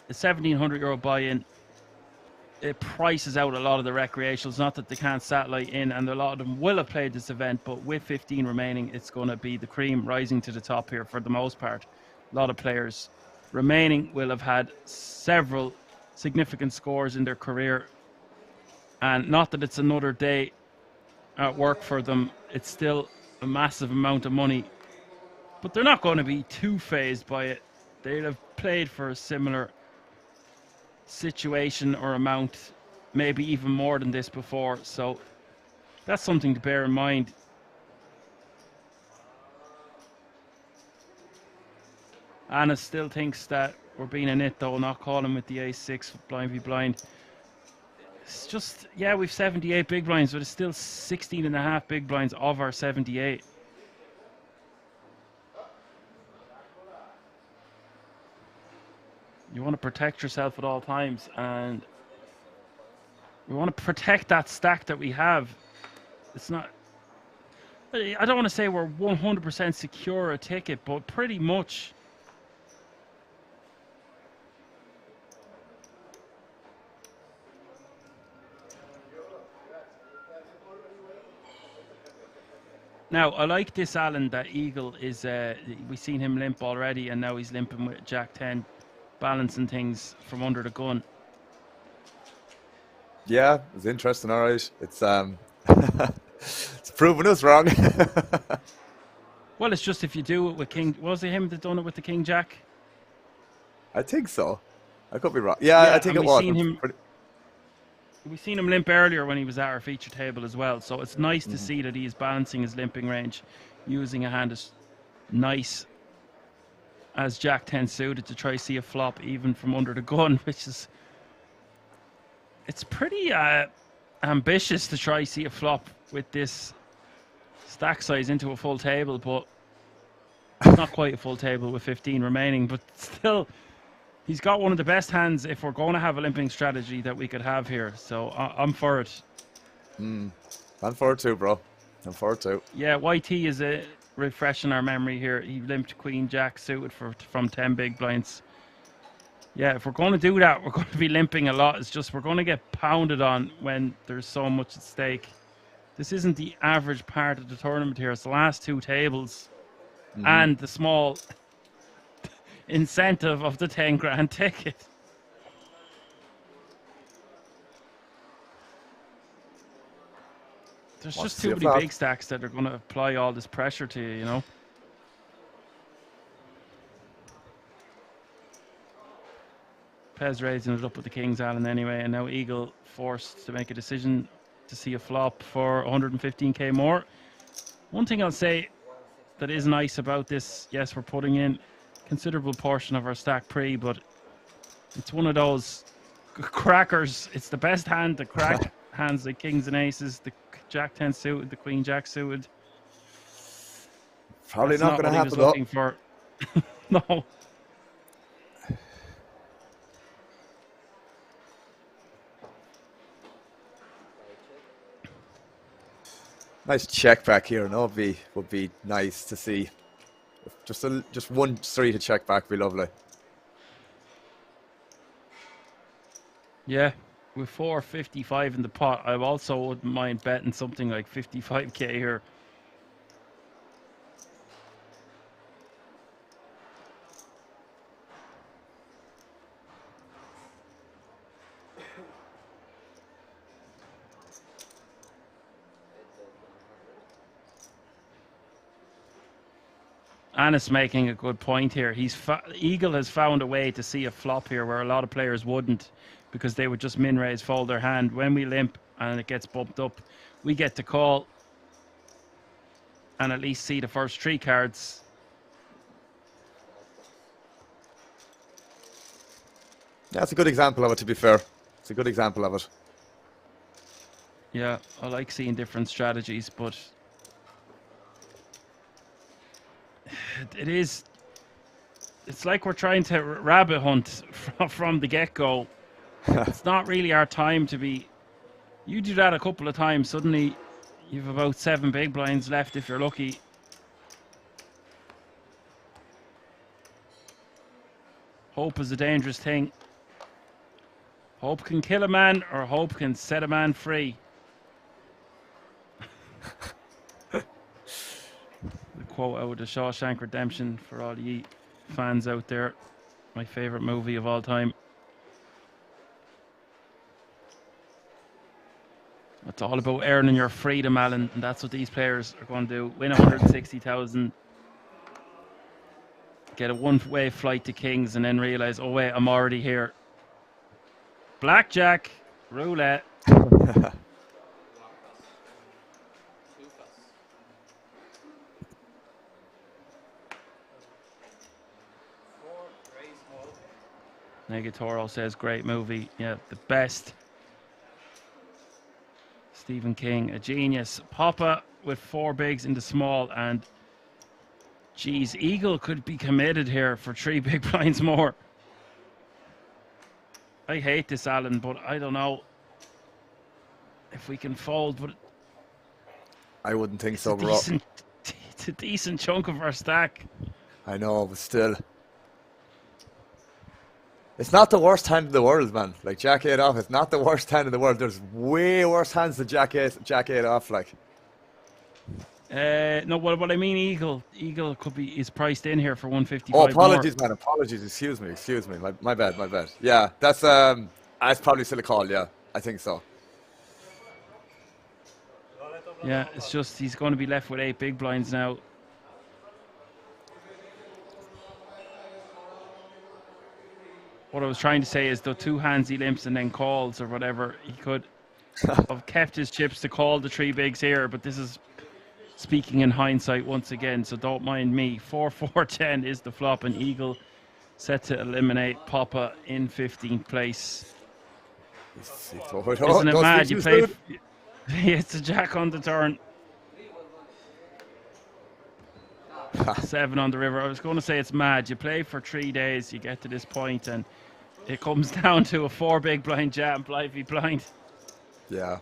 a €1,700 buy-in, it prices out a lot of the recreationals. Not that they can't satellite in, and a lot of them will have played this event, but with 15 remaining, it's going to be the cream rising to the top here for the most part. a lot of players remaining will have had several significant scores in their career. And not that it's another day at work for them, it's still a massive amount of money. But they're not going to be too phased by it. They'll have played for a similar situation or amount, maybe even more than this before. So that's something to bear in mind. Anna still thinks that we're being a nit though, not calling with the ace-6 blind v blind. It's just, yeah, we've 78 big blinds, but it's still 16 and a half big blinds of our 78. You want to protect yourself at all times, and we want to protect that stack that we have. It's not, I don't want to say we're 100% secure a ticket, but pretty much. Now, I like this, Alan, that Eagle is, we've seen him limp already, and now he's limping with Jack 10, balancing things from under the gun. Yeah, it's interesting, all right. It's it's proving us wrong. Well, it's just if you do it with King, was it him that done it with the King Jack? I think so. I could be wrong. Yeah, I think it was. We've seen him limp earlier when he was at our feature table as well, so it's nice to see that he is balancing his limping range, using a hand as nice as Jack 10 suited to try to see a flop even from under the gun, which is, it's pretty ambitious to try to see a flop with this stack size into a full table, but it's not quite a full table with 15 remaining, but still, he's got one of the best hands if we're going to have a limping strategy that we could have here. So I'm for it. I'm for it too, bro. I'm for it too. Yeah, YT is refreshing our memory here. He limped Queen Jack suited from 10 big blinds. Yeah, if we're going to do that, we're going to be limping a lot. It's just we're going to get pounded on when there's so much at stake. This isn't the average part of the tournament here. It's the last two tables and the small incentive of the 10 grand ticket. There's just too many big stacks that are going to apply all this pressure to you, you know. Pez raising it up with the Kings, Allen, anyway, and now Eagle forced to make a decision to see a flop for 115k more. One thing I'll say that is nice about this, yes, we're putting in considerable portion of our stack pre, but it's one of those crackers. It's the best hand to crack hands like Kings and Aces, the Jack 10 suited, the Queen Jack suited. Probably not going to happen though. Looking for. No. Nice check back here, no? Would be nice to see. Just one street to check back would be lovely. Yeah, with 455 in the pot, I also wouldn't mind betting something like 55k here. Anna's making a good point here. Eagle has found a way to see a flop here where a lot of players wouldn't, because they would just min raise, fold their hand. When we limp and it gets bumped up, we get to call and at least see the first three cards. That's a good example of it, to be fair. It's a good example of it. Yeah, I like seeing different strategies, but it's like we're trying to rabbit hunt from the get-go. It's not really our time to be. You do that a couple of times, suddenly you've about 7 big blinds left if you're lucky. Hope is a dangerous thing. Hope can kill a man, or hope can set a man free. The quote out of the Shawshank Redemption for all ye fans out there. My favorite movie of all time. It's all about earning your freedom, Alan, and that's what these players are going to do. Win 160,000, get a one-way flight to Kings, and then realize, oh wait, I'm already here. Blackjack, roulette. Negatoro says, great movie. Yeah, the best. Stephen King, a genius. Papa with 4 bigs into small, and geez, Eagle could be committed here for 3 big blinds more. I hate this, Alan, but I don't know if we can fold. But I wouldn't think so, bro. It's a decent chunk of our stack. I know, but still. It's not the worst hand in the world, man. Like, Jack 8 off, it's not the worst hand in the world. There's way worse hands than Jack 8 off, like. No, what I mean, Eagle is priced in here for 155. Oh, apologies, man. Apologies. Excuse me. My bad. Yeah, that's probably still a call. Yeah, I think so. Yeah, it's just he's going to be left with 8 big blinds now. What I was trying to say is the 2 hands he limps and then calls or whatever, he could have kept his chips to call the 3 bigs here, but this is speaking in hindsight once again, so don't mind me. 4-4-10 is the flop, and Eagle set to eliminate Papa in 15th place. Isn't it mad? You play. It's a jack on the turn. 7 on the river. I was going to say it's mad. You play for 3 days, you get to this point, and it comes down to a 4 big blind jam, Blythe blind. Yeah.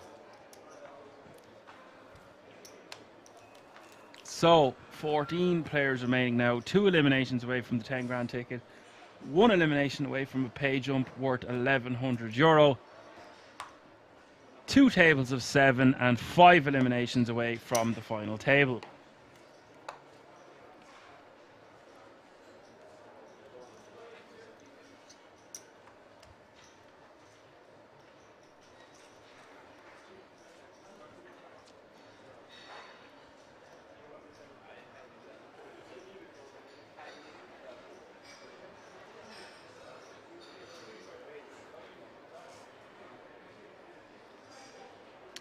So, 14 players remaining now. 2 eliminations away from the 10 grand ticket. 1 elimination away from a pay jump worth €1,100. 2 tables of 7 and 5 eliminations away from the final table.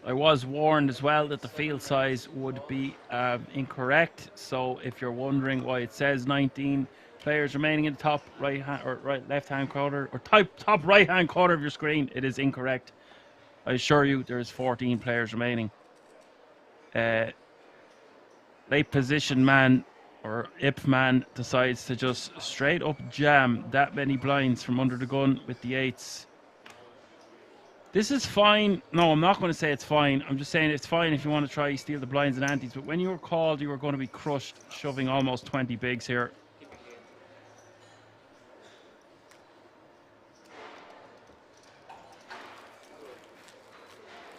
I was warned as well that the field size would be incorrect. So if you're wondering why it says 19 players remaining in the top right hand or left hand corner or top right hand corner of your screen, it is incorrect. I assure you, there's 14 players remaining. Late position man or IP man decides to just straight up jam that many blinds from under the gun with the 8s. This is fine. No, I'm not going to say it's fine. I'm just saying it's fine if you want to try steal the blinds and antes. But when you were called, you were going to be crushed, shoving almost 20 bigs here.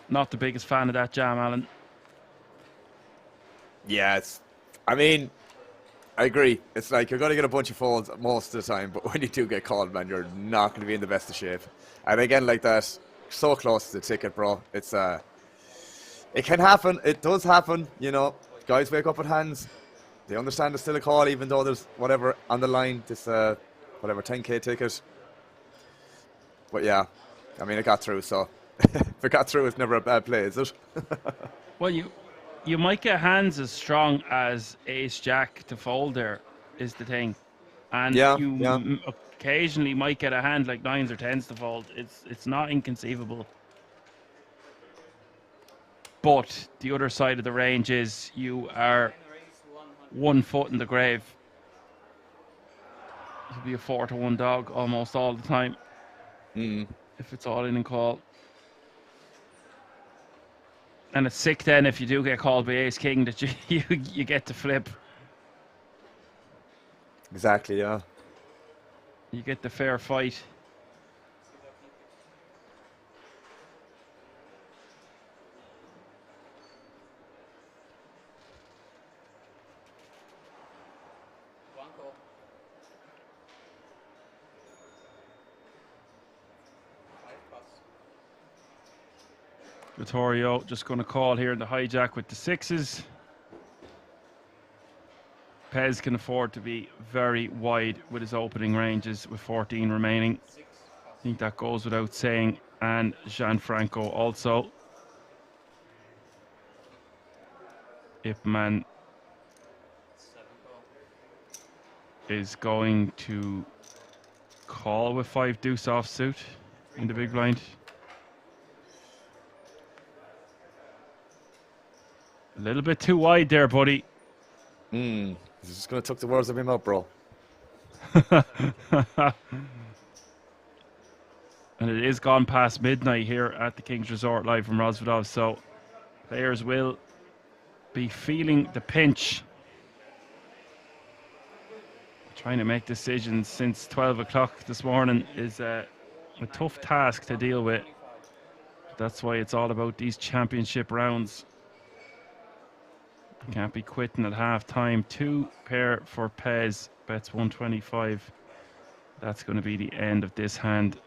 Not the biggest fan of that jam, Alan. Yeah, I mean, I agree. It's like you're going to get a bunch of folds most of the time, but when you do get called, man, you're not going to be in the best of shape. And again, like that, so close to the ticket, bro. It's it can happen. It does happen. You know, guys wake up with hands. They understand it's still a call, even though there's whatever on the line. This whatever 10k ticket. But yeah, I mean, it got through. So if it got through, it's never a bad play, is it? Well, you might get hands as strong as Ace Jack to fold. There is the thing, and you occasionally might get a hand like 9s or 10s to fold. It's not inconceivable. But the other side of the range is you are 1 foot in the grave. You'll be a 4-1 dog almost all the time. If it's all in and call. And it's sick then if you do get called by Ace King that you get to flip. Exactly, yeah. You get the fair fight. Vittorio just going to call here in the hijack with the sixes. Pez can afford to be very wide with his opening ranges with 14 remaining. I think that goes without saying. And Gianfranco also. Ipman is going to call with 5 deuce offsuit in the big blind. A little bit too wide there, buddy. He's just going to tuck the words of him out, bro. And it is gone past midnight here at the King's Resort live from Rosvedov, so players will be feeling the pinch. Trying to make decisions since 12 o'clock this morning is a tough task to deal with. That's why it's all about these championship rounds. Can't be quitting at half time. 2 pair for Pez, bets 125. That's going to be the end of this hand.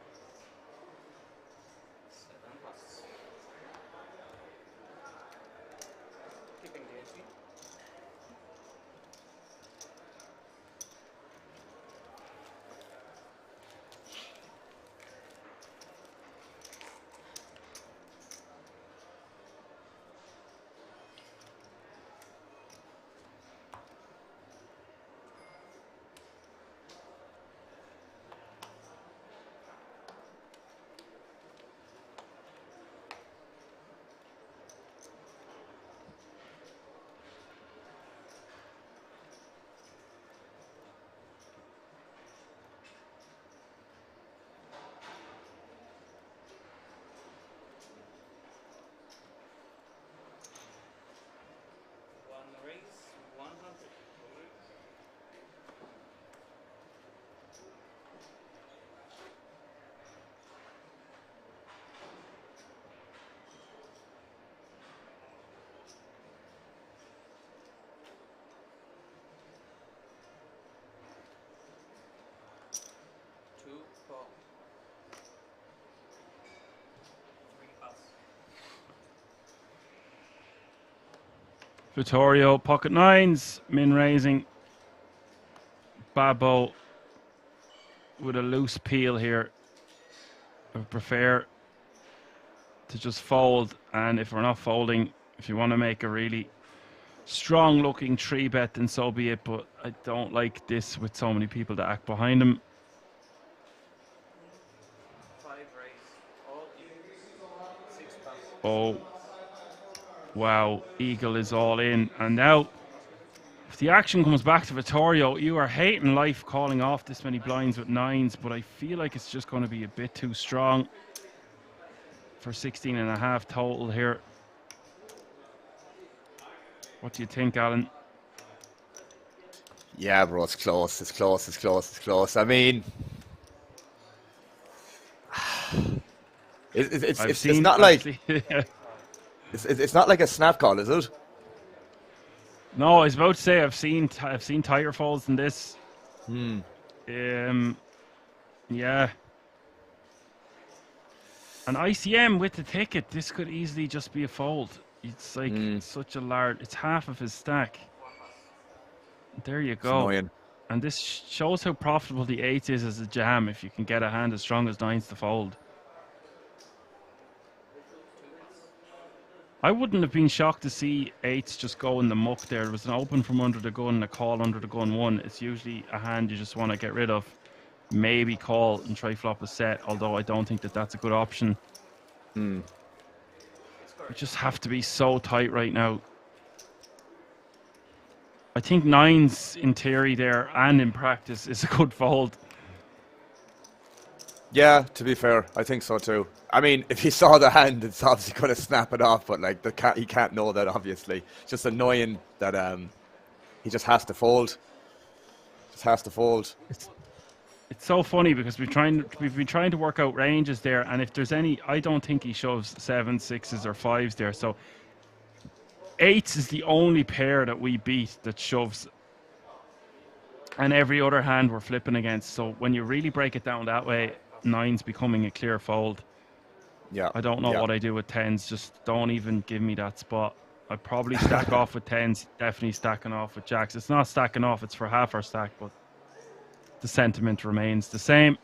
Vittorio, pocket nines, min raising. Babbo with a loose peel here. I prefer to just fold, and if we're not folding, if you want to make a really strong looking 3-bet, then so be it, but I don't like this with so many people to act behind him. Oh, wow, Eagle is all in. And now, if the action comes back to Vittorio, you are hating life calling off this many blinds with nines, but I feel like it's just going to be a bit too strong for 16.5 total here. What do you think, Alan? Yeah, bro, it's close, it's close, it's close, it's close. I mean, it's not like it's not like a snap call, is it? No, I was about to say I've seen tighter folds than this. Yeah. An ICM with the ticket, this could easily just be a fold. It's like such a large, it's half of his stack. There you go. And this shows how profitable the 8 is as a jam if you can get a hand as strong as 9s to fold. I wouldn't have been shocked to see 8s just go in the muck there. There was an open from under the gun and a call under the gun 1. It's usually a hand you just want to get rid of. Maybe call and try flop a set, although I don't think that that's a good option. We just have to be so tight right now. I think 9s in theory there and in practice is a good fold. Yeah, to be fair, I think so too. I mean, if he saw the hand, it's obviously going to snap it off, but like he can't know that, obviously. It's just annoying that he just has to fold. Just has to fold. It's so funny because we've been trying to work out ranges there, and if there's any, I don't think he shoves 7s, 6s, or 5s there. So 8s is the only pair that we beat that shoves, and every other hand we're flipping against. So when you really break it down that way, 9's becoming a clear fold. Yeah. I don't know what I do with 10s. Just don't even give me that spot. I'd probably stack off with 10s. Definitely stacking off with jacks. It's not stacking off. It's for half our stack, but the sentiment remains the same.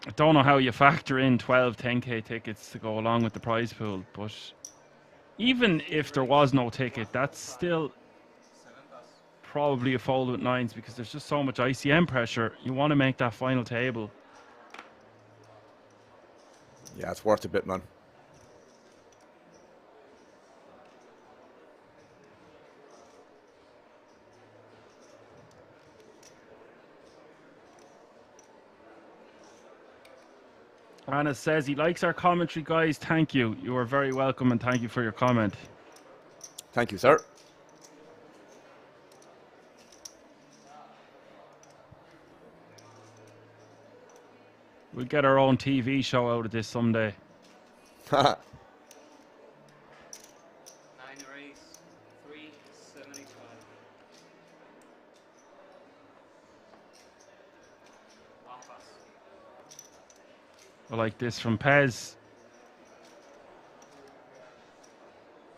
I don't know how you factor in 12 10k tickets to go along with the prize pool, but even if there was no ticket, that's still probably a fold with 9s because there's just so much ICM pressure. You want to make that final table. Yeah, it's worth a bit, man. Anna says he likes our commentary, guys. Thank you. You are very welcome, and thank you for your comment. Thank you, sir. We'll get our own TV show out of this someday. 9 race, 375. I like this from Pez.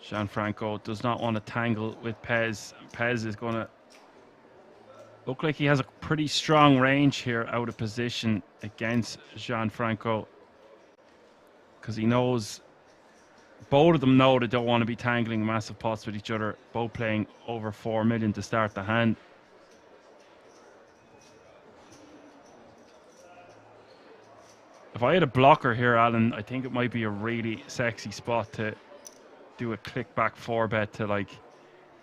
Gianfranco does not want to tangle with Pez. Pez is going to look like he has a pretty strong range here out of position against Gianfranco. Because he knows, both of them know they don't want to be tangling massive pots with each other. Both playing over 4 million to start the hand. If I had a blocker here, Alan, I think it might be a really sexy spot to do a click back 4-bet to like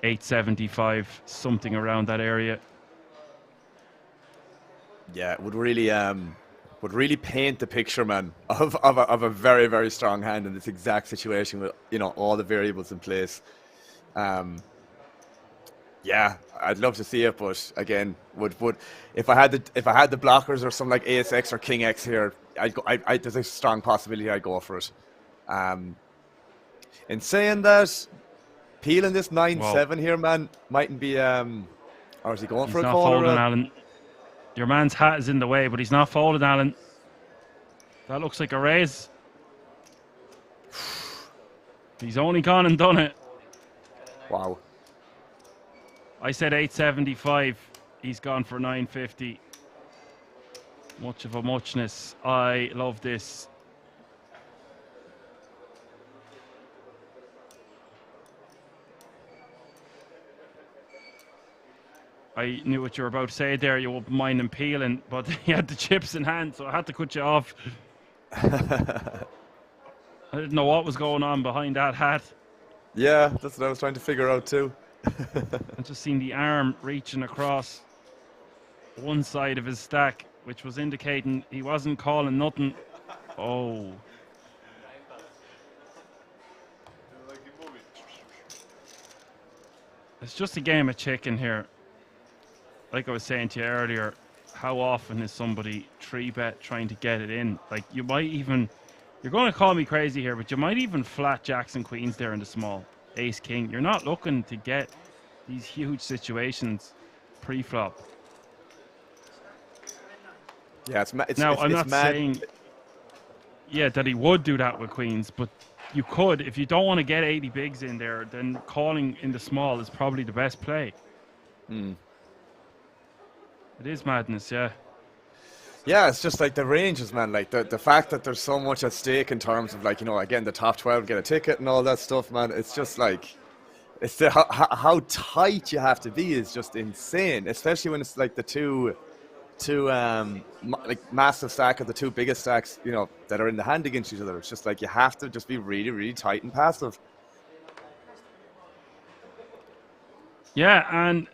875, something around that area. Yeah, it would really paint the picture, man, of a very, very strong hand in this exact situation with, you know, all the variables in place. Yeah, I'd love to see it, but again, would if I had the blockers or something like Ace X or King X here, there's a strong possibility I'd go for it. In saying that, peeling this 9-7 here, man, mightn't be. Or is he going for a call? He's not folding, Alan. Your man's hat is in the way, but he's not folding, Alan. That looks like a raise. He's only gone and done it. Wow. I said 875. He's gone for 950. Much of a muchness. I love this. I knew what you were about to say there. You wouldn't mind him peeling, but he had the chips in hand, so I had to cut you off. I didn't know what was going on behind that hat. Yeah, that's what I was trying to figure out too. I just seen the arm reaching across one side of his stack, which was indicating he wasn't calling nothing. Oh. It's just a game of chicken here. Like I was saying to you earlier, how often is somebody 3-bet trying to get it in? Like, you might even, you're going to call me crazy here, but you might even flat jacks and queens there in the small. Ace king. You're not looking to get these huge situations pre-flop. Yeah, I'm not saying that he would do that with queens, but you could. If you don't want to get 80 bigs in there, then calling in the small is probably the best play. It is madness, yeah. Yeah, it's just like the ranges, man. Like the fact that there's so much at stake in terms of, like, you know, again, the top 12 get a ticket and all that stuff, man. It's just like, it's how tight you have to be is just insane, especially when it's like the two like massive stack of the two biggest stacks, you know, that are in the hand against each other. It's just like you have to just be really, really tight and passive. Yeah, and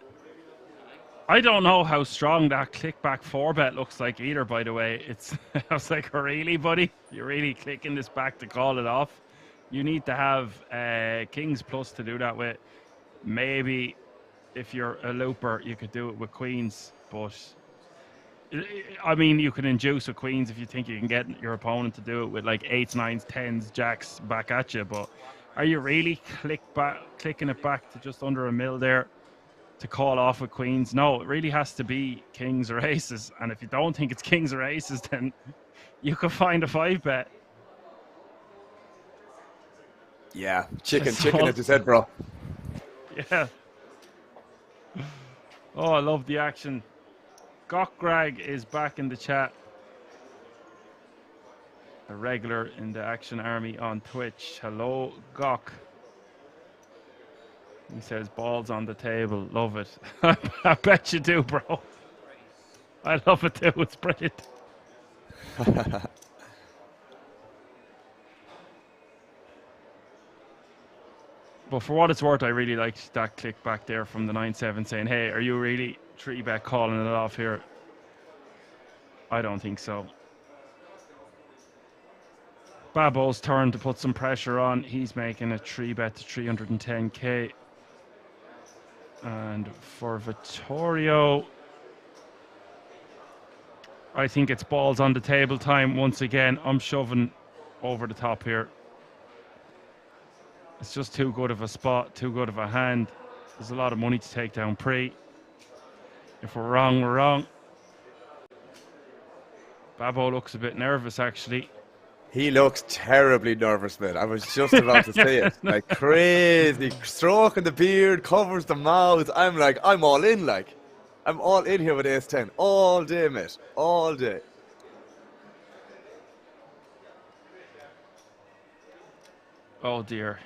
I don't know how strong that click back 4-bet looks like either, by the way. I was like, really, buddy? You're really clicking this back to call it off? You need to have kings plus to do that with. Maybe if you're a looper, you could do it with queens, but I mean, you can induce with queens if you think you can get your opponent to do it with like 8s, 9s, 10s, jacks back at you. But are you really clicking it back to just under a mil there? to call off with queens. No, it really has to be kings or aces. And if you don't think it's kings or aces, then you can find a 5-bet. Yeah, chicken as you said, bro. Yeah. Oh, I love the action. Gokgrag is back in the chat. A regular in the Action Army on Twitch. Hello, Gok. He says balls on the table. Love it. I bet you do, bro. I love it too. It's brilliant. But for what it's worth, I really liked that click back there from the 9-7 saying, hey, are you really 3-bet calling it off here? I don't think so. Babo's turn to put some pressure on. He's making a 3-bet to 310k. And for Vittorio, I think it's balls on the table time once again. I'm shoving over the top here. It's just too good of a spot, too good of a hand. There's a lot of money to take down pre. If we're wrong, we're wrong. Babo looks a bit nervous, actually. He looks terribly nervous, man. I was just about to say it. Like crazy. Stroking the beard, covers the mouth. I'm like, I'm all in, like. I'm all in here with ace-10. All day, mate. All day. Oh, dear.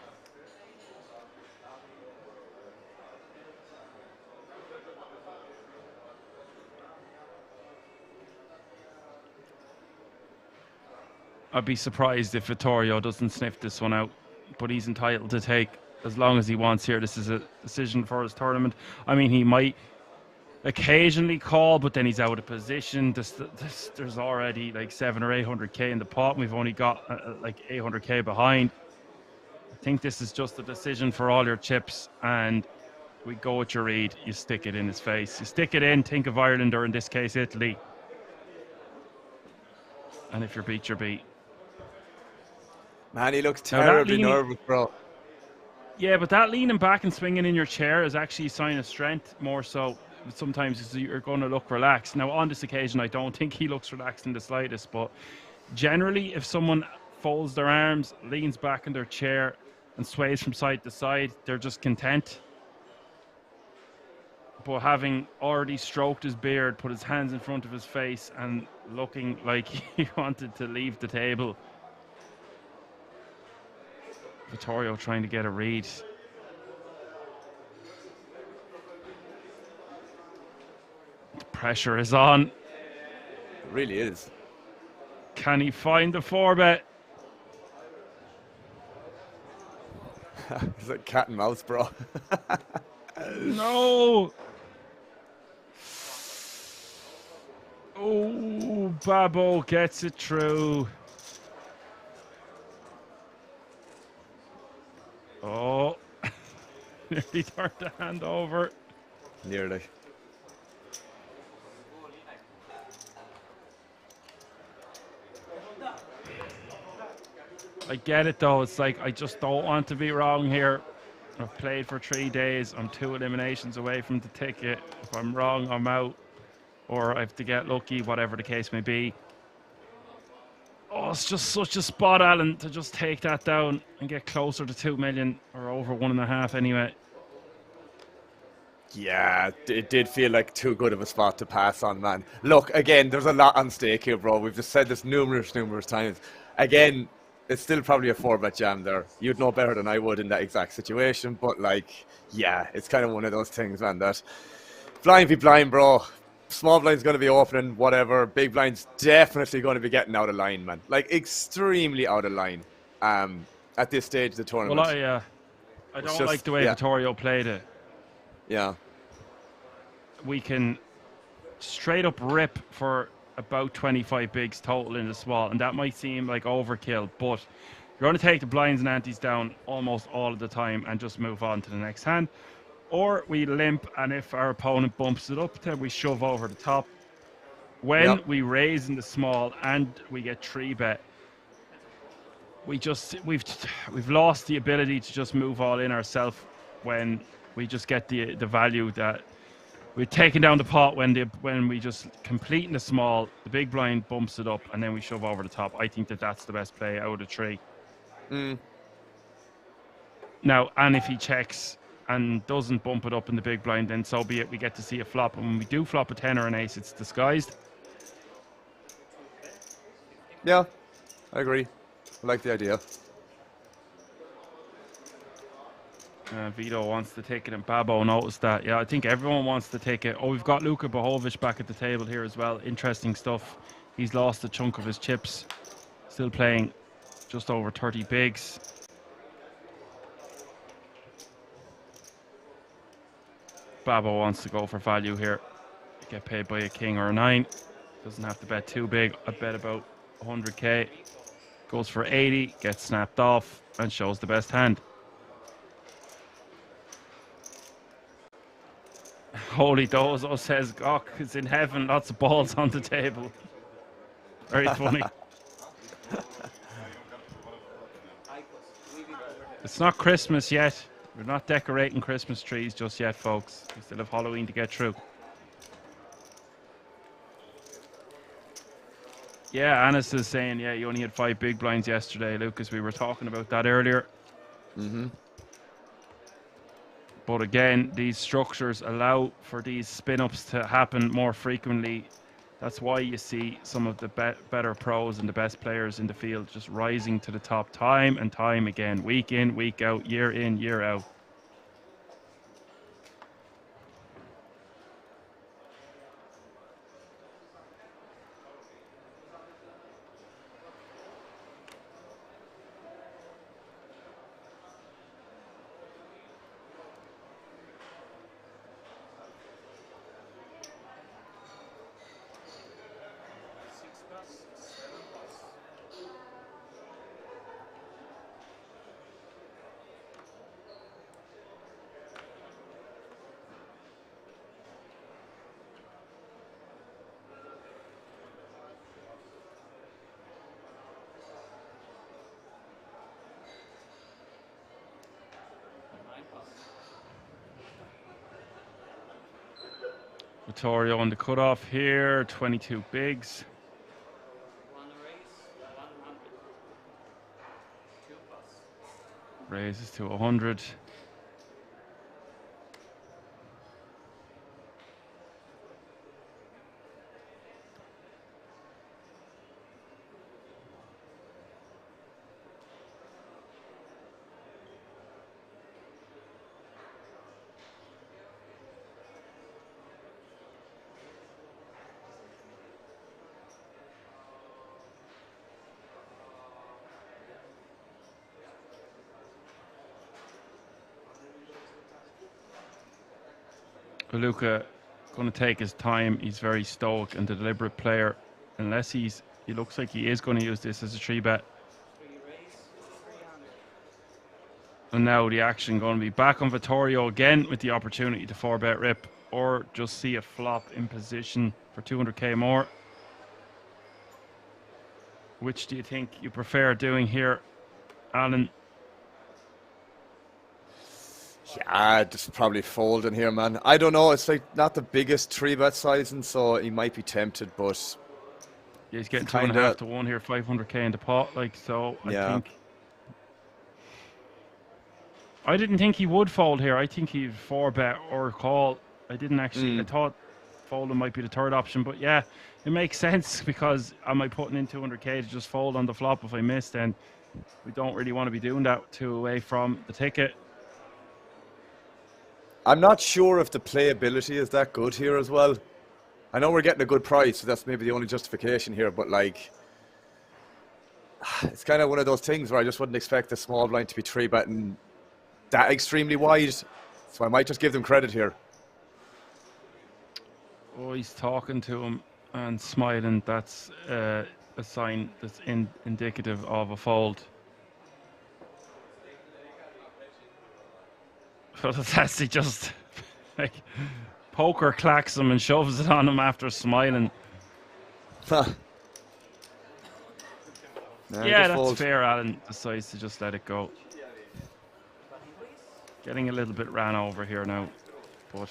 I'd be surprised if Vittorio doesn't sniff this one out, but he's entitled to take as long as he wants here. This is a decision for his tournament. I mean, he might occasionally call, but then he's out of position. There's already like 700 or 800k in the pot, and we've only got like 800k behind. I think this is just a decision for all your chips, and we go with your read. You stick it in his face. You stick it in, think of Ireland, or in this case, Italy. And if you're beat, you're beat. Man, he looks terribly nervous, bro. Yeah, but that leaning back and swinging in your chair is actually a sign of strength more so. Sometimes you're going to look relaxed. Now, on this occasion, I don't think he looks relaxed in the slightest, but generally, if someone folds their arms, leans back in their chair, and sways from side to side, they're just content. But having already stroked his beard, put his hands in front of his face, and looking like he wanted to leave the table, Vittorio trying to get a read. The pressure is on. It really is. Can he find the 4-bet? It's like cat and mouse, bro. No! Oh, Babo gets it through. Oh, nearly turned the hand over. Nearly. I get it though. It's like, I just don't want to be wrong here. I've played for 3 days. I'm 2 eliminations away from the ticket. If I'm wrong, I'm out. Or I have to get lucky, whatever the case may be. Oh, it's just such a spot, Alan, to just take that down and get closer to 2 million, or over 1.5 anyway. Yeah, it did feel like too good of a spot to pass on, man. Look, again, there's a lot on stake here, bro. We've just said this numerous times. Again, it's still probably a 4-bet jam there. You'd know better than I would in that exact situation, but like, yeah, it's kind of one of those things, man, that blind be blind, bro. Small blind's going to be opening, whatever. Big blind's definitely going to be getting out of line, man. Like, extremely out of line at this stage of the tournament. Well, I don't like the way Vittorio played it. Yeah. We can straight up rip for about 25 bigs total in the small, and that might seem like overkill, but you're going to take the blinds and antes down almost all of the time and just move on to the next hand. Or we limp, and if our opponent bumps it up, then we shove over the top. When we raise in the small and we get 3-bet, we've lost the ability to just move all in ourselves when we just get the value that we're taking down the pot when we just complete in the small, the big blind bumps it up, and then we shove over the top. I think that's the best play out of the three. Now, and if he checks and doesn't bump it up in the big blind, then so be it. We get to see a flop, and when we do flop a 10 or an ace, it's disguised. Yeah, I agree. I like the idea. Vito wants to take it, and Babo noticed that. Yeah, I think everyone wants to take it. Oh, we've got Luka Bohovic back at the table here as well. Interesting stuff. He's lost a chunk of his chips. Still playing just over 30 bigs. Babo wants to go for value here. Get paid by a king or a 9. Doesn't have to bet too big. I bet about 100k. Goes for 80, gets snapped off, and shows the best hand. Holy Dozo says Gok is in heaven, lots of balls on the table. Very funny. It's not Christmas yet. We're not decorating Christmas trees just yet, folks. We still have Halloween to get through. Yeah, Anis is saying, yeah, you only had 5 big blinds yesterday, Lucas. We were talking about that earlier. But again, these structures allow for these spin-ups to happen more frequently. That's why you see some of the better pros and the best players in the field just rising to the top time and time again, week in, week out, year in, year out. Vittorio on the cutoff here, 22 bigs. Raises to 100. Luka going to take his time. He's very stoic and a deliberate player. Unless he looks like he is going to use this as a 3-bet. And now the action going to be back on Vittorio again with the opportunity to 4-bet rip, or just see a flop in position for 200k more. Which do you think you prefer doing here, Alan? Yeah, just probably folding here, man. I don't know. It's like not the biggest 3-bet sizing, so he might be tempted, but yeah, he's getting 2.5 to 1 here, 500k in the pot. Like, so I didn't think he would fold here. I think he'd 4-bet or call. I didn't actually. I thought folding might be the third option, but yeah, it makes sense because am I putting in 200k to just fold on the flop if I miss? Then we don't really want to be doing that 2 away from the ticket. I'm not sure if the playability is that good here as well. I know we're getting a good price, so that's maybe the only justification here, but like, it's kind of one of those things where I just wouldn't expect the small blind to be 3-betting that extremely wide, so I might just give them credit here. Oh, he's talking to him and smiling. That's a sign that's indicative of a fold. But that's he just like poker clacks him and shoves it on him after smiling. Yeah, that's fair. Alan decides to just let it go. Getting a little bit ran over here now, but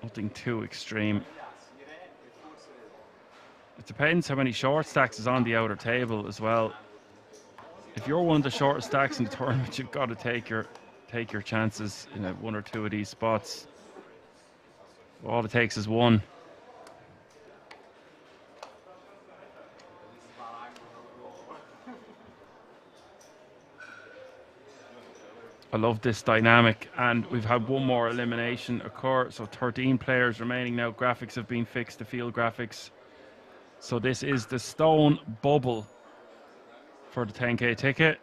nothing too extreme. It depends how many short stacks is on the outer table as well. If you're one of the shortest stacks in the tournament, you've got to take your chances in one or two of these spots. All it takes is one. I love this dynamic, and we've had one more elimination occur, so 13 players remaining now. Graphics have been fixed, the field graphics. So this is the stone bubble for the 10K ticket.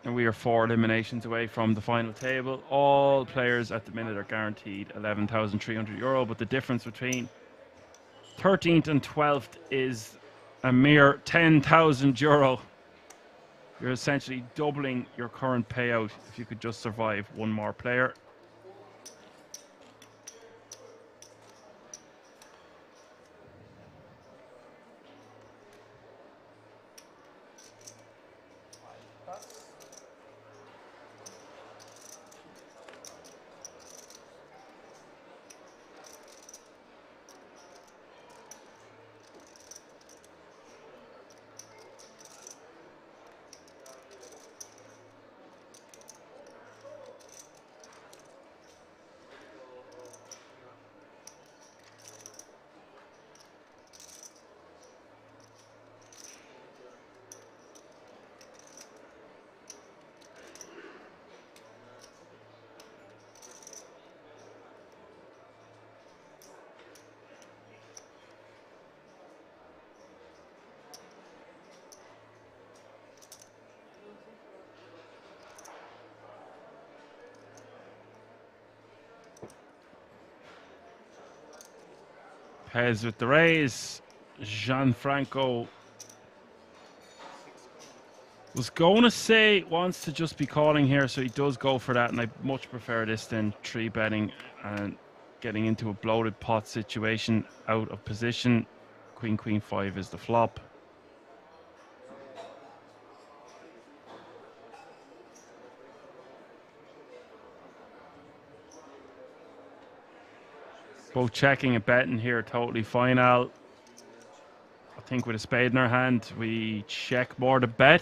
And we are 4 eliminations away from the final table. All players at the minute are guaranteed €11,300, but the difference between 13th and 12th is a mere €10,000. You're essentially doubling your current payout if you could just survive one more player. Pez with the raise. Gianfranco was going to say wants to just be calling here, so he does go for that, and I much prefer this than 3-betting and getting into a bloated pot situation out of position. Queen, Queen 5 is the flop. Both checking and betting here, totally fine, Al. I think with a spade in our hand, we check more to bet.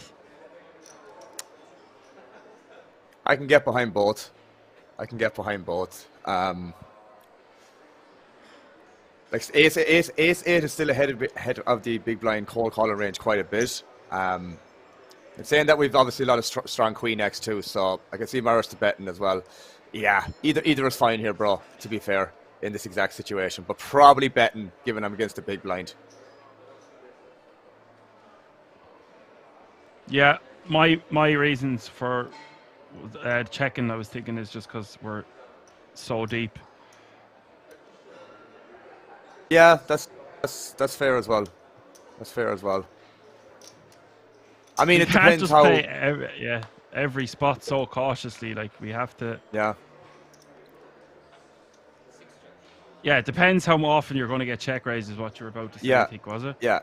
I can get behind both. Like ace 8 is still ahead of the big blind call calling range quite a bit. I'm saying that we've obviously a lot of strong queen X too, so I can see Morris to betting as well. Yeah, either is fine here, bro, to be fair, in this exact situation, but probably betting given I'm against the big blind. Yeah, my reasons for checking, I was thinking, is just because we're so deep. Yeah, that's fair as well. That's fair as well. I mean, we it can't depends just how. Play every spot so cautiously. Like we have to. Yeah. Yeah, it depends how often you're going to get check raises. What you were about to say, Yeah. I think, was it? Yeah,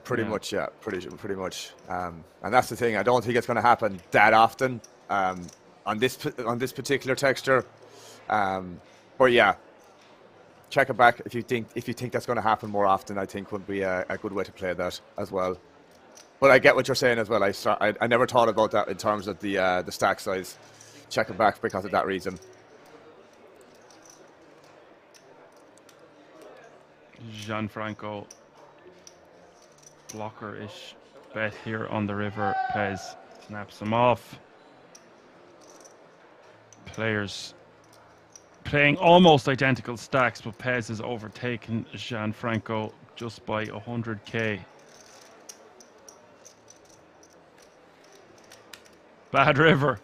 pretty much. Yeah, pretty much. And that's the thing. I don't think it's going to happen that often on this particular texture. But yeah, check it back if you think that's going to happen more often. I think would be a good way to play that as well. But I get what you're saying as well. I never thought about that in terms of the stack size. Check it back because of that reason. Gianfranco blocker-ish bet here on the river. Pez snaps him off. Players playing almost identical stacks, but Pez has overtaken Gianfranco just by 100k. Bad river.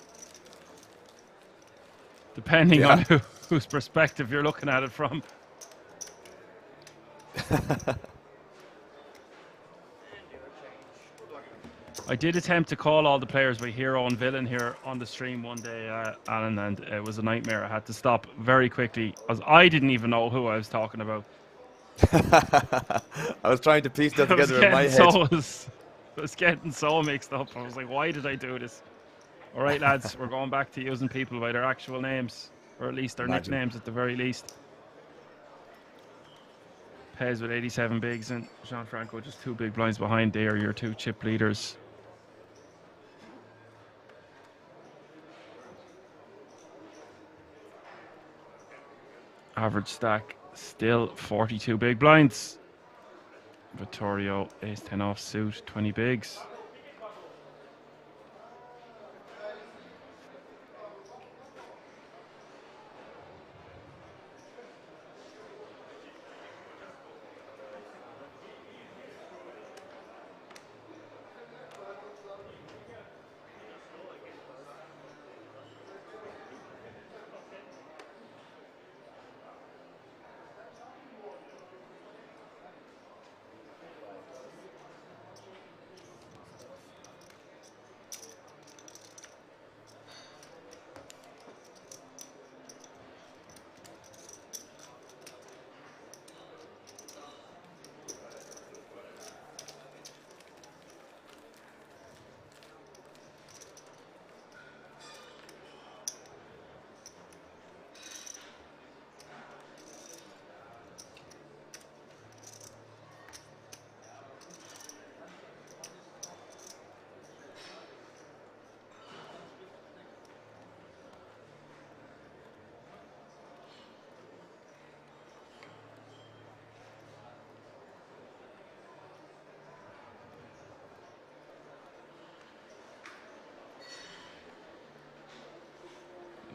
Depending on whose perspective you're looking at it from. I did attempt to call all the players by hero and villain here on the stream one day, Alan, and it was a nightmare. I had to stop very quickly as I didn't even know who I was talking about. I was trying to piece that I was together in my getting head. I was getting so mixed up. I was like, why did I do this? All right, lads, we're going back to using people by their actual names, or at least their Imagine. nicknames at the very least. Pez with 87 bigs and Gianfranco just 2 big blinds behind. They are your 2 chip leaders. Average stack still 42 big blinds. Vittorio, ace 10 off suit, 20 bigs.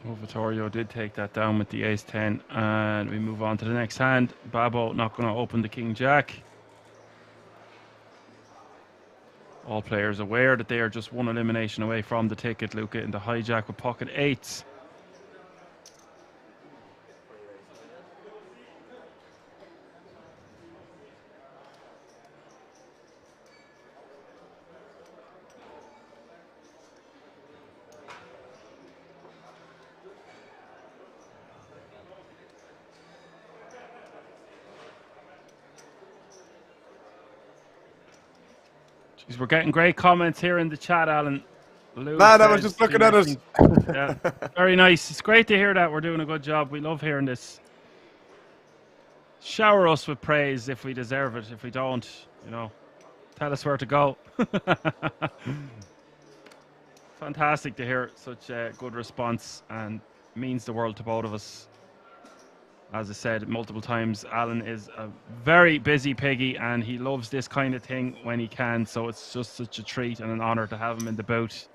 Oh, Vittorio did take that down with the ace 10, and we move on to the next hand. Babbo not going to open the king jack. All players aware that they are just 1 elimination away from the ticket. Luca in the hijack with pocket 8s. Jeez, we're getting great comments here in the chat, Alan. Lou Man, I was says just looking at us. Yeah, very nice. It's great to hear that. We're doing a good job. We love hearing this. Shower us with praise if we deserve it. If we don't, you know, tell us where to go. Fantastic to hear such a good response, and means the world to both of us. As I said multiple times, Alan is a very busy piggy, and he loves this kind of thing when he can, so it's just such a treat and an honour to have him in the boot.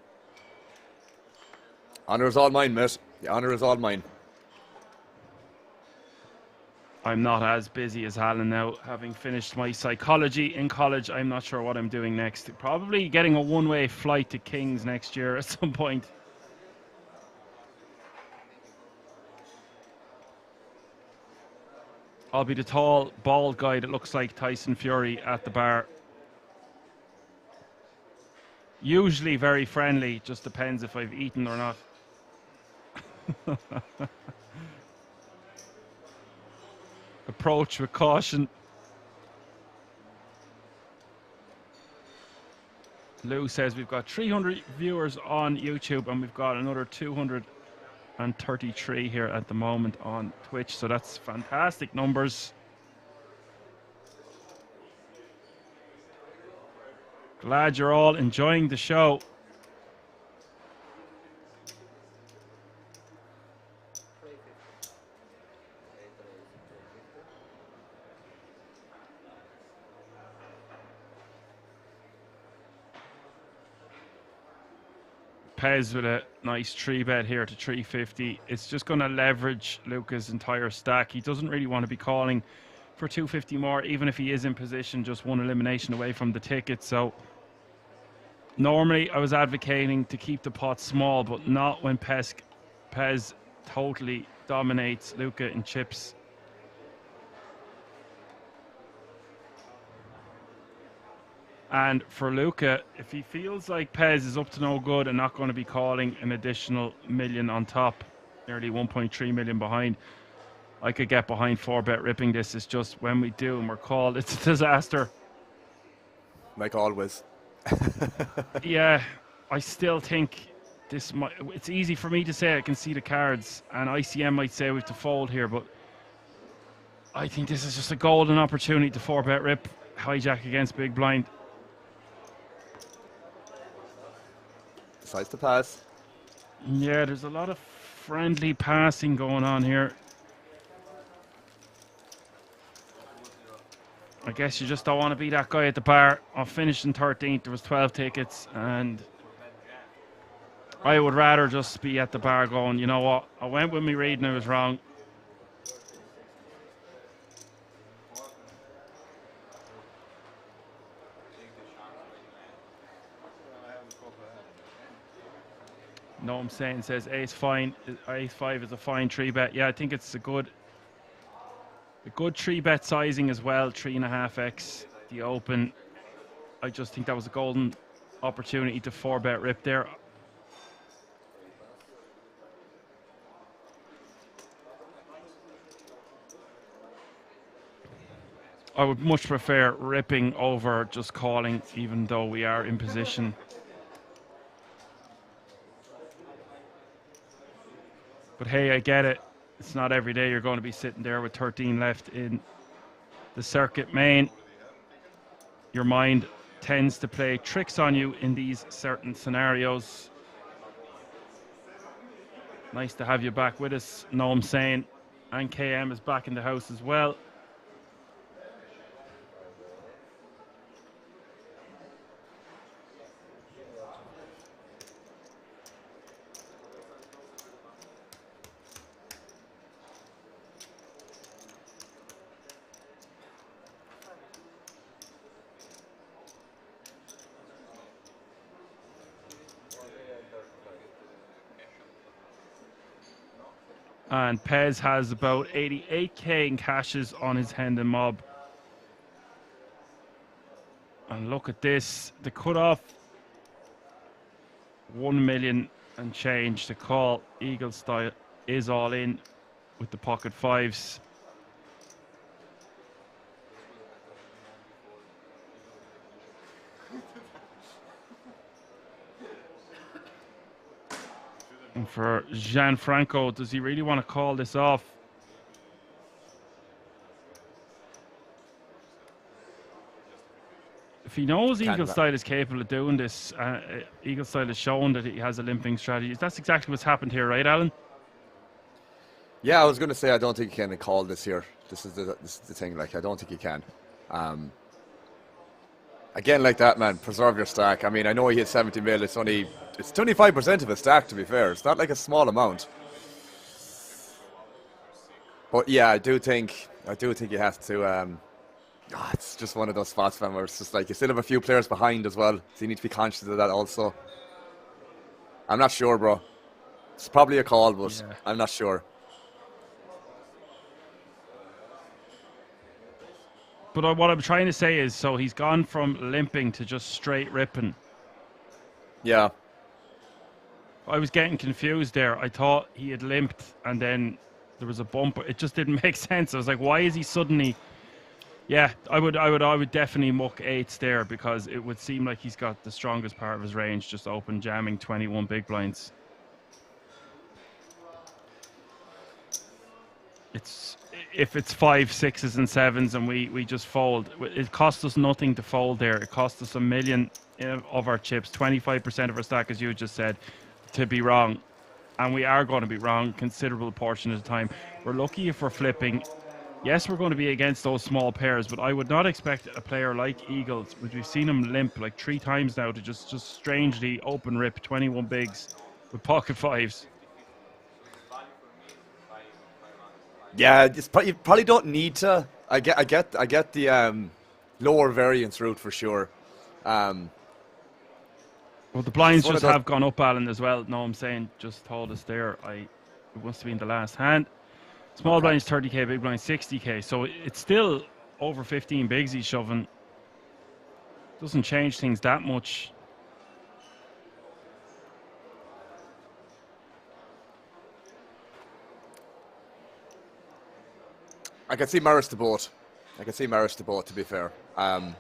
Honour is all mine, mate. The honour is all mine. I'm not as busy as Alan now. Having finished my psychology in college, I'm not sure what I'm doing next. Probably getting a one-way flight to King's next year at some point. I'll be the tall, bald guy that looks like Tyson Fury at the bar. Usually very friendly, just depends if I've eaten or not. Approach with caution. Lou says we've got 300 viewers on YouTube and we've got another 233 here at the moment on Twitch, so that's fantastic numbers. Glad you're all enjoying the show. Pez with a nice 3-bet here to 350. It's just going to leverage Luca's entire stack. He doesn't really want to be calling for 250 more, even if he is in position, just 1 elimination away from the ticket. So normally I was advocating to keep the pot small, but not when Pez totally dominates Luca in chips. And for Luca, if he feels like Pez is up to no good and not going to be calling an additional million on top, nearly 1.3 million behind, I could get behind 4-bet ripping this. It's just when we do and we're called, it's a disaster. Like always. Yeah, I still think this might, it's easy for me to say I can see the cards, and ICM might say we have to fold here, but I think this is just a golden opportunity to 4-bet rip, hijack against big blind. Decides to pass. Yeah, there's a lot of friendly passing going on here. I guess you just don't want to be that guy at the bar. I finished in 13th. There was 12 tickets, and I would rather just be at the bar going, you know what? I went with me reading. I was wrong. No, I'm saying says ace fine. Ace 5 is a fine 3-bet. Yeah, I think it's a good 3-bet sizing as well. 3.5x the open. I just think that was a golden opportunity to 4-bet rip there. I would much prefer ripping over just calling, even though we are in position. But hey, I get it. It's not every day you're going to be sitting there with 13 left in the circuit main. Your mind tends to play tricks on you in these certain scenarios. Nice to have you back with us, Noam Sane. And KM is back in the house as well. And Pez has about 88k in cashes on his Hendon mob. And look at this, the cutoff, 1 million and change to call. Eagle style is all in with the pocket 5s. And for Gianfranco, does he really want to call this off? If he knows Eagle Style is capable of doing this, Eagle Style has shown that he has a limping strategy. That's exactly what's happened here, right, Alan? Yeah, I was going to say I don't think you can call this here. This is the thing. Like, I don't think you can. Again, like that, man, preserve your stack. I mean, I know he hit 70 mil. It's 25% of his stack, to be fair. It's not like a small amount. But yeah, I do think you have to. It's just one of those spots, man, where it's just like you still have a few players behind as well, so you need to be conscious of that also. I'm not sure, bro. It's probably a call, but yeah. I'm not sure. But what I'm trying to say is, so he's gone from limping to just straight ripping. Yeah. I was getting confused there. I thought he had limped and then there was a bump. It just didn't make sense. I was like, why is he suddenly... Yeah, I would definitely muck 8s there, because it would seem like he's got the strongest part of his range just open jamming 21 big blinds. If it's 5s, 6s and 7s and we just fold, it costs us nothing to fold there. It costs us 1 million of our chips, 25% of our stack, as you just said, to be wrong. And we are going to be wrong a considerable portion of the time. We're lucky if we're flipping. Yes, we're going to be against those small pairs, but I would not expect a player like Eagles, which we've seen him limp like 3 times now, to just strangely open rip 21 bigs with pocket 5s. Yeah, you probably don't need to. I get the lower variance route for sure. Well, the blinds just have gone up, Alan, as well. No, I'm saying just told us there. It must have been the last hand. Small blinds 30k, big blinds 60k. So it's still over 15 bigs he's shoving. Doesn't change things that much. I can see Maris to both. I can see Maris to both, to be fair. I'm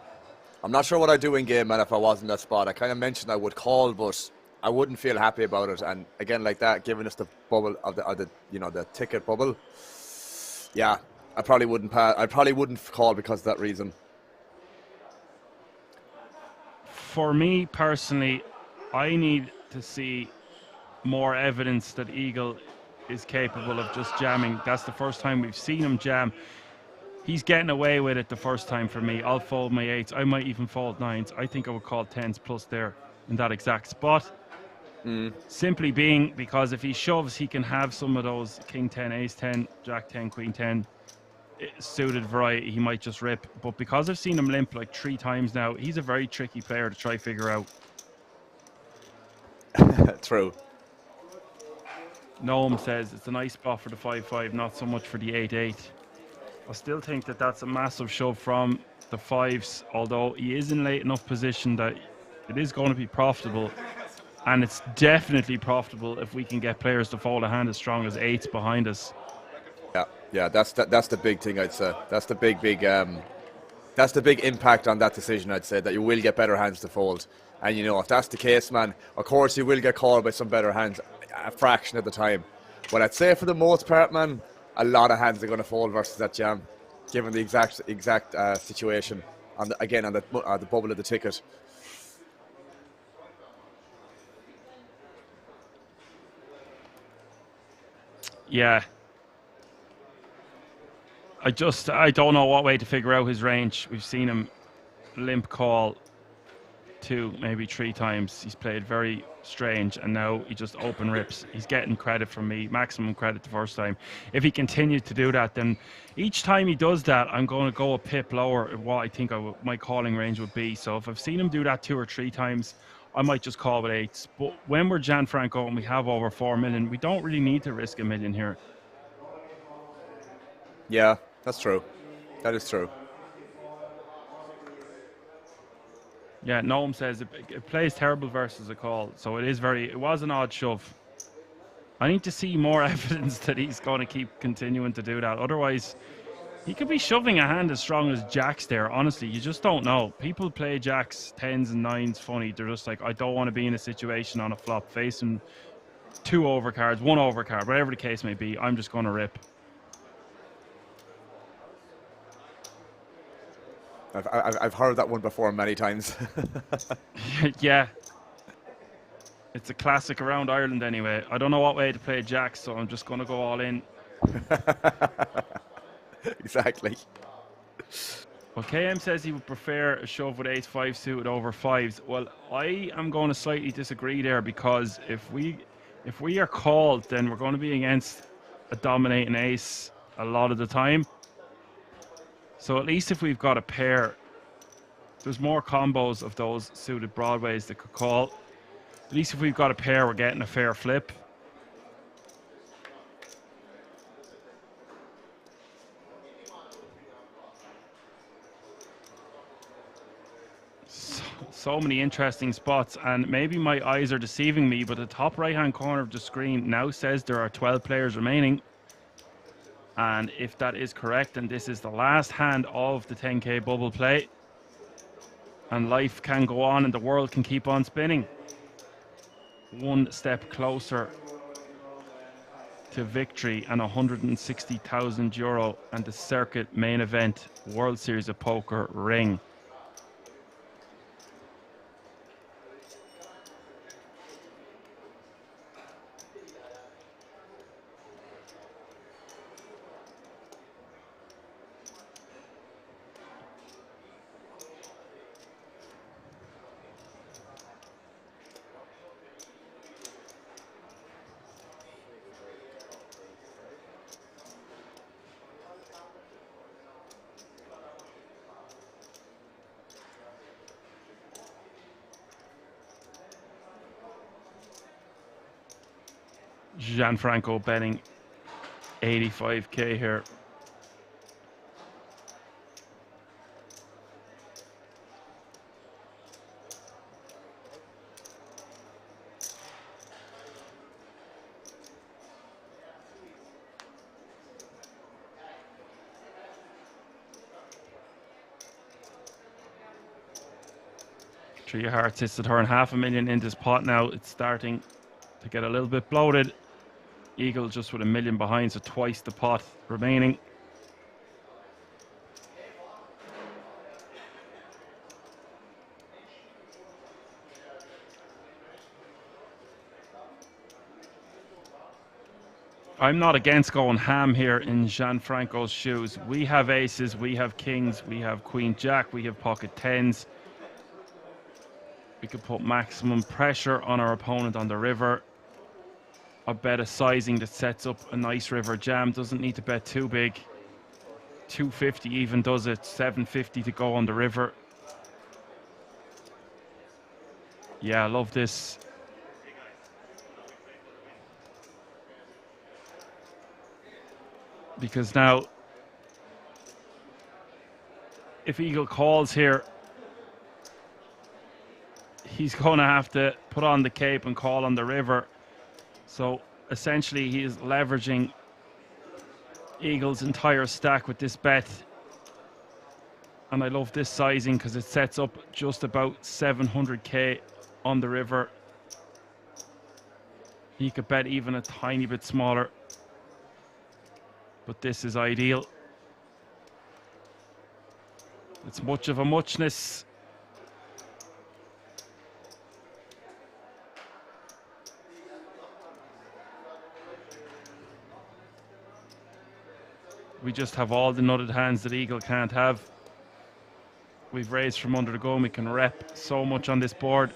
not sure what I'd do in game, man, if I was in that spot. I kind of mentioned I would call, but I wouldn't feel happy about it. And again, like that, giving us the bubble of the you know, the ticket bubble. Yeah, I probably wouldn't pass. I probably wouldn't call because of that reason. For me personally, I need to see more evidence that Eagle is capable of just jamming. That's the first time we've seen him jam. He's getting away with it the first time for me. I'll fold my 8s. I might even fold 9s. I think I would call 10s plus there in that exact spot. Simply being because if he shoves, he can have some of those King 10, Ace 10, Jack 10, Queen 10 suited variety. He might just rip. But because I've seen him limp like 3 times now, he's a very tricky player to try figure out. True. Noam says it's a nice spot for the 5-5, not so much for the 8-8. I still think that that's a massive shove from the 5s, although he is in late enough position that it is going to be profitable. And it's definitely profitable if we can get players to fold a hand as strong as 8s behind us. Yeah, that's the big thing, I'd say. That's the big that's the big impact on that decision, I'd say, that you will get better hands to fold. And you know, if that's the case, man, of course you will get called by some better hands a fraction of the time. But I'd say for the most part, man, a lot of hands are going to fold versus that jam, given the exact situation. On the bubble of the ticket. Yeah. I don't know what way to figure out his range. We've seen him limp call 2, maybe 3 times. He's played very strange, and now he just open rips. He's getting credit from me, maximum credit the first time. If he continues to do that, then each time he does that, I'm going to go a pip lower at what I think my calling range would be. So if I've seen him do that 2 or 3 times, I might just call with 8s. But when we're Gianfranco and we have over 4 million, we don't really need to risk $1 million here. Yeah, that's true. That is true. Yeah, Noam says it plays terrible versus a call, so it was an odd shove. I need to see more evidence that he's going to keep continuing to do that. Otherwise, he could be shoving a hand as strong as Jacks there. Honestly, you just don't know. People play Jacks, 10s and 9s funny. They're just like, I don't want to be in a situation on a flop facing 2 overcards, 1 overcard, whatever the case may be. I'm just going to rip. I've heard that one before many times. Yeah. It's a classic around Ireland anyway. I don't know what way to play Jacks, so I'm just going to go all in. Exactly. Well, KM says he would prefer a shove with Ace-5 suited over 5s. Well, I am going to slightly disagree there, because if we are called, then we're going to be against a dominating ace a lot of the time. So at least if we've got a pair, there's more combos of those suited broadways that could call. At least if we've got a pair, we're getting a fair flip. So many interesting spots, and maybe my eyes are deceiving me, but the top right hand corner of the screen now says there are 12 players remaining. And if that is correct, and this is the last hand of the 10k bubble play, and life can go on and the world can keep on spinning, one step closer to victory and €160,000 and the circuit main event World Series of Poker ring. Gianfranco betting 85k here. 3 of hearts hits the turn. 500,000 in this pot now. It's starting to get a little bit bloated. Eagle just with 1 million behind, so twice the pot remaining. I'm not against going ham here in Gianfranco's shoes. We have aces, we have kings, we have queen jack, we have pocket tens. We could put maximum pressure on our opponent on the river. A bet a sizing that sets up a nice river jam. Doesn't need to bet too big. 250 even does it. 750 to go on the river. Yeah, I love this. Because now, if Eagle calls here, he's going to have to put on the cape and call on the river. So essentially he is leveraging Eagle's entire stack with this bet. And I love this sizing because it sets up just about 700k on the river. He could bet even a tiny bit smaller, but this is ideal. It's much of a muchness. We just have all the nutted hands that Eagle can't have. We've raised from under the gun. We can rep so much on this board.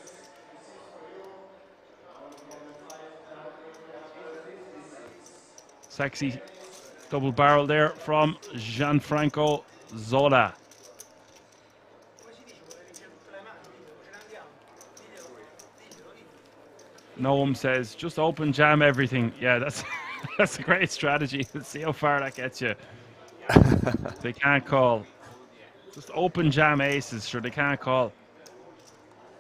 Sexy double barrel there from Gianfranco Zola. Noam says, just open jam everything. Yeah, that's that's a great strategy. Let's see how far that gets you. They can't call. Just open jam aces, sure they can't call.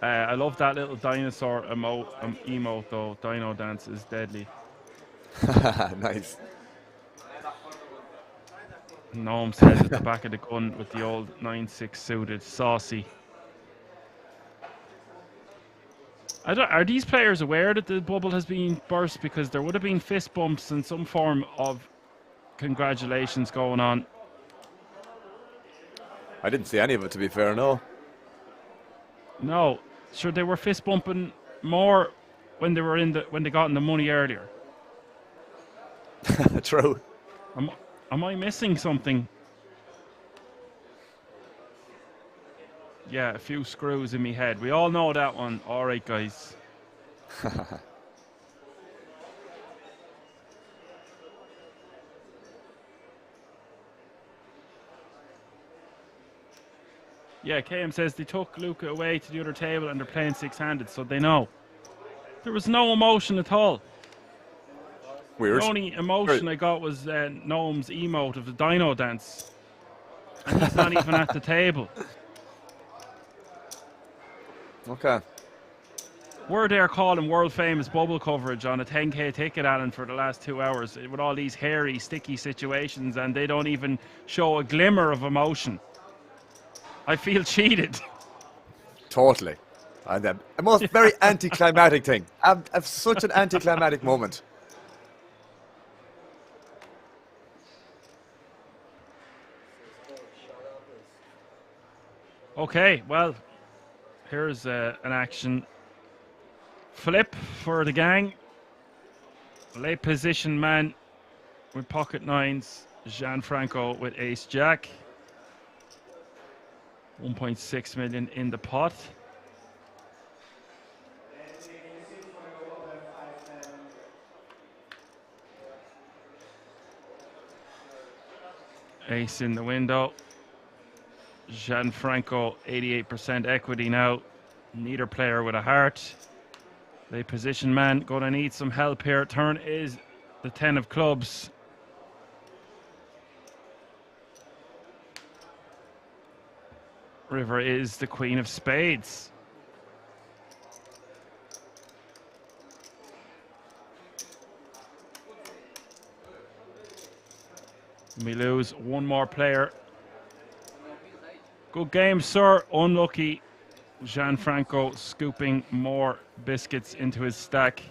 I love that little dinosaur emote though. Dino dance is deadly. Nice. Noam says at the back of the gun with the old 9-6 suited, saucy. Are these players aware that the bubble has been burst? Because there would have been fist bumps and some form of congratulations going on. I didn't see any of it, to be fair, no. No, sure they were fist bumping more when they were when they got in the money earlier. True. Am I missing something? Yeah, a few screws in me head. We all know that one. All right, guys. Yeah, KM says they took Luca away to the other table and they're playing six-handed, so they know. There was no emotion at all. Weird. The only emotion I got was Noam's emote of the dino dance. And he's not even at the table. Okay. We're there calling world famous bubble coverage on a 10k ticket, Alan, for the last 2 hours with all these hairy, sticky situations, and they don't even show a glimmer of emotion. I feel cheated. Totally. And the most very anticlimactic thing. Such an anticlimactic moment. Okay, well, here's an action. Flip for the gang. Late position man with pocket nines. Gianfranco with ace jack. 1.6 million in the pot. Ace in the window. Gianfranco 88% equity now. Neither player with a heart. Late position man gonna need some help here. Turn is the 10 of clubs. River is the queen of spades. We lose one more player. Good game, sir. Unlucky. Gianfranco scooping more biscuits into his stack.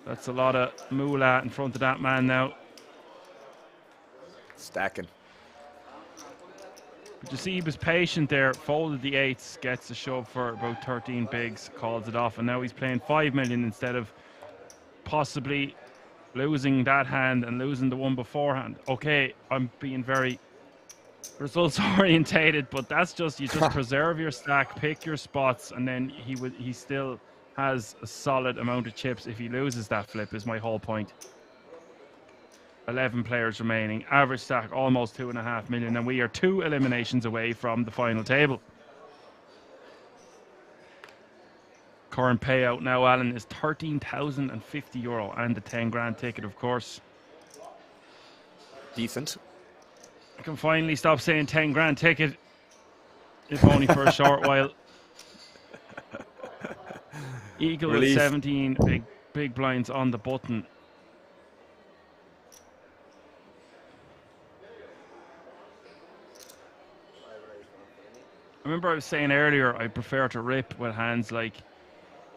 That's a lot of moolah in front of that man now. Stacking. But you see, he was patient there, folded the eights, gets a shove for about 13 bigs, calls it off, and now he's playing 5 million instead of possibly losing that hand and losing the one beforehand. Okay, I'm being very results orientated, but that's just, you just preserve your stack, pick your spots, and then he still has a solid amount of chips if he loses that flip, is my whole point. 11 players remaining, average stack almost 2.5 million, and we are 2 eliminations away from the final table. Current payout now, Alan, is €13,050 and the 10 grand ticket, of course. Decent. I can finally stop saying 10 grand ticket, if only for a short while. Eagle with 17 big blinds on the button. I remember I was saying earlier I prefer to rip with hands like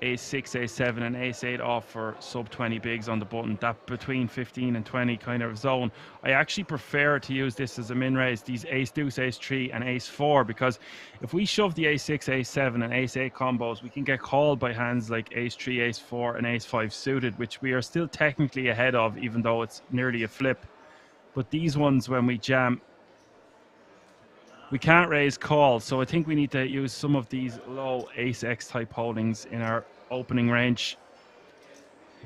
ace-6, ace-7 and ace-8 off for sub 20 bigs on the button, that between 15 and 20 kind of zone. I actually prefer to use this as a min raise, these ace-deuce, ace-3 and ace-4, because if we shove the ace-6, ace-7 and ace-8 combos, we can get called by hands like ace-3, ace-4 and ace-5 suited, which we are still technically ahead of, even though it's nearly a flip. But these ones, when we jam, we can't raise calls, so I think we need to use some of these low ace-x type holdings in our opening range.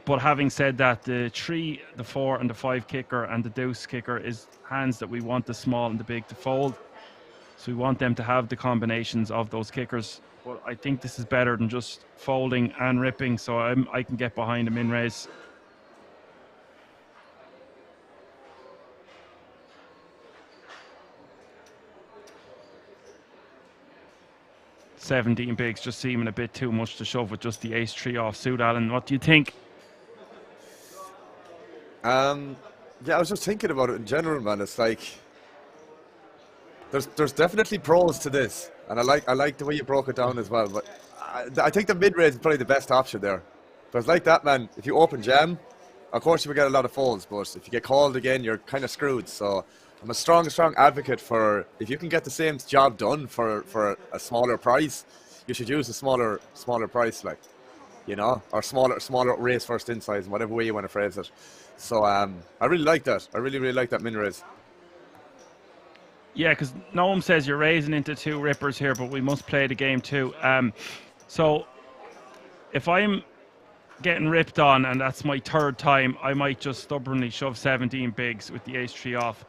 But having said that, the 3, the 4 and the 5 kicker and the deuce kicker is hands that we want the small and the big to fold. So we want them to have the combinations of those kickers. But I think this is better than just folding and ripping, so I can get behind a min raise. $17 bigs just seeming a bit too much to shove with just the ace-3 off suit, Alan. What do you think? Yeah, I was just thinking about it in general, man. It's like there's definitely pros to this, and I like the way you broke it down as well. But I think the mid raise is probably the best option there, because like that, man, if you open jam, of course you will get a lot of folds, but if you get called again, you're kind of screwed. So I'm a strong advocate for, if you can get the same job done for a smaller price, you should use a smaller price, like, you know, or smaller raise first in size, whatever way you want to phrase it. So I really like that. I really like that min raise. Yeah, because Noam says you're raising into 2 rippers here, but we must play the game too. So if I'm getting ripped on and that's my 3rd time, I might just stubbornly shove 17 bigs with the ace-3 off.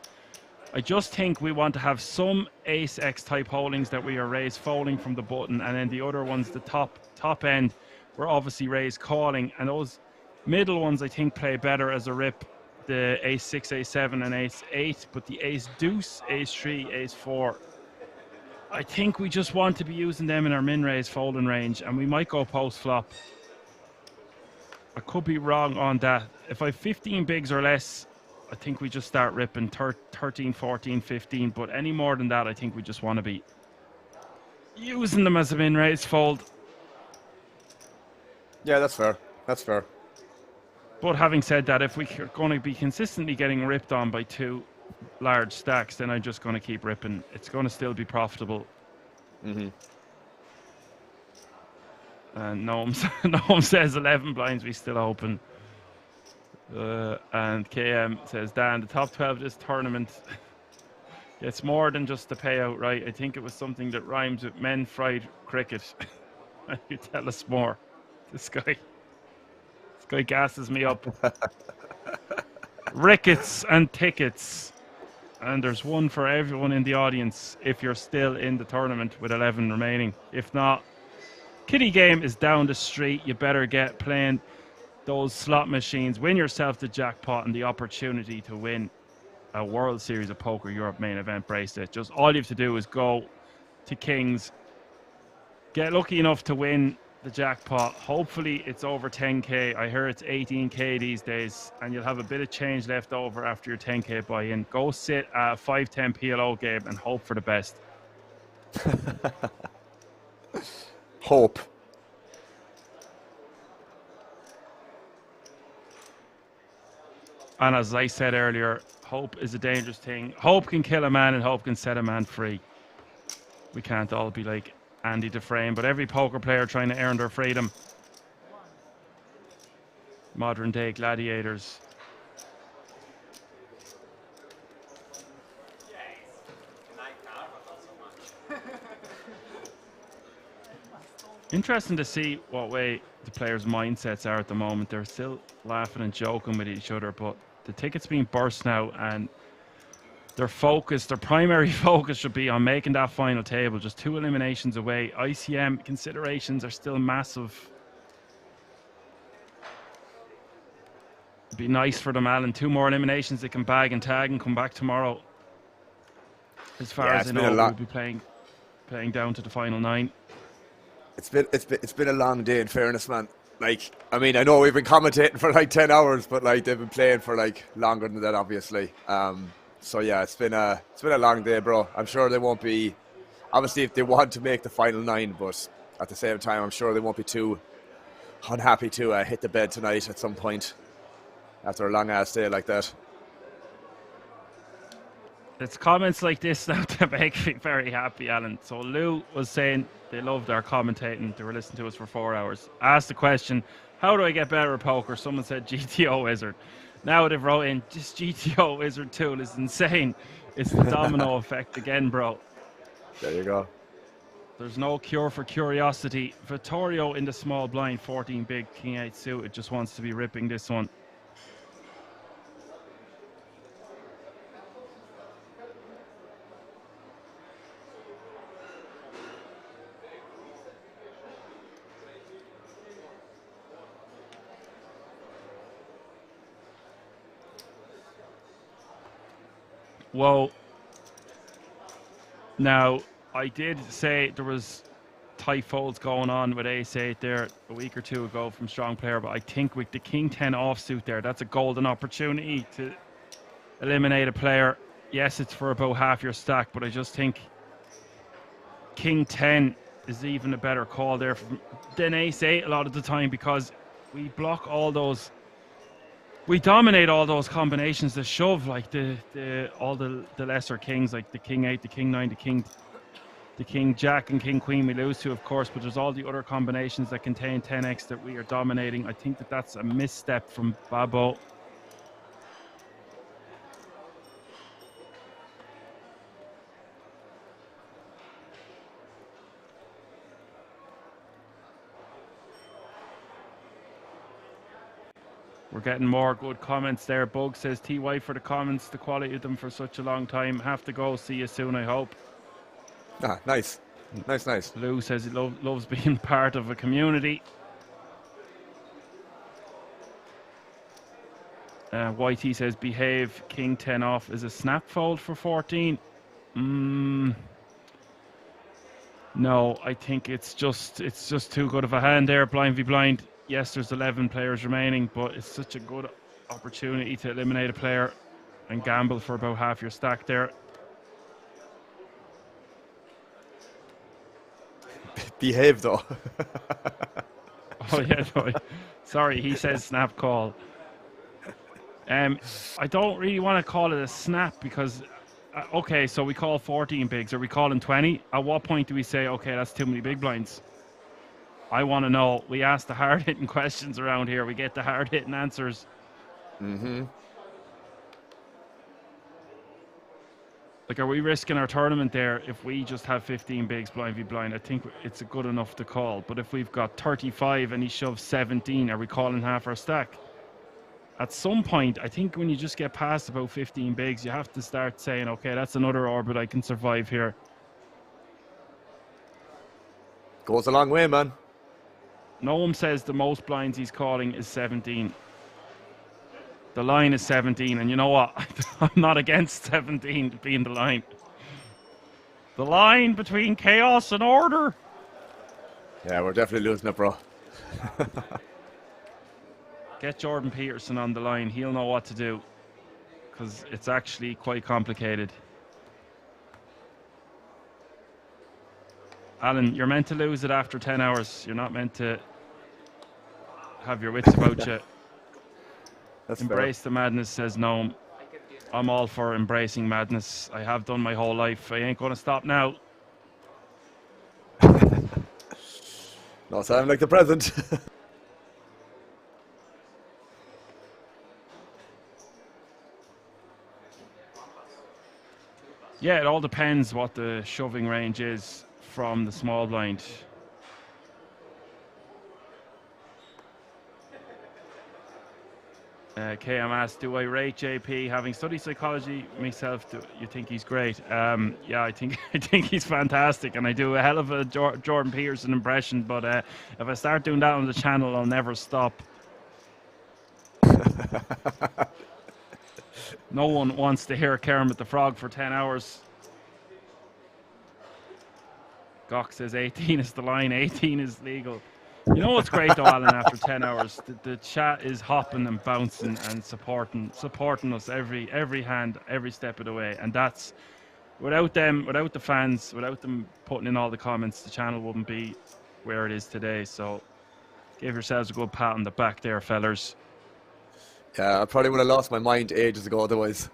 I just think we want to have some ace-x type holdings that we are raise folding from the button, and then the other ones, the top end, we're obviously raise calling, and those middle ones I think play better as a rip, the ace-6, ace-7 and ace-8, but the ace-deuce, ace-3, ace-4, I think we just want to be using them in our min raise folding range, and we might go post flop. I could be wrong on that. If I have 15 bigs or less, I think we just start ripping 13, 14, 15, but any more than that, I think we just want to be using them as a min raise fold. Yeah, that's fair. That's fair. But having said that, if we're going to be consistently getting ripped on by 2 large stacks, then I'm just going to keep ripping. It's going to still be profitable. Mm-hmm. And Noam says 11 blinds, we still open. And KM says, Dan, the top 12 of this tournament gets more than just the payout, right? I think it was something that rhymes with men fried cricket. You tell us more. This guy gasses me up. Rickets and tickets. And there's one for everyone in the audience if you're still in the tournament with 11 remaining. If not, kiddie game is down the street. You better get playing those slot machines, win yourself the jackpot and the opportunity to win a World Series of Poker Europe main event bracelet. Just all you have to do is go to Kings, get lucky enough to win the jackpot. Hopefully it's over 10k. I hear it's 18k these days, and you'll have a bit of change left over after your 10k buy-in. Go sit a 5-10 PLO game and hope for the best. Hope. And as I said earlier, hope is a dangerous thing. Hope can kill a man and hope can set a man free. We can't all be like Andy Dufresne, but every poker player trying to earn their freedom. Modern day gladiators. Interesting to see what way the players' mindsets are at the moment. They're still laughing and joking with each other, but the ticket's being burst now, and their focus, their primary focus should be on making that final table. Just 2 eliminations away. ICM considerations are still massive. It'd be nice for them, Alan. 2 more eliminations they can bag and tag and come back tomorrow. As far as I know, we'll be playing down to the final 9. It's been a long day, in fairness, man. Like, I mean, I know we've been commentating for like 10 hours, but like they've been playing for like longer than that, obviously. So yeah, it's been a long day, bro. I'm sure they won't be, obviously, if they want to make the final 9, but at the same time, I'm sure they won't be too unhappy to hit the bed tonight at some point after a long ass day like that. It's comments like this now that make me very happy, Alan. So Lou was saying they loved our commentating. They were listening to us for 4 hours. Asked the question, how do I get better at poker? Someone said GTO Wizard. Now they've wrote in, this GTO Wizard tool is insane. It's the domino effect again, bro. There you go. There's no cure for curiosity. Vittorio in the small blind, 14 big, King 8 suit. It just wants to be ripping this one. Whoa. Now, I did say there was tight folds going on with ace-8 there a week or 2 ago from strong player, but I think with the king 10 offsuit there, that's a golden opportunity to eliminate a player. Yes, it's for about half your stack, but I just think king 10 is even a better call there than ace-8 a lot of the time, because we block all those. We dominate all those combinations that shove, like all the lesser kings, like the king 8, the king 9, the king jack and king queen we lose to, of course, but there's all the other combinations that contain 10x that we are dominating. I think that's a misstep from Babo. We're getting more good comments there. Bug says, TY for the comments, the quality of them for such a long time. Have to go. See you soon, I hope. Ah, nice. Nice. Lou says he loves being part of a community. YT says, behave, king 10 off is a snap fold for 14. No, I think it's just too good of a hand there, blind v blind. Yes, there's 11 players remaining, but it's such a good opportunity to eliminate a player and gamble for about half your stack there. Behave, though. Oh, yeah, no, sorry, he says snap call. I don't really want to call it a snap because, okay, so we call 14 bigs. Are we calling 20? At what point do we say, okay, that's too many big blinds? I want to know. We ask the hard-hitting questions around here. We get the hard-hitting answers. Mm-hmm. Like, are we risking our tournament there if we just have 15 bigs blind v blind? I think it's good enough to call. But if we've got 35 and he shoves 17, are we calling half our stack? At some point, I think when you just get past about 15 bigs, you have to start saying, okay, that's another orbit I can survive here. Goes a long way, man. Noam says the most blinds he's calling is 17. The line is 17, and you know what? I'm not against 17 being the line. The line between chaos and order. Yeah, we're definitely losing it, bro. Get Jordan Peterson on the line. He'll know what to do, because it's actually quite complicated. Alan, you're meant to lose it after 10 hours. You're not meant to have your wits about you. That's Embrace the madness, says Noam. I'm all for embracing madness. I have done my whole life. I ain't going to stop now. No time like the present. Yeah, it all depends what the shoving range is from the small blind. KM asked, do I rate JP? Having studied psychology myself, do you think he's great? Yeah, I think he's fantastic, and I do a hell of a Jordan Peterson impression, but if I start doing that on the channel, I'll never stop. No one wants to hear Kermit the Frog for 10 hours. Gok says 18 is the line, 18 is legal. You know what's great though, Alan, after 10 hours? The chat is hopping and bouncing and supporting us every hand, every step of the way. And that's, without them, without the fans, without them putting in all the comments, the channel wouldn't be where it is today. So give yourselves a good pat on the back there, fellers. Yeah, I probably would have lost my mind ages ago otherwise.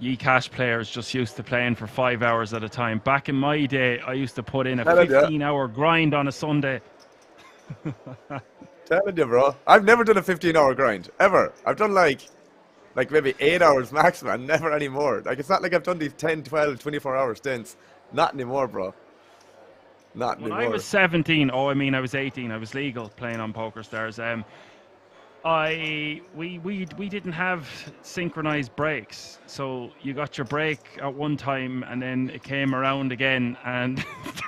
Ye cash players just used to playing for 5 hours at a time. Back in my day, I used to put in a 15-hour grind on a Sunday. Telling you, bro. I've never done a 15-hour grind, ever. I've done like maybe 8 hours max, man. Never anymore. Like, it's not like I've done these 10, 12, 24-hour stints. Not anymore, bro. Not when anymore. I was 17, I was 18. I was legal playing on PokerStars. We didn't have synchronized breaks, so you got your break at one time and then it came around again, and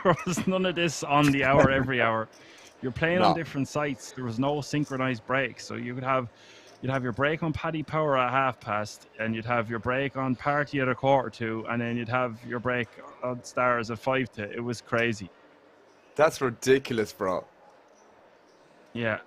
there was none of this on the hour every hour. You're playing on different sites. There was no synchronized breaks, so you'd have your break on Paddy Power at past, and you'd have your break on Party at 1/4 to, and then you'd have your break on Stars at 5 to. It was crazy. That's ridiculous, bro. Yeah.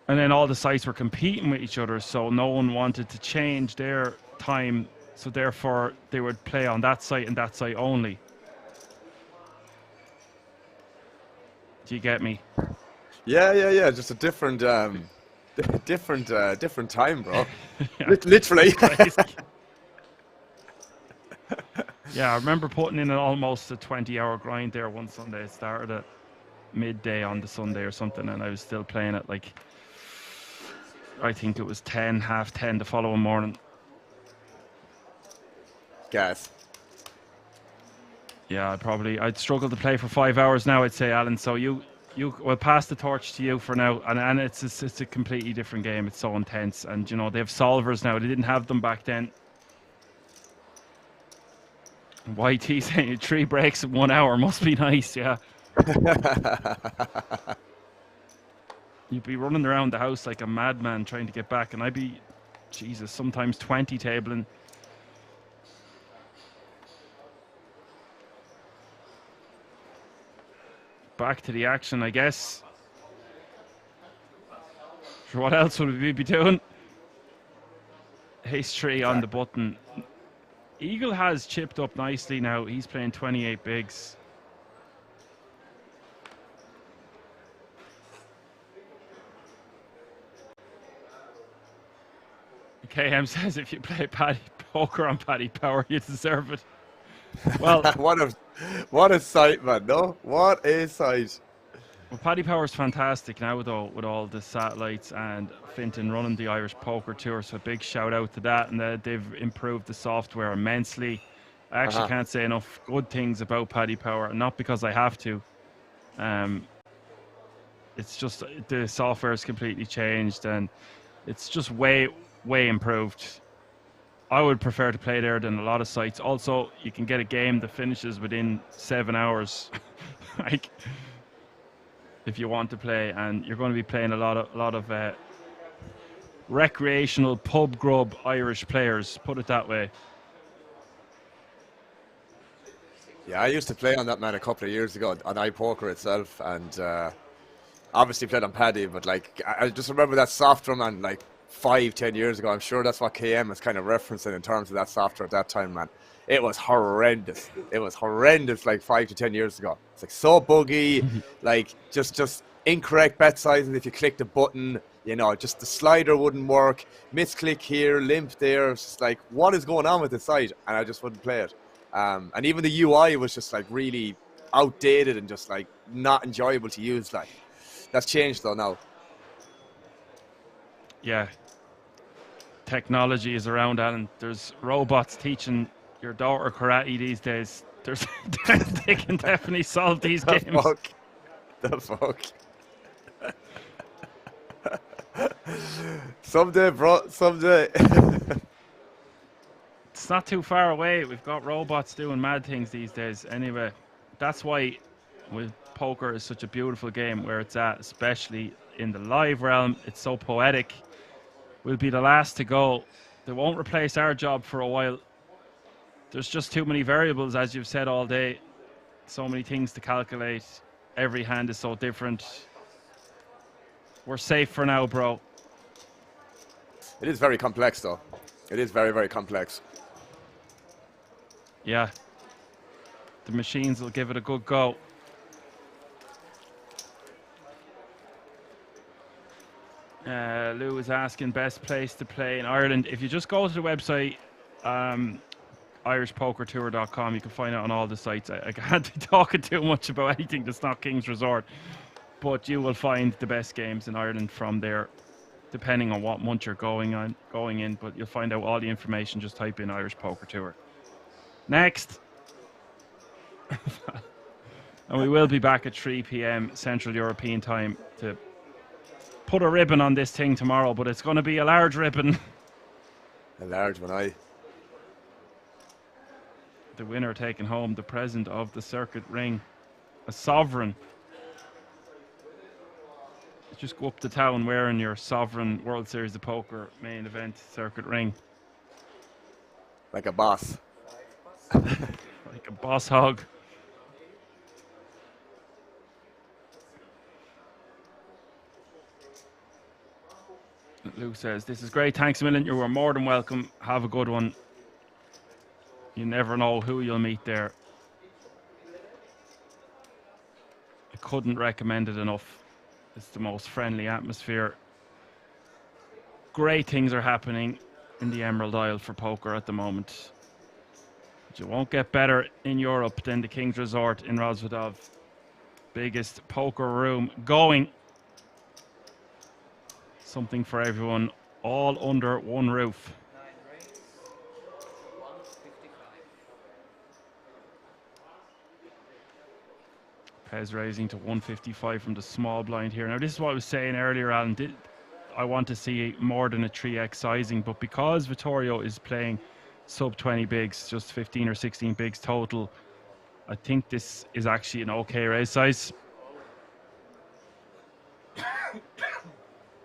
And then all the sites were competing with each other, so no one wanted to change their time, so therefore they would play on that site and that site only. Do you get me? Yeah. Just a different, different time, bro. Yeah. Literally. Yeah, I remember putting in almost a 20-hour grind there one Sunday. It started at midday on the Sunday or something, and I was still playing at like, I think it was 10, half 10 the following morning. Gas. Yeah, I'd struggle to play for 5 hours now, I'd say, Alan. So we'll pass the torch to you for now, and it's a completely different game. It's so intense, and you know they have solvers now. They didn't have them back then. YT saying 3 breaks in 1 hour must be nice, yeah. You'd be running around the house like a madman trying to get back, and I'd be, Jesus, sometimes 20 tabling. Back to the action, I guess. So what else would we be doing? Ace 3 on the button. Eagle has chipped up nicely now. He's playing 28 bigs. KM says if you play poker on Paddy Power, you deserve it. Well, what a sight, man! No, what a sight. Well, Paddy Power's fantastic now, though, with all the satellites and Finton running the Irish Poker Tour. So a big shout out to that, and they've improved the software immensely. I actually can't say enough good things about Paddy Power, not because I have to. It's just the software is completely changed, and it's just way improved. I would prefer to play there than a lot of sites. Also, you can get a game that finishes within 7 hours, like if you want to play, and you're going to be playing a lot of recreational pub grub Irish players. Put it that way. Yeah, I used to play on that, man, a couple of years ago on iPoker itself, and obviously played on Paddy, but like I just remember that soft drum, man, like 5-10 years ago. I'm sure that's what KM is kind of referencing in terms of that software at that time, man. It was horrendous. It was horrendous like 5 to 10 years ago. It's like so buggy, like just incorrect bet sizing. If you click the button, you know, just the slider wouldn't work. Misclick here, limp there. It's just like, what is going on with the site? And I just wouldn't play it. And even the UI was just like really outdated and just like not enjoyable to use. Like, that's changed though now. Yeah. Technology is around, Alan. There's robots teaching your daughter karate these days. There's they can definitely solve these games. The fuck. Someday, bro. Someday. It's not too far away. We've got robots doing mad things these days. Anyway, that's why with poker is such a beautiful game where it's at, especially in the live realm. It's so poetic. We'll be the last to go. They won't replace our job for a while. There's just too many variables, as you've said all day. So many things to calculate. Every hand is so different. We're safe for now, bro. It is very complex, though. It is very, very complex. Yeah. The machines will give it a good go. Lou is asking best place to play in Ireland. If you just go to the website, irishpokertour.com, you can find out on all the sites. I can't be talking too much about anything that's not King's Resort, but you will find the best games in Ireland from there, depending on what month you're going in. But you'll find out all the information. Just type in Irish Poker Tour. Next. And we will be back at 3 p.m. Central European time to put a ribbon on this thing tomorrow, but it's going to be a large ribbon. A large one, aye. The winner taking home the present of the circuit ring, a sovereign. Just go up to town wearing your sovereign World Series of Poker main event circuit ring. Like a boss. Like a boss hog. Luke says, this is great. Thanks a million. You were more than welcome. Have a good one. You never know who you'll meet there. I couldn't recommend it enough. It's the most friendly atmosphere. Great things are happening in the Emerald Isle for poker at the moment. But you won't get better in Europe than the King's Resort in Rozvadov. Biggest poker room going. Something for everyone, all under one roof. Pez raising to 155 from the small blind here. Now this is what I was saying earlier, Alan. I want to see more than a 3x sizing, but because Vittorio is playing sub 20 bigs, just 15 or 16 bigs total, I think this is actually an okay raise size.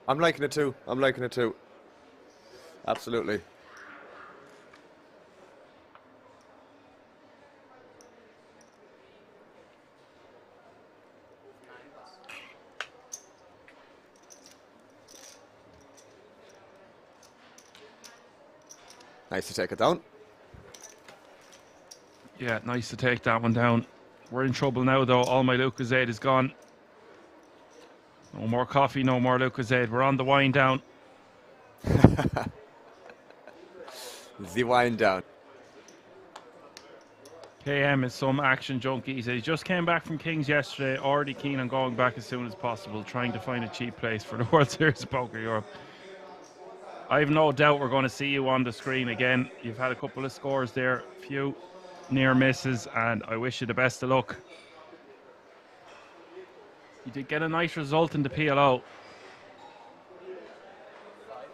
I'm liking it too. I'm liking it too. Absolutely. Nice to take it down. Yeah, nice to take that one down. We're in trouble now, though. All my Lucozade is gone. No more coffee, no more Lucozade. We're on the wind down. The wind down. KM is some action junkie. He said he just came back from King's yesterday, already keen on going back as soon as possible, trying to find a cheap place for the World Series of Poker Europe. I have no doubt we're going to see you on the screen again. You've had a couple of scores there, a few near misses, and I wish you the best of luck. You did get a nice result in the PLO.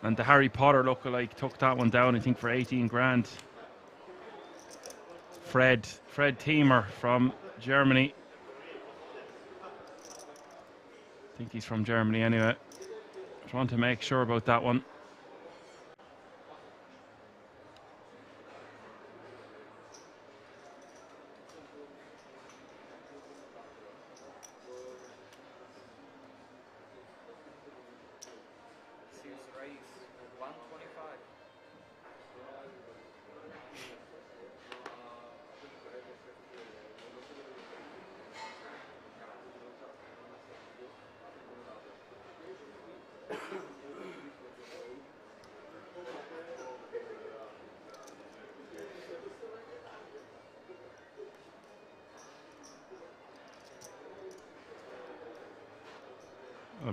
And the Harry Potter lookalike took that one down, I think, for 18 grand. Fred Teamer from Germany. I think he's from Germany anyway. Just want to make sure about that one.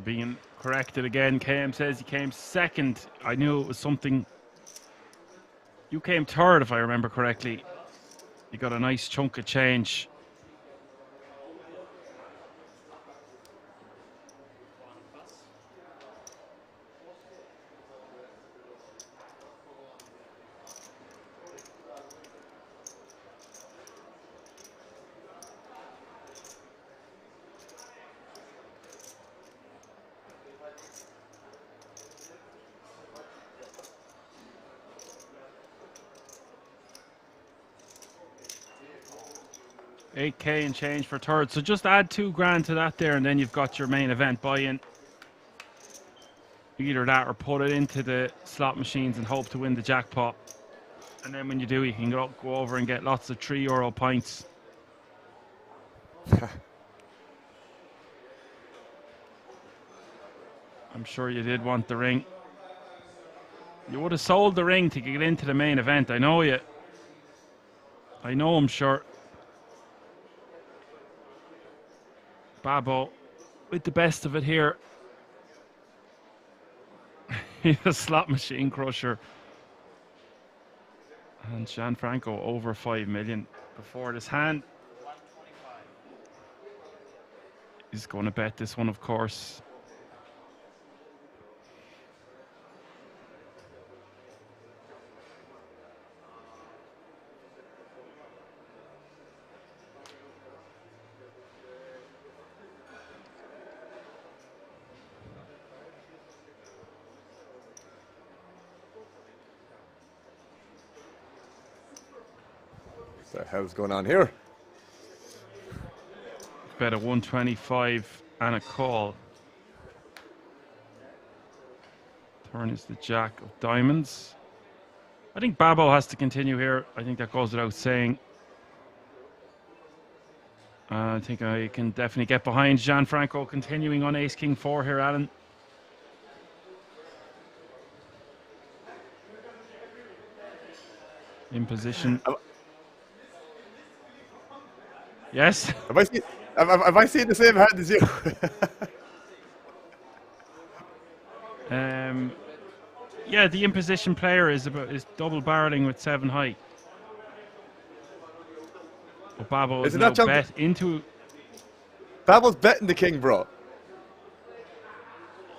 Being corrected again. KM says he came second. I knew it was something. You came third, if I remember correctly. You got a nice chunk of change. $8K and change for third. So just add $2,000 to that there, and then you've got your main event buy-in. Either that or put it into the slot machines and hope to win the jackpot. And then when you do, you can go over and get lots of €3 points. I'm sure you did want the ring. You would have sold the ring to get into the main event. I know you. I know, I'm sure. Babo with the best of it here. He's a slot machine crusher. And Gianfranco over 5 million before this hand. He's going to bet this one, of course. What the hell's going on here? Bet a 125 and a call. Turn is the jack of diamonds. I think Babo has to continue here. I think that goes without saying. I think I can definitely get behind Gianfranco continuing on Ace King 4 here, Alan. In position. Yes. Have I seen the same hand as you? Yeah, the in position player is double barreling with 7 high. But Babo is now bet into. Babo's betting the king, bro.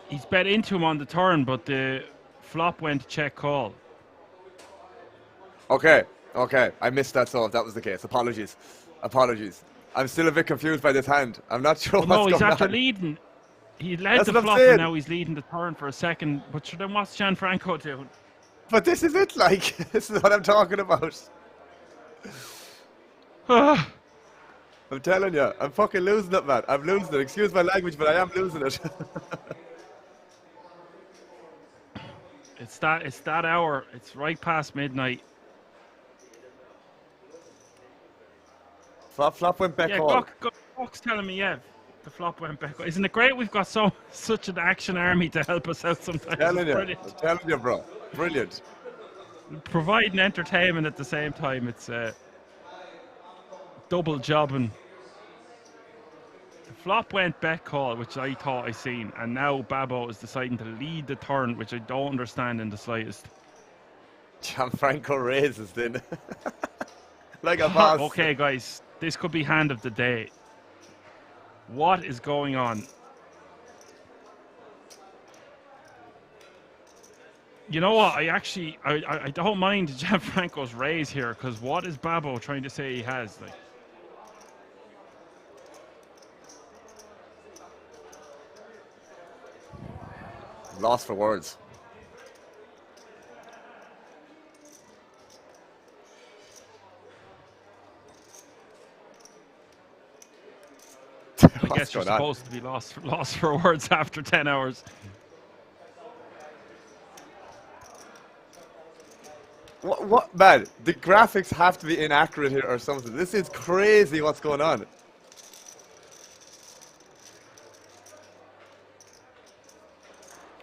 He's bet into him on the turn, but the flop went check call. Okay, I missed that. So if that was the case, apologies. I'm still a bit confused by this hand. I'm not sure what's going on. No, he's after leading. He led the flop and now he's leading the turn for a second. But then what's Gianfranco doing? But this is it, like. This is what I'm talking about. I'm telling you, I'm fucking losing it, man. I'm losing it. Excuse my language, but I am losing it. It's that hour. It's right past midnight. Flop went back on. Gok's telling me, yeah, the flop went back on. Isn't it great we've got such an action army to help us out sometimes? I'm telling you, bro. Brilliant. Providing entertainment at the same time. It's double jobbing. The flop went back call, which I thought I seen, and now Babo is deciding to lead the turn, which I don't understand in the slightest. Gianfranco raises then. Like a boss. Okay, guys. This could be hand of the day. What is going on? You know what? I don't mind Gianfranco's raise here, because what is Babo trying to say he has? Like, lost for words. I guess you're supposed to be lost for words after 10 hours. What, man? The graphics have to be inaccurate here or something. This is crazy what's going on.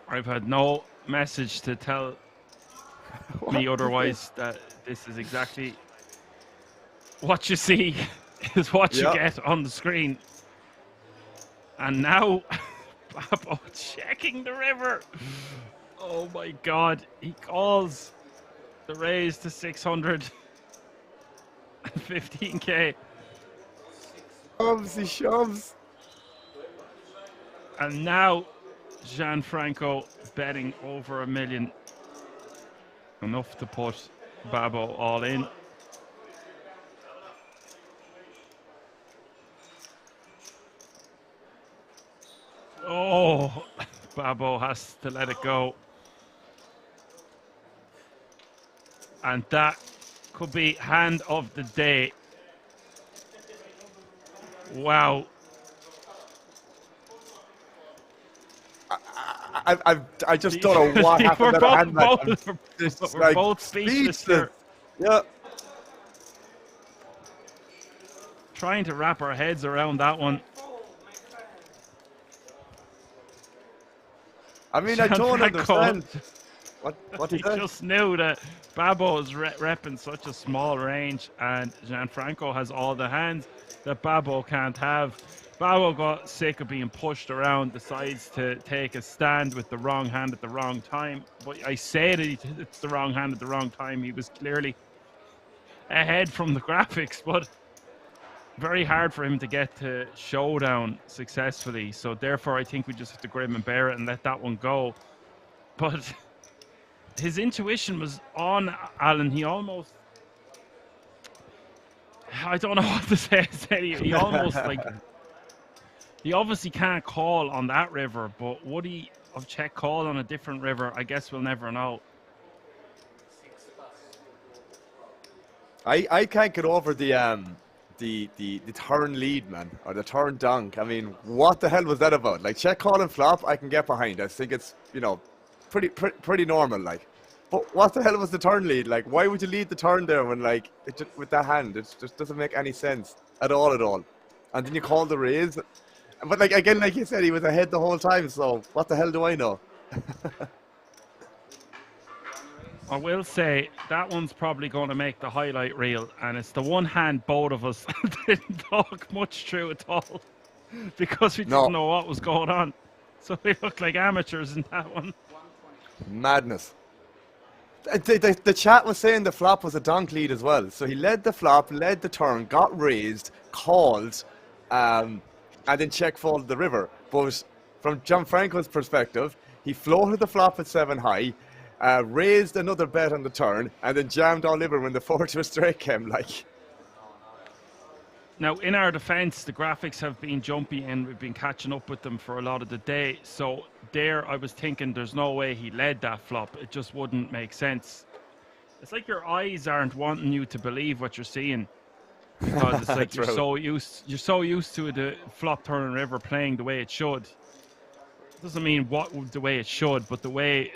I've had no message to tell me otherwise that this is exactly what you see is what you get on the screen. And now Babo checking the river. Oh my God. He calls the raise to 615k. He shoves. And now Gianfranco betting over $1 million. Enough to put Babo all in. Oh, Babo has to let it go. And that could be hand of the day. Wow. I just don't know what happened to the hand match. We're both speechless here. Yeah. Trying to wrap our heads around that one. I mean, I don't understand. What he just knew that Babo is repping such a small range, and Gianfranco has all the hands that Babo can't have. Babo got sick of being pushed around, decides to take a stand with the wrong hand at the wrong time. But I say that it's the wrong hand at the wrong time. He was clearly ahead from the graphics, but very hard for him to get to showdown successfully. So therefore, I think we just have to grim and bear it and let that one go. But his intuition was on Alan. He almost, I don't know what to say. He almost like, he obviously can't call on that river, but would he have check called on a different river? I guess we'll never know. I can't get over the turn lead, man, or the turn dunk. I mean, what the hell was that about? Like, check call and flop, I can get behind. I think it's, you know, pretty normal, like. But what the hell was the turn lead? Like, why would you lead the turn there when, like, it just, with that hand? It just doesn't make any sense at all. And then you call the raise. But, like, again, like you said, he was ahead the whole time, so what the hell do I know? I will say that one's probably going to make the highlight reel, and it's the one hand both of us didn't talk much through at all because we didn't know what was going on. So we looked like amateurs in that one. Madness. The chat was saying the flop was a donk lead as well. So he led the flop, led the turn, got raised, called, and then check folded the river. But from Gianfranco's perspective, he floated the flop at 7 high, raised another bet on the turn, and then jammed all over when the 4 to a straight came. Like, now, in our defense, the graphics have been jumpy and we've been catching up with them for a lot of the day. So there, I was thinking there's no way he led that flop. It just wouldn't make sense. It's like your eyes aren't wanting you to believe what you're seeing. Because it's like you're so used to the flop turn river playing the way it should. It doesn't mean the way it should, but the way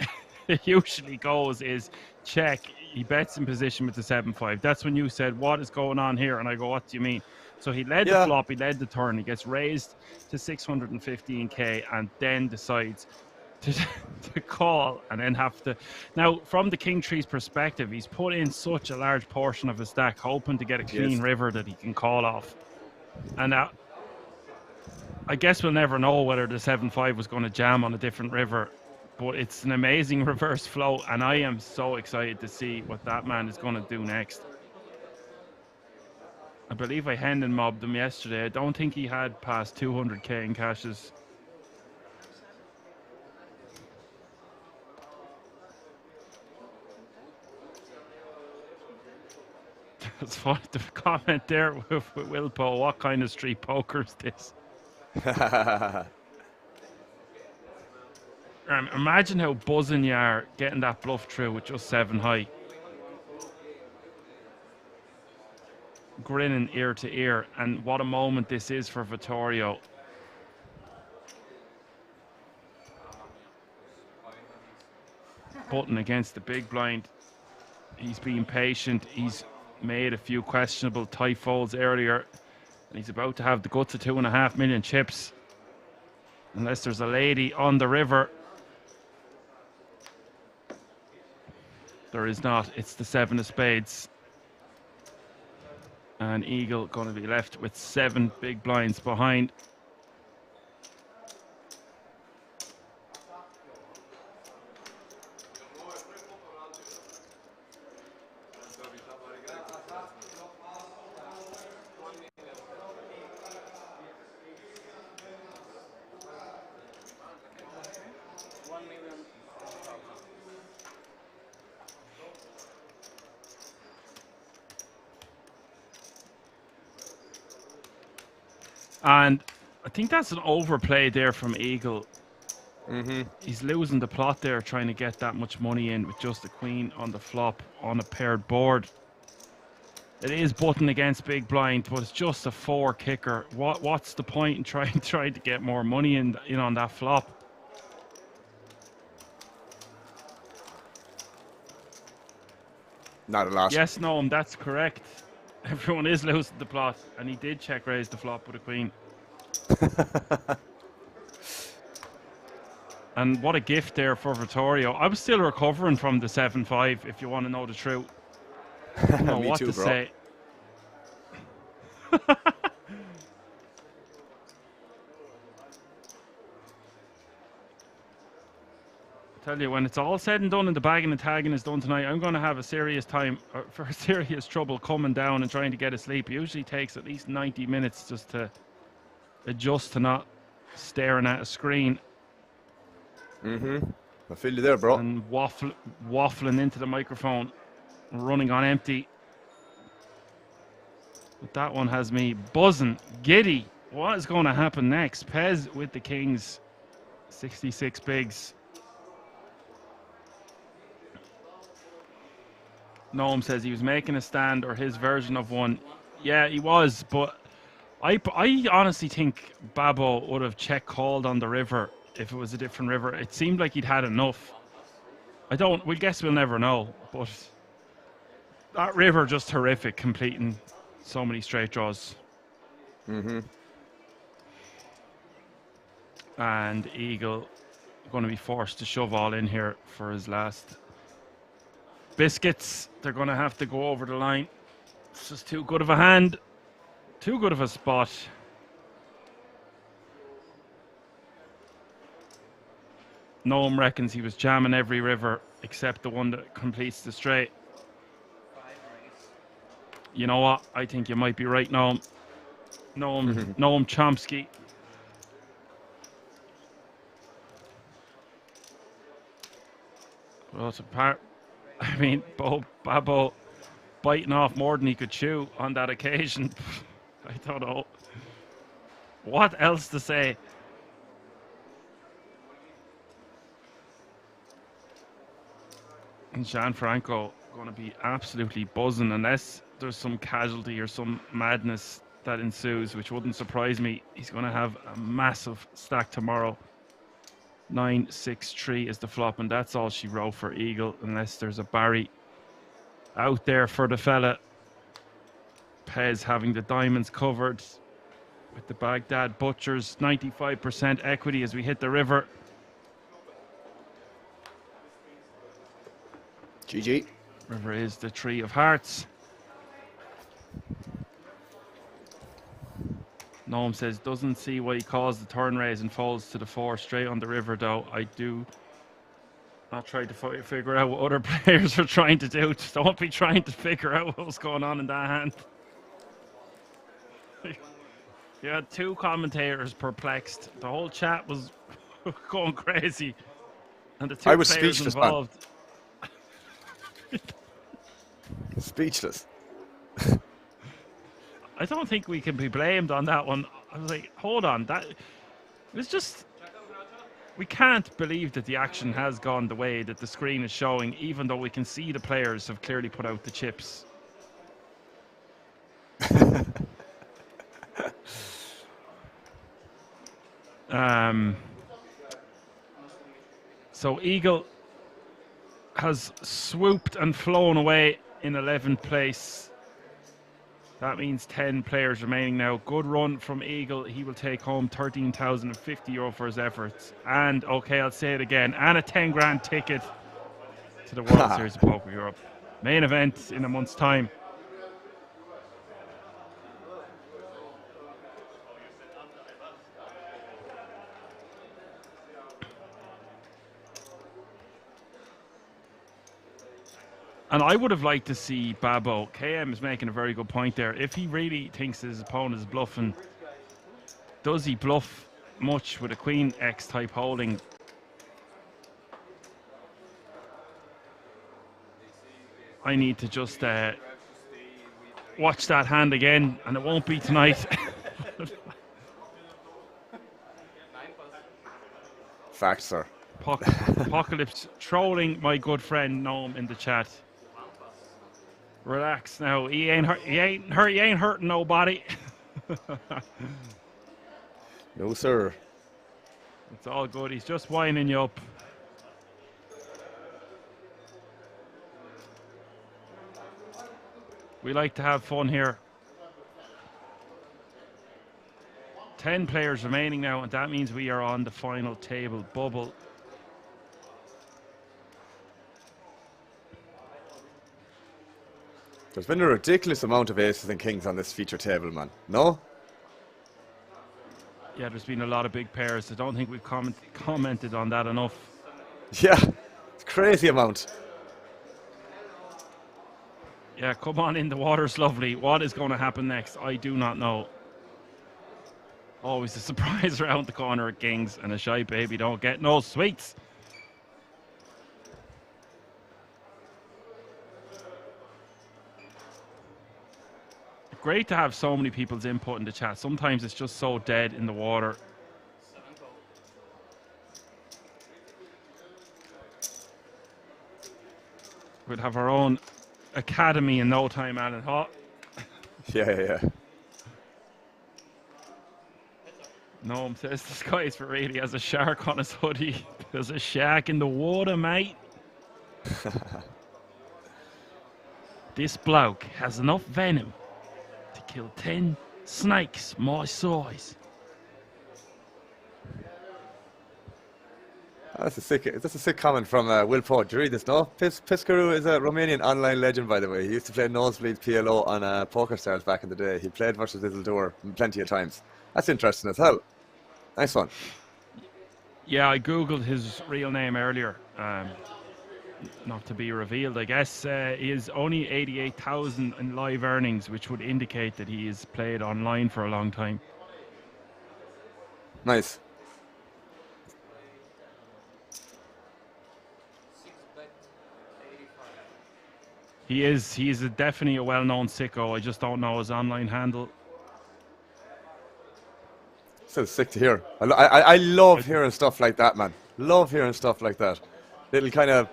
it usually goes is check. He bets in position with the 7-5. That's when you said, what is going on here? And I go, what do you mean? So he led the flop, he led the turn, he gets raised to 615k and then decides to call and then have to. Now, from the King Tree's perspective, he's put in such a large portion of his stack, hoping to get a clean river that he can call off. And I guess we'll never know whether the 7-5 was going to jam on a different river. But it's an amazing reverse flow, and I am so excited to see what that man is going to do next. I believe I Hendon mobbed him yesterday. I don't think he had past 200k in cashes. That's funny, the comment there with Wilpo. What kind of street poker is this? Imagine how buzzing you are getting that bluff through with just 7 high. Grinning ear to ear, and what a moment this is for Vittorio. Button against the big blind. He's being patient. He's made a few questionable tight folds earlier, and he's about to have the guts of 2.5 million chips. Unless there's a lady on the river. There is not. It's the 7 of spades. And Eagle going to be left with 7 big blinds behind. And I think that's an overplay there from Eagle. He's losing the plot there, trying to get that much money in with just the queen on the flop on a paired board. It is button against big blind, but it's just a 4 kicker. What's the point in trying to get more money in on that flop? Not a lot. Yes, no, that's correct. Everyone is losing the plot, and he did check raise the flop with a queen. And what a gift there for Vittorio. I was still recovering from the 7-5, if you want to know the truth. I don't know what to say. I tell you, when it's all said and done and the bagging and tagging is done tonight, I'm going to have a serious time, for serious trouble coming down and trying to get asleep. It usually takes at least 90 minutes just to adjust to not staring at a screen. I feel you there, bro. And waffling into the microphone, running on empty. But that one has me buzzing, giddy. What is going to happen next? Pez with the kings, 66 bigs. Noam says he was making a stand, or his version of one. Yeah, he was, but I honestly think Babbo would have check called on the river if it was a different river. It seemed like he'd had enough. We guess we'll never know, but that river just horrific, completing so many straight draws. And Eagle going to be forced to shove all in here for his last biscuits. They're going to have to go over the line. It's just too good of a hand, too good of a spot. Noam reckons he was jamming every river except the one that completes the straight. You know what? I think you might be right, Noam. Noam Chomsky. Well, it's I mean, Babbo biting off more than he could chew on that occasion. I don't know what else to say. And Gianfranco going to be absolutely buzzing unless there's some casualty or some madness that ensues, which wouldn't surprise me. He's going to have a massive stack tomorrow. 9-6-3 is the flop, and that's all she wrote for Eagle, unless there's a Barry out there for the fella. Pez having the diamonds covered with the Baghdad Butchers. 95% equity as we hit the river. GG. River is the 3 of hearts. Noam says doesn't see why he calls the turn raise and folds to the 4 straight on the river, though. I do not try to figure out what other players are trying to do. Just don't be trying to figure out what's going on in that hand. You had 2 commentators perplexed. The whole chat was going crazy, and the 2 I was players speechless, involved. man. Speechless. I don't think we can be blamed on that one. I was like, hold on, that it was just, we can't believe that the action has gone the way that the screen is showing, even though we can see the players have clearly put out the chips. So Eagle has swooped and flown away in 11th place. That means 10 players remaining now. Good run from Eagle. He will take home €13,050 for his efforts. And, okay, I'll say it again, and a 10 grand ticket to the World Series of Poker Europe. Main event in a month's time. And I would have liked to see Babbo. KM is making a very good point there. If he really thinks his opponent is bluffing, does he bluff much with a Queen X type holding? I need to just watch that hand again, and it won't be tonight. Fact, sir. Apocalypse trolling my good friend Noam in the chat. Relax now. He ain't hurting nobody. No, sir. It's all good. He's just winding you up. We like to have fun here. 10 players remaining now, and that means we are on the final table bubble. There's been a ridiculous amount of aces and kings on this feature table, man. No? Yeah, there's been a lot of big pairs. I don't think we've commented on that enough. Yeah, it's a crazy amount. Yeah, come on in. The water's lovely. What is going to happen next? I do not know. Always a surprise around the corner at Kings, and a shy baby don't get no sweets. Great to have so many people's input in the chat. Sometimes it's just so dead in the water. We'd have our own academy in no time, Alan. Huh? Yeah. Noam says this guy is for really has a shark on his hoodie. There's a shark in the water, mate. This bloke has enough venom to kill 10 snakes my size. That's a sick comment from Will Port. Did you read this? No? Piscaru is a Romanian online legend, by the way. He used to play Nosebleed PLO on Poker Stars back in the day. He played versus Isildur plenty of times. That's interesting as hell. Nice one. Yeah, I googled his real name earlier. Not to be revealed, I guess. He is only 88,000 in live earnings, which would indicate that he has played online for a long time. Nice. He is definitely a well-known sicko. I just don't know his online handle. So sick to hear. I love hearing stuff like that, man. Love hearing stuff like that. Little kind of,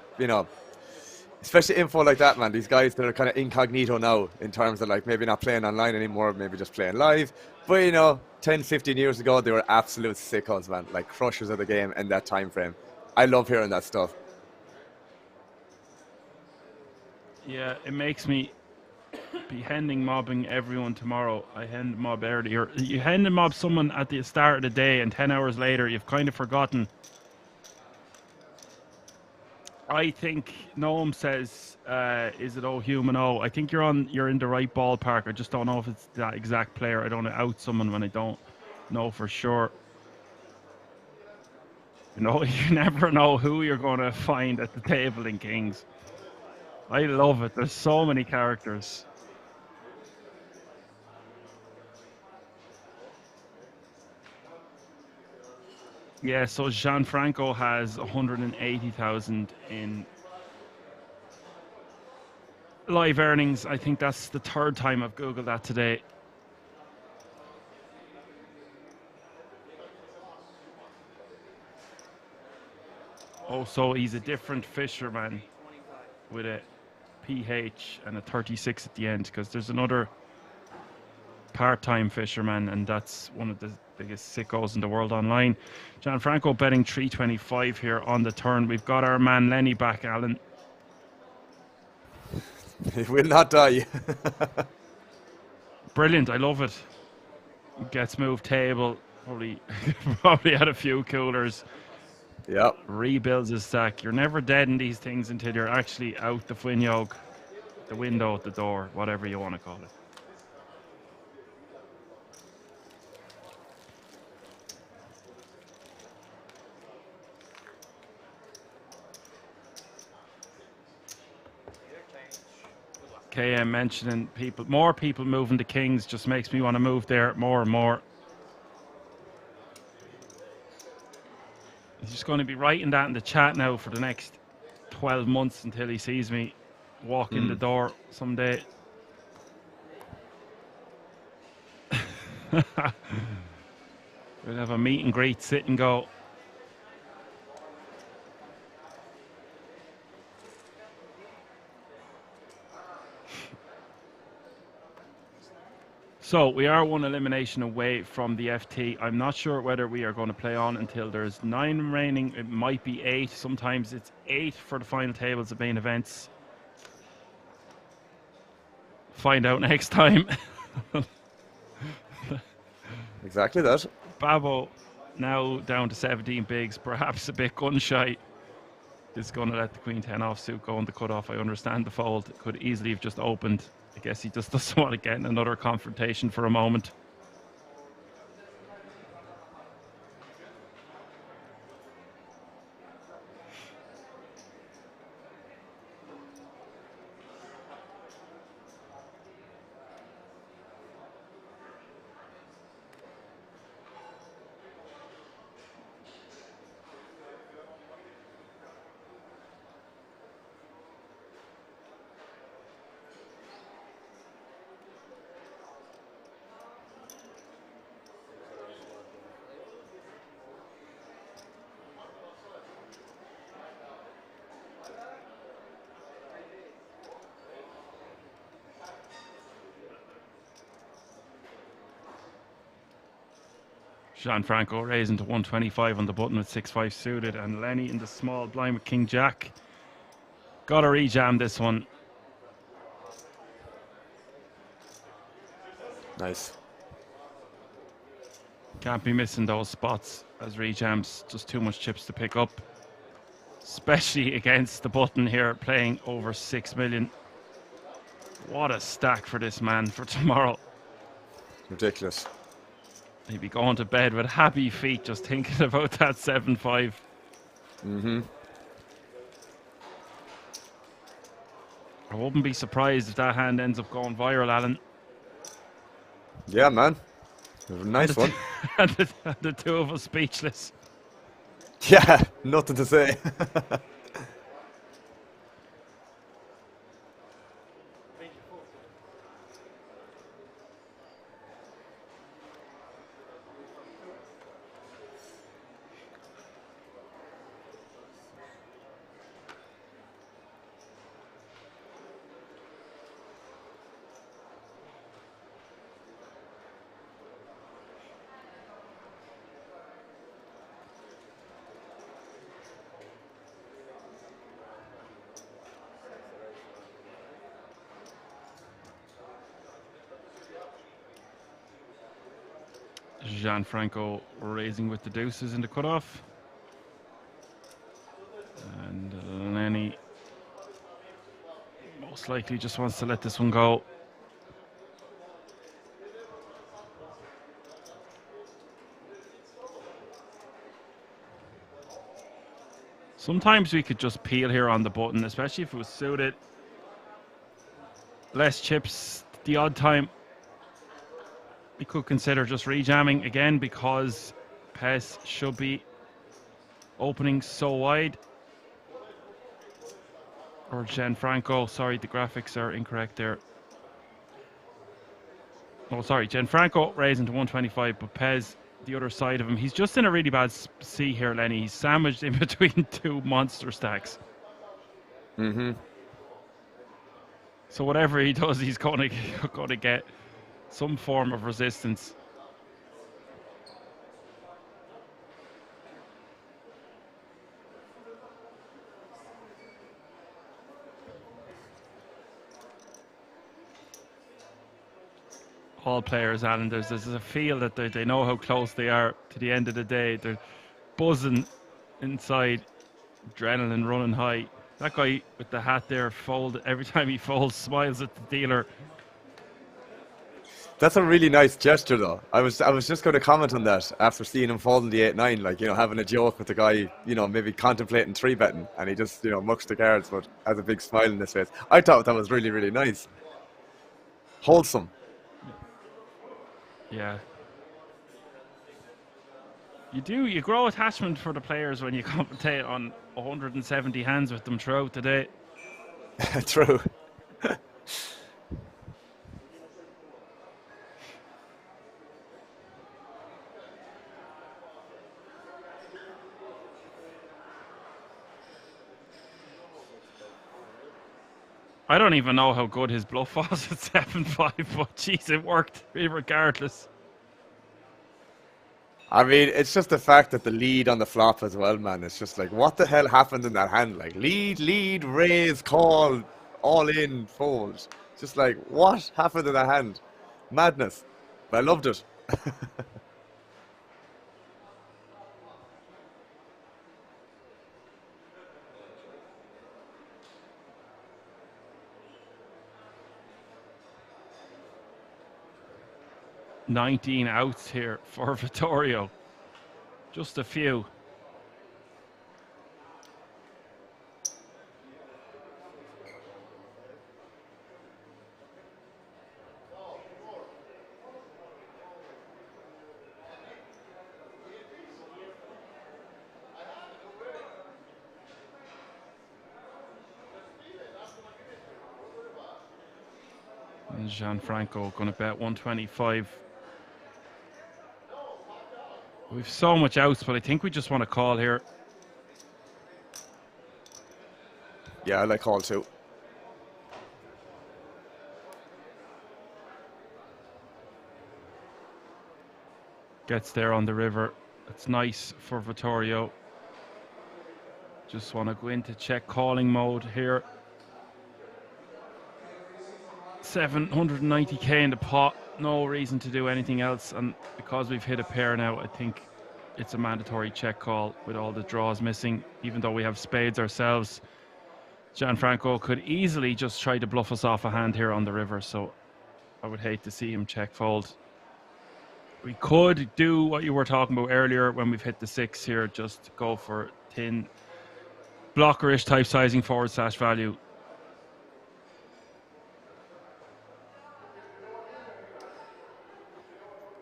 especially info like that, man. These guys that are kind of incognito now in terms of like maybe not playing online anymore, maybe just playing live. But 10, 15 years ago, they were absolute sickos, man. Like crushers of the game in that time frame. I love hearing that stuff. Yeah, it makes me be hending mobbing everyone tomorrow. I hand mob earlier. You hand and mob someone at the start of the day, and 10 hours later, you've kind of forgotten. I think Noam says, "Is it oh human oh?" I think you're in the right ballpark. I just don't know if it's that exact player. I don't want to out someone when I don't know for sure. You never know who you're going to find at the table in Kings. I love it. There's so many characters. Yeah, so Gianfranco has 180,000 in live earnings. I think that's the third time I've Googled that today. Oh, so he's a different fisherman with a PH and a 36 at the end, because there's another part-time fisherman, and that's one of the biggest sickos in the world online. Gianfranco betting 325 here on the turn. We've got our man Lenny back, Alan. He will not die. Brilliant, I love it. Gets moved table, probably had a few coolers. Yep. Rebuilds his stack. You're never dead in these things until you're actually out the Fwinyog, the window, the door, whatever you want to call it. KM mentioning more people moving to Kings just makes me want to move there more and more. He's just going to be writing that in the chat now for the next 12 months until he sees me walk in the door someday. We'll have a meet and greet, sit and go. So we are one elimination away from the FT. I'm not sure whether we are going to play on until there's 9 remaining. It might be 8. Sometimes it's 8 for the final tables of main events. Find out next time. Exactly that. Babo now down to 17 bigs, perhaps a bit gun shy. Is going to let the Queen 10 offsuit go on the cutoff. I understand the fold could easily have just opened. I guess he just doesn't want to get in another confrontation for a moment. Gianfranco raising to 125 on the button with 6-5 suited, and Lenny in the small blind with King Jack. Got to rejam this one. Nice. Can't be missing those spots as rejams, just too much chips to pick up. Especially against the button here, playing over 6 million. What a stack for this man for tomorrow. Ridiculous. He'd be going to bed with happy feet just thinking about that 7-5. Mm-hmm. I wouldn't be surprised if that hand ends up going viral, Alan. Yeah, man. Nice one. And the two of us speechless. Yeah, nothing to say. Gianfranco raising with the deuces in the cutoff. And Lenny most likely just wants to let this one go. Sometimes we could just peel here on the button, especially if it was suited. Less chips the odd time. We could consider just rejamming again because Pez should be opening so wide. Or Gianfranco, sorry, the graphics are incorrect there. Oh, sorry, Gianfranco raising to 125, but Pez, the other side of him. He's just in a really bad C here, Lenny. He's sandwiched in between two monster stacks. Mm-hmm. So whatever he does, he's going to get some form of resistance. All players, Alan, there's a feel that they know how close they are to the end of the day. They're buzzing inside, adrenaline running high. That guy with the hat there, every time he folds, smiles at the dealer. That's a really nice gesture, though. I was just going to comment on that after seeing him folding the 8-9, like, having a joke with the guy, maybe contemplating 3-betting, and he just, mucks the cards, but has a big smile on his face. I thought that was really, really nice. Wholesome. Yeah. You grow attachment for the players when you commentate on 170 hands with them throughout the day. True. I don't even know how good his bluff was at 7-5, but jeez, it worked regardless. I mean, it's just the fact that the lead on the flop as well, man. It's just like, what the hell happened in that hand? Like, lead, raise, call, all in, fold. Just like, what happened in that hand? Madness. But I loved it. $19 outs here for Vittorio. Just a few. And Gianfranco going to bet 125. We've so much outs, but I think we just want to call here. Yeah, I like call too. Gets there on the river. It's nice for Vittorio. Just want to go into check calling mode here. 790k in the pot. No reason to do anything else, and because we've hit a pair now, I think it's a mandatory check call with all the draws missing. Even though we have spades ourselves, Gianfranco could easily just try to bluff us off a hand here on the river, so I would hate to see him check fold. We could do what you were talking about earlier when we've hit the 6 here, just go for thin blockerish type sizing / value.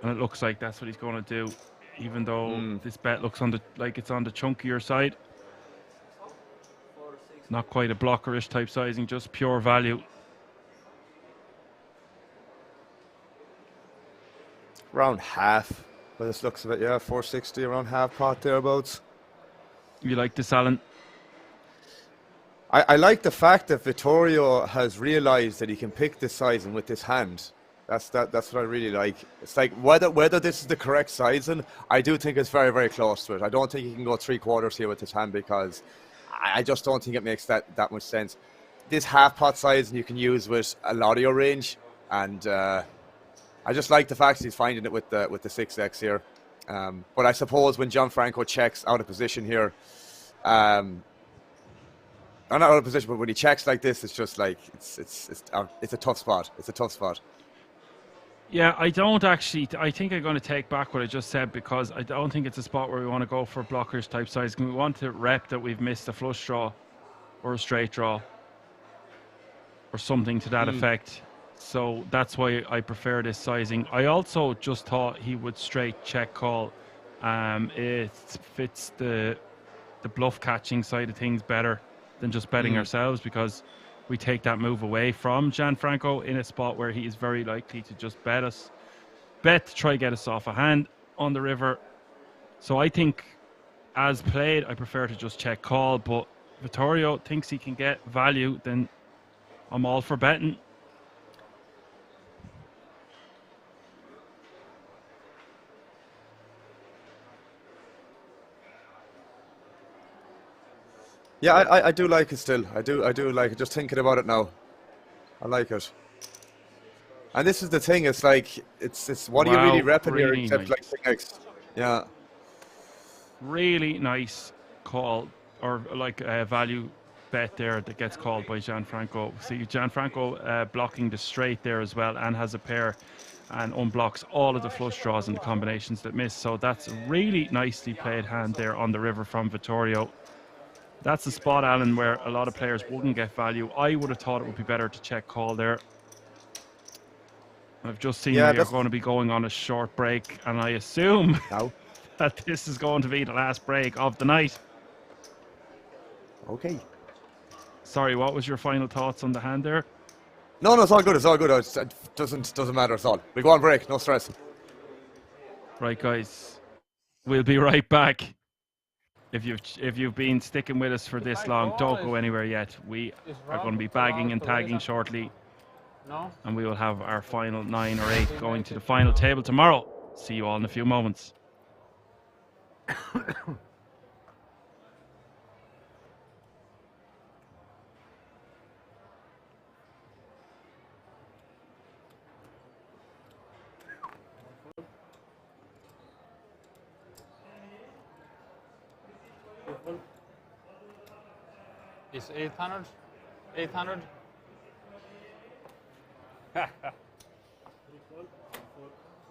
And it looks like that's what he's going to do, even though this bet looks on the like it's on the chunkier side. Not quite a blockerish type sizing, just pure value. Around half, by this looks of it, yeah, 460, around half pot thereabouts. You like this, Alan? I like the fact that Vittorio has realized that he can pick this sizing with this hand. That's what I really like. It's like whether this is the correct sizing, I do think it's very, very close to it. I don't think he can go 3/4 here with this hand because I just don't think it makes that much sense. This half pot sizing you can use with a lot of your range, and I just like the fact that he's finding it with the 6x here. But I suppose when Gianfranco checks out of position here, I'm not out of position, but when he checks like this, it's just like it's a tough spot. It's a tough spot. Yeah, I don't actually. I think I'm going to take back what I just said because I don't think it's a spot where we want to go for blockers type size. We want to rep that we've missed a flush draw or a straight draw or something to that effect. So that's why I prefer this sizing. I also just thought he would straight check call. It fits the bluff catching side of things better than just betting ourselves, because we take that move away from Gianfranco in a spot where he is very likely to just bet to try get us off a hand on the river. So I think, as played, I prefer to just check call, but Vittorio thinks he can get value, then I'm all for betting. Yeah, I do like it still. I do like it. Just thinking about it now, I like it. And this is the thing. It's like it's what are you really repping here except nice. like things? Yeah. Really nice call, or like a value bet there that gets called by Gianfranco. See Gianfranco blocking the straight there as well, and has a pair and unblocks all of the flush draws and the combinations that miss. So that's a really nicely played hand there on the river from Vittorio. That's the spot, Alan, where a lot of players wouldn't get value. I would have thought it would be better to check call there. I've just seen that you're going to be going on a short break, and I assume that this is going to be the last break of the night. Okay. Sorry, what was your final thoughts on the hand there? No, it's all good. It's all good. It doesn't matter at all. We go on break. No stress. Right, guys. We'll be right back. if you've been sticking with us for this long, don't go anywhere yet. We are going to be bagging and tagging shortly. No? And we will have our final 9 or 8 going to the final table tomorrow. See you all in a few moments. It's 800? 800?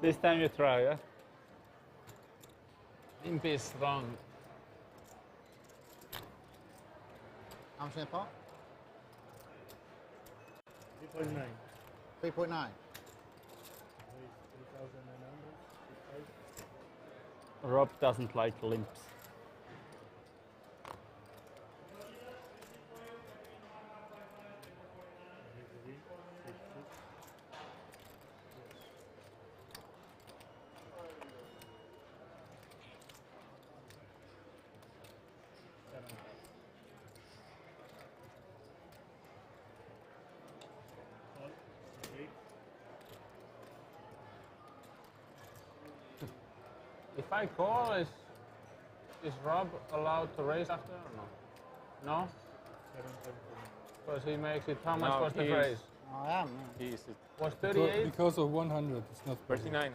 This time you try, yeah? Imp is strong. How much in the pot? 3.9. 3.9. Rob doesn't like limps. If I call, is Rob allowed to raise after or no? No? Because he makes it. How much was the raise? I am. He's was 38? Because of 100, it's not 39.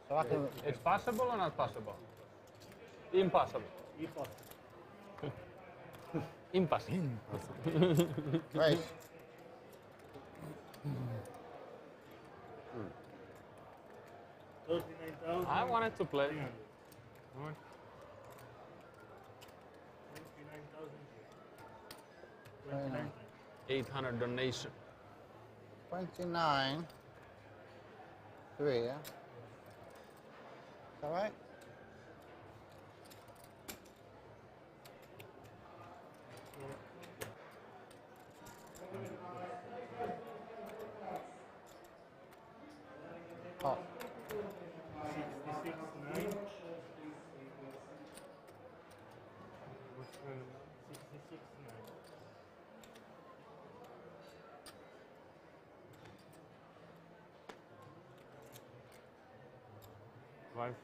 So I can... It's possible or not possible? Impossible. Impossible. Right. I wanted to play. 800 donation. 29. 3, yeah? Is that right? Oh. 66.9. 66.9. Five.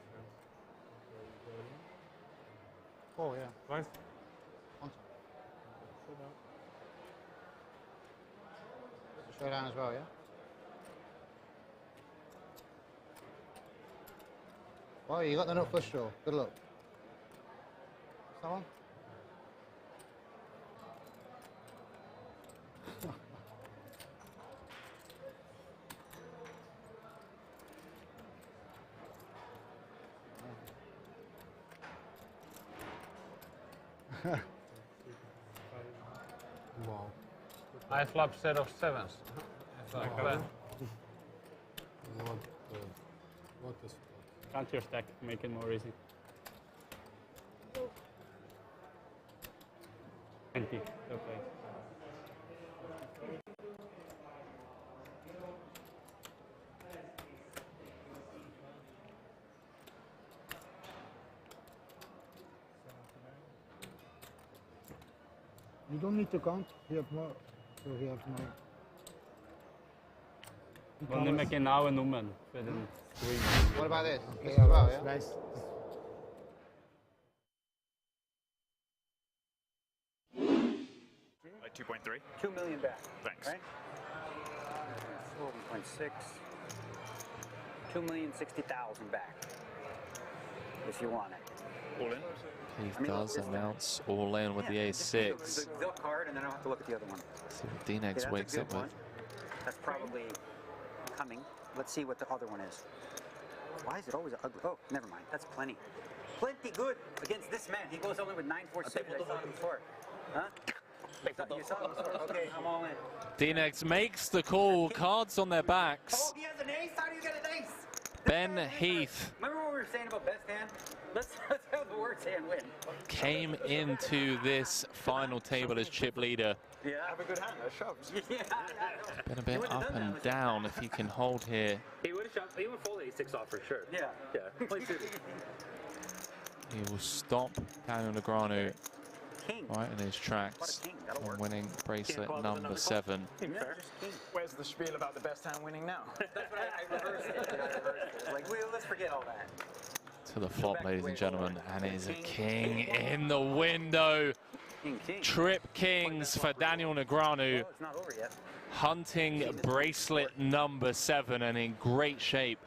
Oh, yeah. Five. Showdown as well, yeah? Oh, you got the nut flush draw. Good luck. Someone? Wow. I flop set of sevens. It's like that. What is Count your stack, make it more easy. 20, okay. You don't need to count. We have more. So we have more. Want to make now a nummer for the screen. What about this? Okay, This as well, yeah? Nice. Like 2.3. 2 million back. Thanks. Right? 4.6. 2,060,000 back. If you want it. All in? He does announce all in with the ace-6. They'll card, and then I'll have to look at the other one. See what D-Nex wakes up with. That's probably coming. Let's see what the other one is. Why is it always ugly? Oh, never mind. That's plenty. Plenty good against this man. He goes only with 9-4 suited. I saw him before. Huh? You saw him before? Okay, I'm all in. D-Nex makes the call. Cards on their backs. Oh, he has an ace? How do you get an ace? Ben Heath Remember what we were saying about best hand? Let's have the worst hand win. came into this final table as chip leader. Yeah. Have a good hand. I shoved. Yeah. Been a bit up and down if he can hold here. He would have shoved. He would fold ace-6 off for sure. Yeah. Yeah. Play suited. he will stop Daniel Negreanu right in his tracks from winning bracelet number 7. Where's the spiel about the best hand winning now? That's what I reversed it. Like, let's forget all that. To the flop, ladies and gentlemen, and it is a king in the window. Trip kings for Daniel Negreanu. It's not over yet. Hunting bracelet number 7 and in great shape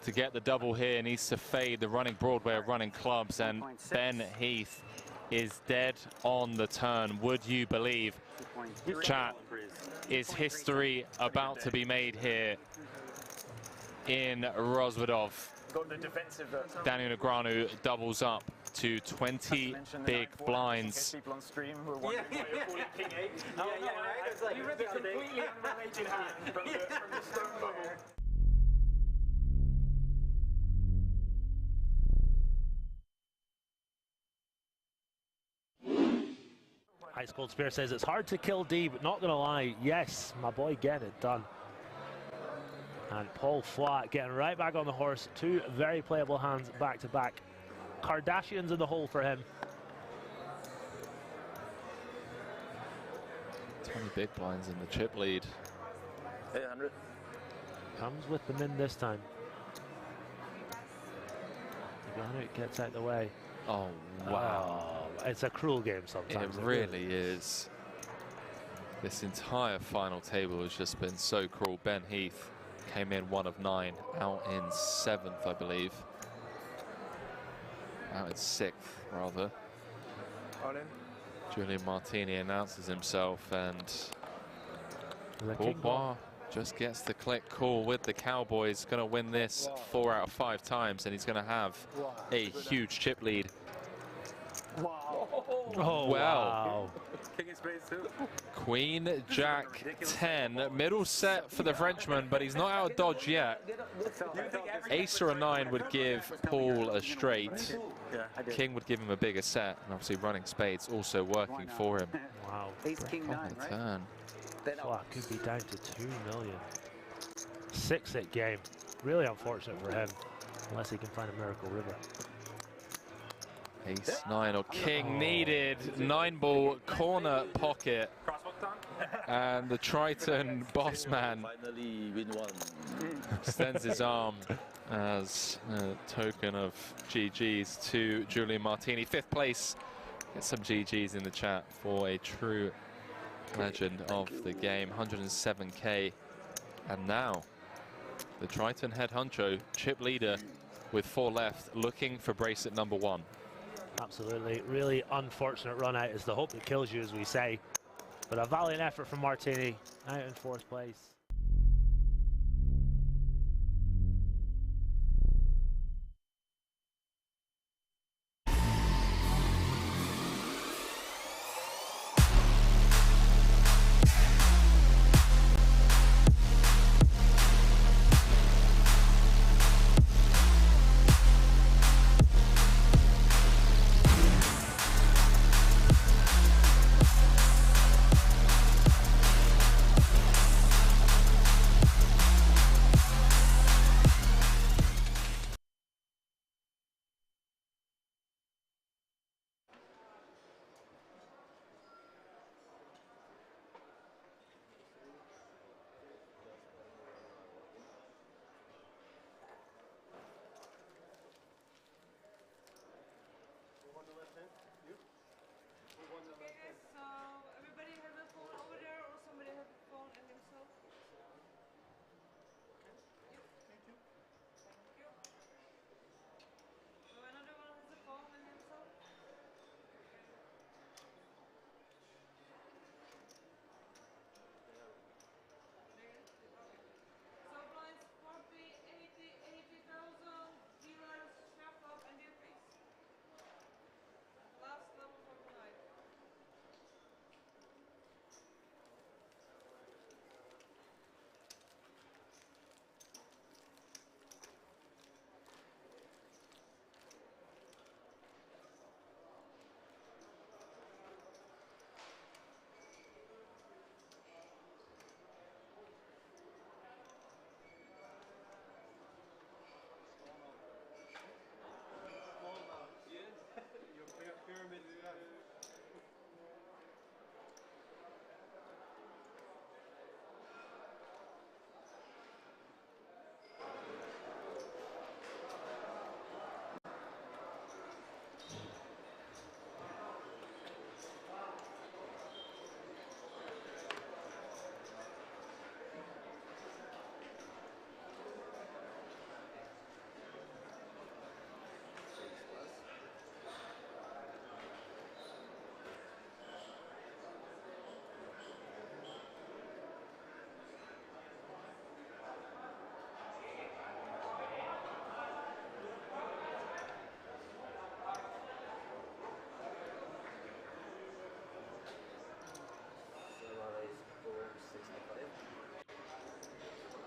to get the double here. Needs to fade the running Broadway of running clubs, and Ben Heath is dead on the turn. Would you believe? Chat, is history about to be made here in Rozvadov? Daniel Negreanu doubles up to 20 big blinds. People on stream were wondering why you're calling King 8. Yeah, right? It's like the completely unrelated hand from the stone bubble. Ice Cold Spear says it's hard to kill D, but not gonna lie, yes, my boy getting it done. And Paul Flat getting right back on the horse. 2 very playable hands back to back. Kardashians in the hole for him. 20 big blinds in the chip lead. 800. Comes with them in this time. Negreanu gets out the way. Oh, wow. Oh, it's a cruel game sometimes. It really is. This entire final table has just been so cruel. Ben Heath came in 1 of 9, out in 7th, I believe. Out in 6th, rather. All in. Julian Martini announces himself, and Bourbois just gets the click call with the Cowboys. Going to win this 4 out of 5 times, and he's going to have a huge chip lead. Wow. Oh, well. Wow. King in spades too. Queen, Jack, 10. Middle set for the Frenchman, but he's not out of dodge yet. Ace or a 9 would give Paul a straight. King would give him a bigger set, and obviously running spades also working for him. Wow. Ace King 9, right? Turn. Flat could be down to 2 million. 6-hit game. Really unfortunate for him, unless he can find a miracle river. Ace 9 or King needed. 9-ball corner pocket. And the Triton boss man Finally win one. extends his arm as a token of GG's to Julian Martini. 5th place. Get some GG's in the chat for a true legend of the game. 107k. And now the Triton head honcho, chip leader with 4 left, looking for bracelet number 1. Absolutely. Really unfortunate run out is the hope that kills you, as we say. But a valiant effort from Martini, out in 4th place.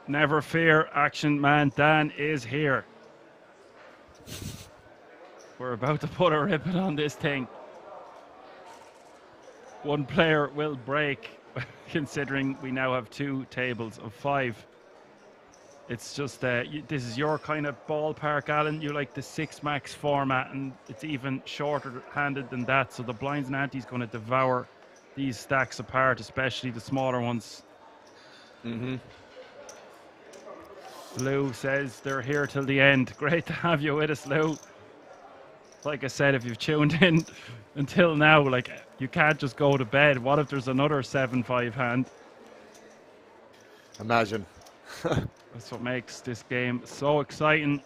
Never fear, Action Man Dan is here. We're about to put a ribbon on this thing. One player will break, considering we now have 2 tables of 5. It's just this is your kind of ballpark, Alan. You like the 6 max format, and it's even shorter handed than that. So the blinds and ante's going to devour these stacks apart, especially the smaller ones. Lou says they're here till the end. Great to have you with us, Lou. Like I said, if you've tuned in until now, like, you can't just go to bed. What if there's another 7-5 hand? Imagine. That's what makes this game so exciting.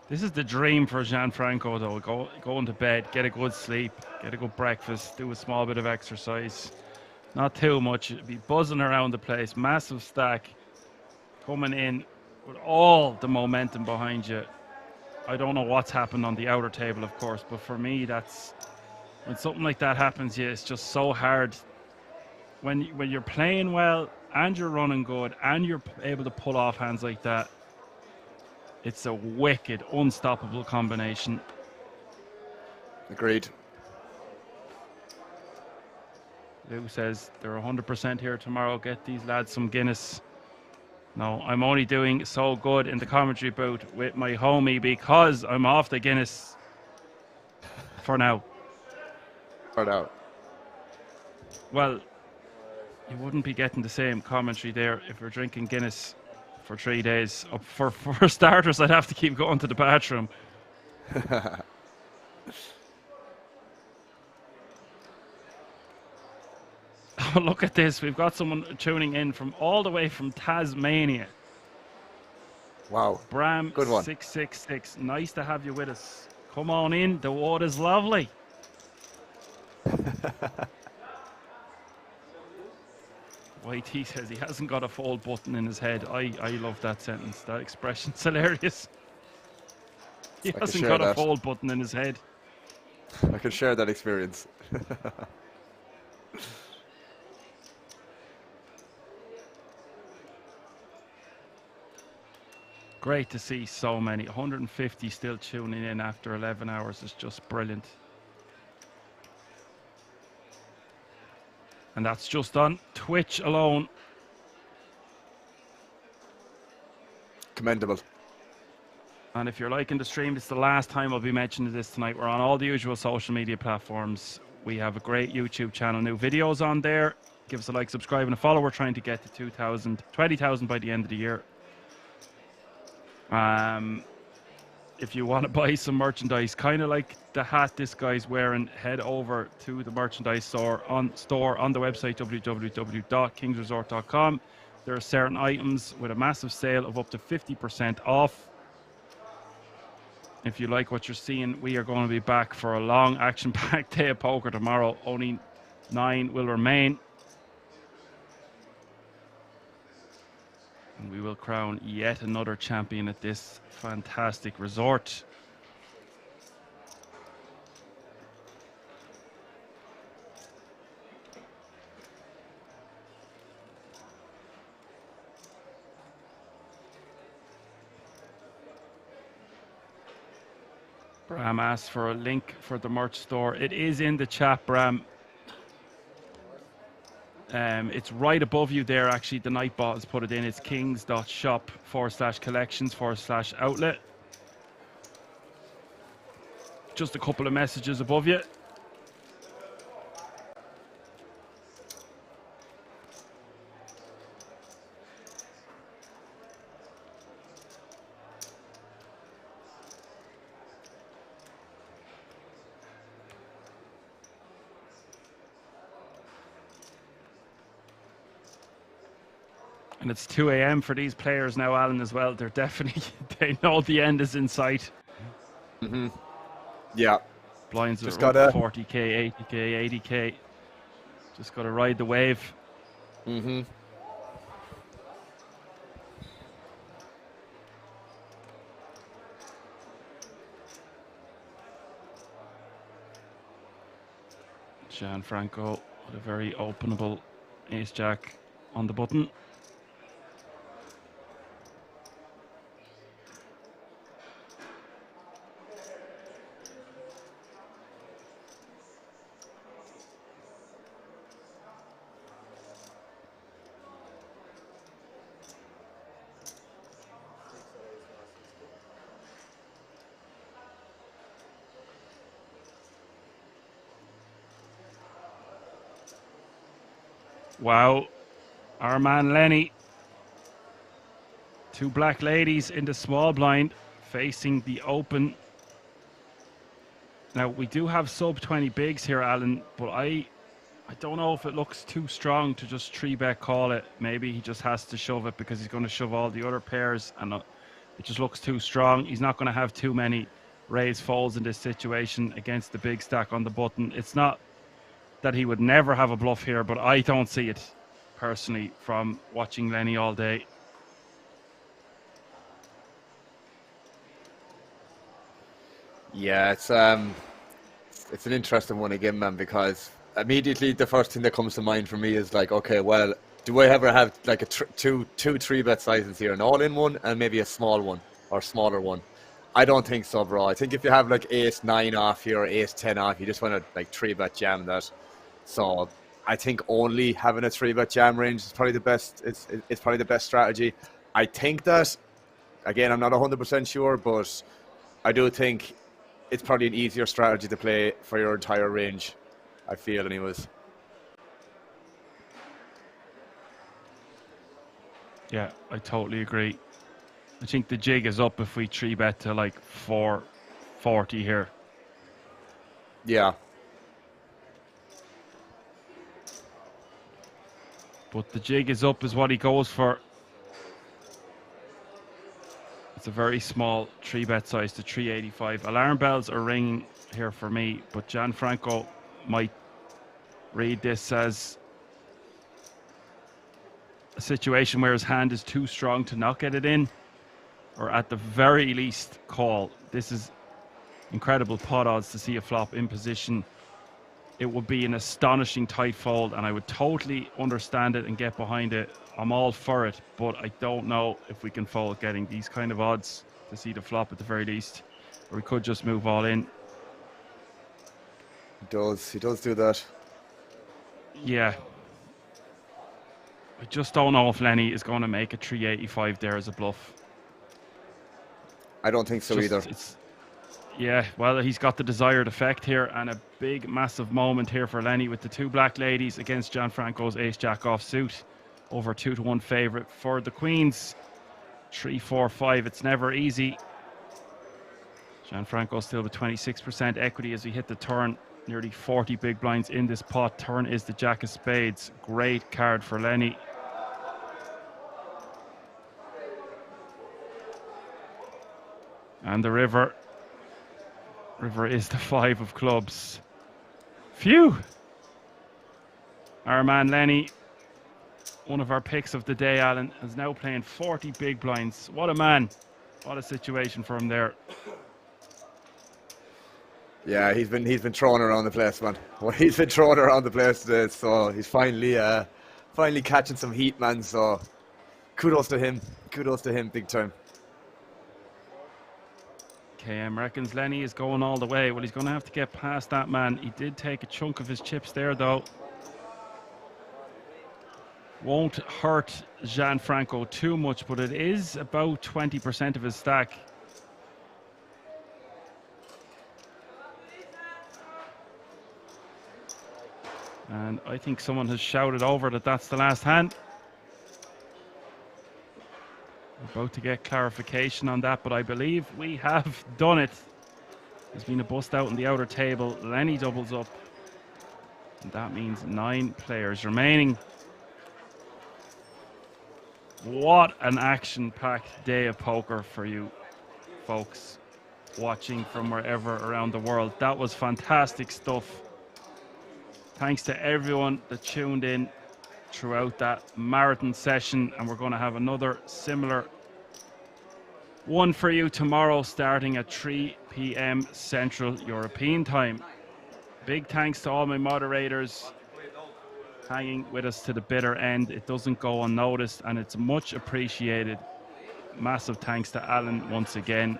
This is the dream for Gianfranco, though. Going to bed, get a good sleep, get a good breakfast, do a small bit of exercise. Not too much. Be buzzing around the place. Massive stack coming in with all the momentum behind you. I don't know what's happened on the outer table, of course, but for me, that's when something like that happens. Yeah, it's just so hard. When you're playing well and you're running good and you're able to pull off hands like that, it's a wicked, unstoppable combination. Agreed. Lou says they're 100% here tomorrow. Get these lads some Guinness. No, I'm only doing so good in the commentary booth with my homie because I'm off the Guinness for now. For now. Well, you wouldn't be getting the same commentary there if we're drinking Guinness for 3 days. For starters, I'd have to keep going to the bathroom. Oh, look at this. We've got someone tuning in from all the way from Tasmania. Wow. Bram, good one. 666. Nice to have you with us. Come on in. The water's lovely. YT says he hasn't got a fold button in his head. I love that sentence. That expression's hilarious. He hasn't got a fold button in his head. I can share that experience. Great to see so many. 150 still tuning in after 11 hours is just brilliant. And that's just on Twitch alone. Commendable. And if you're liking the stream, it's the last time I'll be mentioning this tonight. We're on all the usual social media platforms. We have a great YouTube channel, new videos on there. Give us a like, subscribe, and a follow. We're trying to get to 20,000 by the end of the year. If you want to buy some merchandise, kind of like the hat this guy's wearing, head over to the merchandise store on the website www.kingsresort.com. There are certain items with a massive sale of up to 50% off. If you like what you're seeing, we are going to be back for a long action-packed day of poker tomorrow. Only 9 will remain. And we will crown yet another champion at this fantastic resort. Bram asked for a link for the merch store. It is in the chat, Bram. It's right above you there, actually. The Nightbot has put it in. It's kings.shop/collections/outlet. Just a couple of messages above you. And it's 2 a.m. for these players now, Alan, as well. They're definitely, they know the end is in sight. Mm-hmm. Yeah. Blinds just are gotta 40k, 80k, 80k. Just got to ride the wave. Mm-hmm. Gianfranco A very openable ace-jack on the button. Wow, our man Lenny. Two black ladies in the small blind facing the open. Now we do have sub 20 bigs here, Alan, but I don't know if it looks too strong to just 3-bet call it. Maybe he just has to shove it because he's going to shove all the other pairs, and it just looks too strong. He's not going to have too many raise folds in this situation against the big stack on the button. It's not that he would never have a bluff here, but I don't see it personally from watching Lenny all day. Yeah, it's an interesting one again, man, because immediately the first thing that comes to mind for me is like, okay, well, do I ever have like two 3-bet sizes here, an all-in one and maybe a small one or smaller one? I don't think so, bro. I think if you have like ace-9 off here or ace-10 off, you just want to like 3-bet jam that. So I think only having a 3-bet jam range is probably the best. It's probably the best strategy. I think that, again, I'm not 100% sure, but I do think it's probably an easier strategy to play for your entire range. I feel, anyways. Yeah, I totally agree. I think the jig is up if we 3-bet to like 440 here. Yeah. But the jig is up is what he goes for. It's a very small 3-bet size to 385. Alarm bells are ringing here for me, but Gianfranco might read this as a situation where his hand is too strong to not get it in, or at the very least call. This is incredible pot odds to see a flop in position. It would be an astonishing tight fold, and I would totally understand it and get behind it. I'm all for it, but I don't know if we can fold getting these kind of odds to see the flop at the very least, or we could just move all in. He does do that. Yeah. I just don't know if Lenny is going to make a 385 there as a bluff. I don't think so either. Yeah, well, he's got the desired effect here, and a big, massive moment here for Lenny with the two black ladies against Gianfranco's ace-jack offsuit. Over 2-1 favourite for the Queens. 3-4-5, it's never easy. Gianfranco still with 26% equity as we hit the turn. Nearly 40 big blinds in this pot. Turn is the jack of spades. Great card for Lenny. And the river. River is the 5 of clubs. Phew! Our man Lenny, one of our picks of the day, Alan, is now playing 40 big blinds. What a man. What a situation for him there. Yeah, he's been throwing around the place, man. Well, he's been throwing around the place today, so he's finally catching some heat, man. So kudos to him. Kudos to him, big time. KM reckons Lenny is going all the way. Well, he's going to have to get past that man. He did take a chunk of his chips there, though. Won't hurt Gianfranco too much, but it is about 20% of his stack. And I think someone has shouted over that that's the last hand. We're about to get clarification on that, but I believe we have done it. There's been a bust out on the outer table. Lenny doubles up. And that means 9 players remaining. What an action-packed day of poker for you folks watching from wherever around the world. That was fantastic stuff. Thanks to everyone that tuned in throughout that marathon session, and we're going to have another similar one for you tomorrow starting at 3 p.m. Central European time. Big thanks to all my moderators, hanging with us to the bitter end. It doesn't go unnoticed, and it's much appreciated. Massive thanks to Alan once again.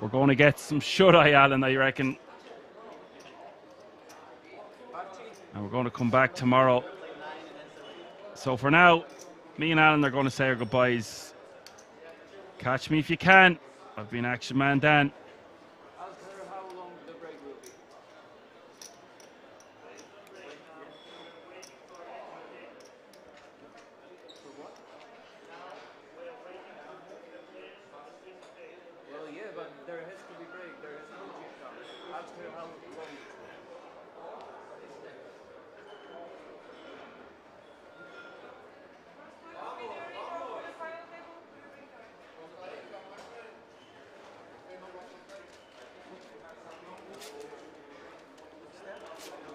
We're going to get some shut-eye, Alan, I reckon. And we're going to come back tomorrow. So for now, me and Alan are going to say our goodbyes. Catch me if you can. I've been Action Man Dan. Well, yeah, but there has to be break. There has no chip count. Ask her how long.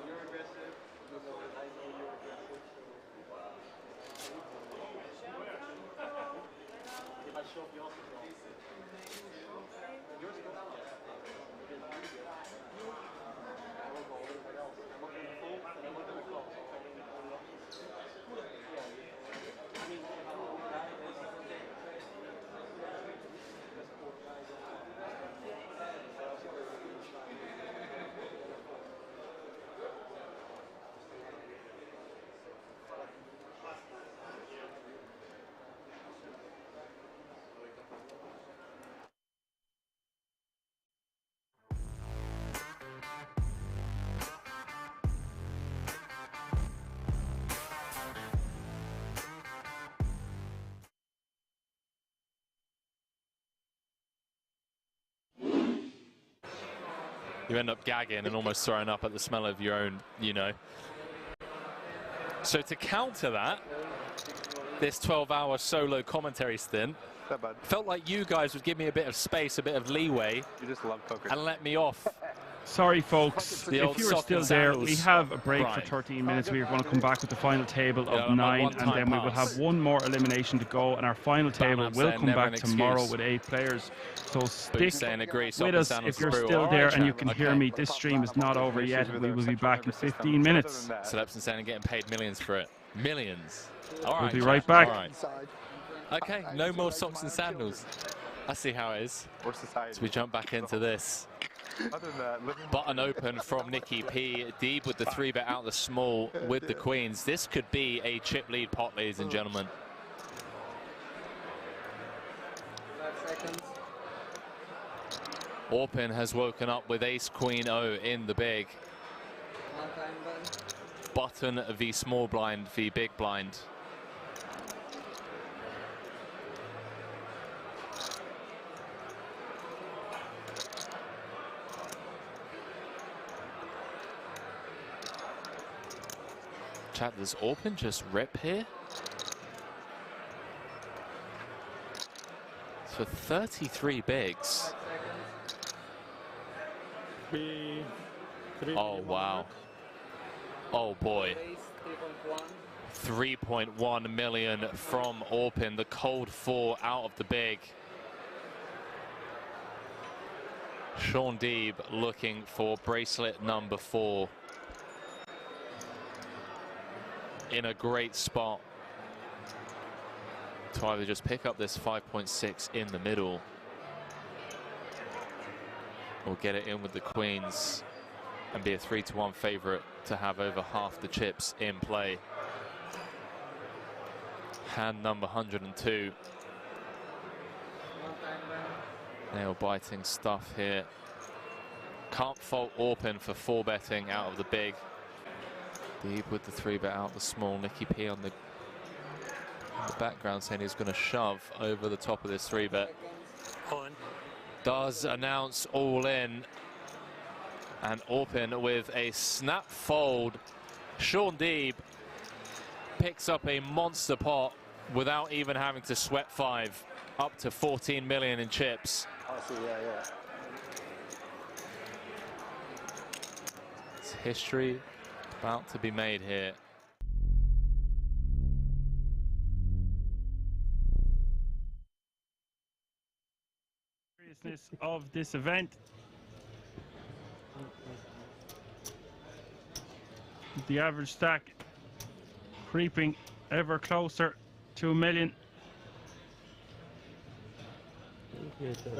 You're aggressive. I know you're aggressive. If I show up, you also draw. Yours goes down. I will go everybody else. I'm not going to fold and I'm not going to call. So if I mean, I mean, You end up gagging and almost throwing up at the smell of your own, you know. So to counter that, this 12-hour solo commentary stint felt like you guys would give me a bit of space, a bit of leeway, You just love poker. and let me off. Sorry, folks. The If old you were sock still and there, sandals. we have a break Right. for 13 minutes. We are going to come back with the final table Yeah, of my 9, and one-time then we will pass. have one more elimination to go, and our final table I'm will saying come never back an tomorrow excuse. with 8 players. So stick Boots saying agree, sock with and us sandals if you're brew. still All there right, and you champ. can hear Okay. me. This stream is not over yet. We will be back in 15 minutes. Celebs saying getting paid millions for it. Millions. All right, We'll be champ. right back. All right. Okay, no more socks and sandals. I see how it is. Or society. So we jump back into this. Other than that, living Button open from Nikki P. Deeb with the 3-bet out the small with the queens. This could be a chip lead pot, ladies and gentlemen. 5 seconds. Orpin has woken up with ace queen O in the big. One time button. Button v small blind v big blind. Chat, does Orpin just rip here? For 33 bigs. Oh, wow. Oh, boy. 3.1 million from Orpin, the cold 4 out of the big. Sean Deeb looking for bracelet number 4. In a great spot to either just pick up this 5.6 in the middle or get it in with the queens and be a 3-1 favorite to have over half the chips in play. Hand number 102. Nail biting stuff here. Can't fault Orpin for 4-betting out of the big. Deeb with the 3-bet out the small. Nikki P on the background saying he's going to shove over the top of this 3-bet. Does announce all in. And Orpin with a snap fold. Sean Deeb picks up a monster pot without even having to sweat 5. Up to 14 million in chips. It's history about to be made here. Seriousness of this event. The average stack creeping ever closer to 1 million. Je to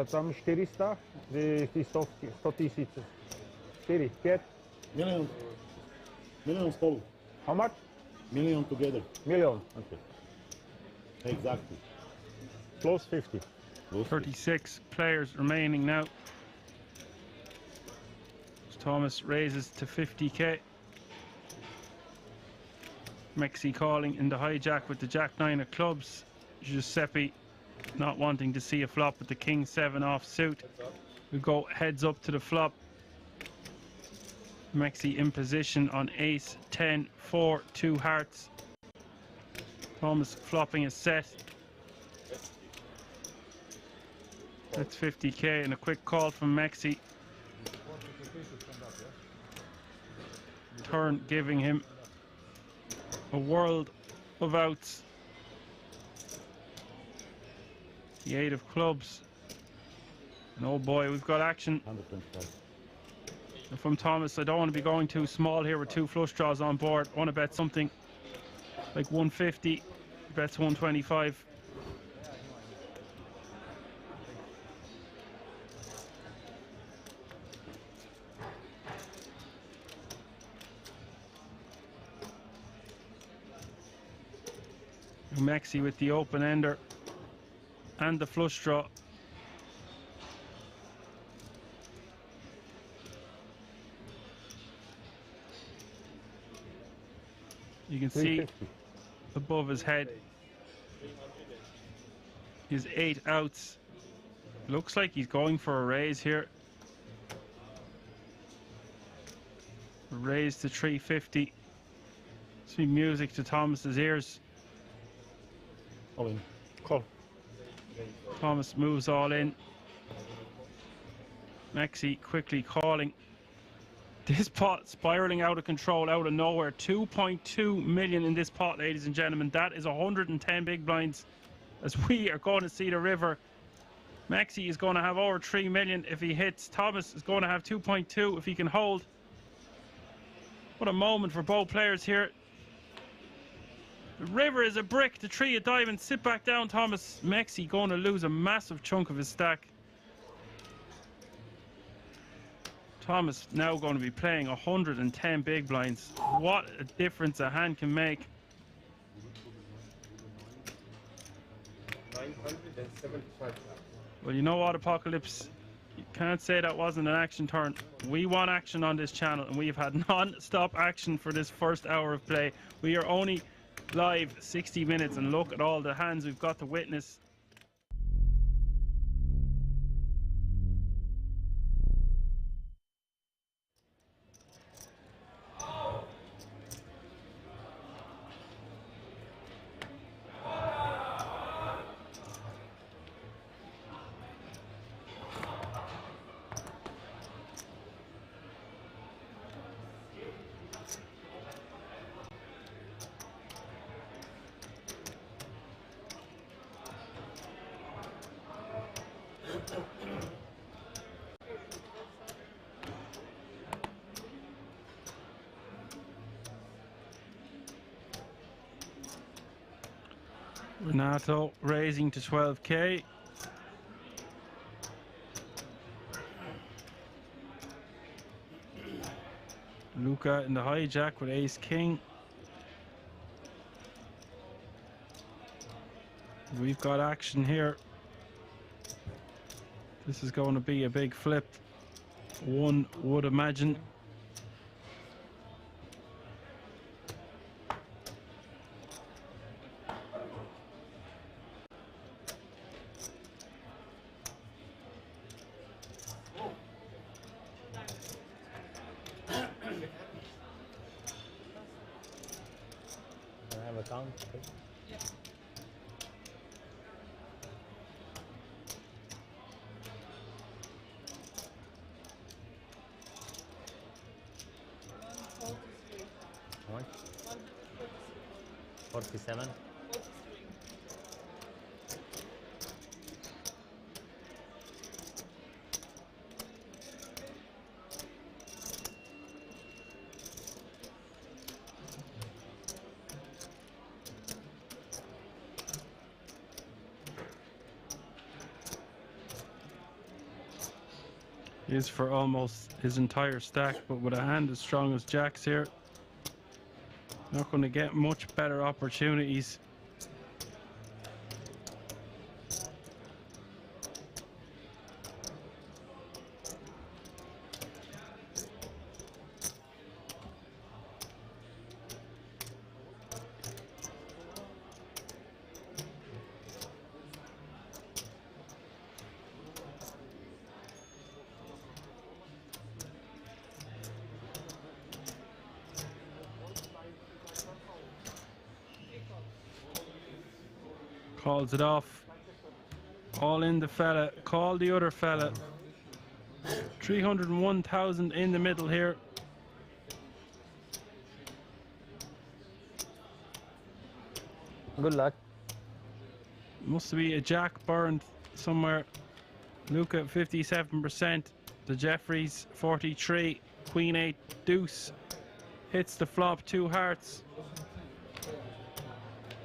tam 400? Ty stovky, 100 000. 4, 5? Million. Million spolu. How much? Million together. Million. Okay. Exactly. Plus 50. 36 players remaining now. Thomas raises to 50k. Mexi calling in the hijack with the Jack-9 of clubs. Giuseppe not wanting to see a flop with the King-7 off suit. We go heads up to the flop. Mexi in position on Ace, 10, 4, 2 hearts. Thomas flopping a set. That's 50k and a quick call from Mexi. Turn giving him a world of outs. The 8 of clubs. And oh boy, we've got action. And from Thomas, I don't want to be going too small here with 2 flush draws on board. I want to bet something like 150. Bets 125. Mexi with the open ender and the flush draw. You can see above his head his 8 outs. Looks like he's going for a raise here. A raise to 350. Sweet music to Thomas's ears. All in. Call. Thomas moves all in. Mexi quickly calling. This pot spiraling out of control, out of nowhere. 2.2 million in this pot, ladies and gentlemen. That is 110 big blinds as we are going to see the river. Mexi is going to have over 3 million if he hits. Thomas is going to have 2.2 if he can hold. What a moment for both players here. The river is a brick. The 3 of diamonds. Sit back down, Thomas. Mexi going to lose a massive chunk of his stack. Thomas now going to be playing 110 big blinds. What a difference a hand can make. 975. Well, you know what, Apocalypse? You can't say that wasn't an action turn. We want action on this channel, and we've had non-stop action for this first hour of play. We are only live 60 minutes, and look at all the hands we've got to witness. Renato raising to 12k. Luca in the hijack with ace king. We've got action here. This is going to be a big flip, one would imagine. count. What? 47. Is for almost his entire stack, but with a hand as strong as Jack's here, not going to get much better opportunities. Calls it off. All in the fella. Call the other fella. 301,000 in the middle here. Good luck. Must be a jack burned somewhere. Luca 57%. The Jeffries 43. Queen 8 deuce. Hits the flop 2 hearts.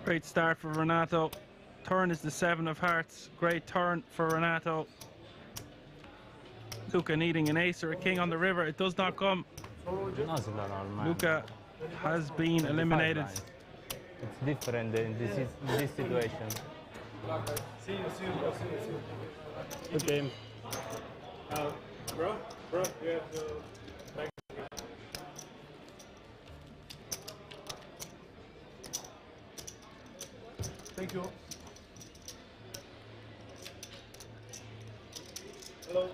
Great start for Renato. Turn is the 7 of hearts. Great turn for Renato. Luca needing an ace or a king on the river. It does not come. Luca has been eliminated. It's different in this situation. See you. Good game. Bro, you have to. Thank you. Hello.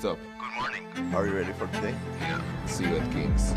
What's up? Good morning. Are you ready for today? Yeah. See you at Kings.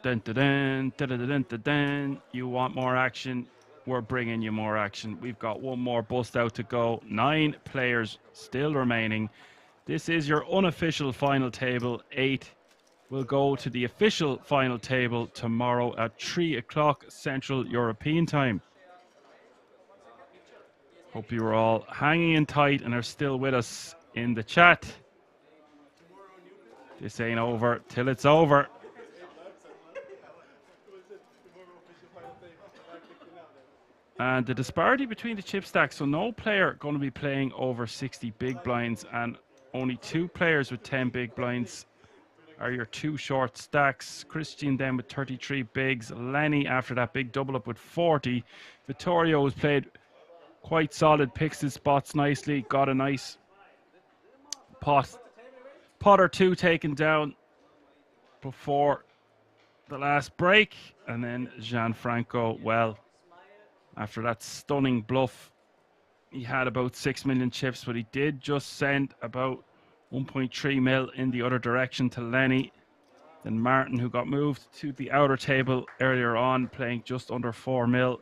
Dun, dun, dun, dun, dun, dun, dun, dun. You want more action? We're bringing you more action. We've got one more bust out to go. 9 players still remaining. This is your unofficial final table. 8 will go to the official final table tomorrow at 3 o'clock Central European time. Hope you are all hanging in tight and are still with us in the chat. This ain't over till it's over. And the disparity between the chip stacks, so no player going to be playing over 60 big blinds, and only 2 players with 10 big blinds are your 2 short stacks. Christian then with 33 bigs. Lenny after that big double up with 40. Vittorio has played quite solid, picks his spots nicely, got a nice pot or 2 taken down before the last break. And then Gianfranco, well, after that stunning bluff, he had about 6 million chips, but he did just send about 1.3 mil in the other direction to Lenny. Then Martin, who got moved to the outer table earlier on, playing just under 4 mil.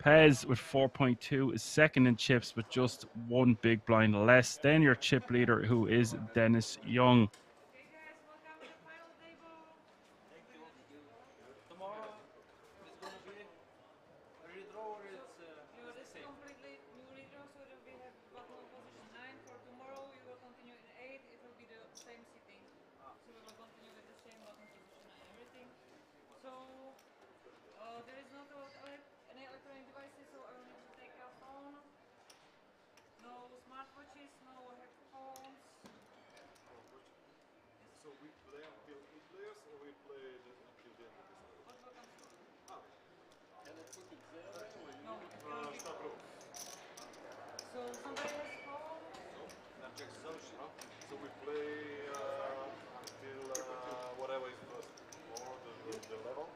Pez with 4.2 is second in chips with just 1 big blind less. Then your chip leader, who is Dennis Young. So we play until whatever is the level.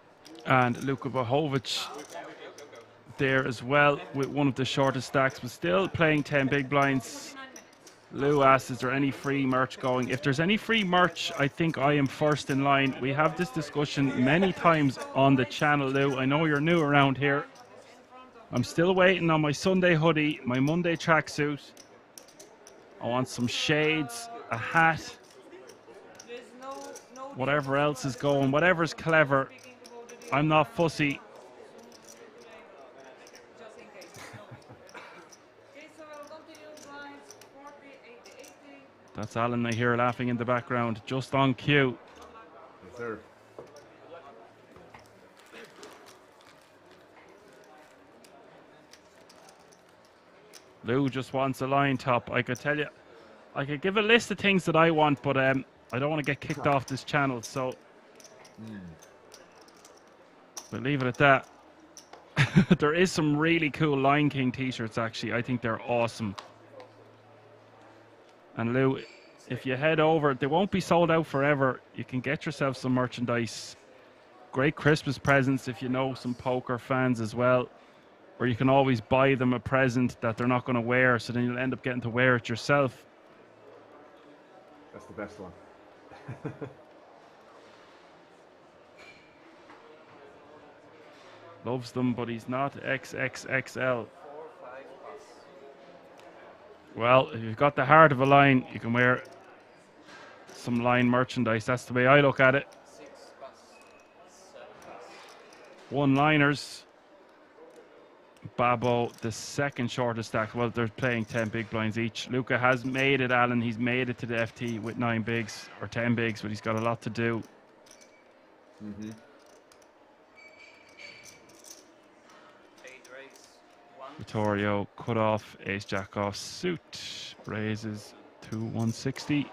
And Luka Bohovic there as well with one of the shortest stacks, but still playing 10 big blinds. Lou asks, is there any free merch going? If there's any free merch, I think I am first in line. We have this discussion many times on the channel, Lou. I know you're new around here. I'm still waiting on my Sunday hoodie, my Monday tracksuit. I want some shades, a hat, whatever else is going, whatever's clever. I'm not fussy. That's Alan I hear laughing in the background, just on cue. Yes, sir. Lou just wants a line top. I could tell you, I could give a list of things that I want, but I don't want to get kicked off this channel, so we'll leave it at that. There is some really cool Lion King t-shirts, actually. I think they're awesome. And Lou, if you head over, they won't be sold out forever. You can get yourself some merchandise. Great Christmas presents if you know some poker fans as well. Or you can always buy them a present that they're not going to wear, so then you'll end up getting to wear it yourself. That's the best one. Loves them, but he's not XXXL. Well, if you've got the heart of a line, you can wear some line merchandise. That's the way I look at it. One-liners. Babo, the second shortest stack. Well, they're playing 10 big blinds each. Luca has made it, Alan. He's made it to the FT with 9 bigs, or 10 bigs, but he's got a lot to do. Vittorio cut off, ace jack off suit, raises to 160.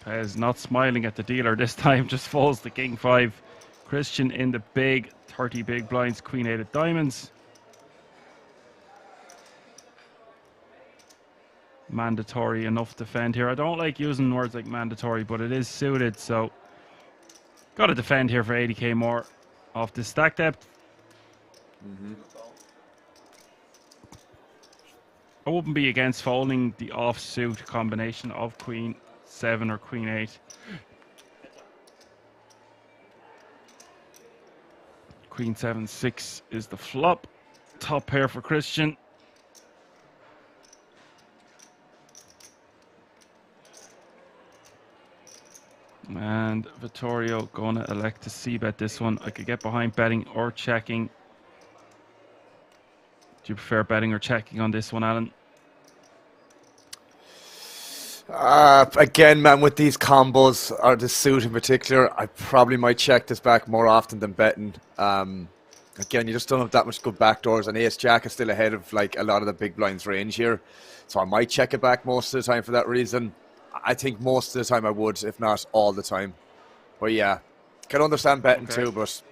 Pez not smiling at the dealer this time, just falls the king 5. Christian in the big 30 big blinds, Queen 8 of diamonds. Mandatory enough defend here. I don't like using words like mandatory, but it is suited, so got to defend here for 80k more off the stack depth. I wouldn't be against folding the offsuit combination of Queen 7 or Queen 8. Queen 7-6 is the flop. Top pair for Christian. And Vittorio going to elect to c-bet this one. I could get behind betting or checking. Do you prefer betting or checking on this one, Alan? Again, man, with these combos, or the suit in particular, I probably might check this back more often than betting. Again, you just don't have that much good backdoors, and Ace-Jack is still ahead of like a lot of the big blinds range here. So I might check it back most of the time for that reason. I think most of the time I would, if not all the time. But yeah, can understand betting too, but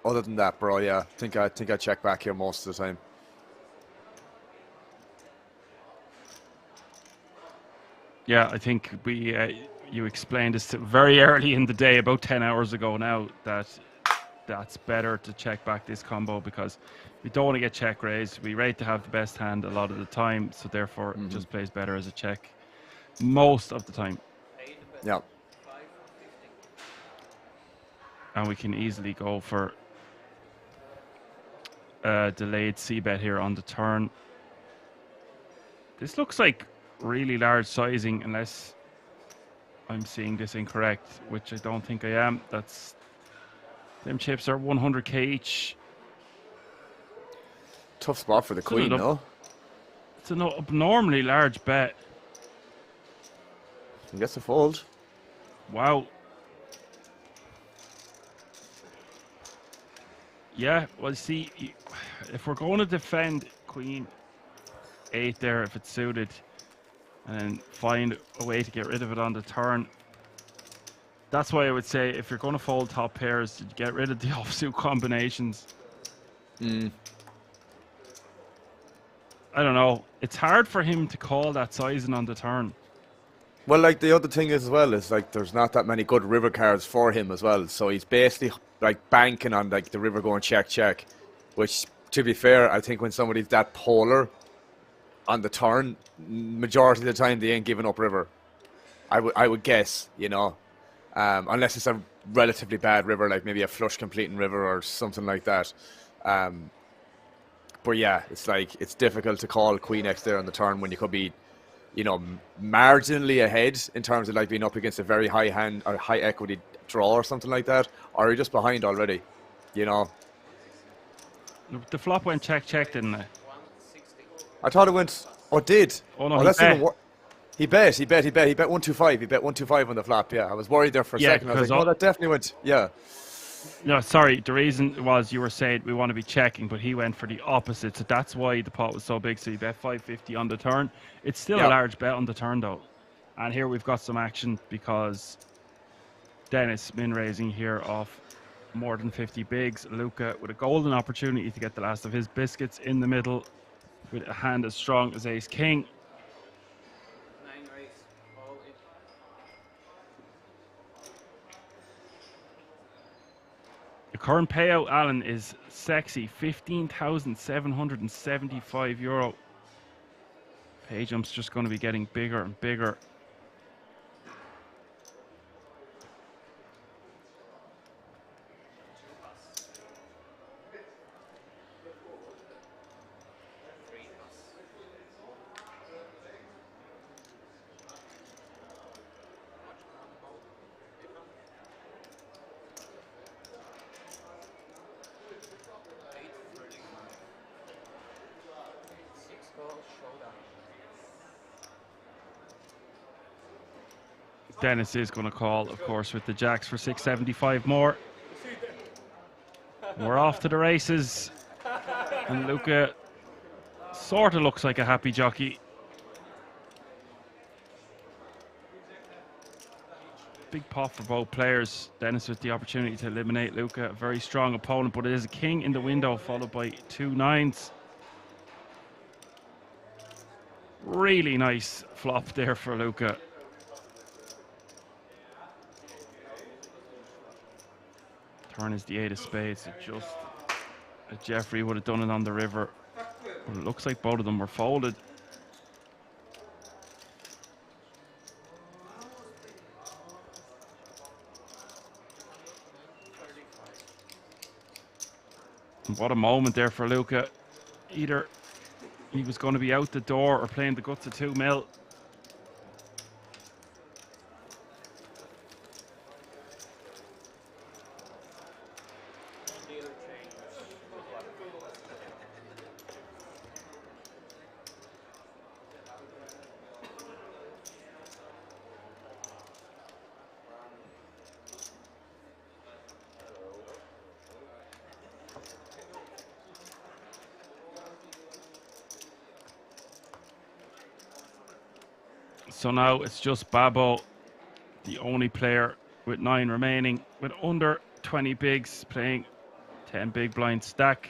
other than that, bro, yeah, I think I check back here most of the time. Yeah, I think you explained this very early in the day, about 10 hours ago now, that that's better to check back this combo because we don't want to get check raised. We rate to have the best hand a lot of the time, so therefore it just plays better as a check most of the time. Yeah. And we can easily go for delayed c-bet here on the turn. This looks like really large sizing, unless I'm seeing this incorrect, which I don't think I am. Them chips are 100k each. Tough spot for the Queen, though. It's an abnormally large bet. I guess a fold. Wow. Yeah, well, see, if we're going to defend Queen 8 there, if it's suited, and find a way to get rid of it on the turn, that's why I would say if you're going to fold top pairs, to get rid of the offsuit combinations. I don't know. It's hard for him to call that sizing on the turn. Well, like the other thing is as well is like there's not that many good river cards for him as well, so he's basically like banking on like the river going check, which to be fair, I think when somebody's that polar on the turn, majority of the time they ain't giving up river. I would guess, you know, unless it's a relatively bad river, like maybe a flush completing river or something like that. But yeah, it's like it's difficult to call Queen X there on the turn when you could be, you know, marginally ahead in terms of like being up against a very high hand or high equity draw or something like that, or you're just behind already, you know. The flop went check, didn't it? I thought it went. Oh, did. Oh no, that's even worse. He bet 125. He bet 125 on the flop. Yeah, I was worried there for a second. I was like, oh, that definitely went. Yeah. No, sorry. The reason was you were saying we want to be checking, but he went for the opposite. So that's why the pot was so big. So he bet 550 on the turn. It's still a large bet on the turn, though. And here we've got some action because Dennis min raising here off more than 50 bigs. Luca with a golden opportunity to get the last of his biscuits in the middle with a hand as strong as Ace King. 9 raise, all in. The current payout, Alan, is sexy, €15,775. Pay jump's just going to be getting bigger and bigger. Dennis is going to call, of course, with the jacks for 675 more. We're off to the races. And Luca sort of looks like a happy jockey. big pot for both players. Dennis with the opportunity to eliminate Luca, a very strong opponent, but it is a king in the window followed by 2 9s. Really nice flop there for Luca. Turn is the 8 of spades. It just, Jeffrey would have done it on the river, but it looks like both of them were folded. And what a moment there for Luca. Either he was going to be out the door or playing the guts of 2 mil. So now it's just Babo, the only player with 9 remaining, with under 20 bigs, playing 10 big blind stack.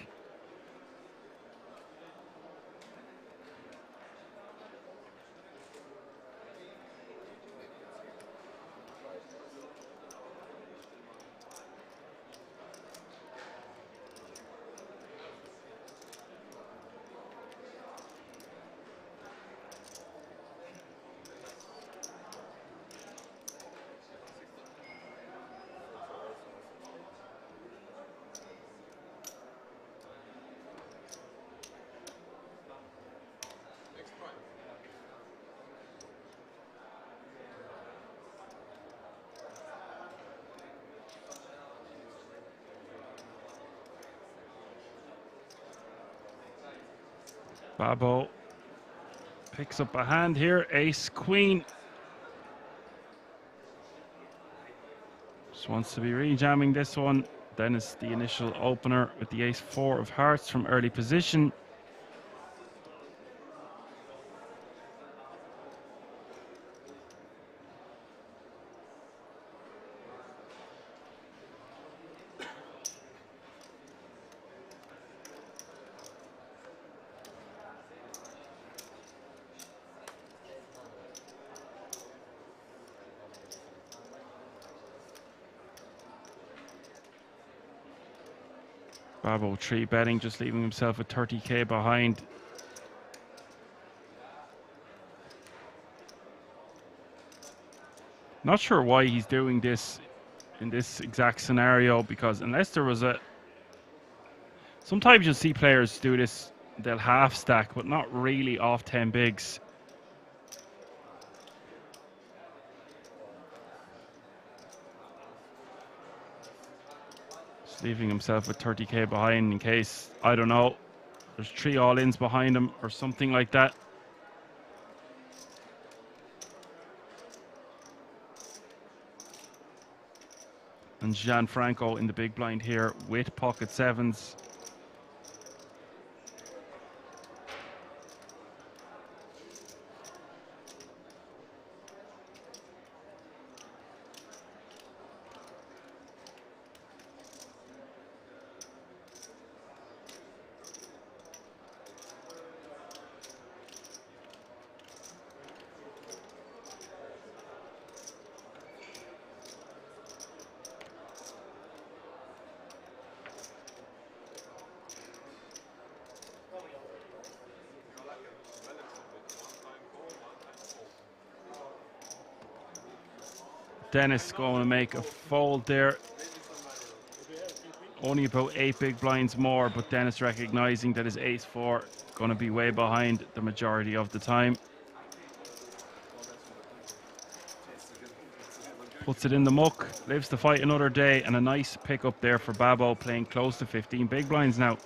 Babo picks up a hand here, ace queen. Just wants to be rejamming this one. Then it's the initial opener with the ace 4 of hearts from early position. Babo 3 betting, just leaving himself with 30k behind. Not sure why he's doing this in this exact scenario, because unless there was a... Sometimes you'll see players do this, they'll half stack, but not really off 10 bigs. Leaving himself with 30k behind in case, I don't know, there's 3 all-ins behind him or something like that. And Gianfranco in the big blind here with pocket 7s. Dennis going to make a fold there. Only about 8 big blinds more, but Dennis recognizing that his ace 4 going to be way behind the majority of the time. Puts it in the muck, lives to fight another day, and a nice pick up there for Babo, playing close to 15 big blinds now.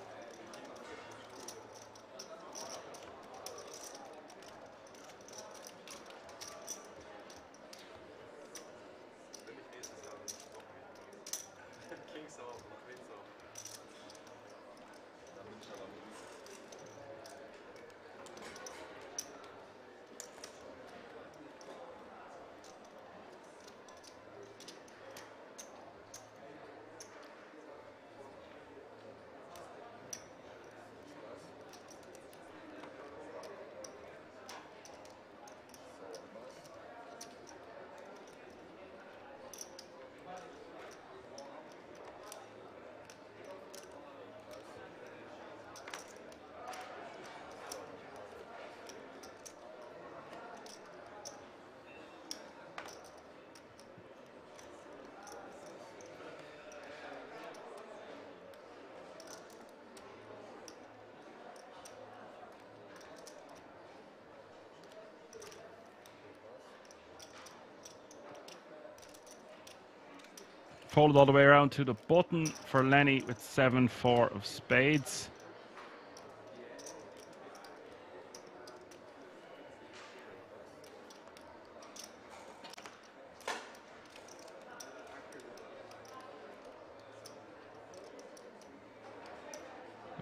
folded all the way around to the button for Lenny with 7-4 of spades.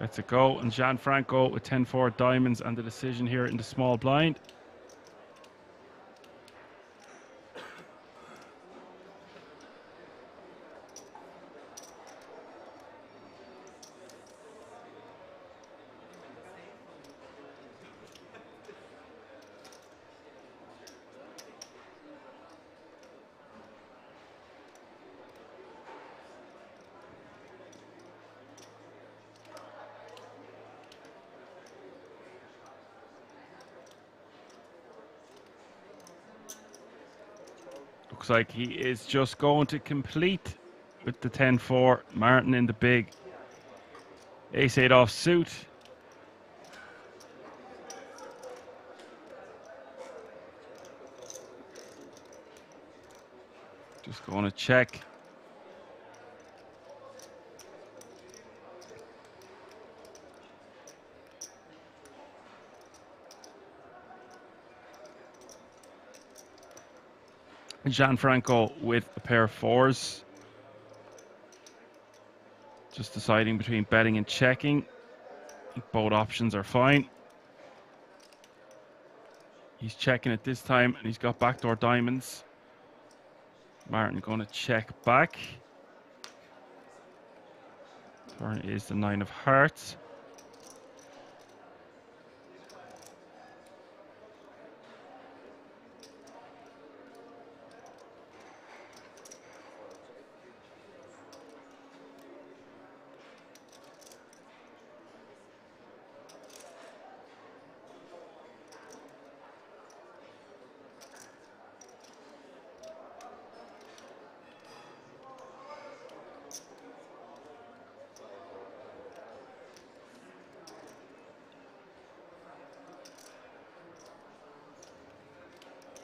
Lets it go, and Gianfranco with 10-4 diamonds and the decision here in the small blind. Looks like he is just going to complete with the 10-4. Martin in the big. Ace-8 off suit. Just going to check. Gianfranco with a pair of 4s. Just deciding between betting and checking. Both options are fine. He's checking it this time, and he's got backdoor diamonds. Martin going to check back. Turn is the 9 of hearts.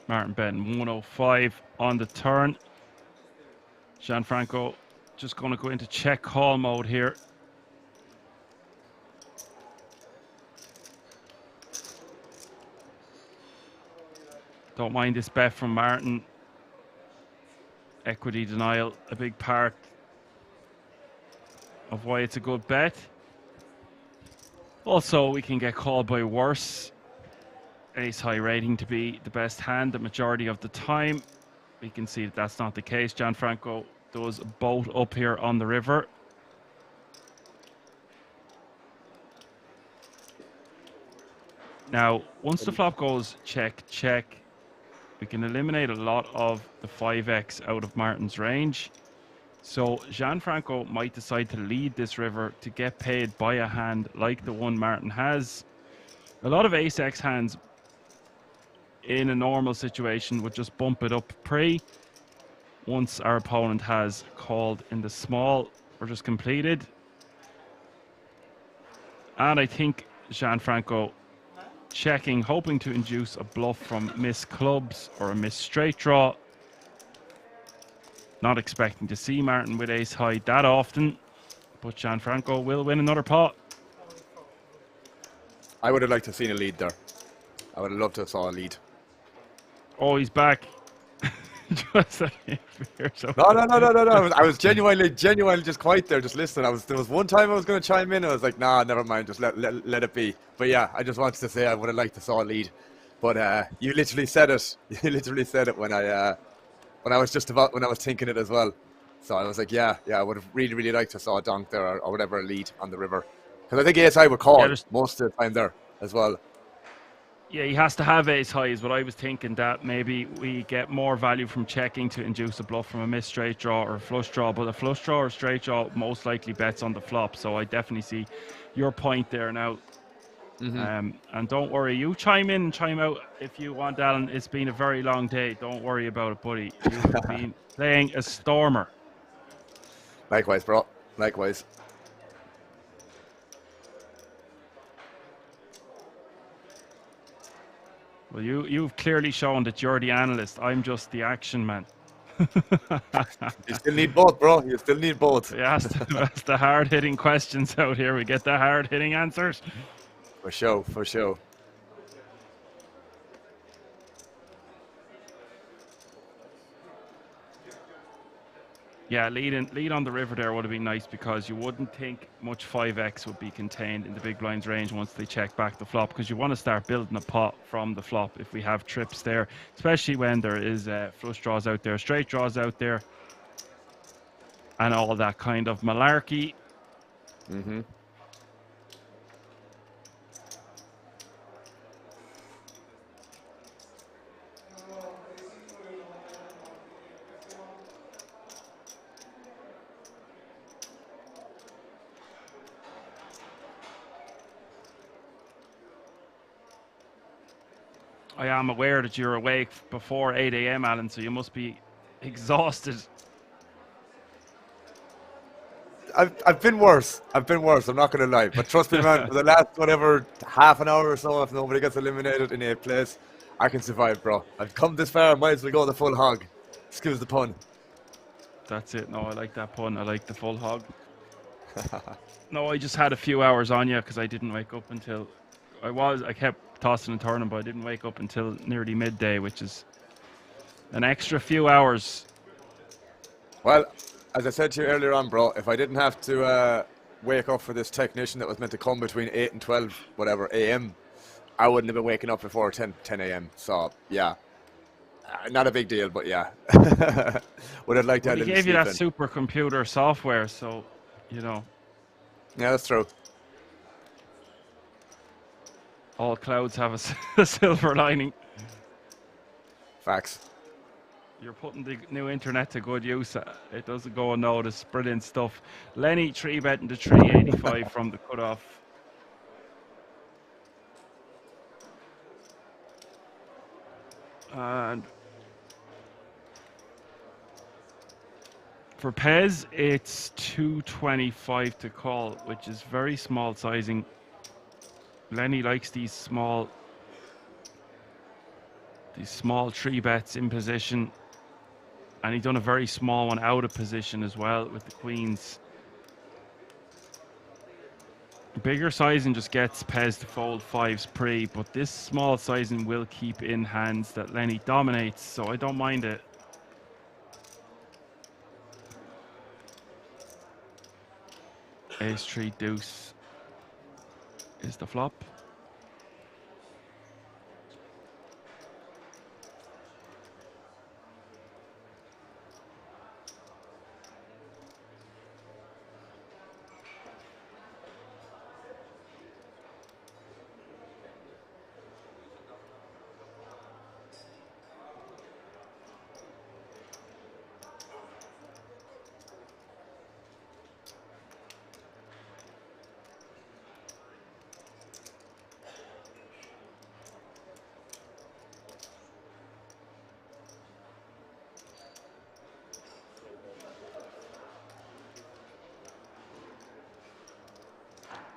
Martin betting 105 on the turn. Gianfranco just going to go into check call mode here. Don't mind this bet from Martin. Equity denial, a big part of why it's a good bet. Also, we can get called by worse. Ace high rating to be the best hand the majority of the time. We can see that that's not the case. Gianfranco does boat up here on the river. Now, once the flop goes check, check, we can eliminate a lot of the 5x out of Martin's range. So Gianfranco might decide to lead this river to get paid by a hand like the one Martin has. A lot of ace-x hands in a normal situation would just bump it up pre. Once our opponent has called in the small or just completed. And I think Gianfranco checking, hoping to induce a bluff from miss clubs or a miss straight draw. Not expecting to see Martin with ace high that often, but Gianfranco will win another pot. I would have liked to have seen a lead there. I would have loved to have saw a lead. Oh, he's back. Just so No. I was genuinely just quiet there, just listening. There was one time I was going to chime in. I was like, nah, never mind, just let it be. But yeah, I just wanted to say I would have liked to saw a lead. But you literally said it. You literally said it when I was thinking it as well. So I was like, yeah, I would have really liked to saw a donk there or whatever, a lead on the river. Because I think ASI would call most of the time there as well. Yeah, he has to have ace high is what I was thinking, that maybe we get more value from checking to induce a bluff from a miss straight draw or a flush draw. But a flush draw or straight draw most likely bets on the flop. So I definitely see your point there now. And don't worry, you chime in and chime out if you want, Alan. It's been a very long day. Don't worry about it, buddy. You've been playing a stormer. Likewise, bro. Likewise. Well, you've clearly shown that you're the analyst. I'm just the action man. You still need both, bro. You still need both. Yeah, that's the hard-hitting questions out here. We get the hard-hitting answers. For sure, for sure. Yeah, lead on the river there would have been nice because you wouldn't think much 5x would be contained in the big blinds range once they check back the flop, because you want to start building a pot from the flop if we have trips there, especially when there is flush draws out there, straight draws out there, and all that kind of malarkey. Mm-hmm. I am aware that you're awake before 8 a.m, Alan, so you must be exhausted. I've been worse. I've been worse. I'm not going to lie. But trust me, man, for the last, whatever, half an hour or so, if nobody gets eliminated in 8th place, I can survive, bro. I've come this far. Might as well go the full hog. Excuse the pun. That's it. No, I like that pun. I like the full hog. No, I just had a few hours on you because I didn't wake up until... I kept tossing and turning, but I didn't wake up until nearly midday, which is an extra few hours. Well, as I said to you earlier on, bro, if I didn't have to wake up for this technician that was meant to come between 8 and 12, whatever, a.m., I wouldn't have been waking up before 10 a.m. So, yeah. Not a big deal, but yeah. Would have liked to have a little They gave you that sleep in. supercomputer software, so, you know. Yeah, that's true. All clouds have a silver lining. Facts. You're putting the new internet to good use. It doesn't go unnoticed. Brilliant stuff. Lenny 3-betting to 385 from the cutoff. And for Pez, it's 225 to call, which is very small sizing. Lenny likes these small 3-bets in position, and he's done a very small one out of position as well with the queens. Bigger sizing just gets Pez to fold 5s pre, but this small sizing will keep in hands that Lenny dominates, so I don't mind it. Ace 3 deuce is the flop.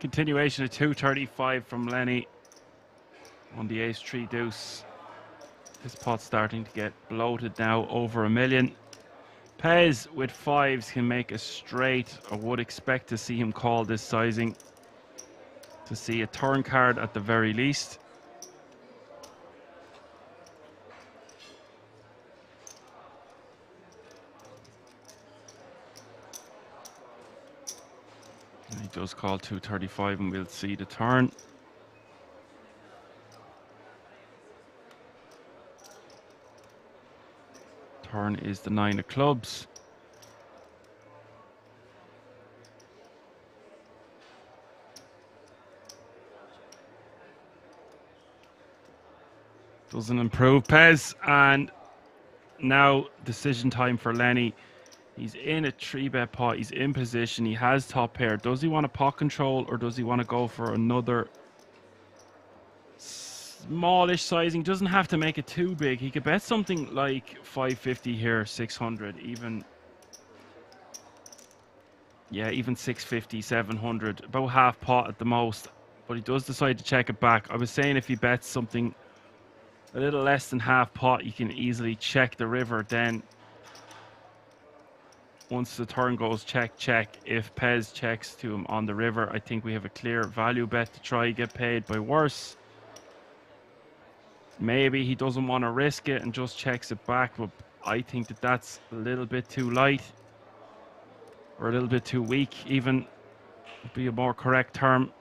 Continuation of 235 from Lenny on the ace 3 deuce. This pot's starting to get bloated now, over $1 million. Pez with 5s can make a straight. I would expect to see him call this sizing to see a turn card at the very least. He does call 235 and we'll see the turn. Turn is the 9 of clubs. Doesn't improve Pez, and now decision time for Lenny. He's in a 3-bet pot. He's in position. He has top pair. Does he want a pot control, or does he want to go for another smallish sizing? Doesn't have to make it too big. He could bet something like 550 here, 600, even. Yeah, even 650, 700, about half pot at the most. But he does decide to check it back. I was saying if he bets something a little less than half pot, you can easily check the river. Then once the turn goes check, check. If Pez checks to him on the river, I think we have a clear value bet to try get paid by worse. Maybe he doesn't want to risk it and just checks it back, but I think that that's a little bit too light, or a little bit too weak even, would be a more correct term.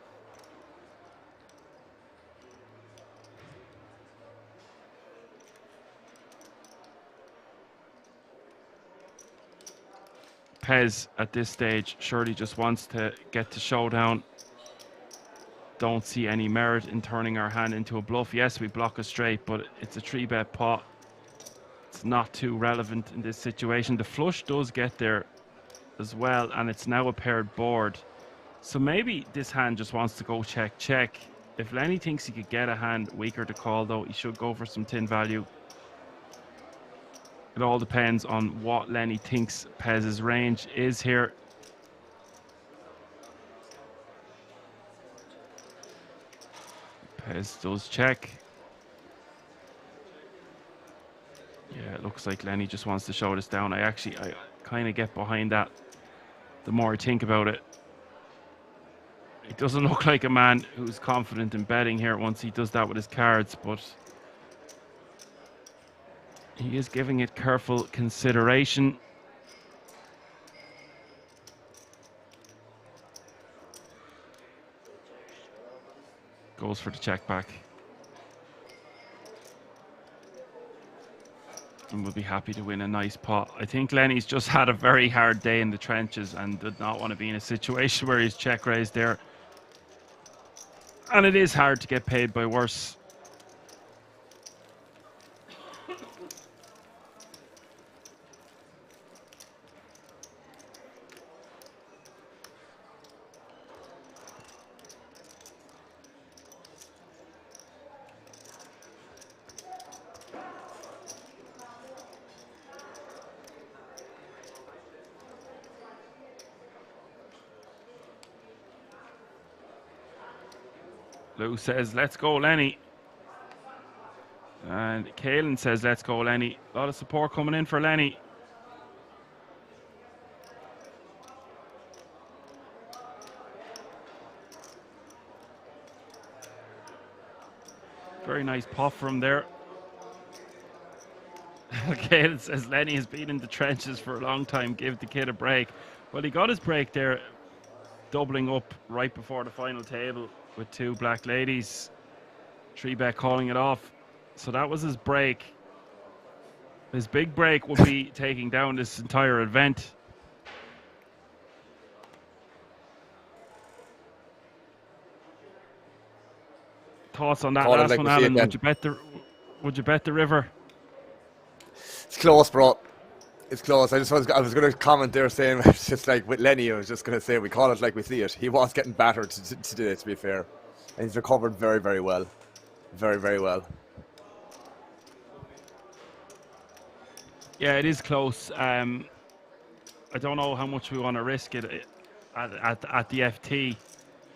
Pez at this stage surely just wants to get to showdown. Don't see any merit in turning our hand into a bluff. Yes, we block a straight, but it's a 3-bet pot. It's not too relevant in this situation. The flush does get there as well, and it's now a paired board. So maybe this hand just wants to go check, check. If Lenny thinks he could get a hand weaker to call, though, he should go for some tin value. It all depends on what Lenny thinks Pez's range is here. Pez does check. Yeah, it looks like Lenny just wants to show this down. I kind of get behind that the more I think about it. He doesn't look like a man who's confident in betting here once he does that with his cards, but he is giving it careful consideration. Goes for the check back. And we'll be happy to win a nice pot. I think Lenny's just had a very hard day in the trenches and did not want to be in a situation where he's check raised there. And it is hard to get paid by worse. Lou says, let's go, Lenny. And Caelan says, let's go, Lenny. A lot of support coming in for Lenny. Very nice puff from there. Caelan says, Lenny has been in the trenches for a long time. Give the kid a break. Well, he got his break there, doubling up right before the final table with 2 black ladies. 3-bet calling it off. So that was his break. His big break will be taking down this entire event. Thoughts on that last one, Alan? Would you bet the river? It's close, bro. It's close. I was going to comment there saying, it's just like with Lenny, I was just going to say, we call it like we see it. He was getting battered today, to be fair. And he's recovered very, very well. Very, very well. Yeah, it is close. I don't know how much we want to risk it at the FT.